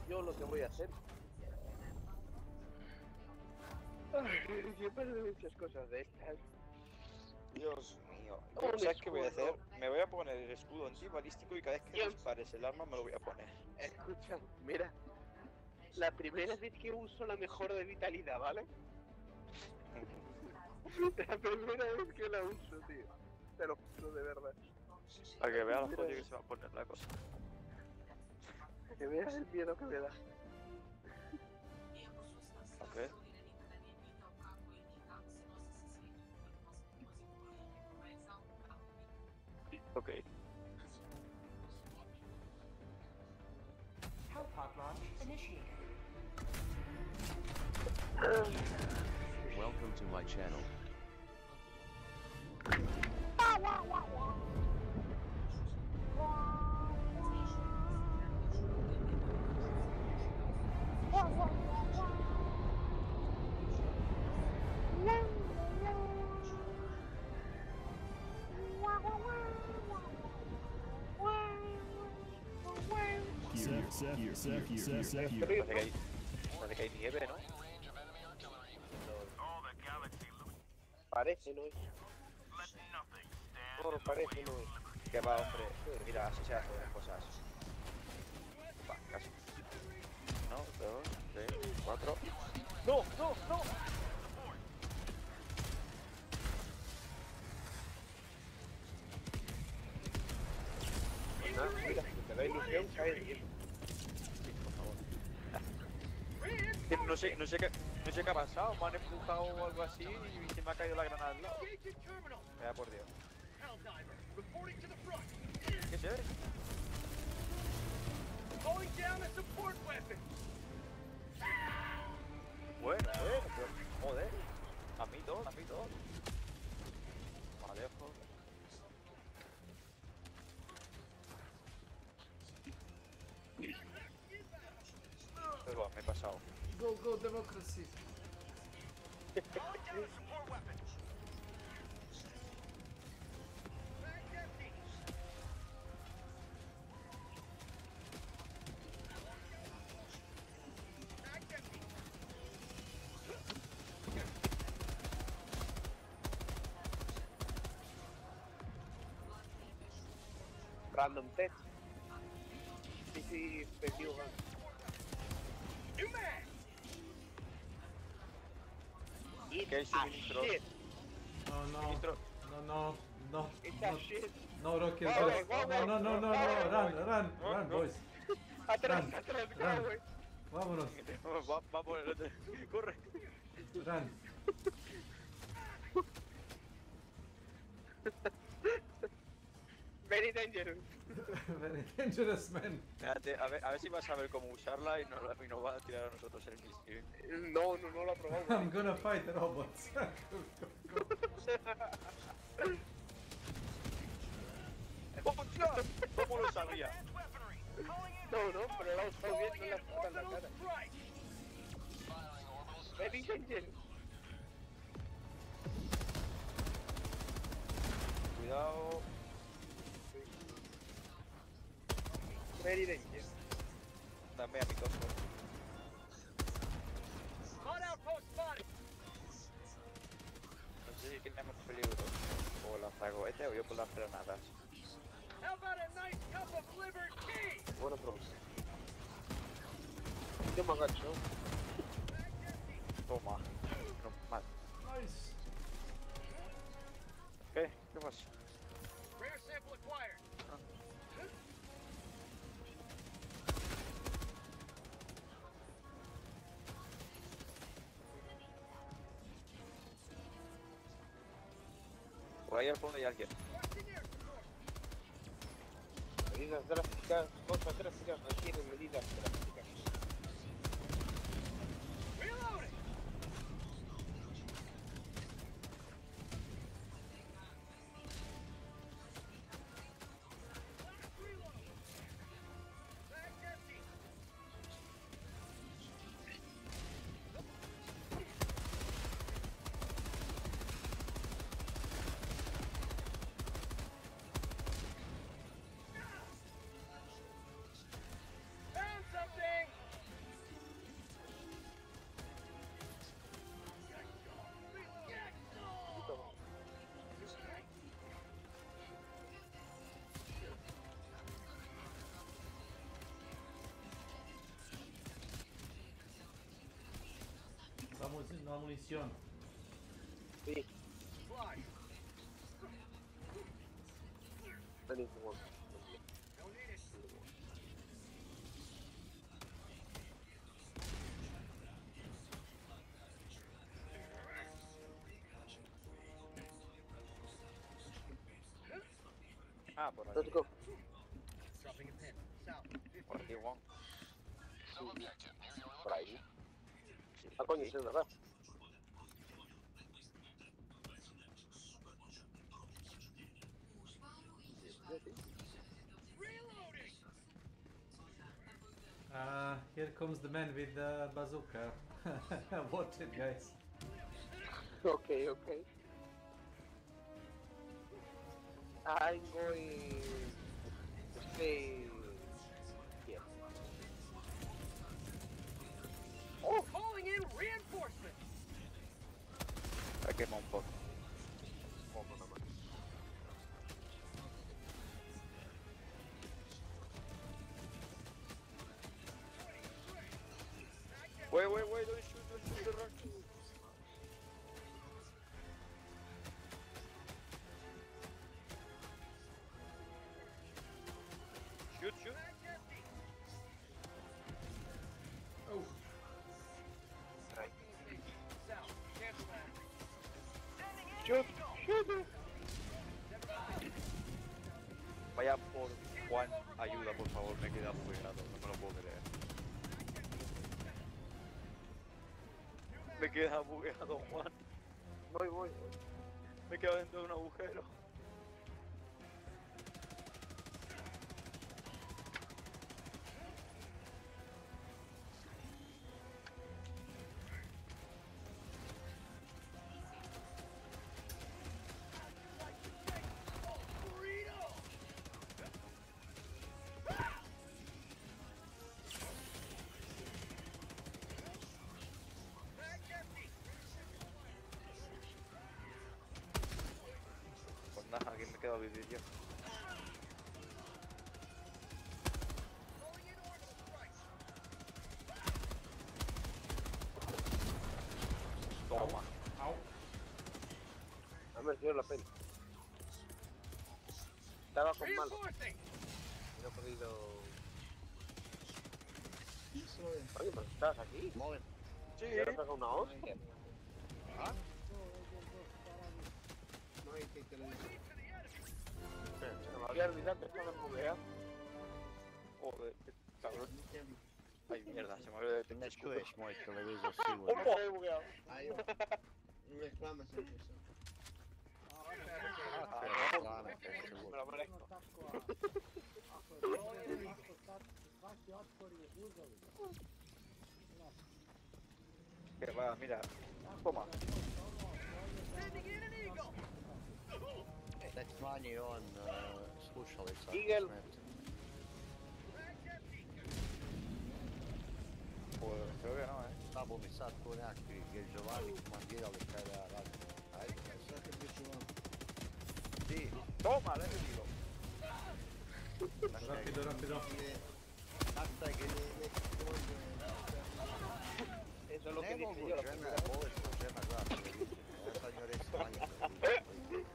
[SPEAKER 9] Yo lo que voy a hacer. Ay, yo perdo muchas cosas de estas.
[SPEAKER 15] Dios mío. ¿Sabes qué voy a hacer? Me voy a poner el escudo antibalístico y cada vez que dispares el arma me lo voy a poner.
[SPEAKER 9] Escucha, mira. La primera vez que uso la mejor de vitalidad, ¿vale? La primera vez que la uso, tío. Te lo juro de verdad.
[SPEAKER 15] Para que veas lo jodido que se va a poner la cosa.
[SPEAKER 9] Que veas el miedo que me da.
[SPEAKER 15] Ok. Ok.
[SPEAKER 3] Hellpod launch initiated.
[SPEAKER 6] Welcome to my channel.
[SPEAKER 15] Parece que hay nieve, ¿no?
[SPEAKER 9] Parece, no es. No, parece, no es.
[SPEAKER 15] Que va, hombre. Mira, así se hacen las cosas. Va, casi. 1, 2, 3, 4. ¡No, no, no!
[SPEAKER 9] Ah, mira, te da ilusión, cae de hielo.
[SPEAKER 15] No sé qué ha pasado, me han empujado o algo así y se me ha caído la granada al lado. Vaya por Dios. ¿Qué es eso? Bueno, pero joder. A mí dos. Vale, joder. Pero me he pasado.
[SPEAKER 16] Go, democracy.
[SPEAKER 17] Random text. Sí, perdió.
[SPEAKER 15] Que hay suministros.
[SPEAKER 16] No.
[SPEAKER 17] It's a shit.
[SPEAKER 16] No, Rocky,
[SPEAKER 17] Wow,
[SPEAKER 16] just...
[SPEAKER 17] wow,
[SPEAKER 16] No, run, boys.
[SPEAKER 17] Atrás,
[SPEAKER 16] Run,
[SPEAKER 17] atrás, güey.
[SPEAKER 16] Vámonos.
[SPEAKER 15] Va por el... Corre.
[SPEAKER 16] Run.
[SPEAKER 17] Very dangerous.
[SPEAKER 16] Very dangerous, man.
[SPEAKER 15] Espérate, a ver si vas a saber cómo usarla y nos va a tirar a nosotros el misil.
[SPEAKER 17] No lo he probado.
[SPEAKER 16] I'm gonna fight robots.
[SPEAKER 15] ¡Hostia! ¿Cómo lo sabía?
[SPEAKER 17] No, pero la he usado bien, no la puta en la cara. Very dangerous.
[SPEAKER 15] Cuidado.
[SPEAKER 17] Very dangerous.
[SPEAKER 15] Dame a mi costo. No sé si tenemos peligro. O lanzacohetes o yo por las granadas.
[SPEAKER 17] Buena pregunta. Yo me agacho.
[SPEAKER 15] Toma. No, mal.
[SPEAKER 16] Nice.
[SPEAKER 15] ¿Qué pasa?
[SPEAKER 1] Rare sample acquired.
[SPEAKER 15] Por ahí al fondo hay alguien.
[SPEAKER 17] Medidas drásticas, cosas drásticas requieren medidas drásticas.
[SPEAKER 1] Found something!
[SPEAKER 16] Vamos sin la munición.
[SPEAKER 17] Sí.
[SPEAKER 1] Fly.
[SPEAKER 17] Buenísimo.
[SPEAKER 1] Don't need it.
[SPEAKER 15] Ah, por
[SPEAKER 17] Let's
[SPEAKER 15] aquí.
[SPEAKER 17] go.
[SPEAKER 1] Dropping a pin. South.
[SPEAKER 15] Por aquí, Juan.
[SPEAKER 17] Por ahí. Ah, coño, sí, es verdad.
[SPEAKER 16] Here comes the man with the bazooka. Watch it, guys.
[SPEAKER 17] Okay. I'm going to stay here.
[SPEAKER 1] Oh, calling in reinforcements!
[SPEAKER 15] La quema un poco. Wait, don't shoot the rock. Shoot.
[SPEAKER 16] Oh.
[SPEAKER 17] Right.
[SPEAKER 1] South. Cancel that.
[SPEAKER 17] Shoot.
[SPEAKER 15] Vaya por Juan, ayuda por favor, me he quedado bugueado, no me lo puedo creer. Me queda bugueado, Juan.
[SPEAKER 17] Voy.
[SPEAKER 15] Me he quedado dentro de un agujero. Pues nada, aquí me he quedado a vivir yo.
[SPEAKER 17] quiero la peli. Estaba con malo. No he podido... Oye, pero estás aquí.
[SPEAKER 15] Sí.
[SPEAKER 17] ¿Ya no pega una hostia?
[SPEAKER 15] ¿Ah?
[SPEAKER 18] No hay que televisor.
[SPEAKER 17] Se me había olvidado que estaba bugueado.
[SPEAKER 15] Joder, qué cabrón. Ay, mierda, se me había detenido.
[SPEAKER 20] Ne čuješ moj televizor
[SPEAKER 17] ¡Opa!
[SPEAKER 20] sigurno.
[SPEAKER 17] Estoy bugueado.
[SPEAKER 18] Ahí va. Reclama siempre eso.
[SPEAKER 17] Me lo merezco.
[SPEAKER 15] Que va, mira. Toma.
[SPEAKER 20] Nek smanji on slušalica.
[SPEAKER 17] Eagle.
[SPEAKER 15] Pues creo que no,
[SPEAKER 20] Tamo mi sad tu nekakvi geđovani komandírali kada ja radim. Ajde,
[SPEAKER 15] Sí. Toma, le he metido.
[SPEAKER 16] Rapido, rapido.
[SPEAKER 20] Nastaj
[SPEAKER 17] Eso es lo que
[SPEAKER 20] ne
[SPEAKER 17] dije
[SPEAKER 20] mogu
[SPEAKER 17] yo.
[SPEAKER 20] žena, bolesna žena gleda televiziju. Ja sad njoj reći smanji televiziju.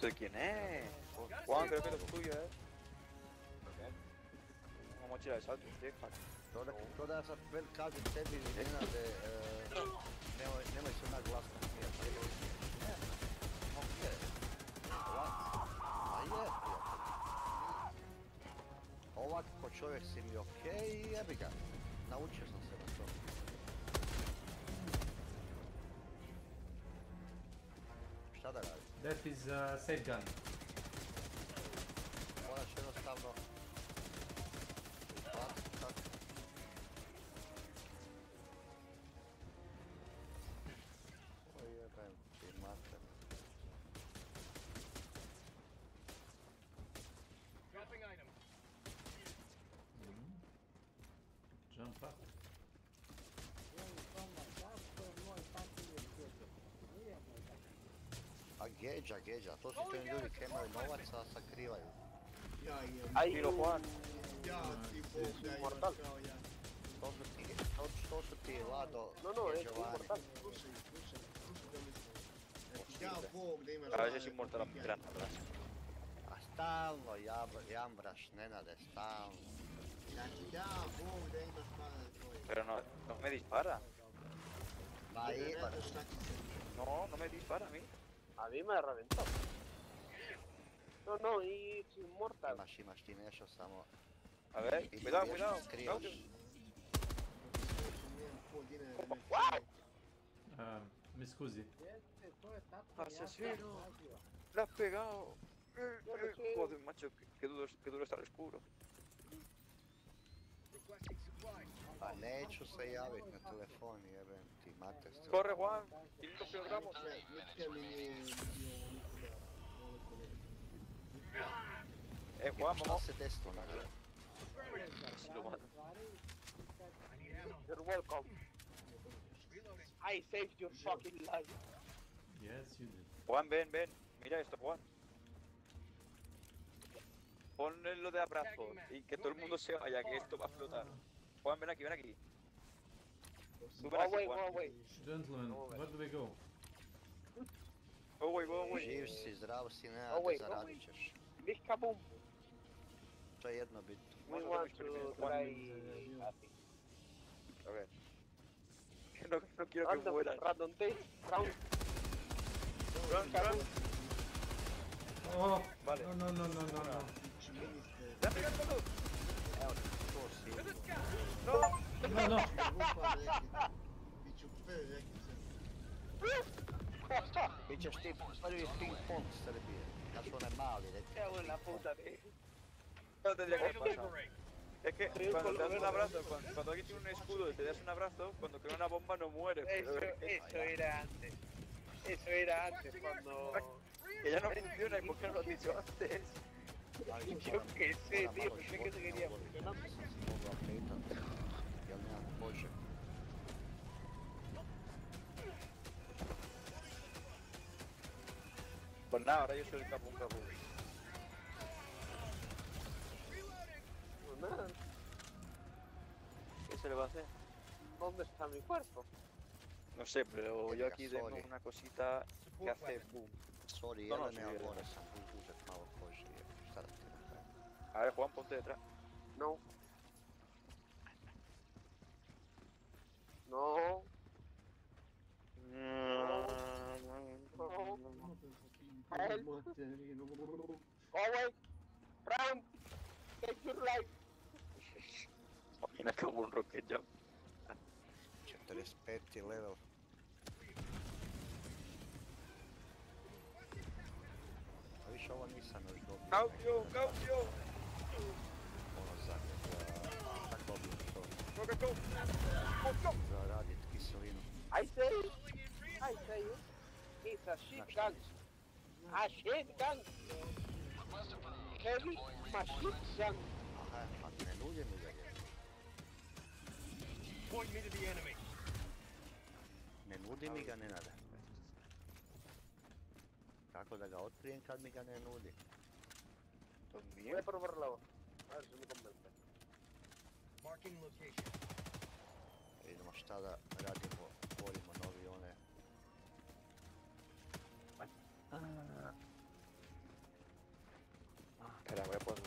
[SPEAKER 15] ¿De quién es? Juan, creo que es tuyo, Una mochila de salto, vieja.
[SPEAKER 20] To da sad kažem tebi, Nenade, nemoj se onak glasno smijati. Ne, ok. A je, prijatelj. Ovako čovjek si mi okej i jebi ga. Naučio sam se na to. Šta da radim?
[SPEAKER 16] That is safe gun.
[SPEAKER 20] Moraš jednostavno izbaciti tako. O jebem ti mater.
[SPEAKER 1] Dropping item.
[SPEAKER 16] Jump up.
[SPEAKER 20] A geđa, to su te ljudi koji imaju novaca, a sakrivaju.
[SPEAKER 18] Ja imam.
[SPEAKER 17] Aj, Milo Juan.
[SPEAKER 18] Ja ti Bog da imam
[SPEAKER 17] Mortal.
[SPEAKER 18] kao ja.
[SPEAKER 20] To su ti Lado
[SPEAKER 17] No, es
[SPEAKER 20] geđovani.
[SPEAKER 17] inmortal.
[SPEAKER 18] Slušaj da mislim. Znači, ja Bog da imaš...
[SPEAKER 15] A veces es inmortal a gran atrás.
[SPEAKER 20] A stalno jambraš, Nenade, stalno.
[SPEAKER 18] Znači, ja Bog da imaš para tvoje.
[SPEAKER 15] Pero no me dispara.
[SPEAKER 20] Ma
[SPEAKER 18] Ne
[SPEAKER 20] ima.
[SPEAKER 18] znaš šta će se...
[SPEAKER 15] No me dispara a mí.
[SPEAKER 17] A mí me reventó. No, y es inmortal.
[SPEAKER 20] Imaš ti nešto samo...
[SPEAKER 15] A ver,
[SPEAKER 20] I
[SPEAKER 15] cuidado,
[SPEAKER 20] još
[SPEAKER 15] cuidado.
[SPEAKER 20] skrivaš.
[SPEAKER 16] Mi scusi.
[SPEAKER 15] Asesino. Le has pegado. Joder, macho, qué duro está el escudo.
[SPEAKER 1] Requesting supplies.
[SPEAKER 20] Pa neću se javit na telefon, jebem ti mater.
[SPEAKER 15] Corre, Juan. 5 kilogramos.
[SPEAKER 18] Nitko mi nije bio nikoga ovoliko ne.
[SPEAKER 15] Juan,
[SPEAKER 20] Šta
[SPEAKER 15] vamos.
[SPEAKER 20] se desilo na to?
[SPEAKER 15] Si lo mata.
[SPEAKER 17] You're welcome. I saved your fucking life.
[SPEAKER 16] Yes, you did.
[SPEAKER 15] Juan, ven. Mira esto, Juan. Ponle lo de abrazo y que todo el mundo se vaya, que esto va a flotar. Juan, ven aquí, ven aquí. Tú ven aquí, Juan.
[SPEAKER 17] Go away.
[SPEAKER 16] Gentlemen, where do we go?
[SPEAKER 15] Go away.
[SPEAKER 20] Živ si, zdrav si, ne,
[SPEAKER 17] Oh, wait,
[SPEAKER 20] da
[SPEAKER 17] oh,
[SPEAKER 20] zaradit ćeš.
[SPEAKER 17] Big kaboom.
[SPEAKER 20] To je jedno bitno.
[SPEAKER 17] We want to try...
[SPEAKER 15] A ver. No quiero que mueras.
[SPEAKER 17] Random taste, round.
[SPEAKER 15] Run.
[SPEAKER 16] Oh,
[SPEAKER 15] Vale.
[SPEAKER 16] no.
[SPEAKER 15] ¡Ya pega todo!
[SPEAKER 20] Evo, to si.
[SPEAKER 16] No.
[SPEAKER 18] Biću prvi rekice.
[SPEAKER 20] Bićeš ti prvi ping-pong Srbije. Znaš onaj mali, rekao.
[SPEAKER 17] Evo la puta de...
[SPEAKER 15] No tendría que pasar. Es que cuando te das un abrazo, cuando alguien tiene un escudo y te das un abrazo, cuando cae una bomba no muere.
[SPEAKER 17] Eso era antes. Eso era antes, cuando...
[SPEAKER 15] Que ya no funciona, ¿y por qué no lo has dicho antes?
[SPEAKER 17] Yo qué sé, tío, pensé que te quería funcionar.
[SPEAKER 20] Mogu update-at, jel nemam Bože.
[SPEAKER 15] Pues nada, ahora yo soy el capun.
[SPEAKER 17] Pues nada,
[SPEAKER 15] ¿Qué se le va a hacer?
[SPEAKER 17] no ¿Dónde está mi cuerpo?
[SPEAKER 15] No sé, pero yo aquí tengo
[SPEAKER 20] sorry.
[SPEAKER 15] una cosita que hace boom.
[SPEAKER 20] Sorry,
[SPEAKER 15] No, no,
[SPEAKER 20] Jelene, ali
[SPEAKER 15] sí,
[SPEAKER 20] moram sam uzet malo kože. Šta da ti napravim?
[SPEAKER 15] A ver, Juan, ponte detrás.
[SPEAKER 17] No. No. Help. Go away. Run. Take your life.
[SPEAKER 15] Mira como un rocket jump.
[SPEAKER 20] 45. level. A više ovo nisam još dobio.
[SPEAKER 15] Kaucio!
[SPEAKER 20] Ono zadnje, tak dobio što.
[SPEAKER 15] Go!
[SPEAKER 20] Za radit kiselinu.
[SPEAKER 17] I say you. It's a shit gun. A shit gun. Heavy machine gun.
[SPEAKER 20] Aha, a ne nudi mi ga je.
[SPEAKER 1] Point me to the enemy.
[SPEAKER 20] Ne nudi mi ga, ne nada. Kako da ga otkrijem kad mi ga ne nudi?
[SPEAKER 17] Voy a probarlo. A ver si me convence.
[SPEAKER 1] Marking location.
[SPEAKER 20] Vidimo šta da radimo, volimo novi one.
[SPEAKER 15] Espera, voy a poner.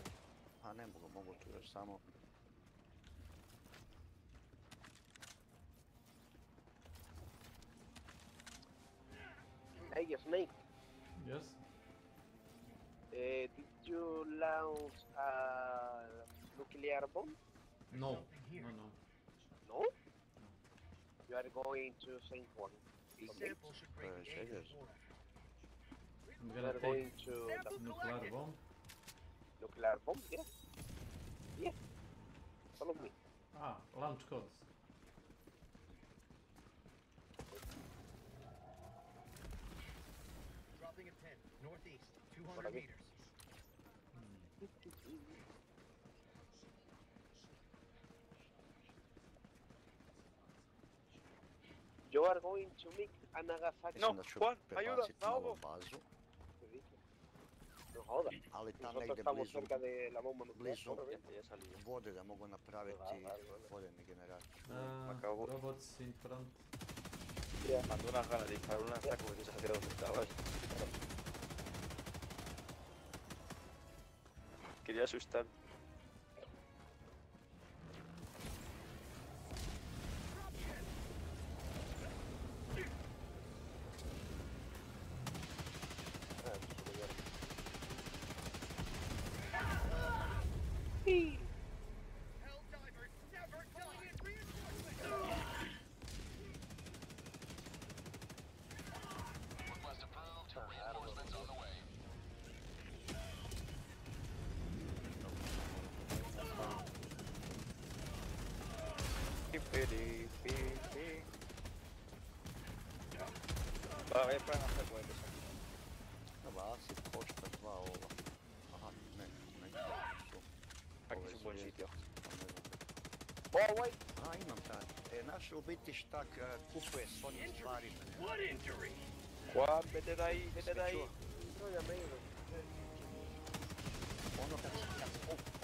[SPEAKER 20] A ne mogu tu još samo.
[SPEAKER 17] Hey, Snake.
[SPEAKER 16] Yes?
[SPEAKER 17] Did you launch a nuclear bomb?
[SPEAKER 16] No.
[SPEAKER 17] No? You are going to Saint Juan.
[SPEAKER 1] These samples should break the
[SPEAKER 20] serious?
[SPEAKER 16] I'm
[SPEAKER 17] You
[SPEAKER 16] gonna
[SPEAKER 17] are going
[SPEAKER 16] take
[SPEAKER 17] to
[SPEAKER 16] nuclear bomb.
[SPEAKER 17] nuclear bomb? Yeah. Yeah. Follow me.
[SPEAKER 16] Ah, launch codes.
[SPEAKER 1] Dropping at 10, northeast, 200 meters.
[SPEAKER 17] You are going to make a Nagasaki.
[SPEAKER 20] Mislim da ću prebaciti na ovu bazu,
[SPEAKER 17] No jodas.
[SPEAKER 20] ali tam
[SPEAKER 17] Nosotros
[SPEAKER 20] negdje
[SPEAKER 17] estamos
[SPEAKER 20] blizu,
[SPEAKER 17] cerca de la bomba nuclear.
[SPEAKER 20] blizu vode da mogu napraviti vodeni generator.
[SPEAKER 16] Robots in front.
[SPEAKER 15] Mandó unas ganas de disparar un lanzaco que se hacía donde estabas. Quería asustar.
[SPEAKER 1] Helldivers never calling in reinforcements!
[SPEAKER 8] Request approved. Reinforcements on the way.
[SPEAKER 15] Va, voy a poner más cohetes aquí.
[SPEAKER 20] Dobra, acid košta 2 ova. Aha, ne su.
[SPEAKER 15] Aquí es un buen sitio.
[SPEAKER 20] A, imam taj. Naš u biti štak kupuje s onim stvarima.
[SPEAKER 1] What injury?
[SPEAKER 15] Juan, vete de ahí, vete de ahí.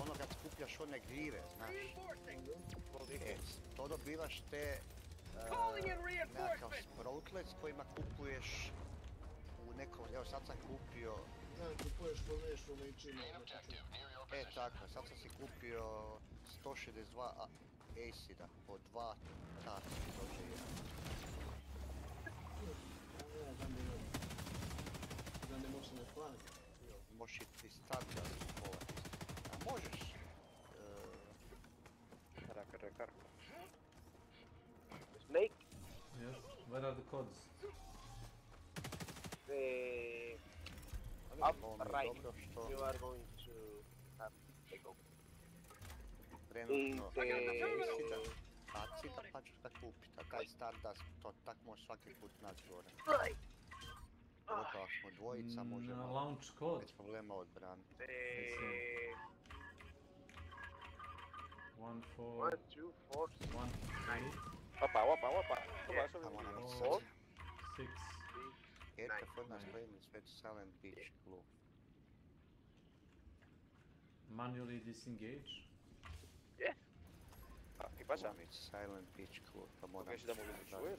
[SPEAKER 20] Ono kad skupljaš one gljive, znaš. To dobivaš te nekakav sproutlec kojima kupuješ u nekom, evo sad sam kupio...
[SPEAKER 18] kupuješ po veličinu.
[SPEAKER 20] Tako, sad sam si kupio 162 acida po 2 taci, dođe jedan.
[SPEAKER 18] Znam da možeš ne hvaliti.
[SPEAKER 20] Možeš i staviti, ali kupovati. A možeš...
[SPEAKER 15] Recarga.
[SPEAKER 17] Snake?
[SPEAKER 16] Yes. Where are the codes?
[SPEAKER 17] Up right. You are going to have to go.
[SPEAKER 20] Trenutno acida pa ću ga kupiti, a taj Stardust, to tak možeš svaki put naći gore. Gotovo ako smo dvojica možemo
[SPEAKER 16] launch code.
[SPEAKER 20] bez problema odbraniti.
[SPEAKER 16] 1, 4,
[SPEAKER 17] 1, 2, 4,
[SPEAKER 16] 1, 8.
[SPEAKER 15] Opa.
[SPEAKER 20] Yeah.
[SPEAKER 16] 6.
[SPEAKER 20] Enter for nas claimants with silent beach glue.
[SPEAKER 16] Manually disengage.
[SPEAKER 17] Yeah.
[SPEAKER 15] pasa?
[SPEAKER 20] Silent Beach Club, pa
[SPEAKER 15] ¿Por
[SPEAKER 20] moram...
[SPEAKER 15] qué se está moviendo el suelo?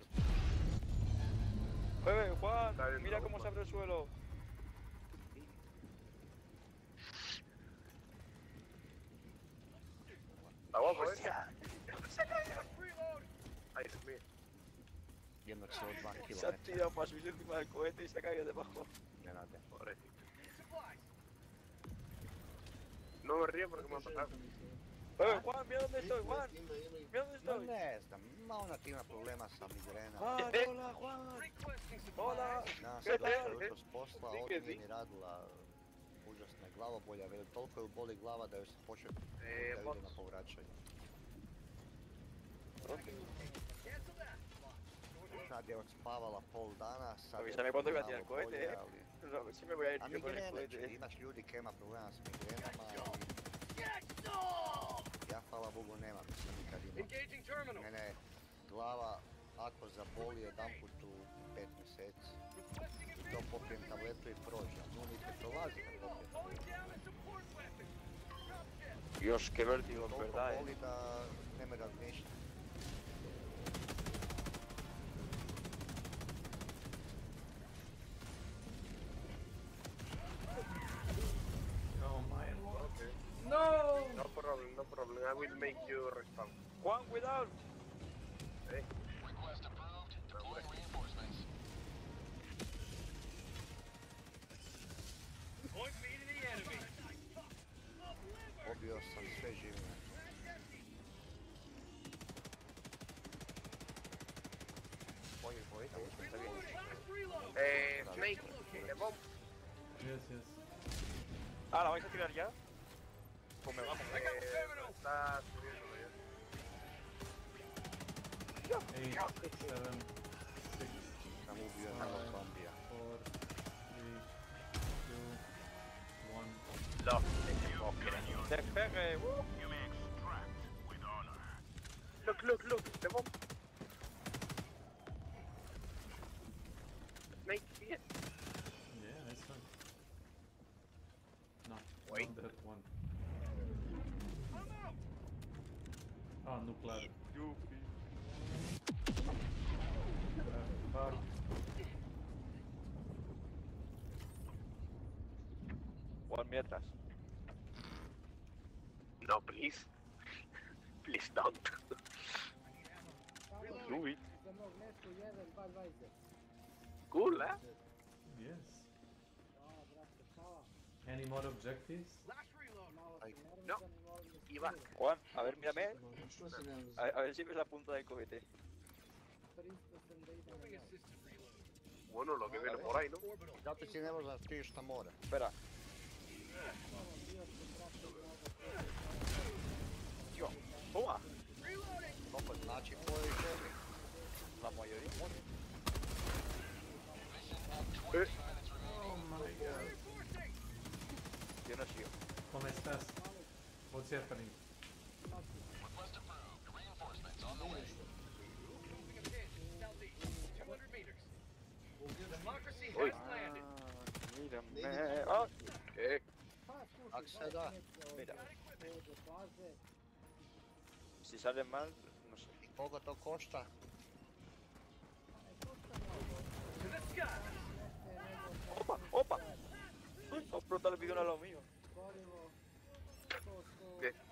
[SPEAKER 15] Juan, mira cómo se abre el suelo.
[SPEAKER 17] Está guapo, ¿eh?
[SPEAKER 9] Ay, Dios mío.
[SPEAKER 20] 1,2 km.
[SPEAKER 15] Se ha tirado para subir encima del cohete y se ha caído debajo.
[SPEAKER 20] Nenade.
[SPEAKER 9] Pobrecito. No me río porque me ha pasado.
[SPEAKER 15] Juan, mira dónde estoy, Juan. Mira dónde
[SPEAKER 20] No
[SPEAKER 15] estoy.
[SPEAKER 20] ne znam, ima ona ima problema sa migrenom.
[SPEAKER 15] Juan, hola, Juan. Hola.
[SPEAKER 20] Danas
[SPEAKER 15] ¿Qué
[SPEAKER 20] je došla
[SPEAKER 15] tal?
[SPEAKER 20] jutro s posla, ovdje nije ni radila užasna glavobolja, veli toliko ju boli glava da joj se počeo da ide na povraćanje. Sad je odspavala pol dana, sad je
[SPEAKER 15] Avísame cuando iba a tirar
[SPEAKER 20] malo
[SPEAKER 15] el cohete,
[SPEAKER 20] bolje, ali...
[SPEAKER 15] No, a ver si me voy a ir
[SPEAKER 20] A
[SPEAKER 15] yo con el
[SPEAKER 20] migrene,
[SPEAKER 15] cohete.
[SPEAKER 20] imaš ljudi koji ima problema s migrenama, ja hvala Bogu nemam, nisam nikad imao. Mene glava ako zaboli jedanput u 5 mjeseci, i to popijem tabletu i prođe, a nju mi ne prolazi kad popijem tabletu.
[SPEAKER 15] Dios, qué vértigo,
[SPEAKER 20] Toliko
[SPEAKER 15] ¿verdad?
[SPEAKER 20] boli da ne me razmišljam.
[SPEAKER 16] Oh my lord.
[SPEAKER 9] Okay.
[SPEAKER 16] No!
[SPEAKER 9] No problem. I will make you respawn.
[SPEAKER 15] Juan, cuidado.
[SPEAKER 19] Request approved. Deploying reinforcements.
[SPEAKER 1] Point me to the enemy.
[SPEAKER 20] Pobio sam sve živine.
[SPEAKER 15] Oye, está bien.
[SPEAKER 9] Snake, the bomb.
[SPEAKER 16] Yes, yes.
[SPEAKER 15] Ah, ¿la vais a tirar ya? Pues me vamos.
[SPEAKER 9] Está subiendo ya.
[SPEAKER 16] 8, 7, 6,
[SPEAKER 20] Sam ubio jednog zombija.
[SPEAKER 16] 4, 3, 2, 1.
[SPEAKER 9] Lost.
[SPEAKER 15] Despegue.
[SPEAKER 19] You may extract with honor.
[SPEAKER 9] Look, the bomb. Snake, here.
[SPEAKER 16] Yeah, nice one. No,
[SPEAKER 9] Wait.
[SPEAKER 16] not that one. Ah, nuclear. Fuck.
[SPEAKER 15] Juan, mientras.
[SPEAKER 9] No, please. Please don't.
[SPEAKER 15] Do it.
[SPEAKER 9] Cool, eh?
[SPEAKER 16] Yes. Any more objectives?
[SPEAKER 9] No. Y back.
[SPEAKER 15] Juan, a ver, mírame. A ver si ves la punta del cohete.
[SPEAKER 9] Bueno, lo que viene por ahí, ¿no?
[SPEAKER 20] Zato ti ne možeš da šta mora.
[SPEAKER 15] Espera. Yo, toma.
[SPEAKER 20] Kako znači tvojoj želi?
[SPEAKER 15] La mayoría muere.
[SPEAKER 16] Oh my god.
[SPEAKER 15] Yo no sigo.
[SPEAKER 16] ¿Cómo estás? What's happening?
[SPEAKER 19] Request approved. Reinforcements on the way.
[SPEAKER 1] Southeast, 200 meters. Democracy
[SPEAKER 15] Uy.
[SPEAKER 1] has landed.
[SPEAKER 15] Mírame. Ah,
[SPEAKER 9] ¿Qué?
[SPEAKER 20] Ak se da.
[SPEAKER 15] mira. Si sale mal, no sé.
[SPEAKER 20] I koga to košta?
[SPEAKER 1] To the sky.
[SPEAKER 15] Opa. Ho explotado el bidón a lo mío.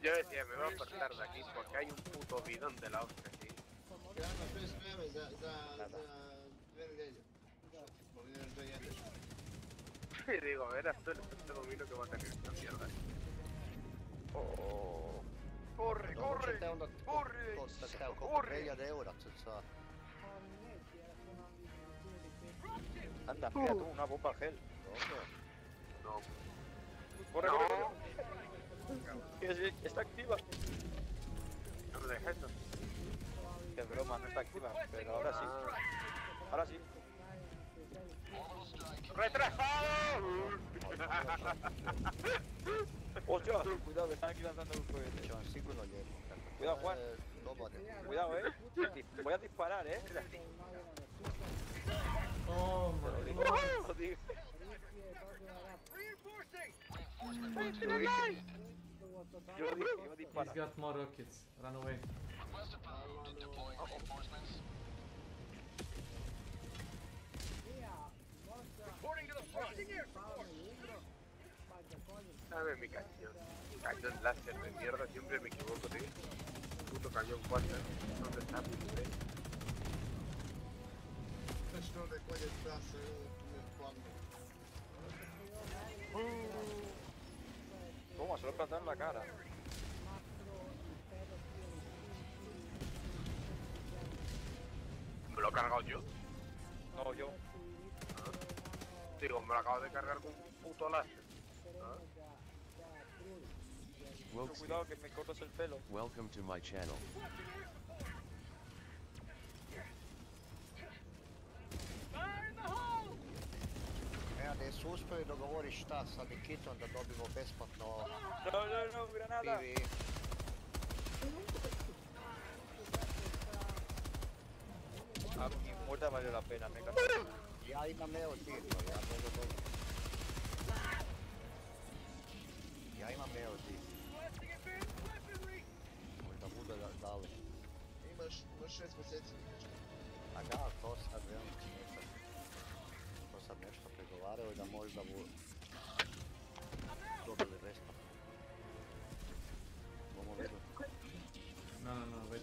[SPEAKER 9] Yo decía, me voy a apartar de aquí porque hay un puto bidón de la hostia aquí.
[SPEAKER 18] Grana 5 spreme za veriljenje. Molim da jedeš.
[SPEAKER 9] Y digo, verás tú el efecto domino que va a tener esta mierda.
[SPEAKER 15] Oh.
[SPEAKER 9] Corre, corre, corre,
[SPEAKER 20] corre! 1000 eura cca.
[SPEAKER 15] Anda, mira tú, una bomba gel.
[SPEAKER 9] No.
[SPEAKER 15] Corre,
[SPEAKER 9] No.
[SPEAKER 15] corre, corre. Está activa.
[SPEAKER 9] No me dejes eso.
[SPEAKER 15] Qué broma, no está activa, pero ahora sí. Ahora sí.
[SPEAKER 9] ¡Retrasado!
[SPEAKER 15] Hostia, cuidado, que están aquí lanzando un cohete.
[SPEAKER 20] Će vam sigurno lijepo.
[SPEAKER 15] Cuidado, Juan.
[SPEAKER 20] Dobar je.
[SPEAKER 15] Cuidado, Voy a disparar,
[SPEAKER 16] Oh my god.
[SPEAKER 15] Lo dije. Yo dije que iba a
[SPEAKER 16] He's
[SPEAKER 15] disparar.
[SPEAKER 16] got more rockets. Run away.
[SPEAKER 1] Reporting to the front. Air support.
[SPEAKER 17] Dame mi cañón. Cañón láser de mierda, siempre me equivoco, tío. Puto cañón 4. ¿Dónde está mi nivel?
[SPEAKER 18] Tačno da kolje trasa, tu me hladno.
[SPEAKER 15] ¿Cómo? Se lo he plantado en la cara.
[SPEAKER 17] ¿Me lo he cargado yo?
[SPEAKER 15] No, yo.
[SPEAKER 17] Digo, me lo acabo de cargar con un puto láser.
[SPEAKER 15] Cuidado que me cortas el pelo.
[SPEAKER 6] Welcome to my channel.
[SPEAKER 20] Adesso uspeli dogovori šta sa Nikitom da dobimo besplatno
[SPEAKER 15] No, granada.
[SPEAKER 20] PvE.
[SPEAKER 15] A mi muerte valió la pena, me encanta.
[SPEAKER 20] Ja imam Neo Tito, ja mogu dobro. Ja imam Neo Tito. Možda bude dali.
[SPEAKER 18] Imaš 6 mjeseci.
[SPEAKER 20] A da, to sad velim smisla. To sad nešto pregovaraju i da možda bu dobili besplatno. Bomo vidjeti.
[SPEAKER 16] No, wait.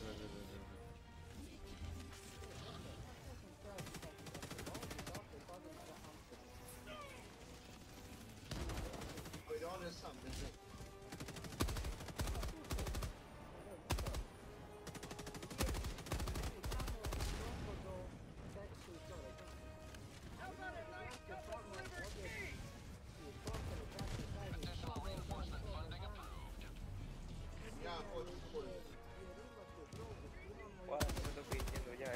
[SPEAKER 18] On je sam, ne znam. Ja, hoću.
[SPEAKER 15] Guarda, no me estoy diciendo ya,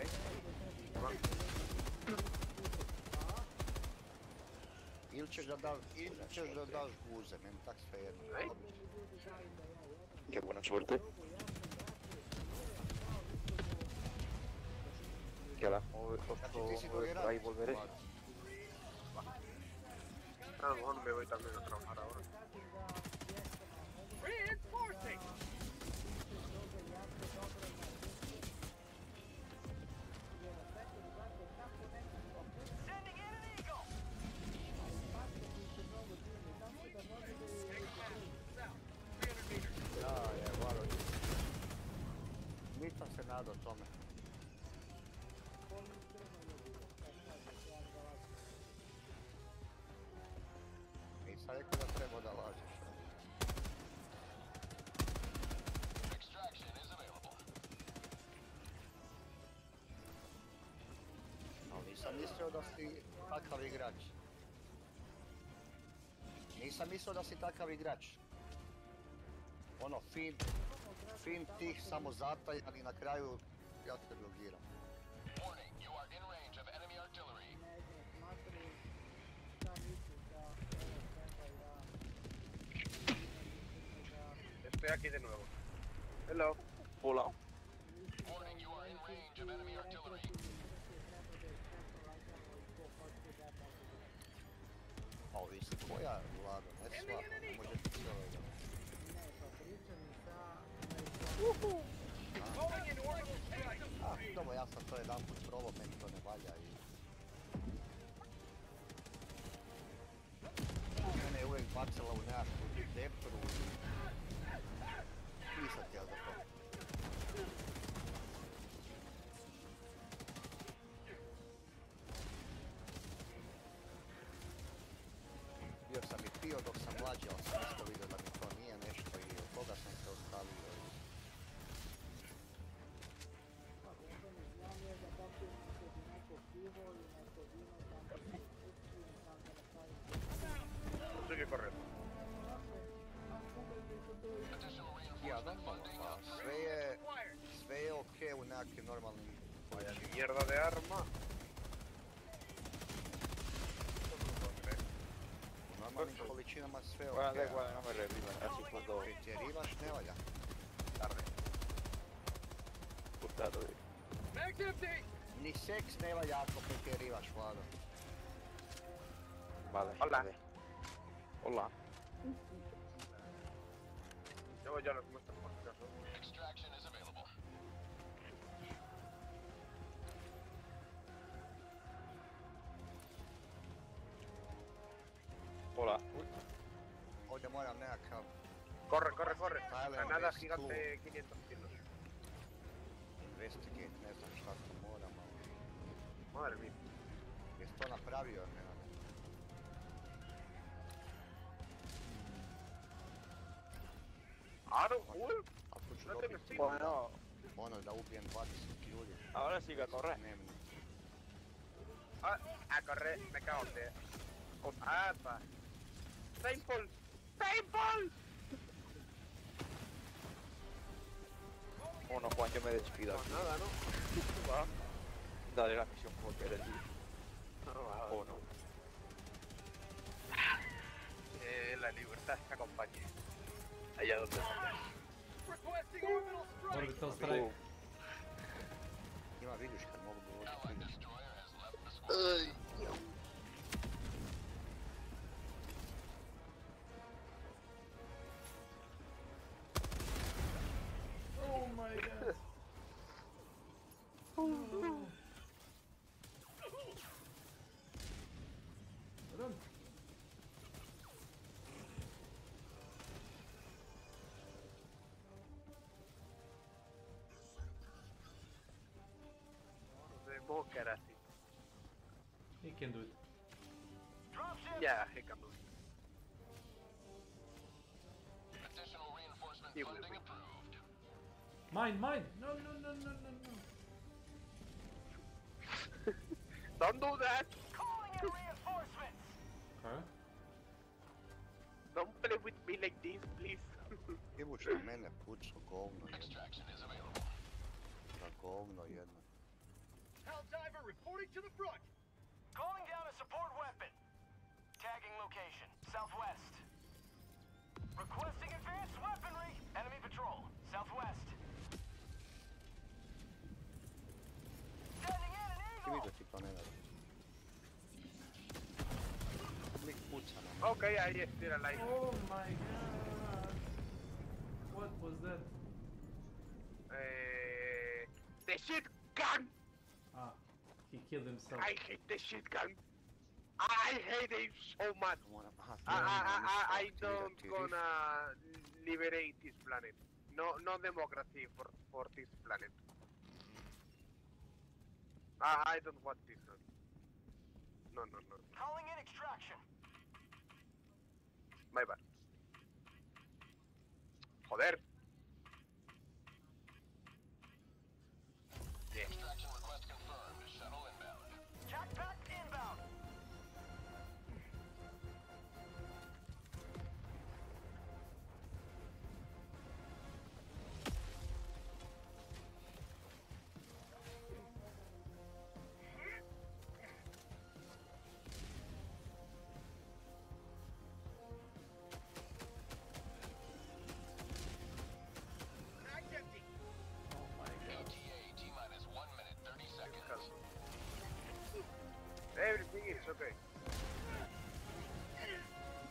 [SPEAKER 20] Ili ćeš da daš guze, meni tak sve jedno.
[SPEAKER 15] Qué buena suerte. Que a la ahí volveré.
[SPEAKER 17] A lo mejor me voy también a trabajar ahora.
[SPEAKER 1] Reinforcing.
[SPEAKER 20] Nisam se nadao tome. Nisam rekao da treba da lažeš. Ali nisam mislio da si takav igrač. Nisam mislio da si takav igrač. Ono, fin tih samozataj, ali na kraju ja te blogiram.
[SPEAKER 17] Estoy aquí de nuevo. Hello.
[SPEAKER 15] Hola.
[SPEAKER 20] Ovisi koja vlada, ne svako, ne može ti sve ovoga. Dobro, ja sam to jedan put probao, meni to ne valja i... Mene je uvijek bacila u nekakvu depru i... Nisam htjela za to. Bio sam i pio dok sam mlađi, ali sam isto vidio da mi to nije nešto i od toga sam se ostavio.
[SPEAKER 17] Sigue corriendo.
[SPEAKER 20] Ja, normalno, pa sve je okej u nekakvim normalnim količinama.
[SPEAKER 17] Mierda de arma.
[SPEAKER 20] U normalnim količinama sve je okej.
[SPEAKER 15] Guarda, no me revivan, así cuando...
[SPEAKER 20] Pretjerivaš ne valja.
[SPEAKER 15] Tarde. Putado,
[SPEAKER 20] Ni seks ne valja ako pretjerivaš, Vlado.
[SPEAKER 15] Vale.
[SPEAKER 17] Hola.
[SPEAKER 15] Hola.
[SPEAKER 17] Yo ya los muestro por si acaso.
[SPEAKER 15] Hola.
[SPEAKER 20] Ovdje moram nekakav...
[SPEAKER 9] Corre. Granada
[SPEAKER 20] Silent
[SPEAKER 9] gigante 500 kilos.
[SPEAKER 20] Investigate, ne znam šta to moram, ali...
[SPEAKER 9] Madre mía.
[SPEAKER 20] Jesi to napravio, ne?
[SPEAKER 9] Aro,
[SPEAKER 20] A tu ću
[SPEAKER 9] no te
[SPEAKER 20] dobiti
[SPEAKER 9] me
[SPEAKER 15] Bueno,
[SPEAKER 20] ono da ubijem 20 ljudi.
[SPEAKER 15] ahora sí que corre.
[SPEAKER 20] Dnevno.
[SPEAKER 9] A correr, me cago en te. ¡Apa! ¡Paintball!
[SPEAKER 15] Bueno, Juan, yo me despido
[SPEAKER 9] Pues
[SPEAKER 15] aquí.
[SPEAKER 9] nada, ¿no? Va.
[SPEAKER 15] Dale la misión como quieres, tío. O no.
[SPEAKER 9] La libertad te acompañe. Allá donde vayas.
[SPEAKER 16] Orbital strike.
[SPEAKER 20] Ima vidiš kad mogu dovoditi.
[SPEAKER 16] Oh my god. Run.
[SPEAKER 9] Democracy.
[SPEAKER 16] He can do it.
[SPEAKER 9] Yeah, he can do it.
[SPEAKER 10] Additional reinforcement
[SPEAKER 9] He will
[SPEAKER 10] funding
[SPEAKER 9] be.
[SPEAKER 10] approved.
[SPEAKER 16] Mine! No.
[SPEAKER 9] Don't do that!
[SPEAKER 10] Calling in reinforcements!
[SPEAKER 16] Okay.
[SPEAKER 9] Don't play with me like this, please.
[SPEAKER 20] Ivuš na mene pucu, govno jedno.
[SPEAKER 10] Extraction is available.
[SPEAKER 20] Da govno jedno.
[SPEAKER 1] Helldiver reporting to the front.
[SPEAKER 10] Calling down a support weapon. Tagging location, southwest. Requesting advanced weaponry. Enemy patrol, southwest. Sending in an
[SPEAKER 20] Ti
[SPEAKER 10] eagle.
[SPEAKER 20] vidio ti to ne radi. Lik puca na mene.
[SPEAKER 9] Okay, ahí estira la isla.
[SPEAKER 16] Oh my god. What was that?
[SPEAKER 9] The shit gun!
[SPEAKER 16] Ah, he killed himself.
[SPEAKER 9] I hate the shit gun! I hate it so much!
[SPEAKER 20] Moram, aha,
[SPEAKER 9] I don't gonna liberate this planet. No democracy for this planet. I don't want this gun. No.
[SPEAKER 10] Calling in extraction.
[SPEAKER 9] My bad. Joder. Yeah.
[SPEAKER 10] Extraction request confirmed. Shuttle inbound. Jackpack inbound.
[SPEAKER 9] Everything is okay.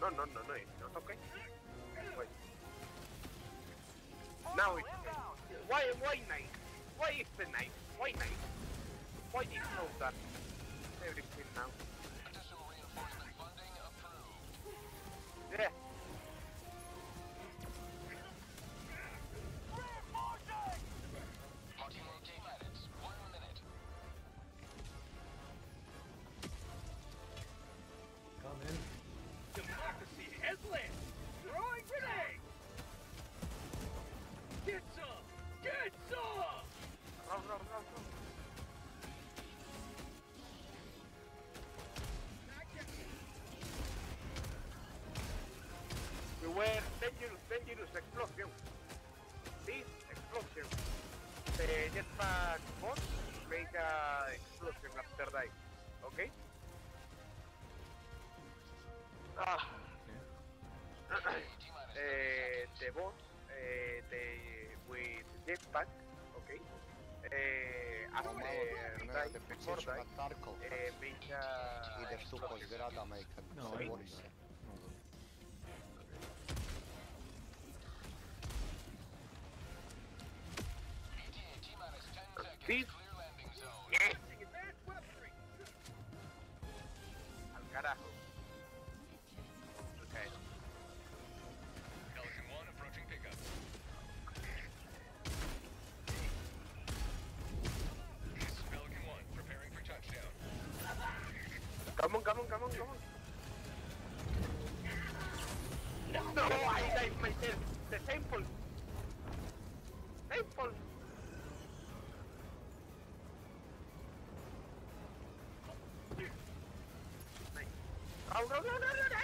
[SPEAKER 9] No, it's not okay. Wait. Now it's okay. Why night? Why is the night? Why night? Why is no dark? Everything now.
[SPEAKER 10] Additional reinforcement funding approved.
[SPEAKER 9] Yeah.
[SPEAKER 10] RTO minutes. 1 minute.
[SPEAKER 16] Come in.
[SPEAKER 1] Democracy headland. Throwing grenade. Get some. Get some.
[SPEAKER 9] Run. We were dangerous explosion. This explosion. The jetpack bot make a explosion after that. Okay? The bot, with jetpack, okay? After die, before die, make a
[SPEAKER 20] Ideš tu po zgradama i kad se bori se.
[SPEAKER 9] This? Yes! Al carajo.
[SPEAKER 17] come on, come on, come on. No, I died myself. The temple. Temple. Go, go, go, go, go,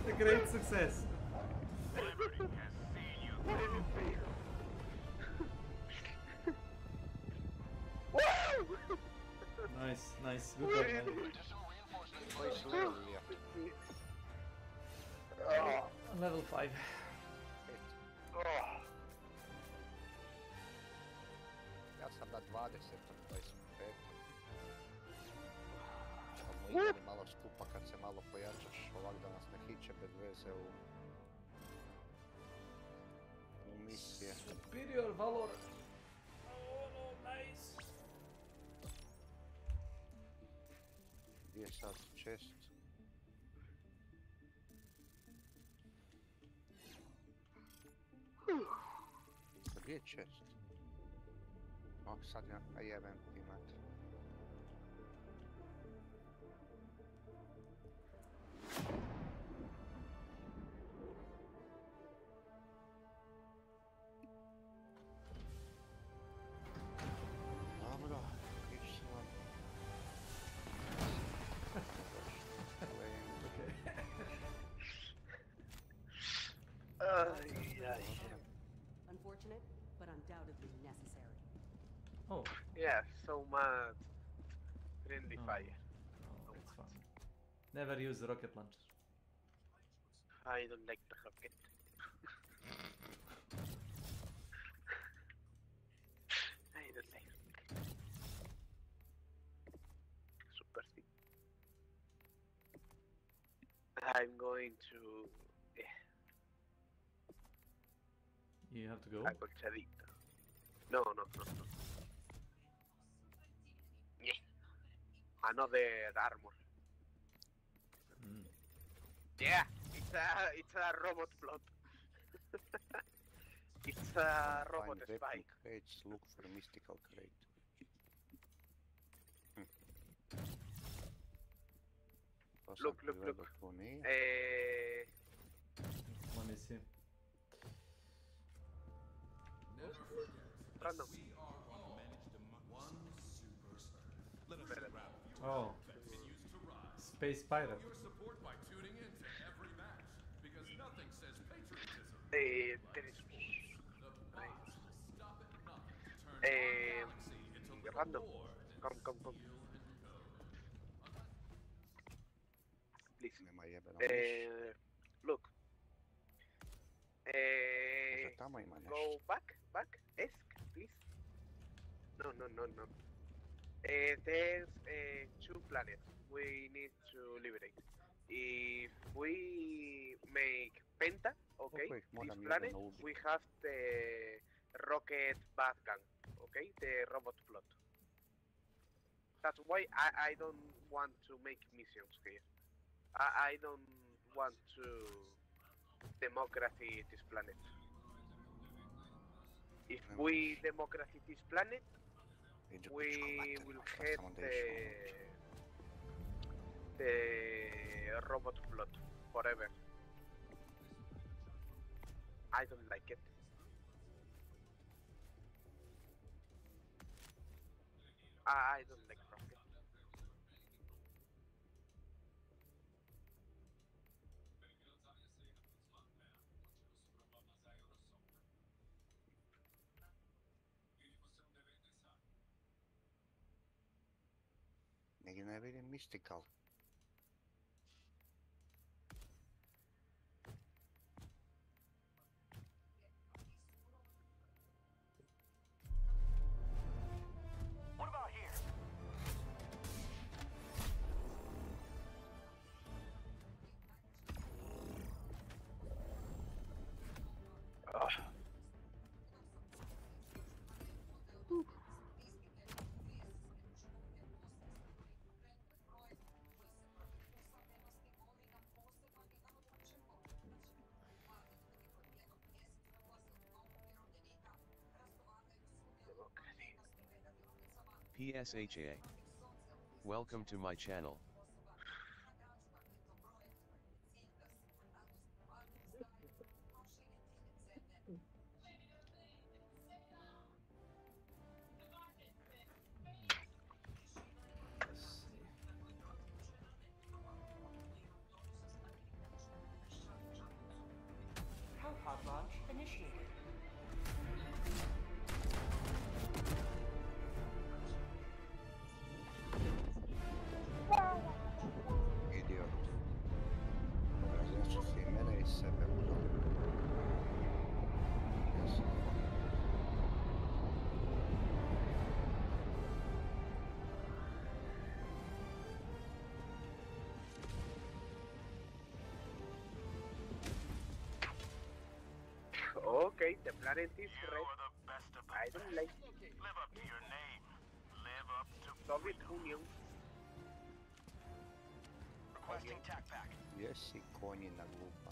[SPEAKER 16] A great success. Nice, nice. Good job, man. Level 5.
[SPEAKER 20] Ja sam na 20, 25. Smo igrali malo skupa kad se malo pojačaš, ovak da nas ne hiće bez veze u misije.
[SPEAKER 16] Superior Valor. Oh, nice.
[SPEAKER 20] Gdje je sad chest? Gdje je chest? O, sad ja jebem ti mater. Dobro, ići sam vam.
[SPEAKER 5] Unfortunate, but undoubtedly necessary.
[SPEAKER 16] Oh.
[SPEAKER 17] Yeah, so much friendly fire.
[SPEAKER 16] Oh, that's fun. Never use the rocket launcher.
[SPEAKER 17] I don't like the rocket. I don't like rocket. Super sick. I'm going to...
[SPEAKER 16] You have to go?
[SPEAKER 17] Acolchadito. No. Yeah. Another armor. Yeah, it's a robot plot. It's a robot
[SPEAKER 20] Find
[SPEAKER 17] spy.
[SPEAKER 20] crates, look for mystical crate.
[SPEAKER 17] Look.
[SPEAKER 16] Let me see.
[SPEAKER 17] Random.
[SPEAKER 16] Oh. Space Pirate.
[SPEAKER 17] Random. Come. Please. Look. Go back. Esk, please. No. There's 2 planets we need to liberate. If we make Penta, okay, this planet, we have the rocket bat gun, okay, the robot plot. That's why I don't want to make missions here. I don't want to democracy this planet. If we democracy this planet, we will get the robot plot forever. I don't like it. I don't like rocket.
[SPEAKER 20] Negdje ne vidim mystical.
[SPEAKER 19] What about here?
[SPEAKER 6] PSHA. Welcome to my channel.
[SPEAKER 3] Hellpod launch initiated.
[SPEAKER 20] Idiot. Zašto si mene i sebe udao?
[SPEAKER 9] Okay, the planet is red. I don't like it.
[SPEAKER 19] Live up to your name. Live up to
[SPEAKER 9] Soviet Union.
[SPEAKER 19] requesting tac pack.
[SPEAKER 20] Gdje si konjina glupa?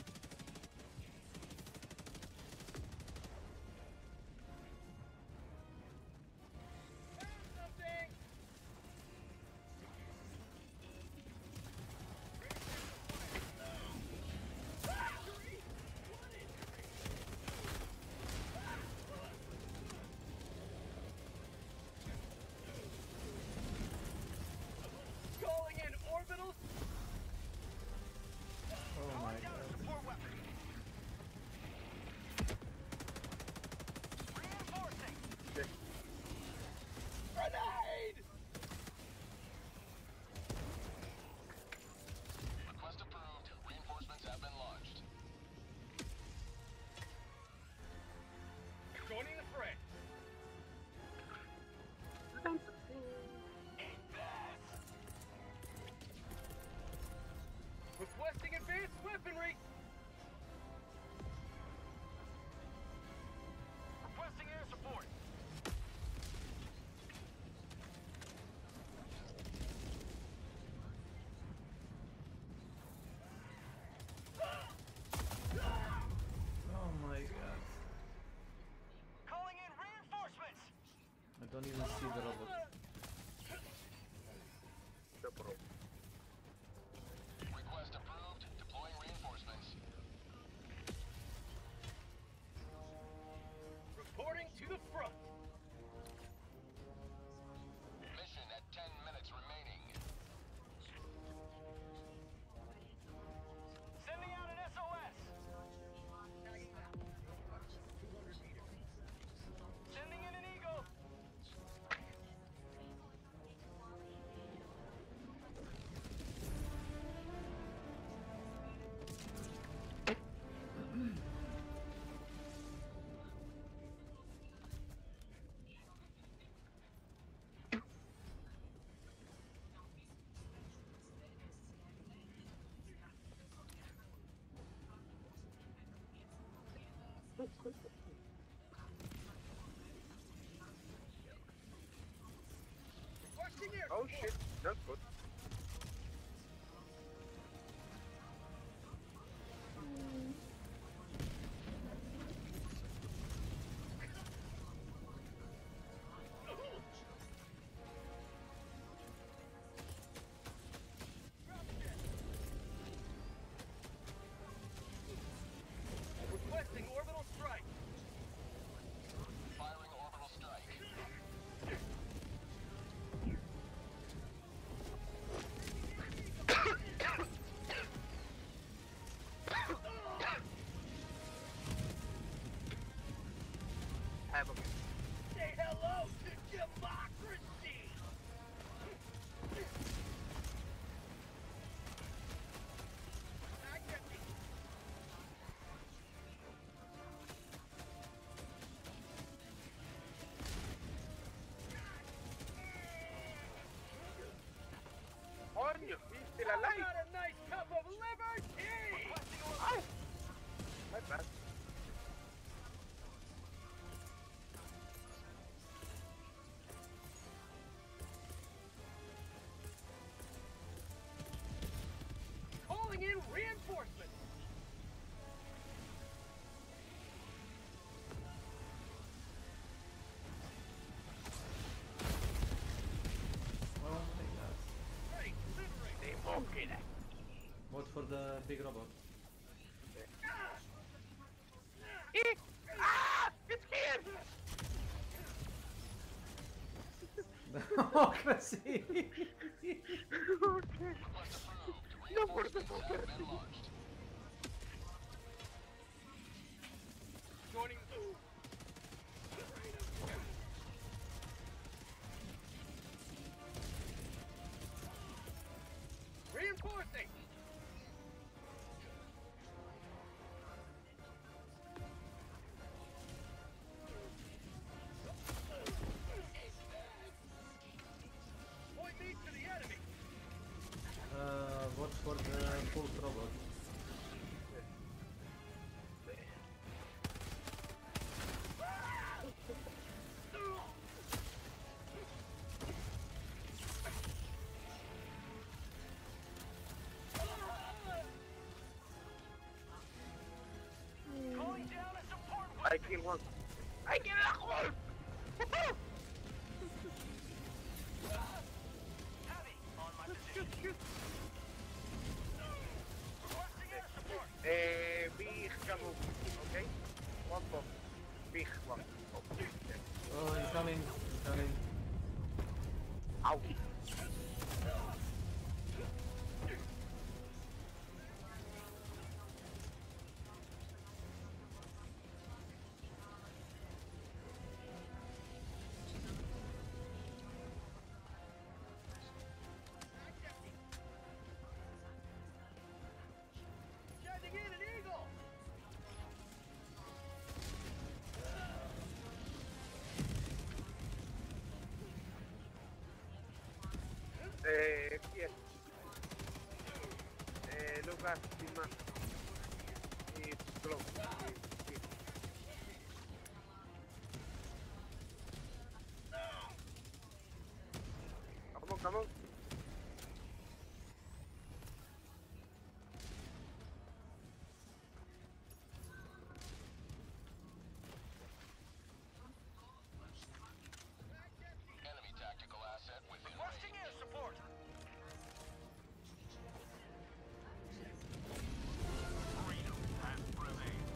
[SPEAKER 1] Calling in orbital.
[SPEAKER 16] Oh my god.
[SPEAKER 1] Grenade!
[SPEAKER 8] Request approved. Reinforcements have been launched.
[SPEAKER 1] Joining the fray. Requesting advanced weaponry.
[SPEAKER 19] Requesting air support.
[SPEAKER 16] Oh my god.
[SPEAKER 19] Calling in reinforcements.
[SPEAKER 16] I don't even see the robot.
[SPEAKER 8] Request approved. Deploying reinforcements.
[SPEAKER 1] Reporting to the front.
[SPEAKER 8] Mission at 10 minutes remaining.
[SPEAKER 19] Sending out an SOS. Sending in an eagle.
[SPEAKER 9] Oh shit, that's good.
[SPEAKER 1] Requesting orbital strike.
[SPEAKER 8] Firing orbital strike.
[SPEAKER 9] Have a
[SPEAKER 1] Say hello to democracy.
[SPEAKER 9] on you. He's still alive.
[SPEAKER 1] Got a nice cup of liberty.
[SPEAKER 9] Ow! My bad.
[SPEAKER 1] Calling in reinforcements.
[SPEAKER 16] for the big robot.
[SPEAKER 9] It's here!
[SPEAKER 16] Democracy!
[SPEAKER 9] Okay. No more democracy. Joining the... Reinforcing! Point these to the enemy!
[SPEAKER 16] Watch for the pulse robot.
[SPEAKER 9] I kill one. I kill a hole! Big camo, okay? One bomb. Big one.
[SPEAKER 16] Oh, he's coming,
[SPEAKER 9] Ow. Sending in an eagle! Here. Lucas, Tima. It's close. Come on.
[SPEAKER 8] Enemy tactical asset within
[SPEAKER 10] Requesting air support.
[SPEAKER 19] Freedom has prevailed.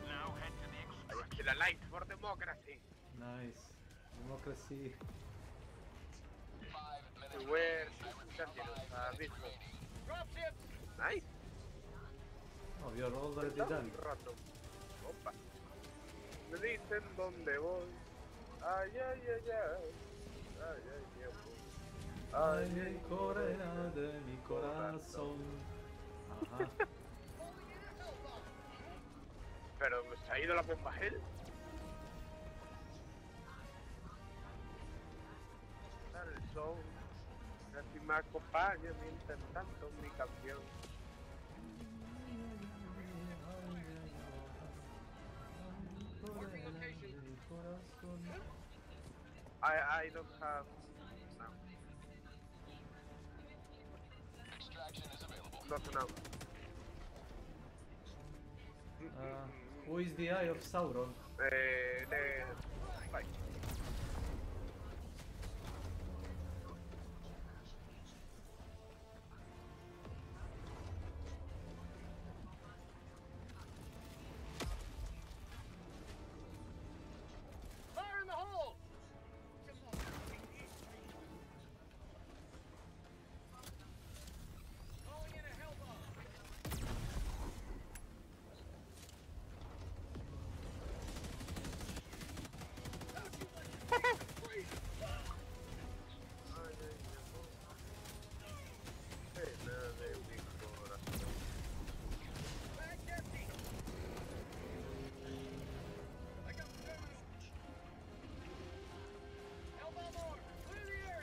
[SPEAKER 19] Now head to the extraction.
[SPEAKER 9] The light for democracy.
[SPEAKER 16] Nice. Democracy.
[SPEAKER 8] 5 minutes.
[SPEAKER 9] Where this one.
[SPEAKER 10] Dropship.
[SPEAKER 9] Nice.
[SPEAKER 16] Oh, we are already done.
[SPEAKER 9] Rato. Opa. Me dicen dónde voy. Ay, ay, ay, ay. Ay, ay, ay.
[SPEAKER 16] Ay, mi corena de mi corazón. Ajá.
[SPEAKER 9] Pero se ha ido la bomba gel. El sol. Así me acompaña mientras tanto mi canción. I don't have now.
[SPEAKER 8] Extraction is available.
[SPEAKER 9] Not now.
[SPEAKER 16] Who is the Eye of Sauron?
[SPEAKER 9] The fight.
[SPEAKER 10] Fire in the hole. Calling in a hellbomb.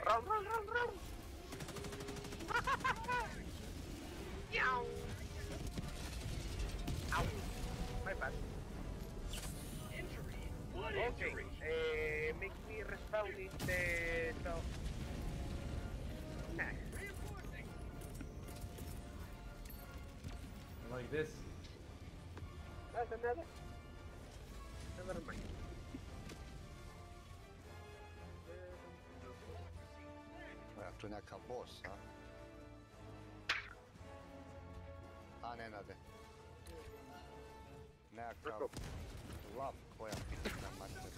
[SPEAKER 9] Run! Meow! Ow! My bad.
[SPEAKER 10] Injury? What
[SPEAKER 9] Okay,
[SPEAKER 10] injury?
[SPEAKER 9] make me respawn in the top. Nah.
[SPEAKER 10] Reinforcing.
[SPEAKER 16] Like this.
[SPEAKER 9] That's another. Never mind.
[SPEAKER 20] Tu je neka boss, a? Da, Nenade. Nekakav lav koja pička mater.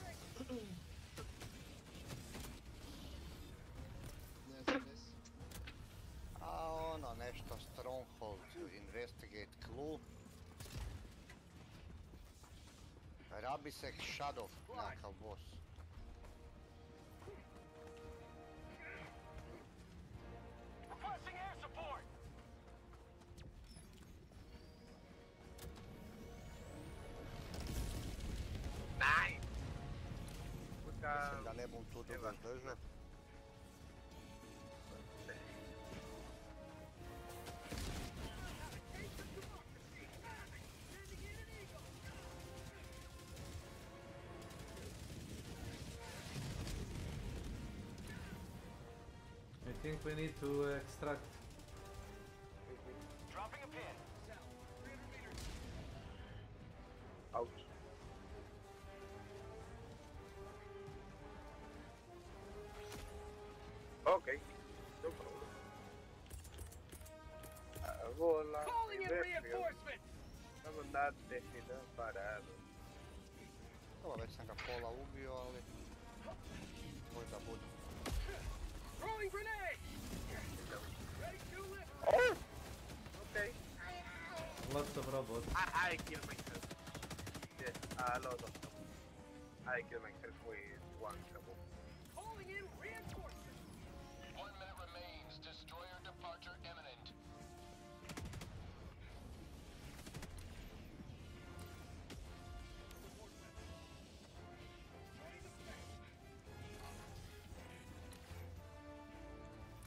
[SPEAKER 20] A ono nešto Stronghold, Investigate Clue. Rabisek Shadow, nekakav boss.
[SPEAKER 19] Requesting air support!
[SPEAKER 9] Nice!
[SPEAKER 20] Mislim da ne bom tu dugo držao.
[SPEAKER 16] I think we need to extract.
[SPEAKER 19] Dropping a pin.
[SPEAKER 9] Ouch. Okay, no problem. Hago la
[SPEAKER 1] Calling in
[SPEAKER 9] inversión.
[SPEAKER 1] reinforcements!
[SPEAKER 9] Samo date mi da paradu.
[SPEAKER 20] Ovo već sam ga pola ubio, ali možda bude.
[SPEAKER 1] Throwing grenade! Ready to lift!
[SPEAKER 9] Oh! Okay.
[SPEAKER 16] Lots of robots.
[SPEAKER 9] I killed myself. Yes, a lot of them. I killed myself with one couple.
[SPEAKER 1] Calling in reinforcements!
[SPEAKER 8] 1 minute remains. Destroyer departure imminent.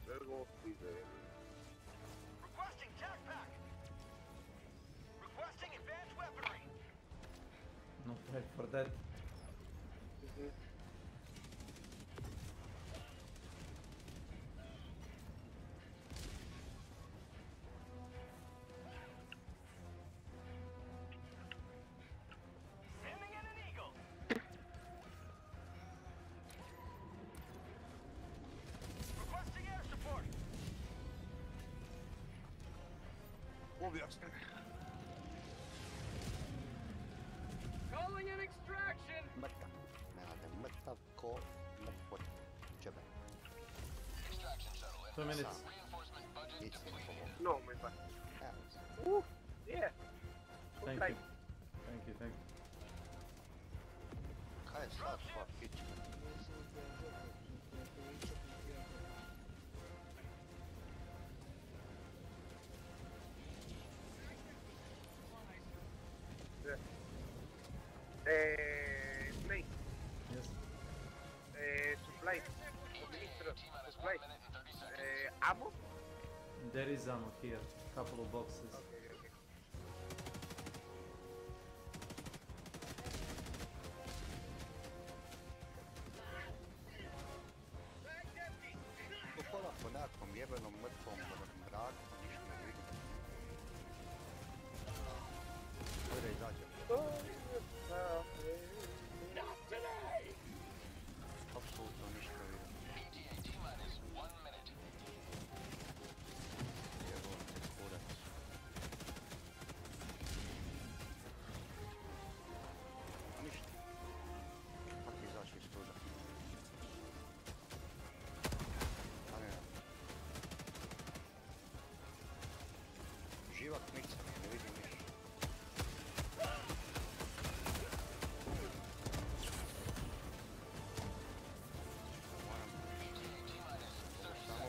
[SPEAKER 9] Luego fui de...
[SPEAKER 19] Requesting jackpack! Requesting advanced weaponry!
[SPEAKER 16] No time for that.
[SPEAKER 19] Sending in an eagle! Requesting air support!
[SPEAKER 20] Ubio sam.
[SPEAKER 1] Calling in extraction!
[SPEAKER 20] Mrtav. Nenade, mrtav ko mrtvoj džebe.
[SPEAKER 8] Extraction shuttle
[SPEAKER 16] 2 minutes.
[SPEAKER 8] Reinforcement budget
[SPEAKER 20] Ići se
[SPEAKER 8] depleted.
[SPEAKER 9] No, my bad.
[SPEAKER 20] Evo.
[SPEAKER 9] Yeah.
[SPEAKER 16] Thank
[SPEAKER 9] Okay.
[SPEAKER 16] you. Thank you, thank you.
[SPEAKER 20] Kaj je sad sva pička?
[SPEAKER 9] Snake.
[SPEAKER 16] Yes.
[SPEAKER 9] Supply. Suministro. Supply. Ammo?
[SPEAKER 16] There is ammo here. Couple of boxes.
[SPEAKER 9] Okay, okay.
[SPEAKER 20] Tu pola po nekakvom jebenom mrtvom mraku, ništa ne vidim. Ajde izađem.
[SPEAKER 1] Not today!
[SPEAKER 20] Apsolutno ništa ne vidim.
[SPEAKER 8] ETA T-minus 1 minute.
[SPEAKER 20] Jebom te kurac. Ništa. Kako izaći iz tuda? A ne. Živak mica, ne vidim ništa. Moram samo...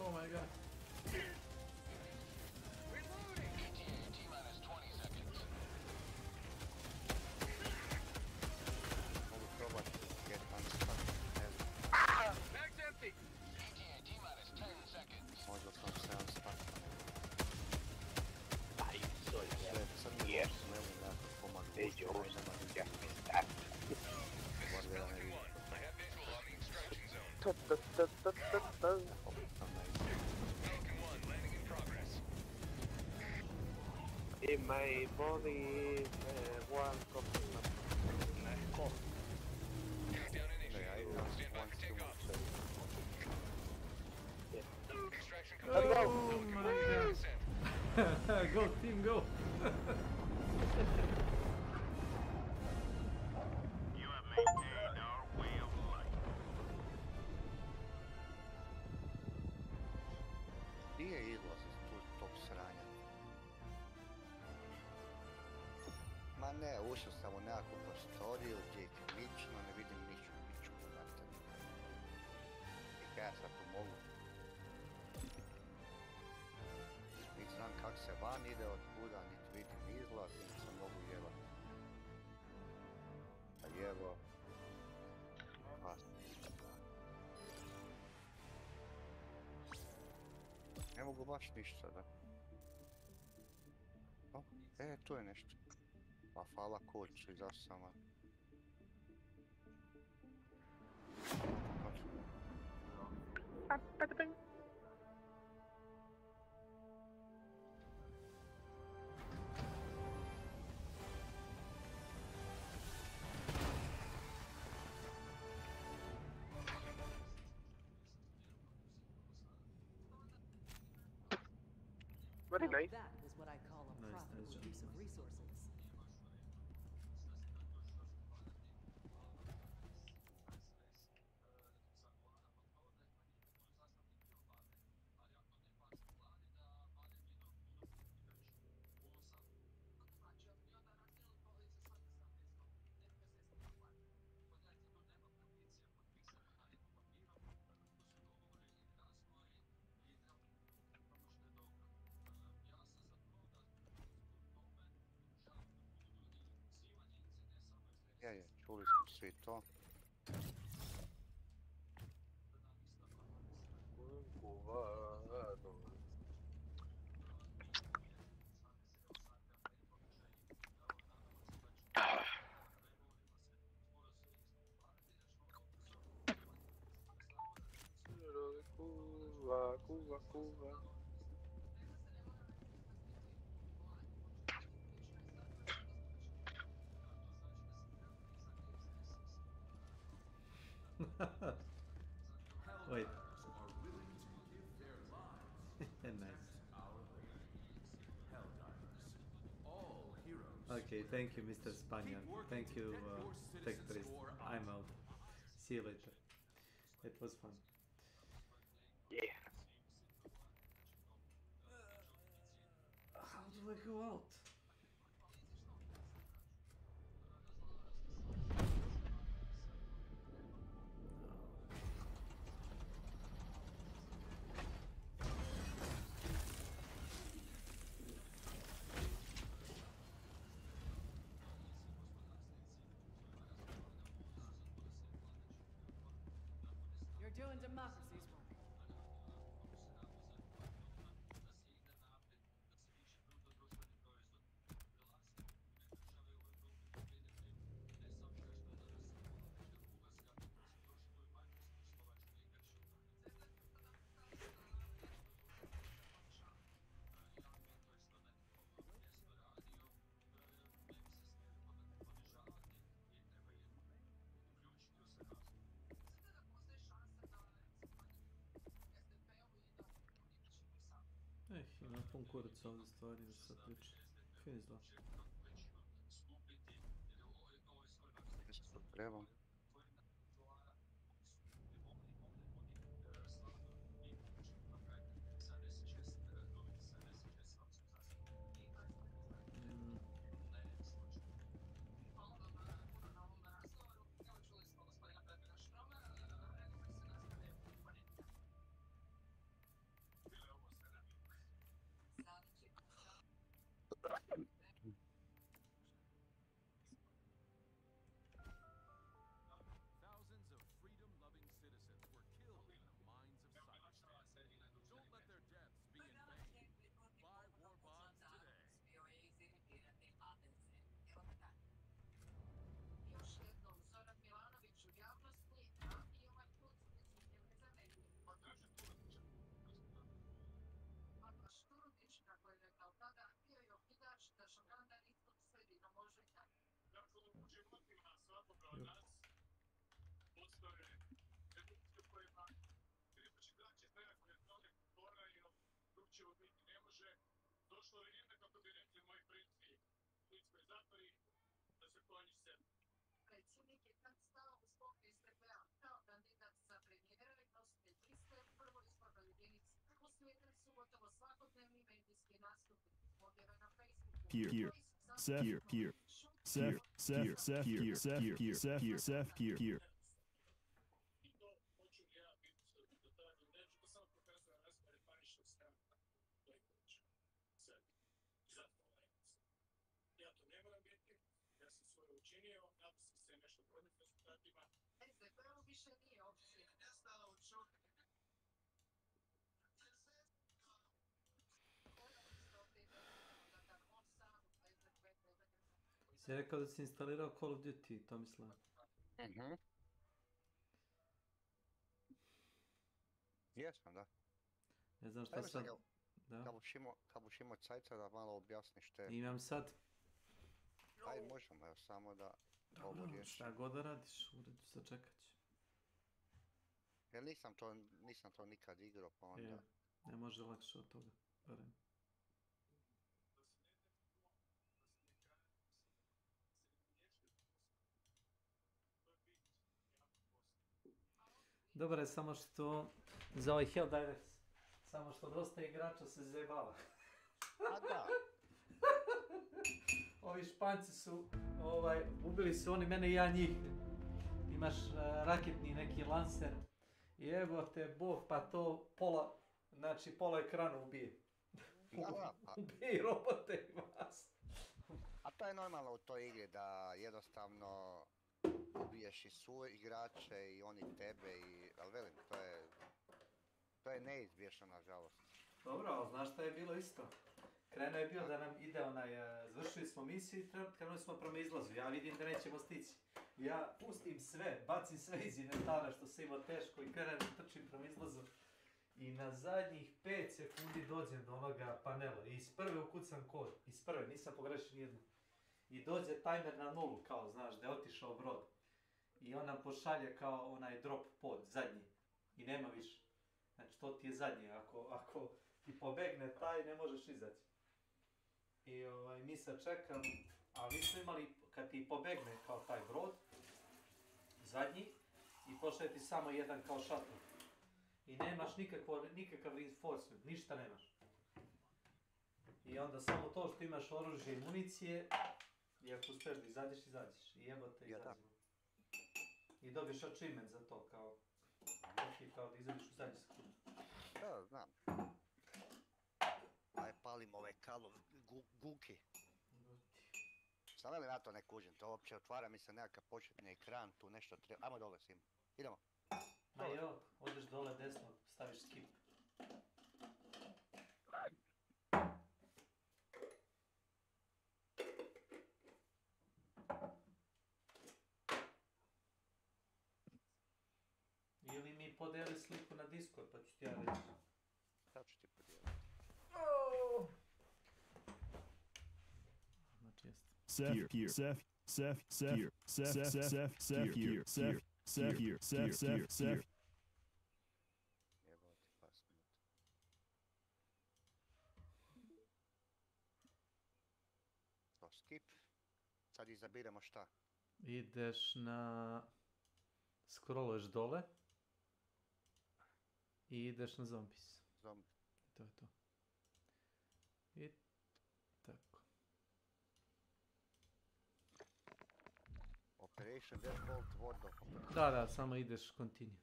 [SPEAKER 16] Oh my god.
[SPEAKER 8] ETA T-minus 20 seconds.
[SPEAKER 20] Mogu probat get unstuck, ne znam.
[SPEAKER 1] Mag's empty!
[SPEAKER 8] ETA T-minus 10 seconds.
[SPEAKER 20] Možda sam se unstuck.
[SPEAKER 9] Ay, soy
[SPEAKER 20] Sve crne
[SPEAKER 9] Yes.
[SPEAKER 20] box, ne mogu nekakav komad
[SPEAKER 9] Hey,
[SPEAKER 20] gusta,
[SPEAKER 9] George.
[SPEAKER 20] nema
[SPEAKER 9] Ya
[SPEAKER 20] ništa.
[SPEAKER 9] me está.
[SPEAKER 8] This is
[SPEAKER 20] Guarda,
[SPEAKER 8] Falcon
[SPEAKER 20] ne
[SPEAKER 8] 1.
[SPEAKER 20] vidim.
[SPEAKER 8] I have visual on the extraction zone.
[SPEAKER 20] Opet sam ne vidim.
[SPEAKER 8] Falcon 1 landing in progress.
[SPEAKER 9] In my body is one copy.
[SPEAKER 20] Ko?
[SPEAKER 8] Countdown
[SPEAKER 20] Ne, ja
[SPEAKER 8] initiated.
[SPEAKER 20] idem
[SPEAKER 8] Stand by
[SPEAKER 20] one
[SPEAKER 8] for
[SPEAKER 20] still
[SPEAKER 8] takeoff.
[SPEAKER 20] mogu.
[SPEAKER 9] Yeah.
[SPEAKER 16] Go, team, go!
[SPEAKER 20] Gdje je izlaz iz tog sranja? Ma ne, ušao sam u nekakvu prostoriju gdje je ključno, ne vidim niču kumate. I kaj ja sad tu mogu? Niti znam kak se van ide od kuda, niti vidim izlaz, niti se mogu jevat. A jevo... Ne mogu baš ništa da... O, tu je nešto. Pa hvala kuću, izašao sam van.
[SPEAKER 5] Very nice. That is what I call a profitable use of resources.
[SPEAKER 20] Je, čuli smo svi to.
[SPEAKER 17] Kuva.
[SPEAKER 16] Wait. Nice. Okay, thank you, Mr. Spaniard. Thank you, Tech Priest. I'm out. See you later. It was fun.
[SPEAKER 17] Yeah.
[SPEAKER 16] How do I go out?
[SPEAKER 12] You're doing democracy's work.
[SPEAKER 16] Ima pun kurac ovdje stvari da sad priče. Finish 2.
[SPEAKER 20] Nešto trebam.
[SPEAKER 19] Došlo vrijeme da
[SPEAKER 14] Here. Seth. Here. Seth. Seth. Seth. Here. Seth. Here. Seth. Seth. Here.
[SPEAKER 16] Si rekao da si instalirao Call of Duty, Tomislav?
[SPEAKER 20] Jesam, da.
[SPEAKER 16] Ne znam šta sad... Da.
[SPEAKER 20] Kad buš imao cajca da malo objasniš te...
[SPEAKER 16] Imam sad.
[SPEAKER 20] Ajde, možemo, evo, samo da ovo riješim.
[SPEAKER 16] Šta god da radiš, u redu, sačekat ću.
[SPEAKER 20] Jer nisam to nikad igrao, pa onda...
[SPEAKER 16] Ne može lakše od toga, barem. Dobro je samo što za ovaj Helldivers, samo što dosta igrača se zajebava.
[SPEAKER 20] A da.
[SPEAKER 16] Ovi Španci su, ubili su oni mene i ja njih. Imaš raketni neki lancer i evo te Bog, pa to pola ekrana ubije. Ubije robote i vas.
[SPEAKER 20] A to je normalno u toj igri da jednostavno ubiješ i svoje igrače i oni tebe i, ali velim, to je neizbješno nažalost.
[SPEAKER 16] Dobro, ali znaš šta je bilo isto? Krenuo je bio da nam ide završili smo misiju i krenuli smo prema izlazu, ja vidim da nećemo stići. Ja pustim sve, bacim sve iz inventara što se ima teško i krenem da trčim prema izlazu. I na zadnjih 5 sekundi dođem do onoga panela i iz prve ukucam kod, iz prve, nisam pogrešio nijednu. I dođe tajmer na 0, kao znaš, da je otišao brod. I on nam pošalje kao onaj drop pod, zadnji. I nema više. Znači to ti je zadnji, ako ti pobegne taj ne možeš izaći. I mi sad čekam, a mi smo imali, kad ti pobegne kao taj brod, zadnji, i pošalje ti samo jedan kao šatl. I nemaš nikakav reinforcement, ništa nemaš. I onda samo to što imaš oružje i municije, i ako uspeš da izađeš, izađeš. I jebote, izađemo. I dobiješ achievement za to, kao da izađeš u zadnji sekund.
[SPEAKER 20] Da, znam. Aj, palim ove guki. Sam veli na to ne kužim, to uopće otvara mi se nekakav početni ekran, tu nešto treba. Ajmo dole s njim, idemo.
[SPEAKER 16] Ma jo, odeš dole desno, staviš skip. Ili mi podeli sliku na Discord, pa ću ti ja reći.
[SPEAKER 20] Sad ću ti podijeliti.
[SPEAKER 16] Znači jest.
[SPEAKER 14] Seth here. Seth. Seth. Seth here. Seth. Seth. Seth. Seth here. Seth. Seth here. Seth. Seth. Seth.
[SPEAKER 20] Jebati pas minut. To skip. Sad izabiramo šta?
[SPEAKER 16] Ideš na... Scrolluješ dole. I ideš na zombies.
[SPEAKER 20] Zombi.
[SPEAKER 16] To je to. I tako.
[SPEAKER 20] Operation Default Word.
[SPEAKER 16] Da, samo ideš continue.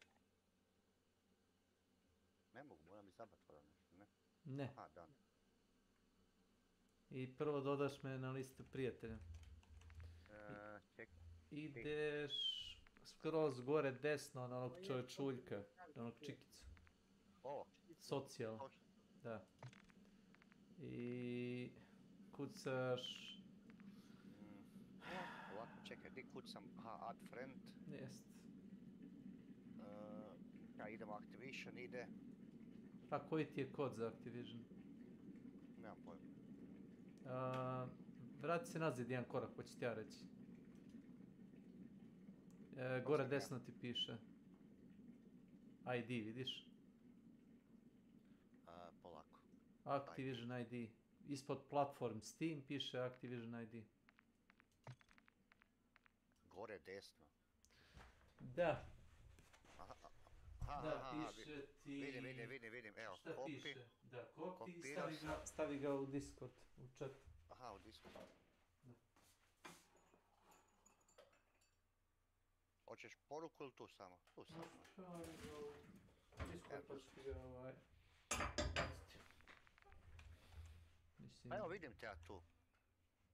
[SPEAKER 20] Ne mogu, moram izabrati nešto, ne?
[SPEAKER 16] Ne.
[SPEAKER 20] A, da.
[SPEAKER 16] I prvo dodaš me na listu prijatelja.
[SPEAKER 20] Čekaj.
[SPEAKER 16] Ideš skroz gore desno na onog čovječuljka, na onog čikicu.
[SPEAKER 20] Ovo?
[SPEAKER 16] Socijal. Da. I kucaš...
[SPEAKER 20] Ovako, čekaj, di kucam add friend.
[SPEAKER 16] Jest.
[SPEAKER 20] Ja idemo Activision, ide...
[SPEAKER 16] A koji ti je kod za Activision?
[SPEAKER 20] Nemam pojma.
[SPEAKER 16] Vrati se nazad jedan korak, pa ću ti ja reći. Gore desno ti piše. ID, vidiš?
[SPEAKER 20] Polako.
[SPEAKER 16] Activision ID. Ispod platform Steam piše Activision ID.
[SPEAKER 20] Gore desno.
[SPEAKER 16] Da. Da,
[SPEAKER 20] Aha,
[SPEAKER 16] piše ti...
[SPEAKER 20] vidim, evo,
[SPEAKER 16] Šta
[SPEAKER 20] copy.
[SPEAKER 16] piše? Da, copy i
[SPEAKER 20] Kopirao sam.
[SPEAKER 16] stavi ga u Discord, u chat.
[SPEAKER 20] Aha, u Discord. Hoćeš poruku ili tu samo? Tu samo.
[SPEAKER 16] Stavi ga u Discord pa ću ti ga
[SPEAKER 20] Pa evo vidim te ja tu.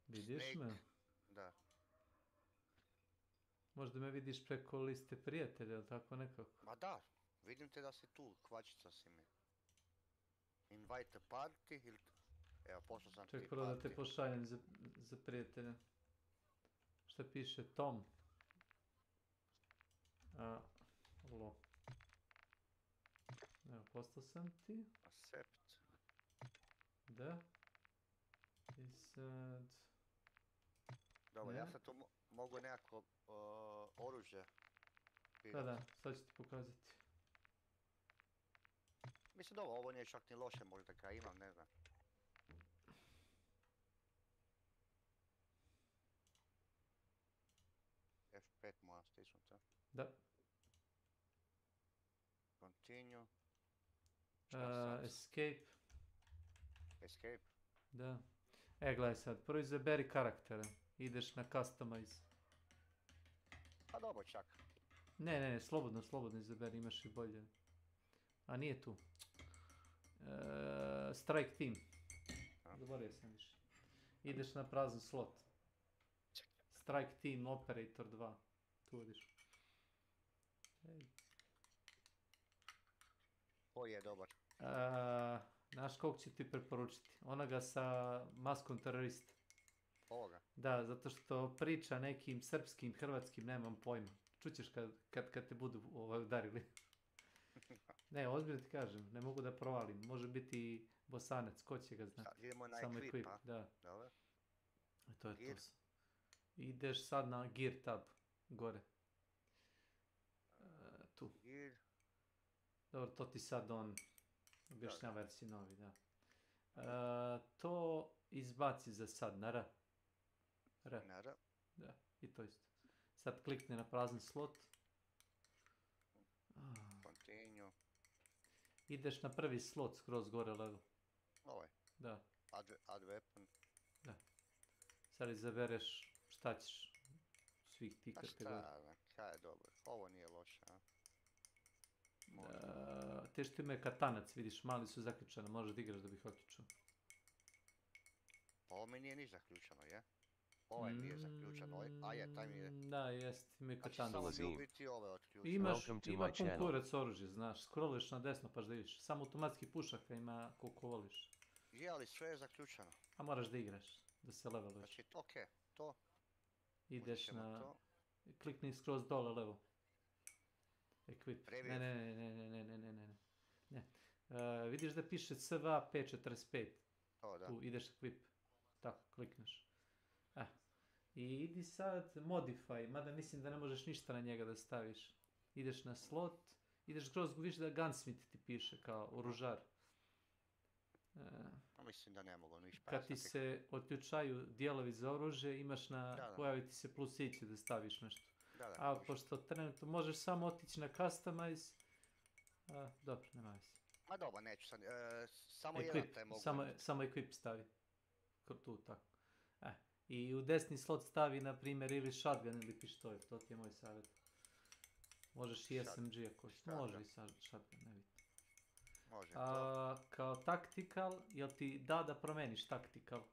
[SPEAKER 16] Vidiš
[SPEAKER 20] Snake.
[SPEAKER 16] me?
[SPEAKER 20] Da.
[SPEAKER 16] Možda me vidiš preko liste prijatelja, ili tako nekako?
[SPEAKER 20] Ma da, vidim te da si tu, kvačica si mi. Invite a party ili... Evo, poslao sam ti
[SPEAKER 16] Ček prvo da te
[SPEAKER 20] party.
[SPEAKER 16] pošaljem za prijatelja. Šta piše Tom? Lo. Evo, poslao sam ti.
[SPEAKER 20] Accept.
[SPEAKER 16] Da. I sad...
[SPEAKER 20] Dobro,
[SPEAKER 16] Ne.
[SPEAKER 20] ja sad tu mogu nekako oružje.
[SPEAKER 16] Da, sad ću ti pokazati.
[SPEAKER 20] Mislim dobro, ovo nije čak ni loše, možda ga imam, ne znam. F5 moram stisnuti.
[SPEAKER 16] Da.
[SPEAKER 20] Continue. Šta sad?
[SPEAKER 16] Escape.
[SPEAKER 20] Escape?
[SPEAKER 16] Da. Gledaj sad, prvo izaberi karaktere. Ideš na customize.
[SPEAKER 20] Pa dobro čak.
[SPEAKER 16] Ne, slobodno izaberi, imaš i bolje. A nije tu. Strike team. Zaboravio sam više. Ideš na prazan slot. Strike team operator 2. Tu odiš.
[SPEAKER 20] Koji je dobar?
[SPEAKER 16] Znaš kog ću ti preporučiti? Onoga sa maskom terorista.
[SPEAKER 20] Ovoga?
[SPEAKER 16] Da, zato što priča nekim srpskim, hrvatskim, nemam pojma. Čućeš kad te budu udarili. Ne, ozbiljno ti kažem, ne mogu da provalim. Može biti Bosanac, ko će ga znati.
[SPEAKER 20] Idemo na
[SPEAKER 16] samo
[SPEAKER 20] equip,
[SPEAKER 16] equip, da.
[SPEAKER 20] Dobro.
[SPEAKER 16] To je to. Ideš sad na gear tab, gore. Tu.
[SPEAKER 20] Gear.
[SPEAKER 16] Dobro, to ti sad on objašnjava jer si novi, da. To izbaci za sad, na R.
[SPEAKER 20] Na R.
[SPEAKER 16] Da, i to isto. Sad klikni na prazan slot.
[SPEAKER 20] Continue.
[SPEAKER 16] Ideš na prvi slot skroz gore levo.
[SPEAKER 20] Ovaj?
[SPEAKER 16] Da.
[SPEAKER 20] Add weapon.
[SPEAKER 16] Da. Sad izabereš šta ćeš svih tih kategorija.
[SPEAKER 20] Šta, kaj je dobro. Ovo nije loše, a?
[SPEAKER 16] Te što imaju katanac, vidiš, mali su zaključani, možeš da igraš da bih okičao.
[SPEAKER 20] Pa ovo mi nije niš zaključano, je? Ovaj mi je zaključan, a je, taj mi je...
[SPEAKER 16] Da, jest, imaju katanac.
[SPEAKER 20] Znači samo mi u biti ove otključano.
[SPEAKER 16] Ima konkurac oružje, znaš, scrolliš na desno pa da vidiš. Samo automatski pušaka ima koliko voliš.
[SPEAKER 20] Je, ali sve je zaključano.
[SPEAKER 16] A moraš da igraš, da se leveluješ.
[SPEAKER 20] Znači, okej, to.
[SPEAKER 16] Ideš na... Klikni skroz dole levo. Equip. Ne. Vidiš da piše CVA P45.
[SPEAKER 20] O, da.
[SPEAKER 16] Tu ideš equip. Tako, klikneš. I idi sad modify, mada mislim da ne možeš ništa na njega da staviš. Ideš na slot, ideš skroz, vidiš da gunsmith ti piše kao oružar.
[SPEAKER 20] Mislim da ne mogu ništa.
[SPEAKER 16] Kad ti se otključaju dijelovi za oružje, imaš na, pojavi ti se plus ići da staviš nešto. A pošto trenutno možeš samo otići na customize, dobro, nema veze.
[SPEAKER 20] Ma dobro, neću sad, samo jedan taj mogu.
[SPEAKER 16] Samo equip stavi. Tu, tako. I u desni slot stavi, na primjer, ili shotgun ili pištolj, to ti je moj savjet. Možeš i SMG ako hoćeš, može i shotgun, ne vidim.
[SPEAKER 20] Može to.
[SPEAKER 16] Kao tactical, jel ti da promeniš tactical?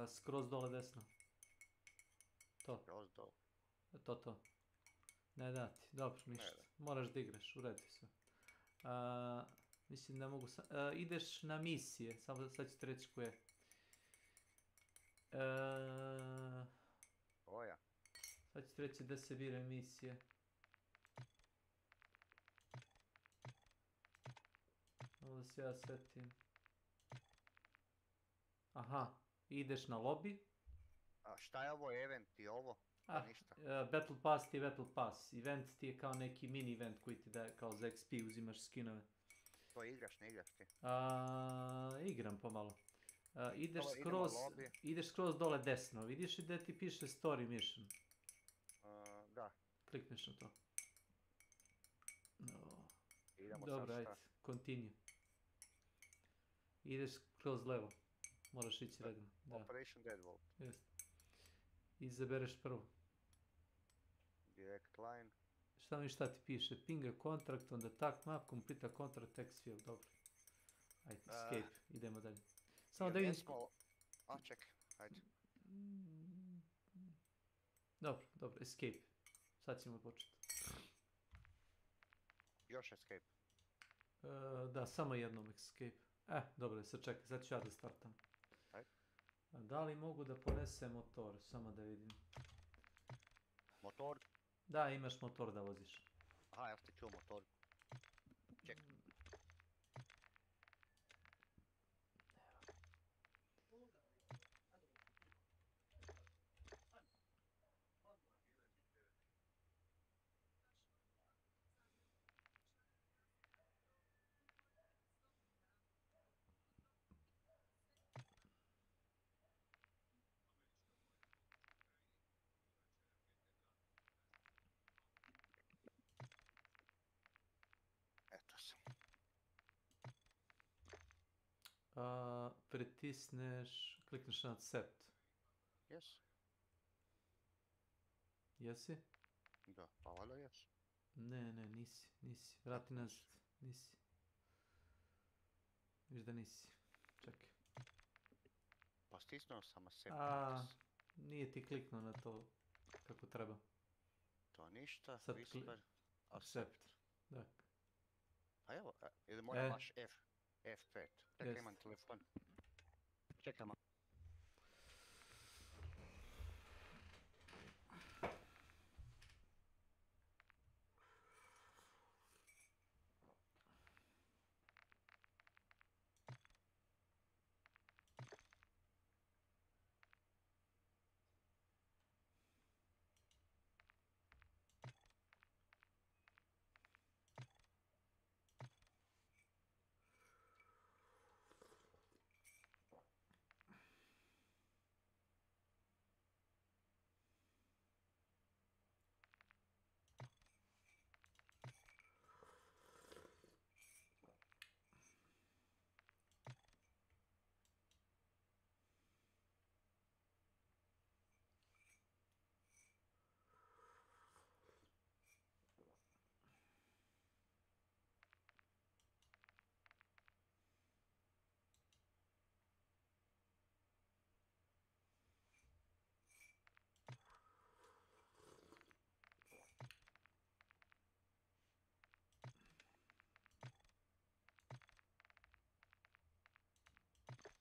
[SPEAKER 16] Skroz dole desno. To.
[SPEAKER 20] Skroz dole.
[SPEAKER 16] To. Ne da ti, dobro, ništa. Moraš da igraš, u redu sve. Mislim da mogu ideš na misije, samo sad ću ti reći koje.
[SPEAKER 20] Oja.
[SPEAKER 16] Sad ću ti reći da se bira misije. Ovo da se ja setim. Aha, ideš na lobby.
[SPEAKER 20] A šta je ovo event i ovo? Ništa.
[SPEAKER 16] Battle Pass ti je Battle Pass. Event ti je kao neki mini event koji ti daje kao za XP, uzimaš skinove.
[SPEAKER 20] To igraš, ne igraš ti?
[SPEAKER 16] Igram pomalo. Ideš skroz dole desno, vidiš i da ti piše story mission.
[SPEAKER 20] Da.
[SPEAKER 16] Klikneš na to. No.
[SPEAKER 20] Idemo
[SPEAKER 16] Dobro,
[SPEAKER 20] sad
[SPEAKER 16] ajde,
[SPEAKER 20] šta?
[SPEAKER 16] continue. Ideš kroz levo. Moraš ići redno. Da.
[SPEAKER 20] Operation Deadbolt.
[SPEAKER 16] Jest. Izabereš prvo.
[SPEAKER 20] Direct line.
[SPEAKER 16] Šta ti piše? Ping a contract on the task map, complete a contract text field. Dobro. Ajde, escape. Idemo dalje. Samo da vidim...
[SPEAKER 20] A, čekaj, ajde.
[SPEAKER 16] Dobro, escape. Sad ćemo početi.
[SPEAKER 20] Još escape.
[SPEAKER 16] Da, samo jednom escape. Dobro, sad čekaj, sad ću ja da startam.
[SPEAKER 20] Ajde.
[SPEAKER 16] Da li mogu da ponesem motor? Samo da vidim.
[SPEAKER 20] Motor?
[SPEAKER 16] Da, imaš motor da voziš.
[SPEAKER 20] Aha, ja ste čuo motor. Čekaj. Eto sam.
[SPEAKER 16] Pritisneš, klikneš na accept.
[SPEAKER 20] Yes.
[SPEAKER 16] Jesi?
[SPEAKER 20] Da, pa valjda yes.
[SPEAKER 16] Ne, nisi. Vrati nazad, nisi. Viš da nisi. Čekaj.
[SPEAKER 20] Pa stisnuo sam accept.
[SPEAKER 16] Nije ti kliknuo na to kako treba.
[SPEAKER 20] To ništa,
[SPEAKER 16] Sad
[SPEAKER 20] whisper,
[SPEAKER 16] accept. Da.
[SPEAKER 20] Pa evo, ili moram baš F5. Čekaj, imam telefon. Čekaj malo.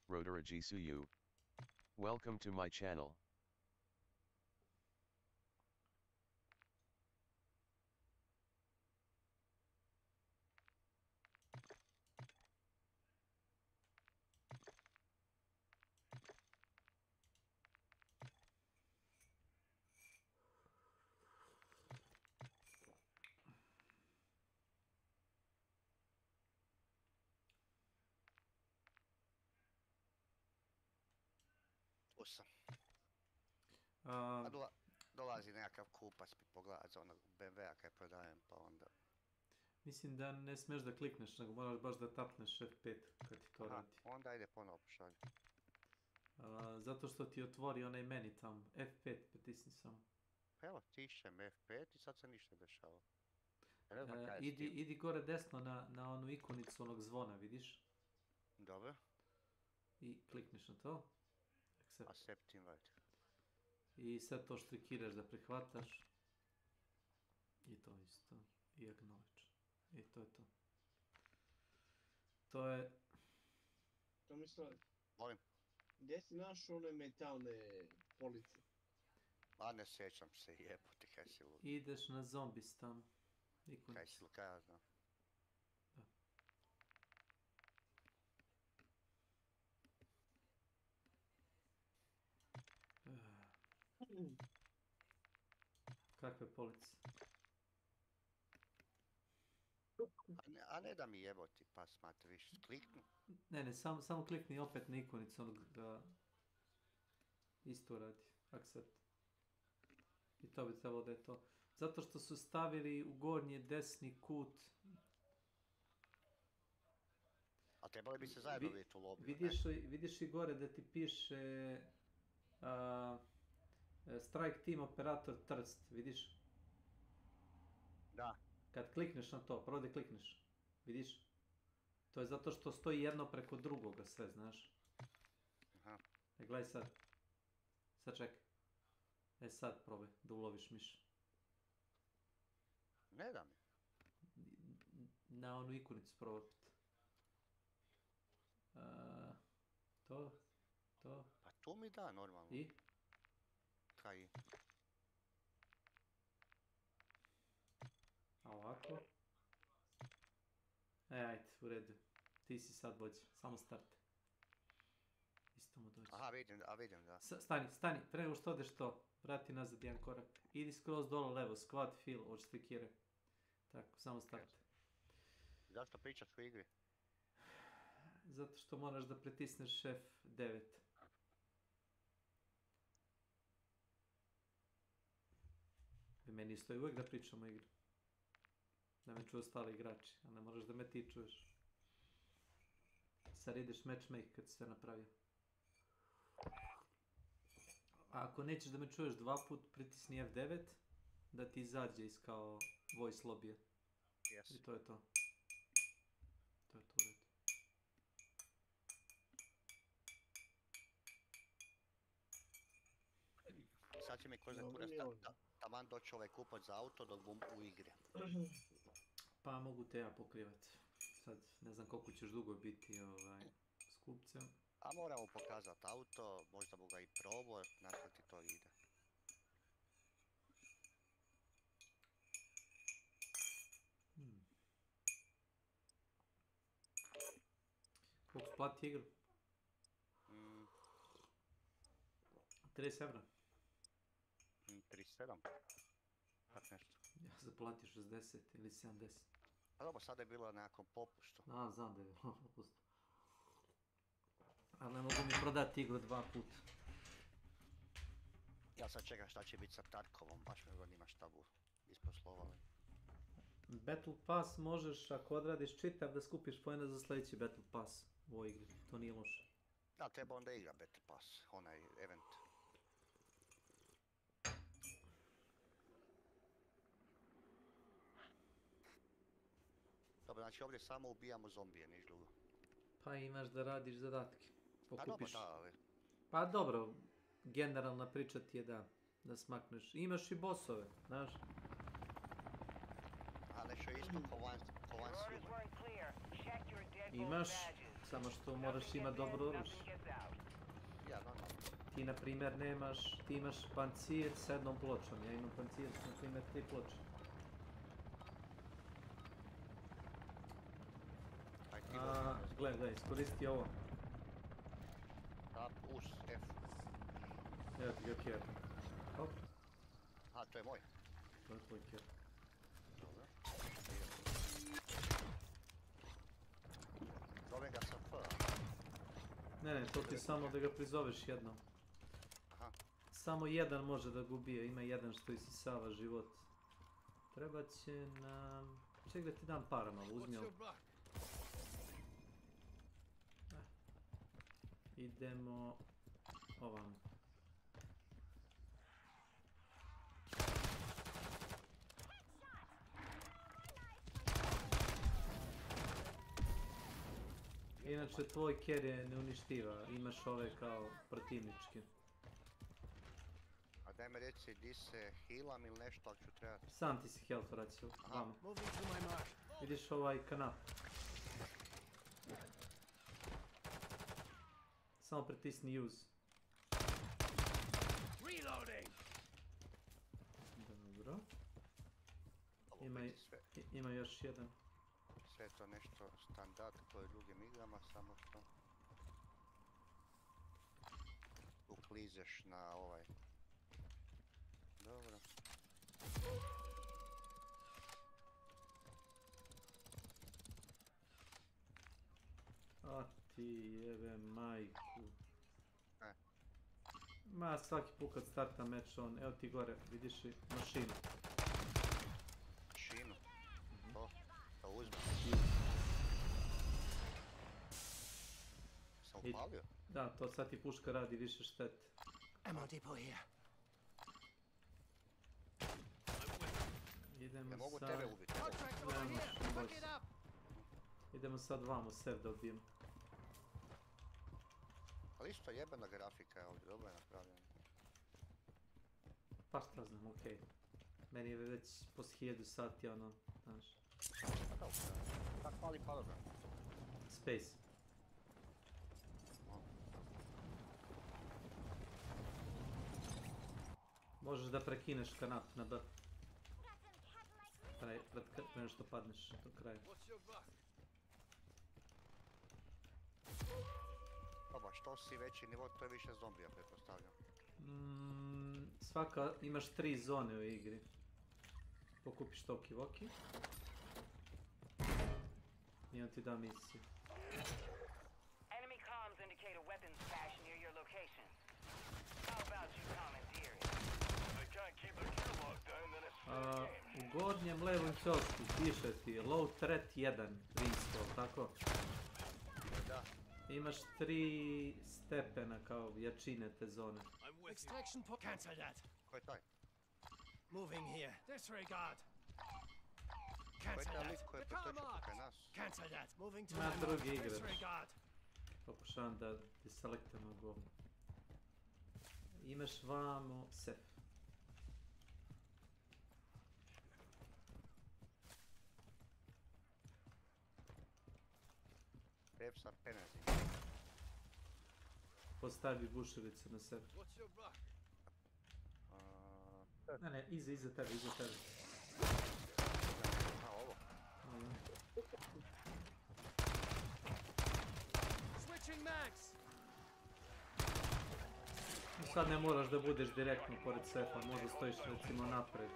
[SPEAKER 6] Rodera Jisuyu. Welcome to my channel.
[SPEAKER 20] Sam. Dolazi nekakav kupac mi pogleda za onog BMW-a kaj prodajem, pa onda...
[SPEAKER 16] Mislim da ne smiješ da klikneš, nego moraš baš da tapneš F5 kad ti to radi.
[SPEAKER 20] Onda ide ponovo pošalje.
[SPEAKER 16] Zato što ti otvori onaj meni tamo. F5 pritisni samo.
[SPEAKER 20] Evo, tišem F5 i sad se ništa dešava.
[SPEAKER 16] Idi gore desno na onu ikonicu onog zvona, vidiš?
[SPEAKER 20] Dobro.
[SPEAKER 16] I klikneš na to.
[SPEAKER 20] Accept invite.
[SPEAKER 16] I sad to štrikiraš da prihvataš. I to isto. I acknowledge. I to je to. To je...
[SPEAKER 18] Tomislav.
[SPEAKER 20] Molim.
[SPEAKER 18] Gdje si našao one metalne police?
[SPEAKER 20] A ne sjećam se, jebote, kaj si lud.
[SPEAKER 16] Ideš na zombies tamo.
[SPEAKER 20] Kaj si lud, kaj ja znam.
[SPEAKER 16] Kakve police?
[SPEAKER 20] A ne da mi jeboti pa smatra više, kliknu.
[SPEAKER 16] Ne, samo klikni opet na ikonicu onog da isto radi, accept. I to bi trebalo da je to. Zato što su stavili u gornji desni kut.
[SPEAKER 20] A trebali bi se zajedno vidjeti u lobiju,
[SPEAKER 16] Vidiš i gore da ti piše Strike Team Operator Trst, vidiš?
[SPEAKER 20] Da.
[SPEAKER 16] Kad klikneš na to, prvo da klikneš, vidiš? To je zato što stoji jedno preko drugoga sve, znaš?
[SPEAKER 20] Aha.
[SPEAKER 16] Gledaj sad. Sad čekaj. Sad probaj da uloviš miš.
[SPEAKER 20] Ne da mi.
[SPEAKER 16] Na onu ikonicu probaj. To.
[SPEAKER 20] Pa tu mi da, normalno.
[SPEAKER 16] I?
[SPEAKER 20] Kaj i?
[SPEAKER 16] A ovako. Ajde, u redu. Ti si sad vođa, samo start. Isto mu dođe.
[SPEAKER 20] Aha, vidim, da.
[SPEAKER 16] Stani, pre nego što odeš to, vrati nazad jedan korak. Idi skroz dole levo, squat, fill, odštrikiraj. Tako, samo start.
[SPEAKER 20] Zašto pričaš u igri?
[SPEAKER 16] Zato što moraš da pritisneš F9. Meni stoji uvijek da pričamo o igri. Da me čuju ostali igrači, a ne moraš da me ti čuješ. Sad ideš matchmake kad si sve napravio. A ako nećeš da me čuješ dva put, pritisni F9 da ti izađe iz kao voice lobija.
[SPEAKER 20] Yes.
[SPEAKER 16] I to je to. To je to u redu.
[SPEAKER 20] Sad će mi ko za kurac taman doći ovaj kupac za auto dok bum u igri.
[SPEAKER 16] Pa mogu te ja pokrivat. Sad ne znam koliko ćeš dugo biti s kupcem.
[SPEAKER 20] A moramo pokazat auto, možda mu ga i probao, znaš kako ti to ide.
[SPEAKER 16] Koliko plati igru? 30 evra.
[SPEAKER 20] 37? Tak nešto.
[SPEAKER 16] Ja sam platio 60 ili 70.
[SPEAKER 20] A dobro, sada je bilo na nekom popustu.
[SPEAKER 16] A, znam da je bilo popustu. Ali ne mogu mi prodati igru dva puta.
[SPEAKER 20] Ja sad čekam šta će biti sa Tarkovom, baš me zanima šta bu isposlovali.
[SPEAKER 16] Battle Pass možeš, ako odradiš čitav, da skupiš pojene za sljedeći Battle Pass u ovoj igri. To nije loše.
[SPEAKER 20] Da, treba onda igra Battle Pass, onaj event. Dobro, znači ovdje samo ubijamo zombije, niš drugo.
[SPEAKER 16] Pa imaš da radiš zadatke. Pokupiš.
[SPEAKER 20] Pa dobro, da, ali...
[SPEAKER 16] Pa dobro, generalna priča ti je da smakneš. Imaš i bossove, znaš.
[SPEAKER 20] A nešto je isto ko van svima.
[SPEAKER 16] Imaš, samo što moraš imati dobro oružje.
[SPEAKER 20] Ja, normalno.
[SPEAKER 16] Ti na primjer nemaš, ti imaš pancir s jednom pločom, ja imam pancir s na primjer 3 ploče. Gledaj, iskoristi ovo.
[SPEAKER 20] Da, plus F.
[SPEAKER 16] Evo ti ga kjer. Hop.
[SPEAKER 20] A, to je moj.
[SPEAKER 16] To je tvoj kjer.
[SPEAKER 20] Dobro. Zove ga sa F.
[SPEAKER 16] Ne, to ti samo da ga prizoveš jednom.
[SPEAKER 20] Aha.
[SPEAKER 16] Samo jedan može da ga ubije, ima jedan što isisava život. Treba će nam... Ček da ti dam para malo, uzmi ovo. Idemo ovamo. Inače tvoj ker je neuništiva, imaš ove kao protivničke.
[SPEAKER 20] A daj me reci di se healam ili nešto ako ću trebati.
[SPEAKER 16] Sam ti si health vraćao, vamo. Vidiš ovaj kanap. Samo pritisni use. Dobro. Ima još jedan.
[SPEAKER 20] Sve je to nešto standard kao i drugim igrama, samo što uklizeš na ovaj. Dobro.
[SPEAKER 16] A ti jebe majku. Ma svaki put kad starta meč on, evo ti gore, vidiš i mašinu.
[SPEAKER 20] Što? To uzme. Sam upalio?
[SPEAKER 16] Da, to sad ti puška radi više štete.
[SPEAKER 20] Ammo depot here.
[SPEAKER 16] Idemo
[SPEAKER 20] Ne mogu
[SPEAKER 16] sad...
[SPEAKER 20] tebe ubiti.
[SPEAKER 16] Idemo sad vamo sev da ubijem.
[SPEAKER 20] Ali isto jebena grafika je ovdje, dobro je napravljena.
[SPEAKER 16] Pa šta znam, okej. Meni je već poslije 1000 sati ono, znaš.
[SPEAKER 20] Pa da, tak mali hologram.
[SPEAKER 16] Space. Možeš da prekineš kanap na B. Pred nego što padneš do kraja.
[SPEAKER 20] Doba, što si veći nivo, to je više zombija, pretpostavljam.
[SPEAKER 16] Svaka, imaš 3 zone u igri. Pokupiš toki voki. I on ti da misiju.
[SPEAKER 11] Enemy comms indicate a weapons cache near your location. How about you commandeer it? I can't keep the kill log down, then it's
[SPEAKER 16] U gornjem levom ćosku piše ti low threat 1 Winstall, tako?
[SPEAKER 20] Da.
[SPEAKER 16] Imaš 3 stepena kao jačine te zone.
[SPEAKER 19] Extraction point. Cancel that.
[SPEAKER 20] Ko je taj?
[SPEAKER 19] Moving here. Disregard.
[SPEAKER 20] Ko je
[SPEAKER 19] Cancel
[SPEAKER 20] taj lik
[SPEAKER 19] that.
[SPEAKER 20] koji je
[SPEAKER 19] The car
[SPEAKER 20] pretočio
[SPEAKER 19] marked.
[SPEAKER 20] pokraj nas?
[SPEAKER 19] Cancel that. Moving to
[SPEAKER 16] Na
[SPEAKER 19] the
[SPEAKER 16] drugi
[SPEAKER 19] mark.
[SPEAKER 16] igrač.
[SPEAKER 19] Disregard.
[SPEAKER 16] Pokušavam da deselektam go. Imaš vamo sef.
[SPEAKER 20] Rep sa penezim.
[SPEAKER 16] Postavi bušericu na sef.
[SPEAKER 19] What's your rock?
[SPEAKER 16] Ne, iza tebe, iza tebe.
[SPEAKER 20] A, ovo?
[SPEAKER 19] Switching mags.
[SPEAKER 16] Sad ne moraš da budeš direktno pored sefa, možda stojiš recimo napred.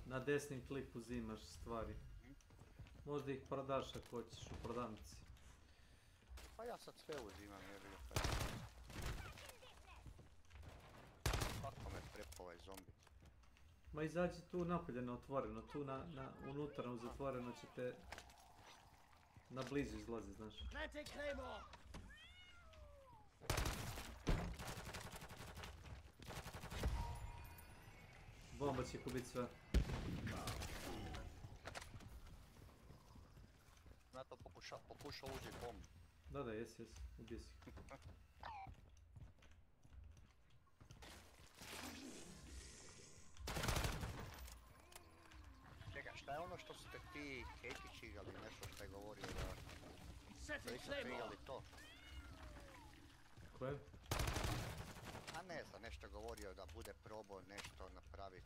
[SPEAKER 16] Na desnim kliku uzimaš stvari. Možda ih prodaš ako hoćeš u prodavnici.
[SPEAKER 20] Pa ja sad sve uzimam jer je pa... Kako me prepo ovaj zombi?
[SPEAKER 16] Ma izađi tu napolje na otvoreno, tu unutra u zatvoreno će te na blizu izlazi, znaš.
[SPEAKER 19] Planting claymore.
[SPEAKER 16] Bomba će ih ubiti sve.
[SPEAKER 20] Na to pokušao uđi bombu.
[SPEAKER 16] Da, jes, ubio si.
[SPEAKER 20] Čekaj, šta je ono što ste ti Kejti čigali, nešto što je govorio da... Nisu čigali to?
[SPEAKER 16] Koje?
[SPEAKER 20] A ne znam, nešto je govorio da bude probao nešto napravit.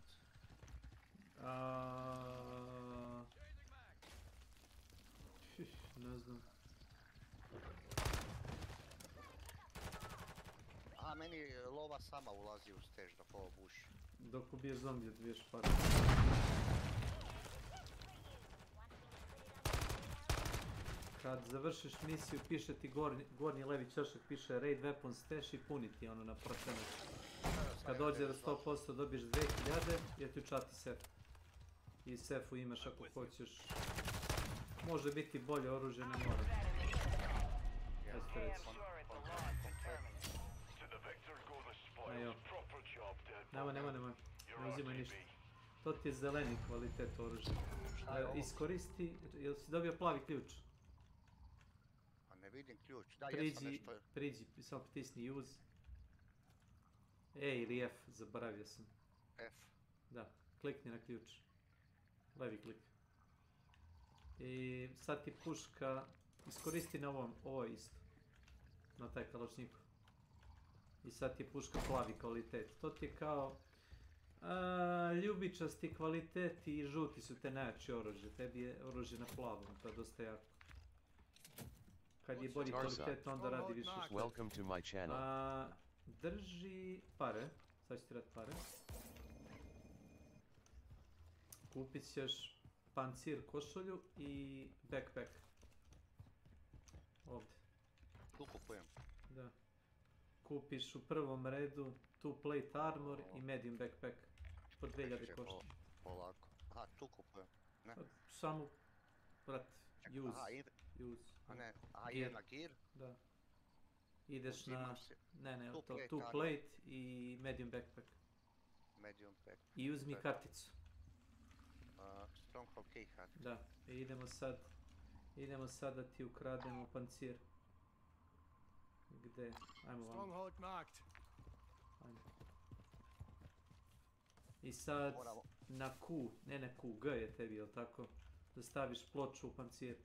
[SPEAKER 16] Ne znam.
[SPEAKER 20] A, meni lova sama ulazi u stež dok ovo buši.
[SPEAKER 16] Dok ubiješ zombije dviješ pare. Kad završiš misiju piše ti gornji levi čošak, piše raid weapon stash i puni ti ono na procenat. Kad dođe do 100% dobiješ 2000 jer ti učati sef. I sefu imaš ako hoćeš. Može biti bolje oružje, ne mora. Jeste reći. Ejo. Nemoj. Ne uzimaj ništa. To ti je zeleni kvalitet oružja. Iskoristi, jel si dobio plavi ključ?
[SPEAKER 20] A ne vidim ključ, da jesam nešto...
[SPEAKER 16] Priđi, samo pritisni use. E ili F, zaboravio sam.
[SPEAKER 20] F.
[SPEAKER 16] Da, klikni na ključ. Levi klik. I sad ti puška, iskoristi na ovo isto. Na taj kalašnjikov. I sad ti puška plavi kvalitet. To ti je kao ljubičasti kvalitet i žuti su te najjači oružje. Tebi je oružje na plavom, to je dosta jako. Kad je bolji kvalitet, onda radi više štete.
[SPEAKER 6] Welcome to my channel.
[SPEAKER 16] Drži pare. Sad ću ti rati pare. Kupit ćeš pancir, košulju i backpack. Ovdje.
[SPEAKER 20] Tu kupujem.
[SPEAKER 16] Da. Kupiš u prvom redu two plate armor i medium backpack. Po 2000 košta.
[SPEAKER 20] Polako. Aha, tu kupujem. Ne.
[SPEAKER 16] Samo, brat, use.
[SPEAKER 20] A ne, aha, ide na gear?
[SPEAKER 16] Da. Ideš
[SPEAKER 20] Uzimam
[SPEAKER 16] na,
[SPEAKER 20] si
[SPEAKER 16] ne,
[SPEAKER 20] two
[SPEAKER 16] to
[SPEAKER 20] plate
[SPEAKER 16] two
[SPEAKER 20] armor.
[SPEAKER 16] plate i medium backpack.
[SPEAKER 20] Medium pack.
[SPEAKER 16] I uzmi karticu.
[SPEAKER 20] Stronghold key card.
[SPEAKER 16] Da, i idemo sad da ti ukrademo pancir. Gde? Ajmo vam.
[SPEAKER 2] Stronghold marked.
[SPEAKER 16] Ajmo. I sad na Q, ne na Q, G je tebi, jel tako? Da staviš ploču u pancir.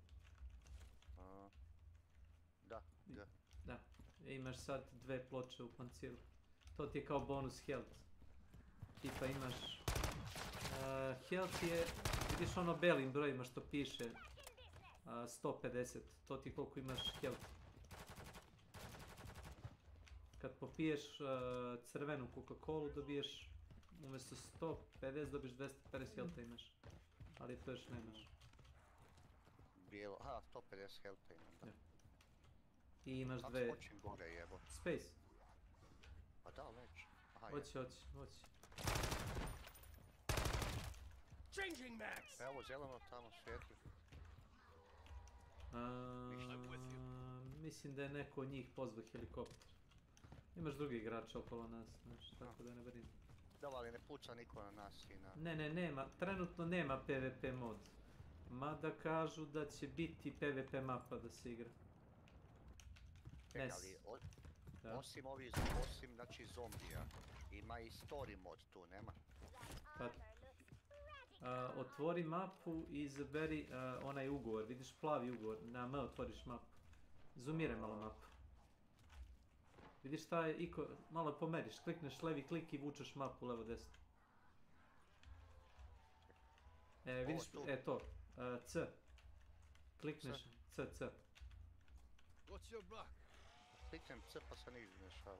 [SPEAKER 20] Da, G.
[SPEAKER 16] Da, imaš sad 2 ploče u panciru. To ti je kao bonus health. Tipa imaš... health je, vidiš ono belim brojima što piše 150, to ti koliko imaš health. Kad popiješ crvenu Coca-Colu dobiješ umjesto 150 dobiješ 250 healtha imaš. Ali to još nemaš.
[SPEAKER 20] Bijelo, aha, 150 healtha imam, da.
[SPEAKER 16] I imaš
[SPEAKER 20] kako
[SPEAKER 16] dve...
[SPEAKER 20] skočim gore, jebo?
[SPEAKER 16] Space.
[SPEAKER 20] Pa da, već.
[SPEAKER 16] Hoći.
[SPEAKER 2] Changing max!
[SPEAKER 20] Evo zeleno tamo svijetli.
[SPEAKER 16] Mislim da je neko od njih pozvao helikopter. Imaš drugi igrača okolo nas, znači, tako da ne brini.
[SPEAKER 20] Da, ali ne puca niko na nas i na...
[SPEAKER 16] Ne, nema, trenutno nema PvP mod. Mada kažu da će biti PvP mapa da se igra.
[SPEAKER 20] Čekaj, ali osim ovih, osim znači zombija, ima i story mod tu, nema?
[SPEAKER 16] Pa, otvori mapu i izaberi onaj ugovor, vidiš plavi ugovor, na M otvoriš mapu. Zoomiraj malo mapu. Vidiš šta je iko, malo pomeriš, klikneš levi klik i vučeš mapu levo desno. Vidiš, to, C. Klikneš, C.
[SPEAKER 2] What's your block?
[SPEAKER 20] Kliknem C pa se ništa ne dešava.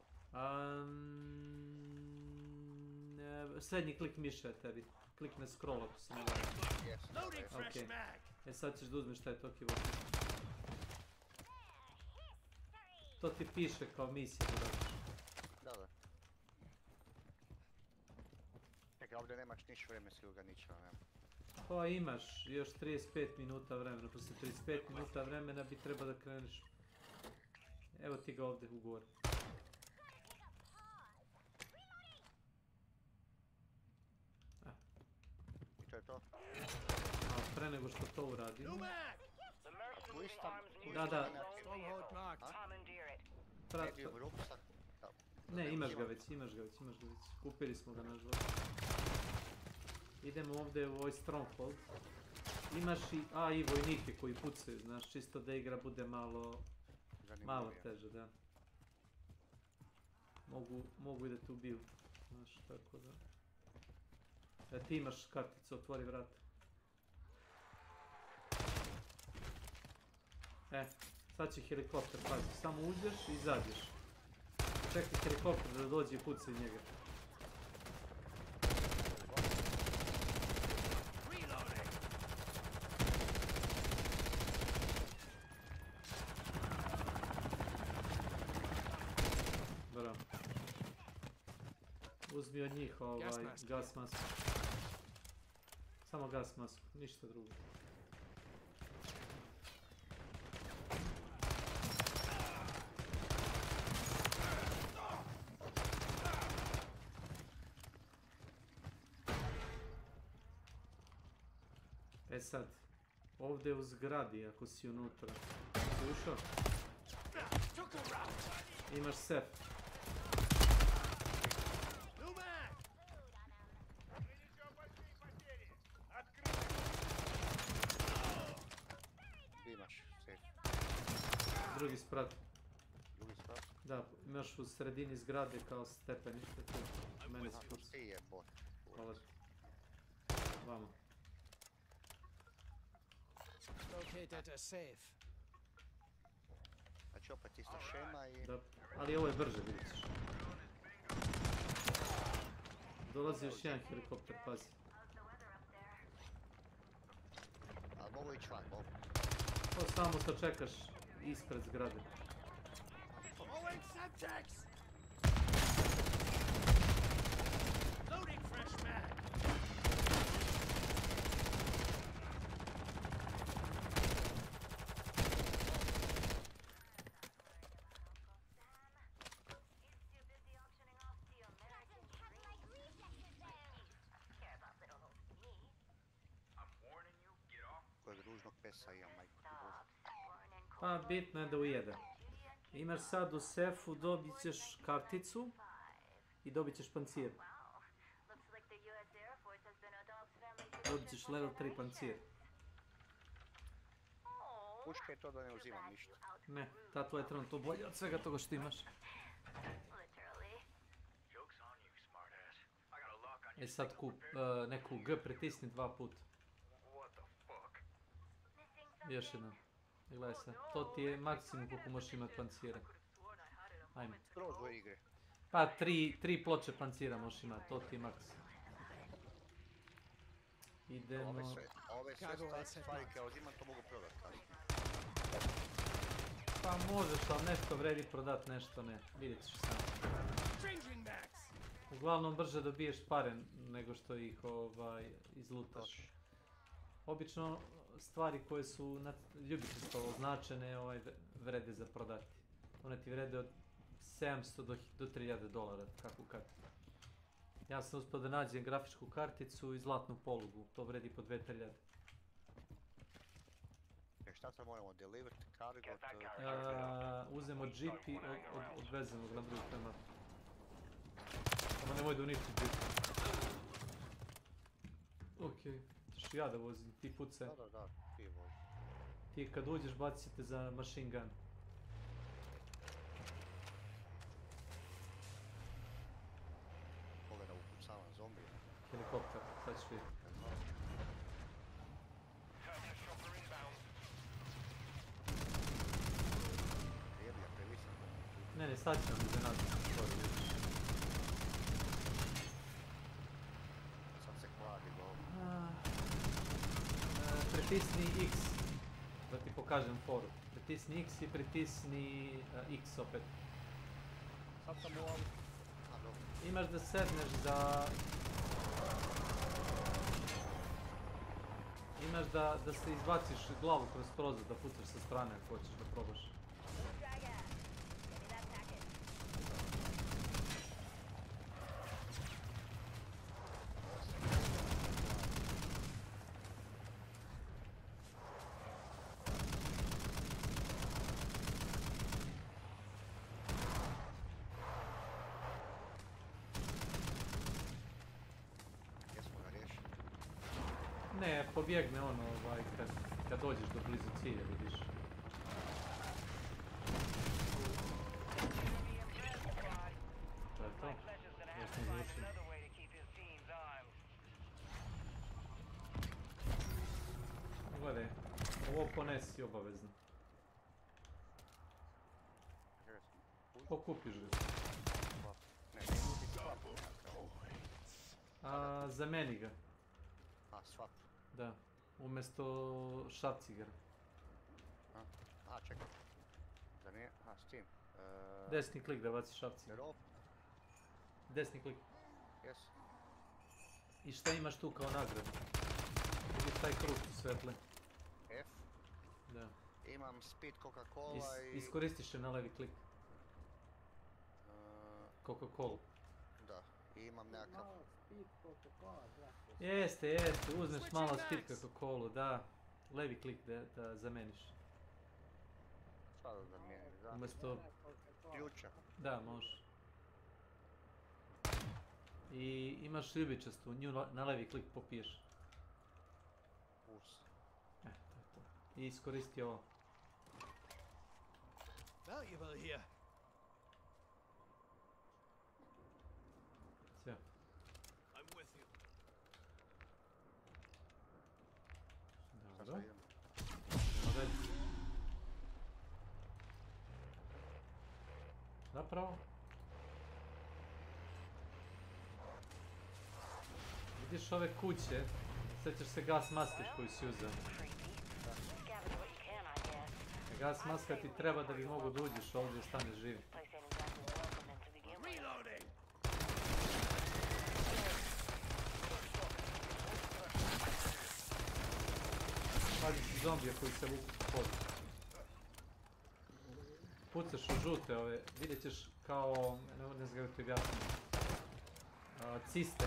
[SPEAKER 16] Srednji klik miša je tebi. Klikne scroll ako se ne varam. Ok. Sad ćeš da uzmeš taj toki vod. To ti piše kao misija da daš.
[SPEAKER 20] Da. Čekaj, ovdje nemaš niš vremenskih ograničava, nema.
[SPEAKER 16] Pa imaš još 35 minuta vremena. Posle 35 minuta vremena bi treba da kreneš. Evo ti ga ovdje ugovor.
[SPEAKER 20] I to je to?
[SPEAKER 16] Pre nego što to uradimo.
[SPEAKER 20] Da.
[SPEAKER 16] Ne, imaš ga već. Kupili smo ga nažalost. Idemo ovdje u ovaj Stronghold. Imaš i vojnike koji pucaju, znaš, čisto da igra bude malo teže, da. Mogu i da te ubiju, znaš, tako da. Ti imaš karticu, otvori vrat. Sad će helikopter, pazi, samo uđeš i izađeš. Čekaj helikopter da dođe i pucaj njega. Bravo. Uzmi od njih gas masku. Samo gas masku, ništa drugo. Sad, ovdje u zgradi ako si unutra. Si ušao? Imaš sef.
[SPEAKER 20] Imaš sef.
[SPEAKER 16] Drugi sprat.
[SPEAKER 20] Drugi sprat?
[SPEAKER 16] Da, imaš u sredini zgrade kao stepenište tu. Mene spusti.
[SPEAKER 20] Ti je bot.
[SPEAKER 16] Hvala. Vamo.
[SPEAKER 2] Located a safe.
[SPEAKER 20] Znači opet ista šema i...
[SPEAKER 16] Da, ali ovo je brže, vidiš. Dolazi još jedan helikopter, pazi.
[SPEAKER 20] mogu ići van, mogu.
[SPEAKER 16] To samo što čekaš ispred zgrade.
[SPEAKER 19] Throwing Semtex! Loading fresh mag!
[SPEAKER 20] Kojeg ružnog pesa imam, majko ti bože.
[SPEAKER 16] Pa bitno je da ujede. Imaš sad u sefu, dobit ćeš karticu i dobit ćeš pancir. Dobit ćeš level 3 pancir.
[SPEAKER 20] Puška je to da ne uzimam ništa.
[SPEAKER 16] Ne, ta tvoja je trenutno bolja od svega toga što imaš. E sad neku G pritisni 2 puta. Još jednom. Gledaj sad, to ti je maksimum koliko možeš imati pancira. Ajme.
[SPEAKER 20] Skroz do igre.
[SPEAKER 16] Pa 3 ploče pancira možeš imati, to ti je maks. Idemo...
[SPEAKER 20] Ove sve stvari koje uzimam to mogu prodati, ali?
[SPEAKER 16] Pa možeš, ali nešto vredi prodat, nešto ne. Vidjet ćeš sam. Uglavnom brže dobiješ pare nego što ih izlutaš. Obično stvari koje su ljubičasto označene vrede za prodati. One ti vrede od 700 do 3000 dolara, kako kad. Ja sam uspio da nađem grafičku karticu i zlatnu polugu, to vredi po 2000.
[SPEAKER 20] Šta sad moramo, deliver, cargo?
[SPEAKER 16] Uzemo jeep i odvezemo ga na drugu prema. Samo nemoj da uništi jeep. Okej, ćeš ja da vozim, ti pucaj.
[SPEAKER 20] Da, ti vozi.
[SPEAKER 16] Ti kad uđeš bacite za machine gun.
[SPEAKER 20] Koga da upucavam, zombije?
[SPEAKER 16] Helikopter, sad ćeš vidjeti. Ne, sad ću vam iznenaditi.
[SPEAKER 20] Sad se kladi go.
[SPEAKER 16] Pritisni X, da ti pokažem foru. Pritisni X i pritisni X opet.
[SPEAKER 20] Sad sam u ovom.
[SPEAKER 16] Imaš da sedneš za... Imaš da se izbaciš glavu kroz prozor, da pucaš sa strane ako hoćeš da probaš. Ne, pobjegne ono kad dođeš do blizu cilja, vidiš. To je to. Još ne završim. Gledaj, ovo ponesi obavezno. Pokupiš ga. Zameni ga.
[SPEAKER 20] Swap.
[SPEAKER 16] Da, umjesto šapcigara.
[SPEAKER 20] Čekaj. S tim.
[SPEAKER 16] Desni klik da baci šapcigar. Desni klik.
[SPEAKER 20] Yes.
[SPEAKER 16] I šta imaš tu kao nagradu? Vidiš taj krug svetle.
[SPEAKER 20] F.
[SPEAKER 16] Da.
[SPEAKER 20] Imam speed Coca-Cola i...
[SPEAKER 16] Iskoristiš je na levi klik. Coca-Cola.
[SPEAKER 20] Da. I imam nekakav...
[SPEAKER 16] Jeste, uzmeš malo speed Coca-Cola, da. Levi klik da zameniš.
[SPEAKER 20] Šta da zameniš, da?
[SPEAKER 16] Umjesto...
[SPEAKER 20] Ključa.
[SPEAKER 16] Da, možeš. I imaš ljubičastu, nju na levi klik popiješ. To je to. I iskoristi ovo.
[SPEAKER 19] Valuable here.
[SPEAKER 16] Sve.
[SPEAKER 19] I'm with you.
[SPEAKER 16] Dobro. Zapravo. Vidiš ove kuće, sjećaš se gas maske koju si uzeo. gas maska ti treba da bi mogu da uđeš ovdje i staneš živi. Pazi ti zombije koji se vuku po podu. Pucaš u žute ove, vidjet ćeš kao, ne znam kako ti objasnim, ciste.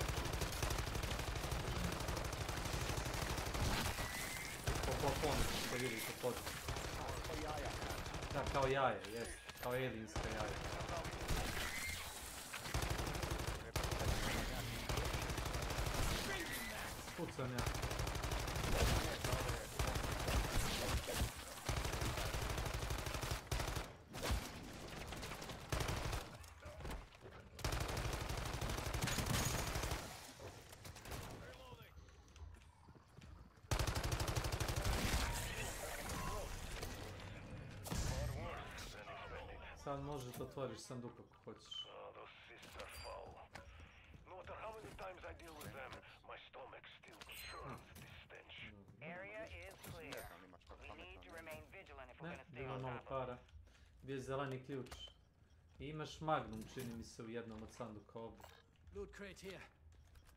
[SPEAKER 16] Po plafonu se vidi po podu. Da, kao jaje, jes, kao alienska jaja. Pucam ja. Sad možeš da otvoriš sanduk ako hoćeš. Ne, bilo malo para. Bio je zeleni ključ. I imaš magnum, čini mi se, u jednom od sanduka ovdje.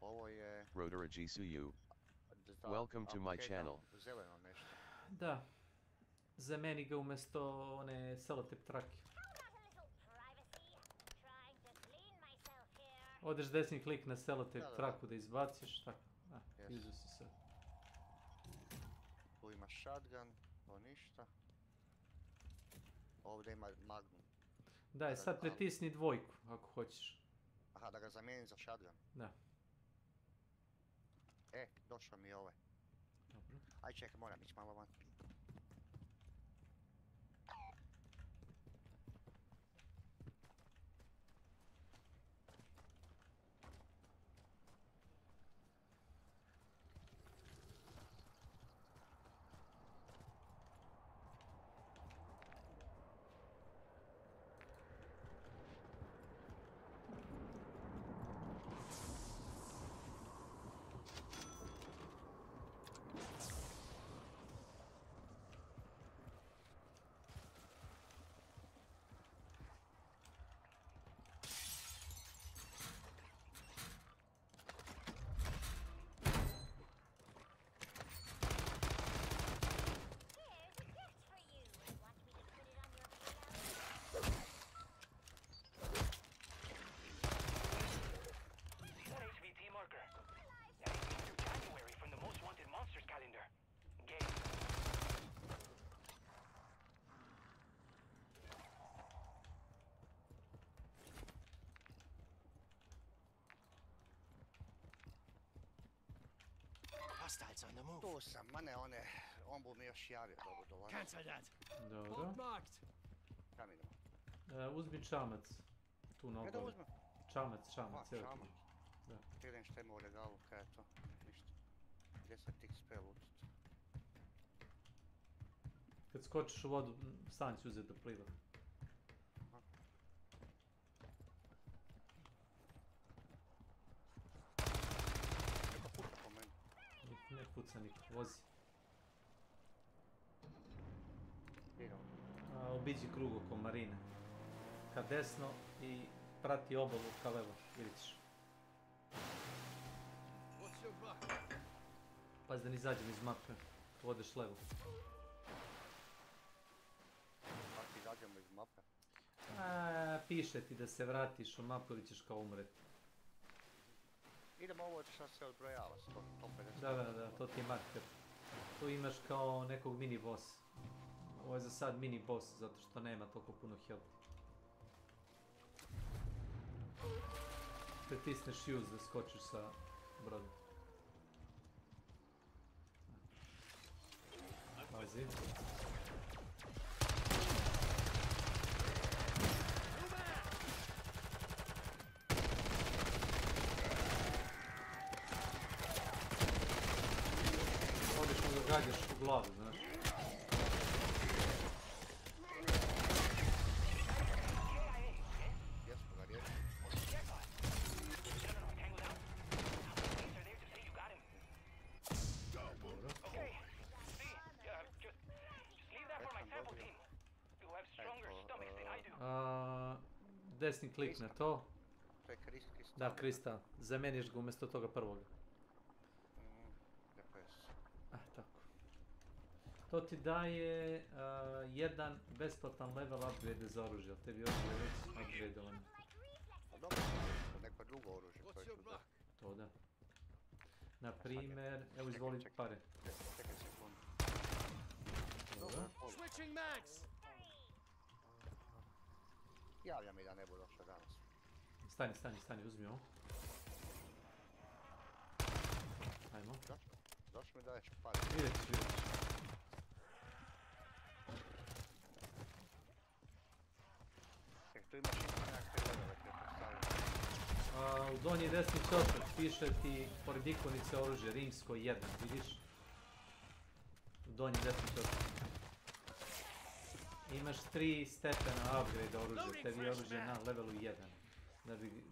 [SPEAKER 20] Ovo je...
[SPEAKER 6] Rodera Jisuyu. Welcome to my channel.
[SPEAKER 20] Zeleno nešto.
[SPEAKER 16] Da. Zameni ga umjesto one selotip trake. Odeš desni klik na selotip traku da izbaciš, tako. Izu si sad.
[SPEAKER 20] Tu ima shotgun, to ništa. Ovdje ima magnum.
[SPEAKER 16] Daj, sad pritisni dvojku ako hoćeš.
[SPEAKER 20] Aha, da ga zamijenim za shotgun.
[SPEAKER 16] Da.
[SPEAKER 20] Došao mi je ovaj.
[SPEAKER 16] Dobro.
[SPEAKER 20] Aj čekaj, moram ići malo van. Tu sam, ma ne, on bu mi još javio da bu dolazio.
[SPEAKER 16] Dobro.
[SPEAKER 20] Kam idemo?
[SPEAKER 16] Uzmi čamac. Tu na
[SPEAKER 20] Kada
[SPEAKER 16] obali.
[SPEAKER 20] uzmem?
[SPEAKER 16] Čamac,
[SPEAKER 20] Čamac.
[SPEAKER 16] Da.
[SPEAKER 20] Vidim šta ima u regalu, kaj je to? Ništa. 10 XP lutit.
[SPEAKER 16] Kad skočiš u vodu, stan će uzeti da pliva. Ne puca niko, vozi. Obiđi krug oko marine. Ka desno i prati obalu ka levo, vidit ćeš. Pazi da ne izađem iz mape, odeš levo.
[SPEAKER 20] Kako izađemo iz mape?
[SPEAKER 16] Piše ti da se vratiš u mapu ili ćeš kao umreti.
[SPEAKER 20] Idemo ovo što se odbrojava, 150.
[SPEAKER 16] Da, to ti je marker. Tu imaš kao nekog mini boss. Ovo je za sad mini boss, zato što nema toliko puno health. Pritisneš use da skočiš sa brodom. Pazi. Gađaš u glavu, znaš.
[SPEAKER 20] Jesmo ga riješili.
[SPEAKER 11] Okay, see, just leave that for my sample team.
[SPEAKER 16] desni klik na to.
[SPEAKER 20] To je kristal.
[SPEAKER 16] Da, kristal. Zameniš ga umjesto toga prvoga. Tako. To ti daje jedan besplatan level upgrade za oružje, ali tebi oružje je već upgradeovano.
[SPEAKER 20] Pa dobro, neko drugo oružje koje ću da.
[SPEAKER 16] To da. Naprimjer, evo izvoli pare.
[SPEAKER 20] Čekaj sekundu.
[SPEAKER 1] Switching mags.
[SPEAKER 20] Javlja mi da ne bude došao danas.
[SPEAKER 16] Stani, uzmi ovo. Ajmo.
[SPEAKER 20] Zašto mi daješ pare?
[SPEAKER 16] Vidjet ćeš.
[SPEAKER 20] Tu imaš nekakve levele koje postavljaju.
[SPEAKER 16] U donji desni ćošak piše ti pored ikonice oružje, rimsko 1, vidiš? U donji desni ćošak. Imaš 3 stepena upgrade oružja, tebi je oružje na levelu 1.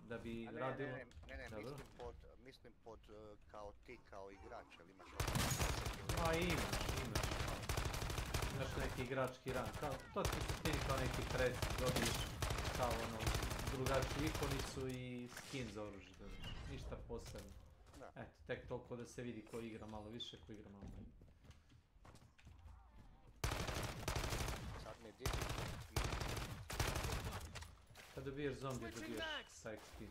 [SPEAKER 16] Da bi radilo...
[SPEAKER 20] Ne, mislim pod kao ti kao igrač, ali imaš
[SPEAKER 16] Ma imaš. Imaš neki igrački rang, to ti suštini kao neki predstav, dobiješ kao ono drugačiju ikonicu i skin za oružje, ništa posebno. Eto, tek toliko da se vidi ko igra malo više, ko igra malo manje.
[SPEAKER 20] Sad mi je
[SPEAKER 16] kad dobiješ zombije, dobiješ taj XP.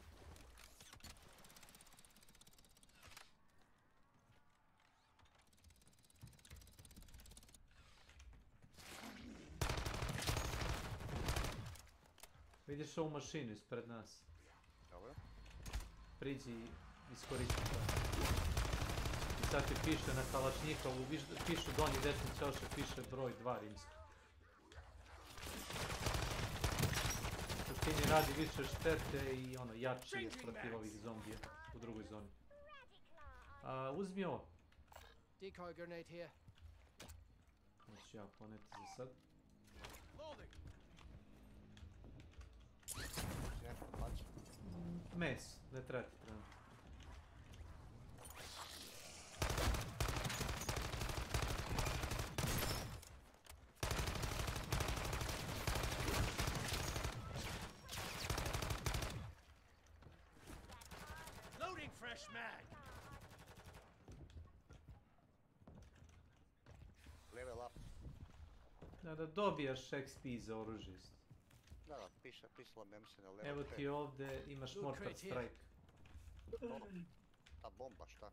[SPEAKER 16] Vidiš ovu mašinu ispred nas.
[SPEAKER 20] Dobro.
[SPEAKER 16] Priđi i iskoristi to. I sad ti piše na kalašnjikovu, piše donji desni ćošak, piše broj 2 rimsko. Suštini radi više štete i ono, jači je protiv ovih zombija u drugoj zoni. Uzmi ovo.
[SPEAKER 1] Decoy grenade here.
[SPEAKER 16] Znači ja poneti za sad. Mes, ne treba ti treba.
[SPEAKER 1] Loading fresh mag.
[SPEAKER 20] Level up.
[SPEAKER 16] Da dobijaš XP za oružje.
[SPEAKER 20] Da, pisalo mi se na level.
[SPEAKER 16] Evo ti ovdje imaš Mortar Strike.
[SPEAKER 20] Ta bomba, šta?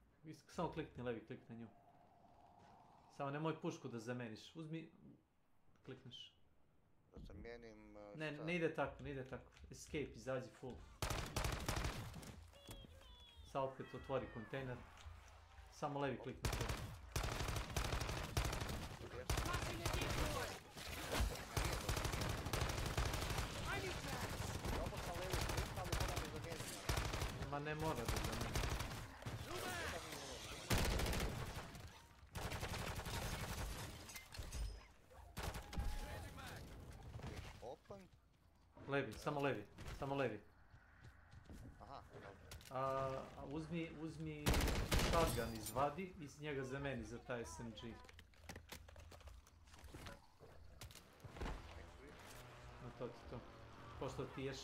[SPEAKER 16] Samo klikni levi, klikni na nju. Samo nemoj pušku da zameniš, uzmi, klikneš.
[SPEAKER 20] Da zamenim...
[SPEAKER 16] Ne ide tako, escape, izađi full. Sad opet otvori kontejner, samo levi klikni to. Ma ne mora da zameni.
[SPEAKER 20] Open?
[SPEAKER 16] Levi, samo levi.
[SPEAKER 20] Aha,
[SPEAKER 16] uzmi shotgun, izvadi i iz njega zameni za taj SMG. No to ti to. Pošto ti je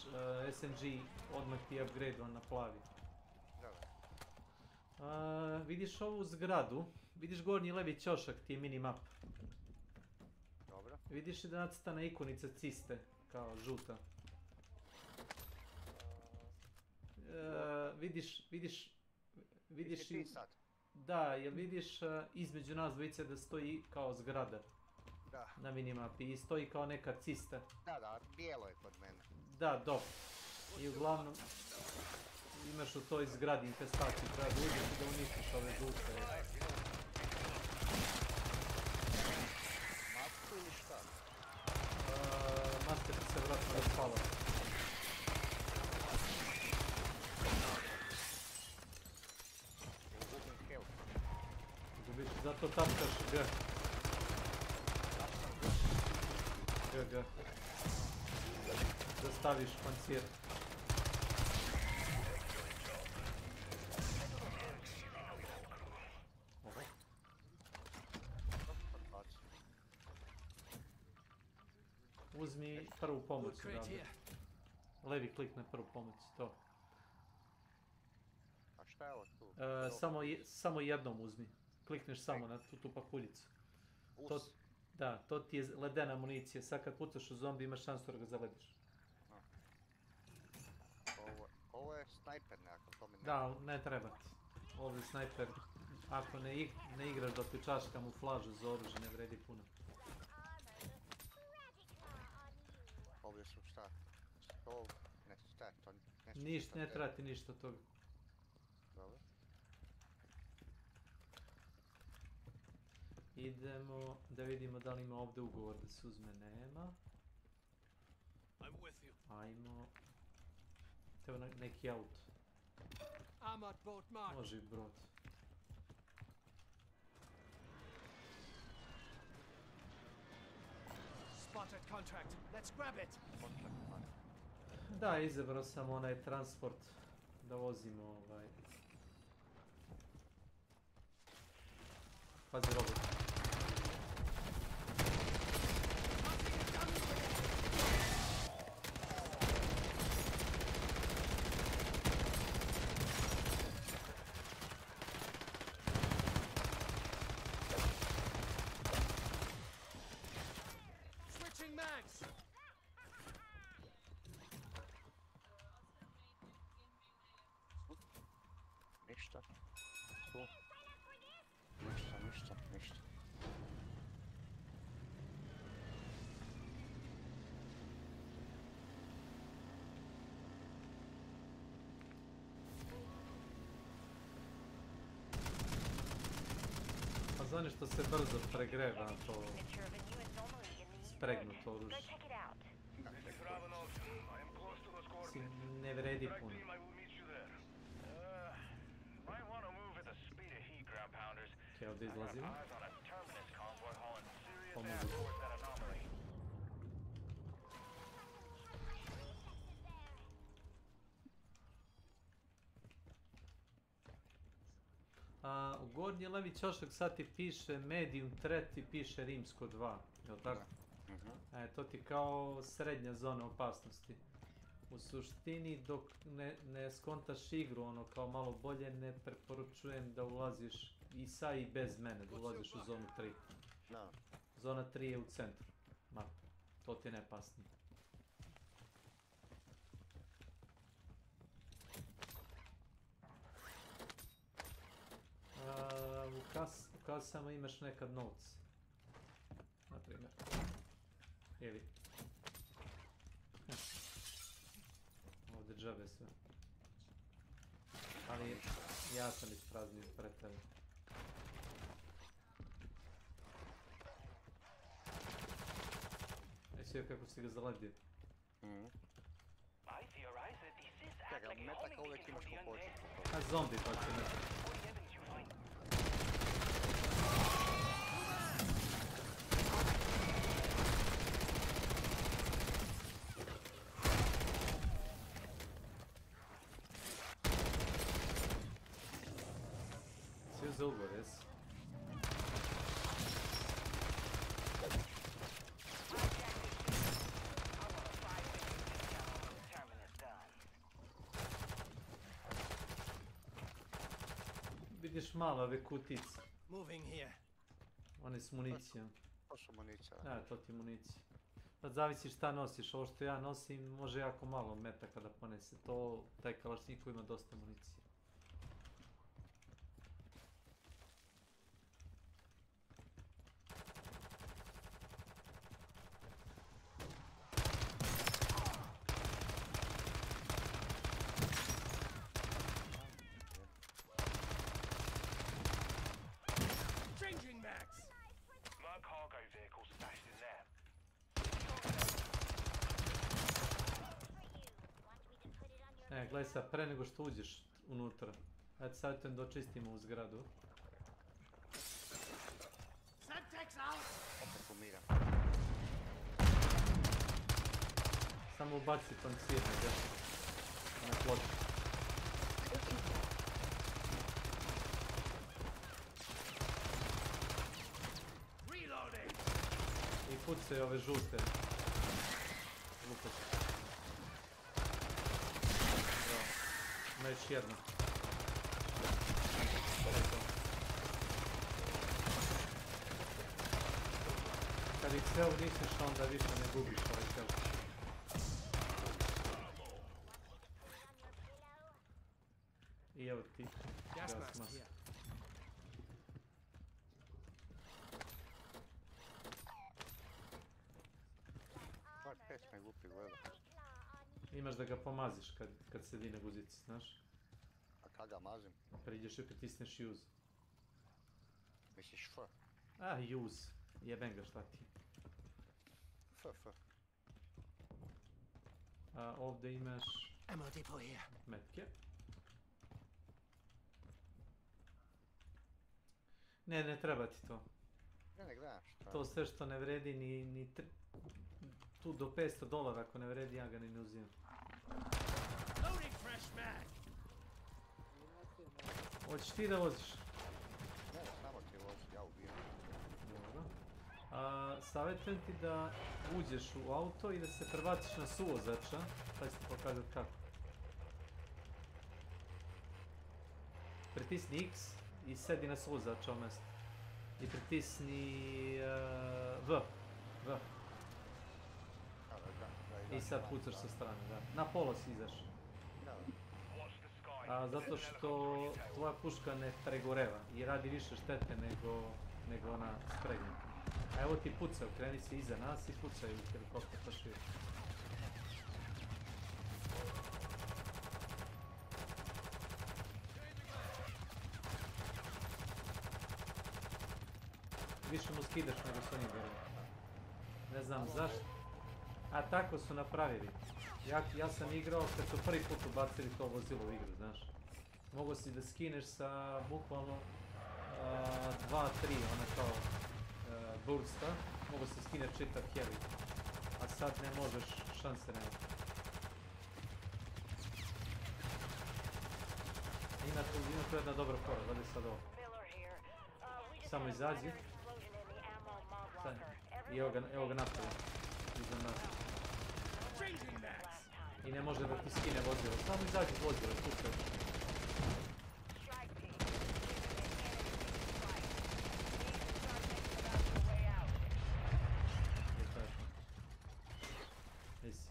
[SPEAKER 16] SMG odmah ti upgrade-ovan na plavi. Vidiš ovu zgradu, vidiš gornji levi ćošak ti je minimap.
[SPEAKER 20] Dobro.
[SPEAKER 16] Vidiš da nacrtana ikonica ciste, kao žuta. Vidiš i... Da, jel vidiš između nas dvojice da stoji kao zgrada?
[SPEAKER 20] Da.
[SPEAKER 16] Na minimapi i stoji kao neka cista.
[SPEAKER 20] Da, bijelo je kod mene.
[SPEAKER 16] Da, dok. I uglavnom imaš u toj zgradi infestaciju, treba da uđeš i da uništiš ove žute.
[SPEAKER 20] Masku ili šta?
[SPEAKER 16] Master ti se vratno raspala.
[SPEAKER 20] Gubim health.
[SPEAKER 16] Gubiš, zato tapkaš G. G. Da staviš pancir. Uzmi prvu pomoć. levi klik na prvu pomoć, to.
[SPEAKER 20] A šta je ovo tu?
[SPEAKER 16] Samo jednom uzmi. Klikneš samo na tu pakuljicu. Da, to ti je ledena municija. Sad kad pucaš u zombi imaš šansu da ga zalediš.
[SPEAKER 20] Ovo je snajper nekakav, to mi ne...
[SPEAKER 16] Da, ne treba ti. Ovdje snajper, ako ne igraš da ključaš kamuflažu za oružje, ne vredi puno.
[SPEAKER 20] Ovdje su šta? Stol,
[SPEAKER 16] ne treba ti ništa od toga.
[SPEAKER 20] Dobro.
[SPEAKER 16] Idemo da vidimo da li ima ovdje ugovor da se uzme, nema. Ajmo. Treba neki auto. Može i brod. Da, izabrao sam onaj transport da vozimo ovaj... Pazi robot.
[SPEAKER 20] Ništa. Tu. Ništa.
[SPEAKER 16] Pa za nešto se brzo pregreva to spregnuto oružje. Ne vredi puno. Ok, ovdje izlazimo. Pomogu. U gornji levi ćošak sad ti piše medium threat i piše rimsko 2, jel tako? To ti kao srednja zona opasnosti. U suštini dok ne skontaš igru ono kao malo bolje ne preporučujem da ulaziš i sa i bez mene, da ulaziš u zonu 3. Zona 3 je u centru mape, to ti je najopasnije. U kasama imaš nekad notes, na primjer. Ili ovdje džabe sve. Ali ja sam ispraznio pred tebe. Jesi joj kako si ga zaledio?
[SPEAKER 20] Čekaj, metaka uvijek imaš po početku.
[SPEAKER 16] A zombi pa će metaka. Svi uzeo ugor, jesi? Vidiš malo ove kutice. One s municijom.
[SPEAKER 20] To su municija.
[SPEAKER 16] Da, to ti je municija. Sad zavisi šta nosiš, ovo što ja nosim može jako malo metaka da ponese. Taj kalašnjikov ima dosta municije. Gledaj sad, pre nego što uđeš unutra. Ajde savjetujem da očistimo u zgradu.
[SPEAKER 20] Opet umiram.
[SPEAKER 16] Samo ubaci pancir na ploču. I pucaj ove žute. Lupače. Ima još jedna. Kad ih sve unisneš, onda više ne gubiš ovaj health. I evo ti gas mask.
[SPEAKER 20] Bar peć me glupi gleda.
[SPEAKER 16] Imaš da ga pomaziš kad sedi na guzici, znaš?
[SPEAKER 20] A kad ga mazim?
[SPEAKER 16] Priđeš i pritisneš use.
[SPEAKER 20] Misliš F?
[SPEAKER 16] A, use. Jebem ga, šta ti?
[SPEAKER 20] F.
[SPEAKER 16] A ovdje imaš...
[SPEAKER 20] Ammo depot here.
[SPEAKER 16] Metke. Ne treba ti to.
[SPEAKER 20] Ne gledam šta.
[SPEAKER 16] To sve što ne vredi ni tu do $500 ako ne vredi, ja ga ni ne uzimam. Hoćeš ti da voziš?
[SPEAKER 20] Ne, samo ti vozi, ja ubijam.
[SPEAKER 16] Dobro. Savjetujem ti da uđeš u auto i da se prebaciš na suvozača. Sad ću ti pokazati kako. Pritisni X i sedi na suvozača u mjestu. I pritisni V. I sad pucaš sa strane, da. Na polo si izaš. Zato što tvoja puška ne pregoreva i radi više štete nego ona spregnja. A evo ti pucaju, kreni se iza nas i pucaju u helikopter, pa širi. Više mu skidaš nego s onim gorom. Ne znam zašto. A tako su napravili. Ja sam igrao kad su prvi put ubacili to vozilo u igru, znaš. Mogu si da skineš sa bukvalno 2-3, ona kao bursta. Mogu si skineš čitav heli. A sad ne možeš, šanse nema. Ima tu jedna dobra fora, gledaj sad ovo. Samo izađi. Sad, i evo ga napravi. Iza nas. I ne može da ti skine vozilo. Samo izađi iz vozila, pucaj. Nisi.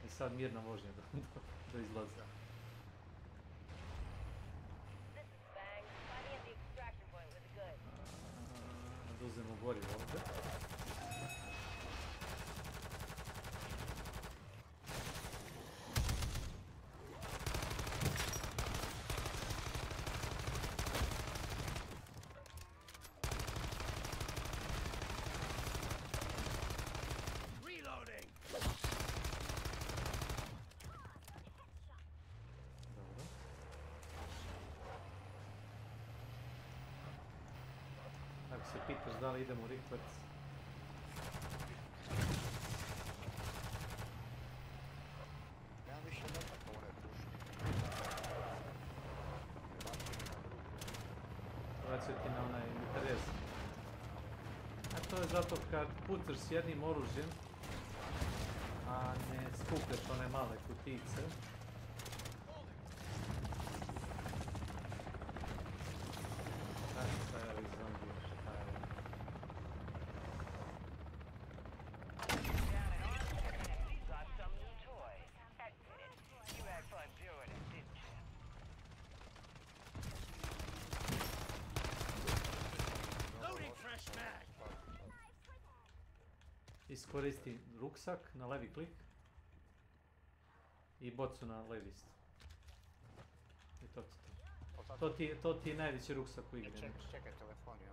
[SPEAKER 16] I sad mirna vožnja da izlazi. Da uzmemo gorivo ovdje. Ako se pitaš da li idemo u rikvac.
[SPEAKER 20] Nemam više nekako one puške.
[SPEAKER 16] Vraćaju ti na onaj mitraljez. A to je zato kad pucaš s jednim oružjem, a ne skupljaš one male kutice. Iskoristi ruksak na levi klik i bocu na levi isto. I to ti to. To ti je najveći ruksak u igri.
[SPEAKER 20] Čekaj telefon, ja.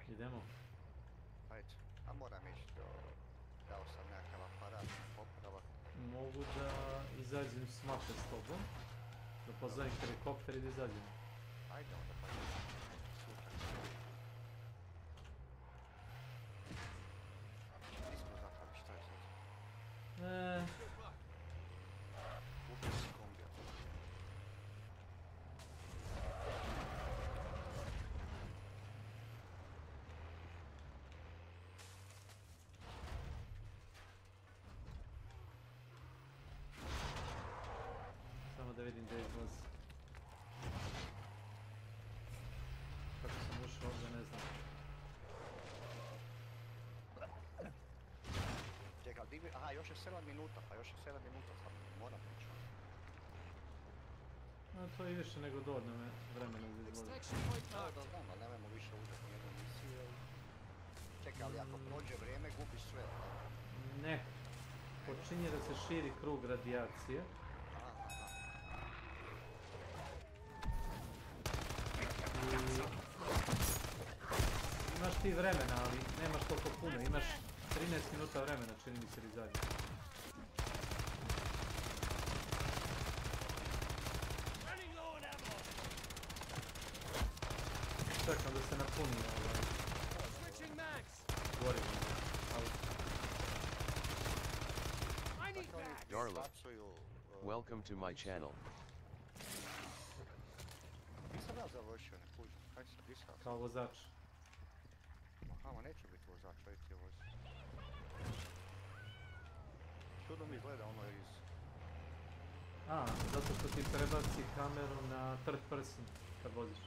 [SPEAKER 16] Idemo.
[SPEAKER 20] Ajde. A moram ići dao sam nekakav aparat, popravak.
[SPEAKER 16] Mogu da izađem s mape s tobom. Da pozovem helikopter i da izađem.
[SPEAKER 20] Ajde onda pa sutra. Nismo zapravo šta je sad. Ubio si kombija.
[SPEAKER 16] Samo da vidim da izlaz. Kako sam ušao ovdje, ne znam.
[SPEAKER 20] Čekaj, aha, još je 7 minuta, pa još je 7 minuta sad, moram ići.
[SPEAKER 16] To je više nego dovoljno vremena za izlaz.
[SPEAKER 20] Da, znam, ali nemojmo više uzeti jednu misiju. Čekaj, ali ako prođe vrijeme, gubiš sve.
[SPEAKER 16] Ne. Počinje da se širi krug radijacije. Imaš ti vremena, ali nemaš toliko puno. Imaš 13 minuta vremena, čini mi se da izađe. Čekam da se napuni gorivo.
[SPEAKER 6] Darla, welcome to my channel.
[SPEAKER 20] Nisam ja završio, ne kužim. Kaj sam disao?
[SPEAKER 16] Kao vozač.
[SPEAKER 20] Aha, ma neću biti vozač, ajde ti vozi. Čudno mi izgleda ono iz...
[SPEAKER 16] Zato što ti prebaci kameru na third person kad voziš.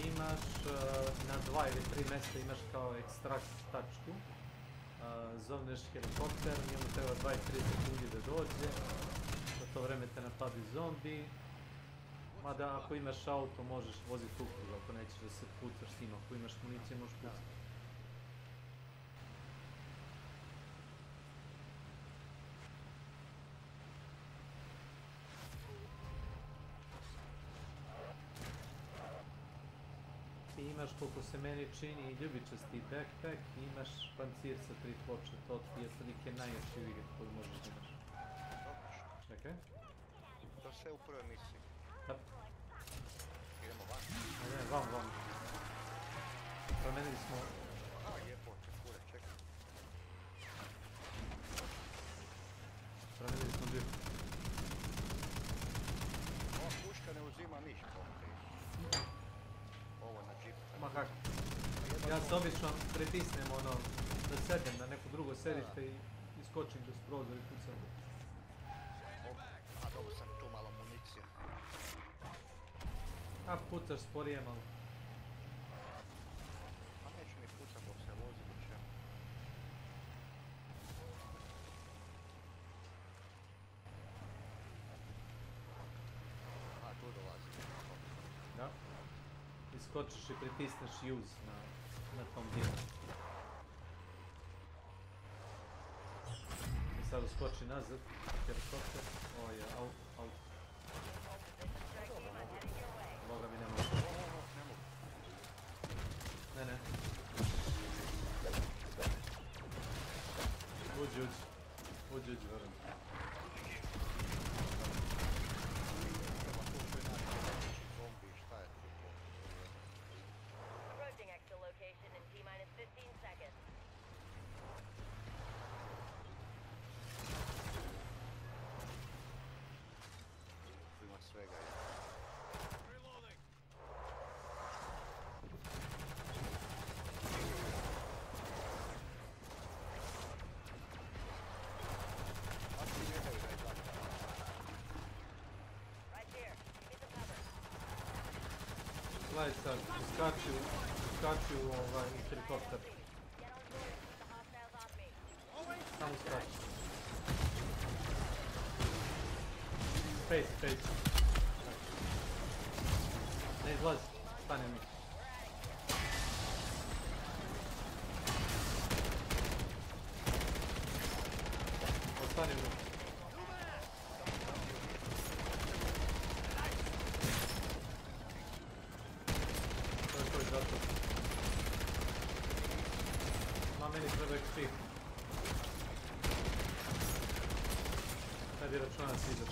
[SPEAKER 16] Imaš na 2 ili 3 mjesta imaš kao ekstrakt tačku. Zovneš helikopter, njemu treba 23 sekundi da dođe. Za to vreme te napadi zombi. Mada ako imaš auto možeš voziti ukrug, ako nećeš da se pucaš s njim. Ako imaš municije možeš pucati. Imaš, koliko se meni čini, ljubičasti backpack i imaš pancir sa 3 ploče. To ti je otprilike najjači viget koji možeš da imaš. Čekaj.
[SPEAKER 20] To sve u prvoj misiji.
[SPEAKER 16] Da.
[SPEAKER 20] Idemo van.
[SPEAKER 16] Ne, van. Promenili smo...
[SPEAKER 20] Aha, jebote, kure, čekaj.
[SPEAKER 16] Promenili smo džip.
[SPEAKER 20] Ova puška ne uzima ništa. Ovo na džip.
[SPEAKER 16] Ma kako? Ja se obično pritisnem ono, da sedem na neko drugo sedište i iskočim bez prozor i pucam.
[SPEAKER 20] A dobro sam tu malo municije.
[SPEAKER 16] A pucaš sporije malo.
[SPEAKER 20] Pa neću ni pucat dok se vozi do čemu. Aha, tu dolazi.
[SPEAKER 16] Da. Iskočiš i pritisneš use na tom dijelu. I sad uskoči nazad, helikopter. Ovo je auto. Boga mi ne mogu. Ne. Uđi, verujem.
[SPEAKER 11] Approaching extra location in T-minus 15 seconds.
[SPEAKER 20] Ima svega je.
[SPEAKER 16] Gledaj sad, uskači u helikopter. Samo uskači. Space. Ne izlazi, stani mi. stani mu. To je zato. Ma meni treba XP. Kad je računac izaš.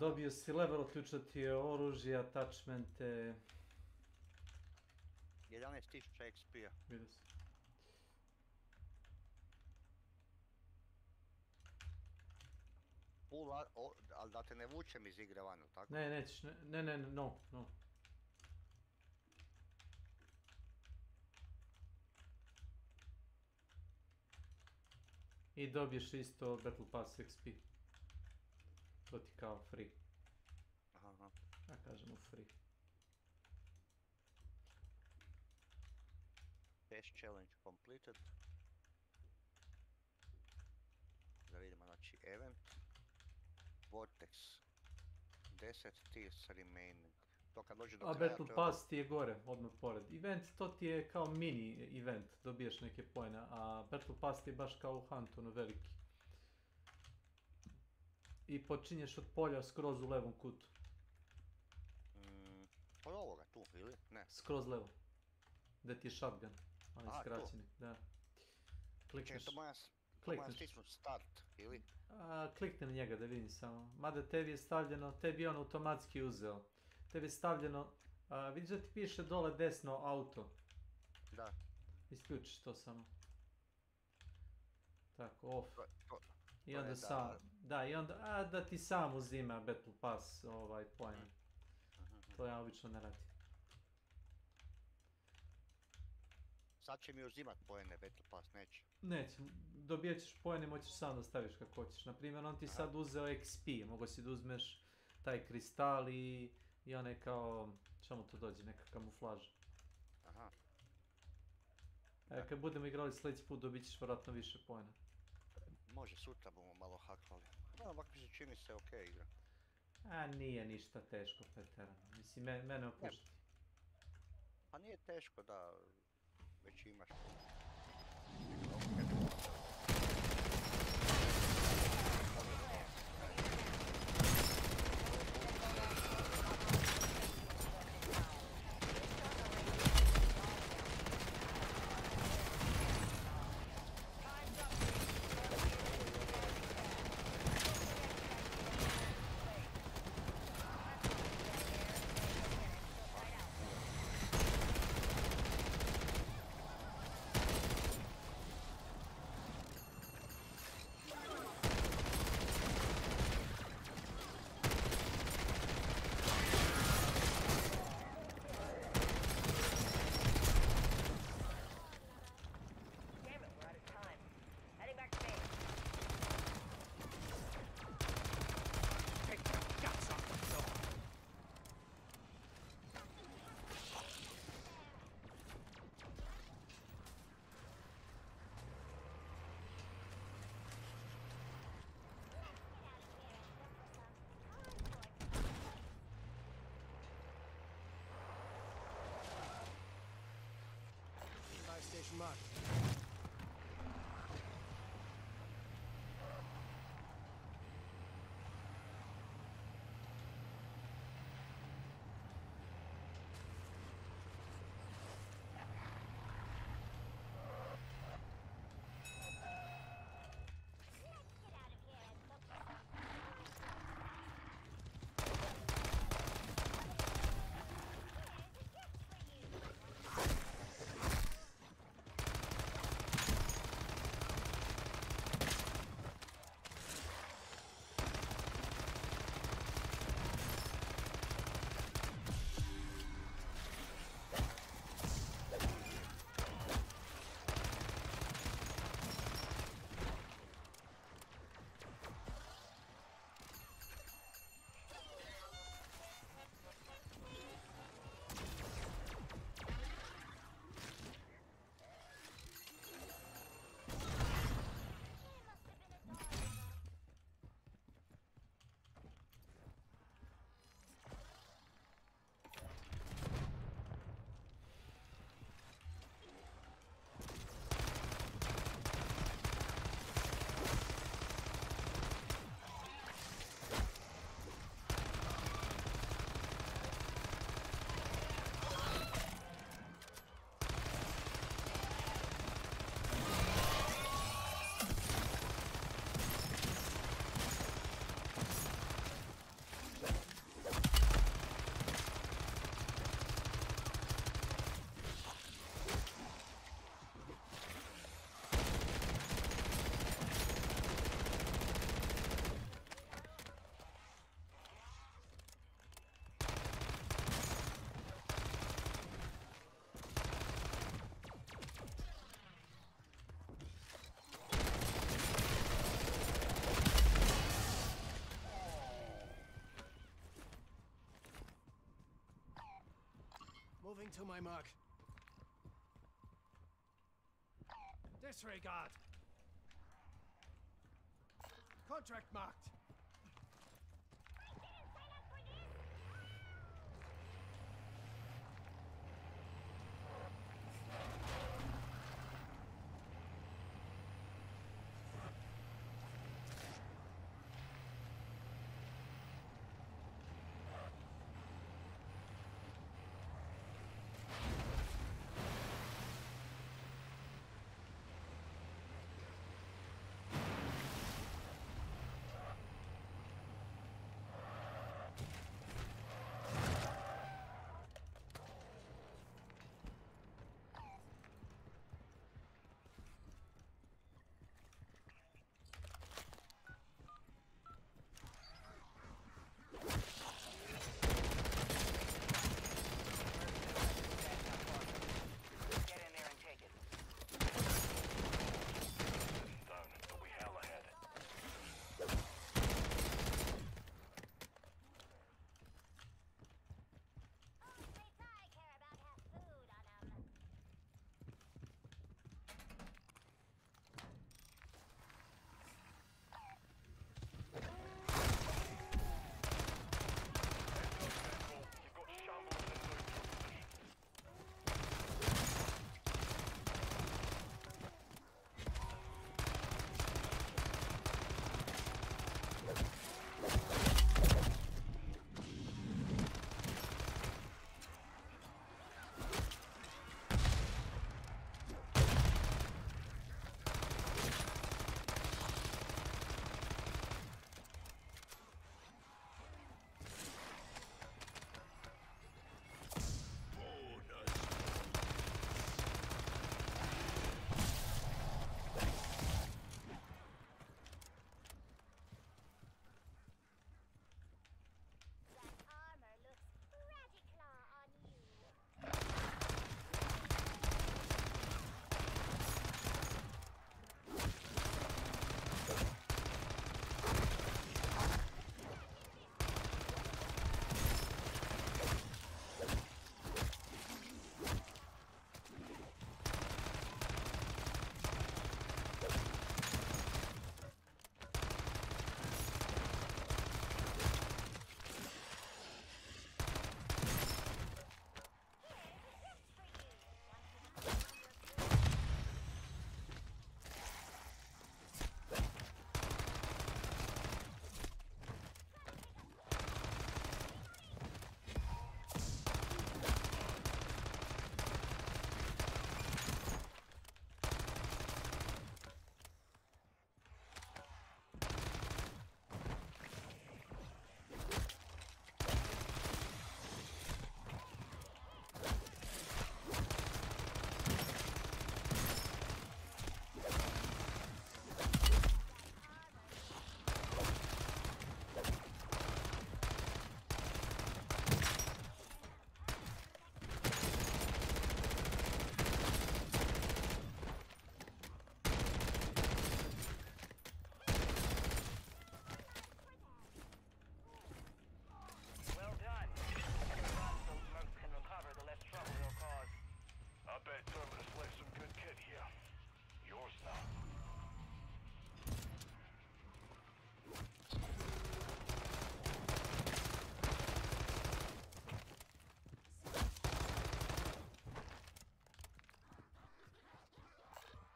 [SPEAKER 16] Dobio si level, uključio ti je oružje, attachmente.
[SPEAKER 20] 11.000 XP-a.
[SPEAKER 16] Vidio si.
[SPEAKER 20] Ali da te ne vučem iz igre vano, tako?
[SPEAKER 16] Ne, nećeš, no. I dobiješ isto Battle Pass XP. To ti kao free.
[SPEAKER 20] Aha.
[SPEAKER 16] Ja kažemo free.
[SPEAKER 20] Test challenge completed. Da vidimo, znači event. Vortex. 10 tiers remaining. To kad dođe do
[SPEAKER 16] A
[SPEAKER 20] kraja...
[SPEAKER 16] Battle Pass ti je gore, odmah pored. Event, to ti je kao mini event, dobiješ neke pojene, a Battle Pass ti je baš kao u Huntu, ono veliki. I počinješ od polja skroz u levom kutu.
[SPEAKER 20] Od ovoga tu, ili? Ne.
[SPEAKER 16] Skroz levo. Gdje ti je shotgun, onaj skraćeni, da. Klikneš.
[SPEAKER 20] To moja stisnut start, ili?
[SPEAKER 16] Klikni na njega da vidim samo. Mada tebi je stavljeno, tebi je on automatski uzeo. Tebi je stavljeno, vidiš da ti piše dole desno auto.
[SPEAKER 20] Da.
[SPEAKER 16] Isključiš to samo. Tako, off. I onda sam, da, i onda, da ti sam uzima Battle Pass, pojene. To ja obično ne radim.
[SPEAKER 20] Sad će mi uzimat pojene Battle Pass, neće?
[SPEAKER 16] Neće, dobijat ćeš pojene, moćeš sam da staviš kako hoćeš. Naprimjer, on ti sad uzeo XP, mogo si da uzmeš taj kristal i onaj kao, čemu to dođe, neka kamuflaža.
[SPEAKER 20] Aha.
[SPEAKER 16] Kad budemo igrali sljedeći put, dobit ćeš vjerojatno više pojena.
[SPEAKER 20] Može, sutra bomo malo hakali. Ovako mi se čini se okej igra.
[SPEAKER 16] Nije ništa teško, pretjerano. Mislim, mene opušti.
[SPEAKER 20] Pa nije teško da već imaš.
[SPEAKER 1] to my mark. Disregard. Contract marked.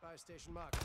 [SPEAKER 1] Fire station marked.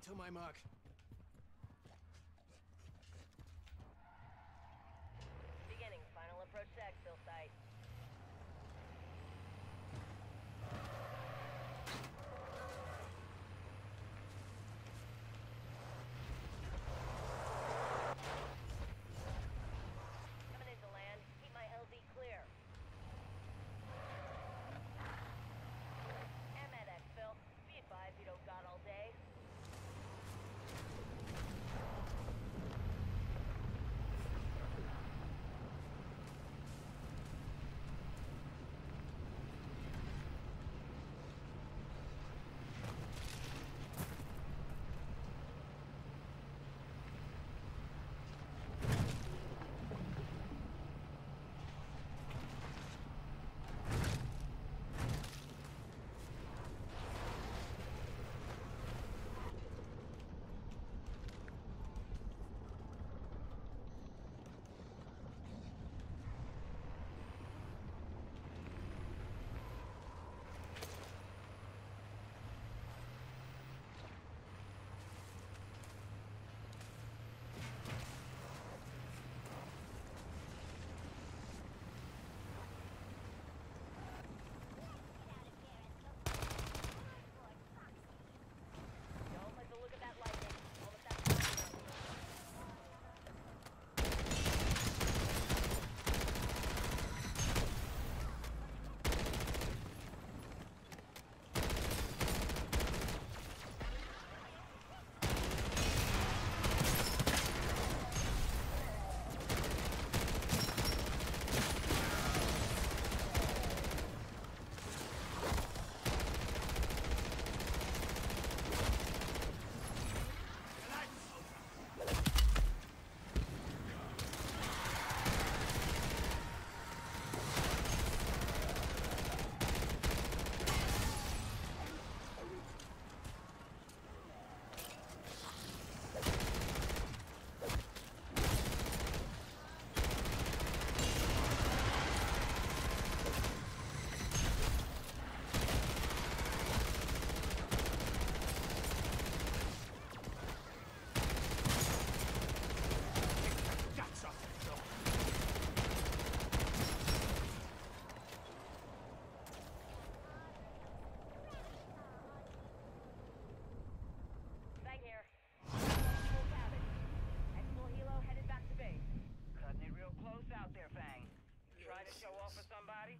[SPEAKER 13] until my mark.
[SPEAKER 11] Beginning final approach to exfil site. Coming into land. Keep my LZ clear. I'm at exfil. Be advised you don't got all day. Don't like the look of that lightning. Almost out of time. Bang here. Full cabin. Exfil helo headed back to base. Cutting it real close out there, Fang. Try to show off for somebody?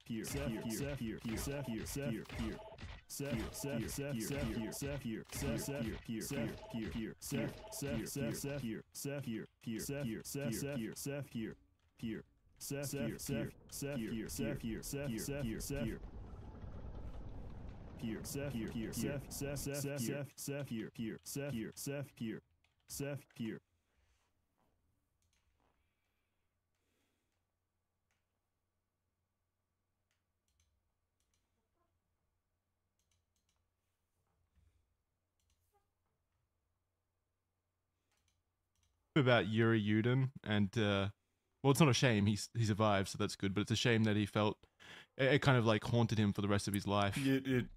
[SPEAKER 14] Here, here, here, here, here, here, here, here. Seth here, Seth here, Seth here, Seth here, Seth here, here, here, here, Seth, Seth here, Seth here, here, Seth here, Seth here, Seth here, here, Seth here, Seth here, Seth here, Seth here, Seth here, Seth here. Here, Seth here, here, Seth here, Seth here, here, Seth here, Seth here, Seth here.
[SPEAKER 21] About Yuri Yudin, and well, it's not a shame he survived, so that's good. But it's a shame that he felt it kind of like haunted him for the rest of his life.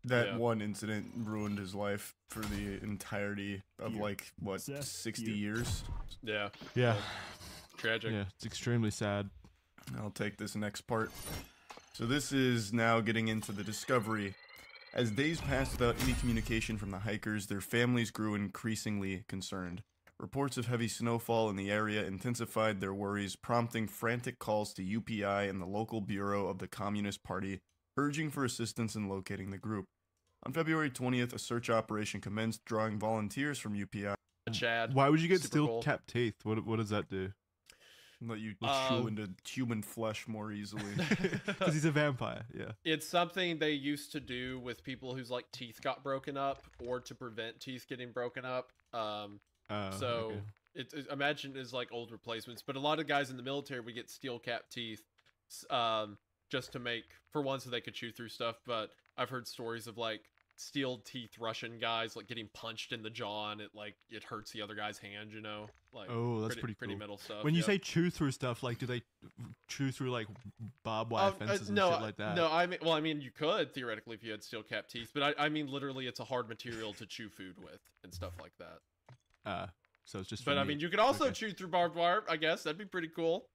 [SPEAKER 22] That one incident ruined his life for the entirety of like what 60 years.
[SPEAKER 21] Yeah.
[SPEAKER 23] Tragic.
[SPEAKER 21] Yeah, it's extremely sad.
[SPEAKER 22] I'll take this next part. So this is now getting into the discovery. As days passed without any communication from the hikers, their families grew increasingly concerned. Reports of heavy snowfall in the area intensified their worries, prompting frantic calls to UPI and the local bureau of the Communist Party, urging for assistance in locating the group. On February 20th, a search operation commenced, drawing volunteers from UPI.
[SPEAKER 23] Chad.
[SPEAKER 21] Why would you get
[SPEAKER 23] Super
[SPEAKER 21] steel
[SPEAKER 23] cool.
[SPEAKER 21] cap teeth? What does that do?
[SPEAKER 22] Let you chew into human flesh more easily.
[SPEAKER 21] Because he's a vampire, yeah.
[SPEAKER 23] It's something they used to do with people whose like teeth got broken up, or to prevent teeth getting broken up. So
[SPEAKER 21] okay.
[SPEAKER 23] imagine it's like old replacements, but a lot of guys in the military would get steel cap teeth, just to make, for one, so they could chew through stuff. But I've heard stories of like steel teeth Russian guys like getting punched in the jaw and it hurts the other guy's hand, you know? Like,
[SPEAKER 21] oh, that's pretty cool.
[SPEAKER 23] Pretty metal stuff.
[SPEAKER 21] When you say chew through stuff, like, do they chew through like barbed wire fences and shit like that?
[SPEAKER 23] No, I mean, you could theoretically if you had steel cap teeth, but I mean, literally, it's a hard material to chew food with and stuff like that.
[SPEAKER 21] So it's just.
[SPEAKER 23] But I mean, you could also chew through barbed wire. I guess that'd be pretty cool.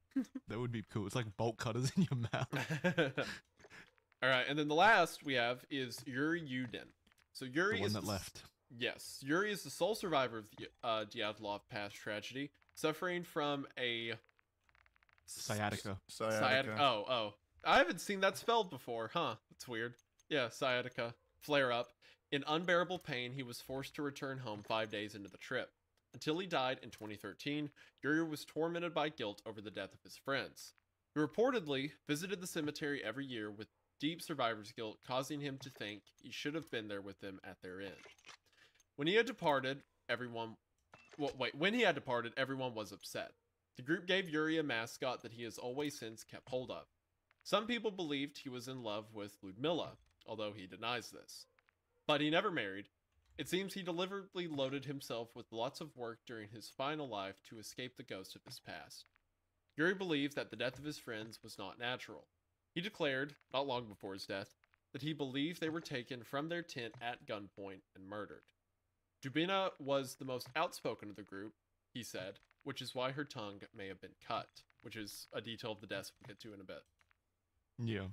[SPEAKER 21] That would be cool. It's like bolt cutters in your mouth.
[SPEAKER 23] All right, and then the last we have is Yuri Yudin. So Yuri
[SPEAKER 21] the one
[SPEAKER 23] is
[SPEAKER 21] that left.
[SPEAKER 23] Yes, Yuri is the sole survivor of the Dyatlov Pass tragedy, suffering from a
[SPEAKER 21] sciatica.
[SPEAKER 23] Oh, I haven't seen that spelled before, huh? That's weird. Yeah, sciatica flare up. In unbearable pain, he was forced to return home 5 days into the trip. Until he died in 2013, Yuri was tormented by guilt over the death of his friends. He reportedly visited the cemetery every year with deep survivor's guilt, causing him to think he should have been there with them at their end. When he had departed, everyone was upset. The group gave Yuri a mascot that he has always since kept hold of. Some people believed he was in love with Ludmilla, although he denies this. But he never married. It seems he deliberately loaded himself with lots of work during his final life to escape the ghost of his past. Yuri believed that the death of his friends was not natural. He declared, not long before his death, that he believed they were taken from their tent at gunpoint and murdered. Dubina was the most outspoken of the group, he said, which is why her tongue may have been cut, which is a detail of the deaths we'll get to in a bit.
[SPEAKER 21] Yeah.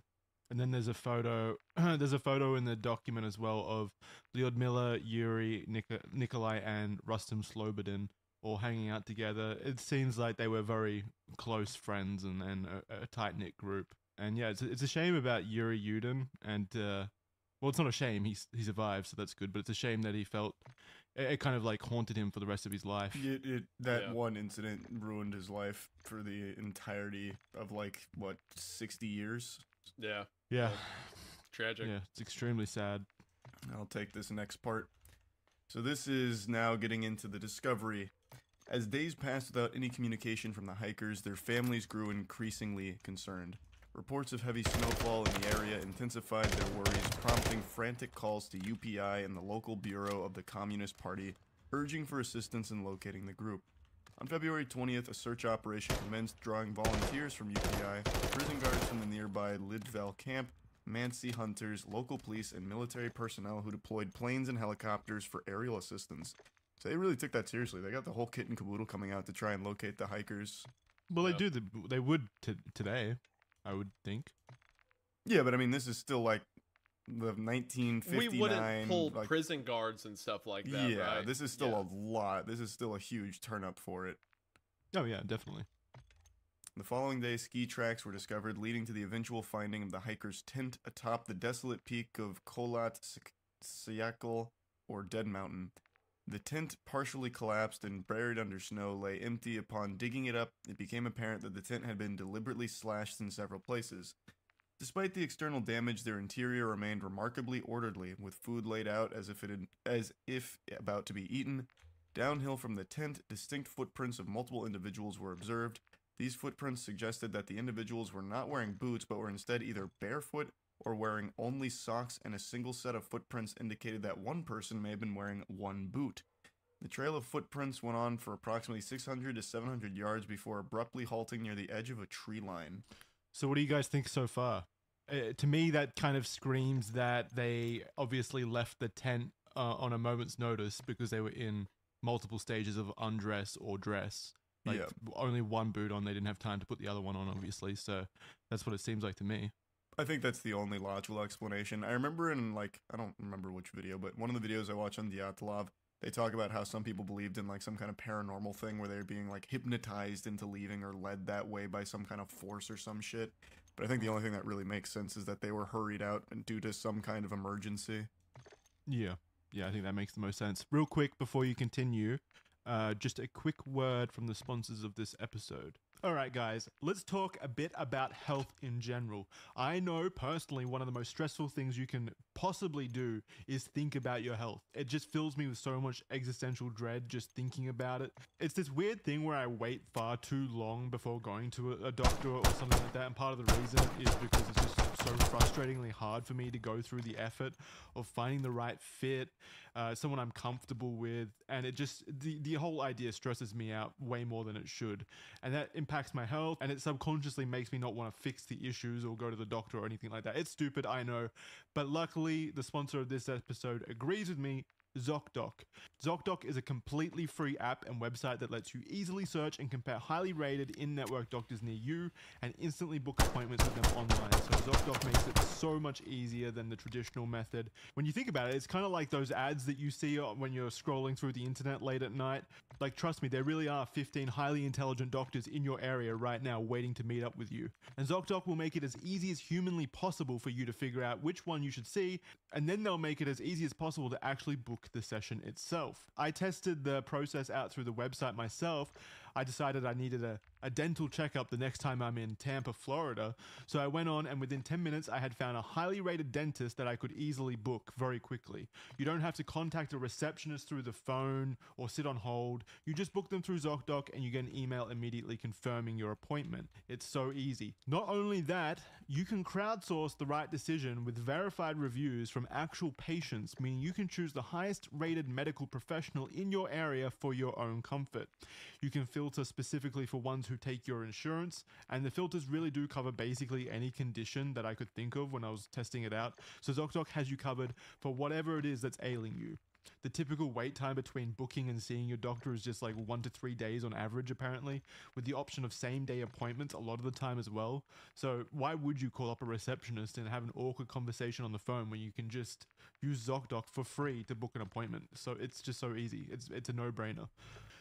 [SPEAKER 21] And then there's a photo, in the document as well of Lyudmila, Yuri, Nikolai, and Rustam Slobodin all hanging out together. It seems like they were very close friends and a tight-knit group. And yeah, it's a shame about Yuri Yudin, and well, it's not a shame. He survived, so that's good. But it's a shame that he felt it kind of like haunted him for the rest of his life.
[SPEAKER 22] That one incident ruined his life for the entirety of 60 years.
[SPEAKER 23] Yeah.
[SPEAKER 21] Yeah.
[SPEAKER 23] Tragic.
[SPEAKER 21] Yeah, it's extremely sad.
[SPEAKER 22] I'll take this next part. So this is now getting into the discovery. As days passed without any communication from the hikers, their families grew increasingly concerned. Reports of heavy snowfall in the area intensified their worries, prompting frantic calls to UPI and the local bureau of the Communist Party, urging for assistance in locating the group. On February 20th, a search operation commenced, drawing volunteers from UPI, prison guards from the nearby Lidvel camp, Mansi hunters, local police, and military personnel who deployed planes and helicopters for aerial assistance. So they really took that seriously. They got the whole kit and caboodle coming out to try and locate the hikers.
[SPEAKER 21] Well, they would today, I would think.
[SPEAKER 22] Yeah, but I mean, this is still like the 1959.
[SPEAKER 23] We wouldn't pull prison guards and stuff like that,
[SPEAKER 22] yeah,
[SPEAKER 23] right?
[SPEAKER 22] This is still a lot. This is still a huge turn up for it.
[SPEAKER 21] Oh yeah, definitely.
[SPEAKER 22] The following day, ski tracks were discovered, leading to the eventual finding of the hiker's tent atop the desolate peak of Kholat Syakhl, or Dead Mountain. The tent, partially collapsed and buried under snow, lay empty. Upon digging it up, it became apparent that the tent had been deliberately slashed in several places. Despite the external damage, their interior remained remarkably orderly, with food laid out as if about to be eaten. Downhill from the tent, distinct footprints of multiple individuals were observed. These footprints suggested that the individuals were not wearing boots, but were instead either barefoot or wearing only socks, and a single set of footprints indicated that one person may have been wearing one boot. The trail of footprints went on for approximately 600 to 700 yards before abruptly halting near the edge of a tree line.
[SPEAKER 21] So what do you guys think so far? To me, that kind of screams that they obviously left the tent on a moment's notice because they were in multiple stages of undress or dress. Like, only one boot on, they didn't have time to put the other one on, obviously, so that's what it seems like to me.
[SPEAKER 22] I think that's the only logical explanation. I remember in, I don't remember which video, but one of the videos I watched on Dyatlov, they talk about how some people believed in, some kind of paranormal thing where they were being, hypnotized into leaving or led that way by some kind of force or some shit. But I think the only thing that really makes sense is that they were hurried out due to some kind of emergency.
[SPEAKER 21] Yeah, I think that makes the most sense. Real quick, before you continue, just a quick word from the sponsors of this episode. Alright guys, let's talk a bit about health in general. I know personally one of the most stressful things you can possibly do is think about your health. It just fills me with so much existential dread just thinking about it. It's this weird thing where I wait far too long before going to a doctor or something like that, and part of the reason is because it's just so frustratingly hard for me to go through the effort of finding the right fit, someone I'm comfortable with, and it just, the whole idea stresses me out way more than it should, and that impacts my health, and it subconsciously makes me not want to fix the issues or go to the doctor or anything like that. It's stupid, I know, but luckily the sponsor of this episode agrees with me, ZocDoc. ZocDoc is a completely free app and website that lets you easily search and compare highly rated in-network doctors near you and instantly book appointments with them online. So ZocDoc makes it so much easier than the traditional method. When you think about it, it's kind of like those ads that you see when you're scrolling through the internet late at night. Like, trust me, there really are 15 highly intelligent doctors in your area right now waiting to meet up with you. And ZocDoc will make it as easy as humanly possible for you to figure out which one you should see, and then they'll make it as easy as possible to actually book the session itself. I tested the process out through the website myself. I decided I needed a dental checkup the next time I'm in Tampa, Florida. So I went on, and within 10 minutes I had found a highly rated dentist that I could easily book very quickly. You don't have to contact a receptionist through the phone or sit on hold. You just book them through ZocDoc and you get an email immediately confirming your appointment. It's so easy. Not only that, you can crowdsource the right decision with verified reviews from actual patients, meaning you can choose the highest rated medical professional in your area for your own comfort. You can filter specifically for ones who take your insurance, and the filters really do cover basically any condition that I could think of when I was testing it out. So ZocDoc has you covered for whatever it is that's ailing you. The typical wait time between booking and seeing your doctor is just like 1 to 3 days on average, apparently, with the option of same-day appointments a lot of the time as well. So why would you call up a receptionist and have an awkward conversation on the phone when you can just use ZocDoc for free to book an appointment? So it's just so easy. It's a no-brainer.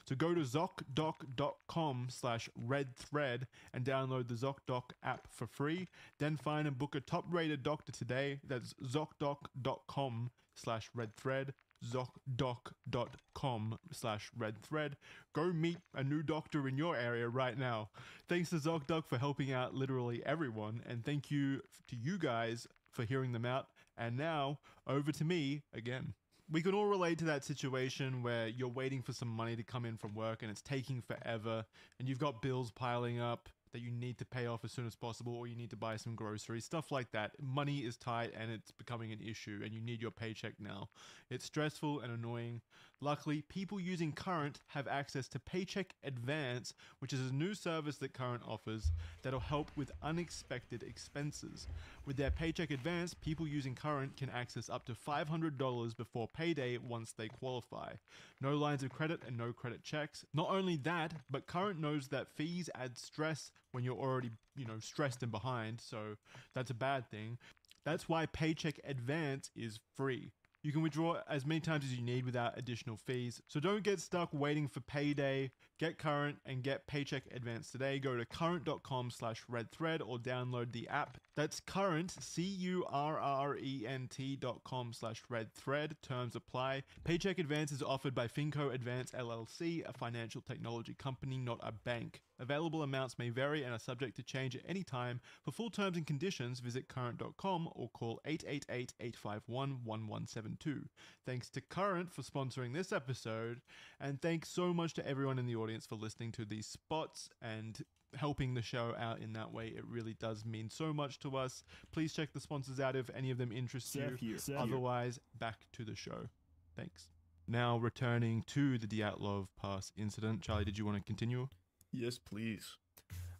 [SPEAKER 21] So go to ZocDoc.com/redthread and download the ZocDoc app for free. Then find and book a top-rated doctor today. That's ZocDoc.com/redthread. ZocDoc.com/redthread. Go meet a new doctor in your area right now. Thanks to ZocDoc for helping out literally everyone, and thank you to you guys for hearing them out. And now, over to me again. We can all relate to that situation where you're waiting for some money to come in from work and it's taking forever, and you've got bills piling up that you need to pay off as soon as possible, or you need to buy some groceries, stuff like that. Money is tight and it's becoming an issue, and you need your paycheck now. It's stressful and annoying. Luckily, people using Current have access to Paycheck Advance, which is a new service that Current offers that'll help with unexpected expenses. With their Paycheck Advance, people using Current can access up to $500 before payday once they qualify. No lines of credit and no credit checks. Not only that, but Current knows that fees add stress when you're already, stressed and behind, so that's a bad thing. That's why Paycheck Advance is free. You can withdraw as many times as you need without additional fees. So don't get stuck waiting for payday. Get Current and get Paycheck Advance today. Go to current.com/redthread or download the app. That's Current, CURRENT.com/redthread. Terms apply. Paycheck Advance is offered by Finco Advance LLC, a financial technology company, not a bank. Available amounts may vary and are subject to change at any time. For full terms and conditions, visit current.com or call 888-851-1172. Thanks to Current for sponsoring this episode, and thanks so much to everyone in the audience for listening to these spots and helping the show out in that way. It really does mean so much to us. Please check the sponsors out if any of them interest you. Otherwise, back to the show. Thanks. Now returning to the Dyatlov Pass incident. Charlie, did you want to continue?
[SPEAKER 22] Yes, please.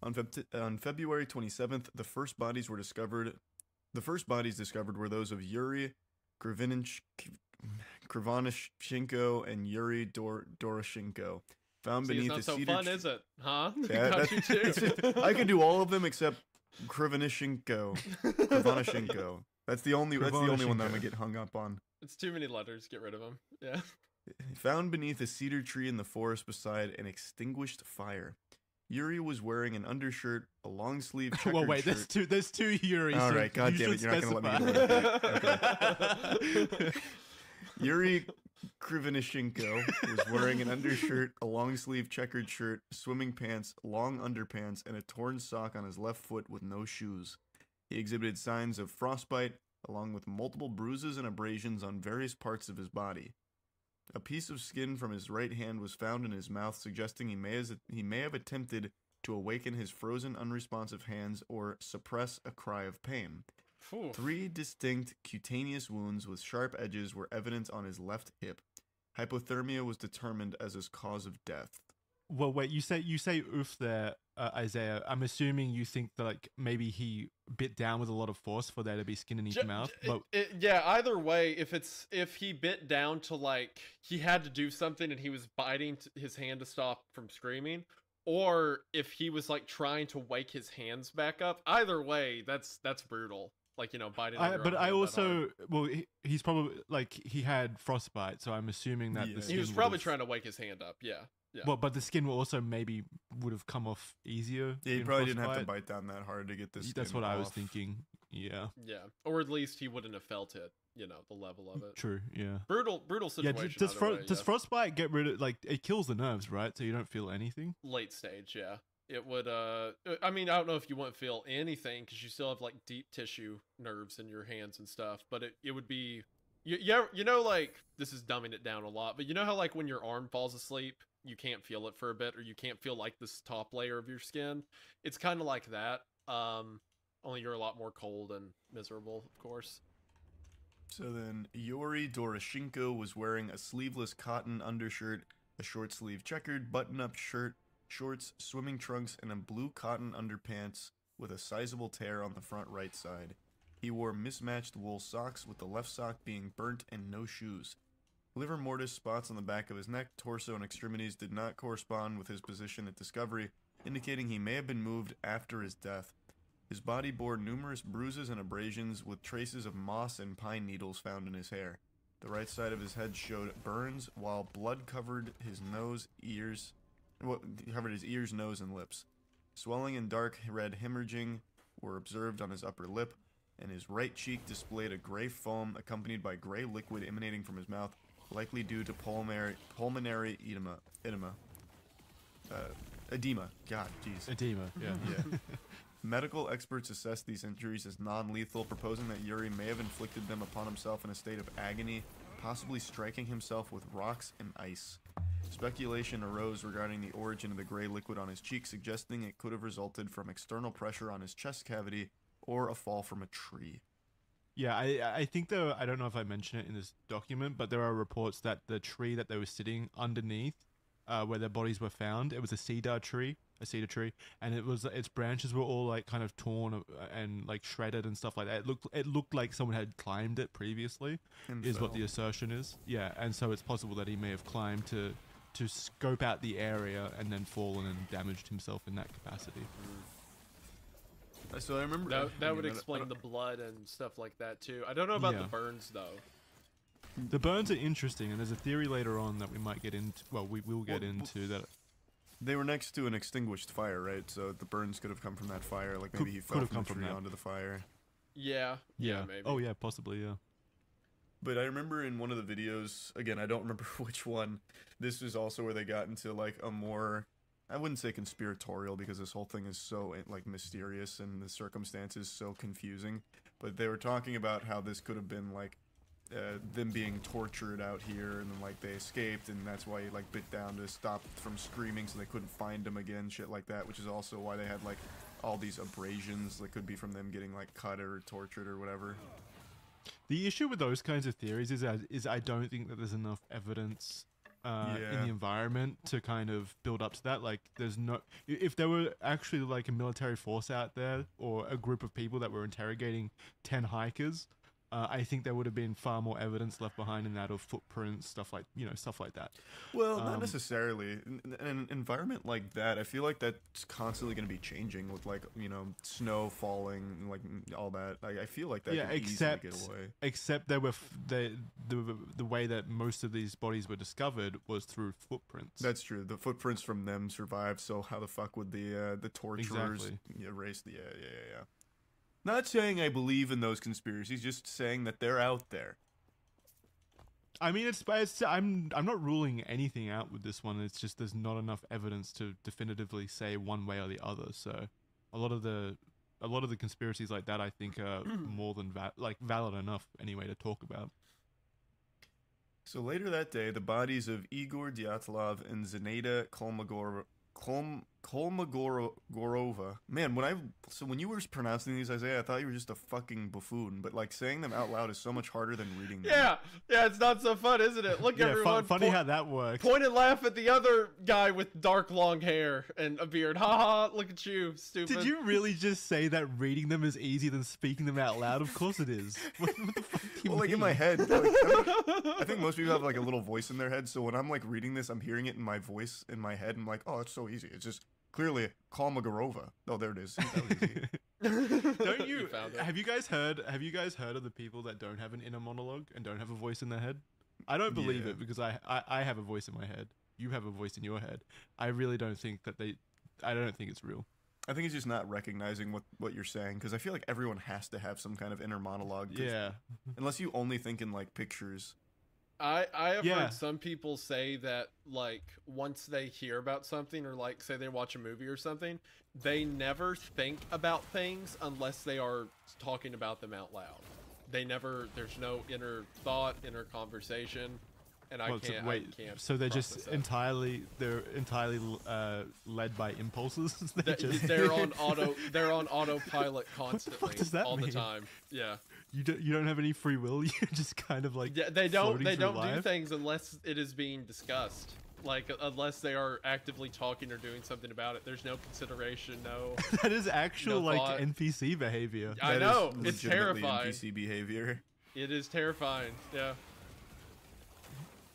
[SPEAKER 22] On February 27th, the first bodies discovered were those of Yuri Krivonishenko and Yuri Doroshenko, found beneath a cedar tree. It's not so fun, is it? Huh? Yeah, got you too. I could do all of them except Krivonishenko. That's the only one that I'm gonna get hung up on.
[SPEAKER 23] It's too many letters. Get rid of them. Yeah.
[SPEAKER 22] Found beneath a cedar tree in the forest beside an extinguished fire. Yuri was wearing an undershirt, a long-sleeve checkered
[SPEAKER 21] well, wait,
[SPEAKER 22] shirt.
[SPEAKER 21] there's two Yuris.
[SPEAKER 22] All right, God damn it, you're not going to let me get away with that. Okay. Yuri Krivonishenko was wearing an undershirt, a long-sleeve checkered shirt, swimming pants, long underpants, and a torn sock on his left foot with no shoes. He exhibited signs of frostbite, along with multiple bruises and abrasions on various parts of his body. A piece of skin from his right hand was found in his mouth, suggesting he may have attempted to awaken his frozen, unresponsive hands or suppress a cry of pain.
[SPEAKER 23] Ooh.
[SPEAKER 22] 3 distinct cutaneous wounds with sharp edges were evident on his left hip. Hypothermia was determined as his cause of death.
[SPEAKER 21] Well, wait, you say oof there, Isaiah. I'm assuming you think that like maybe he bit down with a lot of force for there to be skin in his mouth. But
[SPEAKER 23] yeah, either way, if he bit down to like he had to do something and he was biting his hand to stop from screaming, or if he was like trying to wake his hands back up, either way, that's brutal. Like, you know, biting.
[SPEAKER 21] But I also, well, he's probably like he had frostbite, so I'm assuming that the skin
[SPEAKER 23] he was probably trying to wake his hand up. Yeah. Yeah.
[SPEAKER 21] Well, but the skin will also maybe would have come off easier.
[SPEAKER 22] Yeah, he probably didn't have to bite down that hard to get this.
[SPEAKER 21] That's what I was thinking. Yeah.
[SPEAKER 23] Yeah, or at least he wouldn't have felt it. You know, the level of it.
[SPEAKER 21] True. Yeah.
[SPEAKER 23] Brutal situation.
[SPEAKER 21] Yeah. Does frostbite get rid of like it kills the nerves, right? So you don't feel anything.
[SPEAKER 23] Late stage, yeah. It would. I mean, I don't know if you wouldn't feel anything because you still have like deep tissue nerves in your hands and stuff. But it would be. You know, like this is dumbing it down a lot, but you know how like when your arm falls asleep, you can't feel it for a bit, or you can't feel like this top layer of your skin. It's kind of like that. Only you're a lot more cold and miserable, of course.
[SPEAKER 22] So then, Yuri Doroshenko was wearing a sleeveless cotton undershirt, a short-sleeve checkered button-up shirt, shorts, swimming trunks, and a blue cotton underpants with a sizable tear on the front right side. He wore mismatched wool socks, with the left sock being burnt and no shoes. Liver mortis spots on the back of his neck, torso, and extremities did not correspond with his position at discovery, indicating he may have been moved after his death. His body bore numerous bruises and abrasions, with traces of moss and pine needles found in his hair. The right side of his head showed burns, while blood covered his nose, ears, nose, and lips. Swelling and dark red hemorrhaging were observed on his upper lip, and his right cheek displayed a gray foam accompanied by gray liquid emanating from his mouth, likely due to pulmonary edema. God, jeez.
[SPEAKER 21] Edema, yeah.
[SPEAKER 22] Yeah. Medical experts assessed these injuries as non-lethal, proposing that Yuri may have inflicted them upon himself in a state of agony, possibly striking himself with rocks and ice. Speculation arose regarding the origin of the gray liquid on his cheek, suggesting it could have resulted from external pressure on his chest cavity or a fall from a tree.
[SPEAKER 21] Yeah, I think though, I don't know if I mentioned it in this document, but there are reports that the tree that they were sitting underneath, where their bodies were found, it was a cedar tree, and its branches were all like kind of torn and like shredded and stuff like that. It looked like someone had climbed it previously, is what the assertion is. Yeah, and so it's possible that he may have climbed to scope out the area and then fallen and damaged himself in that capacity.
[SPEAKER 22] So I remember
[SPEAKER 23] that would explain the blood and stuff like that too. I don't know about the burns though.
[SPEAKER 21] The burns are interesting, and there's a theory later on that we might get into. Well, we will get into that.
[SPEAKER 22] They were next to an extinguished fire, right? So the burns could have come from that fire. Like maybe he fell from the tree onto the fire.
[SPEAKER 23] Yeah. Maybe.
[SPEAKER 21] Oh yeah, possibly, yeah.
[SPEAKER 22] But I remember in one of the videos, again, I don't remember which one. This was also where they got into like a more, I wouldn't say conspiratorial, because this whole thing is so like mysterious and the circumstances so confusing. But they were talking about how this could have been like them being tortured out here, and then like they escaped, and that's why he like bit down to stop from screaming, so they couldn't find him again, shit like that. Which is also why they had like all these abrasions that could be from them getting like cut or tortured or whatever.
[SPEAKER 21] The issue with those kinds of theories is I don't think that there's enough evidence in the environment to kind of build up to that. Like, there's no, if there were actually like a military force out there or a group of people that were interrogating 10 hikers, I think there would have been far more evidence left behind in that, of footprints, stuff like that.
[SPEAKER 22] Well, not necessarily. In an environment like that, I feel like that's constantly going to be changing with like, snow falling, like all that. I feel like that could easily get away.
[SPEAKER 21] Except there were the way that most of these bodies were discovered was through footprints.
[SPEAKER 22] That's true. The footprints from them survived. So how the fuck would the torturers erase the? Yeah. Not saying I believe in those conspiracies, just saying that they're out there.
[SPEAKER 21] I mean, I'm not ruling anything out with this one. It's just there's not enough evidence to definitively say one way or the other. So a lot of the conspiracies like that, I think, are more than valid enough anyway to talk about.
[SPEAKER 22] So later that day, the bodies of Igor Dyatlov and Zenaida Kolmogorova. Man, when you were pronouncing these, Isaiah, I thought you were just a fucking buffoon. But like saying them out loud is so much harder than reading them.
[SPEAKER 23] Yeah, it's not so fun, isn't it? Look, everyone.
[SPEAKER 21] Funny how that works.
[SPEAKER 23] Point and laugh at the other guy with dark long hair and a beard. Ha ha! Look at you, stupid.
[SPEAKER 21] Did you really just say that reading them is easier than speaking them out loud? Of course it is. What the fuck do you mean?
[SPEAKER 22] Like in my head, I think most people have like a little voice in their head. So when I'm like reading this, I'm hearing it in my voice in my head. I'm like, oh, it's so easy. It's just clearly Kolmogorova. Oh, there it is.
[SPEAKER 21] Don't you? Have you guys heard of the people that don't have an inner monologue and don't have a voice in their head? I don't believe it because I have a voice in my head. You have a voice in your head. I really don't think that I don't think it's real.
[SPEAKER 22] I think it's just not recognizing what you're saying, because I feel like everyone has to have some kind of inner monologue.
[SPEAKER 21] Yeah.
[SPEAKER 22] Unless you only think in like pictures.
[SPEAKER 23] I have heard some people say that like once they hear about something, or like say they watch a movie or something, they never think about things unless they are talking about them out loud. There's no inner thought, inner conversation, and I can't.
[SPEAKER 21] So they're just entirely led by impulses.
[SPEAKER 23] They're on autopilot constantly.
[SPEAKER 21] What does that
[SPEAKER 23] all
[SPEAKER 21] mean?
[SPEAKER 23] The time. Yeah.
[SPEAKER 21] You don't have any free will. You're just kind of like
[SPEAKER 23] they don't
[SPEAKER 21] life.
[SPEAKER 23] do things unless it is being discussed. Like unless they are actively talking or doing something about it. There's no consideration. No.
[SPEAKER 21] That is actual
[SPEAKER 23] no
[SPEAKER 21] like
[SPEAKER 23] thought.
[SPEAKER 21] NPC behavior.
[SPEAKER 23] I know. It's terrifying.
[SPEAKER 22] NPC behavior.
[SPEAKER 23] It is terrifying. Yeah.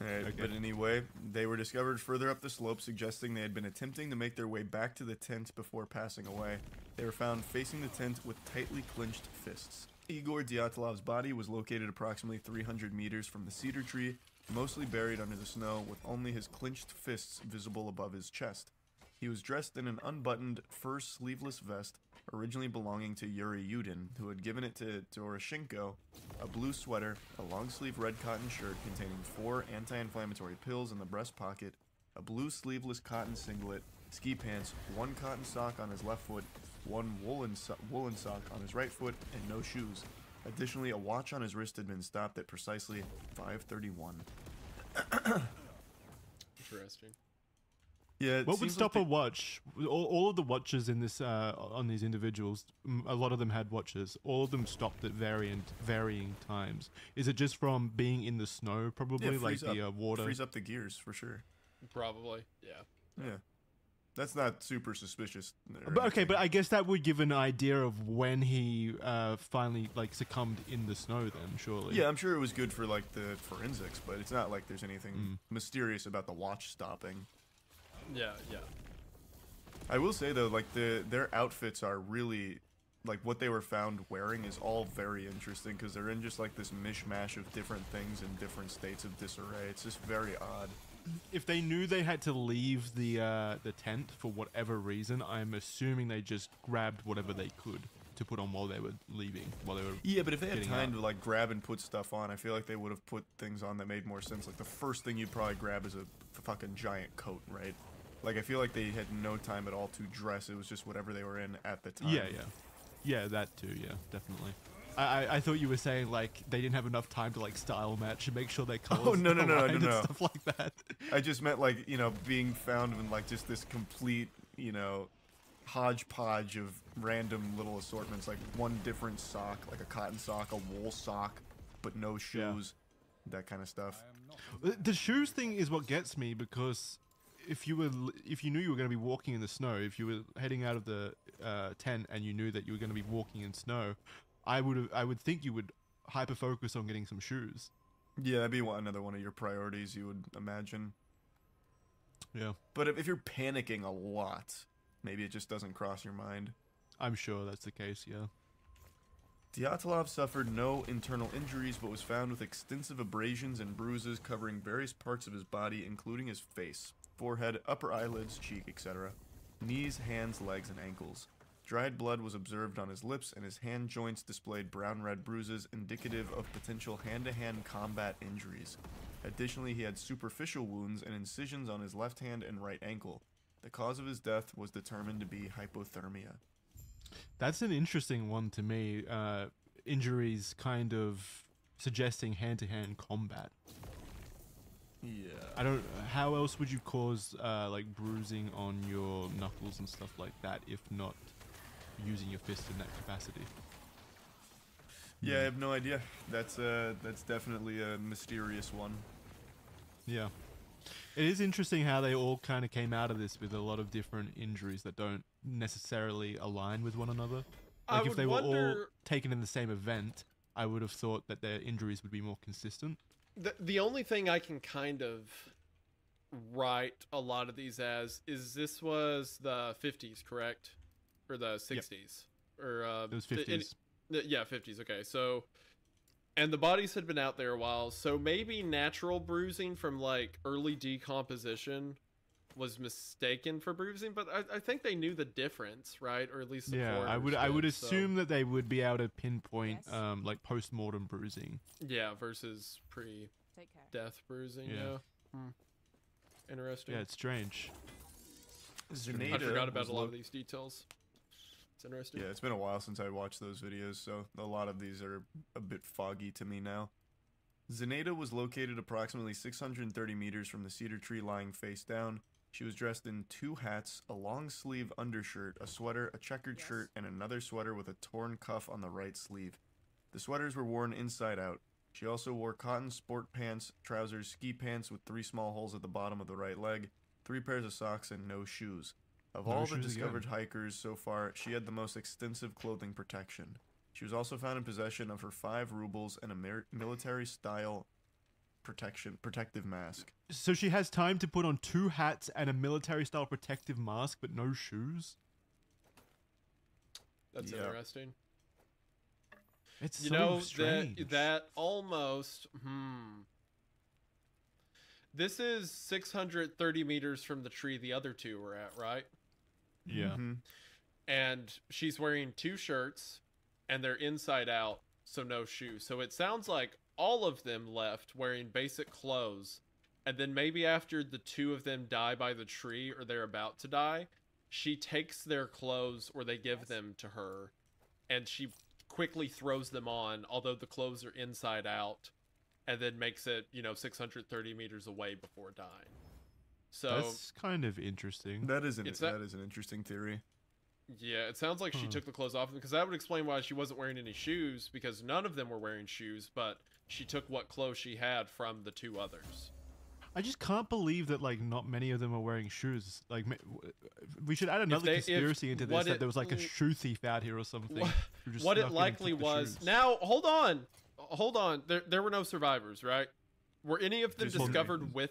[SPEAKER 22] Alright, but anyway, they were discovered further up the slope, suggesting they had been attempting to make their way back to the tent before passing away. They were found facing the tent with tightly clenched fists. Igor Dyatlov's body was located approximately 300 meters from the cedar tree, mostly buried under the snow, with only his clenched fists visible above his chest. He was dressed in an unbuttoned, fur sleeveless vest, originally belonging to Yuri Yudin, who had given it to Doroshenko, a blue sweater, a long-sleeve red cotton shirt containing 4 anti-inflammatory pills in the breast pocket, a blue sleeveless cotton singlet, ski pants, 1 cotton sock on his left foot, 1 woolen sock on his right foot, and no shoes. Additionally, a watch on his wrist had been stopped at precisely 5:31.
[SPEAKER 23] Interesting.
[SPEAKER 22] Yeah.
[SPEAKER 21] What would stop a watch? All of the watches in this on these individuals, a lot of them had watches. All of them stopped at varying times. Is it just from being in the snow? Probably like the water.
[SPEAKER 22] Freeze up the gears for sure.
[SPEAKER 23] Probably. Yeah.
[SPEAKER 22] Yeah. That's not super suspicious.
[SPEAKER 21] But okay, but I guess that would give an idea of when he finally like succumbed in the snow. Then surely.
[SPEAKER 22] Yeah, I'm sure it was good for like the forensics, but it's not like there's anything mysterious about the watch stopping.
[SPEAKER 23] Yeah.
[SPEAKER 22] I will say though, like their outfits are really, like what they were found wearing is all very interesting because they're in just like this mishmash of different things in different states of disarray. It's just very odd.
[SPEAKER 21] If they knew they had to leave the tent for whatever reason, I'm assuming they just grabbed whatever they could to put on while they were leaving.
[SPEAKER 22] Yeah, but if they had time to like grab and put stuff on, I feel like they would have put things on that made more sense. Like the first thing you'd probably grab is a fucking giant coat, right? Like I feel like they had no time at all to dress. It was just whatever they were in at the time.
[SPEAKER 21] Yeah, that too. Yeah, definitely. I thought you were saying like they didn't have enough time to like style match and make sure their colors.
[SPEAKER 22] Oh no,
[SPEAKER 21] and stuff like that.
[SPEAKER 22] I just meant like being found in like just this complete hodgepodge of random little assortments, like one different sock, like a cotton sock, a wool sock, but no shoes, that kind of stuff.
[SPEAKER 21] The shoes thing is what gets me because if you knew you were going to be walking in the snow, if you were heading out of the tent and you knew that you were going to be walking in snow, I would think you would hyper focus on getting some shoes.
[SPEAKER 22] Yeah, that'd be another one of your priorities, you would imagine.
[SPEAKER 21] Yeah.
[SPEAKER 22] But if you're panicking a lot, maybe it just doesn't cross your mind.
[SPEAKER 21] I'm sure that's the case, yeah.
[SPEAKER 22] Dyatlov suffered no internal injuries, but was found with extensive abrasions and bruises covering various parts of his body, including his face, forehead, upper eyelids, cheek, etc., knees, hands, legs, and ankles. Dried blood was observed on his lips, and his hand joints displayed brown-red bruises indicative of potential hand-to-hand combat injuries. Additionally, he had superficial wounds and incisions on his left hand and right ankle. The cause of his death was determined to be hypothermia.
[SPEAKER 21] That's an interesting one to me. Injuries kind of suggesting hand-to-hand combat.
[SPEAKER 22] Yeah.
[SPEAKER 21] I don't. How else would you cause like bruising on your knuckles and stuff like that if not using your fist in that capacity?
[SPEAKER 22] Yeah, I have no idea. That's definitely a mysterious one.
[SPEAKER 21] Yeah. It is interesting how they all kind of came out of this with a lot of different injuries that don't necessarily align with one another. Like if they were all taken in the same event, I would have thought that their injuries would be more consistent.
[SPEAKER 23] The only thing I can kind of write a lot of these as is this was the 50s, correct? Or the 60s? Yep. Or
[SPEAKER 21] it was 50s.
[SPEAKER 23] Yeah, 50s. Okay, so and the bodies had been out there a while, so maybe natural bruising from like early decomposition was mistaken for bruising, but I think they knew the difference, right? Or at least the
[SPEAKER 21] I would assume that they would be able to pinpoint like post-mortem bruising.
[SPEAKER 23] Yeah, versus pre-death bruising. Yeah. Interesting.
[SPEAKER 22] Yeah, it's strange.
[SPEAKER 23] I forgot about a lot of these details. It's interesting.
[SPEAKER 22] Yeah, it's been a while since I watched those videos, so a lot of these are a bit foggy to me now. Zenaida was located approximately 630 meters from the cedar tree, lying face down. She was dressed in 2 hats, a long-sleeve undershirt, a sweater, a checkered shirt, and another sweater with a torn cuff on the right sleeve. The sweaters were worn inside out. She also wore cotton sport pants, trousers, ski pants with 3 small holes at the bottom of the right leg, 3 pairs of socks, and no shoes. Of all the discovered hikers so far, she had the most extensive clothing protection. She was also found in possession of her 5 rubles and a military-style protective mask.
[SPEAKER 21] So she has time to put on 2 hats and a military-style protective mask, but no shoes?
[SPEAKER 23] That's interesting.
[SPEAKER 21] It's
[SPEAKER 23] you
[SPEAKER 21] so
[SPEAKER 23] know,
[SPEAKER 21] strange.
[SPEAKER 23] that almost... This is 630 meters from the tree the other 2 were at, right?
[SPEAKER 21] Yeah.
[SPEAKER 22] Mm-hmm.
[SPEAKER 23] And she's wearing 2 shirts, and they're inside out, so no shoes. So it sounds like all of them left wearing basic clothes, and then maybe after the 2 of them die by the tree, or they're about to die, she takes their clothes, or they give them to her, and she quickly throws them on, although the clothes are inside out, and then makes it, 630 meters away before dying. So
[SPEAKER 21] that's kind of interesting.
[SPEAKER 22] That is an interesting theory.
[SPEAKER 23] Yeah, it sounds like she took the clothes off, because that would explain why she wasn't wearing any shoes, because none of them were wearing shoes, but she took what clothes she had from the 2 others.
[SPEAKER 21] I just can't believe that like not many of them are wearing shoes. Like we should add another conspiracy into this, that there was like a shoe thief out here or something.
[SPEAKER 23] What it likely was. Now, hold on. There were no survivors, right? Were any of them discovered with...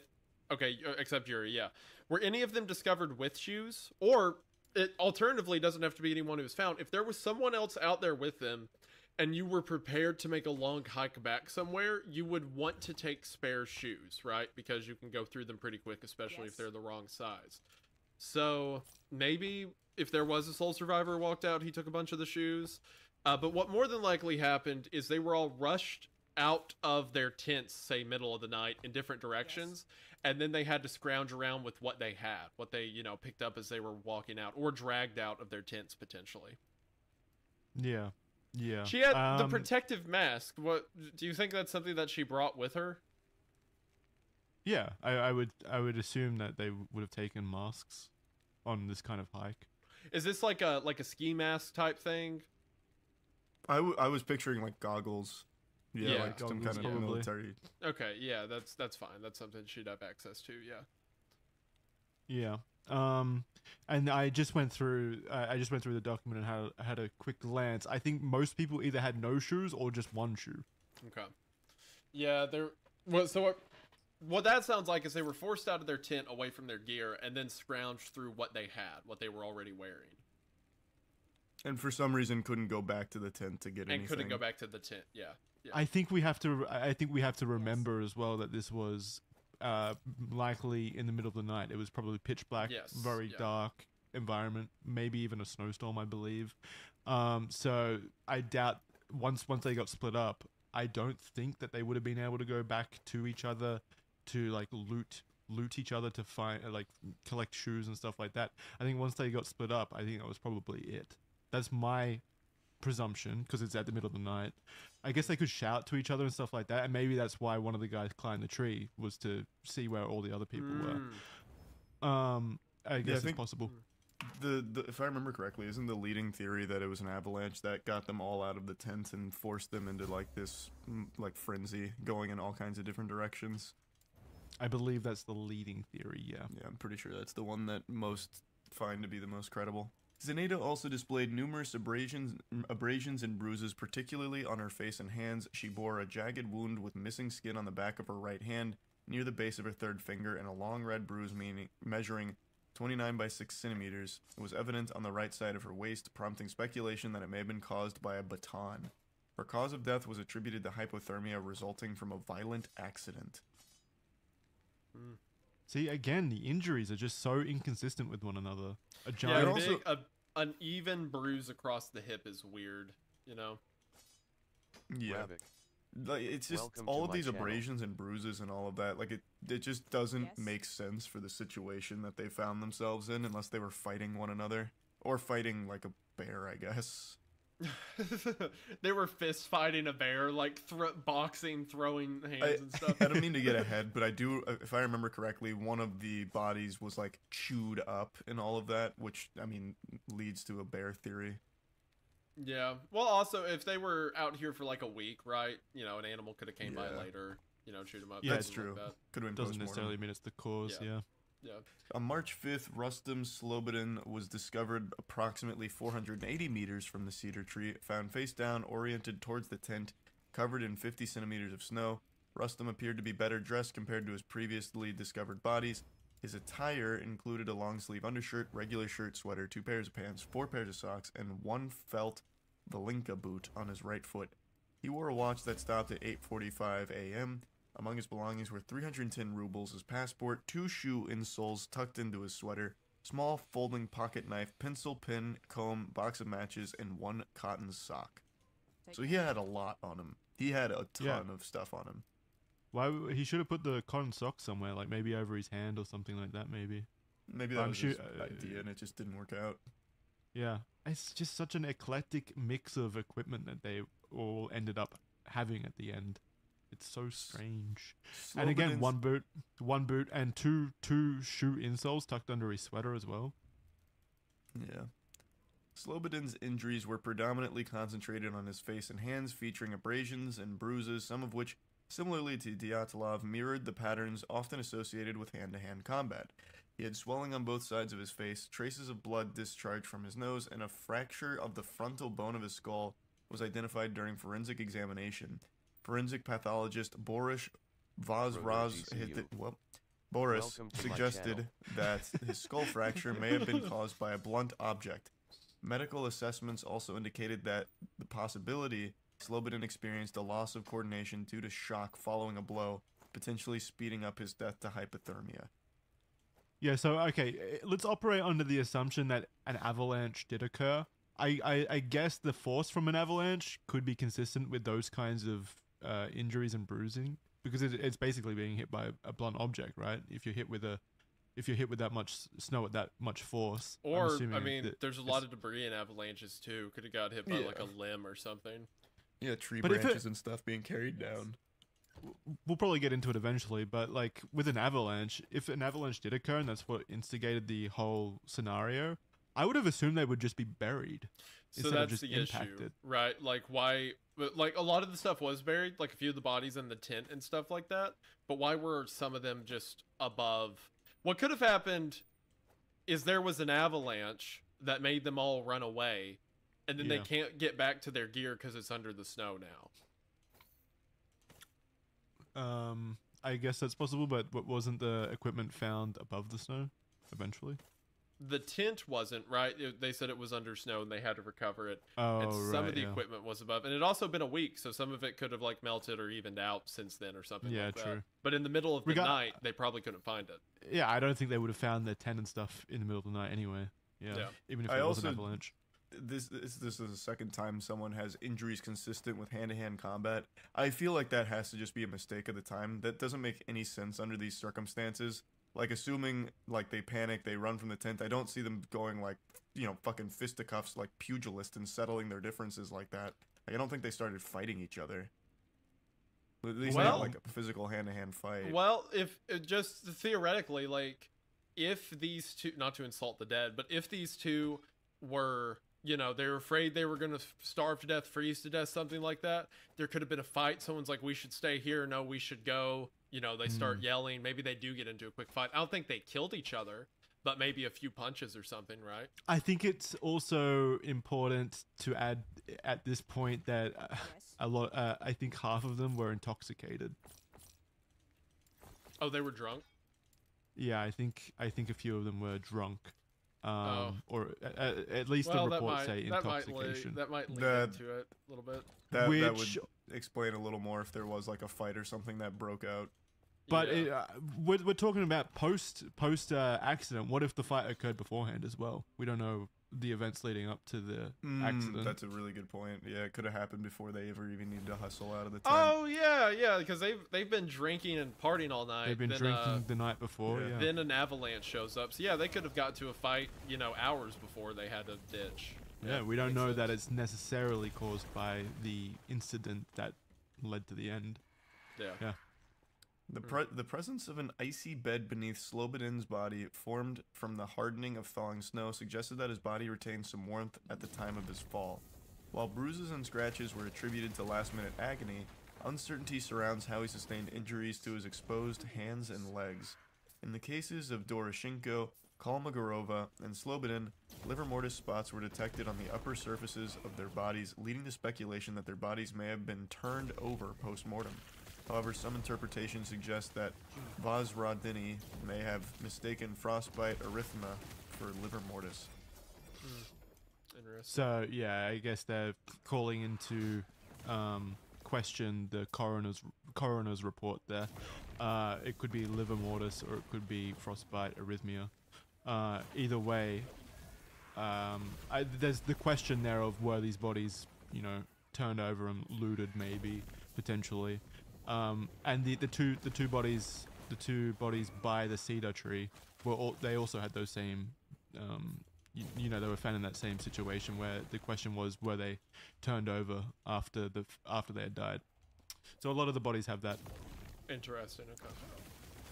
[SPEAKER 23] Okay, except Yuri, yeah. Were any of them discovered with shoes? Or, it alternatively doesn't have to be anyone who was found. If there was someone else out there with them, and you were prepared to make a long hike back somewhere, you would want to take spare shoes, right? Because you can go through them pretty quick, especially if they're the wrong size. So, maybe if there was a sole survivor who walked out, he took a bunch of the shoes. But what more than likely happened is they were all rushed out of their tents, say middle of the night, in different directions, and then they had to scrounge around with what they had, what they, picked up as they were walking out, or dragged out of their tents, potentially.
[SPEAKER 21] Yeah. Yeah.
[SPEAKER 23] She had the protective mask. What do you think that's something that she brought with her?
[SPEAKER 21] Yeah, I would assume that they would have taken masks on this kind of hike.
[SPEAKER 23] Is this like a ski mask type thing?
[SPEAKER 22] I was picturing like goggles. Yeah, like some kind of military.
[SPEAKER 23] Okay, yeah, that's fine. That's something she'd have access to. Yeah.
[SPEAKER 21] Yeah. And I just went through the document and had a quick glance. I think most people either had no shoes or just 1 shoe.
[SPEAKER 23] Okay. Yeah, what that sounds like is they were forced out of their tent away from their gear and then scrounged through what they had, what they were already wearing.
[SPEAKER 22] And for some reason couldn't go back to the tent to get anything.
[SPEAKER 23] And couldn't go back to the tent. Yeah.
[SPEAKER 21] I think we have to remember as well that this was likely in the middle of the night. It was probably pitch black, very dark environment, maybe even a snowstorm, I believe. So I doubt once they got split up, I don't think that they would have been able to go back to each other to like loot each other to find like collect shoes and stuff like that. I think once they got split up, I think that was probably it. That's my presumption, because it's at the middle of the night. I guess they could shout to each other and stuff like that, and maybe that's why one of the guys climbed the tree, was to see where all the other people were. I guess it's possible.
[SPEAKER 22] If I remember correctly, isn't the leading theory that it was an avalanche that got them all out of the tent and forced them into like this like frenzy, going in all kinds of different directions?
[SPEAKER 21] I believe that's the leading theory, yeah.
[SPEAKER 22] Yeah, I'm pretty sure that's the one that most find to be the most credible. Zenaida also displayed numerous abrasions and bruises, particularly on her face and hands. She bore a jagged wound with missing skin on the back of her right hand, near the base of her third finger, and a long red bruise measuring 29 by 6 centimeters. It was evident on the right side of her waist, prompting speculation that it may have been caused by a baton. Her cause of death was attributed to hypothermia resulting from a violent accident.
[SPEAKER 21] See, again, the injuries are just so inconsistent with one another. A giant,
[SPEAKER 23] an even bruise across the hip is weird, you know?
[SPEAKER 22] Yeah. Like, it's just all of these abrasions and bruises and all of that, like it just doesn't make sense for the situation that they found themselves in, unless they were fighting one another. Or fighting like a bear, I guess.
[SPEAKER 23] They were fist fighting a bear, like boxing, throwing hands and stuff.
[SPEAKER 22] I don't mean to get ahead, but I do, if I remember correctly, one of the bodies was like chewed up and all of that, which, I mean, leads to a bear theory.
[SPEAKER 23] Yeah. Well, also, if they were out here for like a week, right? You know, an animal could have came by later, you know, shoot them up.
[SPEAKER 22] Yeah, that's true.
[SPEAKER 23] Like that.
[SPEAKER 22] Could have been
[SPEAKER 21] doesn't necessarily mean it's the cause, yeah.
[SPEAKER 23] Yeah.
[SPEAKER 22] On March 5th, Rustam Slobodin was discovered approximately 480 meters from the cedar tree, found face down, oriented towards the tent, covered in 50 centimeters of snow. Rustam appeared to be better dressed compared to his previously discovered bodies. His attire included a long-sleeve undershirt, regular shirt, sweater, 2 pairs of pants, 4 pairs of socks, and 1 felt Valinka boot on his right foot. He wore a watch that stopped at 8:45 a.m., Among his belongings were 310 rubles, his passport, 2 shoe insoles tucked into his sweater, small folding pocket knife, pencil, pen, comb, box of matches, and 1 cotton sock. So he had a lot on him. He had a ton of stuff on him.
[SPEAKER 21] Why he should have put the cotton sock somewhere, like maybe over his hand or something like that. Maybe
[SPEAKER 22] that was his idea, and it just didn't work out.
[SPEAKER 21] Yeah, it's just such an eclectic mix of equipment that they all ended up having at the end. It's so strange. And again, one boot, and two shoe insoles tucked under his sweater as well.
[SPEAKER 22] Yeah. Slobodin's injuries were predominantly concentrated on his face and hands, featuring abrasions and bruises, some of which, similarly to Dyatlov, mirrored the patterns often associated with hand-to-hand combat. He had swelling on both sides of his face, traces of blood discharged from his nose, and a fracture of the frontal bone of his skull was identified during forensic examination. Forensic pathologist Boris suggested that his skull fracture may have been caused by a blunt object. Medical assessments also indicated that the possibility Slobodin experienced a loss of coordination due to shock following a blow, potentially speeding up his death to hypothermia.
[SPEAKER 21] Yeah, so, okay, let's operate under the assumption that an avalanche did occur. I guess the force from an avalanche could be consistent with those kinds of injuries and bruising, because it's basically being hit by a blunt object, right? If you're hit with that much snow at that much force.
[SPEAKER 23] Or, I mean, there's a lot of debris in avalanches, too. Could have got hit by, like, a limb or something.
[SPEAKER 22] Yeah, tree branches and stuff being carried down.
[SPEAKER 21] We'll probably get into it eventually, but like with an avalanche, if an avalanche did occur and that's what instigated the whole scenario, I would have assumed they would just be buried
[SPEAKER 23] instead of just impacted. Issue, right? Like why? Like a lot of the stuff was buried, like a few of the bodies in the tent and stuff like that. But why were some of them just above? What could have happened is there was an avalanche that made them all run away, and then they can't get back to their gear because it's under the snow now.
[SPEAKER 21] I guess that's possible, but wasn't the equipment found above the snow eventually?
[SPEAKER 23] The tent wasn't, right? They said it was under snow and they had to recover it.
[SPEAKER 21] Oh,
[SPEAKER 23] and some of the equipment was above. And it also been a week, so some of it could have like melted or evened out since then or something like that. True. But in the middle of the night, they probably couldn't find it.
[SPEAKER 21] Yeah, I don't think they would have found their tent and stuff in the middle of the night anyway. Yeah. Even if it was an avalanche.
[SPEAKER 22] this is the second time someone has injuries consistent with hand-to-hand combat. I feel like that has to just be a mistake of the time. That doesn't make any sense under these circumstances. Like, assuming, like, they panic, they run from the tent. I don't see them going, like, you know, fucking fisticuffs like pugilists and settling their differences like that. Like, I don't think they started fighting each other. At least not like a physical hand-to-hand fight.
[SPEAKER 23] Well, if just theoretically, like, if these two, not to insult the dead, but if these two were, you know, they were afraid they were going to starve to death, freeze to death, something like that, there could have been a fight. Someone's like, we should stay here. No, we should go. You know, they start yelling. Maybe they do get into a quick fight. I don't think they killed each other, but maybe a few punches or something, right?
[SPEAKER 21] I think it's also important to add at this point that I think half of them were intoxicated.
[SPEAKER 23] Oh, they were drunk?
[SPEAKER 21] Yeah, I think a few of them were drunk. Or at least the reports say intoxication.
[SPEAKER 23] That might lead into it a little bit.
[SPEAKER 22] That would explain a little more if there was like a fight or something that broke out.
[SPEAKER 21] But we're talking about post accident. What if the fight occurred beforehand as well? We don't know the events leading up to the accident.
[SPEAKER 22] That's a really good point. Yeah, it could have happened before they ever even needed to hustle out of the tent.
[SPEAKER 23] Oh yeah, because they've been drinking and partying all night.
[SPEAKER 21] They've been drinking the night before. Yeah.
[SPEAKER 23] Then an avalanche shows up. So yeah, they could have got to a fight, you know, hours before they had to ditch.
[SPEAKER 21] Yeah, we don't know that it's necessarily caused by the incident that led to the end.
[SPEAKER 23] Yeah.
[SPEAKER 22] The presence of an icy bed beneath Slobodin's body formed from the hardening of thawing snow suggested that his body retained some warmth at the time of his fall. While bruises and scratches were attributed to last-minute agony, uncertainty surrounds how he sustained injuries to his exposed hands and legs. In the cases of Doroshenko, Kolmogorova, and Slobodin, livor mortis spots were detected on the upper surfaces of their bodies, leading to speculation that their bodies may have been turned over post-mortem. However, some interpretations suggest that Vazrodini may have mistaken frostbite erythema for livor mortis.
[SPEAKER 23] Interesting.
[SPEAKER 21] So yeah, I guess they're calling into question the coroner's report there. It could be livor mortis or it could be frostbite arrhythmia. Either way, there's the question there of were these bodies, you know, turned over and looted, maybe potentially. And the two bodies by the cedar tree they also had those same you know, they were found in that same situation where the question was, were they turned over after they had died? So a lot of the bodies have that.
[SPEAKER 23] Interesting. Okay.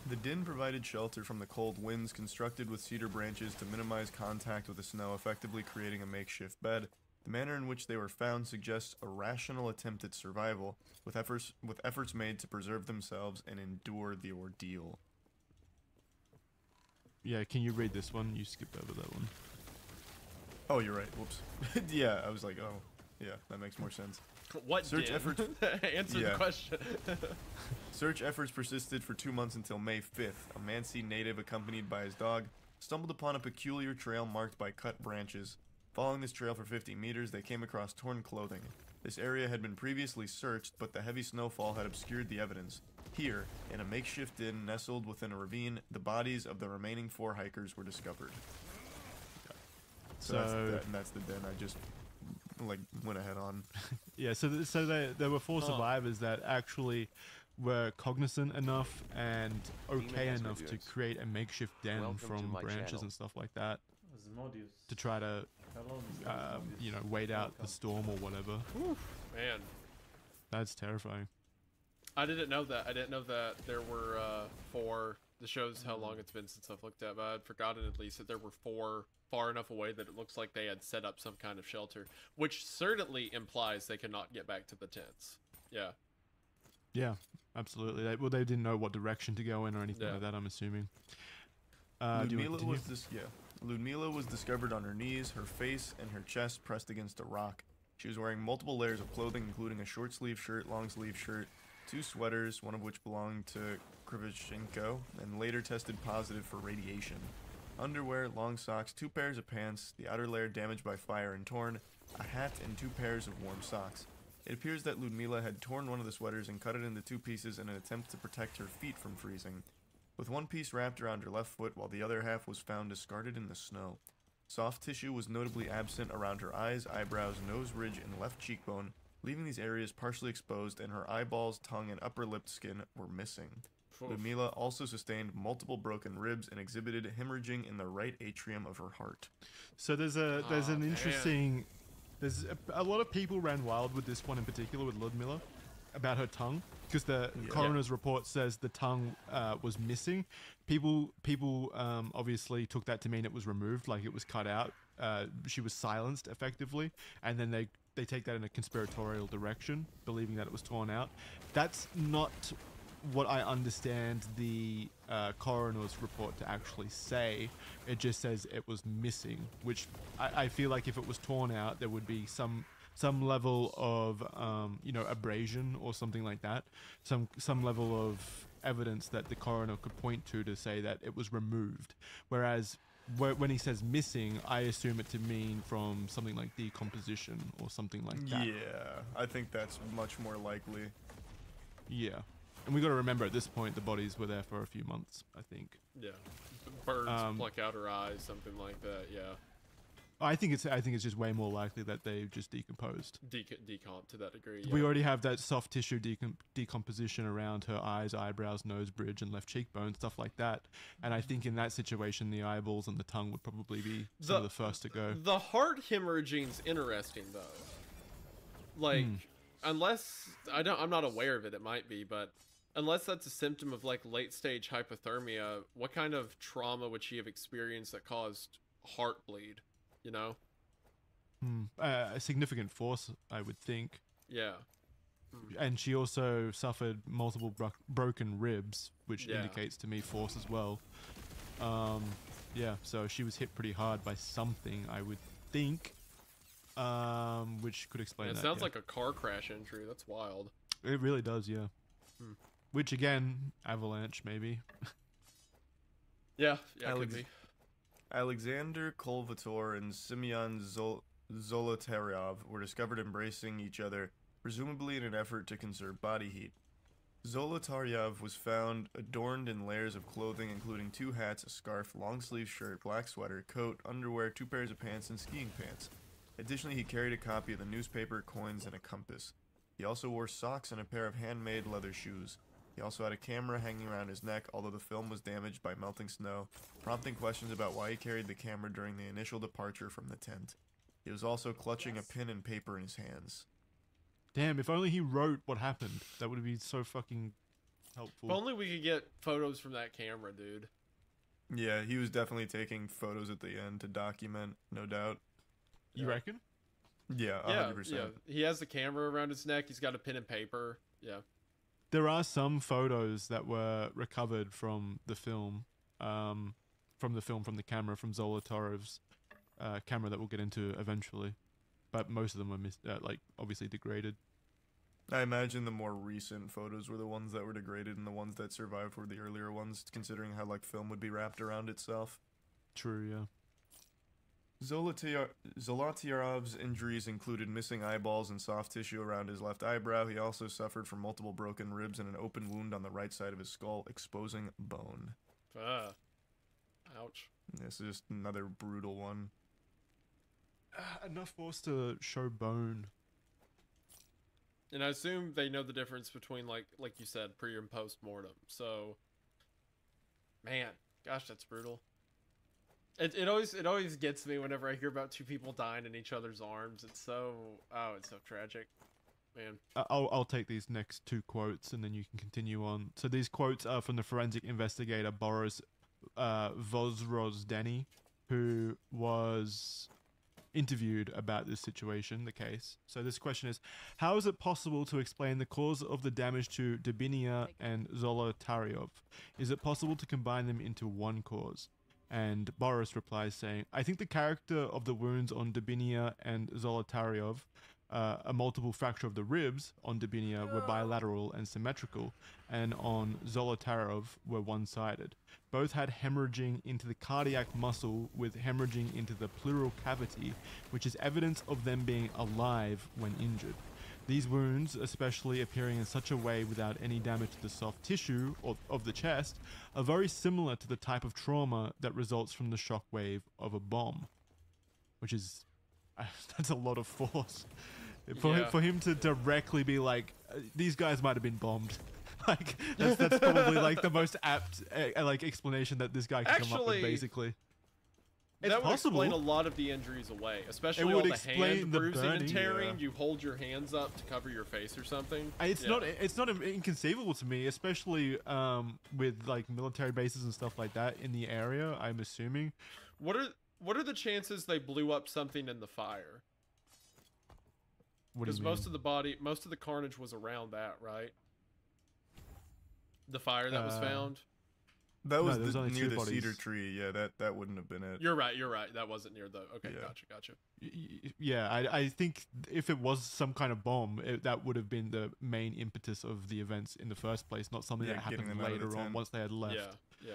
[SPEAKER 22] The din provided shelter from the cold winds, constructed with cedar branches to minimize contact with the snow, effectively creating a makeshift bed. The manner in which they were found suggests a rational attempt at survival, with efforts made to preserve themselves and endure the ordeal.
[SPEAKER 21] Yeah, can you read this one? You skipped over that one.
[SPEAKER 22] Oh, you're right. Whoops. Yeah, I was like, oh, yeah, that makes more sense.
[SPEAKER 23] What
[SPEAKER 22] search
[SPEAKER 23] din?
[SPEAKER 22] efforts?
[SPEAKER 23] Answer the question.
[SPEAKER 22] Search efforts persisted for 2 months until May 5th. A Mansi native, accompanied by his dog, stumbled upon a peculiar trail marked by cut branches. Following this trail for 50 meters, they came across torn clothing. This area had been previously searched, but the heavy snowfall had obscured the evidence. Here, in a makeshift inn nestled within a ravine, the bodies of the remaining 4 hikers were discovered. So that's the den I just went ahead on.
[SPEAKER 21] Yeah, so there were 4 survivors that actually were cognizant enough and okay enough to create a makeshift den from branches and stuff like that to try to you know, wait out the storm or whatever.
[SPEAKER 23] Oof, man,
[SPEAKER 21] that's terrifying.
[SPEAKER 23] I didn't know that. I didn't know that there were 4. This shows how long it's been since I've looked at, but I'd forgotten at least that there were 4 far enough away that it looks like they had set up some kind of shelter, which certainly implies they could not get back to the tents. Yeah.
[SPEAKER 21] Yeah, absolutely. They didn't know what direction to go in or anything like that, I'm assuming.
[SPEAKER 22] Ludmila was discovered on her knees, her face and her chest pressed against a rock. She was wearing multiple layers of clothing, including a short sleeve shirt, long sleeve shirt, 2 sweaters, one of which belonged to Krivichenko, and later tested positive for radiation. Underwear, long socks, 2 pairs of pants, the outer layer damaged by fire and torn, a hat, and 2 pairs of warm socks. It appears that Ludmila had torn one of the sweaters and cut it into 2 pieces in an attempt to protect her feet from freezing, with one piece wrapped around her left foot while the other half was found discarded in the snow. Soft tissue was notably absent around her eyes, eyebrows, nose ridge, and left cheekbone, leaving these areas partially exposed, and her eyeballs, tongue, and upper lip skin were missing. Ludmila also sustained multiple broken ribs and exhibited hemorrhaging in the right atrium of her heart.
[SPEAKER 21] So there's a lot of people ran wild with this one in particular with Ludmila about her tongue, because the coroner's report says the tongue was missing. People obviously took that to mean it was removed, like it was cut out. She was silenced effectively, and then they take that in a conspiratorial direction, believing that it was torn out. That's not what I understand the coroner's report to actually say. It just says it was missing, which I feel like if it was torn out, there would be some level of abrasion or something like that, some level of evidence that the coroner could point to say that it was removed. Whereas when he says missing, I assume it to mean from something like decomposition or something like that.
[SPEAKER 22] Yeah, I think that's much more likely.
[SPEAKER 21] Yeah. And we got to remember at this point the bodies were there for a few months, I think.
[SPEAKER 23] Yeah, birds pluck out her eyes, something like that. Yeah.
[SPEAKER 21] I think it's just way more likely that they just decomposed.
[SPEAKER 23] Decomp to that degree. Yeah.
[SPEAKER 21] We already have that soft tissue decomposition around her eyes, eyebrows, nose bridge, and left cheekbone, stuff like that. And I think in that situation, the eyeballs and the tongue would probably be some of the first to go.
[SPEAKER 23] The heart hemorrhaging's interesting though. Like, unless I'm not aware of it. It might be, but unless that's a symptom of like late stage hypothermia, what kind of trauma would she have experienced that caused heart bleed? You know?
[SPEAKER 21] A significant force, I would think.
[SPEAKER 23] Yeah.
[SPEAKER 21] And she also suffered multiple broken ribs, which indicates to me force as well. Yeah, so she was hit pretty hard by something, I would think, which could explain that.
[SPEAKER 23] It sounds like a car crash injury. That's wild.
[SPEAKER 21] It really does, yeah. Which, again, avalanche, maybe.
[SPEAKER 23] Yeah, could be.
[SPEAKER 22] Alexander Kolvator and Semyon Zolotaryov were discovered embracing each other, presumably in an effort to conserve body heat. Zolotaryov was found adorned in layers of clothing including 2 hats, a scarf, long-sleeve shirt, black sweater, coat, underwear, 2 pairs of pants, and skiing pants. Additionally, he carried a copy of the newspaper, coins, and a compass. He also wore socks and a pair of handmade leather shoes. He also had a camera hanging around his neck, although the film was damaged by melting snow, prompting questions about why he carried the camera during the initial departure from the tent. He was also clutching a pen and paper in his hands.
[SPEAKER 21] Damn, if only he wrote what happened. That would be so fucking helpful.
[SPEAKER 23] If only we could get photos from that camera, dude.
[SPEAKER 22] Yeah, he was definitely taking photos at the end to document, no doubt.
[SPEAKER 21] You reckon?
[SPEAKER 22] Yeah, 100%.
[SPEAKER 23] Yeah. He has the camera around his neck. He's got a pen and paper. Yeah.
[SPEAKER 21] There are some photos that were recovered from the film, from the camera, from Zolotaryov's camera that we'll get into eventually. But most of them were obviously degraded.
[SPEAKER 22] I imagine the more recent photos were the ones that were degraded, and the ones that survived were the earlier ones, considering how film would be wrapped around itself.
[SPEAKER 21] True, yeah.
[SPEAKER 22] Zolotaryov's injuries included missing eyeballs and soft tissue around his left eyebrow. He also suffered from multiple broken ribs and an open wound on the right side of his skull, exposing bone.
[SPEAKER 23] Ouch.
[SPEAKER 22] This is just another brutal one.
[SPEAKER 21] Enough force to show bone.
[SPEAKER 23] And I assume they know the difference between, like you said, pre and post mortem. So, man, gosh, that's brutal. It always gets me whenever I hear about 2 people dying in each other's arms. It's so tragic, man.
[SPEAKER 21] I'll take these next 2 quotes and then you can continue on. So these quotes are from the forensic investigator Boris Vozrozdeny, who was interviewed about this situation, the case. So this question is, how is it possible to explain the cause of the damage to Dubinia and Zolotaryov? Is it possible to combine them into one cause? And Boris replies saying, I think the character of the wounds on Dubinia and Zolotaryov, a multiple fracture of the ribs on Dubinia were bilateral and symmetrical, and on Zolotaryov were one-sided. Both had hemorrhaging into the cardiac muscle with hemorrhaging into the pleural cavity, which is evidence of them being alive when injured. These wounds, especially appearing in such a way without any damage to the soft tissue of the chest, are very similar to the type of trauma that results from the shock wave of a bomb. which is that's a lot of force.
[SPEAKER 23] Yeah.
[SPEAKER 21] For him to directly be like, these guys might have been bombed. Like that's probably like the most apt like explanation that this guy can come up with, basically. It's
[SPEAKER 23] that would
[SPEAKER 21] possible.
[SPEAKER 23] explain a lot of the injuries away, especially
[SPEAKER 21] It
[SPEAKER 23] all
[SPEAKER 21] would
[SPEAKER 23] the
[SPEAKER 21] explain
[SPEAKER 23] hand
[SPEAKER 21] the
[SPEAKER 23] bruising and
[SPEAKER 21] burning,
[SPEAKER 23] tearing.
[SPEAKER 21] yeah.
[SPEAKER 23] You hold your hands up to cover your face or something.
[SPEAKER 21] It's not inconceivable to me, especially with like military bases and stuff like that in the area. I'm assuming.
[SPEAKER 23] What are the chances they blew up something in the fire?
[SPEAKER 21] What do you
[SPEAKER 23] Because most of the carnage was around that, right? The fire that was found.
[SPEAKER 22] That was,
[SPEAKER 21] was only
[SPEAKER 22] near
[SPEAKER 21] two
[SPEAKER 22] the
[SPEAKER 21] bodies.
[SPEAKER 22] cedar tree. Yeah, that wouldn't have been it.
[SPEAKER 23] You're right. That wasn't near the. Okay,
[SPEAKER 22] Yeah.
[SPEAKER 23] gotcha.
[SPEAKER 21] Yeah, I think if it was some kind of bomb, that would have been the main impetus of the events in the first place, not something that
[SPEAKER 22] getting
[SPEAKER 21] happened
[SPEAKER 22] them out of the
[SPEAKER 21] later on
[SPEAKER 22] tent.
[SPEAKER 21] once they had left.
[SPEAKER 23] Yeah.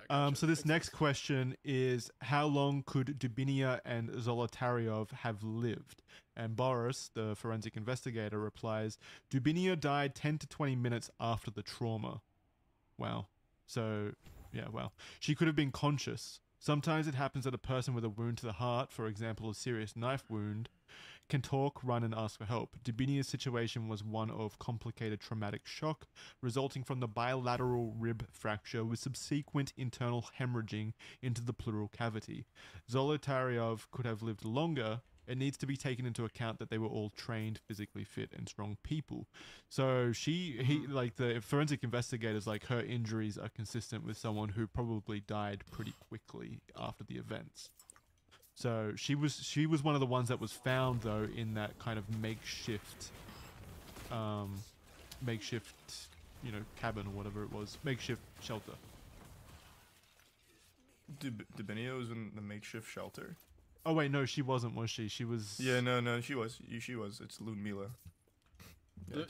[SPEAKER 23] Gotcha.
[SPEAKER 21] So this next question is, how long could Dubinia and Zolotaryov have lived? And Boris, the forensic investigator, replies, Dubinia died 10 to 20 minutes after the trauma. Wow. So, yeah, well, she could have been conscious. Sometimes it happens that a person with a wound to the heart, for example, a serious knife wound, can talk, run, and ask for help. Dubinia's situation was one of complicated traumatic shock, resulting from the bilateral rib fracture with subsequent internal hemorrhaging into the pleural cavity. Zolotaryov could have lived longer. It needs to be taken into account that they were all trained, physically fit, and strong people. So like the forensic investigators, like her injuries are consistent with someone who probably died pretty quickly after the events. So she was one of the ones that was found though in that kind of makeshift, cabin or whatever it was, makeshift shelter.
[SPEAKER 22] Dubinia was in the makeshift shelter.
[SPEAKER 21] Oh wait, no, she wasn't, was she? She was.
[SPEAKER 22] Yeah, no, she was. She was. It's Ludmila.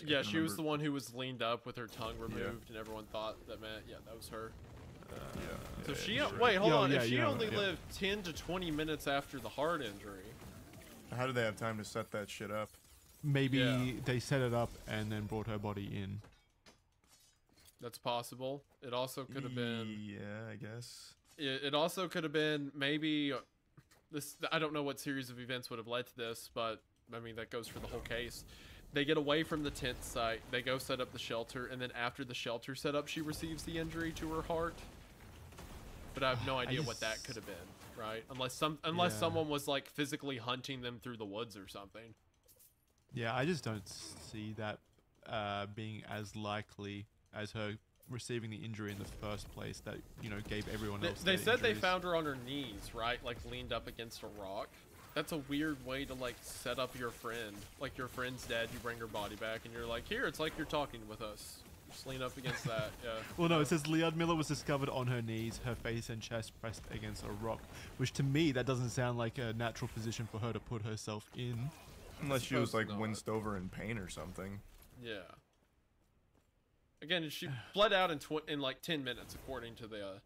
[SPEAKER 23] Yeah, she was the one who was leaned up with her tongue removed, and everyone thought that meant, that was her. So wait, hold on. If she only lived 10 to 20 minutes after the heart injury,
[SPEAKER 22] how did they have time to set that shit up?
[SPEAKER 21] Maybe they set it up and then brought her body in.
[SPEAKER 23] that's possible. It also could have been.
[SPEAKER 22] Yeah, I guess.
[SPEAKER 23] It also could have been maybe. I don't know what series of events would have led to this, but I mean that goes for the whole case. They get away from the tent site, they go set up the shelter, and then after the shelter setup, she receives the injury to her heart. But I have no idea what that could have been, right? Unless someone was like physically hunting them through the woods or something.
[SPEAKER 21] Yeah, I just don't see that being as likely as her receiving the injury in the first place that, gave everyone else
[SPEAKER 23] They said they
[SPEAKER 21] injuries.
[SPEAKER 23] found her on her knees, right? Like leaned up against a rock. That's a weird way to like set up your friend. Like your friend's dead, you bring her body back and you're like, here, it's like you're talking with us. Just lean up against that, yeah.
[SPEAKER 21] Well, no, it says Lyudmila was discovered on her knees, her face and chest pressed against a rock, which to me, that doesn't sound like a natural position for her to put herself in.
[SPEAKER 22] Unless she was like winced over in pain or something.
[SPEAKER 23] Yeah. Again, she bled out in like 10 minutes, according to the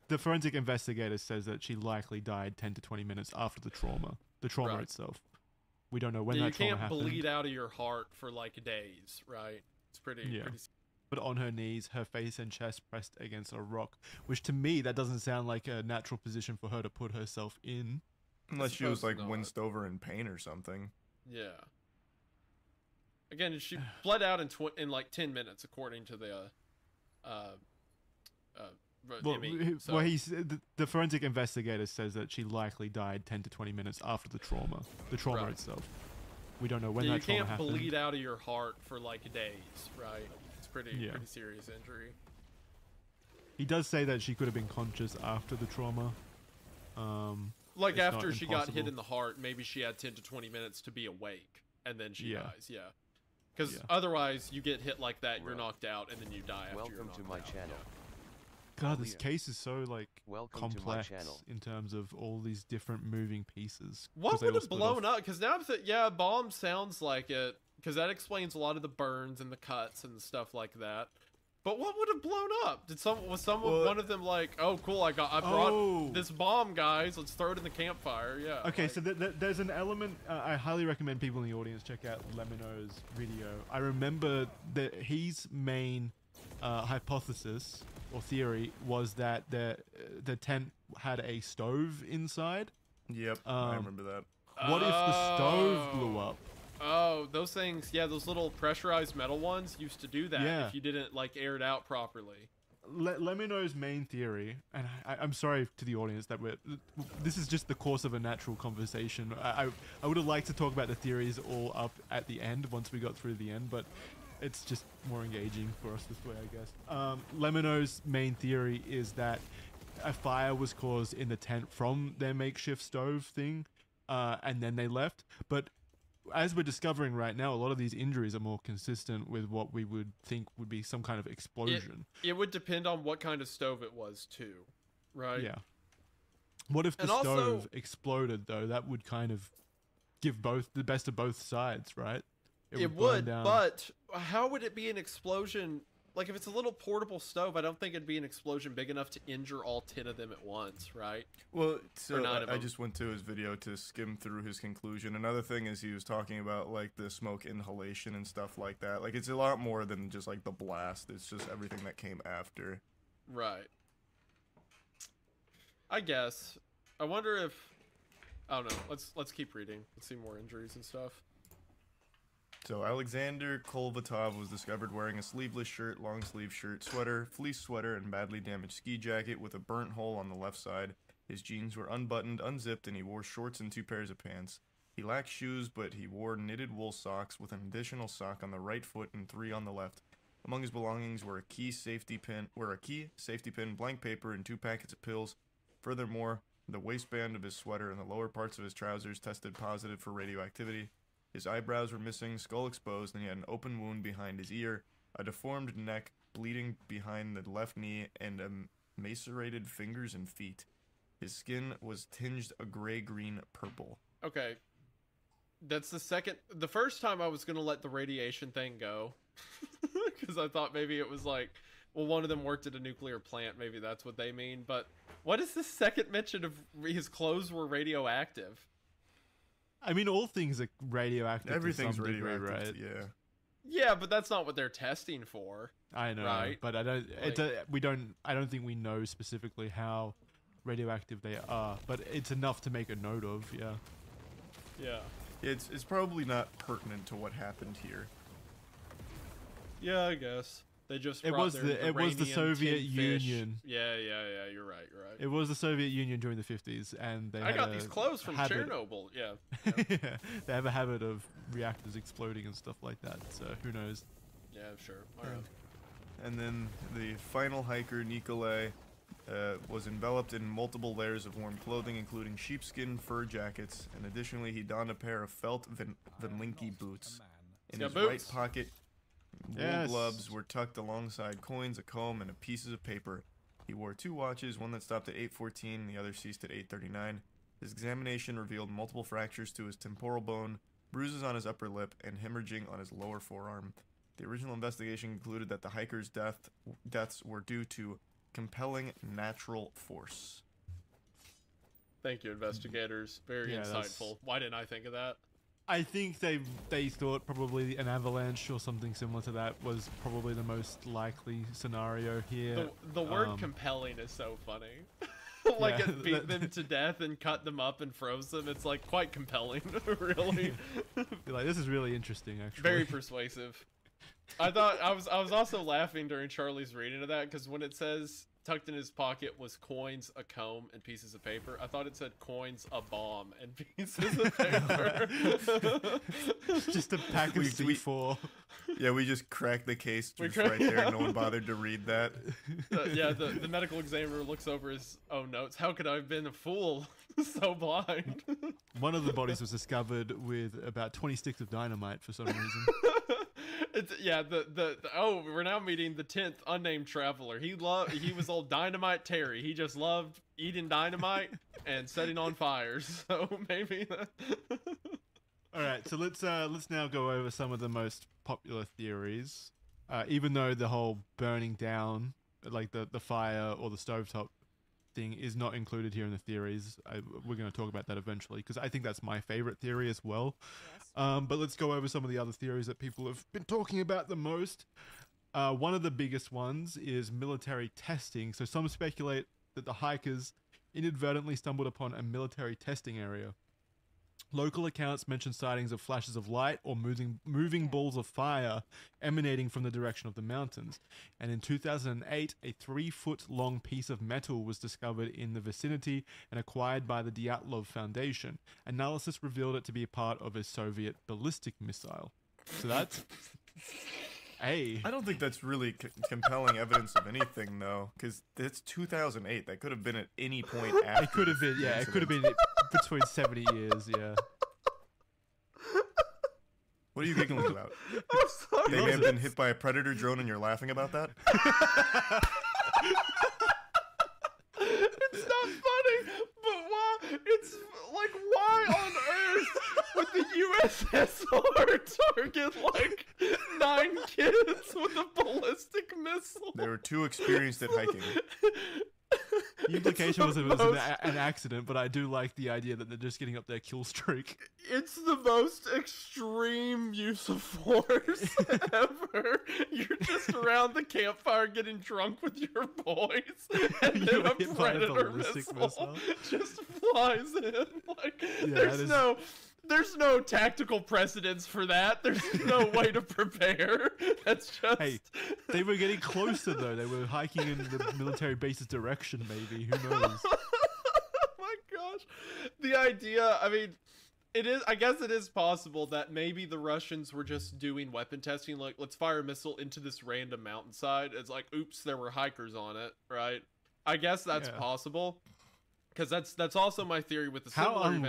[SPEAKER 21] the forensic investigator says that she likely died 10 to 20 minutes after the trauma
[SPEAKER 23] Right.
[SPEAKER 21] itself. We don't know when
[SPEAKER 23] you
[SPEAKER 21] that trauma
[SPEAKER 23] can't
[SPEAKER 21] happened.
[SPEAKER 23] bleed out of your heart for like days, right? It's pretty.
[SPEAKER 21] But on her knees, her face and chest pressed against a rock, which to me, that doesn't sound like a natural position for her to put herself in.
[SPEAKER 22] Unless she was like winced over in pain or something.
[SPEAKER 23] Yeah. Again, she bled out in like 10 minutes, according to the
[SPEAKER 21] the forensic investigator says that she likely died 10 to 20 minutes after the trauma
[SPEAKER 23] Right.
[SPEAKER 21] itself. We don't know when
[SPEAKER 23] you
[SPEAKER 21] that trauma
[SPEAKER 23] can't
[SPEAKER 21] happened.
[SPEAKER 23] bleed out of your heart for like days, right? It's pretty serious injury.
[SPEAKER 21] He does say that she could have been conscious after the trauma.
[SPEAKER 23] Like
[SPEAKER 21] it's
[SPEAKER 23] after
[SPEAKER 21] not
[SPEAKER 23] she got hit
[SPEAKER 21] impossible.
[SPEAKER 23] in the heart, maybe she had 10 to 20 minutes to be awake, and then she
[SPEAKER 21] Yeah.
[SPEAKER 23] dies. Yeah. Because otherwise, you get hit like that, you're knocked out, and then you die after you're
[SPEAKER 6] Welcome
[SPEAKER 23] knocked
[SPEAKER 6] to my
[SPEAKER 23] out.
[SPEAKER 6] channel.
[SPEAKER 21] God, this case is so like
[SPEAKER 6] Welcome to my
[SPEAKER 21] complex
[SPEAKER 6] channel.
[SPEAKER 21] in terms of all these different moving pieces. 'cause
[SPEAKER 23] What
[SPEAKER 21] they
[SPEAKER 23] would
[SPEAKER 21] all
[SPEAKER 23] have
[SPEAKER 21] split
[SPEAKER 23] blown
[SPEAKER 21] off.
[SPEAKER 23] up? Because now, yeah, bomb sounds like it. Because that explains a lot of the burns and the cuts and stuff like that. But what would have blown up? Was one of them like, oh cool, I brought this bomb, guys. Let's throw it in the campfire. Yeah.
[SPEAKER 21] Okay, so there's an element. I highly recommend people in the audience check out Lemino's video. I remember that his main hypothesis or theory was that the tent had a stove inside.
[SPEAKER 22] Yep, I remember that.
[SPEAKER 21] What if the stove blew up?
[SPEAKER 23] Oh, those things, yeah, those little pressurized metal ones used to do that
[SPEAKER 21] Yeah.
[SPEAKER 23] if you didn't like air it out properly.
[SPEAKER 21] Lemino's main theory, and I'm sorry to the audience that this is just the course of a natural conversation. I would have liked to talk about the theories all up at the end once we got through the end, but it's just more engaging for us this way, I guess. Lemino's main theory is that a fire was caused in the tent from their makeshift stove thing, and then they left. But as we're discovering right now, a lot of these injuries are more consistent with what we would think would be some kind of explosion.
[SPEAKER 23] It would depend on what kind of stove it was too, right?
[SPEAKER 21] Yeah. What if the stove exploded though? That would kind of give the best of both sides, right?
[SPEAKER 23] It would, but how would it be an explosion? Like, if it's a little portable stove, I don't think it'd be an explosion big enough to injure all 10 of them at once, right?
[SPEAKER 22] Well, so I just went to his video to skim through his conclusion. Another thing is he was talking about, like, the smoke inhalation and stuff like that. Like, it's a lot more than just, like, the blast. It's just everything that came after.
[SPEAKER 23] Right. I guess. I wonder if... I don't know. Let's keep reading. Let's see more injuries and stuff.
[SPEAKER 22] So Alexander Kolvatov was discovered wearing a sleeveless shirt, long sleeve shirt, sweater, fleece sweater, and badly damaged ski jacket with a burnt hole on the left side. His jeans were unbuttoned, unzipped, and he wore shorts and 2 pairs of pants. He lacked shoes, but he wore knitted wool socks with an additional sock on the right foot and 3 on the left. Among his belongings were a key, safety pin, blank paper, and 2 packets of pills. Furthermore, the waistband of his sweater and the lower parts of his trousers tested positive for radioactivity. His eyebrows were missing, skull exposed, and he had an open wound behind his ear, a deformed neck, bleeding behind the left knee, and macerated fingers and feet. His skin was tinged a gray-green purple.
[SPEAKER 23] Okay. That's the first time I was going to let the radiation thing go. Because I thought maybe it was like, well, one of them worked at a nuclear plant. Maybe that's what they mean. But what is the second mention of his clothes were radioactive?
[SPEAKER 21] I mean, all things are radioactive.
[SPEAKER 22] Everything's
[SPEAKER 21] to some degree,
[SPEAKER 22] radioactive,
[SPEAKER 21] right?
[SPEAKER 22] yeah.
[SPEAKER 23] Yeah, but that's not what they're testing for.
[SPEAKER 21] I know,
[SPEAKER 23] right?
[SPEAKER 21] but I don't. I don't think we know specifically how radioactive they are, but it's enough to make a note of. Yeah.
[SPEAKER 23] Yeah.
[SPEAKER 22] It's probably not pertinent to what happened here.
[SPEAKER 23] Yeah, I guess. They just
[SPEAKER 21] it was the Soviet Union.
[SPEAKER 23] Yeah, you're right.
[SPEAKER 21] It was the Soviet Union during the 50s, and they
[SPEAKER 23] I got these clothes from Chernobyl. Yeah.
[SPEAKER 21] Yeah. They have a habit of reactors exploding and stuff like that. So who knows?
[SPEAKER 23] Yeah, sure. All right.
[SPEAKER 22] And then the final hiker, Nikolai, was enveloped in multiple layers of warm clothing, including sheepskin fur jackets, and additionally he donned a pair of felt Vinlinky boots. In his right pocket, wool gloves were tucked alongside coins, a comb, and pieces of paper. He wore 2 watches, one that stopped at 8:14 and the other ceased at 8:39. His examination revealed multiple fractures to his temporal bone, bruises on his upper lip, and hemorrhaging on his lower forearm. The original investigation concluded that the hiker's deaths were due to compelling natural force.
[SPEAKER 23] Thank you, investigators. Very insightful. Why didn't I think of that?
[SPEAKER 21] I think they thought probably an avalanche or something similar to that was probably the most likely scenario here.
[SPEAKER 23] The word compelling is so funny. Like it beat them to death and cut them up and froze them. It's like quite compelling, really.
[SPEAKER 21] Like, this is really interesting, actually.
[SPEAKER 23] Very persuasive. I thought I was also laughing during Charlie's reading of that because when it says tucked in his pocket was coins, a comb, and pieces of paper, I thought it said coins, a bomb, and pieces of paper.
[SPEAKER 21] Just a pack of C4.
[SPEAKER 22] Yeah, we just cracked the case just right there. No one bothered to read that.
[SPEAKER 23] The medical examiner looks over his own notes. How could I have been a fool? So blind.
[SPEAKER 21] One of the bodies was discovered with about 20 sticks of dynamite for some reason.
[SPEAKER 23] We're now meeting the 10th unnamed traveler. He was old Dynamite Terry. He just loved eating dynamite and setting on fires. So maybe
[SPEAKER 21] All right, so let's now go over some of the most popular theories. Even though the whole burning down, like the fire or the stovetop thing, is not included here in the theories, we're going to talk about that eventually because I think that's my favorite theory as well. Yes. But let's go over some of the other theories that people have been talking about the most. One of the biggest ones is military testing. So some speculate that the hikers inadvertently stumbled upon a military testing area. Local accounts mention sightings of flashes of light or moving balls of fire emanating from the direction of the mountains. And in 2008, a 3-foot-long piece of metal was discovered in the vicinity and acquired by the Dyatlov Foundation. Analysis revealed it to be a part of a Soviet ballistic missile. So that's... Hey.
[SPEAKER 22] I don't think that's really compelling evidence of anything, though, because it's 2008. That could have been at any point after.
[SPEAKER 21] It could have been, yeah. It could have been between 70 years, yeah.
[SPEAKER 22] What are you giggling about?
[SPEAKER 23] I'm sorry.
[SPEAKER 22] They may have been hit by a predator drone, and you're laughing about that?
[SPEAKER 23] It's not funny, but why? It's like, why on earth would the USSR target like 9 kids with a ballistic missile?
[SPEAKER 22] They were too experienced at hiking.
[SPEAKER 21] The implication was it was an accident, but I do like the idea that they're just getting up their kill streak.
[SPEAKER 23] It's the most extreme use of force ever. You're just around the campfire getting drunk with your boys, and then a predator missile just flies in. Like, yeah, there's no tactical precedence for that. There's no way to prepare. That's just...
[SPEAKER 21] Hey, they were getting closer, though. They were hiking in the military base's direction, maybe. Who knows?
[SPEAKER 23] Oh my gosh. The idea, I mean, I guess it is possible that maybe the Russians were just doing weapon testing. Like, let's fire a missile into this random mountainside. It's like, oops, there were hikers on it, right? I guess that's possible. Because that's also my theory with the similar event.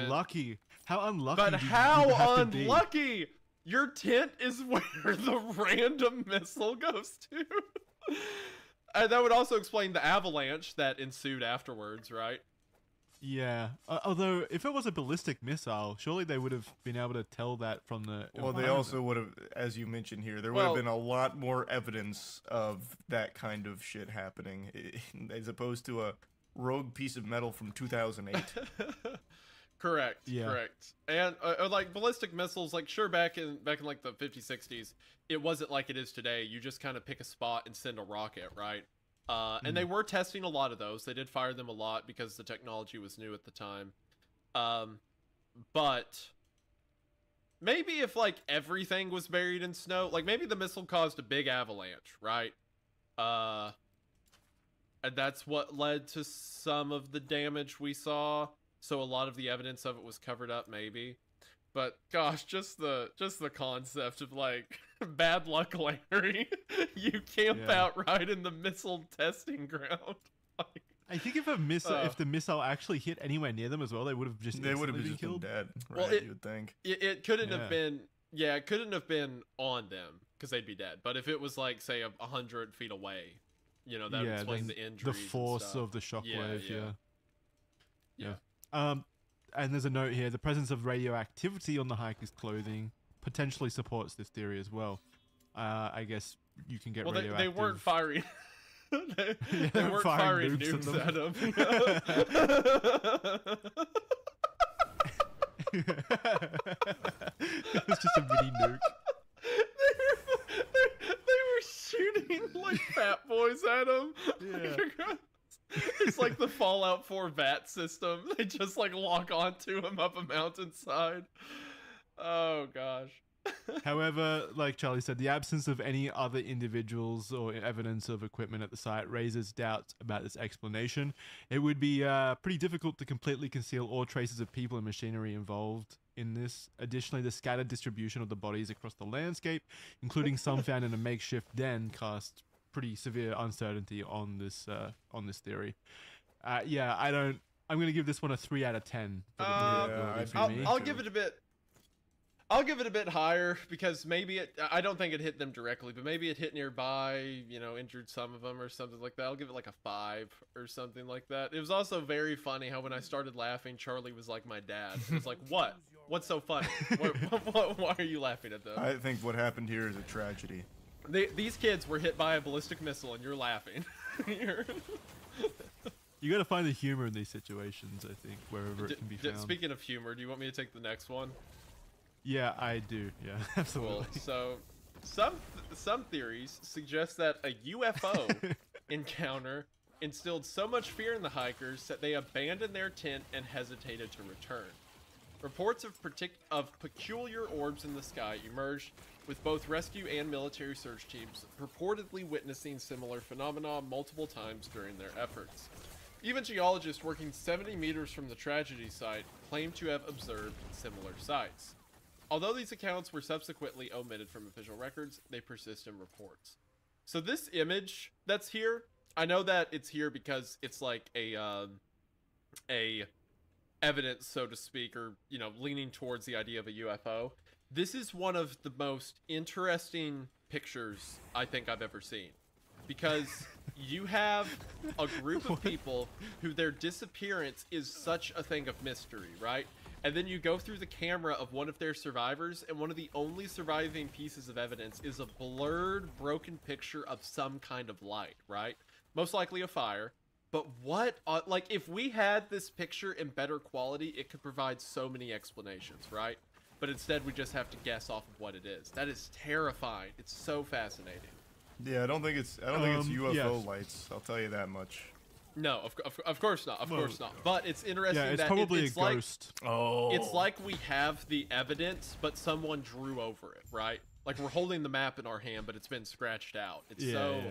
[SPEAKER 21] How unlucky!
[SPEAKER 23] But how unlucky! Your tent is where the random missile goes to. And that would also explain the avalanche that ensued afterwards, right?
[SPEAKER 21] Yeah. Although, if it was a ballistic missile, surely they would have been able to tell that from the...
[SPEAKER 22] Well, they also would have, as you mentioned here, there would have been a lot more evidence of that kind of shit happening, as opposed to a rogue piece of metal from 2008.
[SPEAKER 23] Correct. And like ballistic missiles, like sure, back in like the 50s, 60s, it wasn't like it is today. You just kind of pick a spot and send a rocket, right? And they were testing a lot of those. They did fire them a lot because the technology was new at the time. But maybe if like everything was buried in snow, like maybe the missile caused a big avalanche, right? And that's what led to some of the damage we saw. So a lot of the evidence of it was covered up, maybe. But gosh, just the concept of like bad luck, Larry. You camp out right in the missile testing ground. Like,
[SPEAKER 21] I think if the missile actually hit anywhere near them as well, they would have just been killed.
[SPEAKER 22] Dead. Right,
[SPEAKER 23] well,
[SPEAKER 22] you would think
[SPEAKER 23] it couldn't have been. Yeah, it couldn't have been on them because they'd be dead. But if it was like say 100 feet away, you know, that would explain the injuries.
[SPEAKER 21] The force of the shockwave. Yeah. And there's a note here: the presence of radioactivity on the hiker's clothing potentially supports this theory as well. I guess you can get radioactive.
[SPEAKER 23] They weren't firing. they weren't firing nukes at them.
[SPEAKER 21] It was just a mini nuke.
[SPEAKER 23] They were shooting like fat boys at him.
[SPEAKER 21] Yeah.
[SPEAKER 23] It's like the Fallout 4 VAT system. They just like lock onto him up a mountainside. Oh gosh.
[SPEAKER 21] However, like Charlie said, the absence of any other individuals or evidence of equipment at the site raises doubts about this explanation. It would be pretty difficult to completely conceal all traces of people and machinery involved in this. Additionally, the scattered distribution of the bodies across the landscape, including some found in a makeshift den, cast pretty severe uncertainty on this theory. I'm going to give this one a 3 out of 10.
[SPEAKER 23] I'll give it a bit. I'll give it a bit higher because maybe I don't think it hit them directly, but maybe it hit nearby, you know, injured some of them or something like that. I'll give it like a 5 or something like that. It was also very funny how when I started laughing, Charlie was like my dad. It was like, what? What's so funny? Why are you laughing at them?
[SPEAKER 22] I think what happened here is a tragedy.
[SPEAKER 23] These kids were hit by a ballistic missile and you're laughing.
[SPEAKER 21] You got to find the humor in these situations, I think, wherever it can be found.
[SPEAKER 23] Speaking of humor, do you want me to take the next one?
[SPEAKER 21] Yeah, I do. Yeah, absolutely.
[SPEAKER 23] Cool. So, Some theories suggest that a UFO encounter instilled so much fear in the hikers that they abandoned their tent and hesitated to return. Reports of peculiar orbs in the sky emerged, with both rescue and military search teams purportedly witnessing similar phenomena multiple times during their efforts. Even geologists working 70 meters from the tragedy site claim to have observed similar sights. Although these accounts were subsequently omitted from official records, they persist in reports. So this image that's here, I know that it's here because it's like a evidence, so to speak, or, you know, leaning towards the idea of a UFO. This is one of the most interesting pictures I think I've ever seen, because you have a group of people who their disappearance is such a thing of mystery, right? And then you go through the camera of one of their survivors, and one of the only surviving pieces of evidence is a blurred, broken picture of some kind of light, right? Most likely a fire. But what, like, if we had this picture in better quality, it could provide so many explanations, right? But instead, we just have to guess off of what it is. That is terrifying. It's so fascinating.
[SPEAKER 22] Yeah, I don't think it's UFO lights. I'll tell you that much.
[SPEAKER 23] No, of course not. Of course not. But it's interesting
[SPEAKER 21] it's
[SPEAKER 23] that
[SPEAKER 21] probably
[SPEAKER 23] it's
[SPEAKER 21] a
[SPEAKER 23] like,
[SPEAKER 21] ghost.
[SPEAKER 23] It's like we have the evidence, but someone drew over it, right? Like we're holding the map in our hand, but it's been scratched out. It's it's so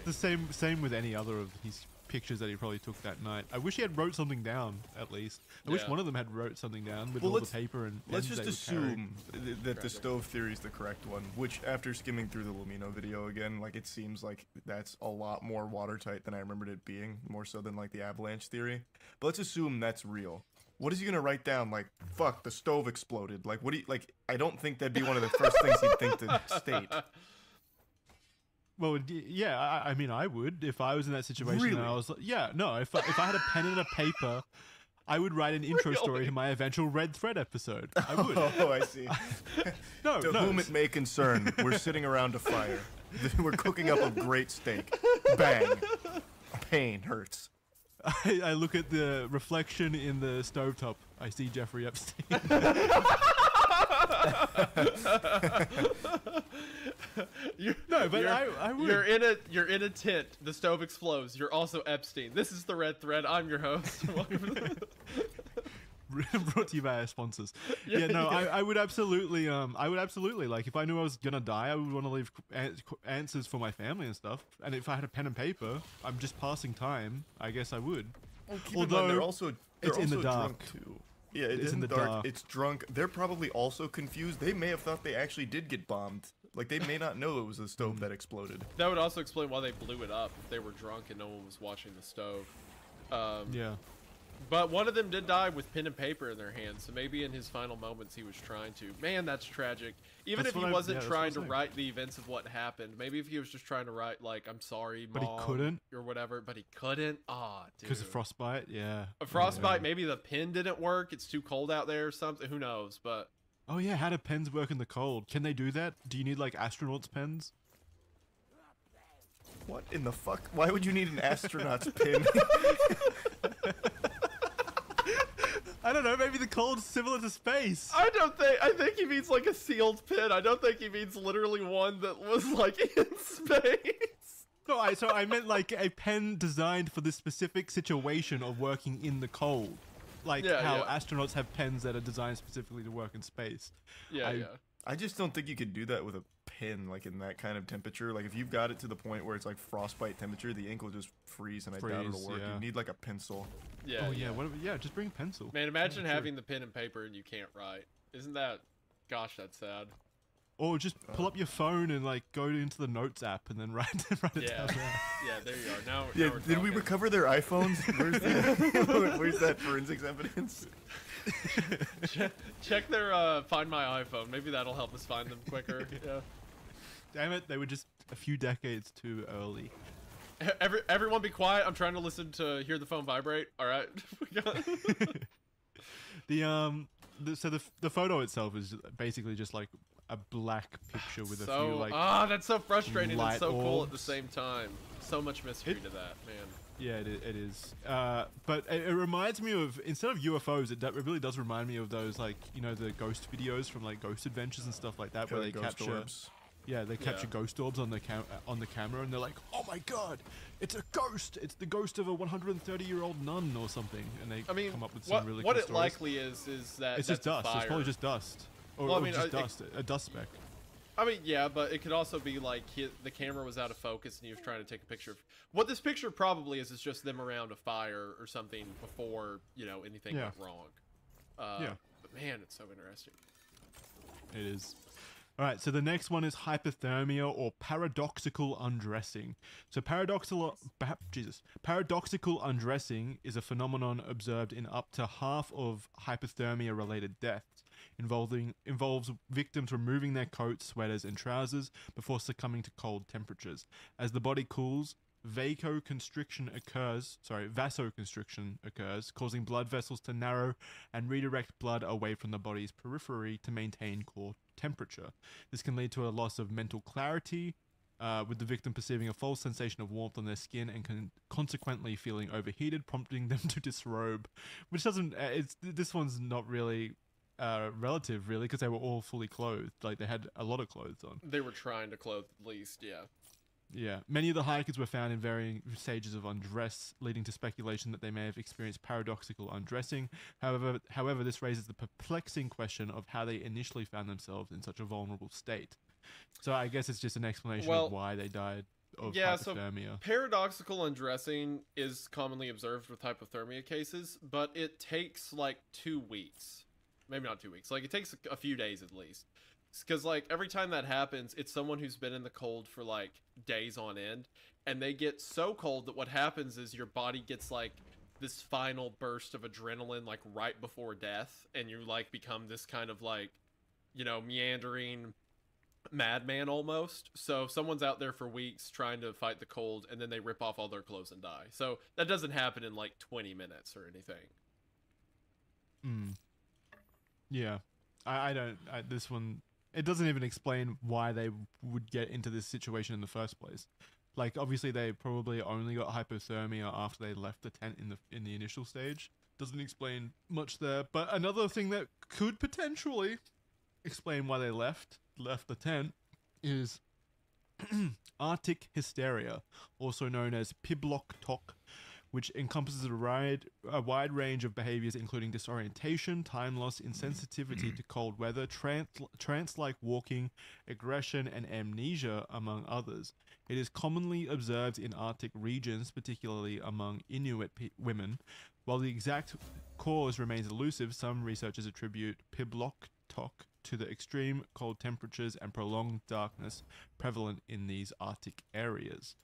[SPEAKER 21] the same with any other of his pictures that he probably took that night. I wish he had wrote something down at least. I wish one of them had wrote something down with all the paper and
[SPEAKER 22] let's
[SPEAKER 21] pens
[SPEAKER 22] just
[SPEAKER 21] they would carry.
[SPEAKER 22] assume that the stove theory is the correct one, which after skimming through the Lumino video again, like it seems like that's a lot more watertight than I remembered it being, more so than like the avalanche theory. But let's assume that's real. What is he gonna write down? Like, fuck, the stove exploded. Like, what do you, like, I don't think that'd be one of the first things he'd think to state.
[SPEAKER 21] Well, yeah, I mean, I would if I was in that situation.
[SPEAKER 22] Really?
[SPEAKER 21] And I was like, yeah, no, if I had a pen and a paper, I would write an intro story to my eventual Red Thread episode. I would.
[SPEAKER 22] Oh, I see.
[SPEAKER 21] To
[SPEAKER 22] whom it may concern, we're sitting around a fire. We're cooking up a great steak. Bang. Pain hurts.
[SPEAKER 21] I look at the reflection in the stovetop. I see Jeffrey Epstein. I would.
[SPEAKER 23] You're in a tent. The stove explodes. You're also Epstein. This is the Red Thread. I'm your host.
[SPEAKER 21] Brought to you by our sponsors. I would absolutely like if I knew I was gonna die, I would want to leave answers for my family and stuff. And if I had a pen and paper, I'm just passing time. I guess I would.
[SPEAKER 22] Well, although they're also
[SPEAKER 21] in the dark
[SPEAKER 22] drunk too. Yeah, it's in the dark. It's drunk. They're probably also confused. They may have thought they actually did get bombed. Like they may not know it was a stove that exploded.
[SPEAKER 23] That would also explain why they blew it up if they were drunk and no one was watching the stove.
[SPEAKER 21] Yeah.
[SPEAKER 23] But one of them did die with pen and paper in their hands, so maybe in his final moments he was trying to. Man, that's tragic. Even if he wasn't trying to write the events of what happened, maybe if he was just trying to write, like, I'm sorry, Mom,
[SPEAKER 21] but he couldn't,
[SPEAKER 23] or whatever, but he couldn't. Ah, dude.
[SPEAKER 21] Because of frostbite, yeah.
[SPEAKER 23] A frostbite, maybe the pen didn't work, it's too cold out there or something, who knows, but...
[SPEAKER 21] Oh yeah, how do pens work in the cold? Can they do that? Do you need, like, astronauts' pens?
[SPEAKER 22] What in the fuck? Why would you need an astronaut's pin?
[SPEAKER 21] I don't know, maybe the cold's similar to space.
[SPEAKER 23] I think he means like a sealed pin. I don't think he means literally one that was like in space.
[SPEAKER 21] No, I meant like a pen designed for this specific situation of working in the cold. Like how astronauts have pens that are designed specifically to work in space.
[SPEAKER 22] I just don't think you could do that with a pen, like in that kind of temperature. Like if you've got it to the point where it's like frostbite temperature, the ink will just freeze, and I doubt it'll work. You need like a pencil.
[SPEAKER 23] Yeah.
[SPEAKER 21] Oh yeah. Just bring a pencil.
[SPEAKER 23] Man, imagine having the pen and paper and you can't write. Isn't that? Gosh, that's sad.
[SPEAKER 21] Or just pull up your phone and like go into the Notes app and then write it down there.
[SPEAKER 23] Yeah, there you are. Now we're
[SPEAKER 22] did we recover their iPhones? Where's that forensics evidence?
[SPEAKER 23] Check their Find My iPhone. Maybe that'll help us find them quicker. Yeah.
[SPEAKER 21] Damn it, they were just a few decades too early.
[SPEAKER 23] Everyone be quiet. I'm trying to listen to hear the phone vibrate. All right.
[SPEAKER 21] So the photo itself is basically just like a black picture with a few like
[SPEAKER 23] that's so frustrating and so cool at the same time. So much mystery to that, man.
[SPEAKER 21] Yeah, it is. But it reminds me of, instead of UFOs, it really does remind me of those, like, you know, the ghost videos from like Ghost Adventures and stuff like that, where they capture
[SPEAKER 22] orbs.
[SPEAKER 21] Yeah, they capture ghost orbs on the camera, and they're like, "Oh my god, it's a ghost! It's the ghost of a 130-year-old nun or something." And they come up with some really cool stories.
[SPEAKER 23] What it likely is that
[SPEAKER 21] it's just dust. It's probably just dust, or just dust, a dust speck.
[SPEAKER 23] I mean, yeah, but it could also be like the camera was out of focus and he was trying to take a picture of. What this picture probably is just them around a fire or something before, you know, anything went wrong. But man, it's so interesting.
[SPEAKER 21] It is. All right, so the next one is hypothermia or paradoxical undressing. So paradoxical undressing is a phenomenon observed in up to half of hypothermia-related deaths, involves victims removing their coats, sweaters, and trousers before succumbing to cold temperatures. As the body cools, vasoconstriction occurs, causing blood vessels to narrow and redirect blood away from the body's periphery to maintain core temperature. This can lead to a loss of mental clarity, with the victim perceiving a false sensation of warmth on their skin and consequently feeling overheated, prompting them to disrobe. Which doesn't, this one's not really relative, really, because they were all fully clothed. Like, they had a lot of clothes on.
[SPEAKER 23] They were trying to clothe at least, yeah.
[SPEAKER 21] Yeah, many of the hikers were found in varying stages of undress, leading to speculation that they may have experienced paradoxical undressing. However, this raises the perplexing question of how they initially found themselves in such a vulnerable state. So I guess it's just an explanation of why they died of hypothermia.
[SPEAKER 23] So paradoxical undressing is commonly observed with hypothermia cases, but it takes like 2 weeks. Maybe not 2 weeks. Like, it takes a few days at least. Because, like, every time that happens, it's someone who's been in the cold for, like, days on end. And they get so cold that what happens is your body gets, like, this final burst of adrenaline, like, right before death. And you, like, become this kind of, like, you know, meandering madman almost. So someone's out there for weeks trying to fight the cold, and then they rip off all their clothes and die. So that doesn't happen in, like, 20 minutes or anything.
[SPEAKER 21] Yeah. This one... It doesn't even explain why they would get into this situation in the first place. Like, obviously they probably only got hypothermia after they left the tent in the initial stage. Doesn't explain much there. But another thing that could potentially explain why they left the tent is Arctic hysteria, also known as Piblok tok, which encompasses a wide range of behaviors including disorientation, time loss, insensitivity to cold weather, trance-like walking, aggression, and amnesia, among others. It is commonly observed in Arctic regions, particularly among Inuit women. While the exact cause remains elusive, some researchers attribute Piblok tok to the extreme cold temperatures and prolonged darkness prevalent in these Arctic areas.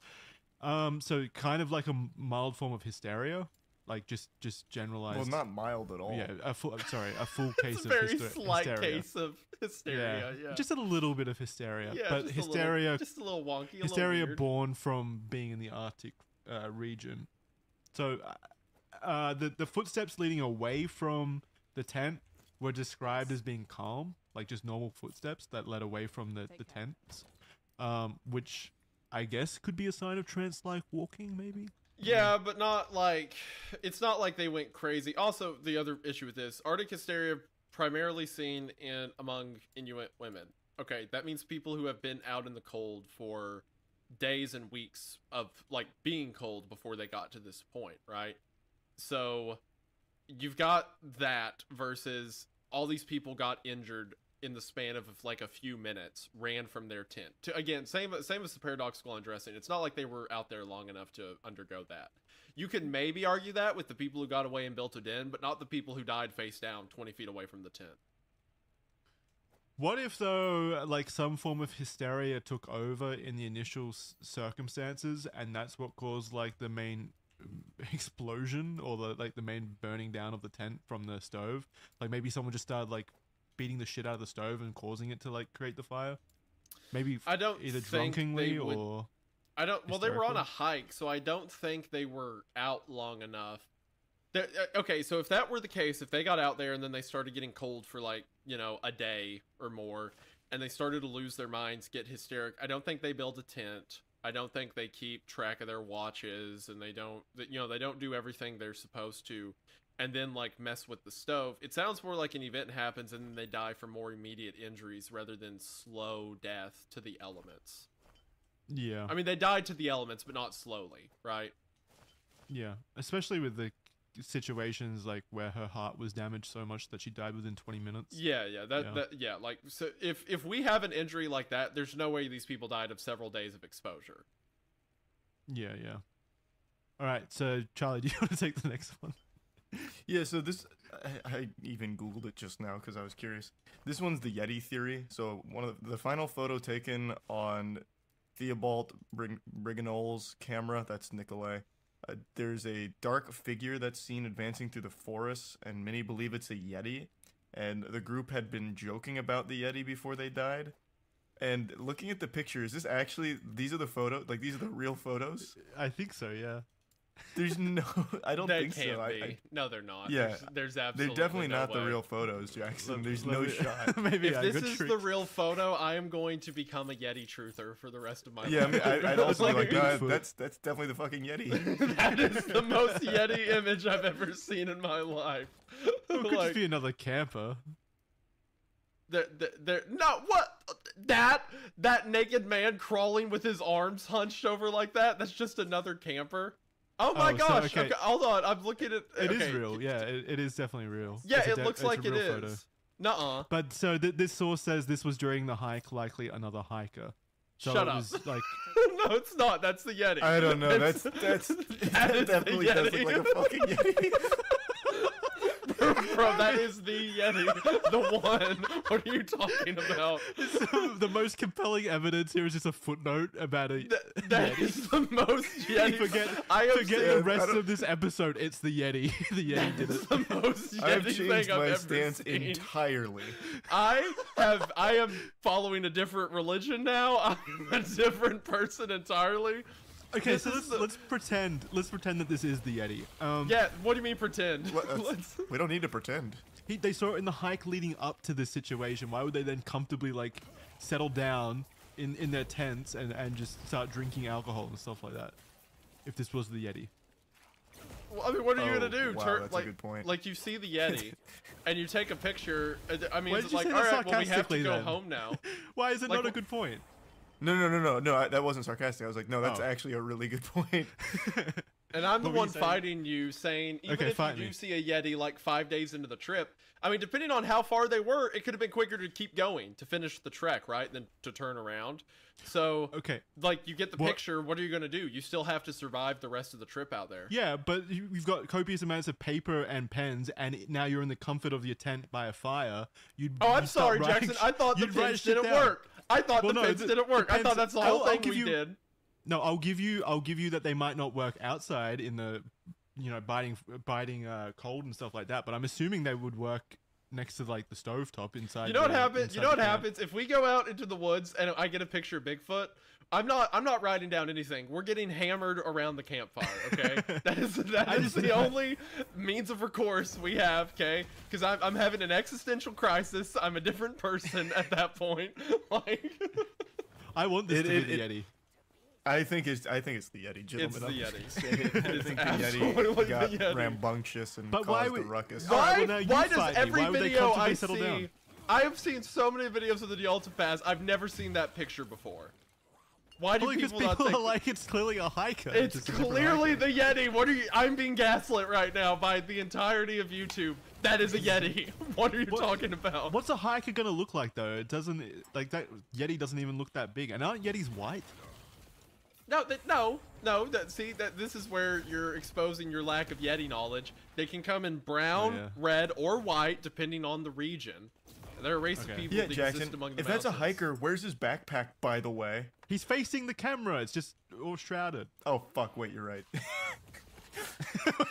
[SPEAKER 21] So kind of like a mild form of hysteria, like just generalized.
[SPEAKER 22] Well, not mild at all.
[SPEAKER 21] Yeah, a full case of
[SPEAKER 23] very slight case of hysteria. Yeah,
[SPEAKER 21] just a little bit of hysteria.
[SPEAKER 23] Yeah,
[SPEAKER 21] but hysteria,
[SPEAKER 23] just a little wonky.
[SPEAKER 21] Hysteria born from being in the Arctic region. So, the footsteps leading away from the tent were described as being calm, like just normal footsteps that led away from the tents, which I guess could be a sign of trance-like walking, maybe?
[SPEAKER 23] Yeah, but not like... It's not like they went crazy. Also, the other issue with this, Arctic hysteria primarily seen among Inuit women. Okay, that means people who have been out in the cold for days and weeks of, like, being cold before they got to this point, right? So, you've got that versus all these people got injured in the span of like a few minutes, ran from their tent. Again, same as the paradoxical undressing. It's not like they were out there long enough to undergo that. You can maybe argue that with the people who got away and built a den, but not the people who died face down 20 feet away from the tent.
[SPEAKER 21] What if, though, like, some form of hysteria took over in the initial circumstances, and that's what caused, like, the main explosion or the main burning down of the tent from the stove? Like, maybe someone just started, like, beating the shit out of the stove and causing it to, like, create the fire? Maybe either drunkenly or...
[SPEAKER 23] Well, they were on a hike, so I don't think they were out long enough. Okay, so if that were the case, if they got out there and then they started getting cold for, like, you know, a day or more, and they started to lose their minds, get hysteric, I don't think they built a tent. I don't think they keep track of their watches, and they don't do everything they're supposed to, and then like mess with the stove. It sounds more like an event happens and then they die from more immediate injuries rather than slow death to the elements.
[SPEAKER 21] Yeah.
[SPEAKER 23] I mean, they died to the elements, but not slowly, right?
[SPEAKER 21] Yeah, especially with the situations like where her heart was damaged so much that she died within 20 minutes.
[SPEAKER 23] Yeah, like, so if we have an injury like that, there's no way these people died of several days of exposure.
[SPEAKER 21] Yeah. All right, so Charlie, do you want to take the next one?
[SPEAKER 22] Yeah, so this, I even Googled it just now because I was curious. This one's the Yeti theory. So one of the final photo taken on Theobald Briganol's camera, that's Nikolai. There's a dark figure that's seen advancing through the forest, and many believe it's a Yeti. And the group had been joking about the Yeti before they died. And looking at the picture, is this actually, these are the photos? Like, these are the real photos?
[SPEAKER 21] I think so, yeah.
[SPEAKER 22] There's no, I don't think so.
[SPEAKER 23] No, they're not.
[SPEAKER 22] Yeah,
[SPEAKER 23] there's absolutely
[SPEAKER 22] they're definitely
[SPEAKER 23] no
[SPEAKER 22] not
[SPEAKER 23] way.
[SPEAKER 22] The real photos, Jackson. There's no shot.
[SPEAKER 21] Maybe
[SPEAKER 23] if this is the real photo, I am going to become a Yeti truther for the rest of my life.
[SPEAKER 22] Yeah, I mean, I'd also be like, no, that's definitely the fucking Yeti.
[SPEAKER 23] That is the most Yeti image I've ever seen in my life.
[SPEAKER 21] It could just be another camper.
[SPEAKER 23] No, what? That naked man crawling with his arms hunched over like that? That's just another camper? Oh my gosh!
[SPEAKER 21] So, okay,
[SPEAKER 23] hold on. I'm looking at.
[SPEAKER 21] It is real. Yeah, it is definitely real.
[SPEAKER 23] Yeah, it looks like it is.
[SPEAKER 21] Photo.
[SPEAKER 23] Nuh-uh.
[SPEAKER 21] But so this source says this was during the hike, likely another hiker. So
[SPEAKER 23] Shut
[SPEAKER 21] it
[SPEAKER 23] up.
[SPEAKER 21] Was like...
[SPEAKER 23] No, it's not. That's the Yeti.
[SPEAKER 22] I don't know. That definitely does look like a fucking Yeti.
[SPEAKER 23] Bro, that is the Yeti. The one. What are you talking about?
[SPEAKER 21] The most compelling evidence here is just a footnote about a
[SPEAKER 23] that
[SPEAKER 21] Yeti.
[SPEAKER 23] is the most Yeti.
[SPEAKER 21] Forget the rest of this episode. It's the Yeti. The Yeti did it.
[SPEAKER 23] The most Yeti
[SPEAKER 22] I've
[SPEAKER 23] thing
[SPEAKER 22] changed
[SPEAKER 23] I've
[SPEAKER 22] my
[SPEAKER 23] ever
[SPEAKER 22] stance
[SPEAKER 23] seen.
[SPEAKER 22] entirely.
[SPEAKER 23] I am following a different religion now. I'm a different person entirely.
[SPEAKER 21] Okay, so let's pretend that this is the Yeti.
[SPEAKER 23] Yeah, what do you mean pretend?
[SPEAKER 22] We don't need to pretend.
[SPEAKER 21] They saw it in the hike leading up to this situation. Why would they then comfortably like settle down in their tents and just start drinking alcohol and stuff like that? If this was the Yeti.
[SPEAKER 23] Well, I mean, what are you gonna do?
[SPEAKER 22] Wow, that's a good point.
[SPEAKER 23] Like you see the Yeti, and you take a picture. I mean,
[SPEAKER 21] Why
[SPEAKER 23] it's
[SPEAKER 21] did you
[SPEAKER 23] like,
[SPEAKER 21] say
[SPEAKER 23] all
[SPEAKER 21] that
[SPEAKER 23] right, well, we have to
[SPEAKER 21] sarcastically
[SPEAKER 23] go
[SPEAKER 21] then?
[SPEAKER 23] home now.
[SPEAKER 21] Why is it
[SPEAKER 23] Like,
[SPEAKER 21] not a good point?
[SPEAKER 22] No, that wasn't sarcastic. I was like, no, that's
[SPEAKER 21] Oh.
[SPEAKER 22] actually a really good point.
[SPEAKER 23] And I'm the
[SPEAKER 21] What were you
[SPEAKER 23] one
[SPEAKER 21] saying?
[SPEAKER 23] fighting you, saying even
[SPEAKER 21] Okay,
[SPEAKER 23] if you
[SPEAKER 21] fight
[SPEAKER 23] do
[SPEAKER 21] me.
[SPEAKER 23] see a Yeti like 5 days into the trip, I mean, depending on how far they were, it could have been quicker to keep going to finish the trek, right, than to turn around. So,
[SPEAKER 21] Okay.
[SPEAKER 23] like, you get the
[SPEAKER 21] What-
[SPEAKER 23] picture. What are you gonna do? You still have to survive the rest of the trip out there.
[SPEAKER 21] Yeah, but you've got copious amounts of paper and pens, and now you're in the comfort of your tent by a fire.
[SPEAKER 23] Oh, I'm sorry, Jackson. I thought the pens didn't work. I thought the pens didn't work. I thought that's the whole thing we did.
[SPEAKER 21] No, I'll give you that they might not work outside in the, biting cold and stuff like that. But I'm assuming they would work next to like the stovetop inside.
[SPEAKER 23] You know what
[SPEAKER 21] the-
[SPEAKER 23] happens?
[SPEAKER 21] inside
[SPEAKER 23] You know what
[SPEAKER 21] the camp.
[SPEAKER 23] happens if we go out into the woods and I get a picture of Bigfoot? I'm not writing down anything. We're getting hammered around the campfire. Okay, that is the only means of recourse we have. Okay, because I'm having an existential crisis. I'm a different person at that point. Like,
[SPEAKER 21] I want this to be the Yeti.
[SPEAKER 22] I think it's the Yeti, gentlemen.
[SPEAKER 23] It's the
[SPEAKER 22] I'm
[SPEAKER 23] Yeti.
[SPEAKER 22] just saying.
[SPEAKER 23] It
[SPEAKER 22] I
[SPEAKER 23] is
[SPEAKER 22] think the
[SPEAKER 23] absolutely
[SPEAKER 22] Yeti got
[SPEAKER 23] the Yeti.
[SPEAKER 22] rambunctious and
[SPEAKER 21] But why
[SPEAKER 22] caused
[SPEAKER 21] would-
[SPEAKER 22] a ruckus.
[SPEAKER 21] Alright,
[SPEAKER 23] why?
[SPEAKER 21] well, now you
[SPEAKER 23] Why does
[SPEAKER 21] fight me.
[SPEAKER 23] every
[SPEAKER 21] Why would they
[SPEAKER 23] video I
[SPEAKER 21] comfortably settle
[SPEAKER 23] see?
[SPEAKER 21] down?
[SPEAKER 23] I have seen so many videos of the Yalta Pass. I've never seen that picture before. Why do
[SPEAKER 21] Probably because
[SPEAKER 23] people not
[SPEAKER 21] people
[SPEAKER 23] think
[SPEAKER 21] are like, it's clearly a hiker.
[SPEAKER 23] it's
[SPEAKER 21] just a different
[SPEAKER 23] clearly
[SPEAKER 21] hiker.
[SPEAKER 23] the Yeti? What are you? I'm being gaslit right now by the entirety of YouTube. That is a Yeti. What are you talking about?
[SPEAKER 21] What's a hiker gonna look like though? It doesn't like that. Yeti doesn't even look that big, and aren't Yetis white?
[SPEAKER 23] No. See, this is where you're exposing your lack of Yeti knowledge. They can come in brown,
[SPEAKER 21] Yeah.
[SPEAKER 23] red, or white, depending on the region. They're a race of people
[SPEAKER 22] Yeah,
[SPEAKER 23] that
[SPEAKER 22] Jackson,
[SPEAKER 23] exist among the
[SPEAKER 22] if that's a
[SPEAKER 23] mountains.
[SPEAKER 22] hiker, where's his backpack, by the way?
[SPEAKER 21] He's facing the camera. It's just all shrouded.
[SPEAKER 22] Oh, fuck, wait, you're right.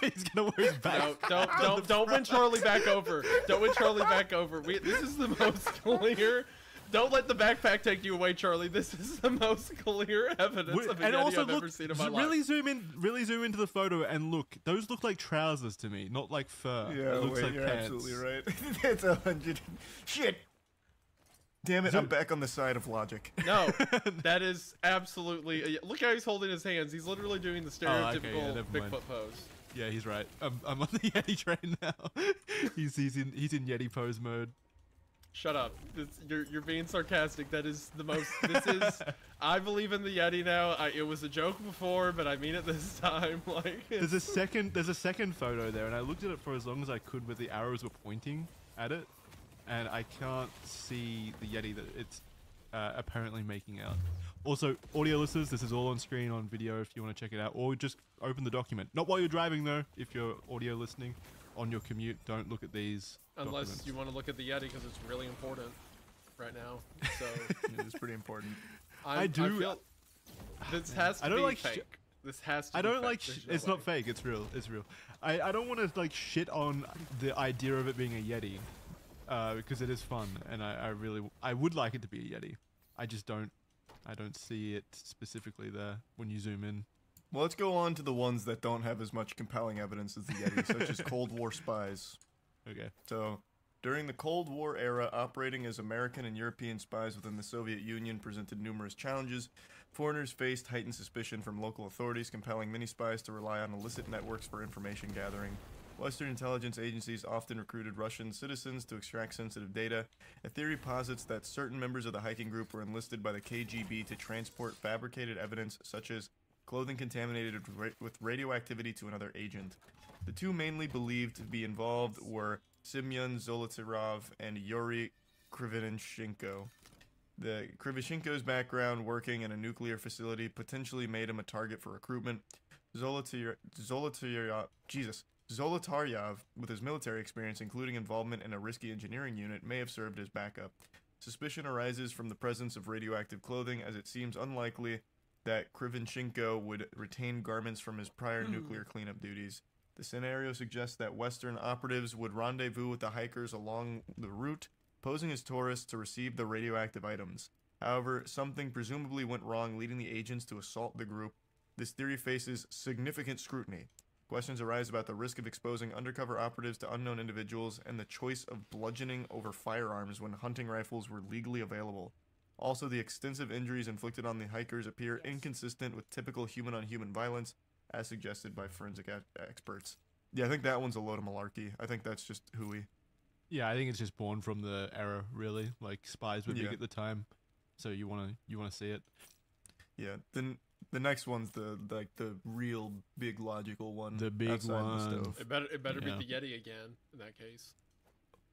[SPEAKER 21] He's gonna wear his back.
[SPEAKER 23] No, don't win Charlie back over. Don't win Charlie back over. This is the most clear. Don't let the backpack take you away, Charlie. This is the most clear evidence of a
[SPEAKER 21] And
[SPEAKER 23] Yeti
[SPEAKER 21] also
[SPEAKER 23] I've
[SPEAKER 21] look,
[SPEAKER 23] ever seen in my
[SPEAKER 21] really
[SPEAKER 23] life.
[SPEAKER 21] really zoom into the photo and look. Those look like trousers to me, not like fur.
[SPEAKER 22] Yeah,
[SPEAKER 21] it looks
[SPEAKER 22] wait,
[SPEAKER 21] like
[SPEAKER 22] you're
[SPEAKER 21] pants.
[SPEAKER 22] absolutely right. That's 100. Shit! Damn it, I'm back on the side of logic.
[SPEAKER 23] No, that is absolutely... Look how he's holding his hands. He's literally doing the stereotypical Bigfoot pose.
[SPEAKER 21] Yeah, he's right. I'm on the Yeti train now. he's in Yeti pose mode.
[SPEAKER 23] Shut up. You're being sarcastic. That is the most... This is... I believe in the Yeti now. It was a joke before, but I mean it this time. Like
[SPEAKER 21] there's a second photo there, and I looked at it for as long as I could, where the arrows were pointing at it, and I can't see the Yeti that it's apparently making out. Also, audio listeners, this is all on screen on video if you want to check it out, or just open the document. Not while you're driving though. If you're audio listening on your commute, don't look at these.
[SPEAKER 23] Unless
[SPEAKER 21] documents.
[SPEAKER 23] you want to look at the Yeti because it's really important right now. So
[SPEAKER 22] it is pretty important.
[SPEAKER 23] I feel this has to be fake. This has to.
[SPEAKER 21] I don't
[SPEAKER 23] be
[SPEAKER 21] like.
[SPEAKER 23] fake.
[SPEAKER 21] It's not fake. It's real. It's real. I don't want to like shit on the idea of it being a Yeti, because it is fun, and I would like it to be a Yeti. I just don't. I don't see it specifically there when you zoom in.
[SPEAKER 22] Well, let's go on to the ones that don't have as much compelling evidence as the Yeti, such as Cold War spies.
[SPEAKER 21] Okay.
[SPEAKER 22] So, during the Cold War era, operating as American and European spies within the Soviet Union presented numerous challenges. Foreigners faced heightened suspicion from local authorities, compelling many spies to rely on illicit networks for information gathering. Western intelligence agencies often recruited Russian citizens to extract sensitive data. A theory posits that certain members of the hiking group were enlisted by the KGB to transport fabricated evidence, such as clothing contaminated with radioactivity, to another agent. The two mainly believed to be involved were Semyon Zolotarov and Yuri Krivonchenko. The Krivoshenko's background working in a nuclear facility potentially made him a target for recruitment. Zolotaryov, with his military experience, including involvement in a risky engineering unit, may have served as backup. Suspicion arises from the presence of radioactive clothing, as it seems unlikely that Krivonchenko would retain garments from his prior nuclear cleanup duties. The scenario suggests that Western operatives would rendezvous with the hikers along the route, posing as tourists to receive the radioactive items. However, something presumably went wrong, leading the agents to assault the group. This theory faces significant scrutiny. Questions arise about the risk of exposing undercover operatives to unknown individuals and the choice of bludgeoning over firearms when hunting rifles were legally available. Also, the extensive injuries inflicted on the hikers appear inconsistent with typical human-on-human violence, as suggested by forensic experts. Yeah, I think that one's a load of malarkey. I think that's just hooey.
[SPEAKER 21] Yeah, I think it's just born from the era, really. Like, spies were big at the time, so you wanna see it.
[SPEAKER 22] Yeah, then the next one's the real big logical one.
[SPEAKER 21] The big one.
[SPEAKER 22] The stove.
[SPEAKER 23] It better be the Yeti again in that case.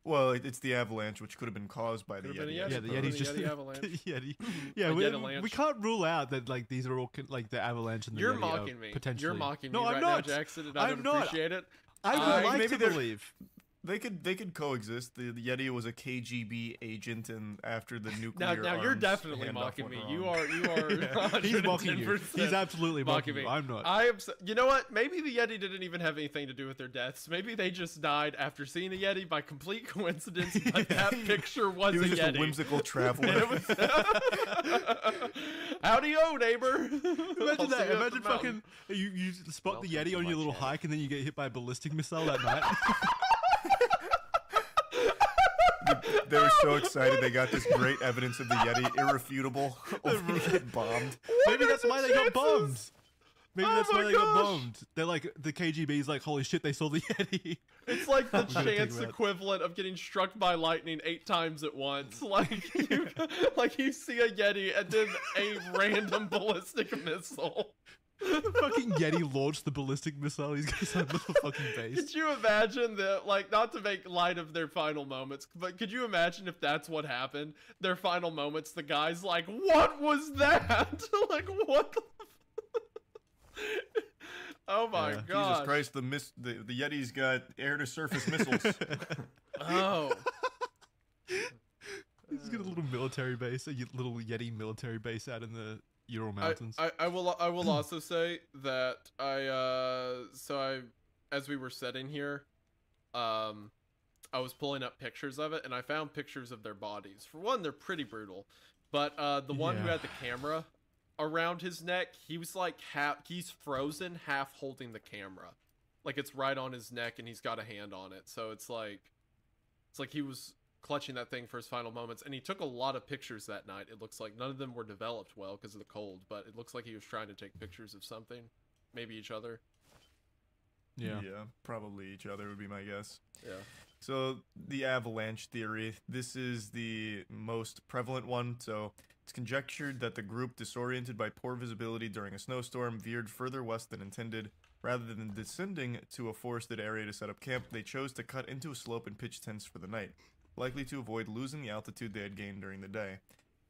[SPEAKER 22] Well, it's the avalanche, which could have been caused by the Yeti.
[SPEAKER 21] Yeah, the Yeti's just
[SPEAKER 23] Yeti avalanche.
[SPEAKER 21] the Yeti. Yeah, we can't rule out that like these are all like the avalanche and the
[SPEAKER 23] You're
[SPEAKER 21] Yeti
[SPEAKER 23] mocking me.
[SPEAKER 21] Potentially.
[SPEAKER 23] You're mocking me
[SPEAKER 21] no,
[SPEAKER 23] right
[SPEAKER 21] I'm
[SPEAKER 23] now,
[SPEAKER 21] not.
[SPEAKER 23] Jackson, and I
[SPEAKER 21] I'm
[SPEAKER 23] don't appreciate it.
[SPEAKER 21] I would like to believe.
[SPEAKER 22] They could coexist. The Yeti was a KGB agent, and after the nuclear
[SPEAKER 23] now you're definitely mocking me. You are.
[SPEAKER 21] He's mocking you. He's absolutely mocking me. I'm not.
[SPEAKER 23] I am. You know what? Maybe the Yeti didn't even have anything to do with their deaths. Maybe they just died after seeing a Yeti by complete coincidence. But that picture was
[SPEAKER 22] he was
[SPEAKER 23] a
[SPEAKER 22] just
[SPEAKER 23] Yeti.
[SPEAKER 22] A whimsical traveler.
[SPEAKER 23] Howdy-o, neighbor.
[SPEAKER 21] Imagine that. Imagine fucking you spot the Yeti on your little hike, and then you get hit by a ballistic missile that night.
[SPEAKER 22] They were so excited they got this great evidence of the Yeti, irrefutable, only to get bombed.
[SPEAKER 21] Maybe that's why they got bombed. Maybe that's why they got bombed. They're like, the KGB's like, holy shit, they saw the Yeti.
[SPEAKER 23] It's like the chance equivalent of getting struck by lightning 8 times at once. Like you see a Yeti and then a random ballistic missile.
[SPEAKER 21] The fucking Yeti launched the ballistic missile. He's got his own little fucking base.
[SPEAKER 23] Could you imagine that, like, not to make light of their final moments, but could you imagine if that's what happened? Their final moments, the guy's like, what was that? Like, what the Oh my god!
[SPEAKER 22] Jesus Christ, the Yeti's got air-to-surface missiles.
[SPEAKER 23] Oh.
[SPEAKER 21] He's got a little military base, a little Yeti military base out in the Ural Mountains.
[SPEAKER 23] I will also say that as we were sitting here, I was pulling up pictures of it, and I found pictures of their bodies. For one, they're pretty brutal, but the one who had the camera around his neck, he was like he's frozen, half holding the camera, like it's right on his neck, and he's got a hand on it. So it's like he was clutching that thing for his final moments, and he took a lot of pictures that night. It looks like none of them were developed well because of the cold, but it looks like he was trying to take pictures of something, maybe each other.
[SPEAKER 21] Yeah.
[SPEAKER 22] Yeah, probably each other would be my guess.
[SPEAKER 23] Yeah.
[SPEAKER 22] So the avalanche theory, this is the most prevalent one. So it's conjectured that the group, disoriented by poor visibility during a snowstorm, veered further west than intended. Rather than descending to a forested area to set up camp, they chose to cut into a slope and pitch tents for the night, likely to avoid losing the altitude they had gained during the day.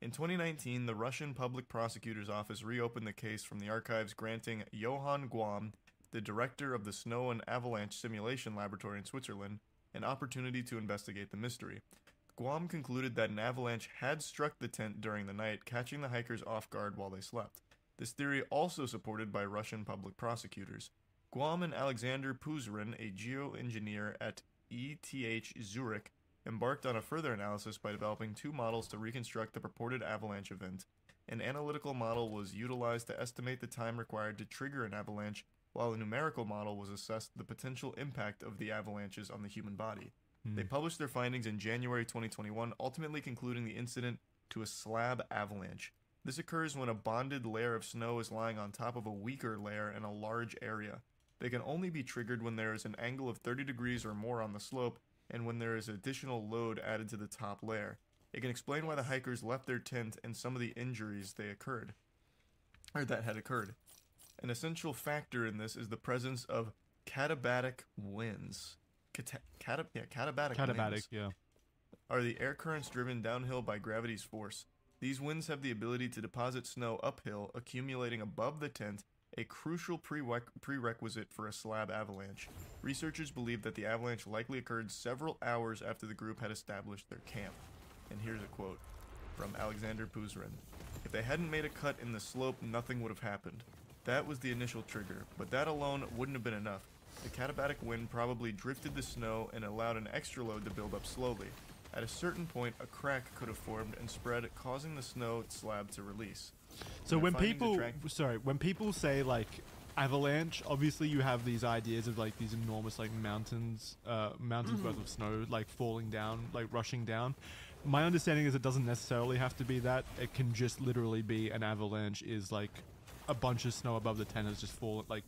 [SPEAKER 22] In 2019, the Russian Public Prosecutor's Office reopened the case from the archives, granting Johann Guam, the director of the Snow and Avalanche Simulation Laboratory in Switzerland, an opportunity to investigate the mystery. Guam concluded that an avalanche had struck the tent during the night, catching the hikers off guard while they slept. This theory also supported by Russian public prosecutors. Guam and Alexander Puzarin, a geoengineer at ETH Zurich, embarked on a further analysis by developing 2 models to reconstruct the purported avalanche event. An analytical model was utilized to estimate the time required to trigger an avalanche, while a numerical model was assessed the potential impact of the avalanches on the human body. They published their findings in January 2021, ultimately concluding the incident to a slab avalanche. This occurs when a bonded layer of snow is lying on top of a weaker layer in a large area. They can only be triggered when there is an angle of 30 degrees or more on the slope, and when there is additional load added to the top layer. It can explain why the hikers left their tent and some of the injuries that had occurred. An essential factor in this is the presence of katabatic winds. Katabatic winds are the air currents driven downhill by gravity's force. These winds have the ability to deposit snow uphill, accumulating above the tent, a crucial prerequisite for a slab avalanche. Researchers believe that the avalanche likely occurred several hours after the group had established their camp. And here's a quote from Alexander Puzarin. If they hadn't made a cut in the slope, nothing would have happened. That was the initial trigger, but that alone wouldn't have been enough. The katabatic wind probably drifted the snow and allowed an extra load to build up slowly. At a certain point, a crack could have formed and spread, causing the snow slab to release.
[SPEAKER 21] So when people say like avalanche, obviously you have these ideas of like these enormous like mountains worth of snow like falling down, like rushing down. My understanding is it doesn't necessarily have to be that. It can just literally be an avalanche is like a bunch of snow above the tent has just fallen, like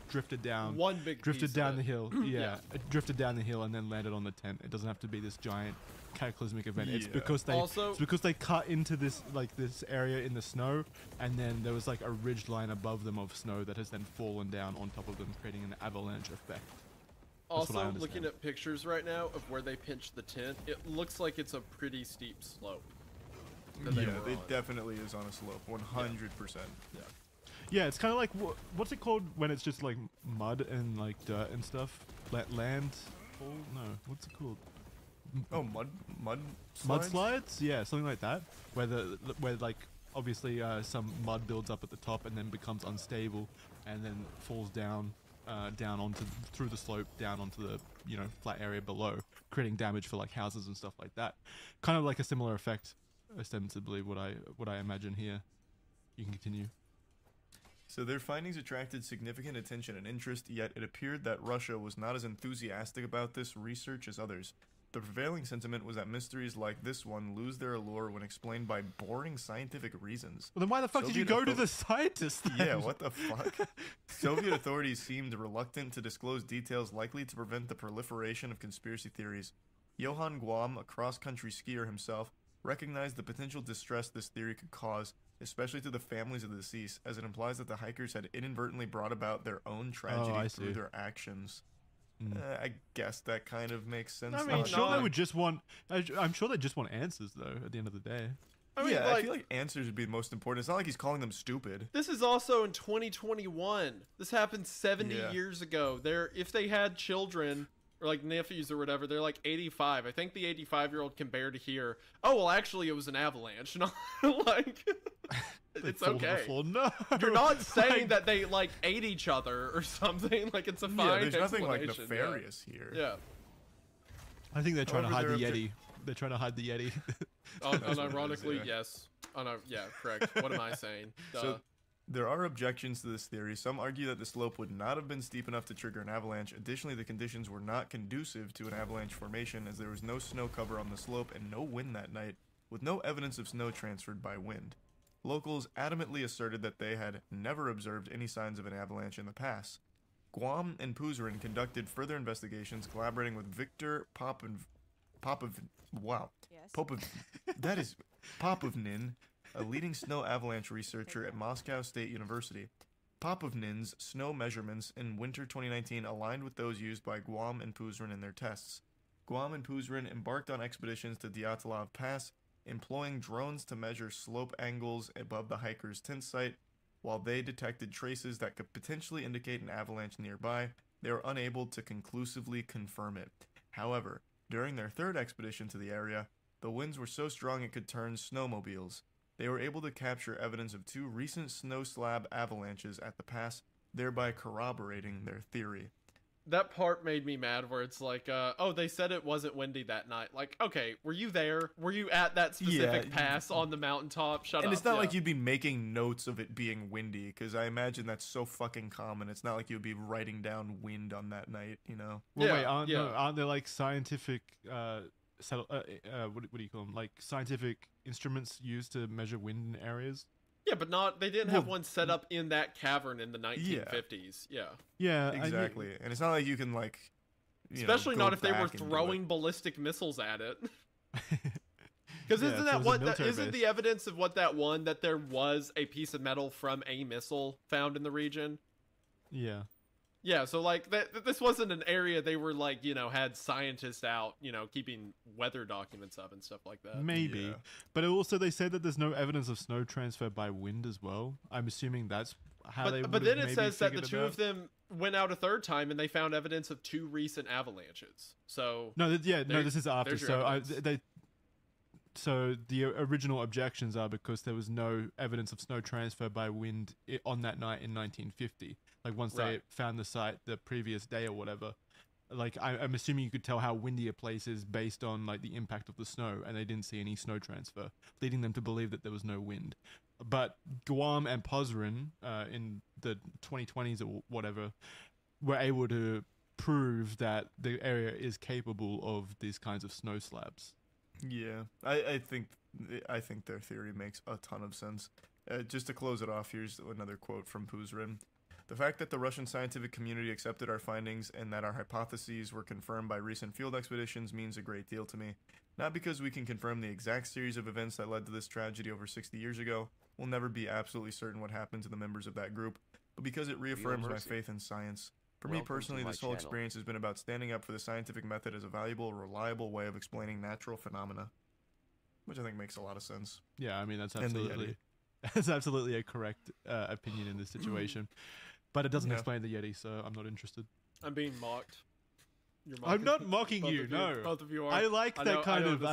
[SPEAKER 21] drifted down.
[SPEAKER 23] One big
[SPEAKER 21] drifted
[SPEAKER 23] piece
[SPEAKER 21] down
[SPEAKER 23] of
[SPEAKER 21] the
[SPEAKER 23] it.
[SPEAKER 21] hill. Yeah, it drifted down the hill and then landed on the tent. It doesn't have to be this giant cataclysmic event. It's because they cut into this area in the snow, and then there was like a ridge line above them of snow that has then fallen down on top of them, creating an avalanche effect.
[SPEAKER 23] Also, looking at pictures right now of where they pinched the tent, it looks like it's a pretty steep slope.
[SPEAKER 22] It definitely is on a slope, 100%.
[SPEAKER 21] Yeah, it's kind of like what's it called when it's just like mud and like dirt and stuff? Land? Oh no, what's it called?
[SPEAKER 22] Oh, mud slides?
[SPEAKER 21] Mudslides? Yeah, something like that. Where like obviously some mud builds up at the top and then becomes unstable and then falls down through the slope down onto the flat area below, creating damage for like houses and stuff like that. Kind of like a similar effect, ostensibly. What I imagine here. You can continue.
[SPEAKER 22] So their findings attracted significant attention and interest, yet it appeared that Russia was not as enthusiastic about this research as others. The prevailing sentiment was that mysteries like this one lose their allure when explained by boring scientific reasons.
[SPEAKER 21] Well, then why the fuck did you go to the scientists then?
[SPEAKER 22] Yeah, what the fuck? Soviet authorities seemed reluctant to disclose details likely to prevent the proliferation of conspiracy theories. Johann Guam, a cross-country skier himself, recognized the potential distress this theory could cause, especially to the families of the deceased, as it implies that the hikers had inadvertently brought about their own tragedy through their actions. I guess that kind of makes sense.
[SPEAKER 21] I mean, I'm sure they would just want. I'm sure they just want answers, though. At the end of the day.
[SPEAKER 22] I feel like answers would be the most important. It's not like he's calling them stupid.
[SPEAKER 23] This is also in 2021. This happened 70 years ago. If they had children or like nephews or whatever, they're like 85. I think the 85-year-old can bear to hear, oh, well, actually, it was an avalanche. And like, it's okay.
[SPEAKER 21] No.
[SPEAKER 23] You're not saying that they like ate each other or something. Like, it's a fine
[SPEAKER 22] there's nothing like
[SPEAKER 23] explanation.
[SPEAKER 22] nefarious here.
[SPEAKER 23] Yeah.
[SPEAKER 21] I think they're trying to hide the Yeti. They're trying to hide the Yeti.
[SPEAKER 23] Unironically, yes. Yeah, correct. What am I saying?
[SPEAKER 22] There are objections to this theory. Some argue that the slope would not have been steep enough to trigger an avalanche. Additionally, the conditions were not conducive to an avalanche formation as there was no snow cover on the slope and no wind that night, with no evidence of snow transferred by wind. Locals adamantly asserted that they had never observed any signs of an avalanche in the past. Guam and Puzren conducted further investigations, collaborating with Victor Popovnin, a leading snow avalanche researcher at Moscow State University. Popovnin's snow measurements in winter 2019 aligned with those used by Guam and Puzren in their tests. Guam and Puzren embarked on expeditions to Dyatlov Pass, employing drones to measure slope angles above the hikers' tent site. While they detected traces that could potentially indicate an avalanche nearby, they were unable to conclusively confirm it. However, during their third expedition to the area, the winds were so strong it could turn snowmobiles. They were able to capture evidence of 2 recent snow slab avalanches at the pass, thereby corroborating their theory.
[SPEAKER 23] That part made me mad where it's like, oh, they said it wasn't windy that night. Like, okay, were you there? Were you at that specific pass on the mountaintop? Shut up.
[SPEAKER 22] And it's not like you'd be making notes of it being windy, because I imagine that's so fucking common. It's not like you'd be writing down wind on that night, you know?
[SPEAKER 21] Well, wait, aren't there like scientific, what do you call them? Like scientific instruments used to measure wind in areas?
[SPEAKER 23] Yeah, but they didn't have one set up in that cavern in the 1950s. Yeah.
[SPEAKER 21] Yeah,
[SPEAKER 22] exactly. And it's not like you can like,
[SPEAKER 23] especially not if they were throwing ballistic missiles at it. Because isn't the evidence of what that there was a piece of metal from a missile found in the region?
[SPEAKER 21] Yeah.
[SPEAKER 23] Yeah, so like this wasn't an area they were like, had scientists out, keeping weather documents up and stuff like that.
[SPEAKER 21] Maybe. But also they said that there's no evidence of snow transfer by wind as well. I'm assuming that's how they would have
[SPEAKER 23] But then it
[SPEAKER 21] maybe
[SPEAKER 23] says that the
[SPEAKER 22] figured
[SPEAKER 23] two of them went out a third time and they found evidence of 2 recent avalanches. So
[SPEAKER 21] this is after. So the original objections are because there was no evidence of snow transfer by wind on that night in 1950. Like once they found the site the previous day or whatever. Like I'm assuming you could tell how windy a place is based on like the impact of the snow, and they didn't see any snow transfer, leading them to believe that there was no wind. But Guam and Puzren in the 2020s or whatever were able to prove that the area is capable of these kinds of snow slabs.
[SPEAKER 22] Yeah, I think their theory makes a ton of sense. Just to close it off, here's another quote from Puzren. The fact that the Russian scientific community accepted our findings and that our hypotheses were confirmed by recent field expeditions means a great deal to me. Not because we can confirm the exact series of events that led to this tragedy over 60 years ago. We'll never be absolutely certain what happened to the members of that group, but because it reaffirms my faith in science. For me personally, this whole experience has been about standing up for the scientific method as a valuable, reliable way of explaining natural phenomena. Which I think makes a lot of sense.
[SPEAKER 21] Yeah, I mean, that's absolutely a correct opinion in this situation. But it doesn't explain the Yeti, so I'm not interested.
[SPEAKER 23] I'm being mocked.
[SPEAKER 21] I'm not mocking you. No,
[SPEAKER 23] both of you are.
[SPEAKER 21] I like that kind of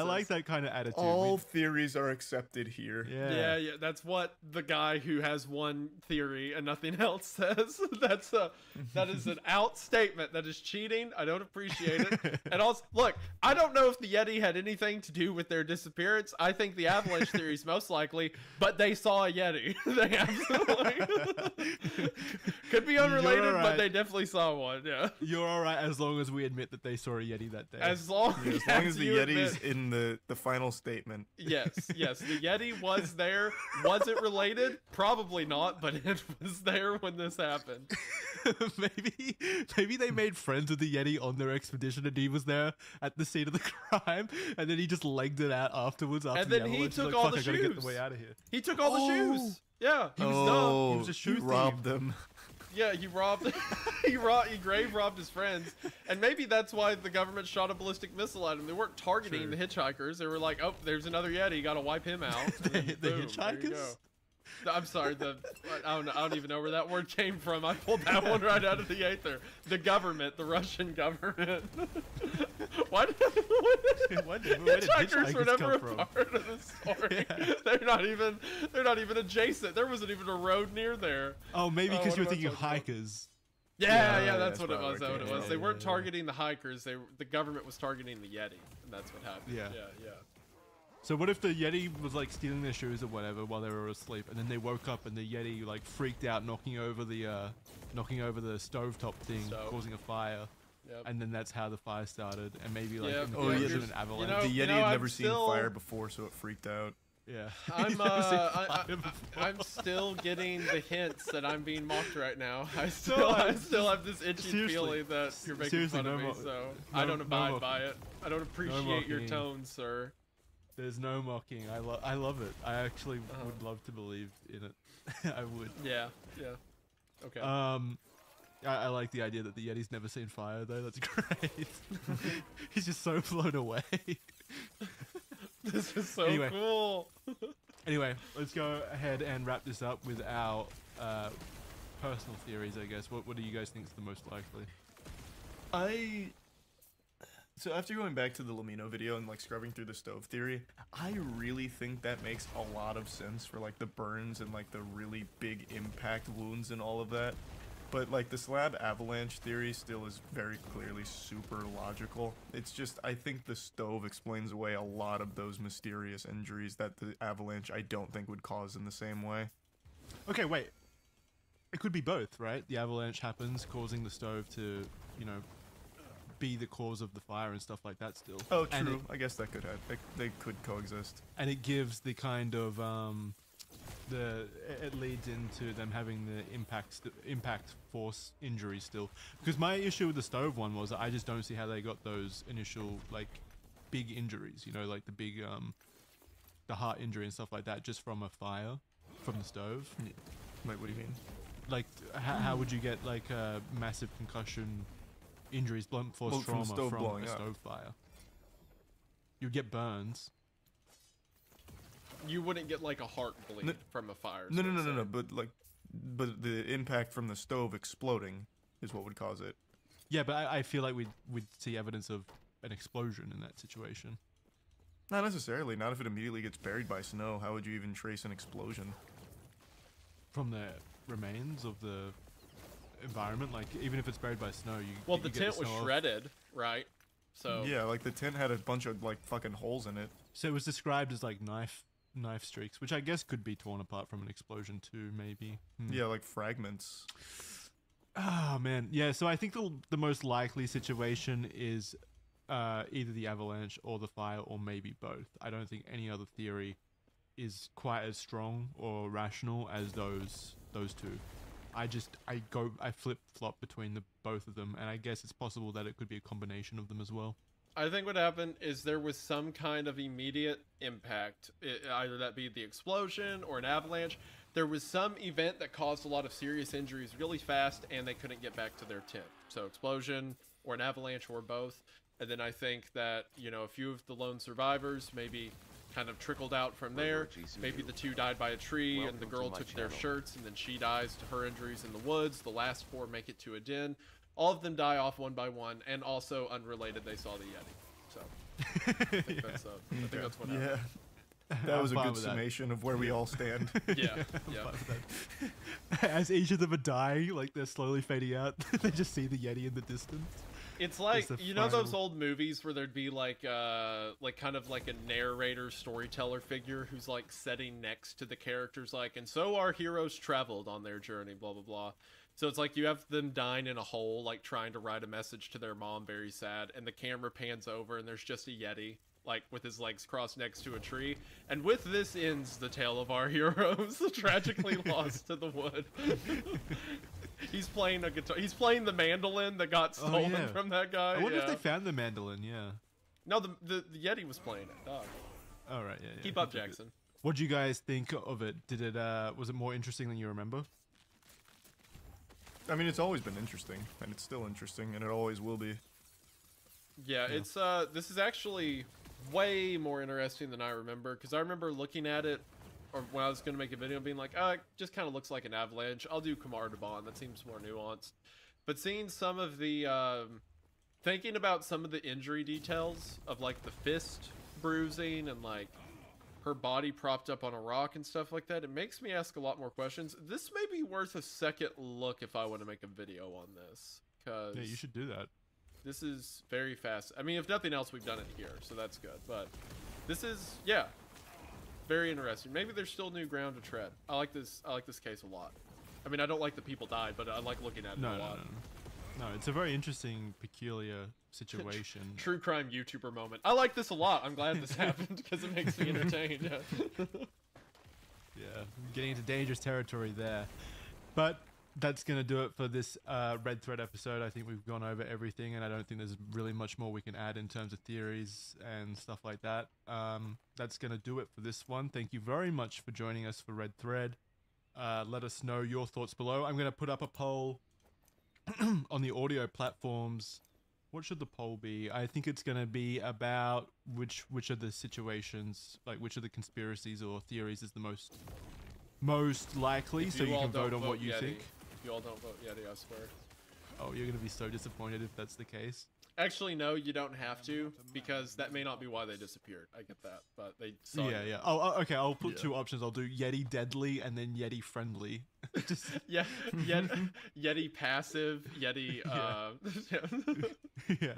[SPEAKER 21] attitude.
[SPEAKER 22] All theories are accepted here.
[SPEAKER 23] Yeah. That's what the guy who has one theory and nothing else says. That is an out statement. That is cheating. I don't appreciate it. And also, look, I don't know if the Yeti had anything to do with their disappearance. I think the avalanche theory is most likely, but they saw a Yeti. They absolutely could be unrelated, but they definitely saw one. Yeah,
[SPEAKER 21] you're all right as long as we admit that they saw a Yeti that day.
[SPEAKER 23] As long
[SPEAKER 22] as the Yeti's in the final statement.
[SPEAKER 23] Yes, the Yeti was there. Was it related? Probably not, but it was there when this happened.
[SPEAKER 21] Maybe they made friends with the Yeti on their expedition, and he was there at the scene of the crime, and then he just legged it out afterwards.
[SPEAKER 23] And then he took all the shoes.
[SPEAKER 21] I gotta get the way out of here.
[SPEAKER 23] He took all the shoes. Yeah,
[SPEAKER 22] he was dumb. He was a shoe thief. Robbed them.
[SPEAKER 23] Yeah, he robbed. he grave robbed his friends, and maybe that's why the government shot a ballistic missile at him. They weren't targeting the hitchhikers. They were like, "Oh, there's another Yeti. Got to wipe him out."
[SPEAKER 21] the hitchhikers.
[SPEAKER 23] I'm sorry. I don't even know where that word came from. I pulled that one right out of the aether. The government, the Russian government. Why did hitchhikers were never a part of the story? Yeah. They're not even adjacent. There wasn't even a road near there.
[SPEAKER 21] Oh, maybe because you were thinking of hikers.
[SPEAKER 23] Yeah, that's what it was. That's what it was. They weren't targeting the hikers. The government was targeting the Yeti, and that's what happened. Yeah.
[SPEAKER 21] So what if the Yeti was like stealing their shoes or whatever while they were asleep, and then they woke up and the Yeti like freaked out, knocking over the stovetop thing, causing a fire.
[SPEAKER 23] Yep.
[SPEAKER 21] And then that's how the fire started, and maybe like
[SPEAKER 23] Yep.
[SPEAKER 21] in the
[SPEAKER 22] Oh, yeah,
[SPEAKER 21] future,
[SPEAKER 22] there's-
[SPEAKER 21] an avalanche.
[SPEAKER 22] the Yeti had never seen fire before, so it freaked out.
[SPEAKER 21] Yeah.
[SPEAKER 23] I'm still getting the hints that I'm being mocked right now. I still have this itchy feeling that you're making fun of me, so I don't abide by it. I don't appreciate your tone, sir.
[SPEAKER 21] There's no mocking. I love it. I actually would love to believe in it. I would.
[SPEAKER 23] Yeah. Okay.
[SPEAKER 21] I like the idea that the Yeti's never seen fire though. That's great. He's just so blown away.
[SPEAKER 23] This is so cool.
[SPEAKER 21] Anyway, let's go ahead and wrap this up with our personal theories, I guess. What do you guys think is the most likely?
[SPEAKER 22] So after going back to the Lamino video and like scrubbing through the stove theory, I really think that makes a lot of sense for like the burns and like the really big impact wounds and all of that. But like the slab avalanche theory still is very clearly super logical. It's just, I think the stove explains away a lot of those mysterious injuries that the avalanche I don't think would cause in the same way.
[SPEAKER 21] Okay, wait. It could be both, right? The avalanche happens, causing the stove to, you know, be the cause of the fire and stuff like that still.
[SPEAKER 22] Oh, true. I guess that could have, they could coexist.
[SPEAKER 21] And it gives the kind of, it leads into them having the impact force injuries still. Because my issue with the stove one was I just don't see how they got those initial, like, big injuries, you know, like the big, the heart injury and stuff like that, just from a fire, from the stove.
[SPEAKER 22] Wait, what do you mean?
[SPEAKER 21] Like, how would you get, like, massive concussion injuries, blunt force trauma from a stove fire? You'd get burns.
[SPEAKER 23] You wouldn't get like a heart bleed from a fire.
[SPEAKER 22] No. But the impact from the stove exploding is what would cause it.
[SPEAKER 21] Yeah, but I feel like we'd see evidence of an explosion in that situation.
[SPEAKER 22] Not necessarily. Not if it immediately gets buried by snow. How would you even trace an explosion?
[SPEAKER 21] From the remains of the environment, like even if it's buried by snow,
[SPEAKER 23] Well, the tent was shredded, right? So
[SPEAKER 22] yeah, like the tent had a bunch of like fucking holes in it.
[SPEAKER 21] So it was described as like knife streaks, which I guess could be torn apart from an explosion too, maybe.
[SPEAKER 22] Yeah, like fragments.
[SPEAKER 21] Oh man, yeah. So I think the most likely situation is either the avalanche or the fire, or maybe both. I don't think any other theory is quite as strong or rational as those two. I flip-flop between both of them, and I guess it's possible that it could be a combination of them as well.
[SPEAKER 23] I think what happened is there was some kind of immediate impact, either that be the explosion or an avalanche. There was some event that caused a lot of serious injuries really fast, and they couldn't get back to their tent. So explosion or an avalanche or both. And then I think that, you know, a few of the lone survivors maybe kind of trickled out from there. Maybe the two died by a tree, and the girl took their shirts, and then she dies to her injuries in the woods. The last four make it to a den. All of them die off one by one, and also unrelated, they saw the Yeti. So I think that's what happened.
[SPEAKER 22] Yeah, that was a good summation of where we all stand.
[SPEAKER 23] Yeah.
[SPEAKER 21] As each of them are dying, like they're slowly fading out, they just see the Yeti in the distance.
[SPEAKER 23] It's like, you know those old movies where there'd be like kind of like a narrator, storyteller figure who's like sitting next to the characters, like, and so our heroes traveled on their journey, blah, blah, blah. So it's like you have them dying in a hole, like trying to write a message to their mom, very sad, and the camera pans over and there's just a Yeti, like with his legs crossed next to a tree. And with this ends the tale of our heroes, tragically lost to the wood. He's playing a guitar. He's playing the mandolin that got stolen from that guy.
[SPEAKER 21] I wonder if they found the mandolin. Yeah.
[SPEAKER 23] No, the Yeti was playing it. Dog.
[SPEAKER 21] All right. Yeah.
[SPEAKER 23] Keep up, Jackson.
[SPEAKER 21] What do you guys think of it? Was it more interesting than you remember?
[SPEAKER 22] I mean, it's always been interesting, and it's still interesting, and it always will be.
[SPEAKER 23] Yeah, it's this is actually way more interesting than I remember, because I remember looking at it, or when I was going to make a video, being like, it just kind of looks like an avalanche. I'll do Kamar Daban. That seems more nuanced. But seeing some of the, thinking about some of the injury details of, like, the fist bruising and, like, her body propped up on a rock and stuff like that, it makes me ask a lot more questions. This may be worth a second look if I want to make a video on this. Cause
[SPEAKER 21] yeah, you should do that.
[SPEAKER 23] This is very fast. I mean, if nothing else, we've done it here, so that's good. But This is, yeah, very interesting. Maybe there's still new ground to tread. I like this case a lot. I mean, I don't like the people died, but I like looking at it a lot.
[SPEAKER 21] No, it's a very interesting, peculiar situation.
[SPEAKER 23] True crime YouTuber moment. I like this a lot. I'm glad this happened because it makes me entertained.
[SPEAKER 21] Yeah, getting into dangerous territory there. But that's going to do it for this Red Thread episode. I think we've gone over everything, and I don't think there's really much more we can add in terms of theories and stuff like that. That's going to do it for this one. Thank you very much for joining us for Red Thread. Let us know your thoughts below. I'm going to put up a poll on the audio platforms. What should the poll be? I think it's going to be about which of the situations, like which of the conspiracies or theories is the most likely, so you can vote on what you think.
[SPEAKER 23] If you all don't vote Yeti, I swear.
[SPEAKER 21] Oh, you're going to be so disappointed if that's the case.
[SPEAKER 23] Actually, no, you don't have to, because that may not be why they disappeared. I get that, but they saw
[SPEAKER 21] Yeah, yeah. Oh, okay, I'll put two options. I'll do Yeti deadly and then Yeti friendly. Just...
[SPEAKER 23] Yeah, Yeti passive, Yeti,
[SPEAKER 21] yeah.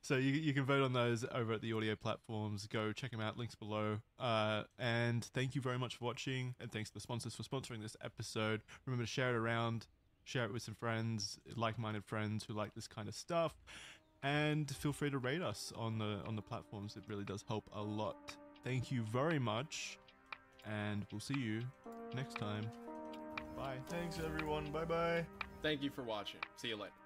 [SPEAKER 21] So you can vote on those over at the audio platforms. Go check them out, links below. And thank you very much for watching, and thanks to the sponsors for sponsoring this episode. Remember to share it around, share it with some friends, like-minded friends who like this kind of stuff. And feel free to rate us on the platforms. It really does help a lot. Thank you very much, and we'll see you next time. Bye.
[SPEAKER 22] Thanks, everyone. Bye-bye.
[SPEAKER 23] Thank you for watching. See you later.